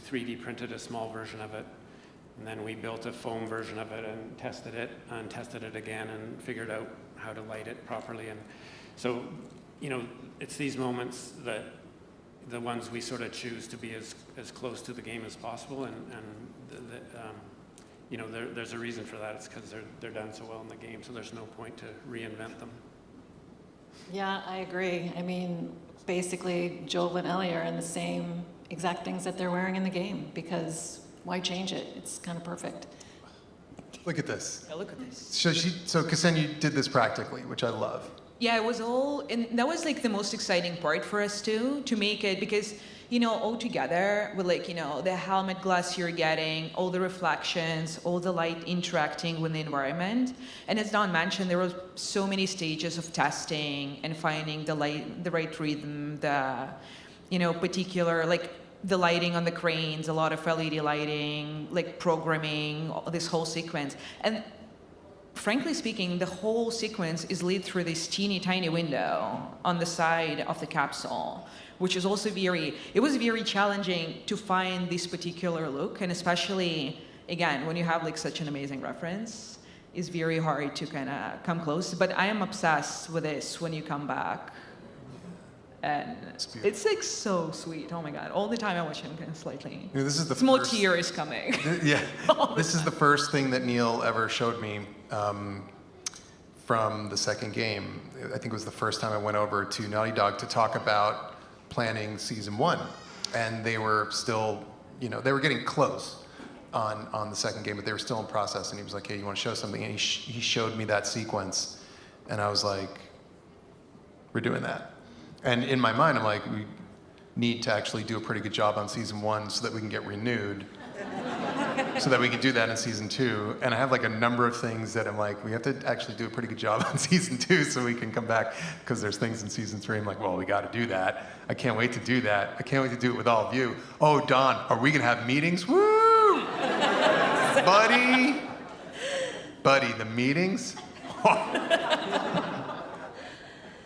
3D printed a small version of it, and then we built a foam version of it and tested it again and figured out how to light it properly. And so, it's these moments that the ones we sort of choose to be as close to the game as possible, there's a reason for that. It's because they're done so well in the game, so there's no point to reinvent them. Yeah, I agree. I mean, basically, Joel and Ellie are in the same exact things that they're wearing in the game, because why change it? It's kind of perfect. Look at this. Yeah, look at this. So Kasen, you did this practically, which I love. Yeah, it was all, and that was like the most exciting part for us too, to make it, because, all together with the helmet glass you're getting, all the reflections, all the light interacting with the environment. And as Don mentioned, there was so many stages of testing and finding the right rhythm, the, particular, the lighting on the cranes, a lot of LED lighting, programming, this whole sequence. And frankly speaking, the whole sequence is lit through this teeny tiny window on the side of the capsule, which is also it was very challenging to find this particular look. And especially, again, when you have such an amazing reference, it's very hard to kind of come close. But I am obsessed with this when you come back. And it's so sweet. Oh my God. All the time I watch him kind of slightly. This is the small first, tear is coming. Yeah. This is the first thing that Neil ever showed me from the second game. I think it was the first time I went over to Naughty Dog to talk about planning season 1. And they were still, they were getting close on the second game, but they were still in process. And he was like, hey, you want to show something? And he showed me that sequence. And I was like, we're doing that. And in my mind, I'm like, we need to actually do a pretty good job on season 1 so that we can get renewed, so that we can do that in season 2. And I have a number of things that I'm like, we have to actually do a pretty good job on season 2 so we can come back, because there's things in season 3. I'm like, well, we got to do that. I can't wait to do that. I can't wait to do it with all of you. Oh, Don, are we going to have meetings? Woo! Buddy, the meetings?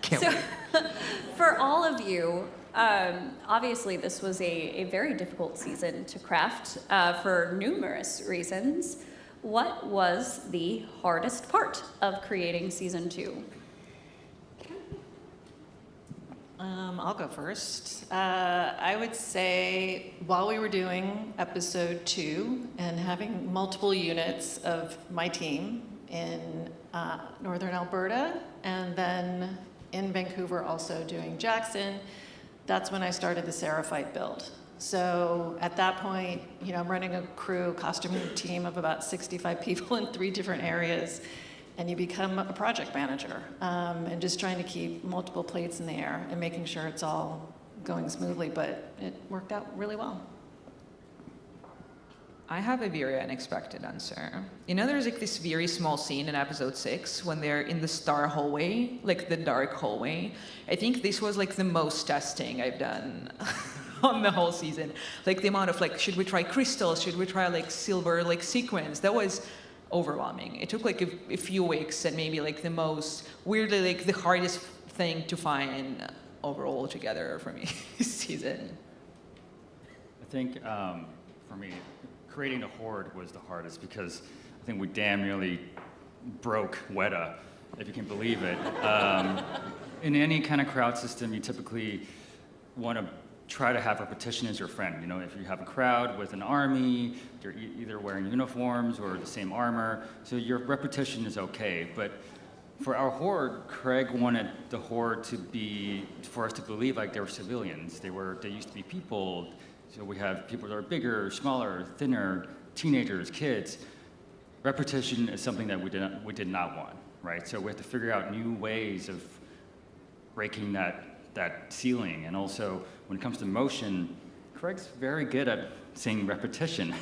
Can't wait. For all of you, obviously this was a very difficult season to craft for numerous reasons. What was the hardest part of creating season 2? I'll go first. I would say while we were doing episode 2 and having multiple units of my team in northern Alberta, and then in Vancouver also doing Jackson, that's when I started the Seraphite build. So at that point, I'm running a costume team of about 65 people in 3 different areas, and you become a project manager, and just trying to keep multiple plates in the air and making sure it's all going smoothly, but it worked out really well. I have a very unexpected answer. There's this very small scene in episode 6 when they're in the star hallway, the dark hallway. I think this was the most testing I've done on the whole season. The amount of should we try crystals? Should we try silver sequins? That was overwhelming. It took a few weeks, and maybe the most, weirdly the hardest thing to find overall together for me this season. I think for me, creating the horde was the hardest, because I think we damn nearly broke Weta, if you can believe it. In any kind of crowd system, you typically want to try to have repetition as your friend. If you have a crowd with an army, you're either wearing uniforms or the same armor, so your repetition is okay. But for our horde, Craig wanted the horde for us to believe they were civilians. They used to be people. So we have people that are bigger, smaller, thinner, teenagers, kids. repetition is something that we did not want, right? So we have to figure out new ways of breaking that ceiling. And also, when it comes to motion, Craig's very good at saying repetition.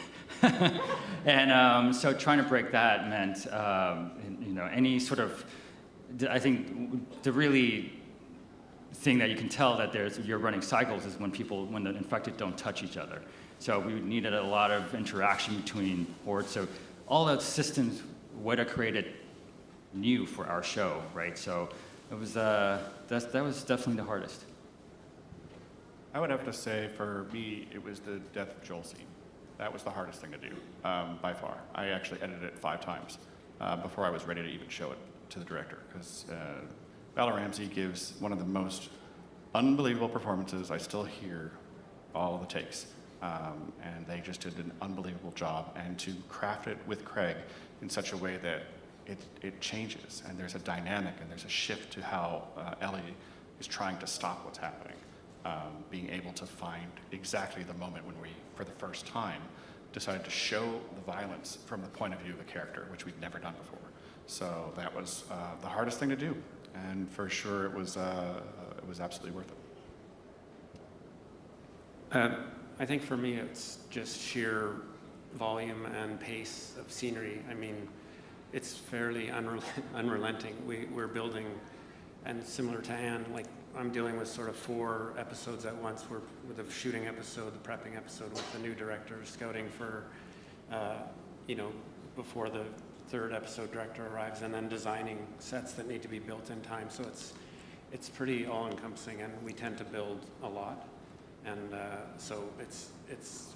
And so trying to break that meant, any sort of, I think the really thing that you can tell that you're running cycles is when the infected don't touch each other. So we needed a lot of interaction between boards. So all those systems would have created new for our show, right? So it was, that was definitely the hardest. I would have to say, for me, it was the death of Joel scene. That was the hardest thing to do, by far. I actually edited it 5 times before I was ready to even show it to the director, because Bella Ramsey gives one of the most unbelievable performances. I still hear all the takes, and they just did an unbelievable job. And to craft it with Craig in such a way that it changes, and there's a dynamic, and there's a shift to how Ellie is trying to stop what's happening. Being able to find exactly the moment when we, for the first time, decided to show the violence from the point of view of a character, which we'd never done before. So that was the hardest thing to do, and for sure it was absolutely worth it. I think for me it's just sheer volume and pace of scenery. I mean, it's fairly unrelenting. We're building, and similar to Anne, like I'm dealing with sort of 4 episodes at once. We're with the shooting episode, the prepping episode with the new director, scouting for, before the 3rd episode director arrives, and then designing sets that need to be built in time. So it's pretty all-encompassing, and we tend to build a lot. And so it's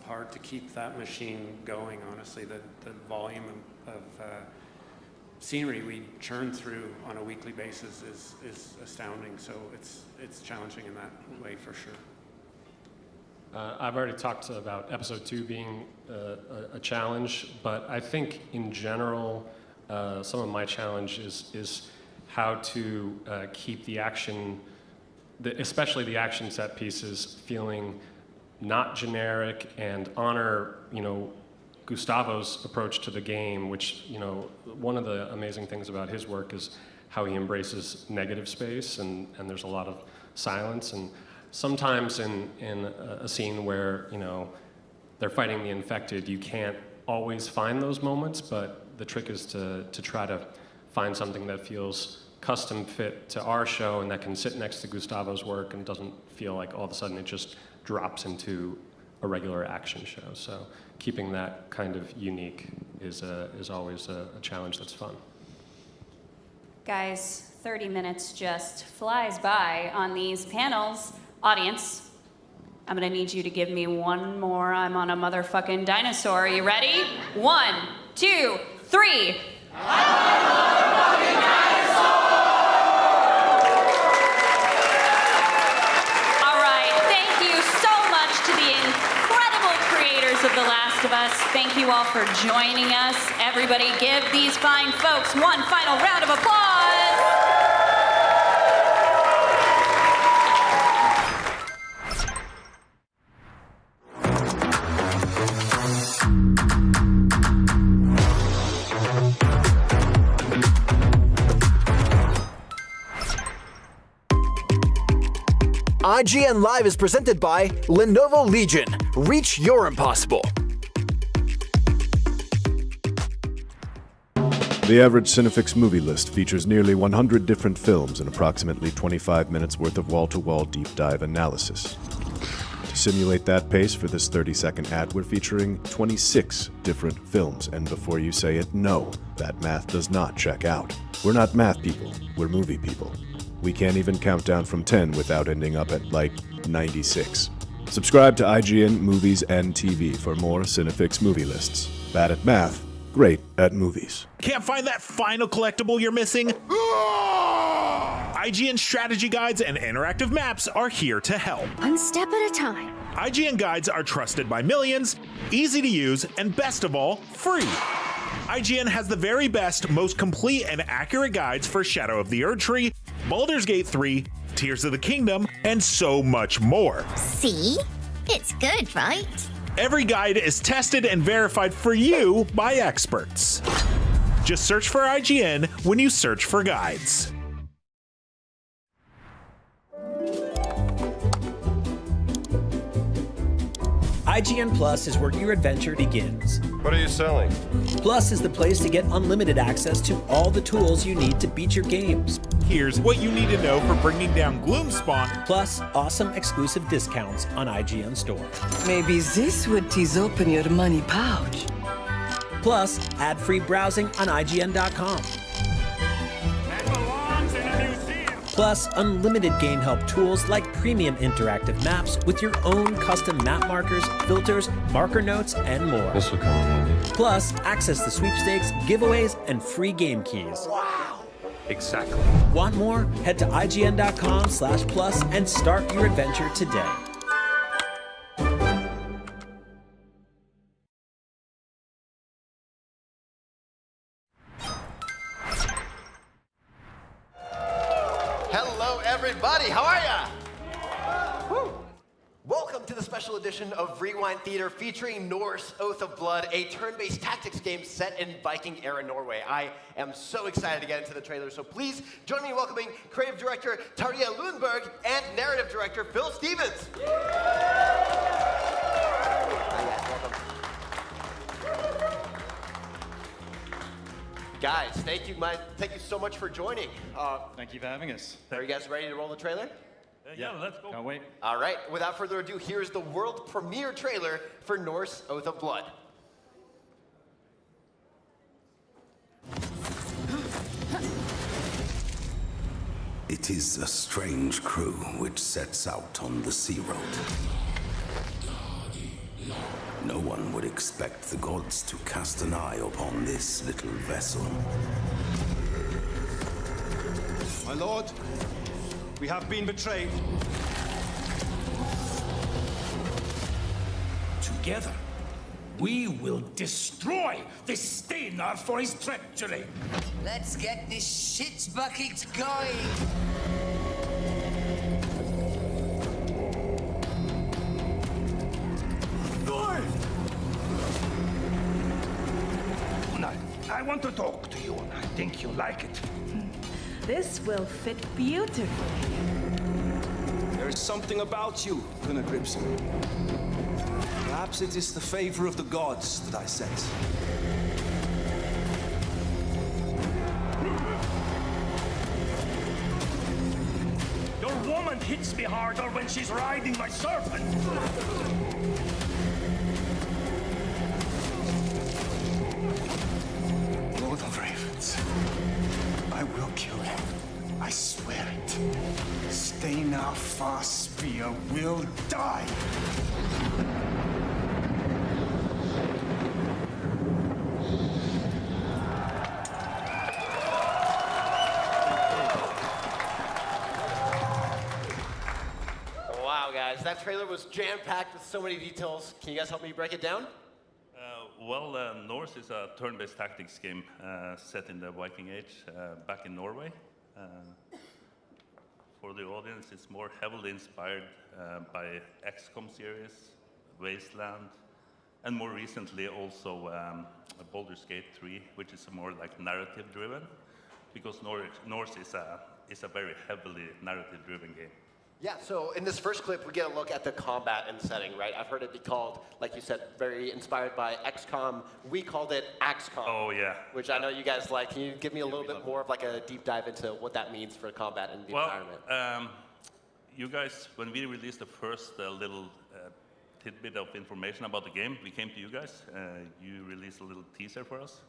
hard to keep that machine going, honestly. The volume of scenery we churn through on a weekly basis is astounding. So it's challenging in that way for sure. I've already talked about episode 2 being a challenge, but I think in general, some of my challenge is how to keep the action, especially the action set pieces, feeling not generic and honor, Gustavo's approach to the game, which, one of the amazing things about his work is how he embraces negative space, and there's a lot of silence. And sometimes in a scene where, they're fighting the infected, you can't always find those moments, but the trick is to try to find something that feels custom fit to our show and that can sit next to Gustavo's work and doesn't feel like all of a sudden it just drops into a regular action show. So keeping that kind of unique is always a challenge that's fun. Guys, 30 minutes just flies by on these panels. Audience, I'm gonna need you to give me one more I'm on a motherfucking dinosaur. Are you ready? 1, 2, 3. I'm on a motherfucking dinosaur! All right, thank you so much to the incredible creators of The Last of Us. Thank you all for joining us. Everybody give these fine folks one final round of applause. IGN Live is presented by Lenovo Legion. Reach your impossible. The average Cinefix movie list features nearly 100 different films and approximately 25 minutes worth of wall-to-wall deep dive analysis. To simulate that pace for this 30-second ad, we're featuring 26 different films, and before you say it, no, that math does not check out. We're not math people, we're movie people. We can't even count down from 10 without ending up at, 96. Subscribe to IGN Movies and TV for more Cinefix movie lists. Bad at math, great at movies. Can't find that final collectible you're missing? IGN strategy guides and interactive maps are here to help. One step at a time. IGN guides are trusted by millions, easy to use, and best of all, free. IGN has the very best, most complete and accurate guides for Shadow of the Erdtree, Baldur's Gate 3, Tears of the Kingdom, and so much more. See? It's good, right? Every guide is tested and verified for you by experts. Just search for IGN when you search for guides. IGN Plus is where your adventure begins. What are you selling? Plus is the place to get unlimited access to all the tools you need to beat your games. Here's what you need to know for bringing down Gloomspawn. Plus, awesome exclusive discounts on IGN Store. Maybe this would tease open your money pouch. Plus, ad-free browsing on IGN.com. Plus, unlimited game help tools like premium interactive maps with your own custom map markers, filters, marker notes, and more. This will come in handy. Plus, access to sweepstakes, giveaways, and free game keys. Wow! Exactly. Want more? Head to IGN.com/plus and start your adventure today. Hello, everybody. How are ya? Woo. Welcome to the special edition of Rewind Theater featuring Norse Oath of Blood, a turn-based tactics game set in Viking-era Norway. I am so excited to get into the trailer, so please join me in welcoming creative director Tarja Lundberg and narrative director Phil Stevens. Hi, guys. Welcome. Guys, thank you so much for joining. Thank you for having us. Are you guys ready to roll the trailer? Yeah, let's go. Can't wait. All right, without further ado, here's the world premiere trailer for Norse Oath of Blood. It is a strange crew which sets out on the sea road. No one would expect the gods to cast an eye upon this little vessel. My lord, we have been betrayed. Together, we will destroy this Steinar for his treachery. Let's get this shit bucket going! I want to talk to you, and I think you'll like it. This will fit beautifully. There is something about you, Gunnar Grimson. Perhaps it is the favor of the gods that I sense. Your woman hits me harder when she's riding my serpent. Lord of Ravens, I will kill him. I swear it. Steinar Farspear will die. Wow, guys, that trailer was jam-packed with so many details. Can you guys help me break it down? Norse is a turn-based tactics game set in the Viking Age back in Norway. For the audience, it's more heavily inspired by XCOM series, Wasteland, and more recently also Baldur's Gate 3, which is more like narrative-driven, because Norse is a very heavily narrative-driven game. Yeah, so in this first clip, we get a look at the combat and setting, right? I've heard it be called, like you said, very inspired by XCOM. We called it AXCOM. Oh, yeah. Which I know you guys like. Can you give me a little bit more of like a deep dive into what that means for combat and the environment? You guys, when we released the first little tidbit of information about the game, we came to you guys. You released a little teaser for us.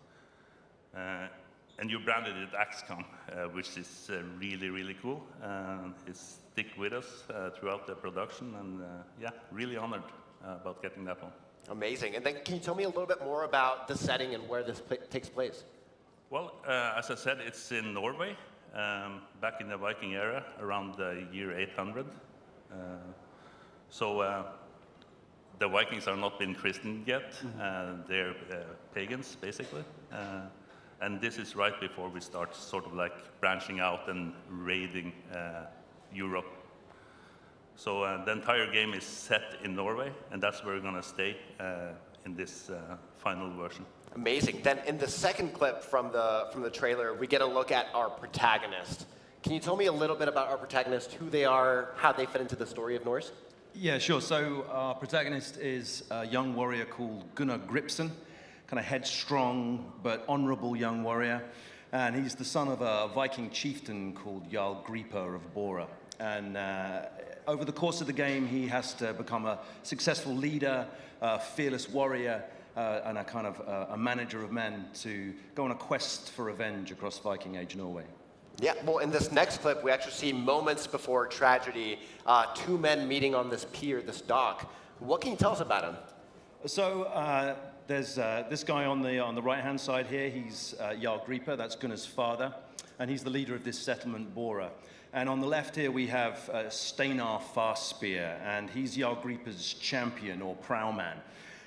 And you branded it XCOM, which is really, really cool. It's stick with us throughout the production, and yeah, really honored about getting that one. Amazing. And then can you tell me a little bit more about the setting and where this takes place? Well, as I said, it's in Norway, back in the Viking era, around the year 800. The Vikings are not been christened yet. They're pagans, basically. And this is right before we start sort of like branching out and raiding Europe. So the entire game is set in Norway, and that's where we're gonna stay in this final version. Amazing. Then in the second clip from the trailer, we get a look at our protagonist. Can you tell me a little bit about our protagonist, who they are, how they fit into the story of Norse? Yeah, sure. So our protagonist is a young warrior called Gunnar Gripsson, kind of headstrong but honorable young warrior. And he's the son of a Viking chieftain called Jarl Gripa of Bora. And over the course of the game, he has to become a successful leader, a fearless warrior, and a kind of a manager of men to go on a quest for revenge across Viking Age Norway. Yeah, well, in this next clip, we actually see moments before tragedy, two men meeting on this pier, this dock. What can you tell us about him? So there's this guy on the right-hand side here. He's Jarl Gripa, that's Gunnar's father, and he's the leader of this settlement, Bora. And on the left here, we have Steinar Farspear, and he's Jarl Gripa's champion or prowman.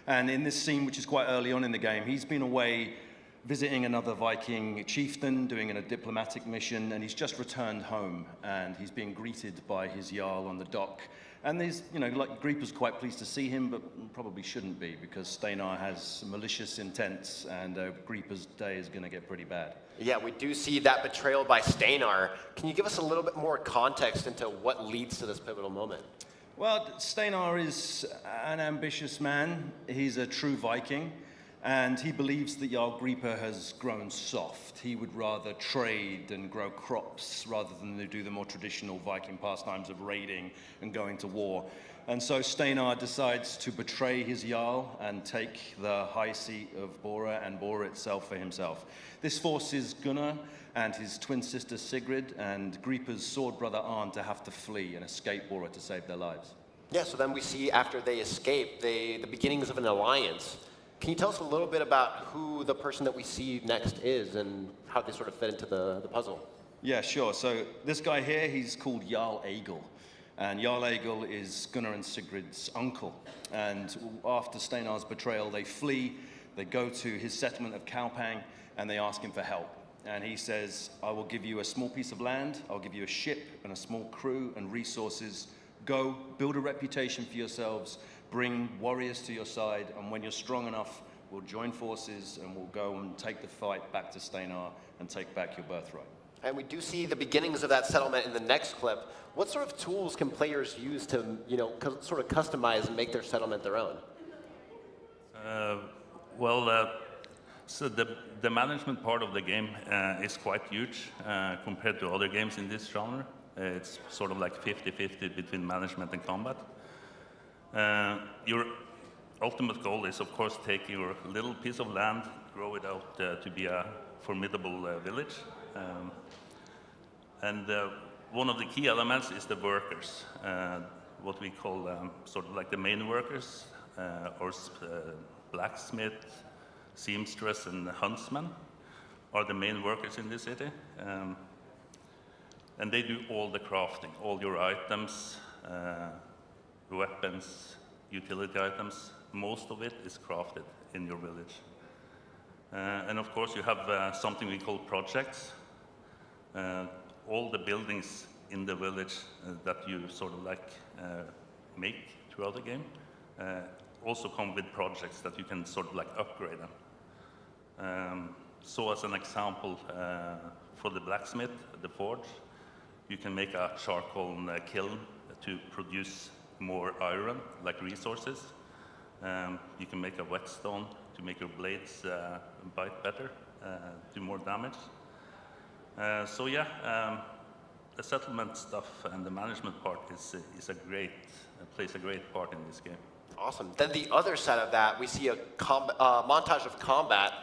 And in this scene, which is quite early on in the game, he's been away visiting another Viking chieftain, doing a diplomatic mission, and he's just returned home, and he's being greeted by his Jarl on the dock. And there's, like Gripa's quite pleased to see him, but probably shouldn't be, because Steinar has malicious intents, and Gripa's day is going to get pretty bad. Yeah, we do see that betrayal by Steinar. Can you give us a little bit more context into what leads to this pivotal moment? Well, Steinar is an ambitious man. He's a true Viking. And he believes that Jarl Gripa has grown soft. He would rather trade and grow crops rather than do the more traditional Viking pastimes of raiding and going to war. And so Steinar decides to betray his Jarl and take the high seat of Bora and Bora itself for himself. This forces Gunnar and his twin sister Sigrid and Gripa's sword brother Arn to have to flee and escape Bora to save their lives. Yeah, so then we see after they escape, the beginnings of an alliance. Can you tell us a little bit about who the person that we see next is and how they sort of fit into the puzzle? Yeah, sure. So this guy here, he's called Jarl Egil. And Jarl Egil is Gunnar and Sigrid's uncle. And after Steinar's betrayal, they flee, they go to his settlement of Kaupang, and they ask him for help. And he says, I will give you a small piece of land, I'll give you a ship and a small crew and resources. Go, build a reputation for yourselves, bring warriors to your side, and when you're strong enough, we'll join forces and we'll go and take the fight back to Steinar and take back your birthright. And we do see the beginnings of that settlement in the next clip. What sort of tools can players use to, sort of customize and make their settlement their own? So the management part of the game is quite huge compared to other games in this genre. It's sort of like 50-50 between management and combat. Your ultimate goal is, of course, take your little piece of land, grow it out to be a formidable village. And one of the key elements is the workers, what we call sort of like the main workers, or blacksmith, seamstress, and huntsman are the main workers in this city. And they do all the crafting, all your items, weapons, utility items. Most of it is crafted in your village. And of course, you have something we call projects. All the buildings in the village that you sort of like make throughout the game also come with projects that you can sort of like upgrade them. So as an example, for the blacksmith, the forge, you can make a charcoal kiln to produce more iron, like resources. You can make a whetstone to make your blades bite better, do more damage. So yeah, the settlement stuff and the management part plays a great part in this game. Awesome. Then the other side of that, we see a montage of combat,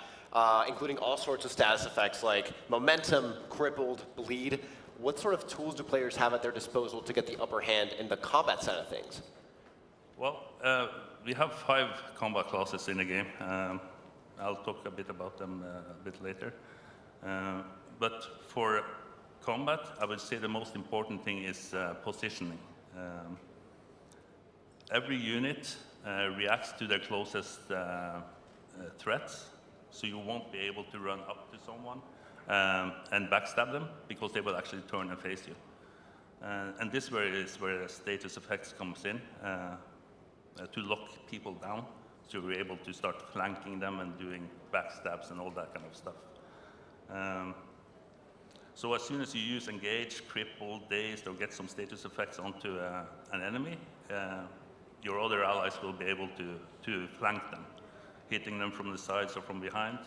including all sorts of status effects like momentum, crippled, bleed. What sort of tools do players have at their disposal to get the upper hand in the combat side of things? Well, we have 5 combat classes in the game. I'll talk a bit about them a bit later. But for combat, I would say the most important thing is positioning. Every unit reacts to their closest threats, so you won't be able to run up to someone and backstab them, because they will actually turn and face you. And is where the status effects comes in, to lock people down, So you're able to start flanking them and doing backstabs and all that kind of stuff. So as soon as you use engage, cripple, dazed, or get some status effects onto an enemy, your other allies will be able to flank them, hitting them from the sides or from behind.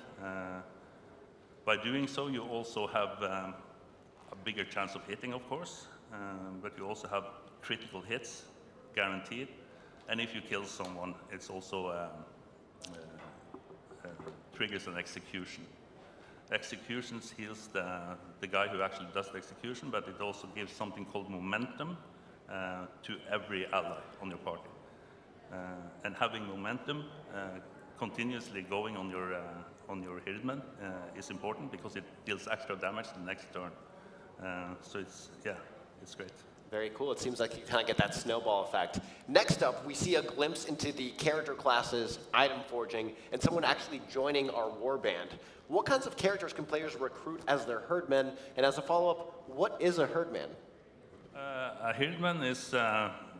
By doing so, you also have a bigger chance of hitting, of course, but you also have critical hits, guaranteed. And if you kill someone, it's also triggers an execution. Executions heals the guy who actually does the execution, but it also gives something called momentum to every ally on your party. And having momentum continuously going on your Hirdman is important because it deals extra damage the next turn. So it's great. Very cool. It seems like you kind of get that snowball effect. Next up, we see a glimpse into the character classes, item forging, and someone actually joining our warband. What kinds of characters can players recruit as their herdmen? And as a follow-up, what is a herdman? A herdman is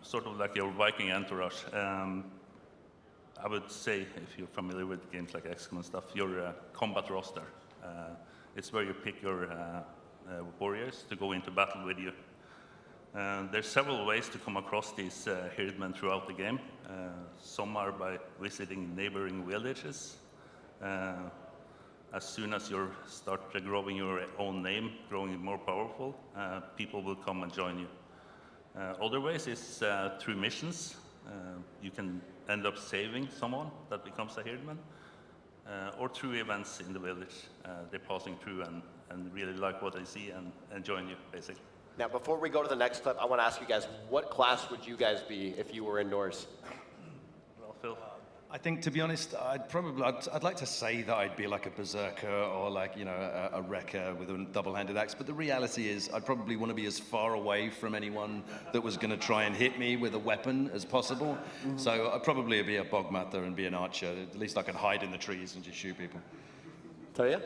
sort of like your Viking entourage. I would say, if you're familiar with games like XCOM and stuff, your combat roster. It's where you pick your warriors to go into battle with you. There's several ways to come across these herdmen throughout the game. Some are by visiting neighboring villages. As soon as you start growing your own name, growing more powerful, people will come and join you. Other ways is through missions. You can end up saving someone that becomes a herdman, or through events in the village. They're passing through and really like what they see and join you, basically. Now, before we go to the next clip, I want to ask you guys, what class would you guys be if you were in Norse? Well, Phil? I think, to be honest, I'd like to say that I'd be like a berserker or like, you know, a wrecker with a double-handed axe, but the reality is I'd probably want to be as far away from anyone that was going to try and hit me with a weapon as possible. Mm-hmm. So I'd probably be a bogmather and be an archer. At least I could hide in the trees and just shoot people. Talia?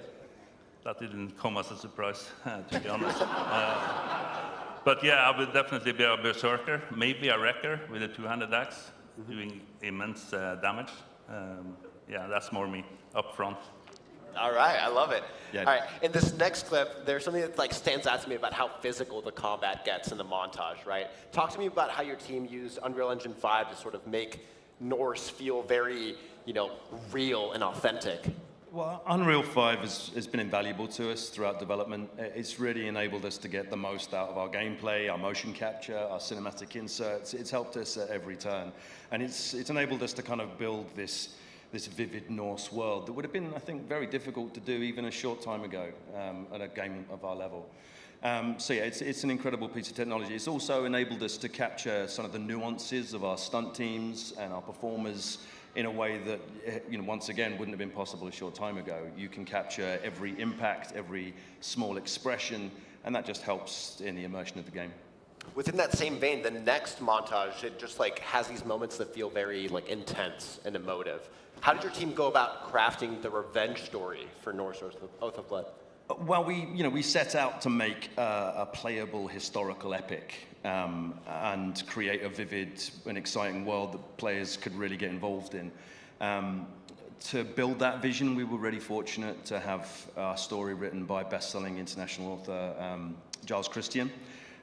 That didn't come as a surprise, to be honest. But yeah, I would definitely be a berserker, maybe a wrecker with a two-handed axe, doing immense damage. Yeah, that's more me, up front. All right, I love it. Yeah. All right, in this next clip, there's something that like stands out to me about how physical the combat gets in the montage, right? Talk to me about how your team used Unreal Engine 5 to sort of make Norse feel very, you know, real and authentic. Well, Unreal 5 has been invaluable to us throughout development. It's really enabled us to get the most out of our gameplay, our motion capture, our cinematic inserts. It's helped us at every turn. And it's enabled us to kind of build this vivid Norse world that would have been, I think, very difficult to do even a short time ago at a game of our level. So yeah, it's an incredible piece of technology. It's also enabled us to capture some of the nuances of our stunt teams and our performers in a way that, you know, once again, wouldn't have been possible a short time ago. You can capture every impact, every small expression, and that just helps in the immersion of the game. Within that same vein, the next montage, it just like has these moments that feel very like intense and emotive. How did your team go about crafting the revenge story for Norse Oath of Blood? Well, we set out to make a playable historical epic and create a vivid and exciting world that players could really get involved in. To build that vision, we were really fortunate to have our story written by best-selling international author Giles Christian.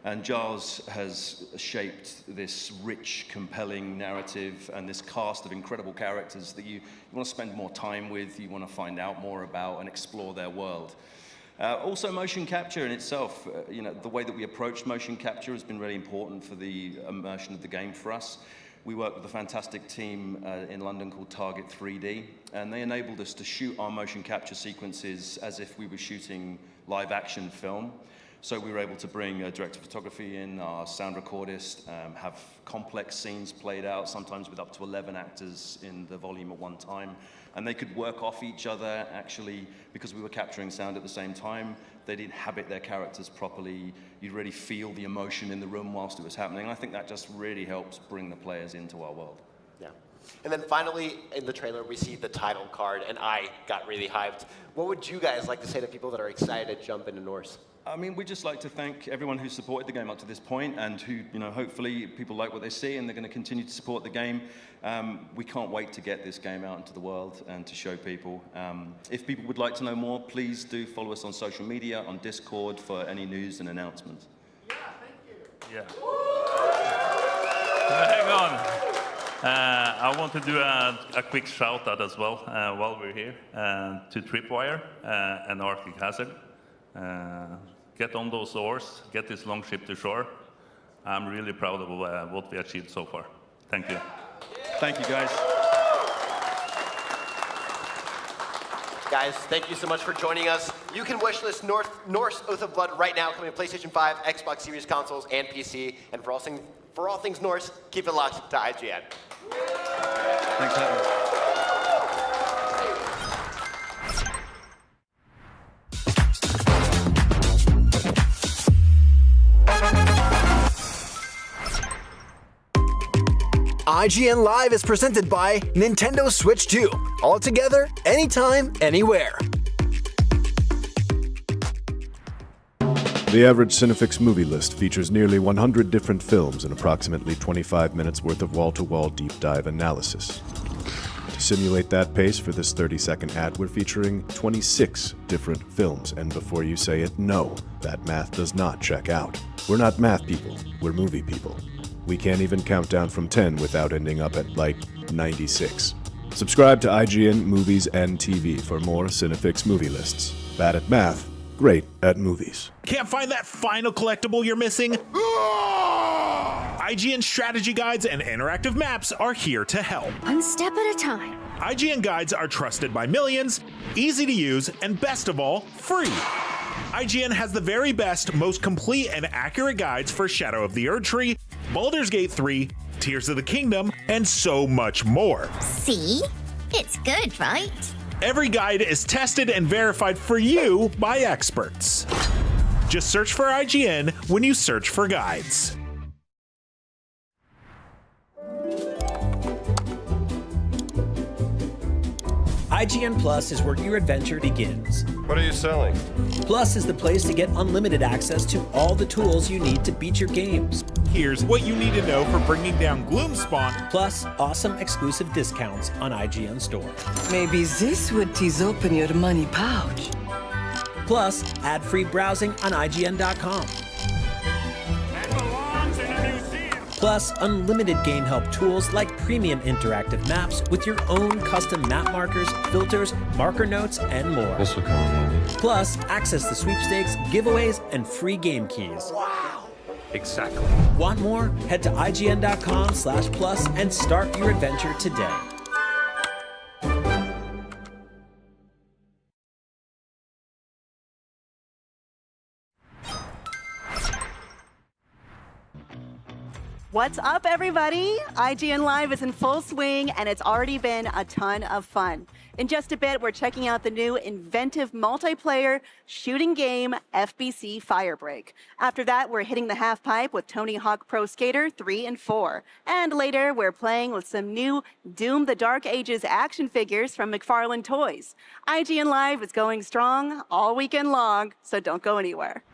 And Giles has shaped this rich, compelling narrative and this cast of incredible characters that you want to spend more time with, you want to find out more about and explore their world. Also, motion capture in itself, the way that we approached motion capture has been really important for the immersion of the game for us. We work with a fantastic team in London called Target 3D, and they enabled us to shoot our motion capture sequences as if we were shooting live action film. So we were able to bring a director of photography in, our sound recordist, have complex scenes played out, sometimes with up to 11 actors in the volume at one time. And they could work off each other, actually, because we were capturing sound at the same time. They'd inhabit their characters properly. You'd really feel the emotion in the room whilst it was happening. And I think that just really helps bring the players into our world. Yeah. And then finally, in the trailer, we see the title card, and I got really hyped. What would you guys like to say to people that are excited to jump into Norse? I mean, we'd just like to thank everyone who supported the game up to this point, and who, hopefully people like what they see and they're going to continue to support the game. We can't wait to get this game out into the world and to show people. If people would like to know more, please do follow us on social media, on Discord, for any news and announcements. Yeah, thank you. Yeah. Hang on. I want to do a quick shout out as well while we're here to Tripwire and Arctic Hazard. Get on those oars, get this long ship to shore. I'm really proud of what we achieved so far. Thank you. Thank you, guys. Guys, thank you so much for joining us. You can wishlist Norse Oath of Blood right now, coming to PlayStation 5, Xbox Series consoles, and PC. And for all things Norse, keep it locked to IGN. Thanks, Adam. IGN Live is presented by Nintendo Switch 2. All together, anytime, anywhere. The average Cinefix movie list features nearly 100 different films and approximately 25 minutes worth of wall-to-wall deep dive analysis. To simulate that pace for this 30-second ad, we're featuring 26 different films, and before you say it, no, that math does not check out. We're not math people, we're movie people. We can't even count down from 10 without ending up at, 96. Subscribe to IGN Movies and TV for more Cinefix movie lists. Bad at math, great at movies. Can't find that final collectible you're missing? IGN strategy guides and interactive maps are here to help. One step at a time. IGN guides are trusted by millions, easy to use, and best of all, free. IGN has the very best, most complete and accurate guides for Shadow of the Erdtree, Baldur's Gate 3, Tears of the Kingdom, and so much more. See? It's good, right? Every guide is tested and verified for you by experts. Just search for IGN when you search for guides. IGN Plus is where your adventure begins. What are you selling? Plus is the place to get unlimited access to all the tools you need to beat your games. Here's what you need to know for bringing down Gloomspawn. Plus, awesome exclusive discounts on IGN Store. Maybe this would tease open your money pouch. Plus, ad-free browsing on IGN.com. Plus, unlimited game help tools like premium interactive maps with your own custom map markers, filters, marker notes, and more. This will come in handy. Plus, access to sweepstakes, giveaways, and free game keys. Wow! Exactly. Want more? Head to IGN.com/plus and start your adventure today. What's up, everybody? IGN Live is in full swing, and it's already been a ton of fun. In just a bit, we're checking out the new inventive multiplayer shooting game, FBC Firebreak. After that, we're hitting the half pipe with Tony Hawk Pro Skater 3 and 4. And later, we're playing with some new Doom the Dark Ages action figures from McFarlane Toys. IGN Live is going strong all weekend long, so don't go anywhere.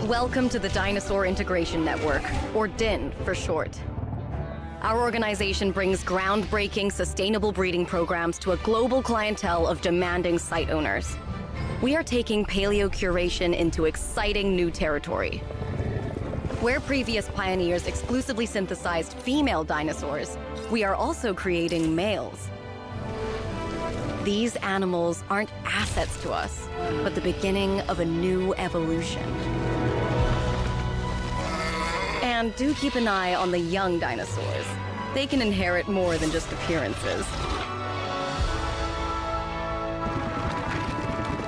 Welcome to the Dinosaur Integration Network, or DIN for short. Our organization brings groundbreaking, sustainable breeding programs to a global clientele of demanding site owners. We are taking paleocuration into exciting new territory. Where previous pioneers exclusively synthesized female dinosaurs, we are also creating males. These animals aren't assets to us, but the beginning of a new evolution. And do keep an eye on the young dinosaurs. They can inherit more than just appearances.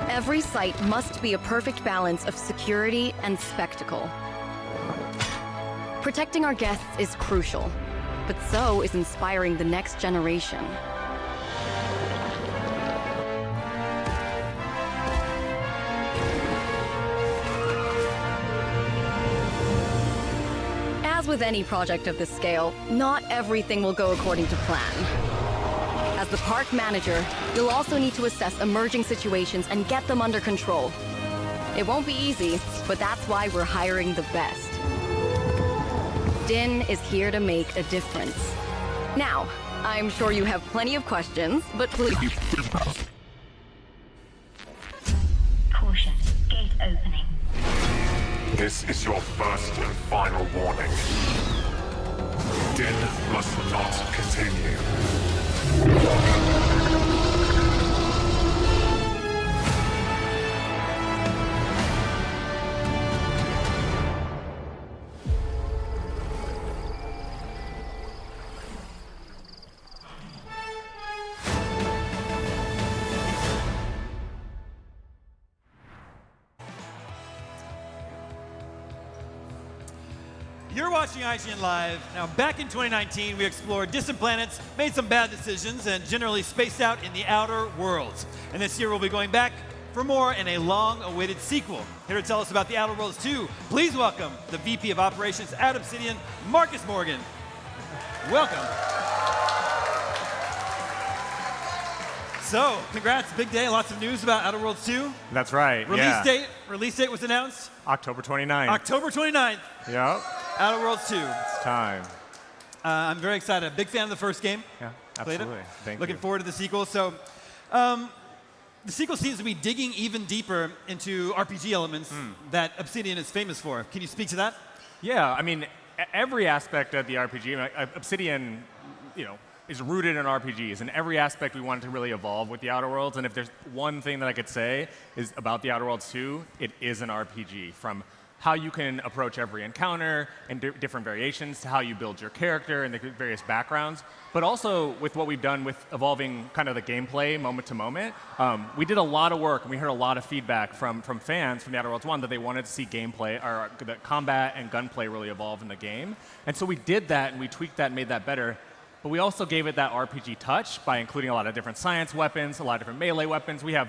Every site must be a perfect balance of security and spectacle. Protecting our guests is crucial, but so is inspiring the next generation. As with any project of this scale, not everything will go according to plan. As the park manager, you'll also need to assess emerging situations and get them under control. It won't be easy, but that's why we're hiring the best. Din is here to make a difference. Now, I'm sure you have plenty of questions, but please... Caution, gate opening. This is your first and final warning. Din must not continue. You're watching IGN Live. Now, back in 2019, we explored distant planets, made some bad decisions, and generally spaced out in the outer worlds. And this year, we'll be going back for more in a long-awaited sequel. Here to tell us about The Outer Worlds 2, please welcome the VP of Operations at Obsidian, Marcus Morgan. Welcome. So, congrats, big day, lots of news about Outer Worlds 2. That's right, Release date was announced? October 29th. October 29th. Yep. Outer Worlds 2. It's time. I'm very excited. A big fan of the first game. Yeah, Played absolutely. it. Looking forward to the sequel. So, the sequel seems to be digging even deeper into RPG elements that Obsidian is famous for. Can you speak to that? Yeah, I mean, every aspect of the RPG, Obsidian, is rooted in RPGs, and every aspect we wanted to really evolve with the Outer Worlds. And if there's one thing that I could say is about the Outer Worlds 2, it is an RPG. From how you can approach every encounter and different variations to how you build your character and the various backgrounds, but also with what we've done with evolving kind of the gameplay moment to moment. We did a lot of work and we heard a lot of feedback from fans from the Outer Worlds 1 that they wanted to see gameplay, or the combat and gunplay really evolve in the game. And so we did that and we tweaked that and made that better. But we also gave it that RPG touch by including a lot of different science weapons, a lot of different melee weapons. We have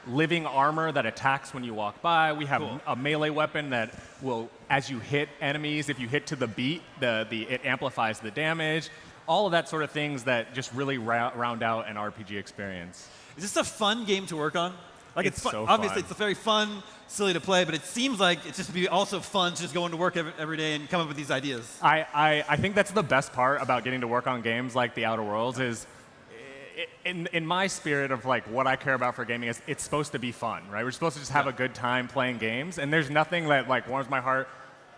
living armor that attacks when you walk by. We have a melee weapon that will, as you hit enemies, if you hit to the beat, it amplifies the damage. All of that sort of things that just really round out an RPG experience. Is this a fun game to work on? Like it's fun. So Obviously, fun. it's very fun, silly to play, but it seems like it's just be also fun to just go into work every day and come up with these ideas. I think that's the best part about getting to work on games like The Outer Worlds is, in my spirit of like what I care about for gaming, is it's supposed to be fun, right? We're supposed to just have a good time playing games, and there's nothing that like warms my heart.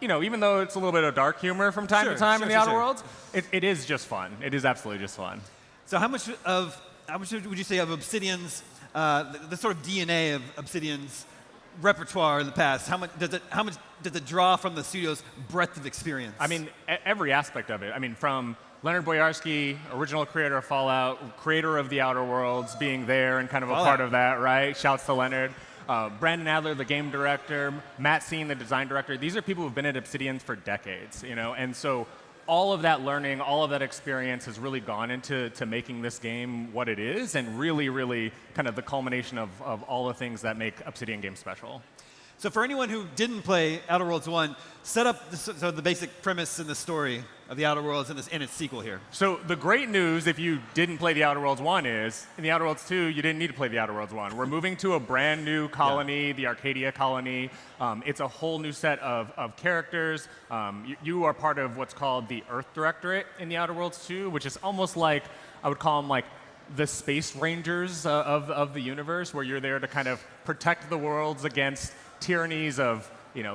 Even though it's a little bit of dark humor from time to time in the Outer Worlds, it is just fun. It is absolutely just fun. So how much would you say of Obsidian's the sort of DNA of Obsidian's repertoire in the past? How much does it draw from the studio's breadth of experience? I mean, every aspect of it. I mean, from Leonard Boyarsky, original creator of Fallout, creator of The Outer Worlds, being there and kind of a part of that, right? Shouts to Leonard. Brandon Adler, the game director, Matt Seen, the design director. These are people who've been at Obsidian for decades, and so all of that learning, all of that experience has really gone into making this game what it is, and really, really kind of the culmination of all the things that make Obsidian games special. So for anyone who didn't play Outer Worlds 1, set up the basic premise and the story of the Outer Worlds and its sequel here. So the great news, if you didn't play the Outer Worlds 1, is in the Outer Worlds 2, you didn't need to play the Outer Worlds 1. We're moving to a brand new colony, the Arcadia colony. It's a whole new set of characters. You are part of what's called the Earth Directorate in the Outer Worlds 2, which is almost like, I would call them like the Space Rangers of the universe, where you're there to kind of protect the worlds against tyrannies of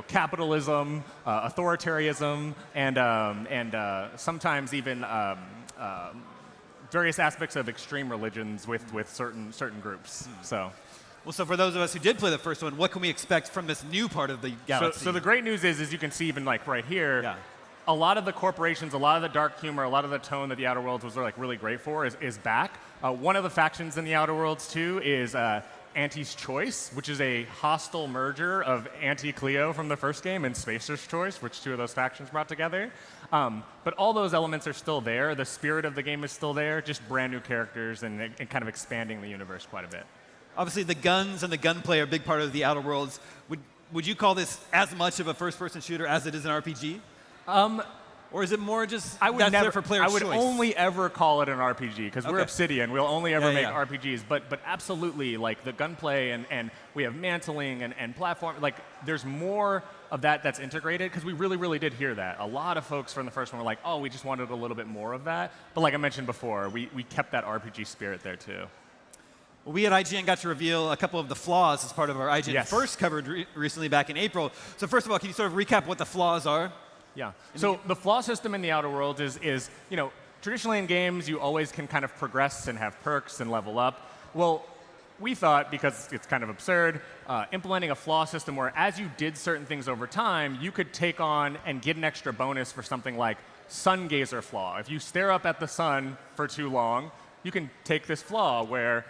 capitalism, authoritarianism, and sometimes even various aspects of extreme religions with certain groups. So for those of us who did play the first one, what can we expect from this new part of the galaxy? So the great news is you can see even like right here, a lot of the corporations, a lot of the dark humor, a lot of the tone that the Outer Worlds was like really great for is back. One of the factions in the Outer Worlds too is Anti's Choice, which is a hostile merger of Anti-Cleo from the first game and Spacer's Choice, which two of those factions brought together. But all those elements are still there. The spirit of the game is still there, just brand new characters and kind of expanding the universe quite a bit. Obviously, the guns and the gunplay are a big part of the Outer Worlds. Would you call this as much of a first-person shooter as it is an RPG? Or is it more just there for player's choice? I would only ever call it an RPG because we're Obsidian. We'll only ever make yeah. RPGs. But absolutely, like the gunplay and we have mantling and platform. Like there's more of that that's integrated because we really did hear that. A lot of folks from the first one were like, oh, we just wanted a little bit more of that. But like I mentioned before, we kept that RPG spirit there too. Well, we at IGN got to reveal a couple of the flaws as part of our IGN First covered recently back in April. So first of all, can you sort of recap what the flaws are? Yeah. So the flaw system in the Outer Worlds is traditionally in games, you always can kind of progress and have perks and level up. Well, we thought, because it's kind of absurd, implementing a flaw system where as you did certain things over time, you could take on and get an extra bonus for something like sun gazer flaw. If you stare up at the sun for too long, you can take this flaw where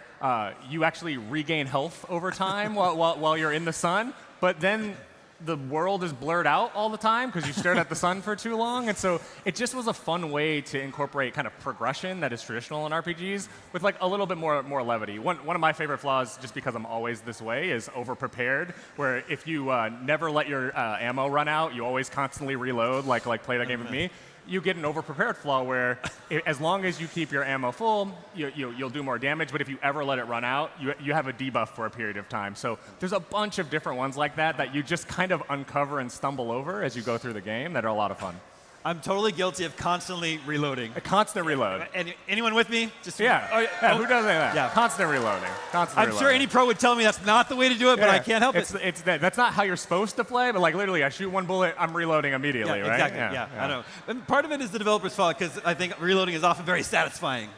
you actually regain health over time while you're in the sun, but then the world is blurred out all the time because you stared at the sun for too long. And so it just was a fun way to incorporate kind of progression that is traditional in RPGs with like a little bit more levity. One of my favorite flaws, just because I'm always this way, is over-prepared, where if you never let your ammo run out, you always constantly reload, like play that game with me. You get an over-prepared flaw where as long as you keep your ammo full, you'll do more damage, but if you ever let it run out, you have a debuff for a period of time. So there's a bunch of different ones like that you just kind of uncover and stumble over as you go through the game that are a lot of fun. I'm totally guilty of constantly reloading. A constant reload. Anyone with me? Just who doesn't that? Yeah. Constant reloading. I'm sure any pro would tell me that's not the way to do it, but I can't help it. That's not how you're supposed to play, but like literally, I shoot one bullet, I'm reloading immediately, right? Exactly. Yeah, I know. And part of it is the developer's fault because I think reloading is often very satisfying.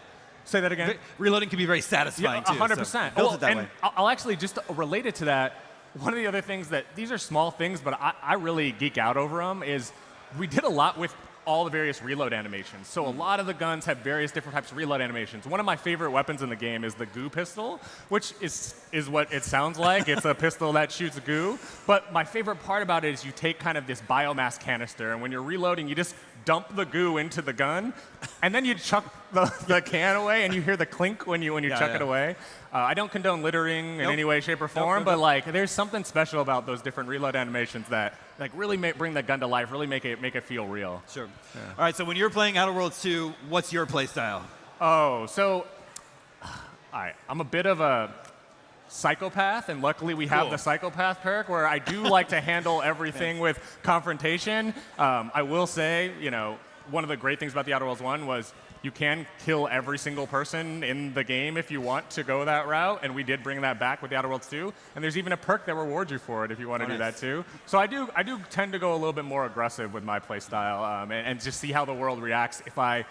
Say that again. Reloading can be very satisfying too. 100%. Built it that way. I'll actually just relate it to that. One of the other things that these are small things, but I really geek out over them is we did a lot with all the various reload animations. So a lot of the guns have various different types of reload animations. One of my favorite weapons in the game is the goo pistol, which is what it sounds like. It's a pistol that shoots goo. But my favorite part about it is you take kind of this biomass canister, and when you're reloading, you just dump the goo into the gun, and then you chuck the can away, and you hear the clink when you chuck it away. I don't condone littering in any way, shape, or form, but like there's something special about those different reload animations that like really bring the gun to life, really make it feel real. Sure. Yeah. All right, so when you're playing Outer Worlds 2, what's your play style? Oh, so all right, I'm a bit of a psychopath, and luckily we have the psychopath perk where I do like to handle everything with confrontation. I will say, one of the great things about the Outer Worlds 1 was you can kill every single person in the game if you want to go that route, and we did bring that back with the Outer Worlds 2. And there's even a perk that rewards you for it if you want to do that too. So I do tend to go a little bit more aggressive with my play style and just see how the world reacts if I,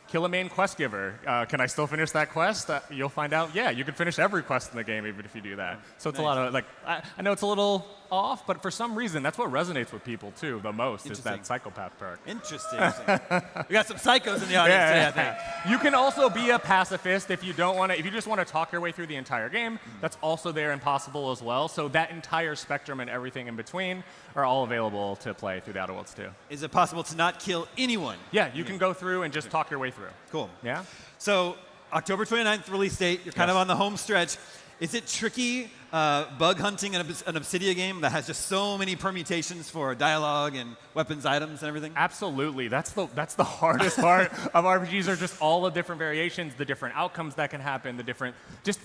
kill a main quest giver. Can I still finish that quest? You'll find out, yeah, you can finish every quest in the game even if you do that. So it's a lot of, I know it's a little off, but for some reason, that's what resonates with people, too, the most, is that psychopath perk. Interesting. We got some psychos in the audience today, I think. You can also be a pacifist if you don't want to, if you just want to talk your way through the entire game, that's also there and possible as well. So that entire spectrum and everything in between are all available to play through the Outer Worlds 2. Is it possible to not kill anyone? Yeah, you can go through and just talk your way through. Cool. Yeah? So, October 29th release date, you're kind of on the home stretch. Is it tricky bug hunting an Obsidian game that has just so many permutations for dialogue and weapons, items, and everything? Absolutely. That's the hardest part of RPGs are just all the different variations, the different outcomes that can happen, the different... Just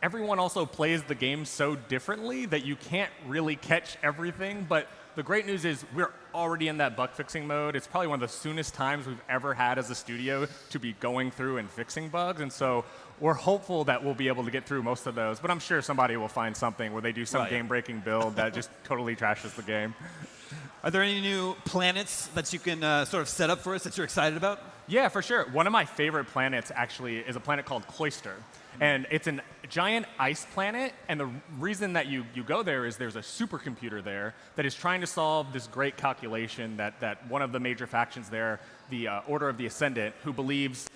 everyone also plays the game so differently that you can't really catch everything, but the great news is we're already in that bug fixing mode. It's probably one of the soonest times we've ever had as a studio to be going through and fixing bugs, and so we're hopeful that we'll be able to get through most of those, but I'm sure somebody will find something where they do some game-breaking build that just totally trashes the game. Are there any new planets that you can sort of set up for us that you're excited about? Yeah, for sure. One of my favorite planets, actually, is a planet called Cloister. And it's a giant ice planet, and the reason that you go there is there's a supercomputer there that is trying to solve this great calculation that one of the major factions there, the Order of the Ascendant, who believes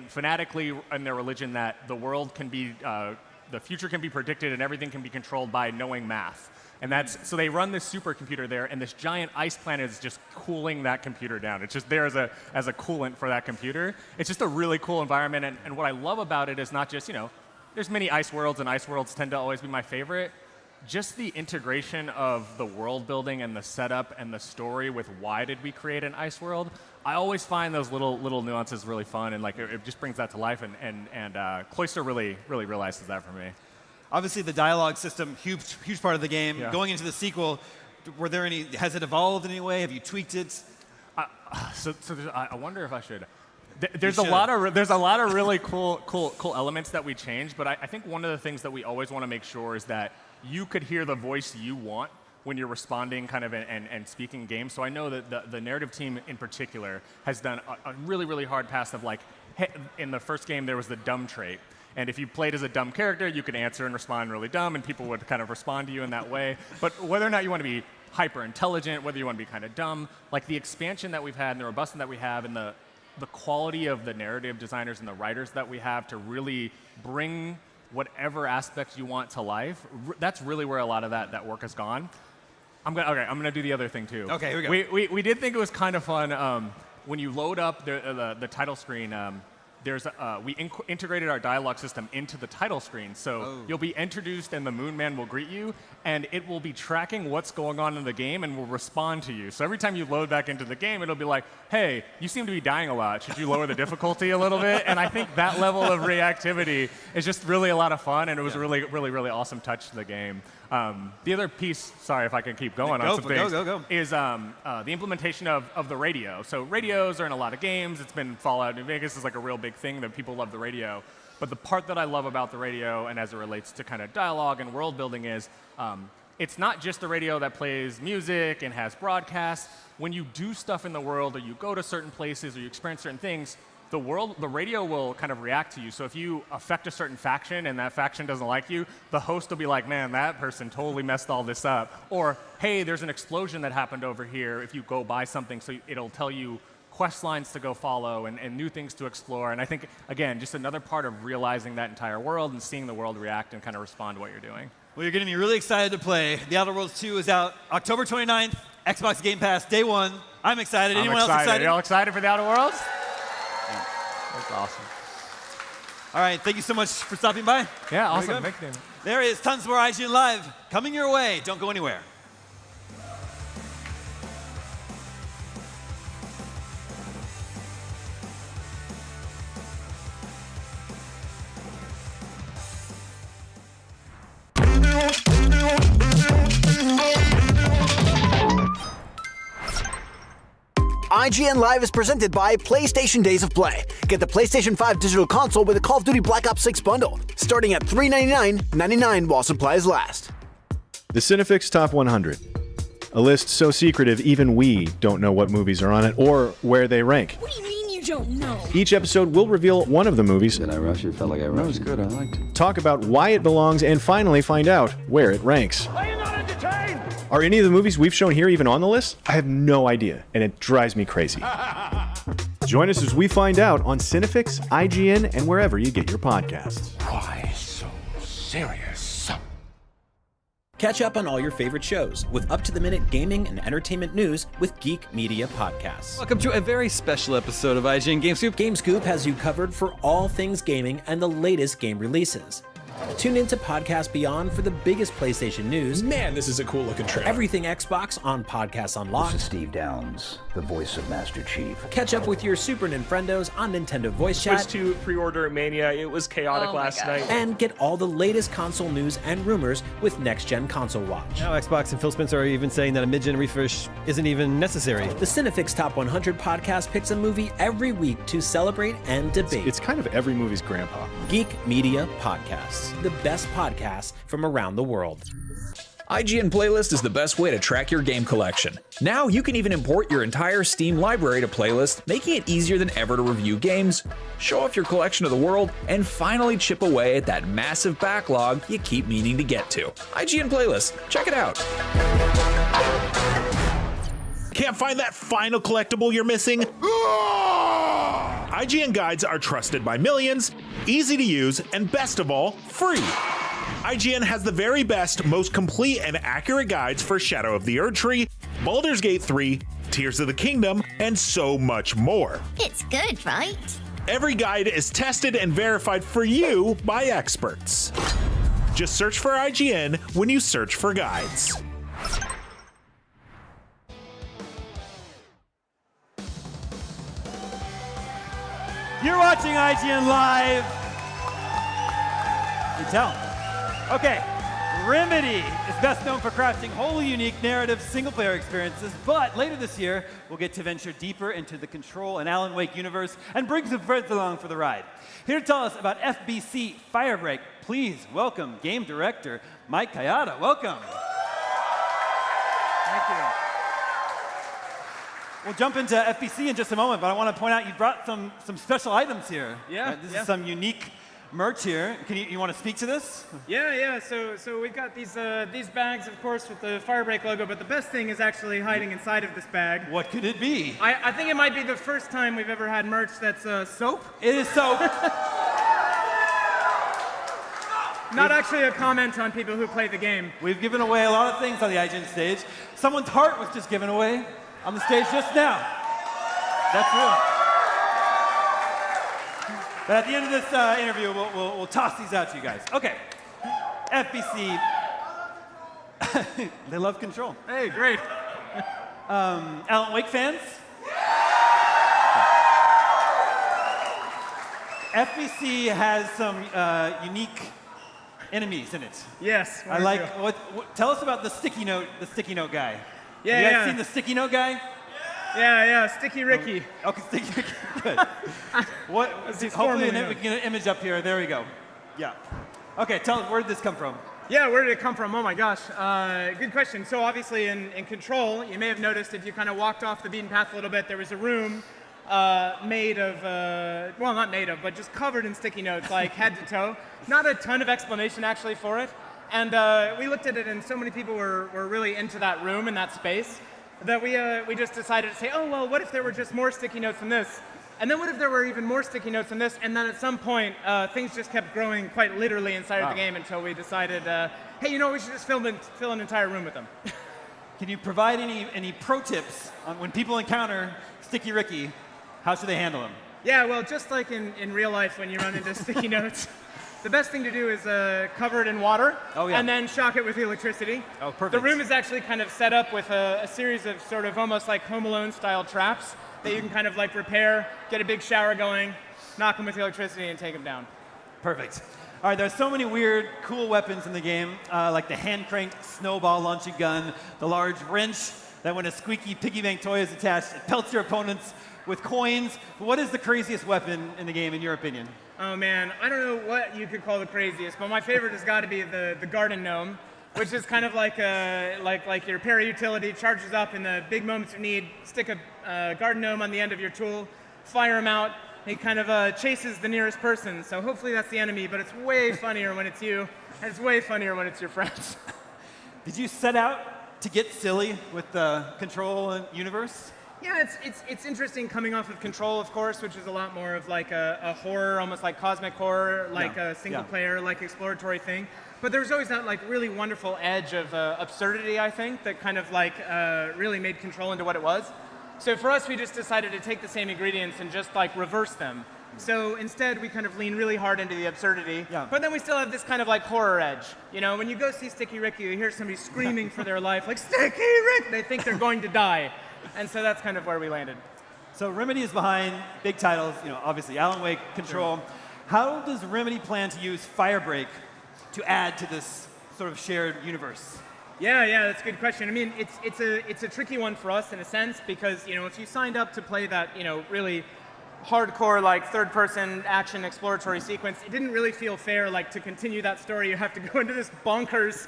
fanatically in their religion that the world can be the future can be predicted and everything can be controlled by knowing math. And so they run this supercomputer there, and this giant ice planet is just cooling that computer down. It's just there as a coolant for that computer. It's just a really cool environment, and what I love about it is not just, there's many ice worlds, and ice worlds tend to always be my favorite. Just the integration of the world building and the setup and the story with why did we create an ice world. I always find those little nuances really fun, and it just brings that to life. And Cloister really realizes that for me. Obviously, the dialogue system, huge part of the game. Yeah. Going into the sequel, has it evolved in any way? Have you tweaked it? I wonder if I should. There's a lot of really cool elements that we changed, but I think one of the things that we always want to make sure is that you could hear the voice you want when you're responding kind of and speaking games. So I know that the narrative team in particular has done a really hard pass of hey, in the first game there was the dumb trait. And if you played as a dumb character, you could answer and respond really dumb, and people would kind of respond to you in that way. But whether or not you want to be hyper intelligent, whether you want to be kind of dumb, the expansion that we've had and the robustness that we have and the quality of the narrative designers and the writers that we have to really bring whatever aspects you want to life, that's really where a lot of that work has gone. I'm gonna do the other thing too. Okay, here we go. We did think it was kind of fun when you load up the title screen. We integrated our dialogue system into the title screen, so you'll be introduced and the Moon Man will greet you, and it will be tracking what's going on in the game and will respond to you. So every time you load back into the game, it'll be like, hey, you seem to be dying a lot. Should you lower the difficulty a little bit? And I think that level of reactivity is just really a lot of fun, and it was a really awesome touch to the game. The other piece, sorry if I can keep going on some things, is the implementation of the radio. So radios are in a lot of games. It's been Fallout New Vegas is a real big thing that people love the radio. But the part that I love about the radio, and as it relates to kind of dialogue and world building, is it's not just the radio that plays music and has broadcasts. When you do stuff in the world, or you go to certain places, or you experience certain things, the radio will kind of react to you. So if you affect a certain faction and that faction doesn't like you, the host will be like, man, that person totally messed all this up. Or, hey, there's an explosion that happened over here if you go buy something. So it'll tell you quest lines to go follow and new things to explore. And I think, again, just another part of realizing that entire world and seeing the world react and kind of respond to what you're doing. Well, you're getting me really excited to play. The Outer Worlds 2 is out October 29th, Xbox Game Pass, day one. I'm excited. Anyone else excited? Y'all excited for the Outer Worlds? That's awesome. All right, thank you so much for stopping by. Yeah, awesome. Thank you. There is tons more IGN Live coming your way. Don't go anywhere. IGN Live is presented by PlayStation Days of Play. Get the PlayStation 5 digital console with the Call of Duty Black Ops 6 bundle, starting at $399.99 while supplies last. The Cinefix Top 100. A list so secretive even we don't know what movies are on it or where they rank. What do you mean you don't know? Each episode will reveal one of the movies. Did I rush it? Felt like I rushed. That was good. I liked it. Talk about why it belongs and finally find out where it ranks. Are you not entertained? Are any of the movies we've shown here even on the list? I have no idea, and it drives me crazy. Join us as we find out on Cinefix, IGN, and wherever you get your podcasts. Why so serious? Catch up on all your favorite shows with up-to-the-minute gaming and entertainment news with Geek Media Podcasts. Welcome to a very special episode of IGN Game Scoop. Game Scoop has you covered for all things gaming and the latest game releases. Tune into Podcast Beyond for the biggest PlayStation news. Man, this is a cool looking trailer. Everything Xbox on Podcasts Unlocked. This is Steve Downs, the voice of Master Chief. Catch up with your Super Nintendos on Nintendo Voice Chat. Switch to pre-order Mania. It was chaotic last night. And get all the latest console news and rumors with Next Gen Console Watch. Now Xbox and Phil Spencer are even saying that a mid-gen refresh isn't even necessary. The Cinefix Top 100 podcast picks a movie every week to celebrate and debate. It's kind of every movie's grandpa. Geek Media Podcasts, the best podcasts from around the world. IGN Playlist is the best way to track your game collection. Now you can even import your entire Steam library to Playlist, making it easier than ever to review games, show off your collection of the world, and finally chip away at that massive backlog you keep meaning to get to. IGN Playlist, check it out. Can't find that final collectible you're missing? IGN guides are trusted by millions, easy to use, and best of all, free. IGN has the very best, most complete and accurate guides for Shadow of the Erdtree, Baldur's Gate 3, Tears of the Kingdom, and so much more. It's good, right? Every guide is tested and verified for you by experts. Just search for IGN when you search for guides. You're watching IGN Live. You tell. Okay, Remedy is best known for crafting wholly unique narrative single-player experiences, but later this year, we'll get to venture deeper into the Control and Alan Wake universe and bring some friends along for the ride. Here to tell us about FBC Firebreak, please welcome game director Mike Kayada. Welcome. Thank you. We'll jump into FBC in just a moment, but I want to point out you brought some special items here. Yeah. This is some unique merch here. You want to speak to this? Yeah. So we've got these bags, of course, with the Firebreak logo, but the best thing is actually hiding inside of this bag. What could it be? I think it might be the first time we've ever had merch that's soap. It is soap. Not actually a comment on people who play the game. We've given away a lot of things on the IGN stage. Someone's heart was just given away on the stage just now. That's real. But at the end of this interview, we'll toss these out to you guys. Okay, FBC. They love Control. Hey, great. Alan Wake fans? FBC has some unique enemies in it. Yes. I like. Tell us about the sticky note guy. Yeah. Have you guys seen the sticky note guy? Yeah. Sticky Ricky. Okay, Sticky Ricky. Good. Hopefully we can get an image up here. There we go. Yeah. Okay, tell us, where did this come from? Yeah, where did it come from? Oh my gosh. Good question. So obviously in Control, you may have noticed if you kind of walked off the beaten path a little bit, there was a room made of, well, not made of, but just covered in sticky notes, like head to toe. Not a ton of explanation actually for it. And we looked at it, and so many people were really into that room and that space that we just decided to say, oh, well, what if there were just more sticky notes than this? And then what if there were even more sticky notes than this? And then at some point, things just kept growing quite literally inside of the game until we decided, hey, you know, we should just fill an entire room with them. Can you provide any pro tips on when people encounter Sticky Ricky, how should they handle him? Yeah, well, just like in real life when you run into sticky notes, the best thing to do is cover it in water and then shock it with electricity. Oh, perfect. The room is actually kind of set up with a series of sort of almost like Home Alone style traps that you can kind of like repair, get a big shower going, knock them with electricity, and take them down. Perfect. All right, there's so many weird, cool weapons in the game, like the hand-cranked snowball launching gun, the large wrench that when a squeaky piggy bank toy is attached, it pelts your opponents with coins. What is the craziest weapon in the game, in your opinion? Oh man, I don't know what you could call the craziest, but my favorite has got to be the garden gnome, which is kind of like your para-utility, charges up in the big moments of need, stick a garden gnome on the end of your tool, fire him out. He kind of chases the nearest person, so hopefully that's the enemy, but it's way funnier when it's you, and it's way funnier when it's your friends. Did you set out to get silly with the Control and universe? Yeah, it's interesting coming off of Control, of course, which is a lot more of like a horror, almost like cosmic horror, like a single player, like exploratory thing. But there's always that like really wonderful edge of absurdity, I think, that kind of like really made Control into what it was. So for us, we just decided to take the same ingredients and just like reverse them. So instead, we kind of lean really hard into the absurdity, but then we still have this kind of like horror edge. You know, when you go see Sticky Ricky, you hear somebody screaming for their life, like, Sticky Rick! They think they're going to die. And so that's kind of where we landed. So Remedy is behind big titles, you know, obviously Alan Wake, Control. Sure. How does Remedy plan to use Firebreak to add to this sort of shared universe? Yeah, that's a good question. I mean, it's a tricky one for us in a sense because, you know, if you signed up to play that, you know, really hardcore, like, third-person action exploratory sequence, it didn't really feel fair, like, to continue that story. You have to go into this bonkers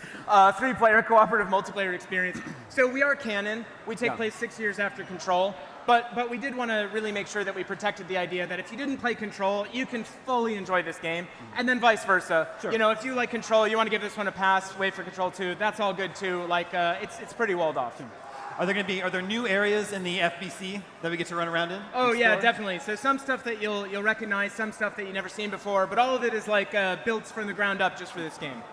three-player cooperative multiplayer experience. So we are canon. We take place 6 years after Control. But we did want to really make sure that we protected the idea that if you didn't play Control, you can fully enjoy this game, and then vice versa. Sure. You know, if you like Control, you want to give this one a pass, wait for Control 2, that's all good too. Like, it's pretty walled off. Are there new areas in the FBC that we get to run around in? Oh yeah, definitely. So some stuff that you'll recognize, some stuff that you've never seen before, but all of it is like built from the ground up just for this game.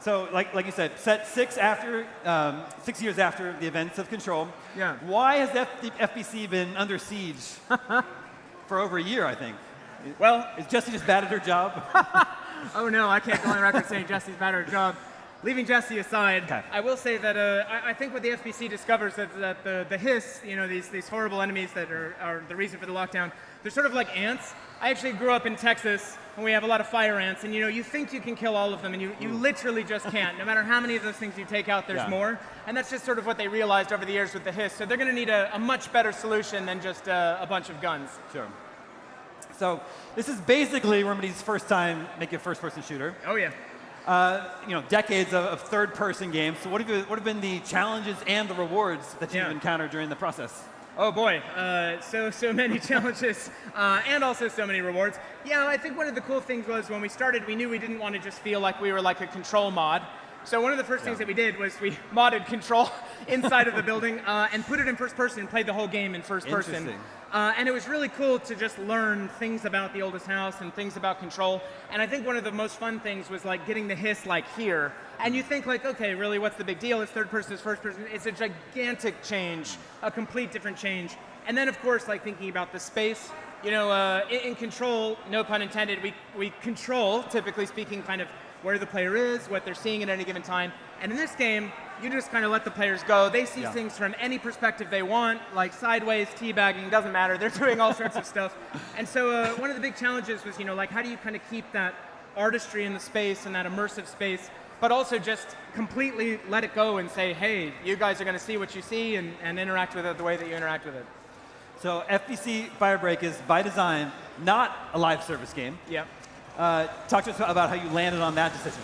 So, like you said, set 6 years after the events of Control. Yeah. Why has the FBC been under siege for over a year, I think? Well, is Jessie just bad at her job? Oh no, I can't go on record saying Jessie's bad at her job. Leaving Jessie aside, okay. I will say that I think what the FBC discovers is that the hiss, these horrible enemies that are the reason for the lockdown, they're sort of like ants. I actually grew up in Texas, and we have a lot of fire ants, and you think you can kill all of them, and you literally just can't. No matter how many of those things you take out, there's more. And that's just sort of what they realized over the years with the hiss. So they're going to need a much better solution than just a bunch of guns. Sure. So this is basically Remedy's first time making a first-person shooter. Oh yeah. Decades of third-person games. So what have been the challenges and the rewards that you've encountered during the process? Oh boy, so many challenges and also so many rewards. Yeah, I think one of the cool things was when we started, we knew we didn't want to just feel like we were like a Control mod. So one of the first things that we did was we modded Control inside of the building and put it in first person and played the whole game in first person. And it was really cool to just learn things about the oldest house and things about Control. And I think one of the most fun things was like getting the hiss like here. And you think like, okay, really, what's the big deal? It's third person, it's first person. It's a gigantic change, a complete different change. And then of course, like thinking about the space. In Control, no pun intended, we control, typically speaking, kind of where the player is, what they're seeing at any given time. And in this game, you just kind of let the players go. They see things from any perspective they want, like sideways, teabagging, doesn't matter. They're doing all sorts of stuff. And so one of the big challenges was, like how do you kind of keep that artistry in the space and that immersive space, but also just completely let it go and say, hey, you guys are going to see what you see and interact with it the way that you interact with it. So FBC Firebreak is, by design, not a live service game. Yep. Talk to us about how you landed on that decision.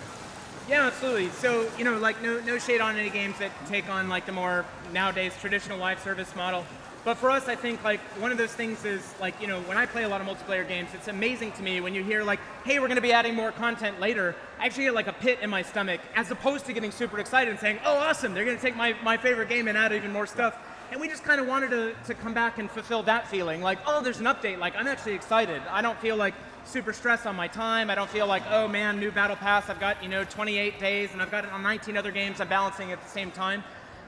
Yeah, absolutely. So, like no shade on any games that take on like the more nowadays traditional live service model. But for us, I think like one of those things is like, when I play a lot of multiplayer games, it's amazing to me when you hear like, hey, we're going to be adding more content later. I actually get like a pit in my stomach as opposed to getting super excited and saying, oh, awesome, they're going to take my favorite game and add even more stuff. And we just kind of wanted to come back and fulfill that feeling. Like, oh, there's an update. Like, I'm actually excited. I don't feel like super stressed on my time. I don't feel like, oh man, new battle pass. I've got, 28 days and I've got 19 other games I'm balancing at the same time.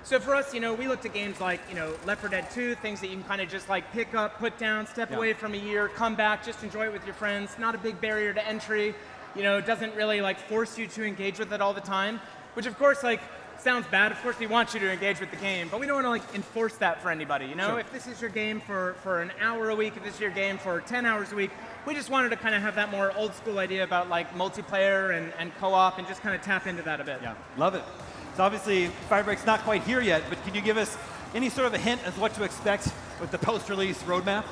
So for us, we looked at games like, Left 4 Dead 2, things that you can kind of just like pick up, put down, step away from a year, come back, just enjoy it with your friends. Not a big barrier to entry. It doesn't really like force you to engage with it all the time, which of course like sounds bad. Of course we want you to engage with the game, but we don't want to like enforce that for anybody. Sure. If this is your game for an hour a week, if this is your game for 10 hours a week, we just wanted to kind of have that more old school idea about like multiplayer and co-op and just kind of tap into that a bit. Yeah, love it. So obviously Firebreak's not quite here yet, but can you give us any sort of a hint as to what to expect with the post-release roadmap?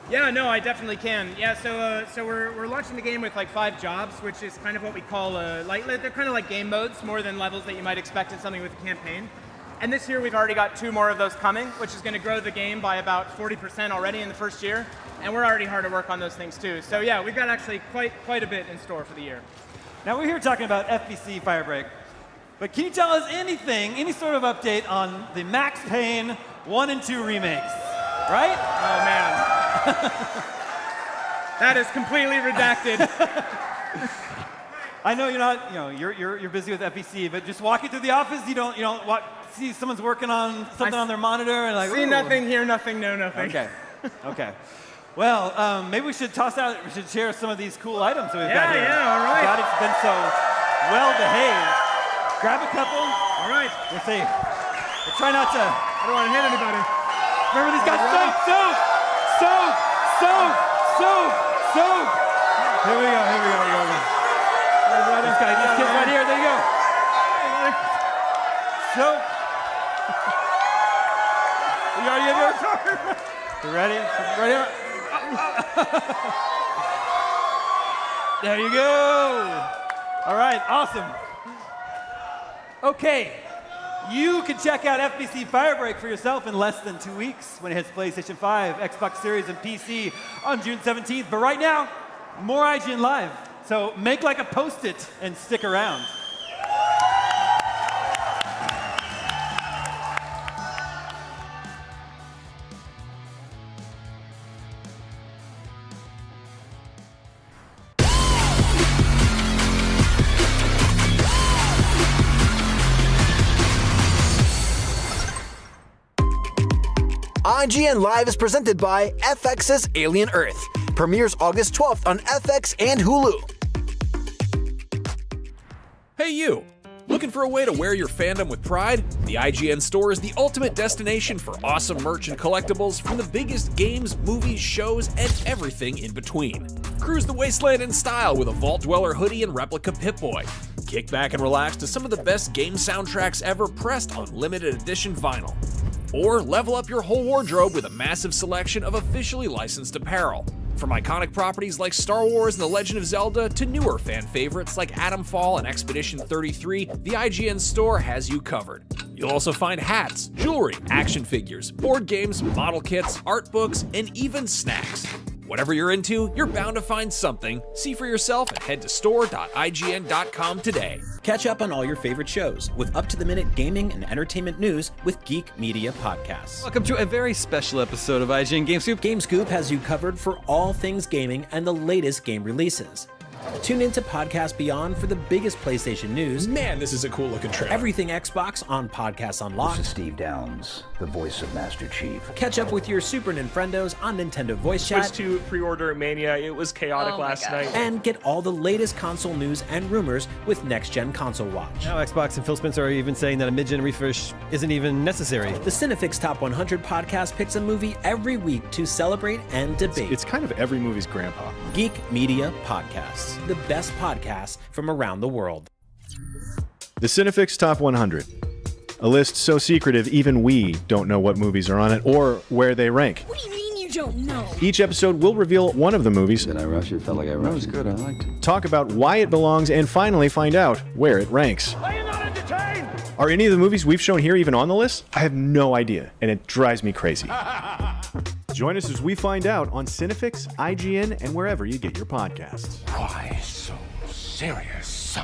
Yeah, no, I definitely can. Yeah, so we're launching the game with like 5 jobs, which is kind of what we call they're kind of like game modes more than levels that you might expect in something with a campaign. And this year we've already got 2 more of those coming, which is going to grow the game by about 40% already in the first year. And we're already hard at work on those things too. So yeah, we've got actually quite a bit in store for the year. Now we're here talking about FBC Firebreak, but can you tell us anything, any sort of update on the Max Payne 1 and 2 remakes? Right? Oh man. That is completely redacted. I know you're not, you're busy with FBC, but just walking through the office, you don't see someone's working on something on their monitor and like. See nothing, hear nothing, know nothing. Okay. Okay. Well, maybe we should share some of these cool items that we've got here. Yeah, all right. God, it's been so well behaved. Grab a couple. All right. Let's see. We'll try not to. I don't want to hit anybody. Remember these guys? Soap. Here we go. These kids right here. There you go. Soap. You already have yours? You ready? Right here. There you go. All right, awesome. Okay. You can check out FBC Firebreak for yourself in less than 2 weeks when it hits PlayStation 5, Xbox Series, and PC on June 17th. But right now, more ign-live. So make like a Post-it and stick around. IGN Live is presented by FX's Alien Earth. Premieres August 12th on FX and Hulu. Hey you! Looking for a way to wear your fandom with pride? The IGN store is the ultimate destination for awesome merch and collectibles from the biggest games, movies, shows, and everything in between. Cruise the wasteland in style with a Vault Dweller hoodie and replica Pip-Boy. Kick back and relax to some of the best game soundtracks ever pressed on limited edition vinyl. Or level up your whole wardrobe with a massive selection of officially licensed apparel. From iconic properties like Star Wars and The Legend of Zelda to newer fan favorites like Atomfall and Expedition 33, the IGN store has you covered. You'll also find hats, jewelry, action figures, board games, model kits, art books, and even snacks. Whatever you're into, you're bound to find something. See for yourself and head to store.ign.com today. Catch up on all your favorite shows with up-to-the-minute gaming and entertainment news with Geek Media Podcasts. Welcome to a very special episode of IGN Game Scoop. Game Scoop has you covered for all things gaming and the latest game releases. Tune into Podcast Beyond for the biggest PlayStation news. Man, this is a cool looking trailer. Everything Xbox on Podcasts Unlocked. This is Steve Downes, the voice of Master Chief. Catch up with your Super Nintendos on Nintendo Voice Chat. Switch to pre-order mania. It was chaotic last night. And get all the latest console news and rumors with Next Gen Console Watch. Now Xbox and Phil Spencer are even saying that a mid-gen refresh isn't even necessary. The Cinefix Top 100 podcast picks a movie every week to celebrate and debate. It's kind of every movie's grandpa. Geek Media Podcasts, the best podcasts from around the world. The Cinefix Top 100. A list so secretive even we don't know what movies are on it or where they rank. What do you mean you don't know? Each episode will reveal one of the movies. Did I rush it? Felt like I rushed. That was good. I liked it. Talk about why it belongs and finally find out where it ranks. Are you not entertained? Are any of the movies we've shown here even on the list? I have no idea, and it drives me crazy. Join us as we find out on Cinefix, IGN, and wherever you get your podcasts. Why so serious?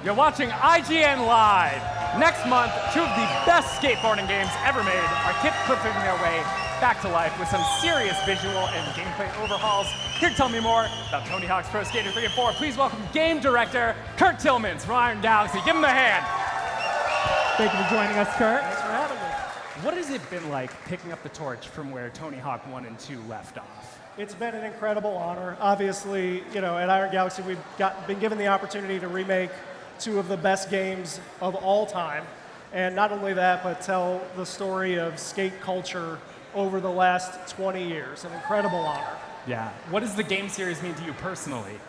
You're watching IGN Live. Next month, two of the best skateboarding games ever made are clipping their way back to life with some serious visual and gameplay overhauls. Here to tell me more about Tony Hawk's Pro Skater 3 and 4, please welcome game director Kurt Tillmans from Iron Galaxy. Give him a hand. Thank you for joining us, Kurt. Thanks for having me. What has it been like picking up the torch from where Tony Hawk 1 and 2 left off? It's been an incredible honor. Obviously, you know, at Iron Galaxy, we've been given the opportunity to remake two of the best games of all time. And not only that, but tell the story of skate culture over the last 20 years. An incredible honor. Yeah. What does the game series mean to you personally?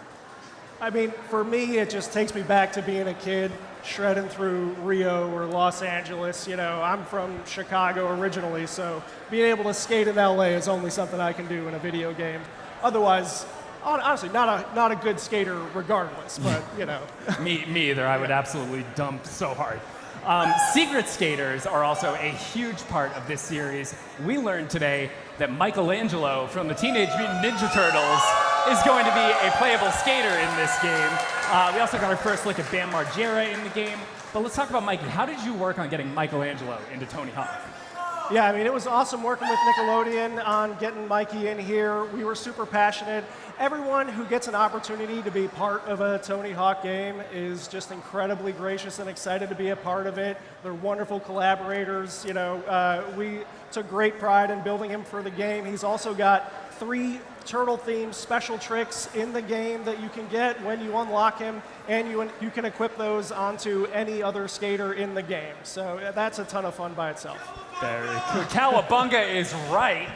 I mean, for me, it just takes me back to being a kid, shredding through Rio or Los Angeles. You know, I'm from Chicago originally, so being able to skate in LA is only something I can do in a video game. Otherwise, honestly, not a good skater regardless, but, you know. me either. I would absolutely dump so hard. Secret skaters are also a huge part of this series. We learned today that Michelangelo from the Teenage Mutant Ninja Turtles is going to be a playable skater in this game. We also got our first look at Bam Margera in the game. But let's talk about Mikey. How did you work on getting Michelangelo into Tony Hawk? Yeah, I mean, it was awesome working with Nickelodeon on getting Mikey in here. We were super passionate. Everyone who gets an opportunity to be part of a Tony Hawk game is just incredibly gracious and excited to be a part of it. They're wonderful collaborators. You know, we took great pride in building him for the game. He's also got 3 turtle-themed special tricks in the game that you can get when you unlock him, and you can equip those onto any other skater in the game. So that's a ton of fun by itself. Very cool. Cowabunga is right.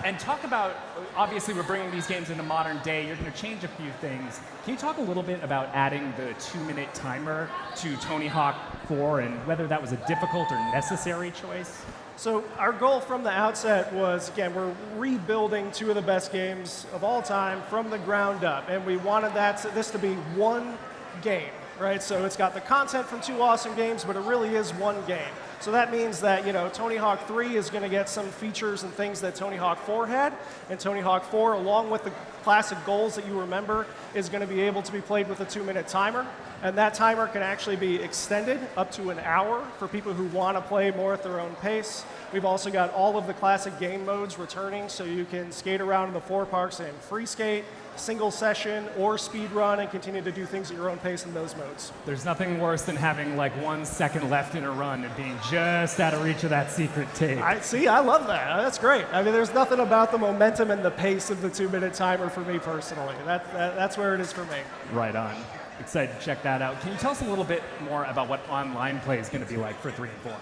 And talk about, obviously we're bringing these games into modern day. You're going to change a few things. Can you talk a little bit about adding the 2-minute timer to Tony Hawk 4 and whether that was a difficult or necessary choice? So our goal from the outset was, again, we're rebuilding 2 of the best games of all time from the ground up. And we wanted this to be one game, right? So it's got the content from 2 awesome games, but it really is one game. So that means that, you know, Tony Hawk 3 is going to get some features and things that Tony Hawk 4 had, and Tony Hawk 4, along with the classic goals that you remember, is going to be able to be played with a 2-minute timer. And that timer can actually be extended up to an hour for people who want to play more at their own pace. We've also got all of the classic game modes returning, so you can skate around in the 4 parks in free skate, single session, or speed run, and continue to do things at your own pace in those modes. There's nothing worse than having like 1 second left in a run and being just out of reach of that secret tape. I love that. That's great. I mean, there's nothing about the momentum and the pace of the 2-minute timer for me personally. That's where it is for me. Right on. Excited to check that out. Can you tell us a little bit more about what online play is going to be like for 3 and 4?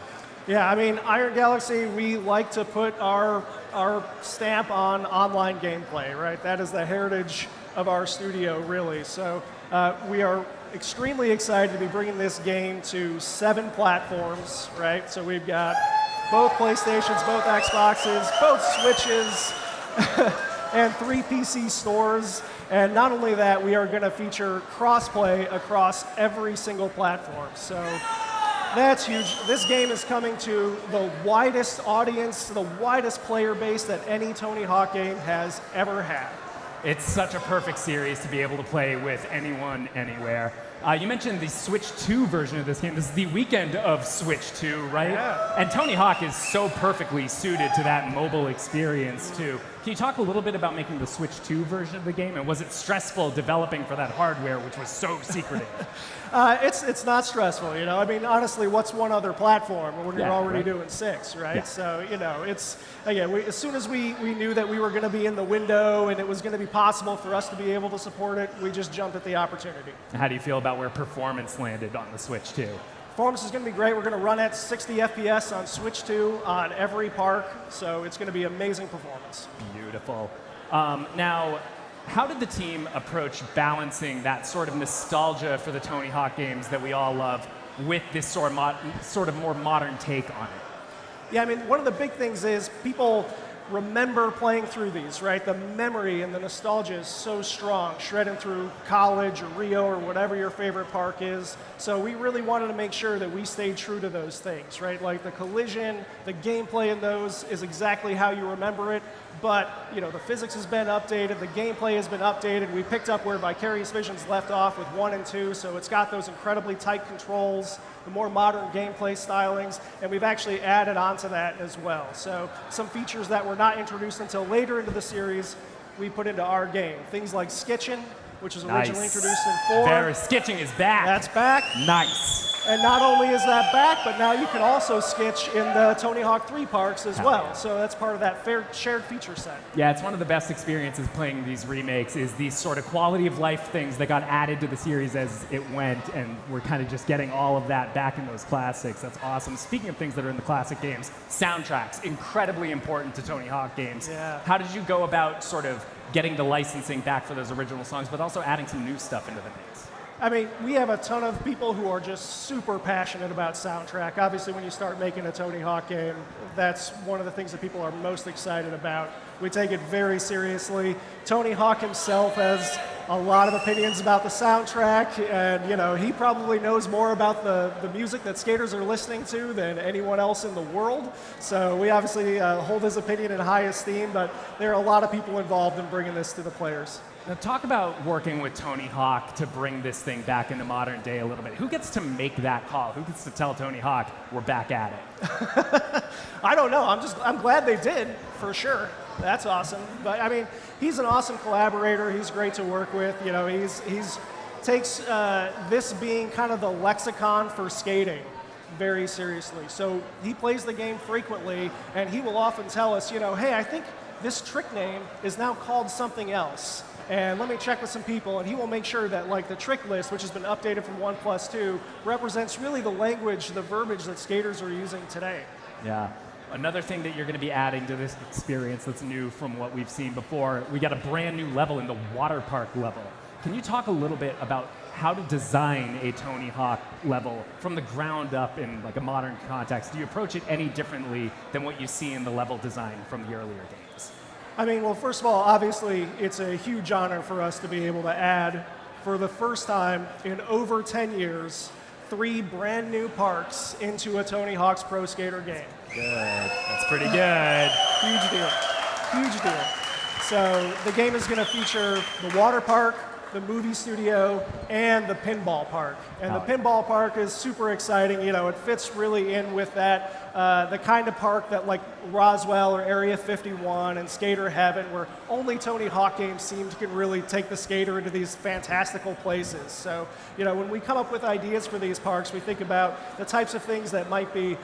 Yeah, I mean, Iron Galaxy, we like to put our stamp on online gameplay, right? That is the heritage of our studio, really. So we are extremely excited to be bringing this game to 7 platforms, right? So we've got both PlayStations, both Xboxes, both Switches, and 3 PC stores. And not only that, we are going to feature crossplay across every single platform. So that's huge. This game is coming to the widest audience, the widest player base that any Tony Hawk game has ever had. It's such a perfect series to be able to play with anyone, anywhere. You mentioned the Switch 2 version of this game. This is the weekend of Switch 2, right? Yeah. And Tony Hawk is so perfectly suited to that mobile experience, too. Can you talk a little bit about making the Switch 2 version of the game? And was it stressful developing for that hardware, which was so secretive? It's not stressful, you know. I mean, honestly, what's one other platform when you're already doing 6, right? Yeah. So, you know, it's, again, as soon as we knew that we were going to be in the window and it was going to be possible for us to be able to support it, we just jumped at the opportunity. How do you feel about where performance landed on the Switch 2? Performance is going to be great. We're going to run at 60 FPS on Switch 2 on every park, so it's going to be amazing performance. Beautiful. Now, how did the team approach balancing that sort of nostalgia for the Tony Hawk games that we all love with this sort of more modern take on it? Yeah, I mean, one of the big things is people remember playing through these, right? The memory and the nostalgia is so strong, shredding through college or Rio or whatever your favorite park is. So we really wanted to make sure that we stayed true to those things, right? Like the collision, the gameplay in those is exactly how you remember it. But, you know, the physics has been updated, the gameplay has been updated. We picked up where Vicarious Visions left off with 1 and 2, so it's got those incredibly tight controls, the more modern gameplay stylings, and we've actually added onto that as well. So some features that were not introduced until later into the series, we put into our game. Things like skitching, which was originally introduced in 4. Skitching is back. That's back. Nice. And not only is that back, but now you can also skitch in the Tony Hawk 3 parks as well. Yeah. So that's part of that shared feature set. Yeah, it's one of the best experiences playing these remakes is these sort of quality of life things that got added to the series as it went, and we're kind of just getting all of that back in those classics. That's awesome. Speaking of things that are in the classic games, soundtracks, incredibly important to Tony Hawk games. Yeah. How did you go about sort of getting the licensing back for those original songs, but also adding some new stuff into the mix? I mean, we have a ton of people who are just super passionate about soundtrack. Obviously, when you start making a Tony Hawk game, that's one of the things that people are most excited about. We take it very seriously. Tony Hawk himself has a lot of opinions about the soundtrack, and you know, he probably knows more about the music that skaters are listening to than anyone else in the world. So we obviously hold his opinion in high esteem, but there are a lot of people involved in bringing this to the players. Now talk about working with Tony Hawk to bring this thing back into modern day a little bit. Who gets to make that call? Who gets to tell Tony Hawk we're back at it? I don't know. I'm glad they did, for sure. That's awesome. But I mean, he's an awesome collaborator. He's great to work with. You know, he's takes this being kind of the lexicon for skating very seriously. So he plays the game frequently, and he will often tell us, you know, hey, I think this trick name is now called something else. And let me check with some people, and he will make sure that like the trick list, which has been updated from 1+2, represents really the language, the verbiage that skaters are using today. Yeah. Another thing that you're going to be adding to this experience that's new from what we've seen before, we got a brand new level in the water park level. Can you talk a little bit about how to design a Tony Hawk level from the ground up in like a modern context? Do you approach it any differently than what you see in the level design from the earlier games? I mean, well, first of all, obviously, it's a huge honor for us to be able to add, for the first time in over 10 years, 3 brand new parks into a Tony Hawk's Pro Skater game. Good. That's pretty good. Huge deal. Huge deal. So the game is going to feature the water park, the movie studio, and the pinball park. And the pinball park is super exciting. You know, it fits really in with that the kind of park that like Roswell or Area 51 and Skater Heaven, where only Tony Hawk games seem to can really take the skater into these fantastical places. So, you know, when we come up with ideas for these parks, we think about the types of things that might be a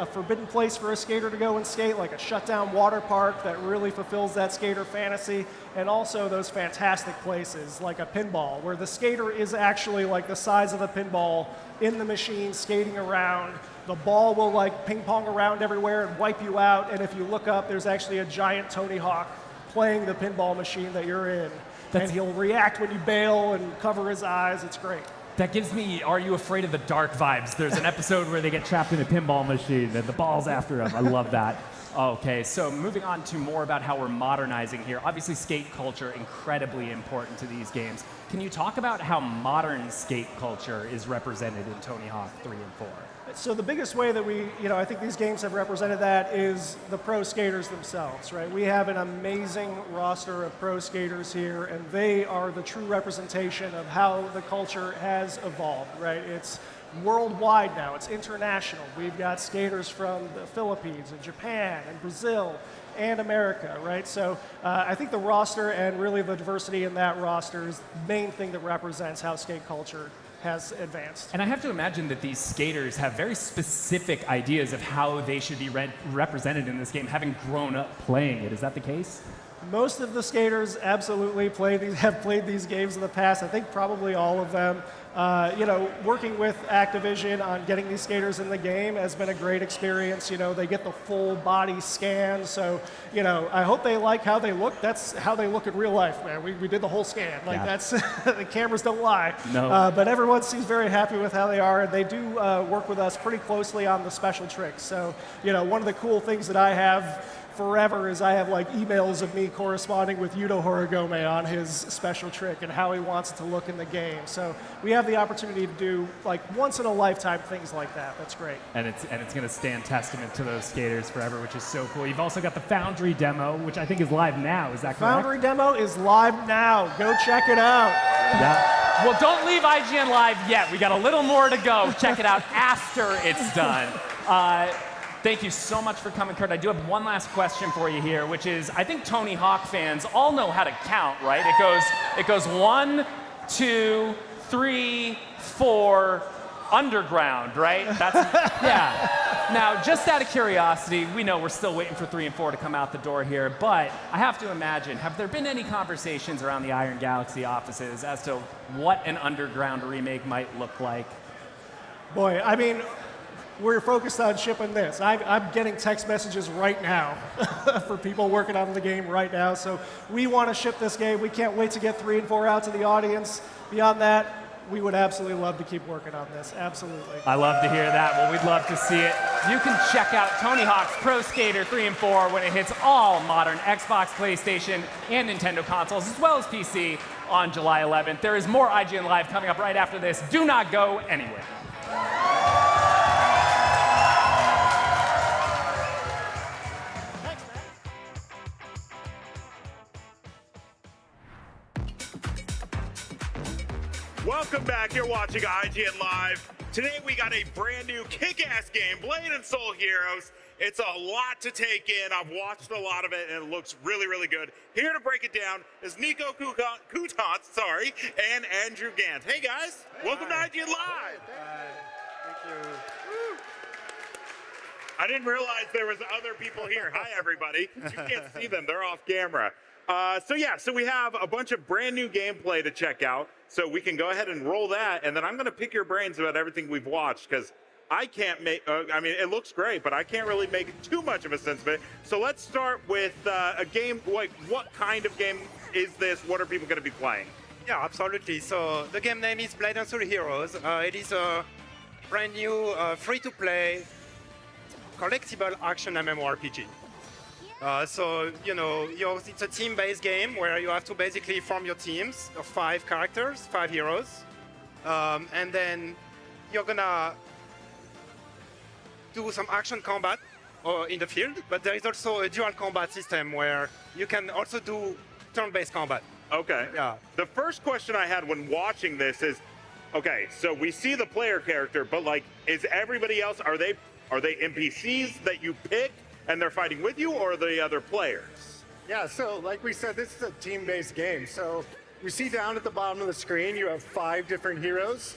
forbidden place for a skater to go and skate, like a shut-down water park that really fulfills that skater fantasy, and also those fantastic places like a pinball, where the skater is actually like the size of a pinball in the machine skating around. The ball will like ping pong around everywhere and wipe you out, and if you look up, there's actually a giant Tony Hawk playing the pinball machine that you're in. And he'll react when you bail and cover his eyes. It's great. That gives me Are You Afraid of the Dark vibes. There's an episode where they get trapped in a pinball machine and the ball's after them. I love that. Okay, so moving on to more about how we're modernizing here. Obviously, skate culture, incredibly important to these games. Can you talk about how modern skate culture is represented in Tony Hawk 3 and 4? So the biggest way that I think these games have represented that is the pro skaters themselves, right? We have an amazing roster of pro skaters here, and they are the true representation of how the culture has evolved, right? It's worldwide now, it's international. We've got skaters from the Philippines and Japan and Brazil and America, right? So I think the roster and really the diversity in that roster is the main thing that represents how skate culture has advanced. And I have to imagine that these skaters have very specific ideas of how they should be represented in this game, having grown up playing it. Is that the case? Most of the skaters absolutely have played these games in the past. I think probably all of them. Working with Activision on getting these skaters in the game has been a great experience. You know, they get the full body scan. So, I hope they like how they look. That's how they look in real life, man. We did the whole scan. Like that's, the cameras don't lie. No. But everyone seems very happy with how they are. And they do work with us pretty closely on the special tricks. So, one of the cool things that I have forever is I have like emails of me corresponding with Yuto Horigome on his special trick and how he wants it to look in the game. So we have the opportunity to do like once in a lifetime things like that. That's great. And it's going to stand testament to those skaters forever, which is so cool. You've also got the Foundry demo, which I think is live now. Is that correct? Foundry demo is live now. Go check it out. Yeah. Well, don't leave IGN Live yet. We got a little more to go. Check it out after it's done. Thank you so much for coming, Kurt. I do have one last question for you here, which is, I think Tony Hawk fans all know how to count, right? It goes 1, 2, 3, 4, underground, right? Yeah. Now, just out of curiosity, we know we're still waiting for 3 and 4 to come out the door here, but I have to imagine, have there been any conversations around the Iron Galaxy offices as to what an underground remake might look like? Boy, I mean, we're focused on shipping this. I'm getting text messages right now for people working on the game right now. So we want to ship this game. We can't wait to get 3 and 4 out to the audience. Beyond that, we would absolutely love to keep working on this. Absolutely. I love to hear that. Well, we'd love to see it. You can check out Tony Hawk's Pro Skater 3 and 4 when it hits all modern Xbox, PlayStation, and Nintendo consoles, as well as PC on July 11th. There is more IGN Live coming up right after this. Do not go anywhere. Welcome back. You're watching IGN Live. Today we got a brand new kick-ass game, Blade and Soul Heroes. It's a lot to take in. I've watched a lot of it, and it looks really, really good. Here to break it down is Nico Coutant, and Andrew Gant. Hey, guys. Welcome to IGN Live. Thank you. I didn't realize there was other people here. Hi, everybody. You can't see them. They're off camera. So we have a bunch of brand new gameplay to check out. So we can go ahead and roll that, and then I'm going to pick your brains about everything we've watched, because I can't make, it looks great, but I can't really make too much of a sense of it. So let's start with a game, like what kind of game is this? What are people going to be playing? Yeah, absolutely. So the game name is Blade and Soul Heroes. It is a brand new free-to-play collectible action MMORPG. It's a team-based game where you have to basically form your teams of 5 characters, 5 heroes, and then you're gonna do some action combat in the field, but there is also a dual combat system where you can also do turn-based combat. Okay. Yeah. The first question I had when watching this is, okay, so we see the player character, but like, is everybody else, are they Are they NPCs that you pick and they're fighting with you, or are they other players? Yeah, so like we said, this is a team-based game. So you see down at the bottom of the screen, you have 5 different heroes.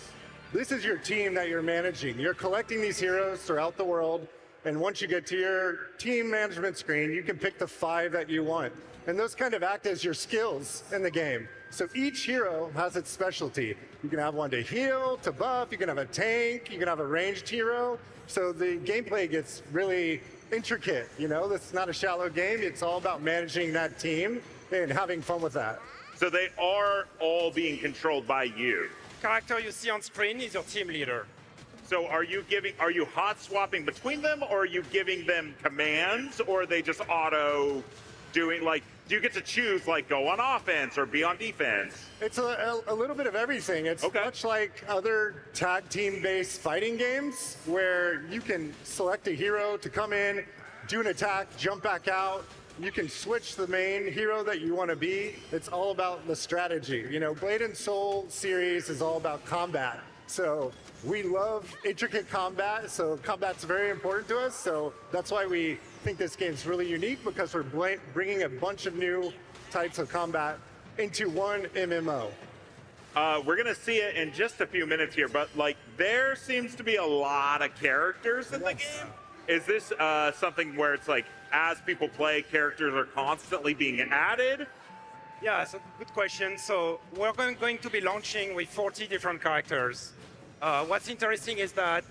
This is your team that you're managing. You're collecting these heroes throughout the world, and once you get to your team management screen, you can pick the 5 that you want. And those kind of act as your skills in the game. So each hero has its specialty. You can have one to heal, to buff, you can have a tank, you can have a ranged hero. So the gameplay gets really intricate, you know? This is not a shallow game, it's all about managing that team and having fun with that. So they are all being controlled by you. Character you see on screen is your team leader. So are you hot swapping between them, or are you giving them commands, or are they just auto doing, like, do you get to choose, like, go on offense or be on defense? It's a little bit of everything. It's much like other tag team-based fighting games where you can select a hero to come in, do an attack, jump back out. You can switch the main hero that you want to be. It's all about the strategy. You know, Blade and Soul series is all about combat. So we love intricate combat, so combat's very important to us. So that's why we think this game's really unique, because we're bringing a bunch of new types of combat into one MMO. We're gonna see it in just a few minutes here, but like there seems to be a lot of characters in the game. Is this something where it's like, as people play, characters are constantly being added? Yeah, it's a good question. So we're going to be launching with 40 different characters. What's interesting is that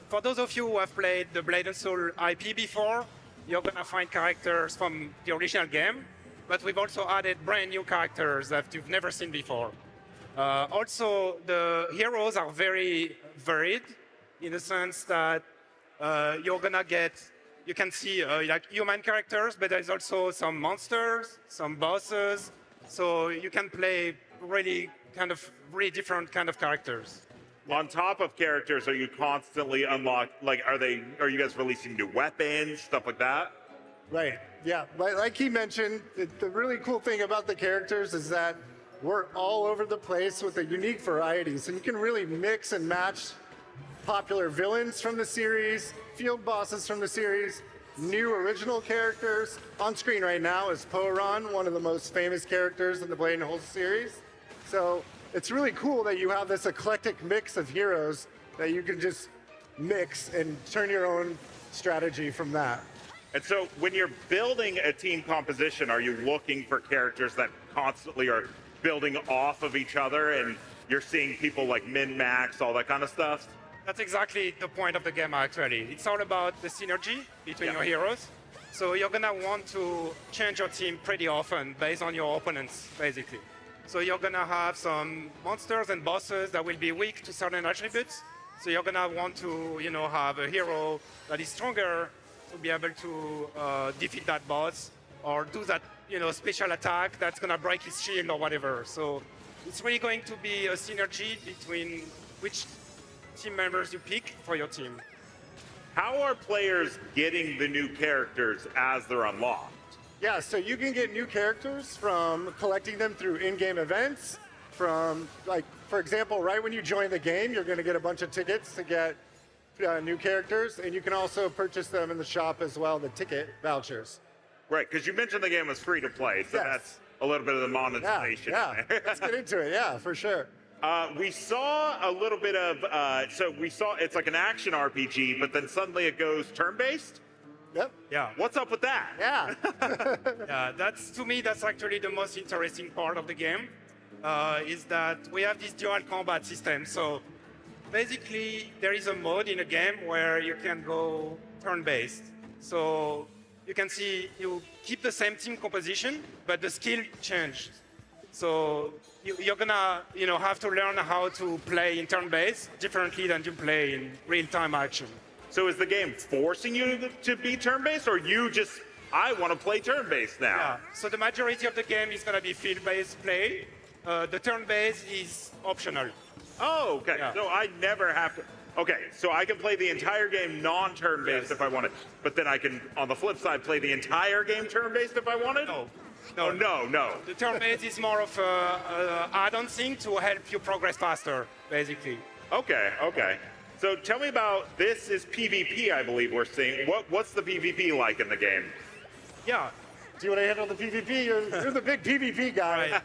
for those of you who have played the Blade and Soul IP before, you're going to find characters from the original game, but we've also added brand new characters that you've never seen before. Also, the heroes are very varied in the sense that you're going to get, you can see like human characters, but there's also some monsters, some bosses, so you can play really different kind of characters. On top of characters, are you constantly are you guys releasing new weapons, stuff like that? Right, yeah. Like he mentioned, the really cool thing about the characters is that we're all over the place with a unique variety. So you can really mix and match popular villains from the series, field bosses from the series, new original characters. On screen right now is Poran, one of the most famous characters in the Blade and Soul series. So it's really cool that you have this eclectic mix of heroes that you can just mix and turn your own strategy from that. And so when you're building a team composition, are you looking for characters that constantly are building off of each other, and you're seeing people like min-max, all that kind of stuff? That's exactly the point of the game, actually. It's all about the synergy between your heroes. So you're going to want to change your team pretty often based on your opponents, basically. So you're going to have some monsters and bosses that will be weak to certain attributes. So you're going to want to, have a hero that is stronger to be able to defeat that boss, or do that, special attack that's going to break his shield or whatever. So it's really going to be a synergy between which team members you pick for your team. How are players getting the new characters as they're unlocked? Yeah, so you can get new characters from collecting them through in-game events, from, like, for example, right when you join the game, you're going to get a bunch of tickets to get new characters, and you can also purchase them in the shop as well, the ticket vouchers. Right, because you mentioned the game was free to play, so that's a little bit of the monetization. Yeah, let's get into it, yeah, for sure. We saw a little bit of, it's like an action RPG, but then suddenly it goes turn-based? Yep. Yeah. What's up with that? Yeah. To me, that's actually the most interesting part of the game, is that we have this dual combat system. So basically, there is a mode in a game where you can go turn-based. So you can see you keep the same team composition, but the skill changed. So you're gonna, have to learn how to play in turn-based differently than you play in real-time action. So is the game forcing you to be turn-based, or I want to play turn-based now? Yeah, so the majority of the game is going to be field-based play. The turn-based is optional. Oh, okay. Yeah. So I never have to... Okay, so I can play the entire game non-turn-based if I wanted, but then I can, on the flip side, play the entire game turn-based if I wanted? No. The turn-based is more of an add-on thing to help you progress faster, basically. Okay. So tell me about, this is PvP, I believe we're seeing. What's the PvP like in the game? Yeah. Do you want to handle the PvP? You're the big PvP guy.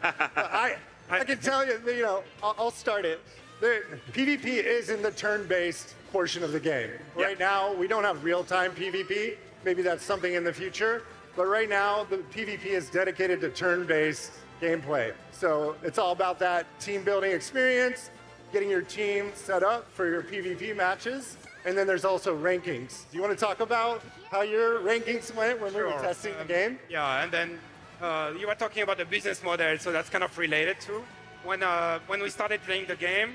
I can tell you, I'll start it. The PvP is in the turn-based portion of the game. Right now, we don't have real-time PvP. Maybe that's something in the future. But right now, the PvP is dedicated to turn-based gameplay. So it's all about that team-building experience, getting your team set up for your PvP matches. And then there's also rankings. Do you want to talk about how your rankings went when we were testing the game? Yeah, and then you were talking about the business model, so that's kind of related to. When we started playing the game,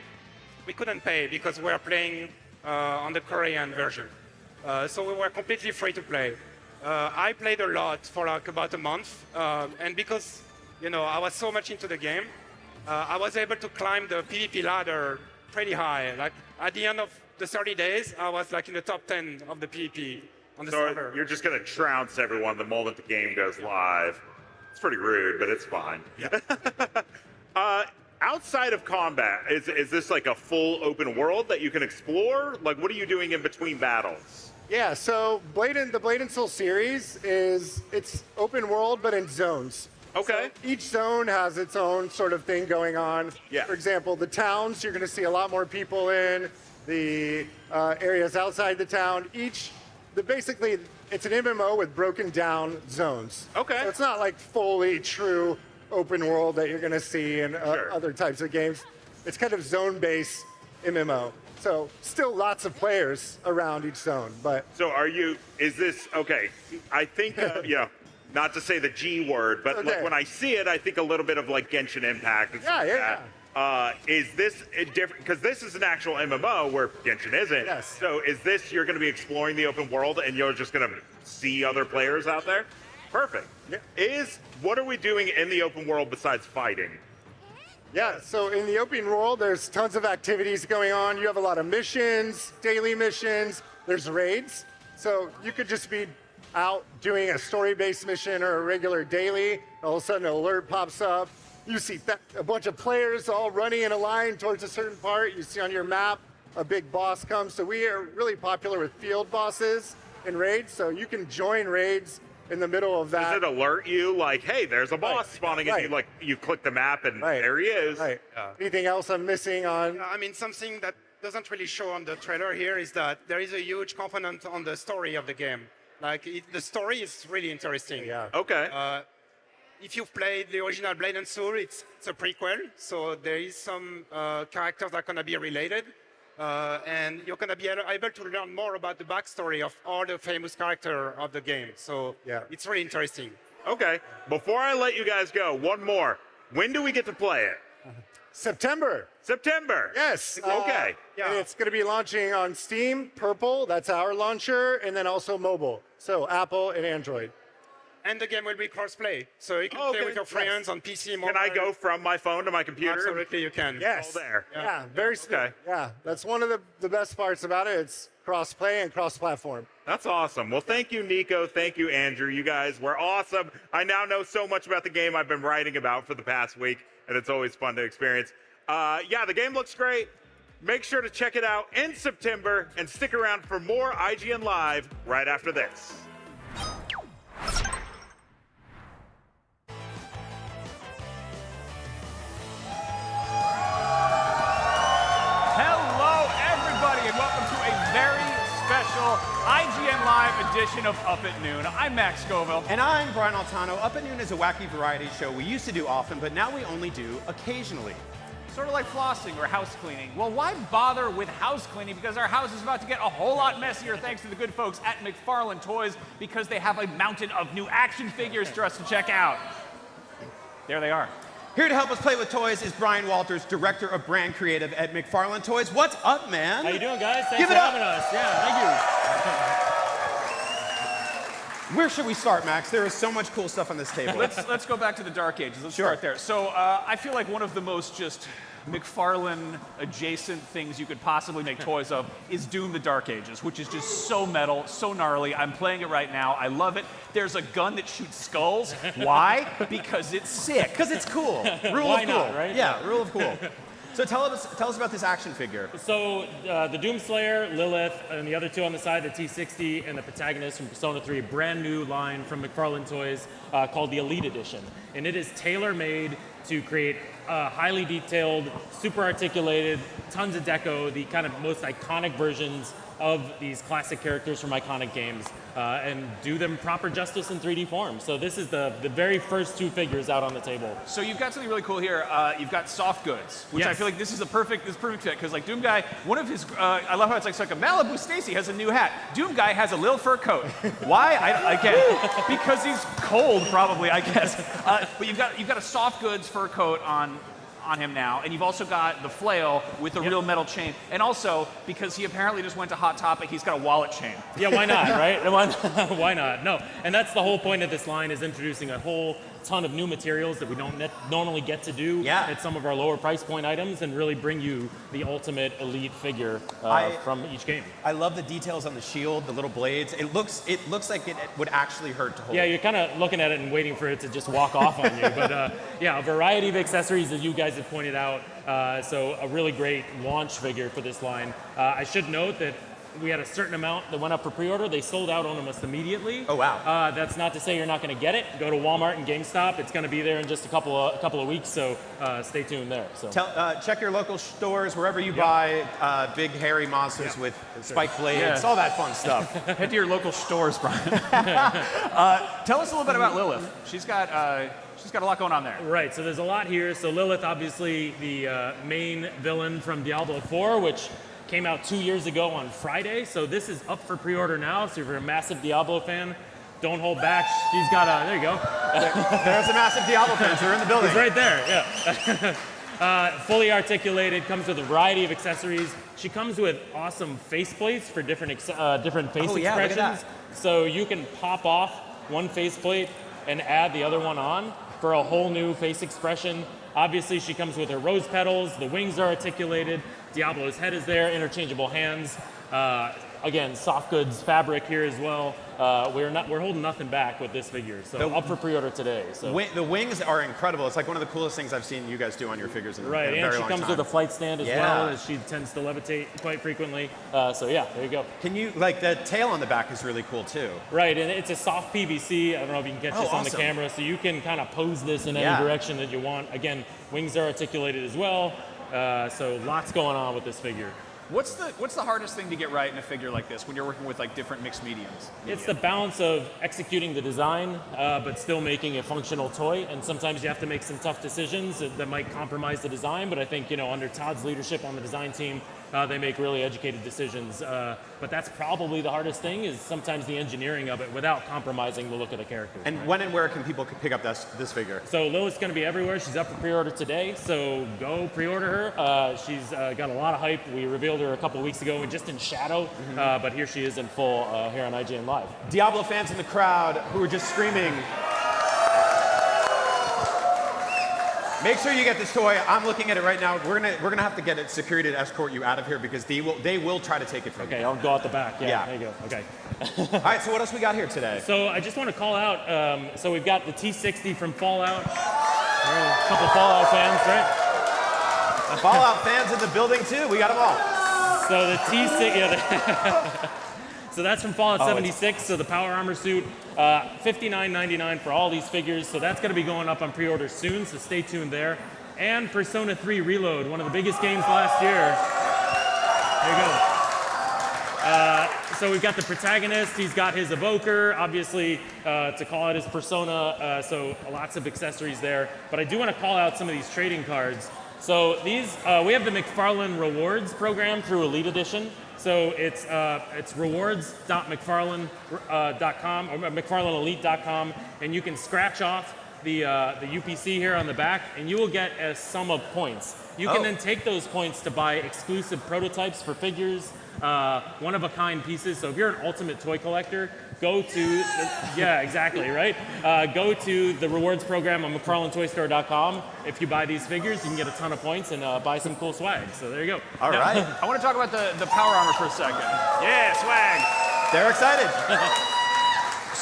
we couldn't pay because we were playing on the Korean version. So we were completely free to play. I played a lot for like about a month, and because I was so much into the game, I was able to climb the PvP ladder pretty high. Like at the end of the 30 days, I was like in the top 10 of the PvP on the server. You're just going to trounce everyone the moment the game goes live. It's pretty rude, but it's fine. Yeah. Outside of combat, is this like a full open world that you can explore? Like, what are you doing in between battles? Yeah, so the Blade and Soul series it's open world, but in zones. Okay. So each zone has its own sort of thing going on. Yeah. For example, the towns, you're going to see a lot more people in. The areas outside the town, basically, it's an MMO with broken down zones. Okay. So it's not like fully true open world that you're going to see in other types of games. It's kind of zone-based MMO. So still lots of players around each zone, but. So is this, okay, I think, not to say the G word, but okay. like when I see it, I think a little bit of like Genshin Impact and stuff like that. Is this different? Because this is an actual MMO where Genshin isn't. Yes. So is this, you're going to be exploring the open world and you're just going to see other players out there? Perfect. Yeah. What are we doing in the open world besides fighting? Yeah, so in the open world, there's tons of activities going on. You have a lot of missions, daily missions. There's raids. So you could just be out doing a story-based mission or a regular daily. All of a sudden, an alert pops up. You see a bunch of players all running in a line towards a certain part. You see on your map, a big boss comes. So we are really popular with field bosses in raids. So you can join raids in the middle of that. Does it alert you like, hey, there's a boss spawning, and you click the map and there he is? Right. Anything else I'm missing on? I mean, something that doesn't really show on the trailer here is that there is a huge component on the story of the game. Like, the story is really interesting. Yeah. Okay. If you've played the original Blade and Soul, it's a prequel, so there is some characters that are going to be related. And you're going to be able to learn more about the backstory of all the famous characters of the game. So it's really interesting. Okay. Before I let you guys go, one more. When do we get to play it? September. September. Yes. Okay. And it's going to be launching on Steam, Purple, that's our launcher, and then also mobile. So Apple and Android. And the game will be cross-play, so you can play with your friends on PC. Can I go from my phone to my computer? Absolutely, you can. Yes. All there. Yeah, very smooth. Okay. Yeah, that's one of the best parts about it. It's cross-play and cross-platform. That's awesome. Well, thank you, Nico. Thank you, Andrew. You guys were awesome. I now know so much about the game I've been writing about for the past week, and it's always fun to experience. The game looks great. Make sure to check it out in September and stick around for more IGN Live right after this. Hello, everybody, and welcome to a very special IGN Live edition of Up at Noon. I'm Max Scoville. And I'm Brian Altano. Up at Noon is a wacky variety show we used to do often, but now we only do occasionally. Sort of like flossing or house cleaning. Well, why bother with house cleaning? Because our house is about to get a whole lot messier thanks to the good folks at McFarlane Toys, because they have a mountain of new action figures for us to check out. There they are. Here to help us play with toys is Brian Walters, Director of Brand Creative at McFarlane Toys. What's up, man? How you doing, guys? Thanks Give for it up. having us. Yeah, thank you. Where should we start, Max? There is so much cool stuff on this table. Let's go back to the Dark Ages. Let's start there. So I feel like one of the most just McFarlane adjacent things you could possibly make toys of is Doom the Dark Ages, which is just so metal, so gnarly. I'm playing it right now. I love it. There's a gun that shoots skulls. Why? Because it's sick. Because it's cool. Rule Why of cool. not, right? Yeah, rule of cool. So tell us about this action figure. So the Doomslayer, Lilith, and the other two on the side, the T60 and the protagonist from Persona 3, brand new line from McFarlane Toys called the Elite Edition. And it is tailor-made to create highly detailed, super articulated, tons of deco, the kind of most iconic versions of these classic characters from iconic games, and do them proper justice in 3D form. So this is the very first two figures out on the table. So you've got something really cool here. You've got soft goods, which I feel like this is a perfect fit, because like Doom Guy, one of his, I love how it's like a Malibu Stacy has a new hat. Doom Guy has a little fur coat. Why? Again, because he's cold, probably, I guess. But you've got a soft goods fur coat on him now, and you've also got the flail with a real metal chain, and also because he apparently just went to Hot Topic, he's got a wallet chain. Yeah, why not, right? Why not? No, and that's the whole point of this line, is introducing a whole ton of new materials that we don't normally get to do at some of our lower price point items, and really bring you the ultimate elite figure from each game. I love the details on the shield, the little blades. It looks like it would actually hurt to hold. Yeah, you're kind of looking at it and waiting for it to just walk off on you. But yeah, a variety of accessories, as you guys have pointed out. So a really great launch figure for this line. I should note that we had a certain amount that went up for pre-order. They sold out on almost immediately. Oh wow! That's not to say you're not going to get it. Go to Walmart and GameStop. It's going to be there in just a couple of weeks. So stay tuned there. So check your local stores wherever you buy big hairy monsters with spike blades, all that fun stuff. Head to your local stores, Brian. Tell us a little bit about Lilith. She's got a lot going on there. Right, so there's a lot here. So Lilith, obviously the main villain from Diablo 4, which came out 2 years ago on Friday. So this is up for pre-order now. So if you're a massive Diablo fan, don't hold back. She's got there you go. There's a massive Diablo fan. They're in the building. He's right there, yeah. Fully articulated, comes with a variety of accessories. She comes with awesome faceplates for different face expressions. So you can pop off one faceplate and add the other one on for a whole new face expression. Obviously, she comes with her rose petals. The wings are articulated. Diablo's head is there, interchangeable hands. Again, soft goods fabric here as well. We're holding nothing back with this figure. So up for pre-order today. So the wings are incredible. It's like one of the coolest things I've seen you guys do on your figures in a very long time. And she comes with a flight stand as well, as she tends to levitate quite frequently. So yeah, there you go. Can you, like the tail on the back is really cool too. Right, and it's a soft PVC. I don't know if you can catch this on the camera. So you can kind of pose this in any direction that you want. Again, wings are articulated as well. So lots going on with this figure. What's the hardest thing to get right in a figure like this when you're working with like different mixed mediums? It's the balance of executing the design, but still making a functional toy. And sometimes you have to make some tough decisions that might compromise the design. But I think, under Todd's leadership on the design team, they make really educated decisions. But that's probably the hardest thing, is sometimes the engineering of it without compromising the look of the character. And when and where can people pick up this figure? So Lilith's going to be everywhere. She's up for pre-order today. So go pre-order her. She's got a lot of hype. We revealed her a couple weeks ago and just in shadow, but here she is in full here on IGN Live. Diablo fans in the crowd who are just screaming. Make sure you get this toy. I'm looking at it right now. We're gonna have to get a security to escort you out of here, because they will try to take it from you. Okay, I'll go out the back. Yeah. There you go. Okay. All right. So what else we got here today? So I just want to call out. So we've got the T60 from Fallout. A couple Fallout fans, right? Fallout fans in the building too. We got them all. So the T6. So that's from Fallout 76. So the power armor suit, $59.99 for all these figures. So that's going to be going up on pre-order soon. So stay tuned there. And Persona 3 Reload, one of the biggest games last year. There you go. So we've got the protagonist. He's got his evoker, obviously, to call out his persona. So lots of accessories there. But I do want to call out some of these trading cards. So these, we have the McFarlane Rewards program through Elite Edition. So it's rewards.mcfarlane.com or McFarlaneElite.com, and you can scratch off the UPC here on the back, and you will get a sum of points. You can then take those points to buy exclusive prototypes for figures, one-of-a-kind pieces. So if you're an ultimate toy collector, go to, go to the rewards program on McFarlaneToyStore.com. If you buy these figures, you can get a ton of points and buy some cool swag. So there you go. All right. I want to talk about the power armor for a second. Yeah, swag. They're excited.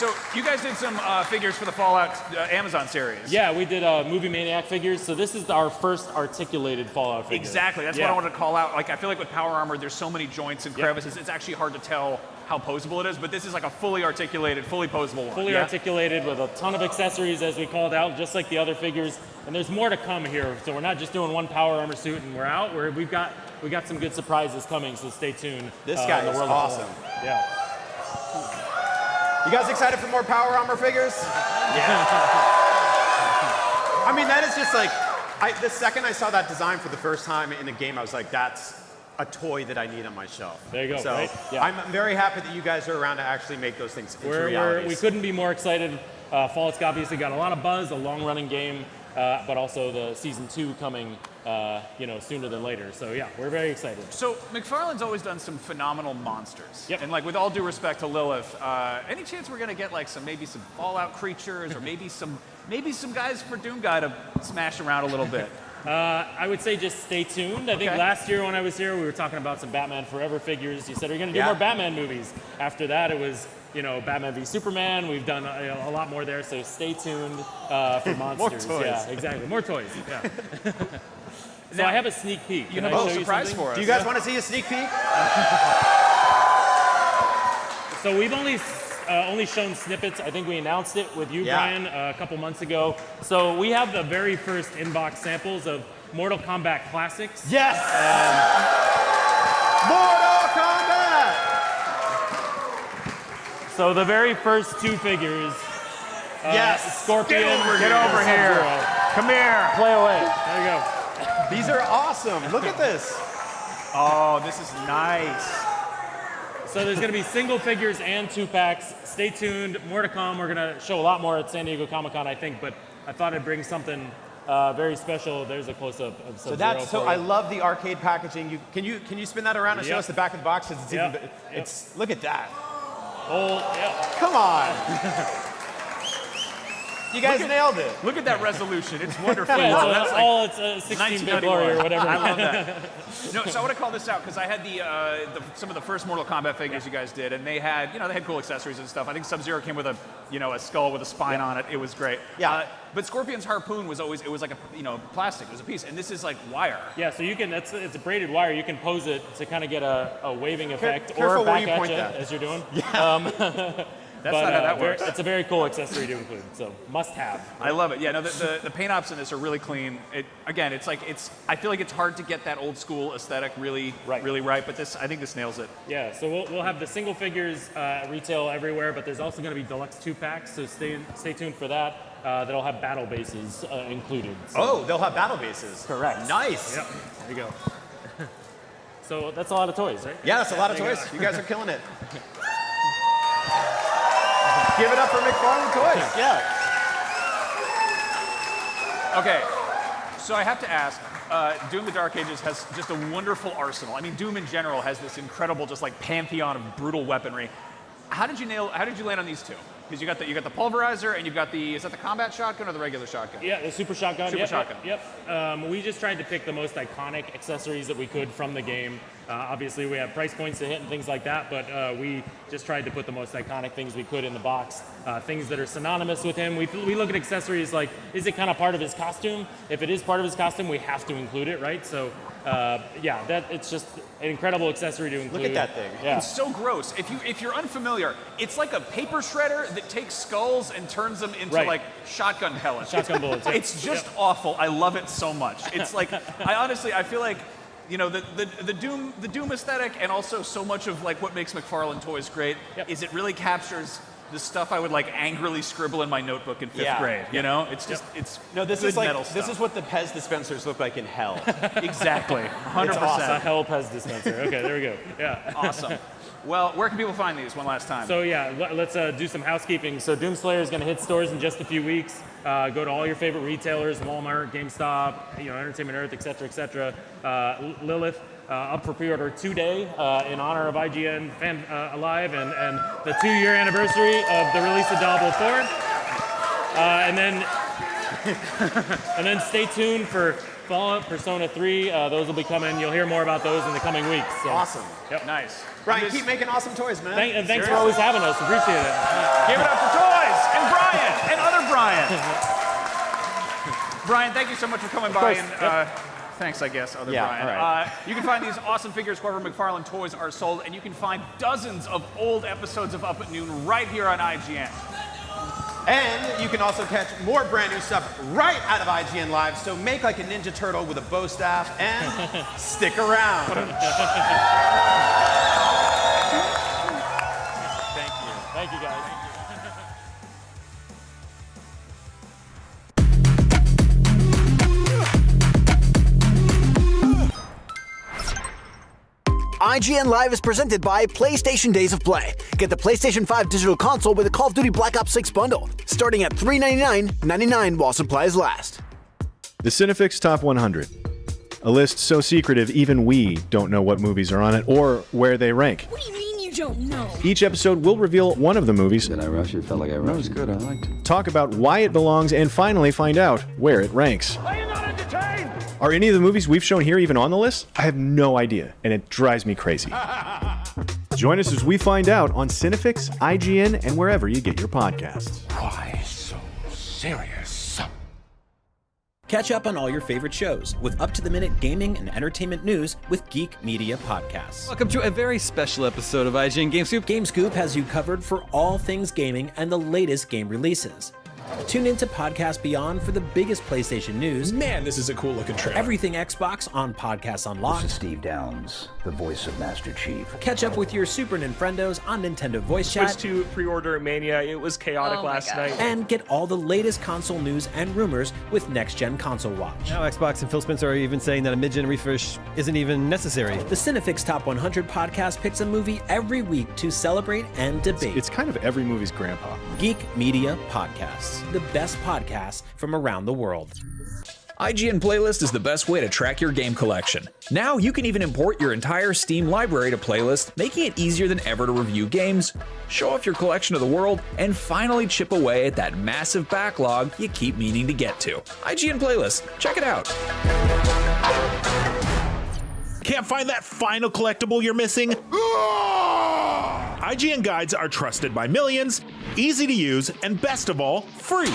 So you guys did some figures for the Fallout Amazon series. Yeah, we did Movie Maniac figures. So this is our first articulated Fallout figure. Exactly. That's what I wanted to call out. Like, I feel like with Power Armor, there's so many joints and crevices, it's actually hard to tell how posable it is, but this is like a fully articulated, fully posable one. Fully articulated with a ton of accessories, as we called out, just like the other figures. And there's more to come here. So we're not just doing one Power Armor suit and we're out. We got some good surprises coming, so stay tuned. This guy in the is world awesome. Yeah. You guys excited for more Power Armor figures? Yeah. I mean, that is just like, the second I saw that design for the first time in a game, I was like, that's a toy that I need on my shelf. There you go. So right? Yeah. I'm very happy that you guys are around to actually make those things into reality. We couldn't be more excited. Fallout's obviously got a lot of buzz, a long-running game, but also the season 2 coming, sooner than later. So yeah, we're very excited. So McFarlane's always done some phenomenal monsters. Yep. And like with all due respect to Lilith, any chance we're gonna get like maybe some Fallout creatures or maybe some guys for Doom Guy to smash around a little bit? I would say just stay tuned. I think last year when I was here, we were talking about some Batman Forever figures. You said we're going to do more Batman movies. After that, it was Batman v Superman. We've done a lot more there, so stay tuned for monsters. More toys. Yeah, exactly. More toys. Yeah. So I have a sneak peek. You have a surprise for us. Do you guys want to see a sneak peek? So we've only shown snippets. I think we announced it with you, Brian, a couple months ago. So we have the very first inbox samples of Mortal Kombat Classics. Yes! Mortal Kombat! So the very first 2 figures. Yes! Scorpion. Get over here. Come here. Play away. There you go. These are awesome. Look at this. Oh, this is nice. So there's going to be single figures and 2-packs. Stay tuned. More to come. We're going to show a lot more at San Diego Comic-Con, I think, but I thought I'd bring something very special. There's a close-up of Sub-Zero. I love the arcade packaging. Can you spin that around and show us the back of the box? It's look at that. Come on. You guys nailed it. Look at that resolution. It's wonderful. Yeah, it's a 16-bit glory or whatever. I love that. No, so I want to call this out because I had some of the first Mortal Kombat figures you guys did, and they had cool accessories and stuff. I think Sub-Zero came with a skull with a spine on it. It was great. Yeah. But Scorpion's harpoon was always like a plastic. It was a piece, and this is like wire. Yeah, so you can it's a braided wire. You can pose it to kind of get a waving effect Careful or back where you at point you that. as you're doing. Yeah. That's not how that works. It's a very cool accessory to include, so must have. I love it. Yeah, no, the paint ops in this are really clean. I feel like it's hard to get that old school aesthetic really right, but I think this nails it. Yeah, so we'll have the single figures retail everywhere, but there's also going to be deluxe 2-packs, so stay tuned for that. That'll have battle bases included. So. Oh, they'll have battle bases. Correct. Nice. Yep. There you go. So that's a lot of toys, right? Yeah, that's a lot of toys. You guys are killing it. Give it up for McFarlane Toys. Yeah. Okay, so I have to ask, Doom: The Dark Ages has just a wonderful arsenal. I mean, Doom in general has this incredible, just like pantheon of brutal weaponry. How did you land on these 2? Because you got the pulverizer and you've got is that the combat shotgun or the regular shotgun? Yeah, the super shotgun. Shotgun. Yep. We just tried to pick the most iconic accessories that we could from the game. Obviously, we have price points to hit and things like that, but we just tried to put the most iconic things we could in the box. Things that are synonymous with him. We look at accessories like, is it kind of part of his costume? If it is part of his costume, we have to include it, right? So, it's just an incredible accessory to include. Look at that thing. Yeah. It's so gross. If you're unfamiliar, it's like a paper shredder that takes skulls and turns them into like shotgun pellets. Shotgun bullets. Yeah. It's just awful. I love it so much. It's like I feel like the Doom aesthetic and also so much of like what makes McFarlane Toys great is it really captures the stuff I would like angrily scribble in my notebook in 5th grade. You know, it's just it's this is like this is what the Pez dispensers look like in hell. Exactly, 100%. It's awesome. A hell Pez dispenser. Okay, there we go. Yeah. Awesome. Well, where can people find these one last time? So let's do some housekeeping. So Doomslayer is going to hit stores in just a few weeks. Go to all your favorite retailers: Walmart, GameStop, Entertainment Earth, etc. Lilith. Up for pre-order today in honor of IGN Live and the 2-year anniversary of the release of Diablo 4. And then stay tuned for Fallout, Persona 3, those will be coming. You'll hear more about those in the coming weeks. So. Awesome. Yep. Nice. Brian, keep making awesome toys, man. Thanks for always having us. Appreciate it. Give it up for toys and Brian and other Brian. Brian, thank you so much for coming by. And thanks, I guess, other Brian. All right. You can find these awesome figures wherever McFarlane toys are sold, and you can find dozens of old episodes of Up at Noon right here on IGN. And you can also catch more brand new stuff right out of IGN Live, so make like a Ninja Turtle with a bow staff and stick around. Thank you, guys. IGN Live is presented by PlayStation Days of Play. Get the PlayStation 5 digital console with the Call of Duty Black Ops 6 bundle, starting at $399.99 while supplies last. The Cinefix Top 100. A list so secretive even we don't know what movies are on it or where they rank. What do you mean you don't know? Each episode will reveal one of the movies. Did I rush it? Felt like I rushed. That was good. I liked it. Talk about why it belongs and finally find out where it ranks. Are you not entertained? Are any of the movies we've shown here even on the list? I have no idea, and it drives me crazy. Join us as we find out on Cinefix, IGN, and wherever you get your podcasts. Why so serious? Catch up on all your favorite shows with up-to-the-minute gaming and entertainment news with Geek Media Podcasts. Welcome to a very special episode of IGN Game Scoop. Game Scoop has you covered for all things gaming and the latest game releases. Tune into Podcast Beyond for the biggest PlayStation news. Man, this is a cool looking trailer. Everything Xbox on Podcasts Unlocked. This is Steve Downes, the voice of Master Chief. Catch up with your Super Nintendos on Nintendo Voice Chat. Switched to pre-order Mania. It was chaotic last night. And get all the latest console news and rumors with Next Gen Console Watch. Now Xbox and Phil Spencer are even saying that a mid-gen refresh isn't even necessary. The Cinefix Top 100 podcast picks a movie every week to celebrate and debate. It's kind of every movie's grandpa. Geek Media Podcasts, the best podcasts from around the world. IGN Playlist is the best way to track your game collection. Now you can even import your entire Steam library to Playlist, making it easier than ever to review games, show off your collection of the world, and finally chip away at that massive backlog you keep meaning to get to. IGN Playlist, check it out. Can't find that final collectible you're missing? IGN guides are trusted by millions, easy to use, and best of all, free.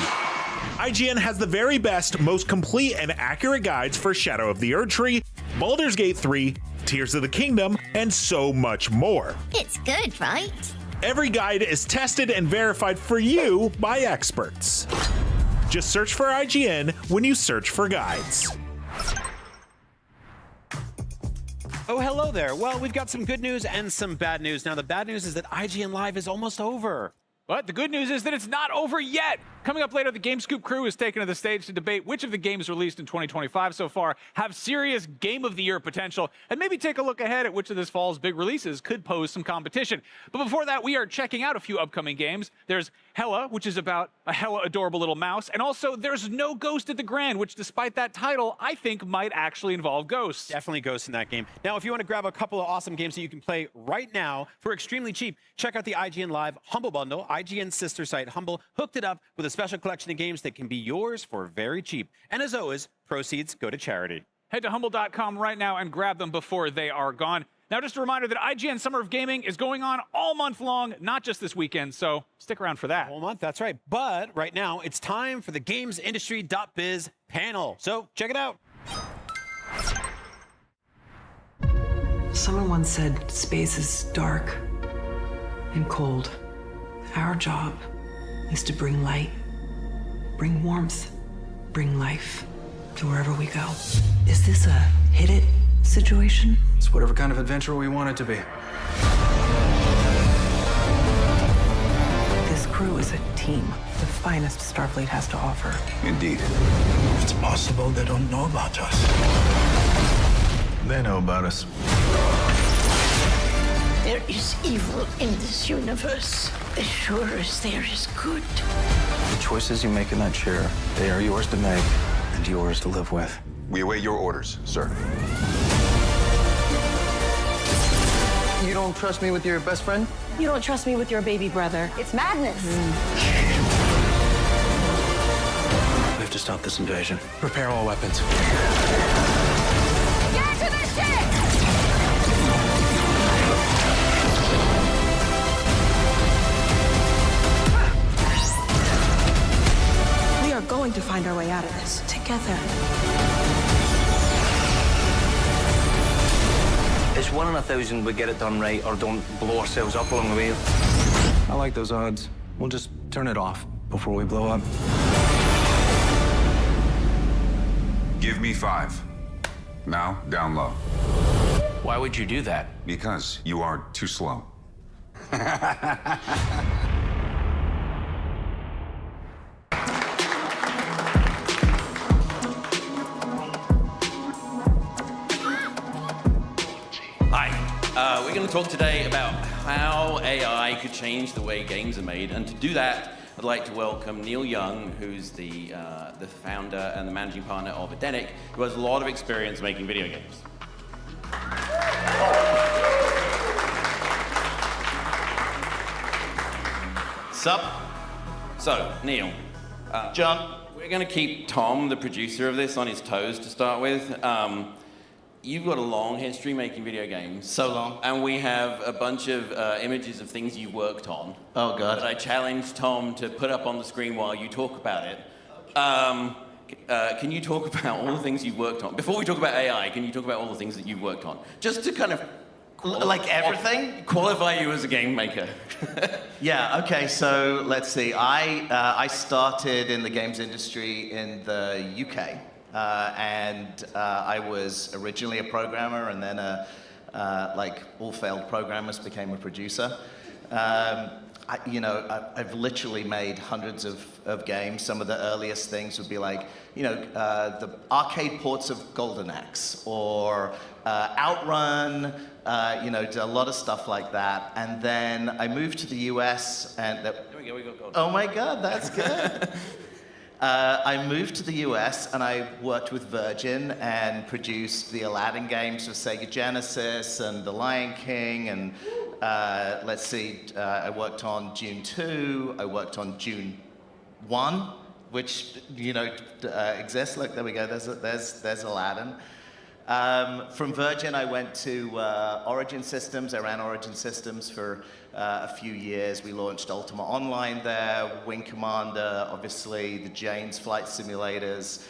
IGN has the very best, most complete and accurate guides for Shadow of the Erdtree, Baldur's Gate 3, Tears of the Kingdom, and so much more. It's good, right? Every guide is tested and verified for you by experts. Just search for IGN when you search for guides. Oh, hello there. Well, we've got some good news and some bad news. Now, the bad news is that IGN Live is almost over. But the good news is that it's not over yet. Coming up later, the Game Scoop crew is taken to the stage to debate which of the games released in 2025 so far have serious Game of the Year potential, and maybe take a look ahead at which of this fall's big releases could pose some competition. But before that, we are checking out a few upcoming games. There's Hella, which is about a hella adorable little mouse, and also There's No Ghost at the Grand, which despite that title, I think might actually involve ghosts. Definitely ghosts in that game. Now, if you want to grab a couple of awesome games that you can play right now for extremely cheap, check out the IGN Live Humble Bundle. IGN's sister site Humble hooked it up with a special collection of games that can be yours for very cheap. And as always, proceeds go to charity. Head to humble.com right now and grab them before they are gone. Now, just a reminder that IGN Summer of Gaming is going on all month long, not just this weekend, so stick around for that. Whole month, that's right. But right now, it's time for the GamesIndustry.biz panel. So check it out. Someone once said space is dark and cold. Our job is to bring light, bring warmth, bring life to wherever we go. Is this a hit it situation? It's whatever kind of adventure we want it to be. This crew is a team, the finest Starfleet has to offer. Indeed. It's possible they don't know about us. They know about us. There is evil in this universe, as sure as there is good. The choices you make in that chair, they are yours to make and yours to live with. We await your orders, sir. You don't trust me with your best friend? You don't trust me with your baby brother. It's madness. We have to stop this invasion. Prepare all weapons. Get to the ship! We are going to find our way out of this together. It's 1 in 1,000 we get it done right or don't blow ourselves up along the way. I like those odds. We'll just turn it off before we blow up. Give me 5. Now, down low. Why would you do that? Because you are too slow. Hi, we're going to talk today about how AI could change the way games are made, and to do that, I'd like to welcome Neil Young, who's the founder and the managing partner of ign-live, who has a lot of experience making video games. Sup? So, Neil. John. We're going to keep Tom, the producer of this, on his toes to start with. You've got a long history making video games. So long. And we have a bunch of images of things you worked on. Oh, God. That I challenged Tom to put up on the screen while you talk about it. Can you talk about all the things you've worked on? Before we talk about AI, can you talk about all the things that you've worked on? Just to kind of... like everything? Qualify you as a game maker. Yeah, okay, so let's see. I started in the games industry in the UK. And I was originally a programmer, and then like all failed programmers became a producer. I've literally made hundreds of games. Some of the earliest things would be like, the arcade ports of Golden Axe, or Outrun, did a lot of stuff like that. And then I moved to the US, and... There we go, we got Golden. Oh my God, that's good. I moved to the US and I worked with Virgin and produced the Aladdin games for Sega Genesis and The Lion King, and I worked on Dune 2, I worked on Dune 1, which exists. Look, there we go. There's Aladdin. From Virgin, I went to Origin Systems. I ran Origin Systems for a few years. We launched Ultima Online there, Wing Commander, obviously the Jane's flight simulators.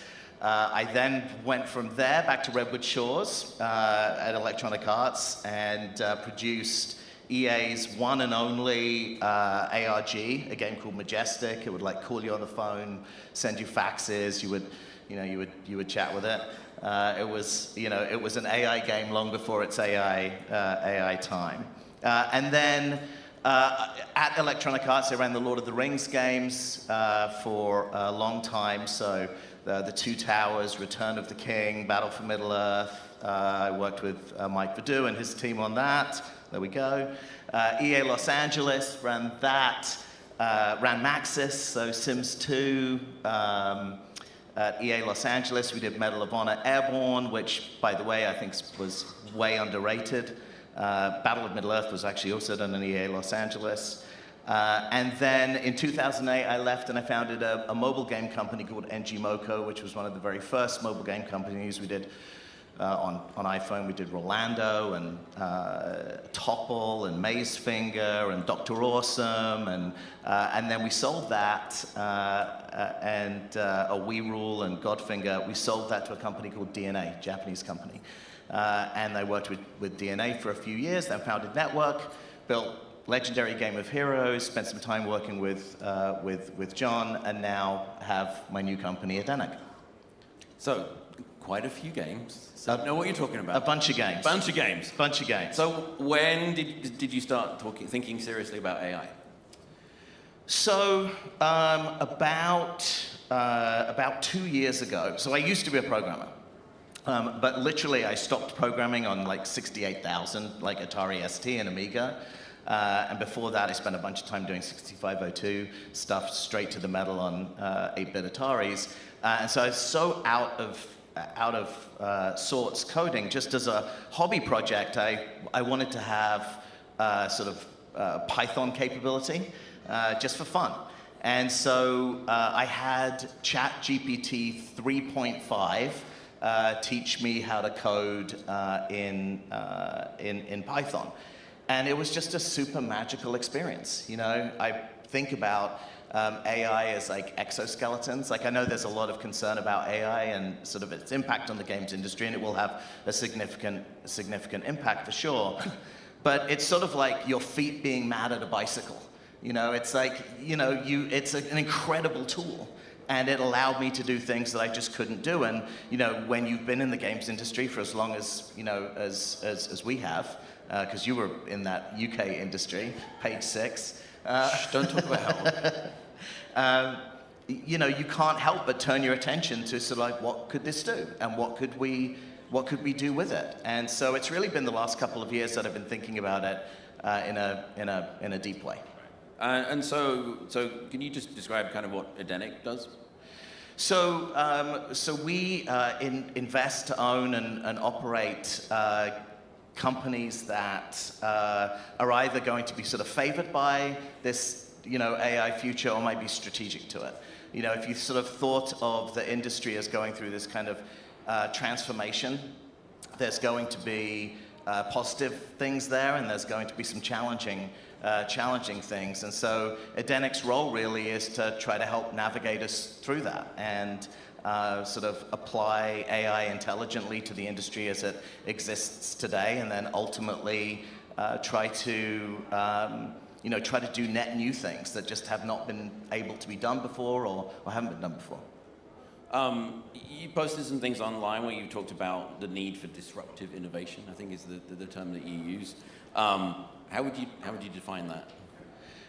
I then went from there back to Redwood Shores at Electronic Arts and produced EA's one and only ARG, a game called Majestic. It would like call you on the phone, send you faxes. You would chat with it. It was an AI game long before its AI time. And then at Electronic Arts, I ran the Lord of the Rings games for a long time. So the Two Towers, Return of the King, Battle for Middle-earth. I worked with Mike Verdu and his team on that. There we go. EA Los Angeles ran that. Ran Maxis, so Sims 2. At EA Los Angeles, we did Medal of Honor Airborne, which, by the way, I think was way underrated. Battle of Middle-earth was actually also done in EA Los Angeles. And then in 2008, I left and I founded a mobile game company called NG Moco, which was one of the very first mobile game companies. We did on iPhone, we did Rolando and Topple and Maze Finger and Dr. Awesome, and then we sold that and We Rule and Godfinger. We sold that to a company called DNA, Japanese company, and I worked with DNA for a few years. Then founded Network, built Legendary Game of Heroes, spent some time working with John, and now have my new company, ign-live. So, quite a few games. So I know what you're talking about. A bunch of games. Bunch of games. Bunch of games. So when did you start thinking seriously about AI? So about 2 years ago. So I used to be a programmer. But literally I stopped programming on like 68,000, like Atari ST and Amiga. And before that, I spent a bunch of time doing 6502 stuff straight to the metal on 8-bit Ataris. And so I was so out of sorts coding. Just as a hobby project, I wanted to have sort of Python capability just for fun. And so I had ChatGPT 3.5 teach me how to code in Python. And it was just a super magical experience. You know, I think about AI as like exoskeletons. Like, I know there's a lot of concern about AI and sort of its impact on the games industry, and it will have a significant impact for sure. But it's sort of like your feet being mad at a bicycle. You know, it's like, you know, it's an incredible tool. And it allowed me to do things that I just couldn't do. And, you know, when you've been in the games industry for as long as, you know, as we have, because you were in that UK industry, page 6. Don't talk about hell. You know, you can't help but turn your attention to sort of like, what could this do? And what could we do with it? And so it's really been the last couple of years that I've been thinking about it in a deep way. And so can you just describe kind of what Edenic does? So we invest, own, and operate companies that are either going to be sort of favored by this, you know, AI future, or might be strategic to it. You know, if you sort of thought of the industry as going through this kind of transformation, there's going to be positive things there, and there's going to be some challenging things. And so Edenic's role really is to try to help navigate us through that and sort of apply AI intelligently to the industry as it exists today, and then ultimately try to do net new things that just have not been able to be done before or haven't been done before. You posted some things online where you talked about the need for disruptive innovation, I think is the term that you use. How would you define that?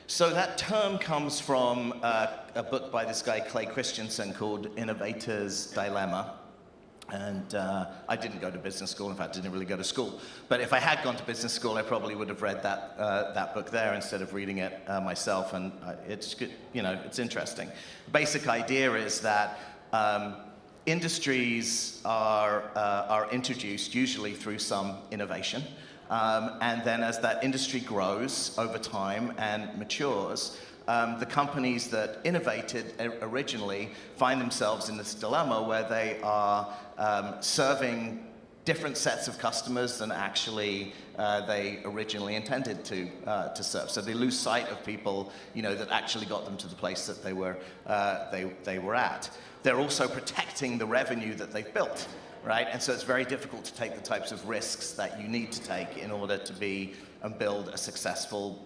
So that term comes from a book by this guy, Clay Christensen, called Innovator's Dilemma. And I didn't go to business school. In fact, I didn't really go to school. But if I had gone to business school, I probably would have read that book there instead of reading it myself. And it's good, you know, it's interesting. Basic idea is that industries are introduced usually through some innovation. And then as that industry grows over time and matures, the companies that innovated originally find themselves in this dilemma where they are serving different sets of customers than actually they originally intended to serve. So they lose sight of people, you know, that actually got them to the place that they were at. They're also protecting the revenue that they've built. Right? And so it's very difficult to take the types of risks that you need to take in order to be and build a successful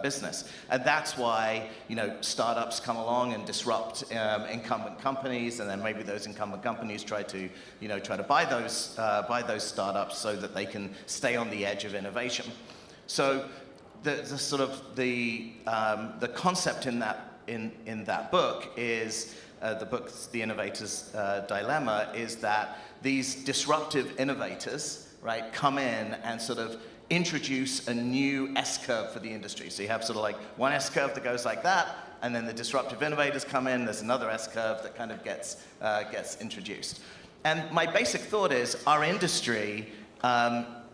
business. And that's why, you know, startups come along and disrupt incumbent companies, and then maybe those incumbent companies try to buy those startups so that they can stay on the edge of innovation. So the concept in that book is the book's The Innovator's Dilemma, is that these disruptive innovators, right, come in and sort of introduce a new S-curve for the industry. So you have sort of like one S-curve that goes like that, and then the disruptive innovators come in, there's another S-curve that kind of gets introduced. And my basic thought is our industry,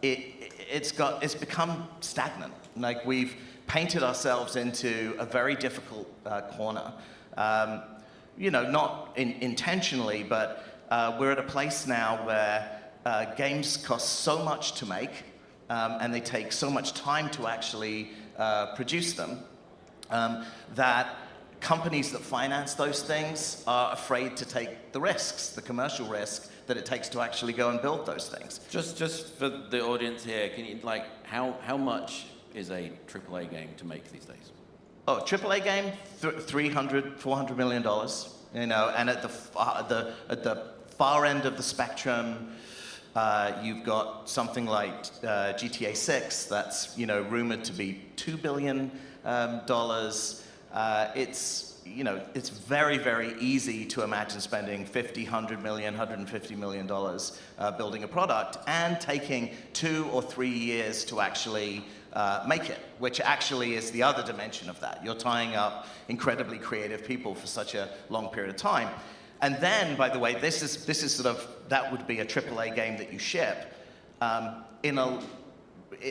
it's become stagnant. Like, we've painted ourselves into a very difficult corner. You know, not intentionally, but we're at a place now where games cost so much to make, and they take so much time to actually produce them, that companies that finance those things are afraid to take the risks, the commercial risk that it takes to actually go and build those things. Just for the audience here, can you, like, how much is a AAA game to make these days? Oh, AAA game, $300–400 million. You know, and at the far end of the spectrum, you've got something like GTA 6 that's, you know, rumored to be $2 billion. It's very, very easy to imagine spending $50, $100 million, $150 million building a product and taking 2 or 3 years to actually make it, which actually is the other dimension of that. You're tying up incredibly creative people for such a long period of time. And then, by the way, this is sort of, that would be a AAA game that you ship.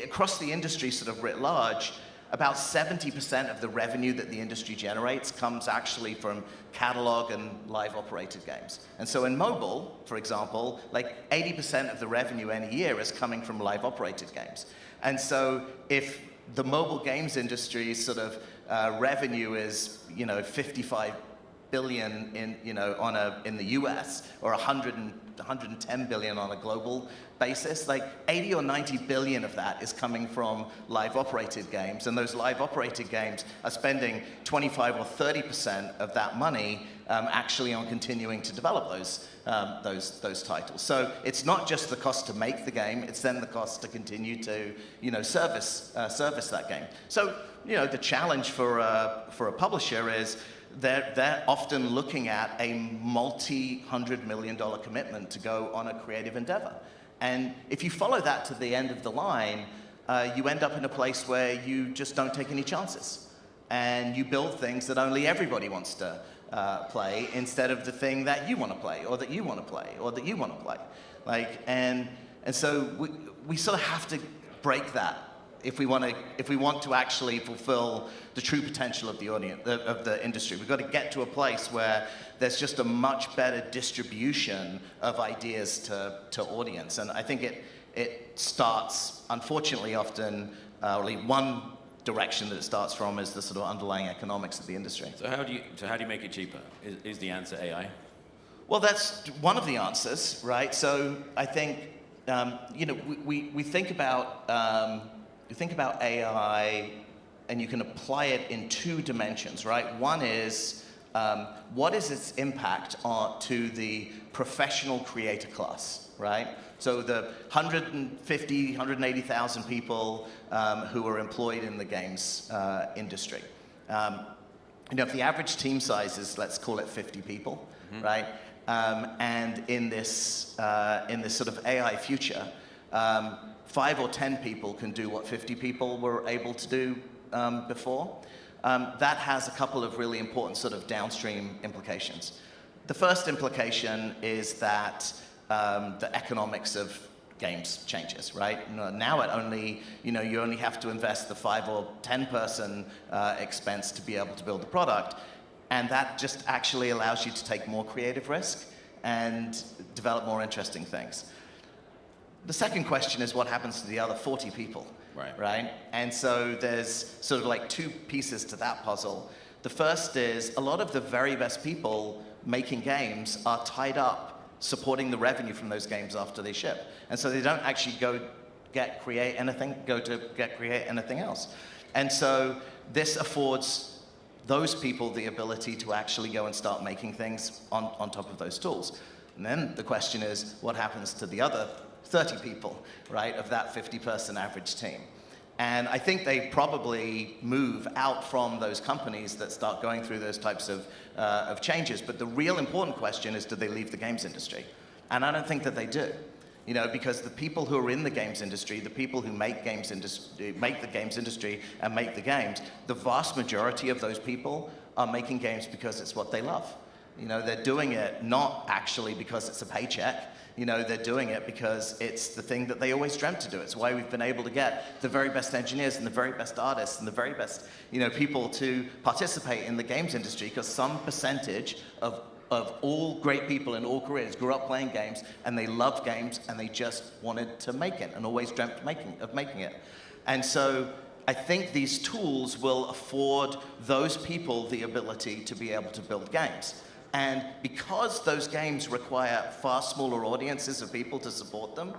Across the industry, sort of writ large, about 70% of the revenue that the industry generates comes actually from catalog and live operated games. And so in mobile, for example, like 80% of the revenue any year is coming from live operated games. And so if the mobile games industry's sort of revenue is, 55 billion in the US, or 110 billion on a global basis, like 80 or 90 billion of that is coming from live operated games, and those live operated games are spending 25 or 30% of that money actually on continuing to develop those titles. So it's not just the cost to make the game, it's then the cost to continue to service that game. So the challenge for a publisher is they're often looking at a multi-$100 million commitment to go on a creative endeavor. And if you follow that to the end of the line, you end up in a place where you just don't take any chances. And you build things that only everybody wants to play instead of the thing that you want to play, or that you want to play, or that you want to play. And so we sort of have to break that if we want to actually fulfill the true potential of the audience, of the industry. We've got to get to a place where there's just a much better distribution of ideas to audience. And I think it starts, unfortunately, often, only one direction that it starts from is the sort of underlying economics of the industry. So how do you make it cheaper? Is the answer AI? Well, that's one of the answers, right? So I think we think about AI, and you can apply it in two dimensions, right? One is what is its impact to the professional creator class, right? So the 150, 180,000 people who are employed in the games industry. If the average team size is, let's call it 50 people, right? And in this sort of AI future, 5 or 10 people can do what 50 people were able to do before. That has a couple of really important sort of downstream implications. The first implication is that the economics of games changes, right? Now it only, you only have to invest the 5 or 10 person expense to be able to build the product, and that just actually allows you to take more creative risk and develop more interesting things. The second question is what happens to the other 40 people, right? And so there's sort of like two pieces to that puzzle. The first is a lot of the very best people making games are tied up supporting the revenue from those games after they ship. And so they don't actually go to create anything else. And so this affords those people the ability to actually go and start making things on top of those tools. And then the question is, what happens to the other 30 people, right, of that 50-person average team? And I think they probably move out from those companies that start going through those types of changes. But the real important question is, do they leave the games industry? And I don't think that they do. Because the people who are in the games industry, the people who make the games industry and make the games, the vast majority of those people are making games because it's what they love. They're doing it not actually because it's a paycheck. They're doing it because it's the thing that they always dreamt to do. It's why we've been able to get the very best engineers and the very best artists and the very best, people to participate in the games industry, because some percentage of all great people in all careers grew up playing games, and they loved games, and they just wanted to make it and always dreamt of making it. And so I think these tools will afford those people the ability to be able to build games. And because those games require far smaller audiences of people to support them,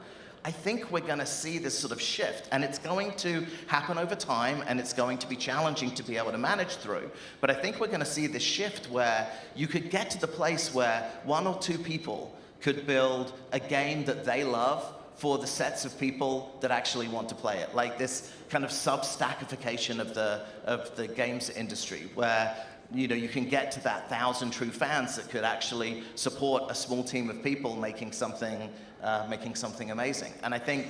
I think we're going to see this sort of shift. And it's going to happen over time, and it's going to be challenging to be able to manage through. But I think we're going to see this shift where you could get to the place where 1 or 2 people could build a game that they love for the sets of people that actually want to play it. Like this kind of sub-stackification of the games industry, where you can get to that 1,000 true fans that could actually support a small team of people making something amazing. And I think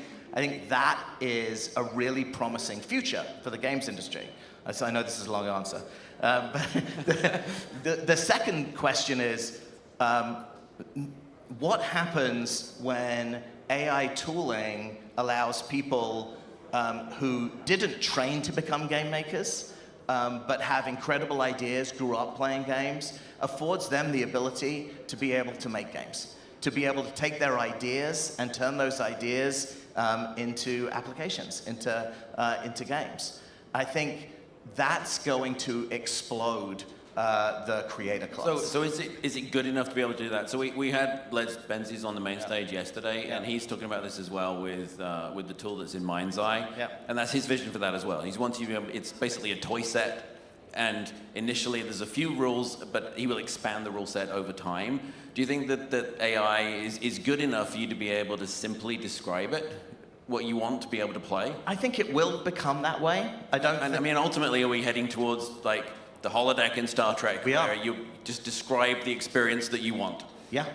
that is a really promising future for the games industry. So I know this is a long answer. But the second question is, what happens when AI tooling allows people who didn't train to become game makers, but have incredible ideas, grew up playing games, affords them the ability to be able to make games, to be able to take their ideas and turn those ideas into applications, into games. I think that's going to explode the creator class. So is it good enough to be able to do that? So we had Les Benzies on the main stage yesterday, and he's talking about this as well with the tool that's in Mind's Eye, and that's his vision for that as well. He's wanting you. It's basically a toy set, and initially there's a few rules, but he will expand the rule set over time. Do you think that AI is good enough for you to be able to simply describe it, what you want to be able to play? I think it will become that way. I mean, ultimately, are we heading towards like the holodeck in Star Trek, where you just describe the experience that you want? Yeah,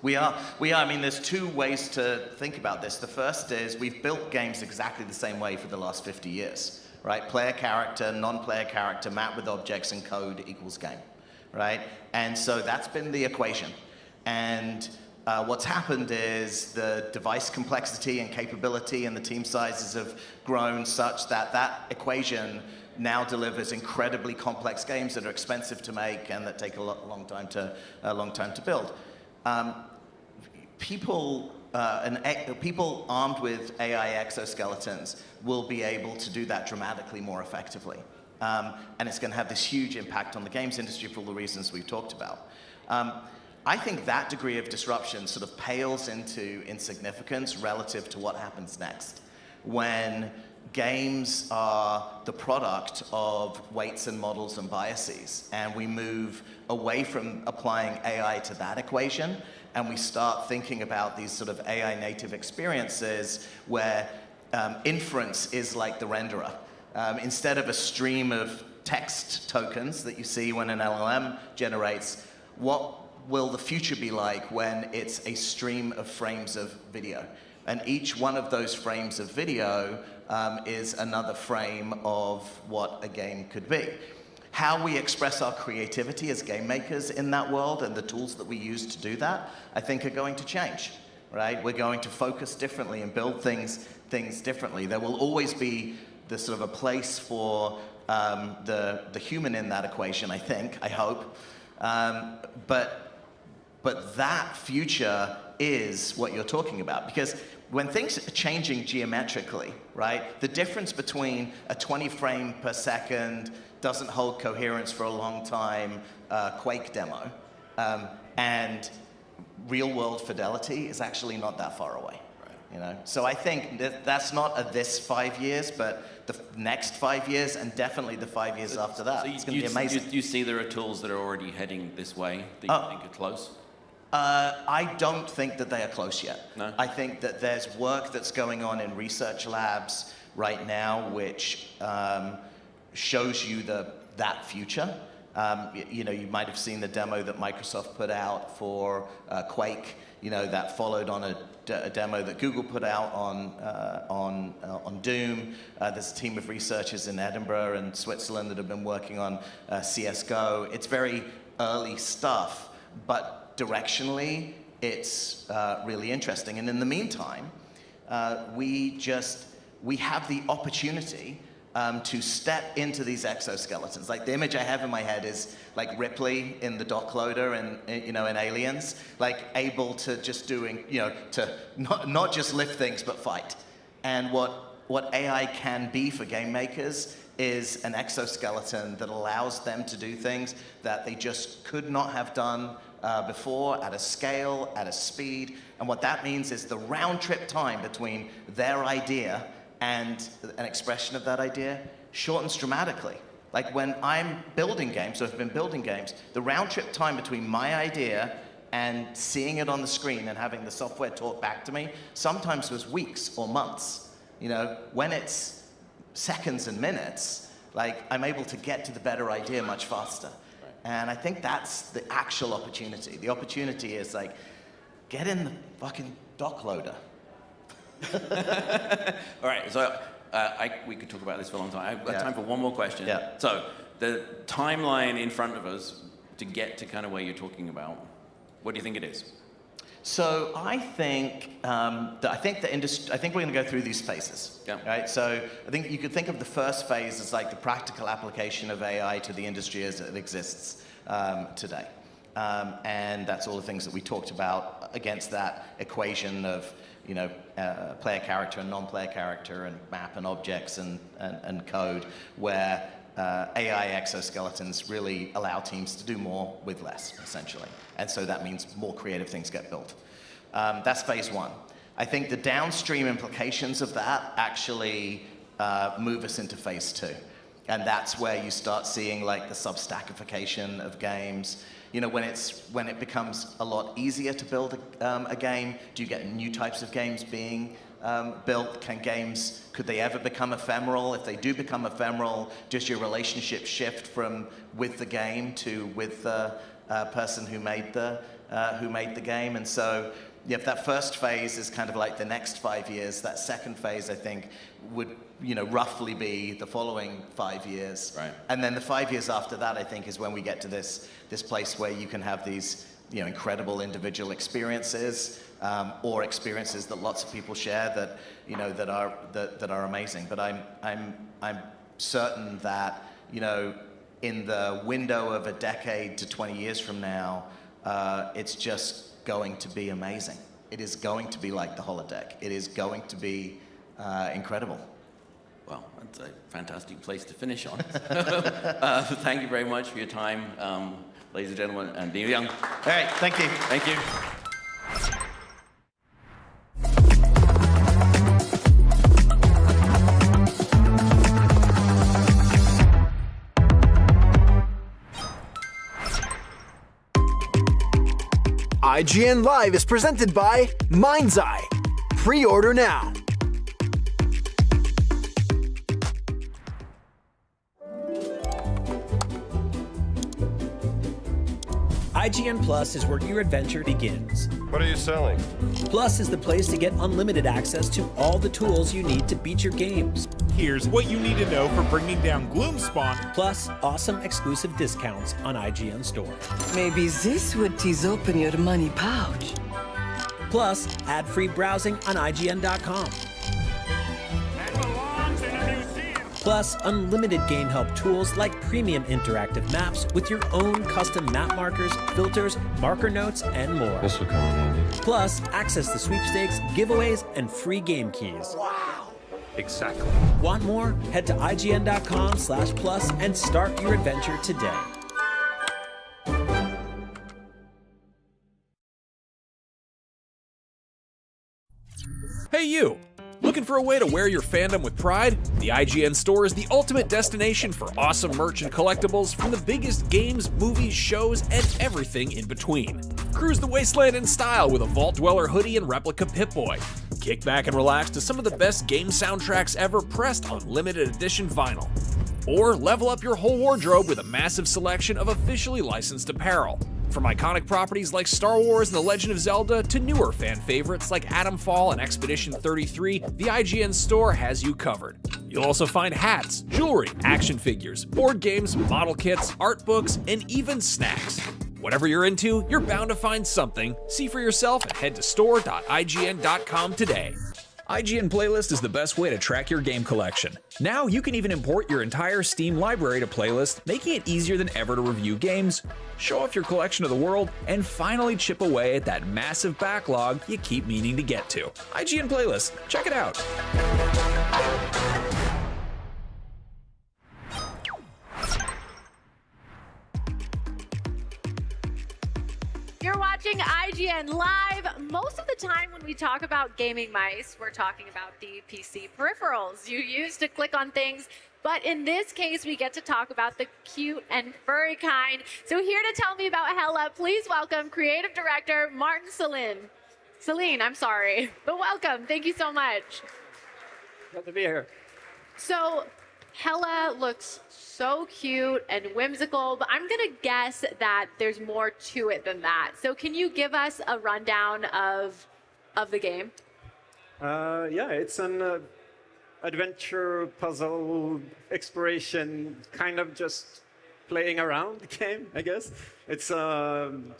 we are. I mean, there's two ways to think about this. The first is we've built games exactly the same way for the last 50 years, right? Player character, non-player character, map with objects and code equals game, right? And so that's been the equation. And what's happened is the device complexity and capability and the team sizes have grown such that that equation now delivers incredibly complex games that are expensive to make and that take a long time to build. People armed with AI exoskeletons will be able to do that dramatically more effectively, and it's going to have this huge impact on the games industry for all the reasons we've talked about. I think that degree of disruption sort of pales into insignificance relative to what happens next, when games are the product of weights and models and biases, and we move away from applying AI to that equation, and we start thinking about these sort of AI native experiences where inference is like the renderer. Instead of a stream of text tokens that you see when an LLM generates, what will the future be like when it's a stream of frames of video? And each one of those frames of video is another frame of what a game could be. How we express our creativity as game makers in that world and the tools that we use to do that, I think are going to change, right? We're going to focus differently and build things differently. There will always be the sort of a place for the human in that equation, I think, I hope. But that future is what you're talking about, because when things are changing geometrically, right, the difference between a 20 frame per second, doesn't hold coherence for a long time Quake demo, and real world fidelity is actually not that far away. You know? So I think that's not this 5 years, but the next 5 years, and definitely the 5 years after that. It's going to be amazing. Do you see there are tools that are already heading this way that you think are close? I don't think that they are close yet. No? I think that there's work that's going on in research labs right now which shows you that future. You know, you might have seen the demo that Microsoft put out for Quake. You know, that followed on a demo that Google put out on Doom. There's a team of researchers in Edinburgh and Switzerland that have been working on CSGO. It's very early stuff, but directionally, it's really interesting. And in the meantime, we have the opportunity to step into these exoskeletons. Like the image I have in my head is like Ripley in the dock loader and in Aliens, like able to just doing, to not just lift things but fight. And what AI can be for game makers is an exoskeleton that allows them to do things that they just could not have done before, at a scale, at a speed. And what that means is the round trip time between their idea and an expression of that idea shortens dramatically. Like when I'm building games, or have been building games, the round trip time between my idea and seeing it on the screen and having the software talk back to me sometimes was weeks or months. You know, when it's seconds and minutes, like I'm able to get to the better idea much faster. And I think that's the actual opportunity. The opportunity is like, get in the fucking dock loader. All right, so we could talk about this for a long time. I've got time for one more question. Yeah. So the timeline in front of us to get to kind of where you're talking about, what do you think it is? So I think the industry. I think we're going to go through these phases. Yeah. Right. So I think you could think of the first phase as like the practical application of AI to the industry as it exists today, and that's all the things that we talked about against that equation of player character and non-player character and map and objects and code, where AI exoskeletons really allow teams to do more with less, essentially. And so that means more creative things get built. That's phase one. I think the downstream implications of that actually move us into phase two. And that's where you start seeing like the sub-stackification of games. When it becomes a lot easier to build a game, do you get new types of games being built? Could they ever become ephemeral? If they do become ephemeral, does your relationship shift from with the game to with the person who made the game? And so, if that first phase is kind of like the next 5 years, that second phase, I think, would roughly be the following 5 years. Right. And then the 5 years after that, I think, is when we get to this place where you can have these incredible individual experiences, or experiences that lots of people share that are amazing. But I'm certain that in the window of a decade to 20 years from now, it's just going to be amazing. It is going to be like the holodeck. It is going to be incredible. Well, that's a fantastic place to finish on. Thank you very much for your time, ladies and gentlemen, and Neil Young. All right, thank you. Thank you. IGN Live is presented by Mind's Eye. Pre-order now. IGN Plus is where your adventure begins. What are you selling? Plus is the place to get unlimited access to all the tools you need to beat your games. Here's what you need to know for bringing down Gloomspawn. Plus, awesome exclusive discounts on IGN Store. Maybe this would tease open your money pouch. Plus, ad-free browsing on IGN.com. Plus, unlimited game help tools like premium interactive maps with your own custom map markers, filters, marker notes, and more. This will come in handy. Plus, access to sweepstakes, giveaways, and free game keys. Wow! Exactly. Want more? Head to IGN.com/plus and start your adventure today. Hey you! Looking for a way to wear your fandom with pride? The IGN store is the ultimate destination for awesome merch and collectibles from the biggest games, movies, shows, and everything in between. Cruise the wasteland in style with a Vault Dweller hoodie and replica Pip-Boy. Kick back and relax to some of the best game soundtracks ever pressed on limited edition vinyl. Or level up your whole wardrobe with a massive selection of officially licensed apparel. From iconic properties like Star Wars and The Legend of Zelda to newer fan favorites like Atomfall and Expedition 33, the IGN store has you covered. You'll also find hats, jewelry, action figures, board games, model kits, art books, and even snacks. Whatever you're into, you're bound to find something. See for yourself and head to store.ign.com today. IGN Playlist is the best way to track your game collection. Now you can even import your entire Steam library to Playlist, making it easier than ever to review games, show off your collection to the world, and finally chip away at that massive backlog you keep meaning to get to. IGN Playlist, check it out. You're watching IGN Live. Most of the time when we talk about gaming mice, we're talking about the PC peripherals you use to click on things. But in this case, we get to talk about the cute and furry kind. So here to tell me about Hella, please welcome creative director Martin Celine, I'm sorry. But welcome. Thank you so much. Glad to be here. So Hella looks so cute and whimsical, but I'm gonna guess that there's more to it than that. So can you give us a rundown of the game? Yeah, it's an adventure, puzzle, exploration, kind of just playing around game, I guess. It's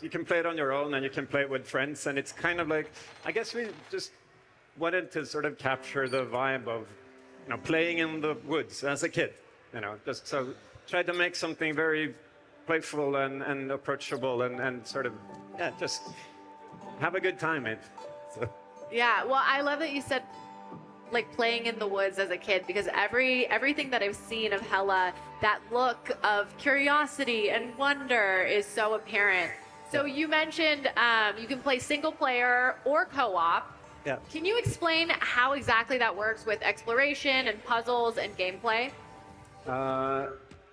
you can play it on your own and you can play it with friends, and it's kind of like, I guess we just wanted to sort of capture the vibe of, playing in the woods as a kid, just so try to make something very playful and approachable and sort of, just have a good time. So. Yeah, well, I love that you said like playing in the woods as a kid, because everything that I've seen of Hella, that look of curiosity and wonder is so apparent. So you mentioned you can play single player or co-op. Yeah. Can you explain how exactly that works with exploration and puzzles and gameplay?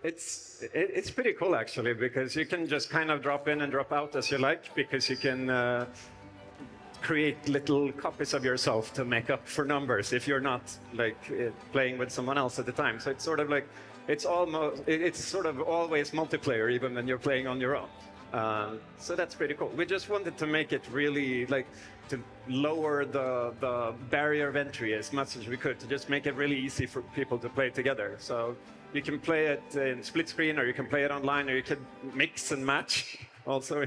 It's pretty cool actually, because you can just kind of drop in and drop out as you like, because you can create little copies of yourself to make up for numbers if you're not like playing with someone else at the time. So it's sort of like it's sort of always multiplayer even when you're playing on your own. So that's pretty cool. We just wanted to make it really like to lower the barrier of entry as much as we could, to just make it really easy for people to play together. So you can play it in split screen, or you can play it online, or you can mix and match. Also,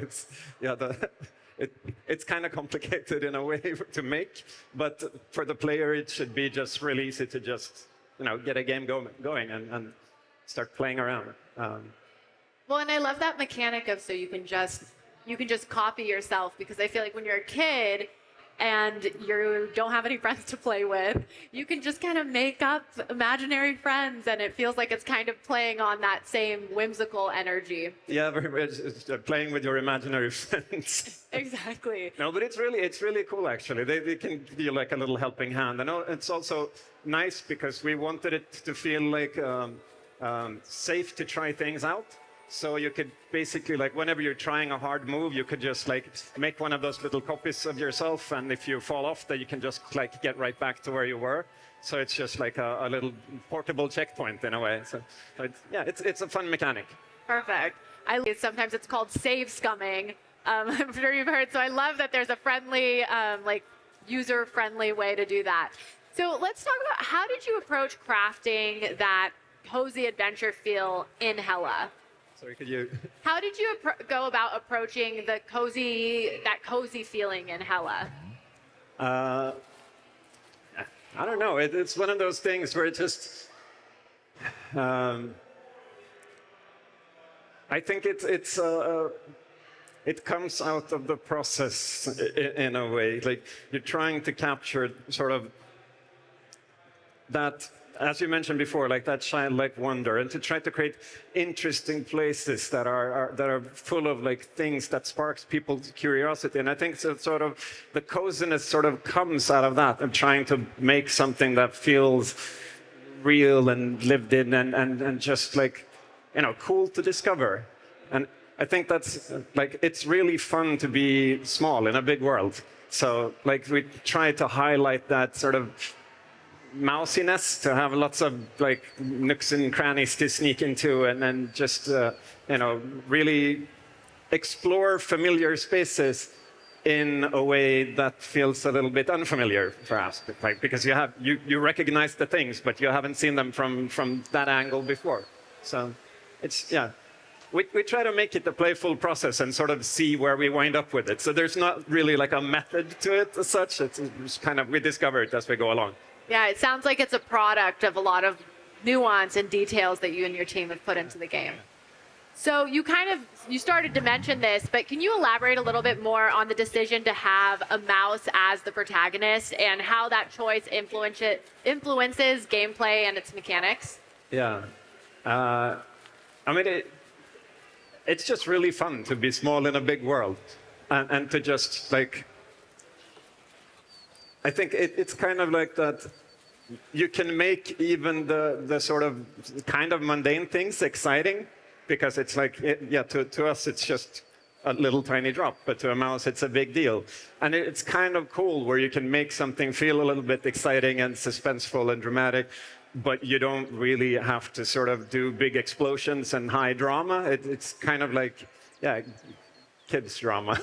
it's kind of complicated in a way to make, but for the player, it should be just really easy to just, get a game going and start playing around. Well, and I love that mechanic of so you can just copy yourself, because I feel like when you're a kid and you don't have any friends to play with, you can just kind of make up imaginary friends, and it feels like it's kind of playing on that same whimsical energy. Yeah, very much. It's playing with your imaginary friends. Exactly. No, but it's really cool actually. They can give you like a little helping hand. I know it's also nice because we wanted it to feel like safe to try things out. So you could basically, like, whenever you're trying a hard move, you could just like make one of those little copies of yourself, and if you fall off, then you can just like get right back to where you were. So it's just like a little portable checkpoint in a way. So it's a fun mechanic. Perfect. Sometimes it's called save scumming. I'm sure you've heard. So I love that there's a friendly, like user-friendly way to do that. So let's talk about, how did you approach crafting that cozy adventure feel in Hella? Sorry, could you? How did you go about approaching that cozy feeling in Hella? I don't know. It's one of those things where it just. I think it comes out of the process in a way. Like you're trying to capture sort of that, as you mentioned before, like that childlike wonder, and to try to create interesting places that are full of like things that sparks people's curiosity. And I think sort of the coziness sort of comes out of that, and trying to make something that feels real and lived in and just like, cool to discover. And I think that's like, it's really fun to be small in a big world. So like we try to highlight that sort of mousiness, to have lots of like nooks and crannies to sneak into, and then just really explore familiar spaces in a way that feels a little bit unfamiliar, perhaps, like because you recognize the things, but you haven't seen them from that angle before. So it's we try to make it a playful process and sort of see where we wind up with it. So there's not really like a method to it as such. It's kind of, we discover it as we go along. Yeah, it sounds like it's a product of a lot of nuance and details that you and your team have put into the game. So you started to mention this, but can you elaborate a little bit more on the decision to have a mouse as the protagonist, and how that choice influences gameplay and its mechanics? Yeah. I mean, it's just really fun to be small in a big world, and to just like, I think it's kind of like that. You can make even the sort of kind of mundane things exciting, because it's like, to us it's just a little tiny drop, but to a mouse it's a big deal. And it's kind of cool where you can make something feel a little bit exciting and suspenseful and dramatic, but you don't really have to sort of do big explosions and high drama. It's kind of like, kids drama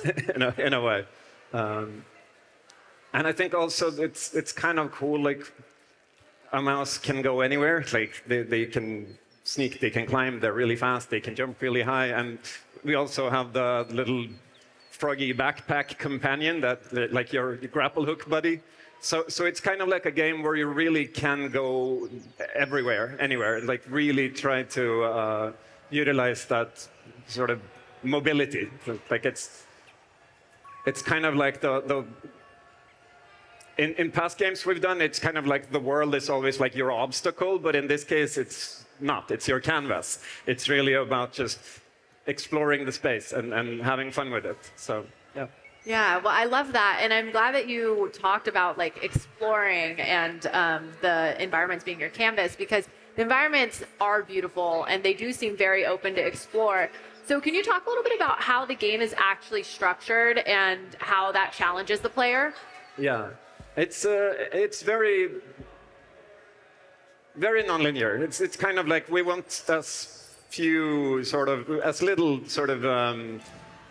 in a way. And I think also it's kind of cool, like a mouse can go anywhere. Like they can sneak, they can climb, they're really fast, they can jump really high, and we also have the little froggy backpack companion that, like your grapple hook buddy. So it's kind of like a game where you really can go everywhere, anywhere, like really try to utilize that sort of mobility. Like it's kind of like in past games we've done, it's kind of like the world is always like your obstacle, but in this case it's not, it's your canvas. It's really about just exploring the space and having fun with it, so yeah. Yeah, well, I love that, and I'm glad that you talked about like exploring and the environments being your canvas, because the environments are beautiful and they do seem very open to explore. So can you talk a little bit about how the game is actually structured and how that challenges the player? Yeah, it's very nonlinear. It's kind of like we want as little sort of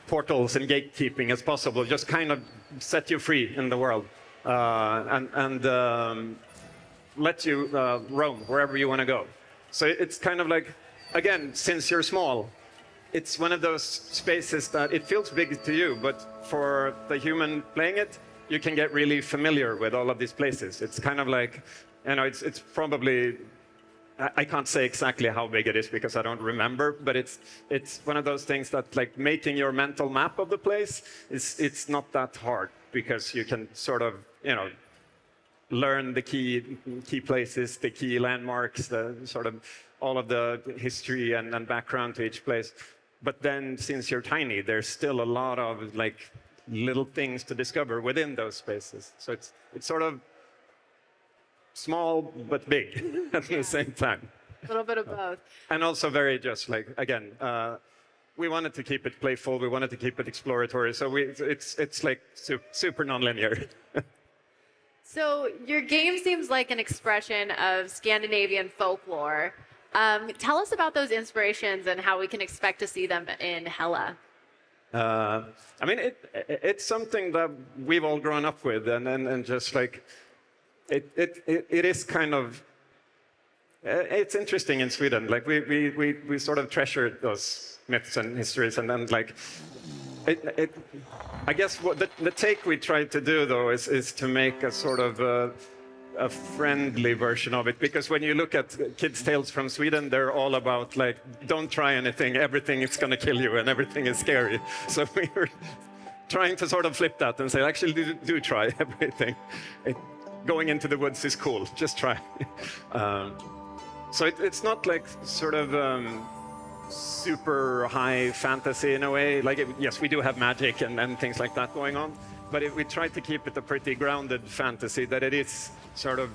portals and gatekeeping as possible, just kind of set you free in the world and let you roam wherever you want to go. So it's kind of like, again, since you're small, it's one of those spaces that it feels big to you, but for the human playing it, you can get really familiar with all of these places. It's kind of like, you know, it's probably, I can't say exactly how big it is because I don't remember, but it's one of those things that, like, making your mental map of the place it's not that hard, because you can sort of, you know, learn the key places, the key landmarks, the sort of all of the history and background to each place. But then, since you're tiny, there's still a lot of like little things to discover within those spaces. So it's sort of small but big at the same time. A little bit of both. And also very just like, again, we wanted to keep it playful, we wanted to keep it exploratory, so it's like super non-linear. So your game seems like an expression of Scandinavian folklore. Tell us about those inspirations and how we can expect to see them in Hella. I mean, it's something that we've all grown up with, and just like, it is kind of, it's interesting in Sweden. Like we sort of treasure those myths and histories, and then like, I guess what the take we tried to do though is to make a sort of a friendly version of it, because when you look at kids' tales from Sweden, they're all about like, don't try anything, everything is going to kill you and everything is scary. So we were trying to sort of flip that and say, actually do try everything. Going into the woods is cool, just try. So it's not like sort of super high fantasy in a way. Like, yes, we do have magic and things like that going on, but we tried to keep it a pretty grounded fantasy, that it is sort of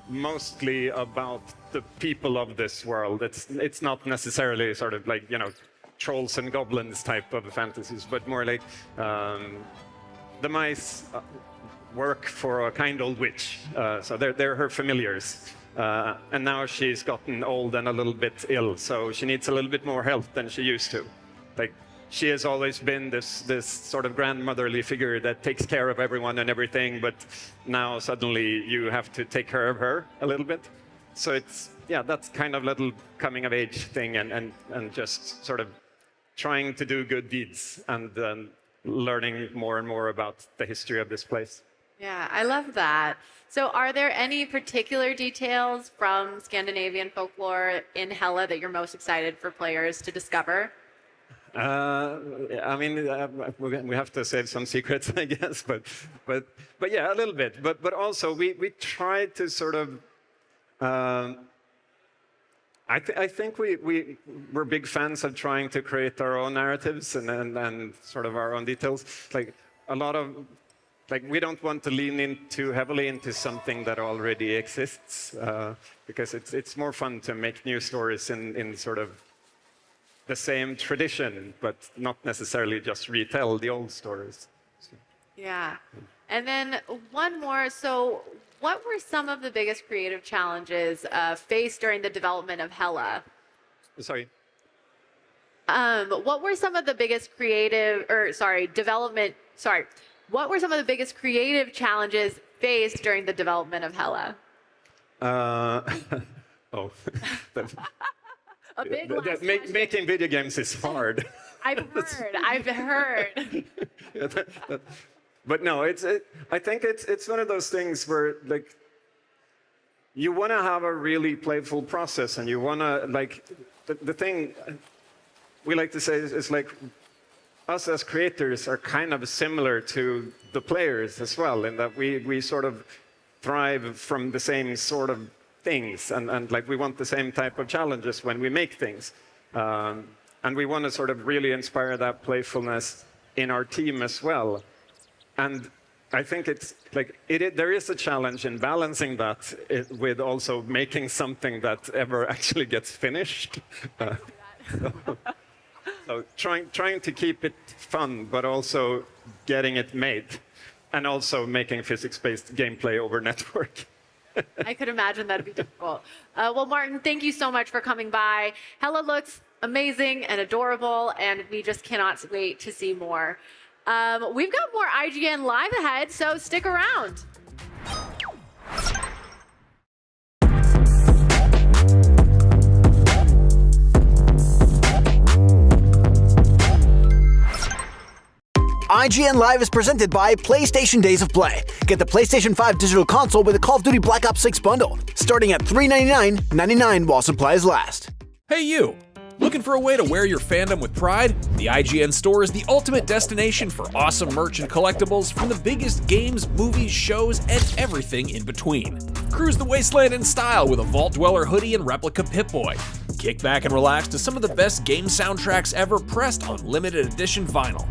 mostly about the people of this world. It's not necessarily sort of like, you know, trolls and goblins type of fantasies, but more like the mice work for a kind old witch. So they're her familiars. And now she's gotten old and a little bit ill, so she needs a little bit more help than she used to. Like, she has always been this sort of grandmotherly figure that takes care of everyone and everything, but now suddenly you have to take care of her a little bit. So it's, yeah, that's kind of little coming of age thing, and just sort of trying to do good deeds and learning more and more about the history of this place. Yeah, I love that. So are there any particular details from Scandinavian folklore in Hella that you're most excited for players to discover? I mean, we have to save some secrets, I guess, but yeah, a little bit. But also we tried to sort of. I think we're big fans of trying to create our own narratives and sort of our own details. Like a lot of. Like, we don't want to lean in too heavily into something that already exists, because it's more fun to make new stories in sort of the same tradition, but not necessarily just retell the old stories. So. Yeah. And then one more. So what were some of the biggest creative challenges faced during the development of Hella? Sorry? What were some of the biggest What were some of the biggest creative challenges faced during the development of Hella? Oh. A big last question. Making video games is hard. I've heard. But no, I think it's one of those things where like you want to have a really playful process, and you want to like the thing we like to say is like us as creators are kind of similar to the players as well, in that we sort of thrive from the same sort of things, and like we want the same type of challenges when we make things, and we want to sort of really inspire that playfulness in our team as well. And I think it's like there is a challenge in balancing that with also making something that ever actually gets finished. So trying to keep it fun, but also getting it made, and also making physics-based gameplay over network. I could imagine that'd be difficult. Well, Martin, thank you so much for coming by. Hella looks amazing and adorable, and we just cannot wait to see more. We've got more IGN Live ahead, so stick around. IGN Live is presented by PlayStation Days of Play. Get the PlayStation 5 digital console with the Call of Duty Black Ops 6 bundle, starting at $399.99 while supplies last. Hey you! Looking for a way to wear your fandom with pride? The IGN store is the ultimate destination for awesome merch and collectibles from the biggest games, movies, shows, and everything in between. Cruise the wasteland in style with a Vault Dweller hoodie and replica Pip-Boy. Kick back and relax to some of the best game soundtracks ever pressed on limited edition vinyl.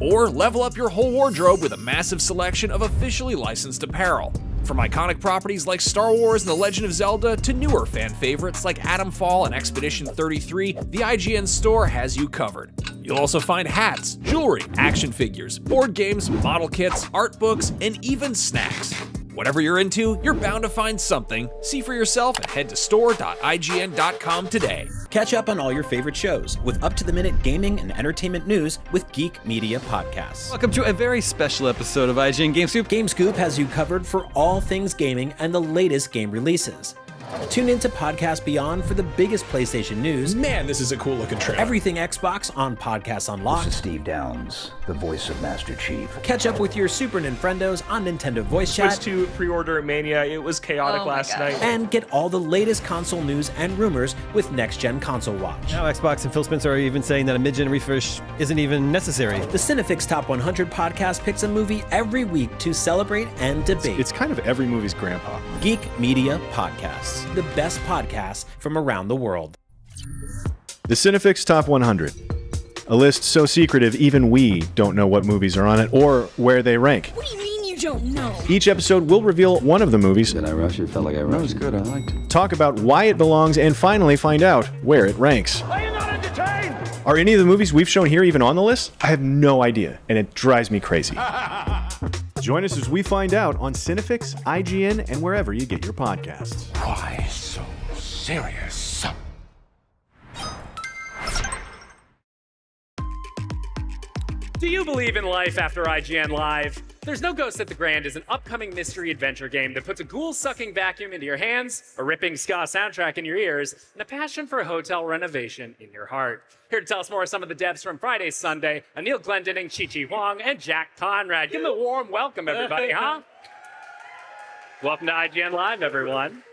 Or level up your whole wardrobe with a massive selection of officially licensed apparel. From iconic properties like Star Wars and The Legend of Zelda to newer fan favorites like Atomfall and Expedition 33, the IGN store has you covered. You'll also find hats, jewelry, action figures, board games, model kits, art books, and even snacks. Whatever you're into, you're bound to find something. See for yourself and head to store.ign.com today. Catch up on all your favorite shows with up-to-the-minute gaming and entertainment news with Geek Media Podcasts. Welcome to a very special episode of IGN Game Scoop. Game Scoop has you covered for all things gaming and the latest game releases. Tune into Podcast Beyond for the biggest PlayStation news. Man, this is a cool looking trailer. Everything Xbox on Podcasts Unlocked. This is Steve Downs, the voice of Master Chief. Catch up with your Super Nintendos on Nintendo Voice Chat. Switched to pre-order mania. It was chaotic last night. And get all the latest console news and rumors with Next Gen Console Watch. Now Xbox and Phil Spencer are even saying that a mid-gen refresh isn't even necessary. The Cinefix Top 100 podcast picks a movie every week to celebrate and debate. It's kind of every movie's grandpa. Geek Media Podcasts, the best podcasts from around the world. The Cinefix Top 100. A list so secretive even we don't know what movies are on it or where they rank. What do you mean you don't know? Each episode will reveal one of the movies. Did I rush it? Felt like I rushed it. That was good. I liked it. Talk about why it belongs and finally find out where it ranks. Are you not entertained? Are any of the movies we've shown here even on the list? I have no idea, and it drives me crazy. Join us as we find out on Cinefix, IGN, and wherever you get your podcasts. Why so serious? Do you believe in life after IGN Live? There's No Ghost at the Grand is an upcoming mystery adventure game that puts a ghoul-sucking vacuum into your hands, a ripping ska soundtrack in your ears, and a passion for hotel renovation in your heart. Here to tell us more are some of the devs from Friday Sunday, Anil Glendening, Chi-Chi Huang, and Jack Conrad. Give them a warm welcome, everybody, huh? Welcome to IGN Live, everyone.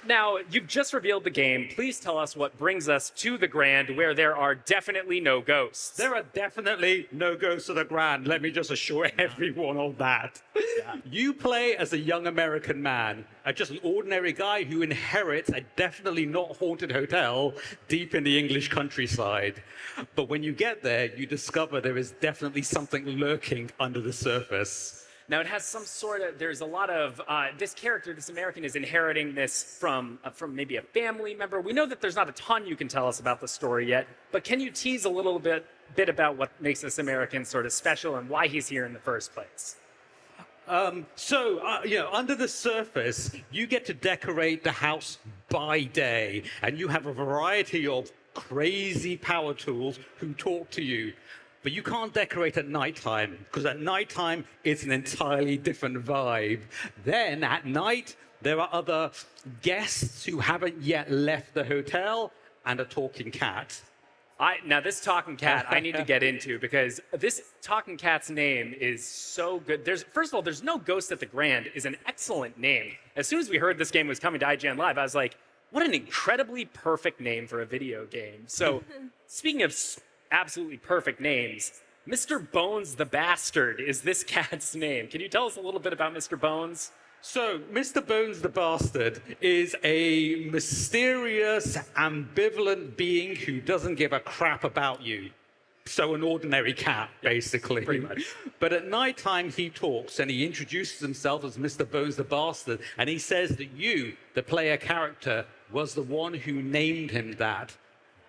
Now, you've just revealed the game. Please tell us what brings us to the Grand, where there are definitely no ghosts. There are definitely no ghosts at the Grand. Let me just assure everyone of that. Yeah. You play as a young American man, just an ordinary guy who inherits a definitely not haunted hotel deep in the English countryside. But when you get there, you discover there is definitely something lurking under the surface. Now, it has some sort of, there's a lot of, this character, this American, is inheriting this from maybe a family member. We know that there's not a ton you can tell us about the story yet, but can you tease a little bit about what makes this American sort of special and why he's here in the first place? Under the surface, you get to decorate the house by day, and you have a variety of crazy power tools who talk to you. But you can't decorate at nighttime, because at nighttime, it's an entirely different vibe. Then, at night, there are other guests who haven't yet left the hotel, and a talking cat. Now this talking cat I need to get into because this talking cat's name is so good. First of all, there's no Ghost at the Grand is an excellent name. As soon as we heard this game was coming to IGN Live, I was like, what an incredibly perfect name for a video game. So speaking of absolutely perfect names, Mr. Bones the Bastard is this cat's name. Can you tell us a little bit about Mr. Bones? So, Mr. Bones the Bastard is a mysterious, ambivalent being who doesn't give a crap about you. So an ordinary cat, basically. Pretty much. But at nighttime, he talks and he introduces himself as Mr. Bones the Bastard. And he says that you, the player character, was the one who named him that.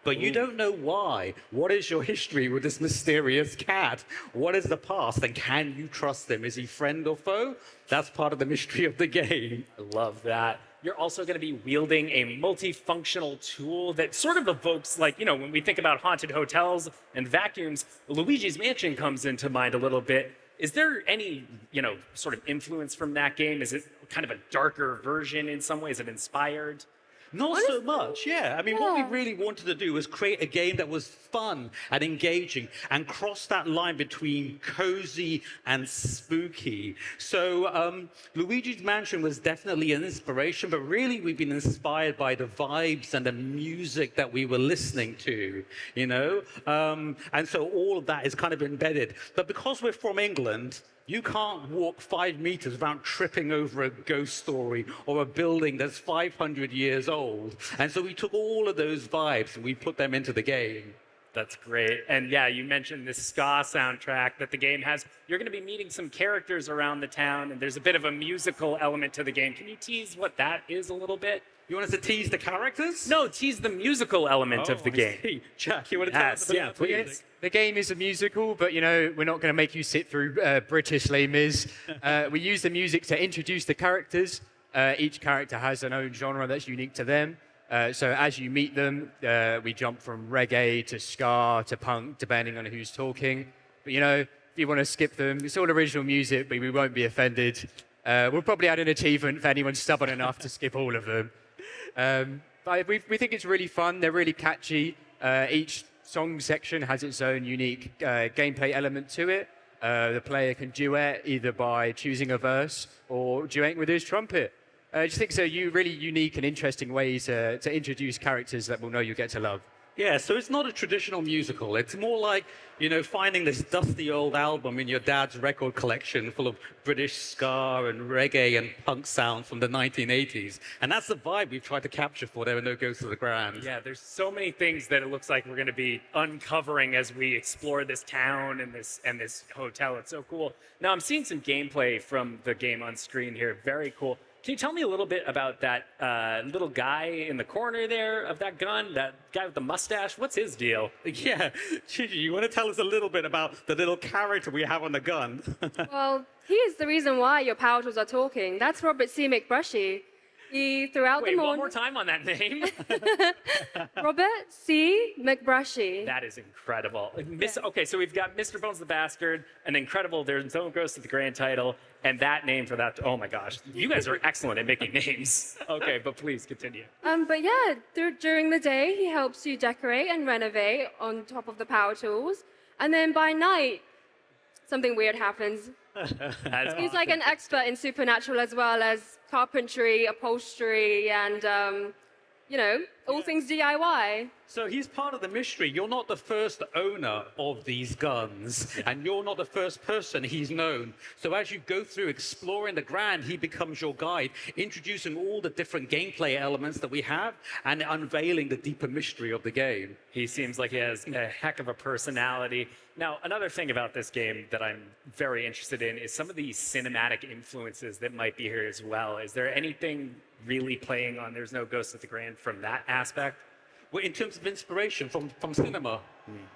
But you don't know why. What is your history with this mysterious cat? What is the past? And can you trust him? Is he friend or foe? That's part of the mystery of the game. I love that. You're also going to be wielding a multifunctional tool that sort of evokes, like, you know, when we think about haunted hotels and vacuums, Luigi's Mansion comes into mind a little bit. Is there any, you know, sort of influence from that game? Is it kind of a darker version in some ways? Is it inspired? Not so much, yeah. I mean, what we really wanted to do was create a game that was fun and engaging and cross that line between cozy and spooky. So Luigi's Mansion was definitely an inspiration, but really we've been inspired by the vibes and the music that we were listening to, you know? And so all of that is kind of embedded. But because we're from England, you can't walk 5 meters without tripping over a ghost story or a building that's 500 years old. And so we took all of those vibes and we put them into the game. That's great. And yeah, you mentioned this ska soundtrack that the game has. You're going to be meeting some characters around the town, and there's a bit of a musical element to the game. Can you tease what that is a little bit? You want us to tease the characters? No, tease the musical element of the game. See. Jack, you want to tell us about the music? The game is a musical, but you know we're not going to make you sit through British Les Mis. We use the music to introduce the characters. Each character has an own genre that's unique to them. So as you meet them, we jump from reggae to ska to punk, depending on who's talking. But you know, if you want to skip them, it's all original music, but we won't be offended. We'll probably add an achievement for anyone stubborn enough to skip all of them. But we think it's really fun. They're really catchy. Each song section has its own unique gameplay element to it. The player can duet either by choosing a verse or duetting with his trumpet. I just think it's a really unique and interesting way to introduce characters that we'll know you get to love. Yeah, so it's not a traditional musical. It's more like, you know, finding this dusty old album in your dad's record collection full of British ska and reggae and punk sound from the 1980s. And that's the vibe we've tried to capture for There Are No Ghosts of the Grand. Yeah, there's so many things that it looks like we're going to be uncovering as we explore this town and this hotel. It's so cool. Now, I'm seeing some gameplay from the game on screen here. Very cool. Can you tell me a little bit about that little guy in the corner there of that gun, that guy with the mustache? What's his deal? Yeah, Gigi, you want to tell us a little bit about the little character we have on the gun? Well, he is the reason why your power tools are talking. That's Robert C. McBrushy. He, throughout the morning... one more time on that name. Robert C. McBrushy. That is incredible. Okay, so we've got Mr. Bones the Bastard, an incredible There's No Ghost at the Grand title, and that name for that. Oh my gosh, you guys are excellent at making names. Okay, but please continue. But yeah, during the day, he helps you decorate and renovate on top of the power tools. And then by night, something weird happens. He's like an expert in supernatural as well as carpentry, upholstery, and, you know, all things DIY. So he's part of the mystery. You're not the first owner of these guns, and you're not the first person he's known. So as you go through exploring the Grand, he becomes your guide, introducing all the different gameplay elements that we have and unveiling the deeper mystery of the game. He seems like he has a heck of a personality. Now, another thing about this game that I'm very interested in is some of the cinematic influences that might be here as well. Is there anything really playing on There's No Ghost at the Grand from that aspect? Well, in terms of inspiration from cinema?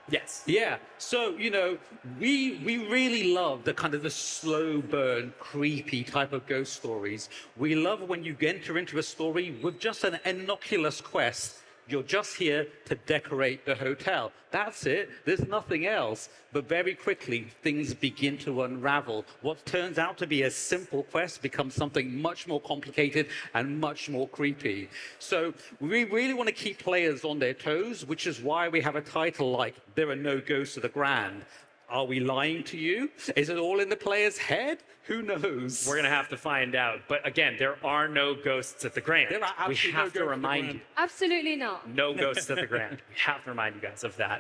Yes. Yeah. So, you know, we really love the kind of the slow burn, creepy type of ghost stories. We love when you enter into a story with just an innocuous quest, You're just here to decorate the hotel. That's it. There's nothing else. But very quickly, things begin to unravel. What turns out to be a simple quest becomes something much more complicated and much more creepy. So we really want to keep players on their toes, which is why we have a title like There Are No Ghosts of the Grand. Are we lying to you? Is it all in the player's head? Who knows? We're going to have to find out. But again, there are no ghosts at the Grand. There are absolutely we have no to remind you. Absolutely not. No ghosts at the Grand. We have to remind you guys of that.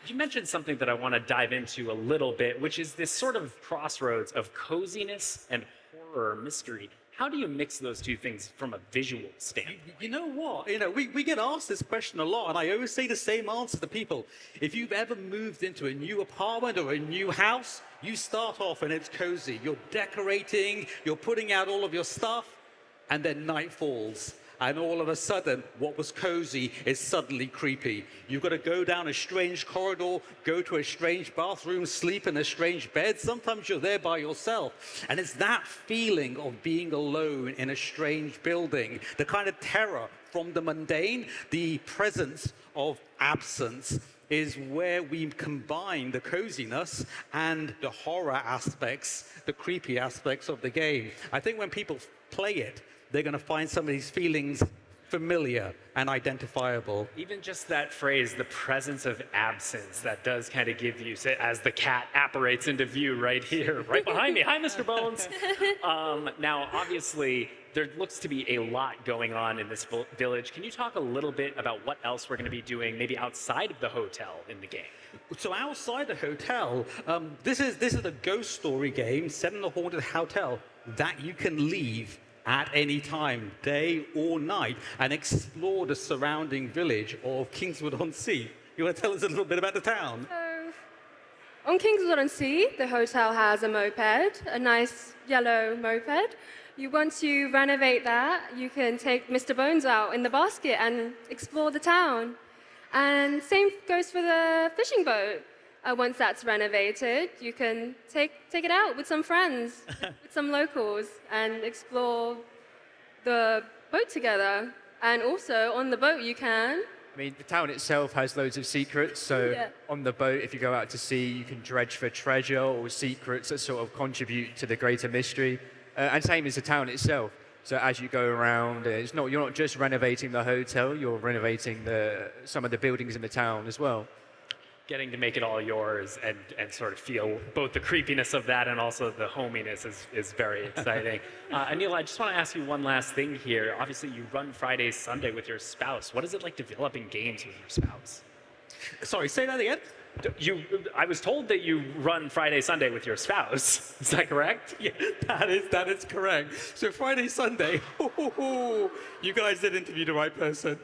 You mentioned something that I want to dive into a little bit, which is this sort of crossroads of coziness and horror mystery. How do you mix those two things from a visual standpoint? You know what? We get asked this question a lot, and I always say the same answer to people. If you've ever moved into a new apartment or a new house, you start off and it's cozy. You're decorating, you're putting out all of your stuff, and then night falls. And all of a sudden, what was cozy is suddenly creepy. You've got to go down a strange corridor, go to a strange bathroom, sleep in a strange bed. Sometimes you're there by yourself. And it's that feeling of being alone in a strange building, the kind of terror from the mundane, the presence of absence, is where we combine the coziness and the horror aspects, the creepy aspects of the game. I think when people play it, they're going to find some of these feelings familiar and identifiable. Even just that phrase, the presence of absence, that does kind of give you, as the cat apparates into view right here, right behind me. Hi, Mr. Bones. Now, obviously, there looks to be a lot going on in this village. Can you talk a little bit about what else we're going to be doing, maybe outside of the hotel in the game? So outside the hotel, this is a ghost story game set in a haunted hotel that you can leave at any time, day or night, and explore the surrounding village of Kingswood-on-Sea. You want to tell us a little bit about the town? On Kingswood-on-Sea, the hotel has a moped, a nice yellow moped. You want to renovate that, you can take Mr. Bones out in the basket and explore the town. And same goes for the fishing boat. Once that's renovated, you can take it out with some friends, with some locals, and explore the boat together. And also, on the boat, you can... I mean, the town itself has loads of secrets, so on the boat, if you go out to sea, you can dredge for treasure or secrets that sort of contribute to the greater mystery. And same as the town itself. So as you go around, you're not just renovating the hotel, you're renovating some of the buildings in the town as well. Getting to make it all yours and sort of feel both the creepiness of that and also the hominess is very exciting. Anil, I just want to ask you one last thing here. Obviously, you run Friday, Sunday with your spouse. What is it like developing games with your spouse? Sorry, say that again? I was told that you run Friday, Sunday with your spouse. Is that correct? Yeah, that is correct. So Friday, Sunday, you guys did interview the right person.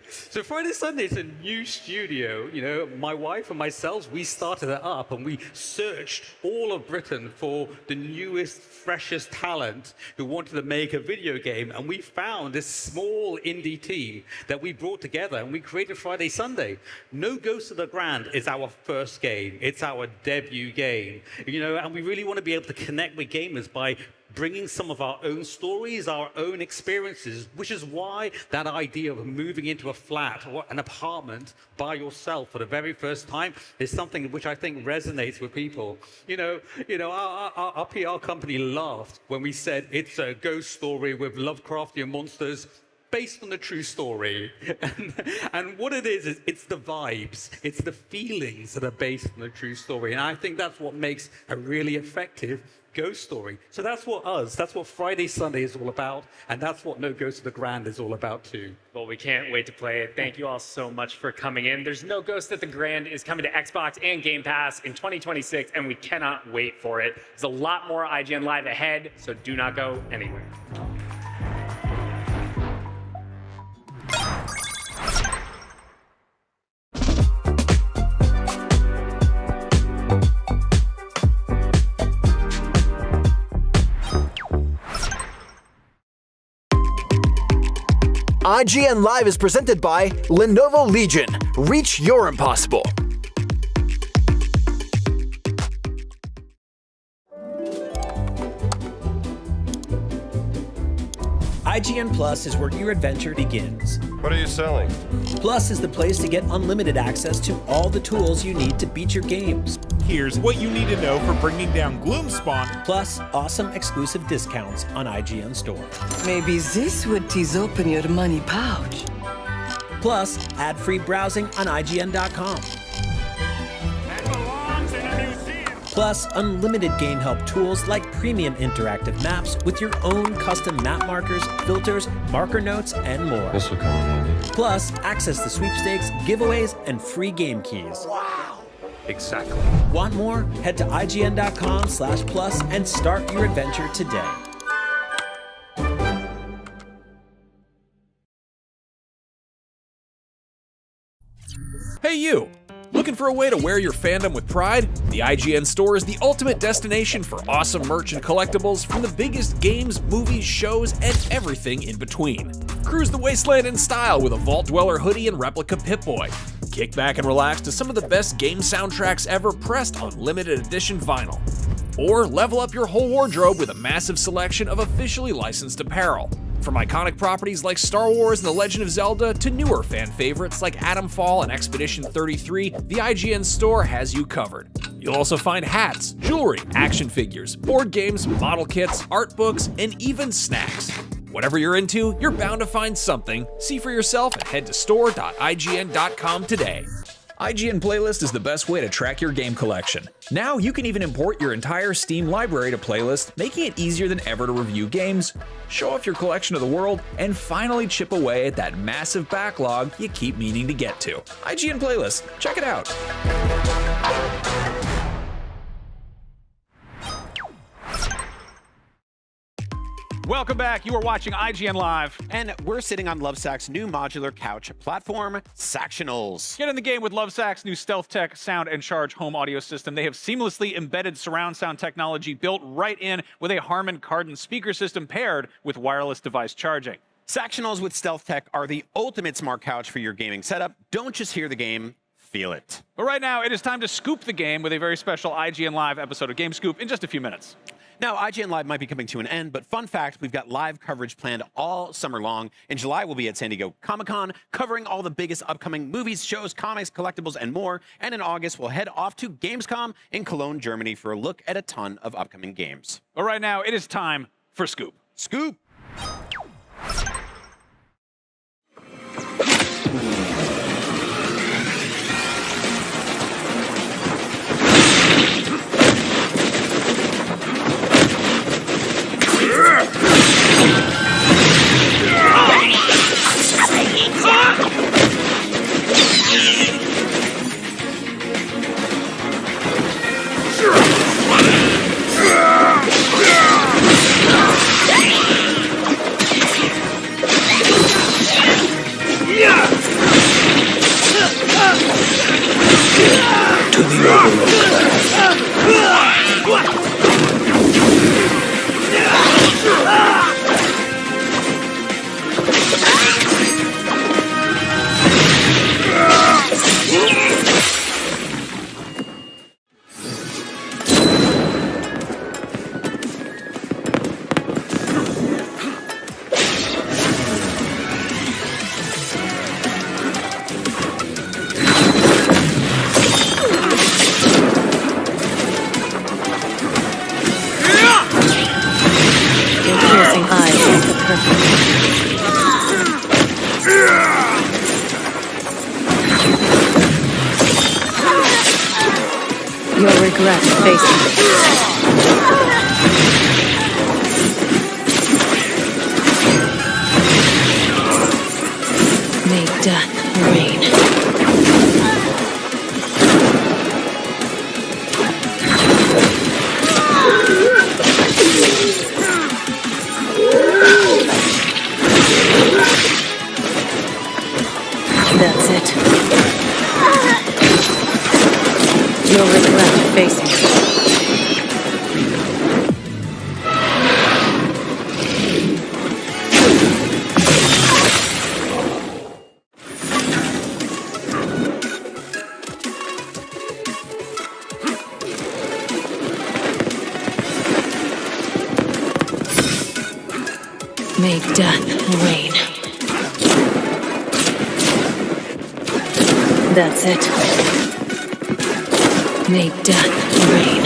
So Friday, Sunday is a new studio. My wife and myself, we started it up and we searched all of Britain for the newest, freshest talent who wanted to make a video game. And we found this small indie team that we brought together and we created Friday, Sunday. No Ghosts of the Grand is our first game. It's our debut game. And we really want to be able to connect with gamers by bringing some of our own stories, our own experiences, which is why that idea of moving into a flat or an apartment by yourself for the very first time is something which I think resonates with people. Our PR company laughed when we said it's a ghost story with Lovecraftian monsters based on a true story. And what it is it's the vibes, it's the feelings that are based on a true story. And I think that's what makes a really effective ghost story. So that's what Friday, Sunday is all about, and that's what No Ghost of the Grand is all about too. Well, we can't wait to play it. Thank you all so much for coming in. There's No Ghost at the Grand is coming to Xbox and Game Pass in 2026, and we cannot wait for it. There's a lot more IGN Live ahead, so do not go anywhere. IGN Live is presented by Lenovo Legion. Reach your impossible. IGN Plus is where your adventure begins. What are you selling? Plus is the place to get unlimited access to all the tools you need to beat your games. Here's what you need to know for bringing down Gloomspawn. Plus, awesome exclusive discounts on IGN Store. Maybe this would tease open your money pouch. Plus, ad-free browsing on IGN.com. Plus, unlimited game help tools like premium interactive maps with your own custom map markers, filters, marker notes, and more. This will come in handy. Plus, access to sweepstakes, giveaways, and free game keys. Wow! Exactly. Want more? Head to IGN.com/plus and start your adventure today. Hey you! Looking for a way to wear your fandom with pride? The IGN store is the ultimate destination for awesome merch and collectibles from the biggest games, movies, shows, and everything in between. Cruise the wasteland in style with a Vault Dweller hoodie and replica Pip-Boy. Kick back and relax to some of the best game soundtracks ever pressed on limited edition vinyl. Or level up your whole wardrobe with a massive selection of officially licensed apparel. From iconic properties like Star Wars and The Legend of Zelda to newer fan favorites like Atomfall and Expedition 33, the IGN store has you covered. You'll also find hats, jewelry, action figures, board games, model kits, art books, and even snacks. Whatever you're into, you're bound to find something. See for yourself and head to store.ign.com today. IGN Playlist is the best way to track your game collection. Now you can even import your entire Steam library to Playlist, making it easier than ever to review games, show off your collection of the world, and finally chip away at that massive backlog you keep meaning to get to. IGN Playlist, check it out. Welcome back. You are watching IGN Live. And we're sitting on Lovesac's new modular couch platform, Sactionals. Get in the game with Lovesac's new Stealth Tech sound and charge home audio system. They have seamlessly embedded surround sound technology built right in with a Harman Kardon speaker system paired with wireless device charging. Sactionals with Stealth Tech are the ultimate smart couch for your gaming setup. Don't just hear the game, feel it. But right now, it is time to scoop the game with a very special IGN Live episode of Game Scoop in just a few minutes. Now, IGN Live might be coming to an end, but fun fact, we've got live coverage planned all summer long. In July, we'll be at San Diego Comic-Con, covering all the biggest upcoming movies, shows, comics, collectibles, and more. And in August, we'll head off to Gamescom in Cologne, Germany, for a look at a ton of upcoming games. But right now, it is time for Scoop. Scoop! You'll regret facing it. May death reign. That's it. You'll regret facing it. Make death rain. That's it. Make death rain.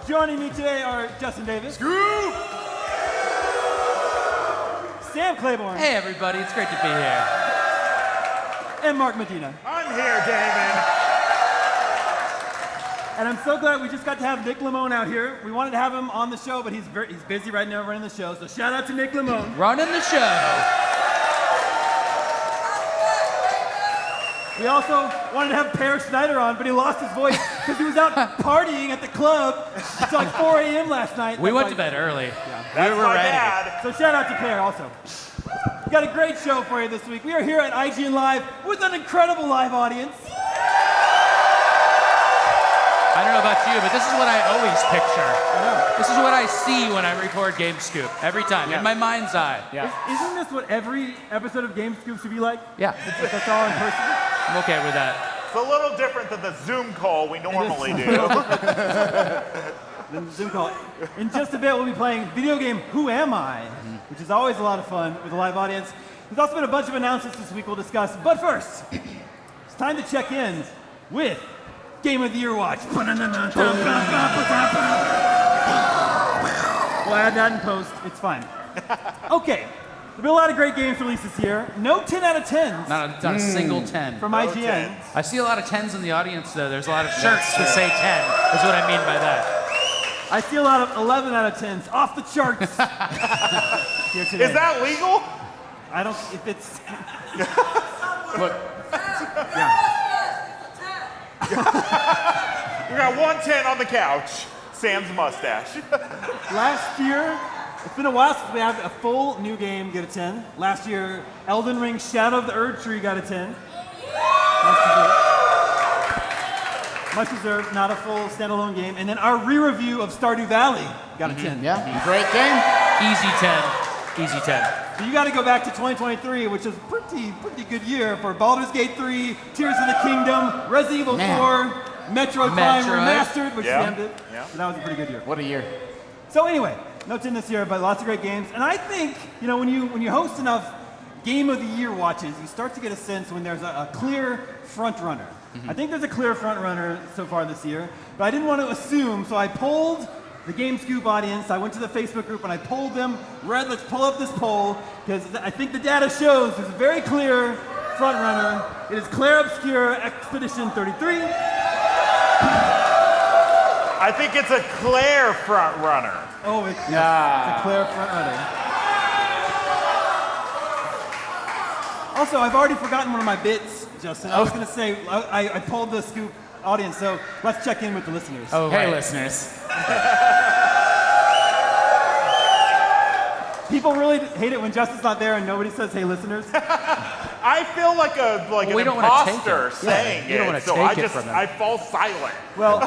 Joining me today are Justin Davis. Scoop! Sam Claiborne. Hey, everybody. It's great to be here. And Mark Medina. I'm here, David. And I'm so glad we just got to have Nick Lamone out here. We wanted to have him on the show, but he's busy right now running the show. So shout out to Nick Lamone. Running the show. We also wanted to have Per Schneider on, but he lost his voice because he was out partying at the club until like 4 a.m. last night. We went to bed early. Yeah. We were ready. Bad. So shout out to Per also. We got a great show for you this week. We are here at IGN Live with an incredible live audience. I don't know about you, but this is what I always picture. This is what I see when I record Game Scoop every time, in my mind's eye. Isn't this what every episode of Game Scoop should be like? Yeah. That's all in person? I'm okay with that. It's a little different than the Zoom call we normally do. Than the Zoom call. In just a bit, we'll be playing video game Who Am I? Which is always a lot of fun with a live audience. There's also been a bunch of announcements this week we'll discuss. But first, it's time to check in with Game of the Year Watch. We'll add that in post. It's fine. Okay. There've been a lot of great games released this year. No 10 out of 10s. Not a single 10. From IGN. I see a lot of 10s in the audience, though. There's a lot of shirts that say 10, is what I mean by that. I see a lot of 11 out of 10s. Off the charts. Here today. Is that legal? I don't, if it's... Look. We got 110 on the couch. Sam's mustache. Last year, it's been a while since we had a full new game get a 10. Last year, Elden Ring Shadow of the Erdtree got a 10. Much deserved, not a full standalone game. And then our re-review of Stardew Valley got a 10. Yeah, great game. Easy 10. Easy 10. So you got to go back to 2023, which is a pretty good year for Baldur's Gate 3, Tears of the Kingdom, Resident Evil 4, Metroid Prime Remastered, which Sam did. So that was a pretty good year. What a year. So anyway, no 10 this year, but lots of great games. And I think, you know, when you host enough Game of the Year watches, you start to get a sense when there's a clear front runner. I think there's a clear front runner so far this year, but I didn't want to assume, so I polled the Game Scoop audience. I went to the Facebook group and I polled them. Let's pull up this poll, because I think the data shows there's a very clear front runner. It is Clair Obscure Expedition 33. I think it's a Clair front runner. Oh, it's a Clair front runner. Also, I've already forgotten one of my bits, Justin. I was going to say, I polled the Scoop audience, so let's check in with the listeners. Oh, hey, listeners. People really hate it when Justin's not there and nobody says, hey, listeners. I feel like an imposter saying it, so I fall silent. Well,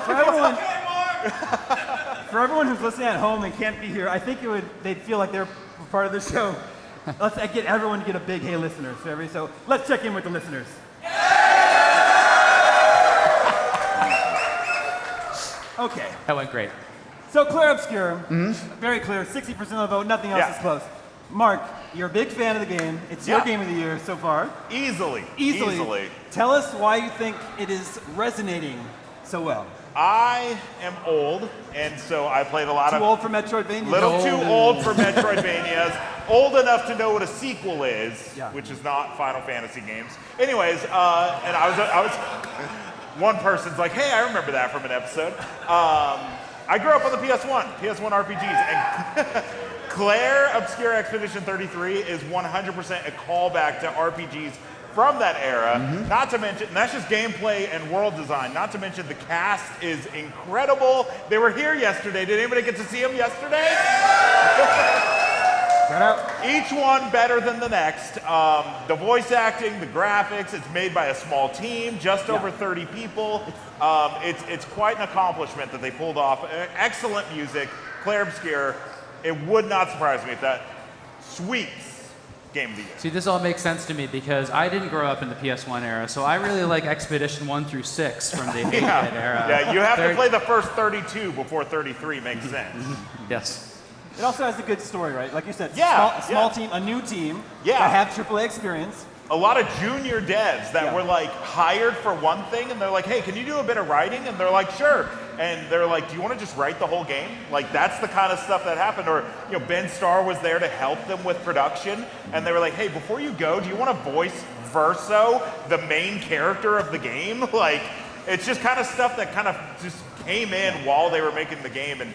for everyone who's listening at home and can't be here, I think they'd feel like they're part of the show. Let's get everyone to get a big hey listeners. So let's check in with the listeners. Okay. That went great. So Clair Obscure, very clear, 60% of the vote, nothing else is close. Mark, you're a big fan of the game. It's your game of the year so far. Easily. Tell us why you think it is resonating so well. I am old, and so I played a lot Too old for Metroidvania. Little too old for Metroidvanias. Old enough to know what a sequel is, which is not Final Fantasy games. Anyways, and I was one person's like, hey, I remember that from an episode. I grew up on the PS1 RPGs, and Clair Obscure Expedition 33 is 100% a callback to RPGs from that era. Not to mention, and that's just gameplay and world design. Not to mention the cast is incredible. They were here yesterday. Did anybody get to see them yesterday? Each one better than the next. The voice acting, the graphics, it's made by a small team, just over 30 people. It's quite an accomplishment that they pulled off. Excellent music, Clair Obscure. It would not surprise me if that sweeps Game of the Year. See, this all makes sense to me because I didn't grow up in the PS1 era, so I really like Expedition 1 through 6 from the 8-bit era. Yeah, you have to play the first 32 before 33 makes sense. Yes. It also has a good story, right? Like you said, small team, a new team that have AAA experience. A lot of junior devs that were like hired for one thing, and they're like, hey, can you do a bit of writing? And they're like, sure. And they're like, do you want to just write the whole game? Like, that's the kind of stuff that happened. Or, you know, Ben Starr was there to help them with production, and they were like, hey, before you go, do you want to voice Verso, the main character of the game? Like, it's just kind of stuff that kind of just came in while they were making the game, and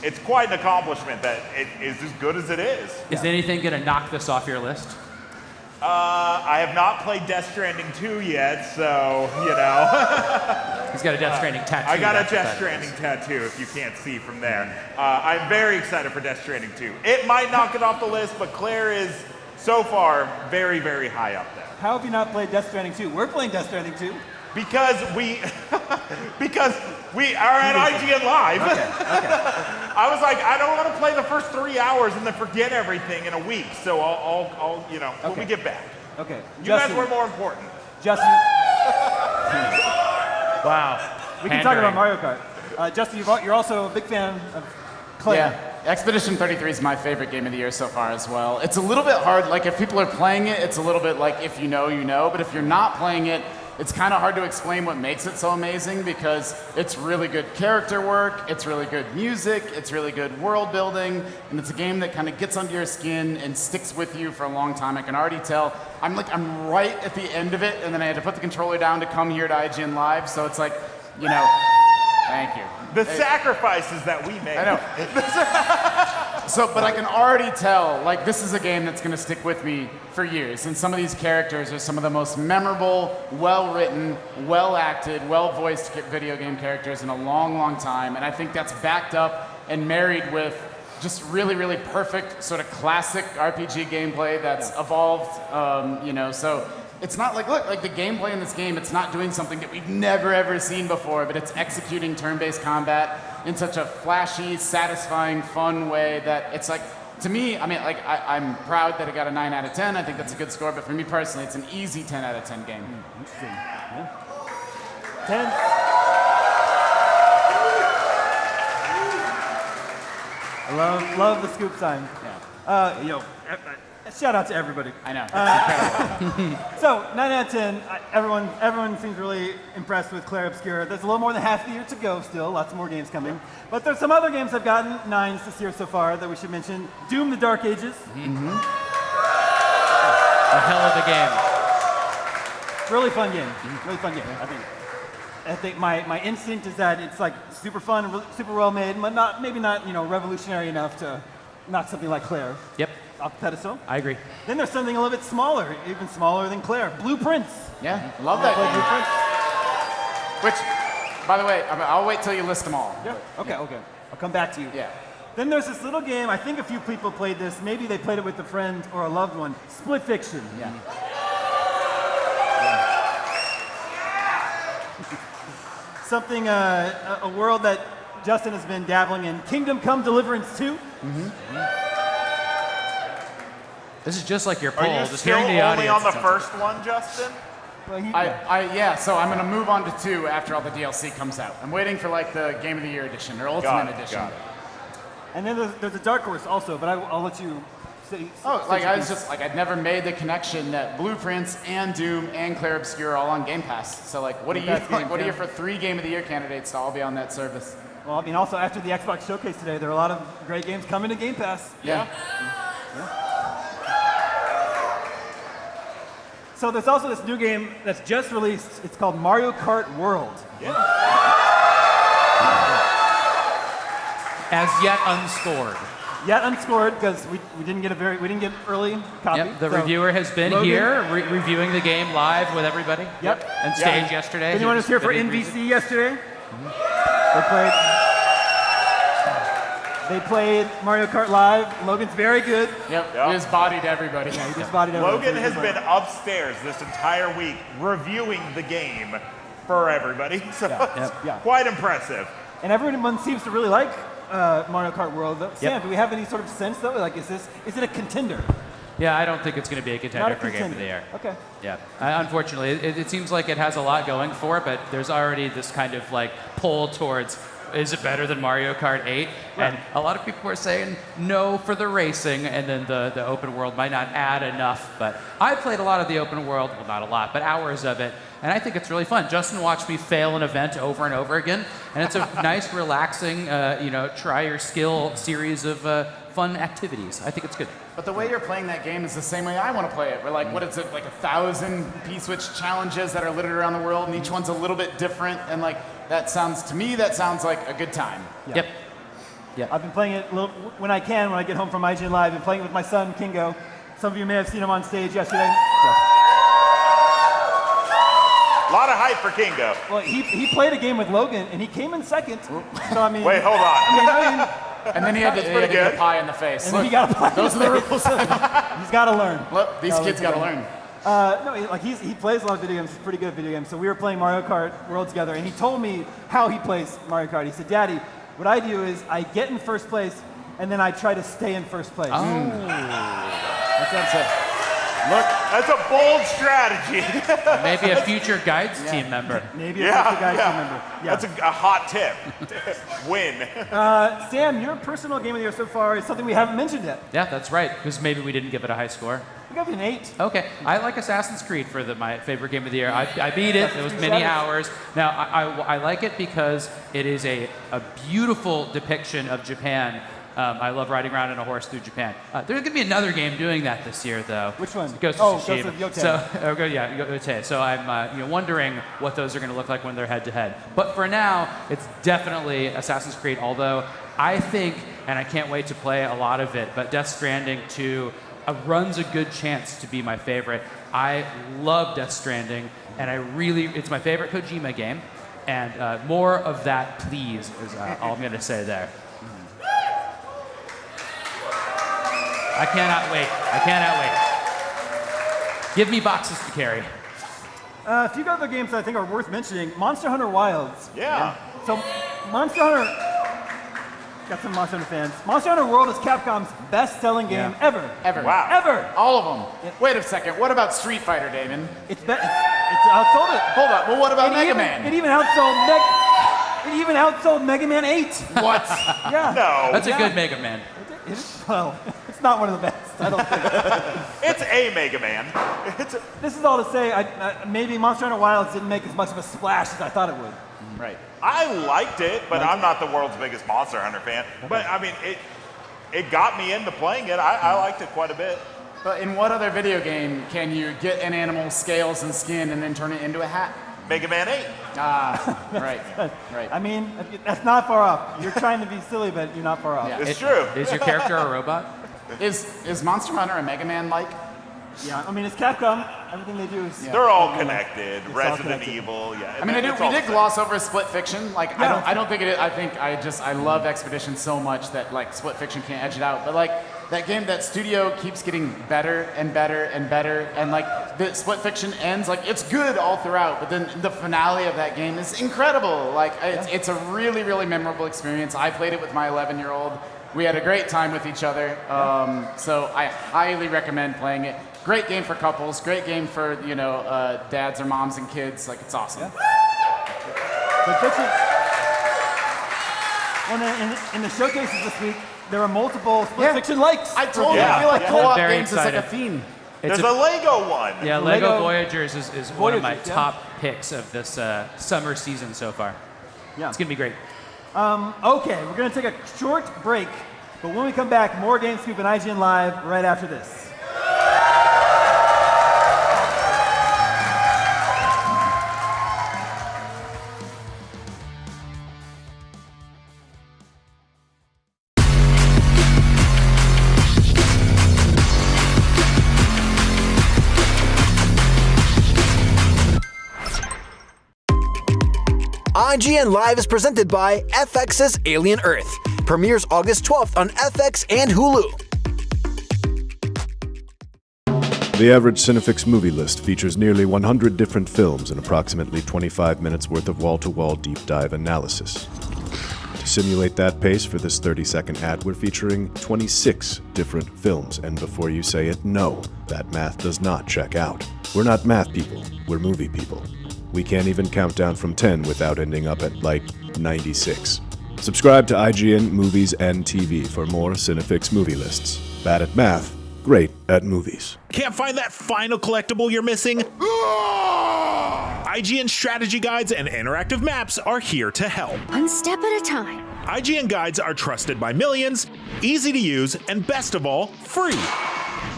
it's quite an accomplishment that it is as good as it is. Is anything going to knock this off your list? I have not played Death Stranding 2 yet, so, you know. He's got a Death Stranding tattoo. I got a Death Stranding tattoo, if you can't see from there. I'm very excited for Death Stranding 2. It might knock it off the list, but Clair is, so far, very, very high up there. How have you not played Death Stranding 2? We're playing Death Stranding 2. Because we are at IGN-live. Okay. I was like, I don't want to play the first 3 hours and then forget everything in a week. So I'll you know, when we get back. Okay. You guys were more important. Justin. Wow. We can talk about Mario Kart. Justin, you're also a big fan of Clair. Yeah, Expedition 33 is my favorite game of the year so far as well. It's a little bit hard, like if people are playing it, it's a little bit like if you know, you know, but if you're not playing it, it's kind of hard to explain what makes it so amazing because it's really good character work, it's really good music, it's really good world building, and it's a game that kind of gets under your skin and sticks with you for a long time. I can already tell. I'm right at the end of it, and then I had to put the controller down to come here to IGN Live, so it's like, you know, thank you. The sacrifices that we make. I know. But I can already tell, like, this is a game that's going to stick with me for years. And some of these characters are some of the most memorable, well-written, well-acted, well-voiced video game characters in a long, long time. And I think that's backed up and married with just really, really perfect sort of classic RPG gameplay that's evolved, you know, so it's not like, look, like the gameplay in this game, it's not doing something that we've never ever seen before, but it's executing turn-based combat in such a flashy, satisfying, fun way that it's like, to me, I mean, like, I'm proud that it got a 9 out of 10. I think that's a good score, but for me personally, it's an easy 10 out of 10 game. Interesting. Yeah. 10. I love the scoop sign. Yeah. Shout out to everybody. I know. So 9 out of 10. Everyone seems really impressed with Clair Obscure. There's a little more than half the year to go still. Lots more games coming. But there's some other games that have gotten 9s this year so far that we should mention. Doom: The Dark Ages. A hell of a game. Really fun game. Really fun game. I think my instinct is that it's like super fun, really, super well made, but maybe not revolutionary enough to knock something like Clair. Yep. Off the pedestal. I agree. Then there's something a little bit smaller, even smaller than Clair. Blueprints. Yeah, love that game. Which, by the way, I'll wait till you list them all. Yeah. Okay. I'll come back to you. Yeah. Then there's this little game. I think a few people played this. Maybe they played it with a friend or a loved one. Split Fiction. Yeah. Something, a world that Justin has been dabbling in. Kingdom Come Deliverance 2. This is just like your Are poll. you just still hearing the only audience. on the first one, Justin? So I'm gonna move on to 2 after all the DLC comes out. I'm waiting for like the Game of the Year edition or Ultimate edition. And then there's a Dark Horse also, but I'll let you say. I'd never made the connection that Blueprints and Doom and Clair Obscure are all on Game Pass. So like, what do you for 3 Game of the Year candidates to all be on that service? Well, I mean, also after the Xbox Showcase today, there are a lot of great games coming to Game Pass. Yeah. So there's also this new game that's just released. It's called Mario Kart World. Yeah. As yet unscored. Yet unscored because we didn't get early copy. Yep, the reviewer has been here reviewing the game live with everybody. Yep. And stage yesterday. Anyone was here for NVC yesterday? They played Mario Kart Live. Logan's very good. Yep. He just bodied everybody. Yeah, he just bodied everybody. Logan has been upstairs this entire week reviewing the game for everybody. So it's quite impressive. And everyone seems to really like Mario Kart World. Sam, do we have any sort of sense though? Like, is it a contender? Yeah, I don't think it's going to be a contender for Game of the Year. Okay. Yeah. Unfortunately, it seems like it has a lot going for it, but there's already this kind of like pull towards, is it better than Mario Kart 8? Right. And a lot of people are saying no for the racing, and then the open world might not add enough. But I played a lot of the open world, well, not a lot, but hours of it, and I think it's really fun. Justin watched me fail an event over and over again, and it's a nice, relaxing, try your skill series of fun activities. I think it's good. But the way you're playing that game is the same way I want to play it. We're like, what is it, like 1,000 P-Switch challenges that are littered around the world, and each one's a little bit different, and like, that sounds like a good time. Yeah. Yep. I've been playing it when I can, when I get home from ign-live. I've been playing it with my son, Kingo. Some of you may have seen him on stage yesterday. A lot of hype for Kingo. Well, he played a game with Logan, and he came in second. So, I mean... Wait, hold on. And then he had to get a pie in the face. And then he got a pie Those are the rules. He's got to learn. Look, these kids got to learn. He plays a lot of video games. He's pretty good at video games. So we were playing Mario Kart World together, and he told me how he plays Mario Kart. He said, "Daddy, what I do is I get in first place, and then I try to stay in first place." Oh. That's what I'm saying. Look, that's a bold strategy. Maybe a future Guides team member. Maybe a future Guides team member. Yeah. That's a hot tip. Win. Sam, your personal game of the year so far is something we haven't mentioned yet. Yeah, that's right, because maybe we didn't give it a high score. We got an 8. Okay, I like Assassin's Creed for my favorite game of the year. I beat it. It was many hours. Now, I like it because it is a beautiful depiction of Japan. I love riding around on a horse through Japan. There's going to be another game doing that this year, though. Which one? Ghost of Tsushima. Yotei. So I'm wondering what those are going to look like when they're head-to-head. But for now, it's definitely Assassin's Creed, although I think, and I can't wait to play a lot of it, but Death Stranding 2 runs a good chance to be my favorite. I love Death Stranding, and it's my favorite Kojima game, and more of that, please, is all I'm going to say there. I cannot wait. Give me boxes to carry. A few other games that I think are worth mentioning. Monster Hunter Wilds. Yeah. So Monster Hunter... Got some Monster Hunter fans. Monster Hunter World is Capcom's best-selling game ever. Wow. Ever. All of them. Yep. Wait a second. What about Street Fighter, Damon? It's outsold it. Hold up. Well, what about Mega Man? It even outsold Mega Man 8. What? Yeah. No. That's a good Mega Man. Well, it's not one of the best. I don't think. It's a Mega Man. This is all to say, maybe Monster Hunter Wilds didn't make as much of a splash as I thought it would. Right. I liked it, but I'm not the world's biggest Monster Hunter fan. Okay. But I mean, it got me into playing it. I liked it quite a bit. But in what other video game can you get an animal's scales and skin and then turn it into a hat? Mega Man 8. Right. I mean, that's not far off. You're trying to be silly, but you're not far off. Yeah. It's true. Is your character a robot? Is Monster Hunter a Mega Man-like? Yeah, I mean, it's Capcom. Everything they do is... They're all connected. Resident Evil, yeah. I mean, we did gloss over Split Fiction. Like, yeah. I don't think it is. I love Expedition so much that, like, Split Fiction can't edge it out. But, like, that studio keeps getting better and better and better. And, like, the Split Fiction ends, like, it's good all throughout. But then the finale of that game is incredible. Like, it's a really, really memorable experience. I played it with my 11-year-old. We had a great time with each other, so I highly recommend playing it. Great game for couples. Great game for dads or moms and kids. Like it's awesome. In the showcases this week, there are multiple split fiction likes. I totally feel like co-op games is like a theme. There's a Lego one. Yeah, Lego Voyagers is one of my top picks of this summer season so far. Yeah. It's going to be great. Okay, we're going to take a short break, but when we come back, more GameScoop and IGN Live right after this. IGN Live is presented by FX's Alien Earth. Premieres August 12th on FX and Hulu. The average Cinefix movie list features nearly 100 different films and approximately 25 minutes worth of wall-to-wall deep dive analysis. To simulate that pace for this 30-second ad, we're featuring 26 different films, and before you say it, no, that math does not check out. We're not math people, we're movie people. We can't even count down from 10 without ending up at, 96. Subscribe to IGN Movies and TV for more Cinefix movie lists. Bad at math, great at movies. Can't find that final collectible you're missing? IGN strategy guides and interactive maps are here to help. One step at a time. IGN guides are trusted by millions, easy to use, and best of all, free.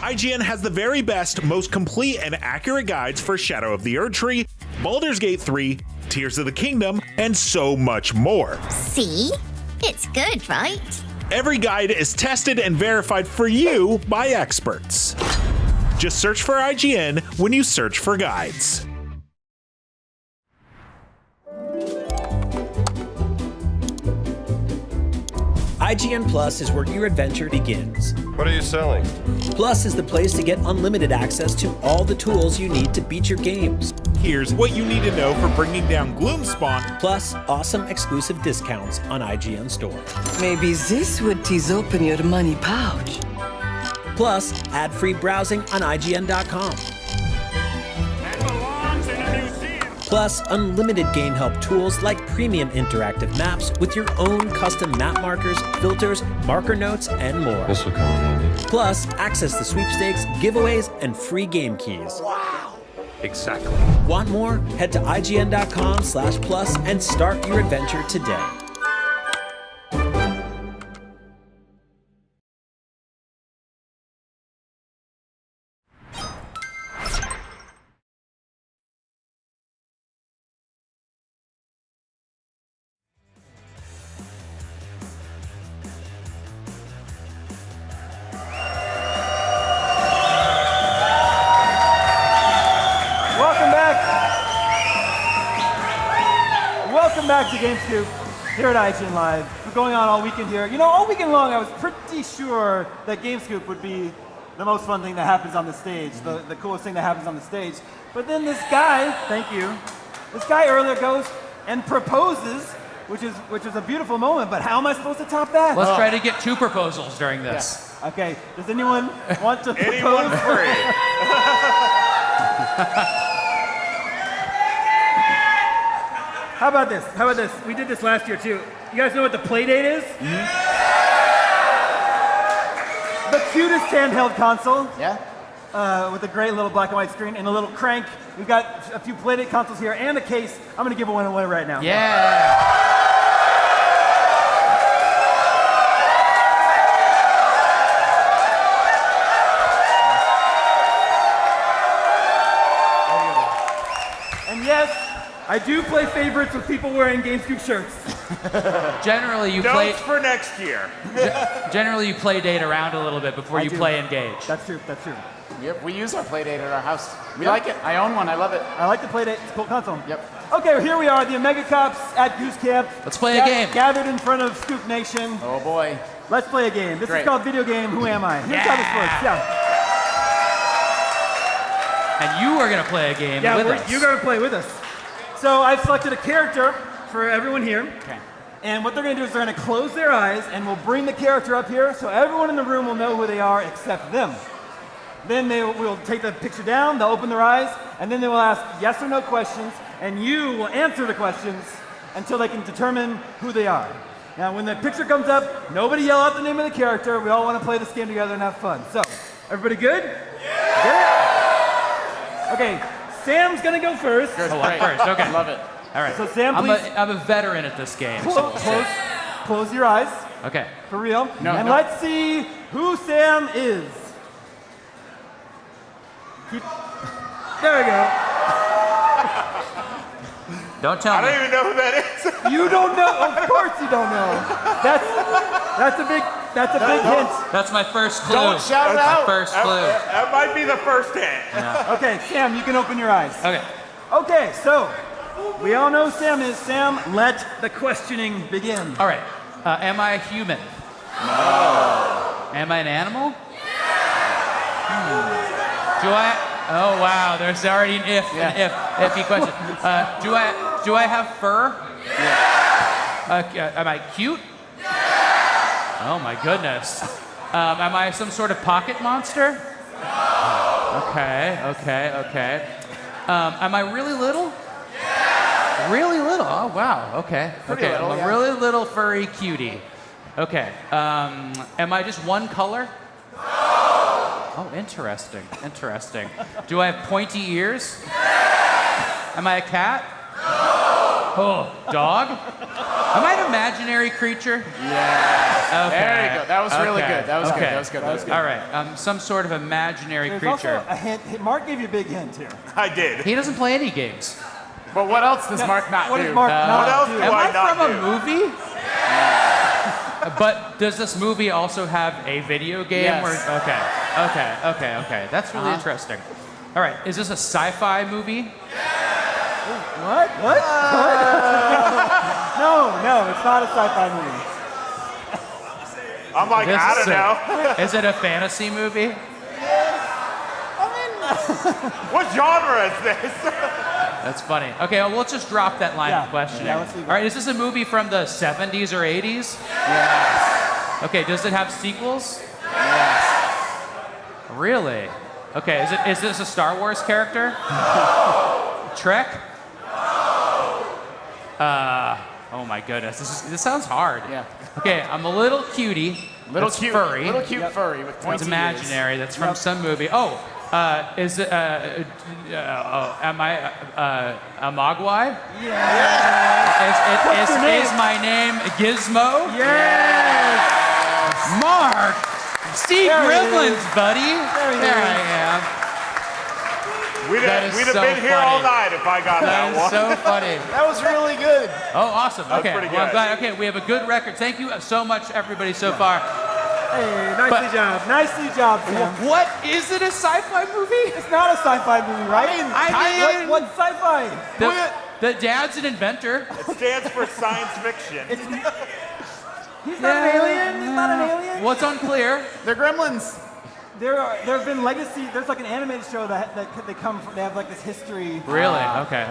IGN has the very best, most complete and accurate guides for Shadow of the Erdtree, Baldur's Gate 3, Tears of the Kingdom, and so much more. See? It's good, right? Every guide is tested and verified for you by experts. Just search for IGN when you search for guides. IGN Plus is where your adventure begins. What are you selling? Plus is the place to get unlimited access to all the tools you need to beat your games. Here's what you need to know for bringing down Gloomspawn. Plus, awesome exclusive discounts on IGN Store. Maybe this would tease open your money pouch. Plus, ad-free browsing on IGN.com. Plus, unlimited game help tools like premium interactive maps with your own custom map markers, filters, marker notes, and more. This will come in handy. Plus, access to sweepstakes, giveaways, and free game keys. Wow! Exactly. Want more? Head to IGN.com/plus and start your adventure today. Welcome back to GameScoop here at IGN Live. We're going on all weekend here. You know, all weekend long I was pretty sure that GameScoop would be the most fun thing that happens on the stage, the coolest thing that happens on the stage. But then this guy, thank you, this guy earlier goes and proposes, which is a beautiful moment, but how am I supposed to top that? Let's try to get 2 proposals during this. Yeah. Okay, does anyone want to propose? Anyone free. How about this? How about this? We did this last year too. You guys know what the Playdate is? Mm-hmm. The cutest handheld console. Yeah. With a great little black and white screen and a little crank. We've got a few Playdate consoles here and a case. I'm going to give one away right now. Yeah. And yes, I do play favorites with people wearing GameScoop shirts. Generally, you Notes play for next year. Generally, you play date around a little bit before you play engage. That's true. That's true. Yep, we use our Playdate at our house. We like it. I own one. I love it. I like the Playdate. It's a cool console. Yep. Okay, well, here we are, the Omega Cops at Goose Camp. Let's play a game. Gathered in front of Scoop Nation. Oh boy. Let's play a game. This Great. is called Video Game Who Am I? Here's how this works. Yeah. And you are going to play a game with us. You're going to play with us. So I've selected a character for everyone here. Okay. And what they're going to do is they're going to close their eyes and we'll bring the character up here so everyone in the room will know who they are except them. Then they will take the picture down, they'll open their eyes, and then they will ask yes or no questions, and you will answer the questions until they can determine who they are. Now, when the picture comes up, nobody yell out the name of the character. We all want to play this game together and have fun. So, everybody good? Yeah! Good? Okay, Sam's going to go first. Oh, I'm first. Okay. Love it. All right. So, Sam, please. I'm a veteran at this game. Close your eyes. Okay. For real. Let's see who Sam is. There we go. Don't tell me. I don't even know who that is. You don't know? Of course you don't know. That's a big hint. That's my first clue. Don't shout it out. First clue. That might be the first hint. Yeah. Okay, Sam, you can open your eyes. Okay. Okay, so we all know Sam is. Sam, let the questioning begin. All right. Am I a human? No. Am I an animal? Do I? Oh wow, there's already an iffy question. Do I have fur? Am I cute? Oh my goodness. Am I some sort of pocket monster? Okay. Am I really little? Really little? Oh wow. Okay. Little, I'm a really little furry cutie. Okay. Am I just one color? Oh, interesting. Do I have pointy ears? Am I a cat? Oh, dog? Am I an imaginary creature? Yeah. Okay. There you go. That was really good. That was good. All right. Some sort of imaginary There's creature. also a hint. Mark gave you a big hint here. I did. He doesn't play any games. But what else does Mark not What do? does Mark not do? Am I not from do? a movie? But does this movie also have a video game? Yes. Okay. That's really interesting. All right. Is this a sci-fi movie? What? No, it's not a sci-fi movie. I'm like, I don't know. Is it a fantasy movie? What genre is this? That's funny. Okay, well, let's just drop that line of questioning. Yeah, let's leave it. All right, is this a movie from the 70s or 80s? Yes. Okay, does it have sequels? Yes. Really? Okay, is this a Star Wars character? Trek? Oh my goodness, this sounds hard. Yeah. Okay, I'm a little cutie. That's furry. Little cute furry with pointy It's imaginary. That's from some movie. Oh, is it? Am I a Mogwai? What's your name? Is my name Gizmo? Yes. Mark. Steve Gremlins, buddy. There I am. We'd have been here all night if I got that one. That is so funny. That was really good. Oh, awesome. That was Okay, pretty well, I'm good. glad. Okay, we have a good record. Thank you so much, everybody, so far. Hey, nicely job, Sam. What? Is it a sci-fi movie? It's not a sci-fi movie, right? I mean, what's sci-fi? The dad's an inventor. It stands for science fiction. He's not an alien. He's not an alien. What's unclear? They're gremlins. There have been legacy. There's like an animated show that they come from. They have like this history. Really? Okay.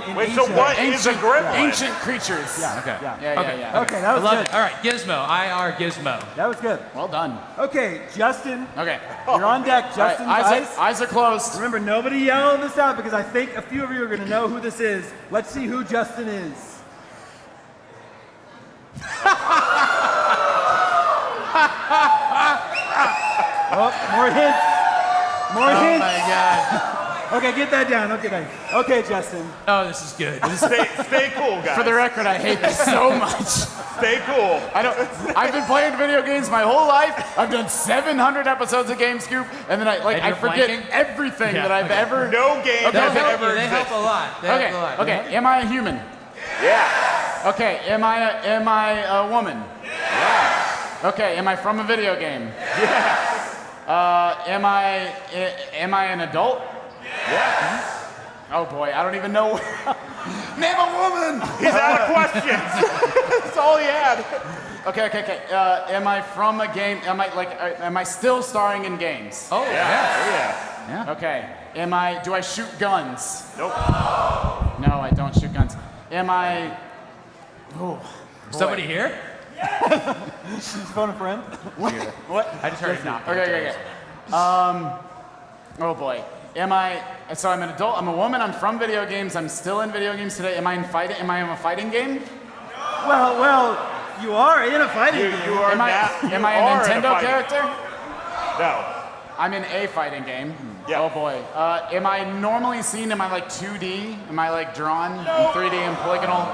In Wait, Asia. so what is a gremlin? Ancient creatures. Yeah. Okay. Yeah. Okay, that was Love good. it. All right, Gizmo. IR Gizmo. That was good. Well done. Okay, Justin. Okay. You're on deck. Justin's Eyes are closed. Remember, nobody yell this out because I think a few of you are going to know who this is. Let's see who Justin is. More hints. More hints. Oh my God. Okay, get that down. Okay, Justin. Oh, this is good. Stay cool, guys. For the record, I hate this so much. Stay cool. I've been playing video games my whole life. I've done 700 episodes of GameScoop, and then I forget everything that I've ever. No game has ever They help a lot. Okay. Am I a human? Yeah. Okay. Am I a woman? Yeah. Okay. Am I from a video game? Yeah. Am I an adult? Yeah. Oh boy, I don't even know. Name a woman. He's out of questions. That's all he had. Okay. Am I from a game? Am I still starring in games? Oh Yeah. Okay. Do I shoot guns? Nope. No, I don't shoot guns. Am I? Oh, Somebody here? She's phone a friend. What? I just heard a knock. Okay. Oh boy. So I'm an adult, I'm a woman, I'm from video games, I'm still in video games today. Am I in a fighting game? Well, you are in a fighting game. Am I a Nintendo character? No. I'm in a fighting game. Yeah. Oh boy. Am I normally seen, am I like 2D? Am I like drawn in 3D and polygonal?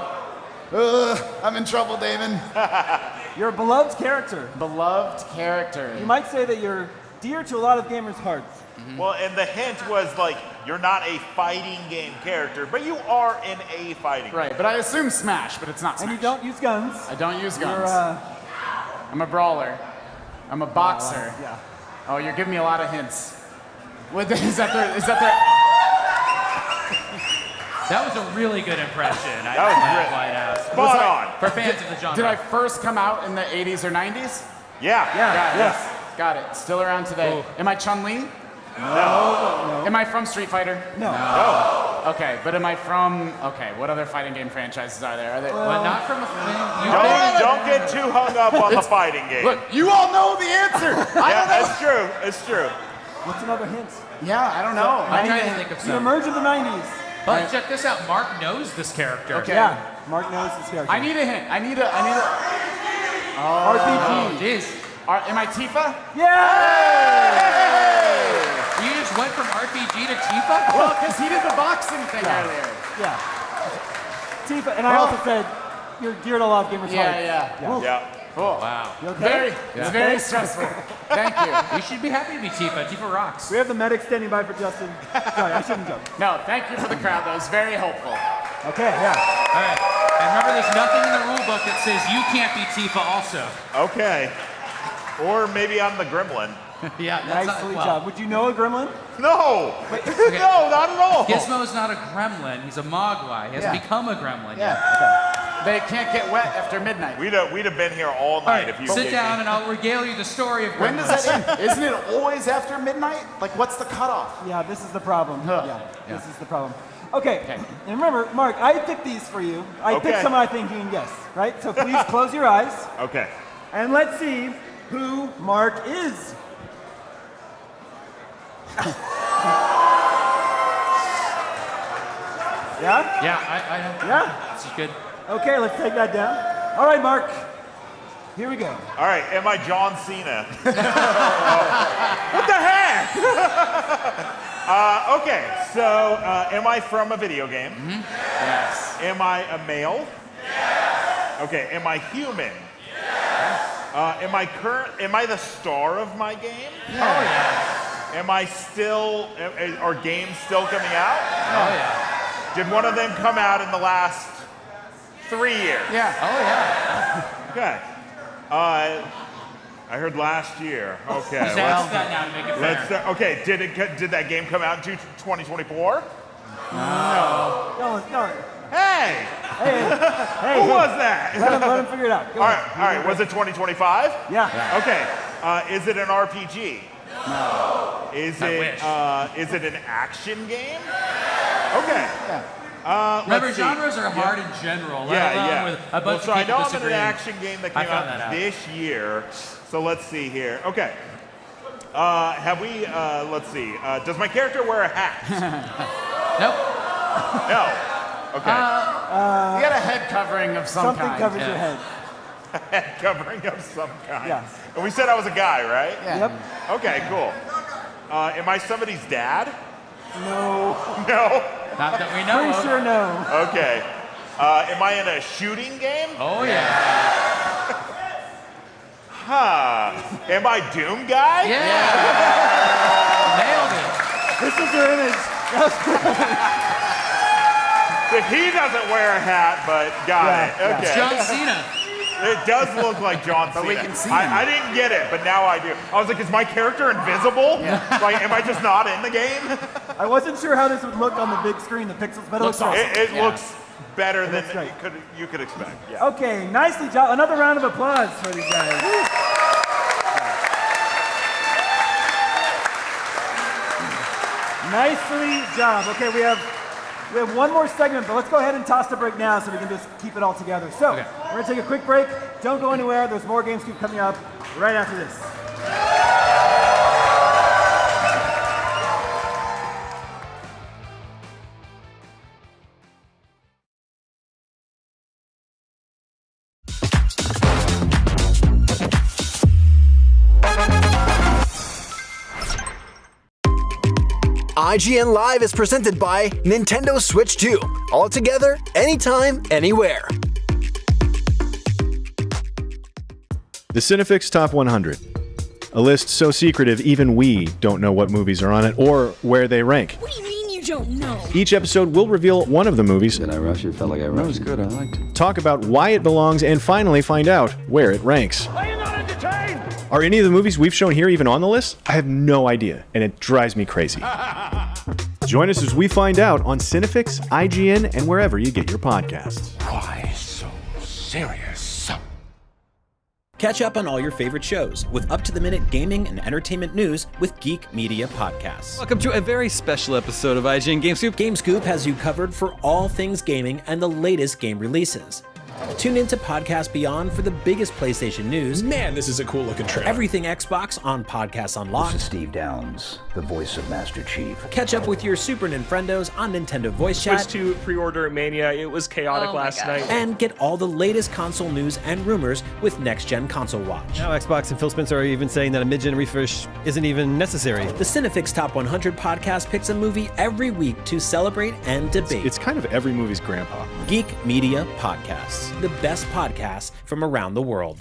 I'm in trouble, Damon. You're a beloved character. Beloved character. You might say that you're dear to a lot of gamers' hearts. Well, and the hint was like, you're not a fighting game character, but you are in a fighting Right, but I assume Smash, but it's not Smash. And you don't use guns. I don't use guns. You're, I'm a brawler. I'm a boxer. Yeah. Oh, you're giving me a lot of hints. What, is that their... That was a really good impression. That was great. Spot on. For fans of the genre. Did I first come out in the 80s or 90s? Yeah. Yes. Got it. Still around today. Am I Chun-Li? No. Am I from Street Fighter? No. Okay, but am I from... Okay, what other fighting game franchises are there? Are they... Well, not from a thing. Don't get too hung up on the fighting game. Look, you all know the answer. That's true. It's true. What's another hint? Yeah, I don't know. I'm trying to think of You some. emerged in the 90s. But check this out. Mark knows this character. Okay. Yeah, Mark knows this character. I need a hint. I need a... RPG. Oh, jeez. Am I Tifa? Yeah! You just went from RPG to Tifa? Well, because he did the boxing thing earlier. Yeah. Tifa, and I also said you're dear to a lot of gamers' hearts. Yeah. Oh, wow. You okay? It's very stressful. Thank you. You should be happy to be Tifa. Tifa rocks. We have the medic standing by for Justin. Sorry, I shouldn't joke. No, thank you for the crowd. That was very helpful. Okay, yeah. All right. And remember, there's nothing in the rule book that says you can't be Tifa also. Okay. Or maybe I'm the gremlin. Yeah, that's Nicely not, job. Would you know a gremlin? No. Okay. No, not at all. Gizmo's not a gremlin. He's a mogwai. He hasn't become a gremlin yet. They can't get wet after midnight. We'd have been here all night if you sit down and I'll regale you the story of When gremlins. does that end? Isn't it always after midnight? Like, what's the cutoff? Yeah, this is the problem. This is the problem. Okay, and remember, Mark, I picked these for you. I picked some I think you can guess, right? So please close your eyes. Okay. And let's see who Mark is. Yeah? Yeah, I know. Yeah? This is good. Okay, let's take that down. All right, Mark. Here we go. All right, am I John Cena? What the heck? Okay, so am I from a video game? Yes. Am I a male? Yes. Okay, am I human? Yes. Am I the star of my game? Oh, yeah. Am I still, are games still coming out? Oh, yeah. Did one of them come out in the last 3 years? Yeah. Oh, yeah. Okay. I heard last year. Okay. Just ask that now to make it fair. Okay, did that game come out in 2024? No. Hey! Hey, Who was that? Let him figure it out. Go All ahead. right. Was it 2025? Yeah. Okay. Is it an RPG? No. Is I it wish. is it an action game? Okay. Remember, let's see. genres are hard in general, let alone with a bunch So of I people know I'm in an disagreeing. action game that I came found that out out. this year. So let's see here. Okay. Have we? Let's see. Does my character wear a hat? Nope. No. Okay. You got a head covering of some Something kind. covers your head. Head covering of some kind. Yeah. And we said I was a guy, right? Yeah. Yep. Okay. Cool. Am I somebody's dad? No. No. Not that we know Pretty of. sure no. Okay. Am I in a shooting game? Oh, yeah. Huh. Am I Doom Guy? Yeah. Nailed it. This is your image. He doesn't wear a hat, but got it. Okay. John Cena. It does look like John Cena. But we can see him. I didn't get it, but now I do. I was like, is my character invisible? Like, am I just not in the game? I wasn't sure how this would look on the big screen, the pixels, but it looks awesome. It looks better than looks great. you could expect. Yeah. Okay, nicely job. Another round of applause for these guys. Nicely job. Okay, we have one more segment, but let's go ahead and toss the break now so we can just keep it all together. So, we're going to take a quick break. Don't go anywhere. There's more games keep coming up right after this. IGN Live is presented by Nintendo Switch 2. All together, anytime, anywhere. The Cinefix Top 100. A list so secretive even we don't know what movies are on it or where they rank. What do you mean you don't know? Each episode will reveal one of the movies. Did I rush it? Felt like I rushed. That was good. I liked it. Talk about why it belongs and finally find out where it ranks. Are you not entertained? Are any of the movies we've shown here even on the list? I have no idea, and it drives me crazy. Join us as we find out on Cinefix, IGN, and wherever you get your podcasts. Why so serious? Catch up on all your favorite shows with up-to-the-minute gaming and entertainment news with Geek Media Podcasts. Welcome to a very special episode of IGN Game Scoop. Game Scoop has you covered for all things gaming and the latest game releases. Tune into Podcast Beyond for the biggest PlayStation news. Man, this is a cool looking trailer. Everything Xbox on Podcasts Unlocked. This is Steve Downs, the voice of Master Chief. Catch up with your Super Nintendos on Nintendo Voice Chat. Switched to pre-order Mania. It was chaotic last night. And get all the latest console news and rumors with Next Gen Console Watch. Now Xbox and Phil Spencer are even saying that a mid-gen refresh isn't even necessary. The Cinefix Top 100 podcast picks a movie every week to celebrate and debate. It's kind of every movie's grandpa. Geek Media Podcasts, the best podcasts from around the world.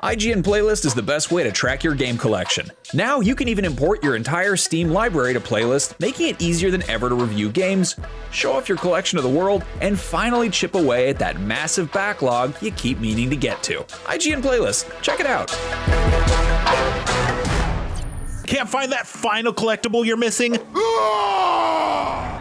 IGN Playlist is the best way to track your game collection. Now you can even import your entire Steam library to Playlist, making it easier than ever to review games, show off your collection of the world, and finally chip away at that massive backlog you keep meaning to get to. IGN Playlist, check it out. Can't find that final collectible you're missing?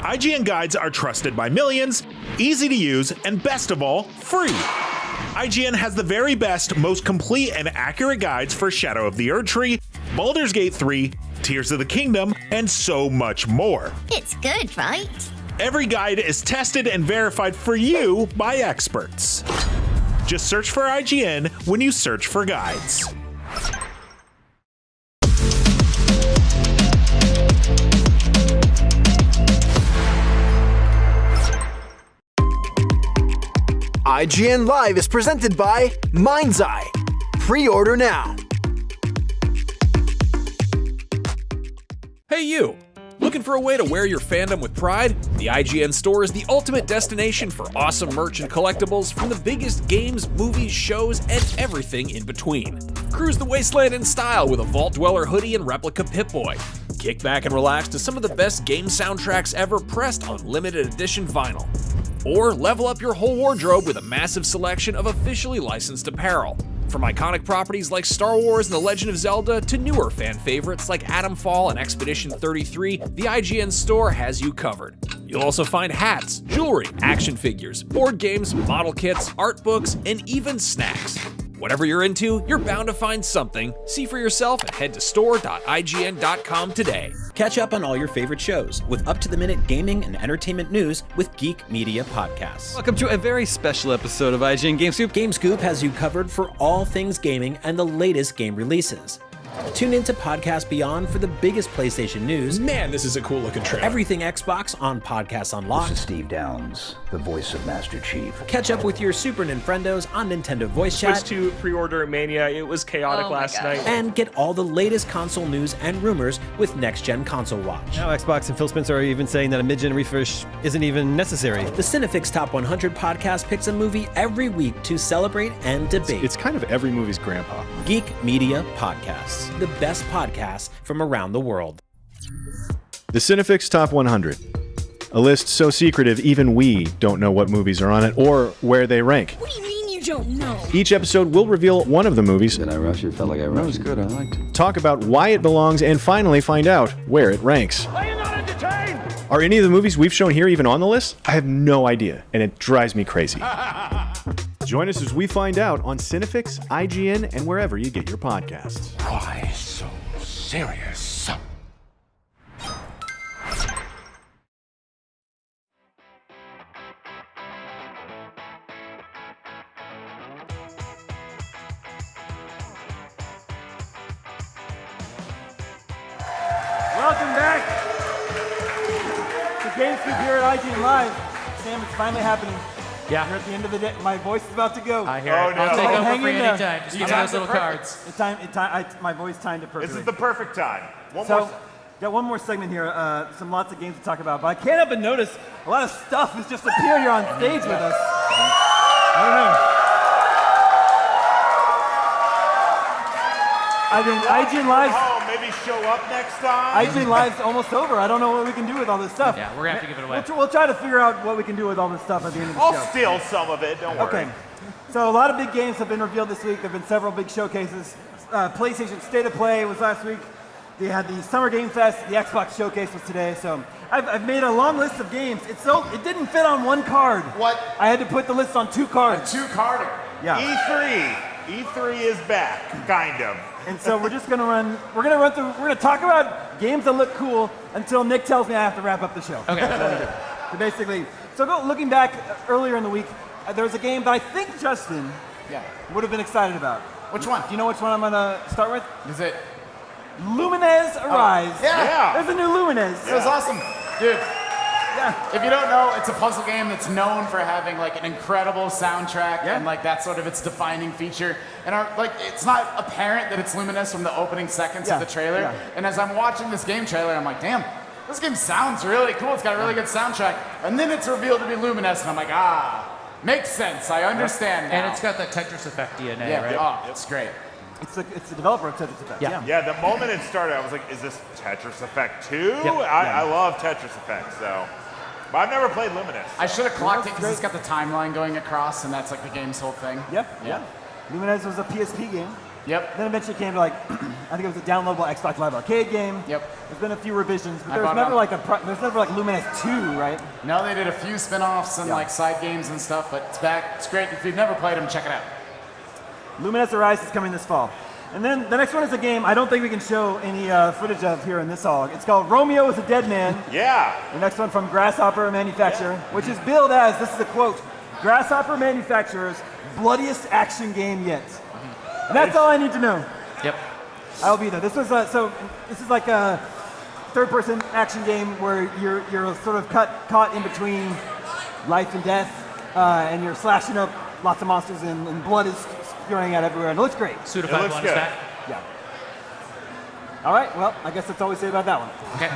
IGN guides are trusted by millions, easy to use, and best of all, free. IGN has the very best, most complete and accurate guides for Shadow of the Erdtree, Baldur's Gate 3, Tears of the Kingdom, and so much more. It's good, right? Every guide is tested and verified for you by experts. Just search for IGN when you search for guides. IGN Live is presented by Mind's Eye. Pre-order now. Hey you! Looking for a way to wear your fandom with pride? The IGN store is the ultimate destination for awesome merch and collectibles from the biggest games, movies, shows, and everything in between. Cruise the wasteland in style with a Vault Dweller hoodie and replica Pip-Boy. Kick back and relax to some of the best game soundtracks ever pressed on limited edition vinyl. Or level up your whole wardrobe with a massive selection of officially licensed apparel. From iconic properties like Star Wars and The Legend of Zelda to newer fan favorites like Atomfall and Expedition 33, the IGN store has you covered. You'll also find hats, jewelry, action figures, board games, model kits, art books, and even snacks. Whatever you're into, you're bound to find something. See for yourself and head to store.ign.com today. Catch up on all your favorite shows with up-to-the-minute gaming and entertainment news with Geek Media Podcasts. Welcome to a very special episode of IGN Game Scoop. Game Scoop has you covered for all things gaming and the latest game releases. Tune into Podcast Beyond for the biggest PlayStation news. Man, this is a cool looking trailer. Everything Xbox on Podcasts Unlocked. This is Steve Downs, the voice of Master Chief. Catch up with your Super Nintendos on Nintendo Voice Chat. Switched to pre-order Mania. It was chaotic last night. And get all the latest console news and rumors with Next Gen Console Watch. Now Xbox and Phil Spencer are even saying that a mid-gen refresh isn't even necessary. The Cinefix Top 100 podcast picks a movie every week to celebrate and debate. It's kind of every movie's grandpa. Geek Media Podcasts, the best podcasts from around the world. The Cinefix Top 100. A list so secretive even we don't know what movies are on it or where they rank. What do you mean you don't know? Each episode will reveal one of the movies. Did I rush it? Felt like I rushed. That was good. I liked it. Talk about why it belongs and finally find out where it ranks. Are you not entertained? Are any of the movies we've shown here even on the list? I have no idea, and it drives me crazy. Join us as we find out on Cinefix, IGN, and wherever you get your podcasts. Why so serious? Welcome back to Game Scoop here at IGN Live. Sam, it's finally happening. Yeah. We're at the end of the day. My voice is about to go. I hear it. I'll take over for any time. Just give me those little cards. My voice timed it perfectly. This is the perfect time. One so, more. Got one more segment here, lots of games to talk about, but I can't help but notice a lot of stuff has just appeared here on stage with us. I don't know. I mean, IGN Live's... Oh, maybe show up next time? IGN Live's almost over. I don't know what we can do with all this stuff. Yeah, we're going to have to give it away. We'll try to figure out what we can do with all this stuff at the end of the show. I'll steal some of it, don't worry. Okay. So a lot of big games have been revealed this week. There have been several big showcases. PlayStation State of Play was last week. They had the Summer Game Fest. The Xbox Showcase was today. So I've made a long list of games. It didn't fit on one card. What? I had to put the list on 2 cards. A 2-carder. Yeah. E3 is back, kind of. And so we're just gonna run. We're gonna talk about games that look cool until Nick tells me I have to wrap up the show. Okay. So basically, looking back earlier in the week, there was a game that I think Justin would have been excited about. Which one? Do you know which one I'm gonna start with? Is it Lumines Arise? Yeah. There's a new Lumines. It was awesome, dude. Yeah. If you don't know, it's a puzzle game that's known for having like an incredible soundtrack and like that's sort of its defining feature. And it's not apparent that it's Lumines from the opening seconds of the trailer. Yeah. And as I'm watching this game trailer, I'm like, damn, this game sounds really cool. It's got a really good soundtrack. And then it's revealed to be Lumines, and I'm like, makes sense. I understand now. And it's got that Tetris Effect DNA, right? Oh, it's great. It's the developer of Tetris Effect. Yeah, the moment it started, I was like, is this Tetris Effect 2? Yep. I love Tetris Effect, so. But I've never played Lumines. I should have clocked it because it's got the timeline going across, and that's like the game's whole thing. Yep. Yeah. Lumines was a PSP game. Yep. Then eventually came to I think it was a downloadable Xbox Live Arcade game. Yep. There's been a few revisions, but there's never like Lumines 2, right? No, they did a few spin-offs and like side games and stuff, but it's back. It's great. If you've never played them, check it out. Lumines Arise is coming this fall. And then the next one is a game I don't think we can show any footage of here in this hall. It's called Romeo is a Dead Man. Yeah. The next one from Grasshopper Manufacturer, which is billed as, this is a quote, Grasshopper Manufacturer's bloodiest action game yet. And that's all I need to know. Yep. I'll be there. This is like a third-person action game where you're sort of caught in between life and death, and you're slashing up lots of monsters, and blood is spewing out everywhere, and it looks great. Suda-fied one is back. Yeah. All right. Well, I guess that's all we say about that one. Okay.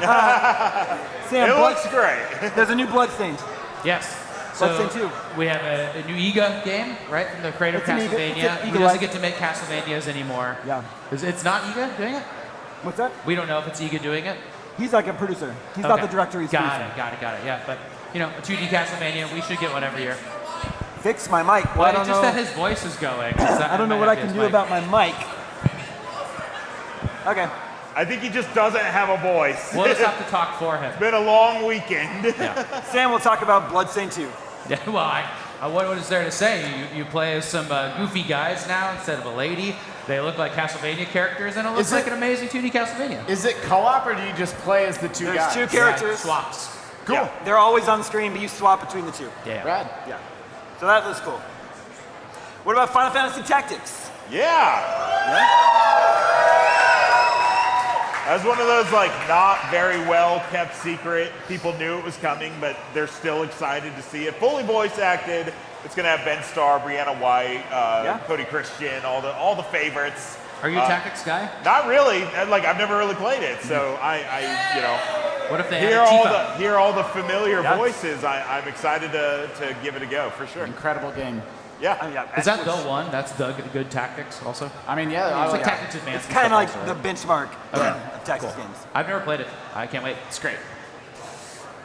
Sam, it looks great. There's a new Bloodstained. Yes. Bloodstained 2. We have a new IGA game, right, from the creator of Castlevania. Who doesn't get to make Castlevanias anymore. Yeah. It's not IGA doing it? What's that? We don't know if it's IGA doing it. He's like a producer. He's not the director. He's Got it. Yeah, but a 2D Castlevania, we should get one every year. Fix my mic. Well, just that his voice is going. I don't know what I can do about my mic. Okay. I think he just doesn't have a voice. We'll just have to talk for him. It's been a long weekend. Yeah. Sam will talk about Bloodstained 2. Yeah, well, what is there to say? You play as some goofy guys now instead of a lady. They look like Castlevania characters, and it looks like an amazing 2D Castlevania. Is it co-op, or do you just play as the two guys? There's 2 characters. Swaps. Cool. Yeah. They're always on the screen, but you swap between the 2. Yeah. Rad. Yeah. So that looks cool. What about Final Fantasy Tactics? That was one of those not very well kept secret. People knew it was coming, but they're still excited to see it. Fully voice acted. It's gonna have Ben Starr, Brianna White, Cody Christian, all the favorites. Are you a tactics guy? Not really. I've never really played it, so I What if they hear all the familiar voices? I'm excited to give it a go for sure. Incredible game. Yeah. Is that the one? That's the good tactics also? I mean, yeah. It's like Tactics Advanced. It's kind of like the benchmark of tactics games. I've never played it. I can't wait. It's great.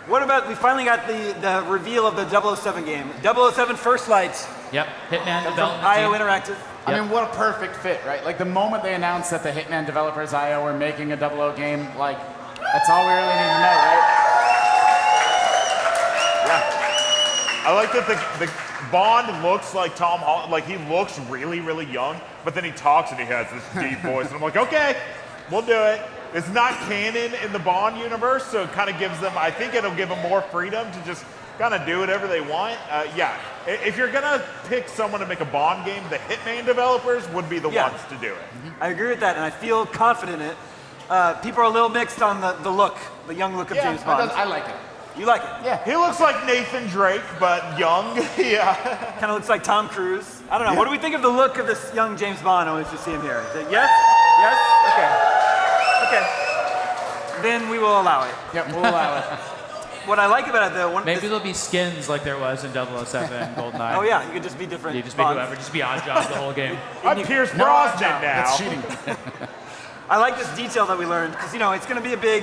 What about, we finally got the reveal of the 007 game. 007 First Light. Yep. Hitman development IO team. Interactive. I mean, what a perfect fit, right? Like the moment they announced that the Hitman developers IO were making a 00 game, that's all we really need to know, right? I like that the Bond looks like Tom Holland. Like he looks really, really young, but then he talks and he has this deep voice, and I'm like, okay, we'll do it. It's not canon in the Bond universe, so it kind of gives them. I think it'll give them more freedom to just kind of do whatever they want. If you're gonna pick someone to make a Bond game, the Hitman developers would be the ones to do it. I agree with that, and I feel confident in it. People are a little mixed on the look, the young look of James Bond. I like it. You like it? Yeah. He looks like Nathan Drake, but young. Kind of looks like Tom Cruise. I don't know. What do we think of the look of this young James Bond? I always just see him here. Is it yes? Yes? Okay. then we will allow it. Yep, we'll allow it. What I like about it, though, Maybe there'll be skins like there was in 007 GoldenEye. Oh yeah, you can just be different. You just be whoever, just be odd job the whole game. I'm Pierce Brosnan now. That's cheating. I like this detail that we learned because it's going to be a big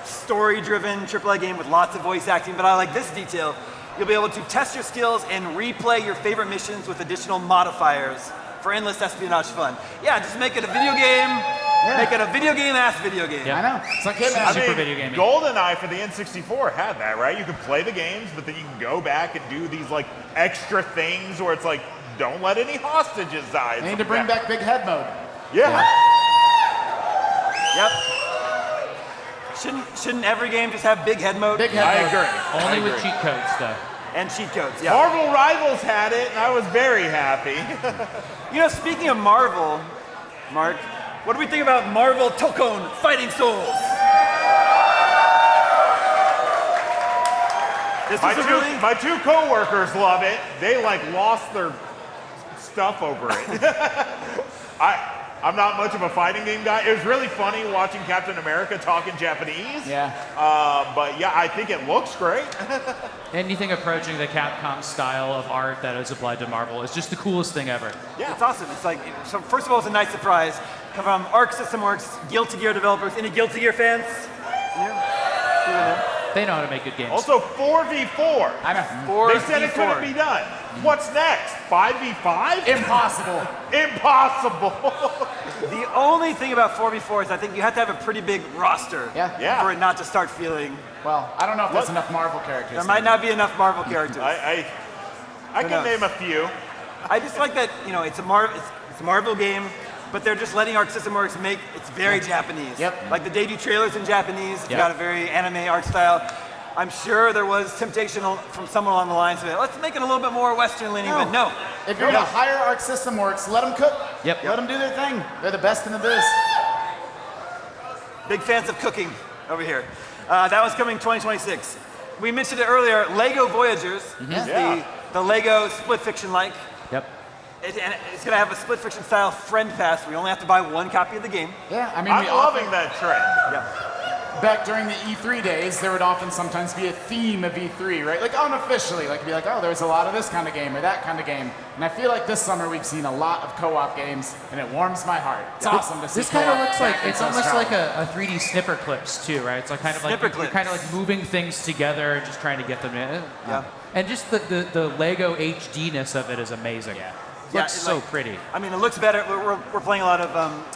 story-driven AAA game with lots of voice acting. But I like this detail. You'll be able to test your skills and replay your favorite missions with additional modifiers for endless espionage fun. Yeah, just make it a video game. Yeah. Make it a video game-ass video game. Yeah. I know. It's like Super video game. GoldenEye for the N64 had that, right? You could play the games, but then you can go back and do these like extra things where it's like, don't let any hostages die. They need to bring back big head mode. Yeah. Yep. Shouldn't every game just have big head mode? Big head mode. I agree. Only with cheat codes, though. And cheat codes, yeah. Marvel Rivals had it, and I was very happy. Speaking of Marvel, Mark, what do we think about Marvel Tokon Fighting Souls? My two co-workers love it. They lost their stuff over it. I'm not much of a fighting game guy. It was really funny watching Captain America talk in Japanese. Yeah. But yeah, I think it looks great. Anything approaching the Capcom style of art that is applied to Marvel is just the coolest thing ever. Yeah, it's awesome. It's so first of all, it's a nice surprise. From Arc System Works, Guilty Gear developers. Any Guilty Gear fans? Yeah. They know how to make good games. Also 4v4. I know. 4v4. They said it couldn't be done. What's next? 5v5? Impossible. Impossible. The only thing about 4v4 is I think you have to have a pretty big roster for it not to start feeling. Well, I don't know if there's enough Marvel characters. There might not be enough Marvel characters. I can name a few. I just like that, it's a Marvel game, but they're just letting Arc System Works make it's very Japanese. Yep. Like the debut trailer's in Japanese. It's got a very anime art style. I'm sure there was temptation from someone along the line to say, let's make it a little bit more Western leaning, but no. If you're gonna hire Arc System Works, let them cook. Yep. Let them do their thing. They're the best in the biz. Big fans of cooking over here. That was coming 2026. We mentioned it earlier, Lego Voyagers is the Lego split fiction-like. Yep. And it's going to have a split fiction style friend pass where you only have to buy one copy of the game. Yeah, I mean, I'm loving that trend. Yeah. Back during the E3 days, there would often sometimes be a theme of E3, right? Like unofficially, like it'd be like, oh, there's a lot of this kind of game or that kind of game. And I feel like this summer we've seen a lot of co-op games, and it warms my heart. It's awesome to see. This kind of looks like it's almost like a 3D snipper clips too, right? It's like kind of like you're kind of like moving things together and just trying to get them in. Yeah. And just the Lego HD-ness of it is amazing. Yeah. It looks so pretty. I mean, it looks better. We're playing a lot of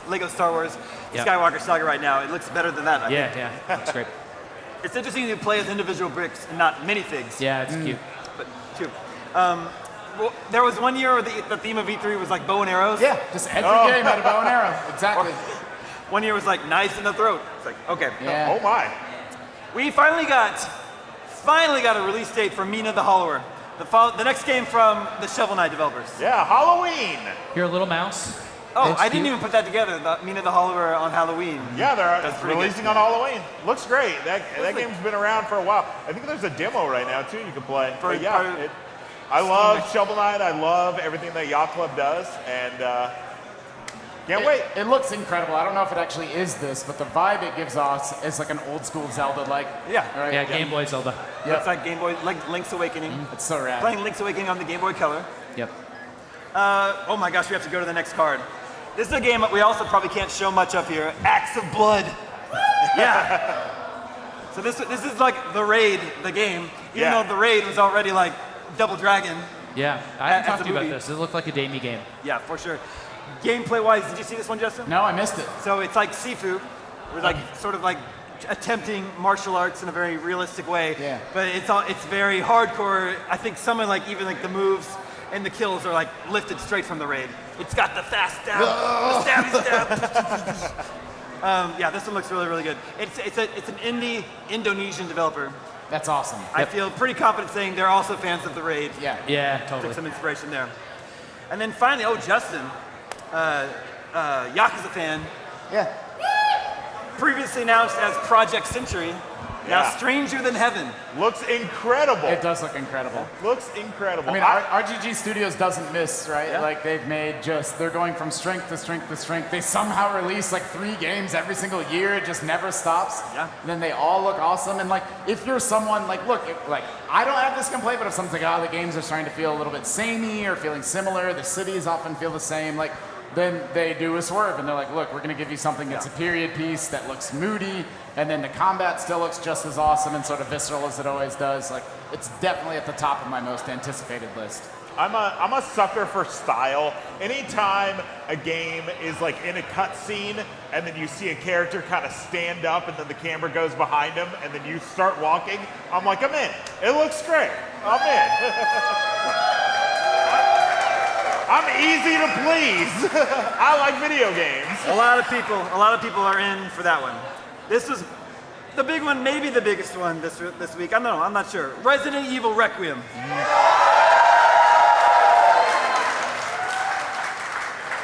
Lego Star Wars Skywalker Saga right now. It looks better than that, I think. Yeah, that's great. It's interesting to play as individual bricks and not minifigs. Yeah, it's cute. But cute. Well, there was one year where the theme of E3 was like bow and arrows. Yeah, just every game had a bow and arrow. Exactly. One year was like knives in the throat. It's like, okay. Yeah. Oh my. We finally got a release date for Mina the Hollower. The next game from the Shovel Knight developers. Yeah, Halloween. You're a little mouse. Oh, I didn't even put that together. The Mina the Hollower on Halloween. Yeah, they're releasing on Halloween. Looks great. That game's been around for a while. I think there's a demo right now too you can play. I love Shovel Knight. I love everything that Yacht Club does, and can't wait. It looks incredible. I don't know if it actually is this, but the vibe it gives off is like an old school Zelda-like. Yeah. Right? Yeah, Game Boy Zelda. Yeah. It's like Game Boy, like Link's Awakening. It's so rad. Playing Link's Awakening on the Game Boy Color. Yep. Oh my gosh, we have to go to the next card. This is a game that we also probably can't show much of here. Axe of Blood. Yeah. So this is like the Raid, the game, even though the Raid was already like Double Dragon. Yeah, I haven't talked to you about this. It looked like a Damie game. Yeah, for sure. Gameplay-wise, did you see this one, Justin? No, I missed it. So it's like Sifu. We're like sort of like attempting martial arts in a very realistic way. Yeah. But it's very hardcore. I think some of even the moves and the kills are like lifted straight from the Raid. It's got the fast stab, the stabby stab. Yeah, this one looks really, really good. It's an indie Indonesian developer. That's awesome. I feel pretty confident saying they're also fans of the Raid. Yeah, totally. Took some inspiration there. And then finally, Justin, Yakuza fan. Yeah. Previously announced as Project Century. Now, Stranger Than Heaven. Looks incredible. It does look incredible. Looks incredible. I mean, RGG Studios doesn't miss, right? Yeah. Like, they've made they're going from strength to strength to strength. They somehow release like 3 games every single year. It just never stops. Yeah. And then they all look awesome. And like, if you're someone, like, look, like, I don't have this complaint, but if someone's like, the games are starting to feel a little bit samey or feeling similar, the cities often feel the same, like, then they do a swerve and they're like, look, we're going to give you something that's a period piece that looks moody, and then the combat still looks just as awesome and sort of visceral as it always does. Like, it's definitely at the top of my most anticipated list. I'm a sucker for style. Anytime a game is like in a cutscene and then you see a character kind of stand up and then the camera goes behind him and then you start walking, I'm like, I'm in. It looks great. I'm in. I'm easy to please. I like video games. A lot of people are in for that one. This was the big one, maybe the biggest one this week. I don't know, I'm not sure. Resident Evil Requiem.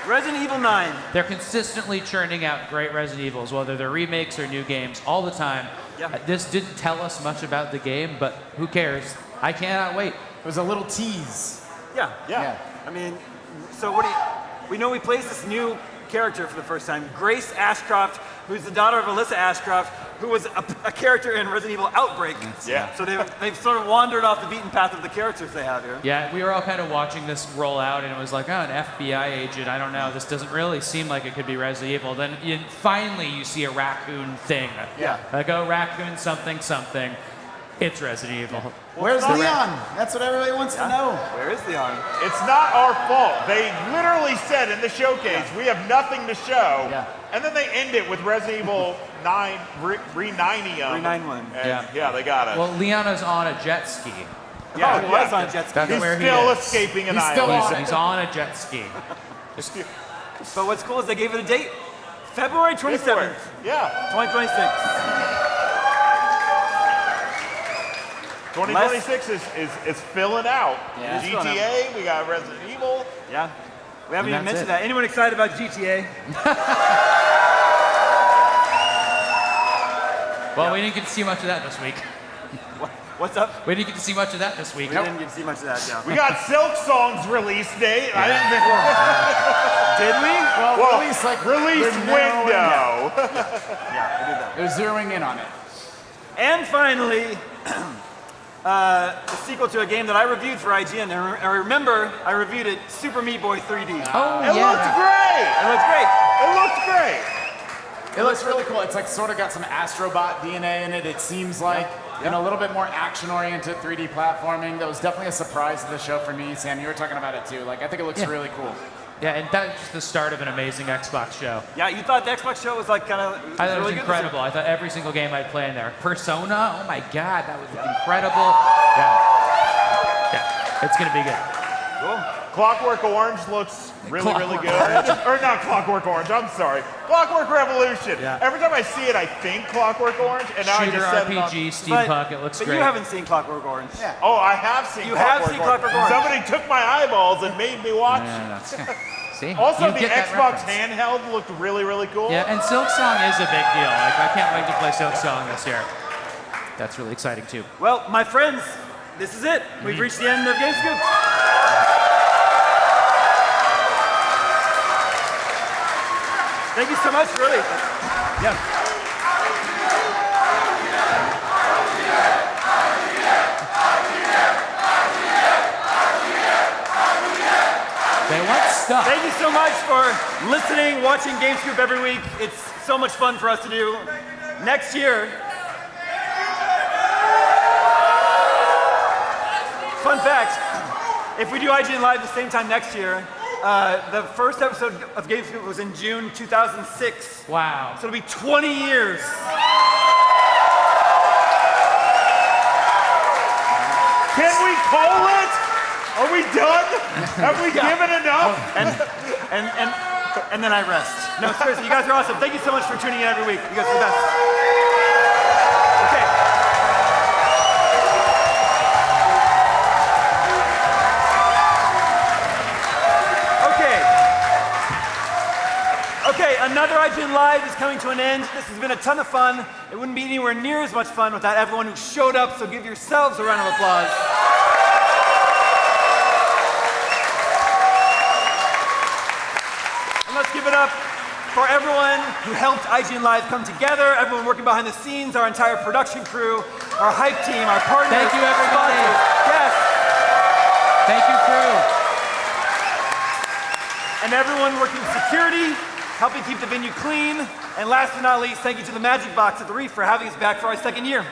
Resident Evil 9. They're consistently churning out great Resident Evils, whether they're remakes or new games, all the time. Yeah. This didn't tell us much about the game, but who cares? I cannot wait. It was a little tease. Yeah. I mean, so we know we placed this new character for the first time, Grace Ashcroft, who's the daughter of Alyssa Ashcroft, who was a character in Resident Evil Outbreak. Yeah. So they've sort of wandered off the beaten path of the characters they have here. Yeah, we were all kind of watching this roll out, and it was like, an FBI agent, I don't know, this doesn't really seem like it could be Resident Evil. Then finally you see a raccoon thing. Yeah. Like, raccoon something something. It's Resident Evil. Where's Leon? That's what everybody wants to know. Where is Leon? It's not our fault. They literally said in the showcase, we have nothing to show. Yeah. And then they end it with Resident Evil 9 Re-9ium. Re-9-1. Yeah, they got it. Well, Leon's on a jet ski. Yeah, he was on a jet ski. That's He's where he still is. escaping an He's still island. He's on a jet ski. But what's cool is they gave it a date. February 27th, Yeah. 2026. 2026 is filling out. Yeah. It's filling GTA, we got Resident Evil. Yeah. We haven't And even that's mentioned it. that. Anyone excited about GTA? Well, we didn't get to see much of that this week. What's up? We didn't get to see much of that this week. We didn't get to see much of that, yeah. We got Silk Song's release date. I didn't think Did we? well, release, like, release they're narrowing window. Yeah, we did that. They're zeroing in on it. And finally, the sequel to a game that I reviewed for IGN. I remember I reviewed it, Super Meat Boy 3D. Oh, It yeah. looked great. It looks great. It looked great. It looks really cool. It's like sort of got some Astrobot DNA in it. It seems like, you know, a little bit more action-oriented 3D platforming. That was definitely a surprise to the show for me. Sam, you were talking about it too. Like, I think it looks really cool. Yeah, and that's just the start of an amazing Xbox show. Yeah, you thought the Xbox show was like kind of I thought it was really good? incredible. I thought every single game I'd play in there. Persona, oh my god, that was incredible. Yeah, it's gonna be good. Cool. Clockwork Orange looks really good. Or not Clockwork Orange, I'm sorry. Clockwork Revolution. Yeah. Every time I see it, I think Clockwork Orange, and now Shooter I just said it on- RPG, steampunk, it looks But great. you haven't seen Clockwork Orange. Yeah. Oh, I have seen You have seen Clockwork Orange. Somebody took my eyeballs and made me watch it. Yeah, see? Also, You the get that Xbox reference. handheld looked really cool. Yeah, and Silk Song is a big deal. Like, I can't wait to play Silk Song this year. That's really exciting too. Well, my friends, this is it. We've reached the end of Game Scoop. Thank you so much, really. Yeah. They want stuff. Thank you so much for listening, watching Game Scoop every week. It's so much fun for us to do. Next year, fun fact, if we do IGN Live the same time next year, the first episode of Game Scoop was in June 2006. Wow. So it'll be 20 years. Can we call it? Are we done? Have we given enough? And then I rest. No, seriously, you guys are awesome. Thank you so much for tuning in every week. You guys are the best. Okay. Okay, another IGN Live is coming to an end. This has been a ton of fun. It wouldn't be anywhere near as much fun without everyone who showed up, so give yourselves a round of applause. And let's give it up for everyone who helped IGN Live come together, everyone working behind the scenes, our entire production crew, our hype team, our partners. Thank you, everybody. Yes. Thank you, crew. And everyone working security, helping keep the venue clean. And last but not least, thank you to the Magic Box at the Reef for having us back for our second year.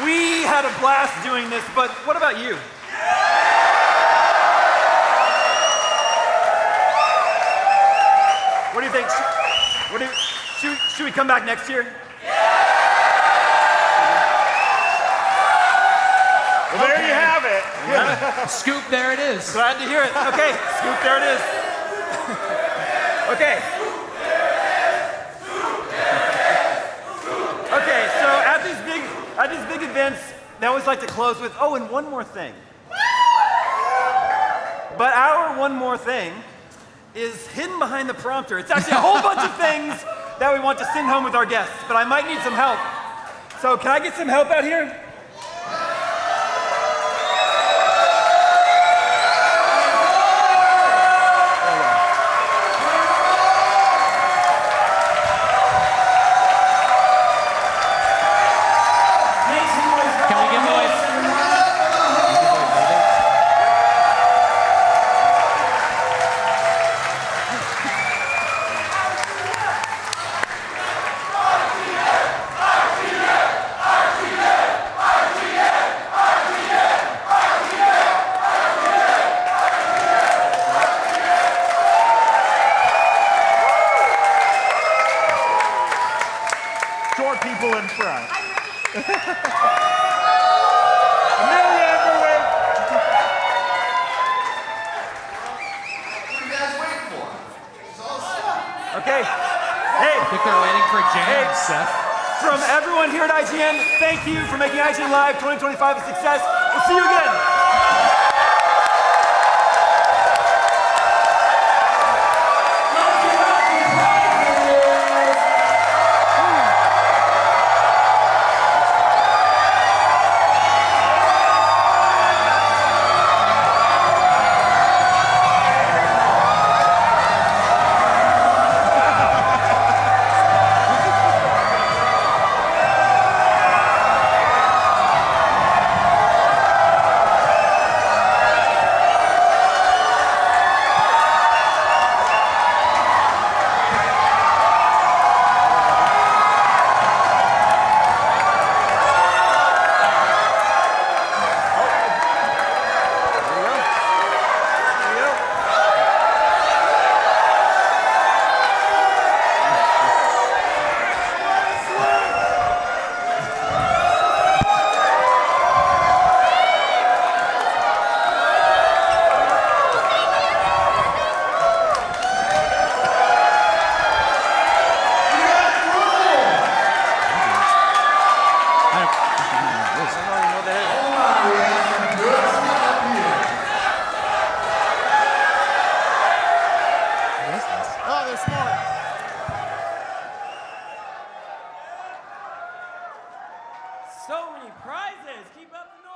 We had a blast doing this, but what about you? What do you think? Should we come back next year? Well, there you have it. Scoop, there it is. Glad to hear it. Okay, Scoop, there it is. Okay. Okay, so at these big events, they always like to close with, oh, and one more thing. But our one more thing is hidden behind the prompter. It's actually a whole bunch of things that we want to send home with our guests, but I might need some help. So can I get some help out here? People in front. Okay. Hey. I think they're waiting for jams, Seth. From everyone here at IGN, thank you for making IGN Live 2025 a success. We'll see you again. So many prizes! Keep up the noise!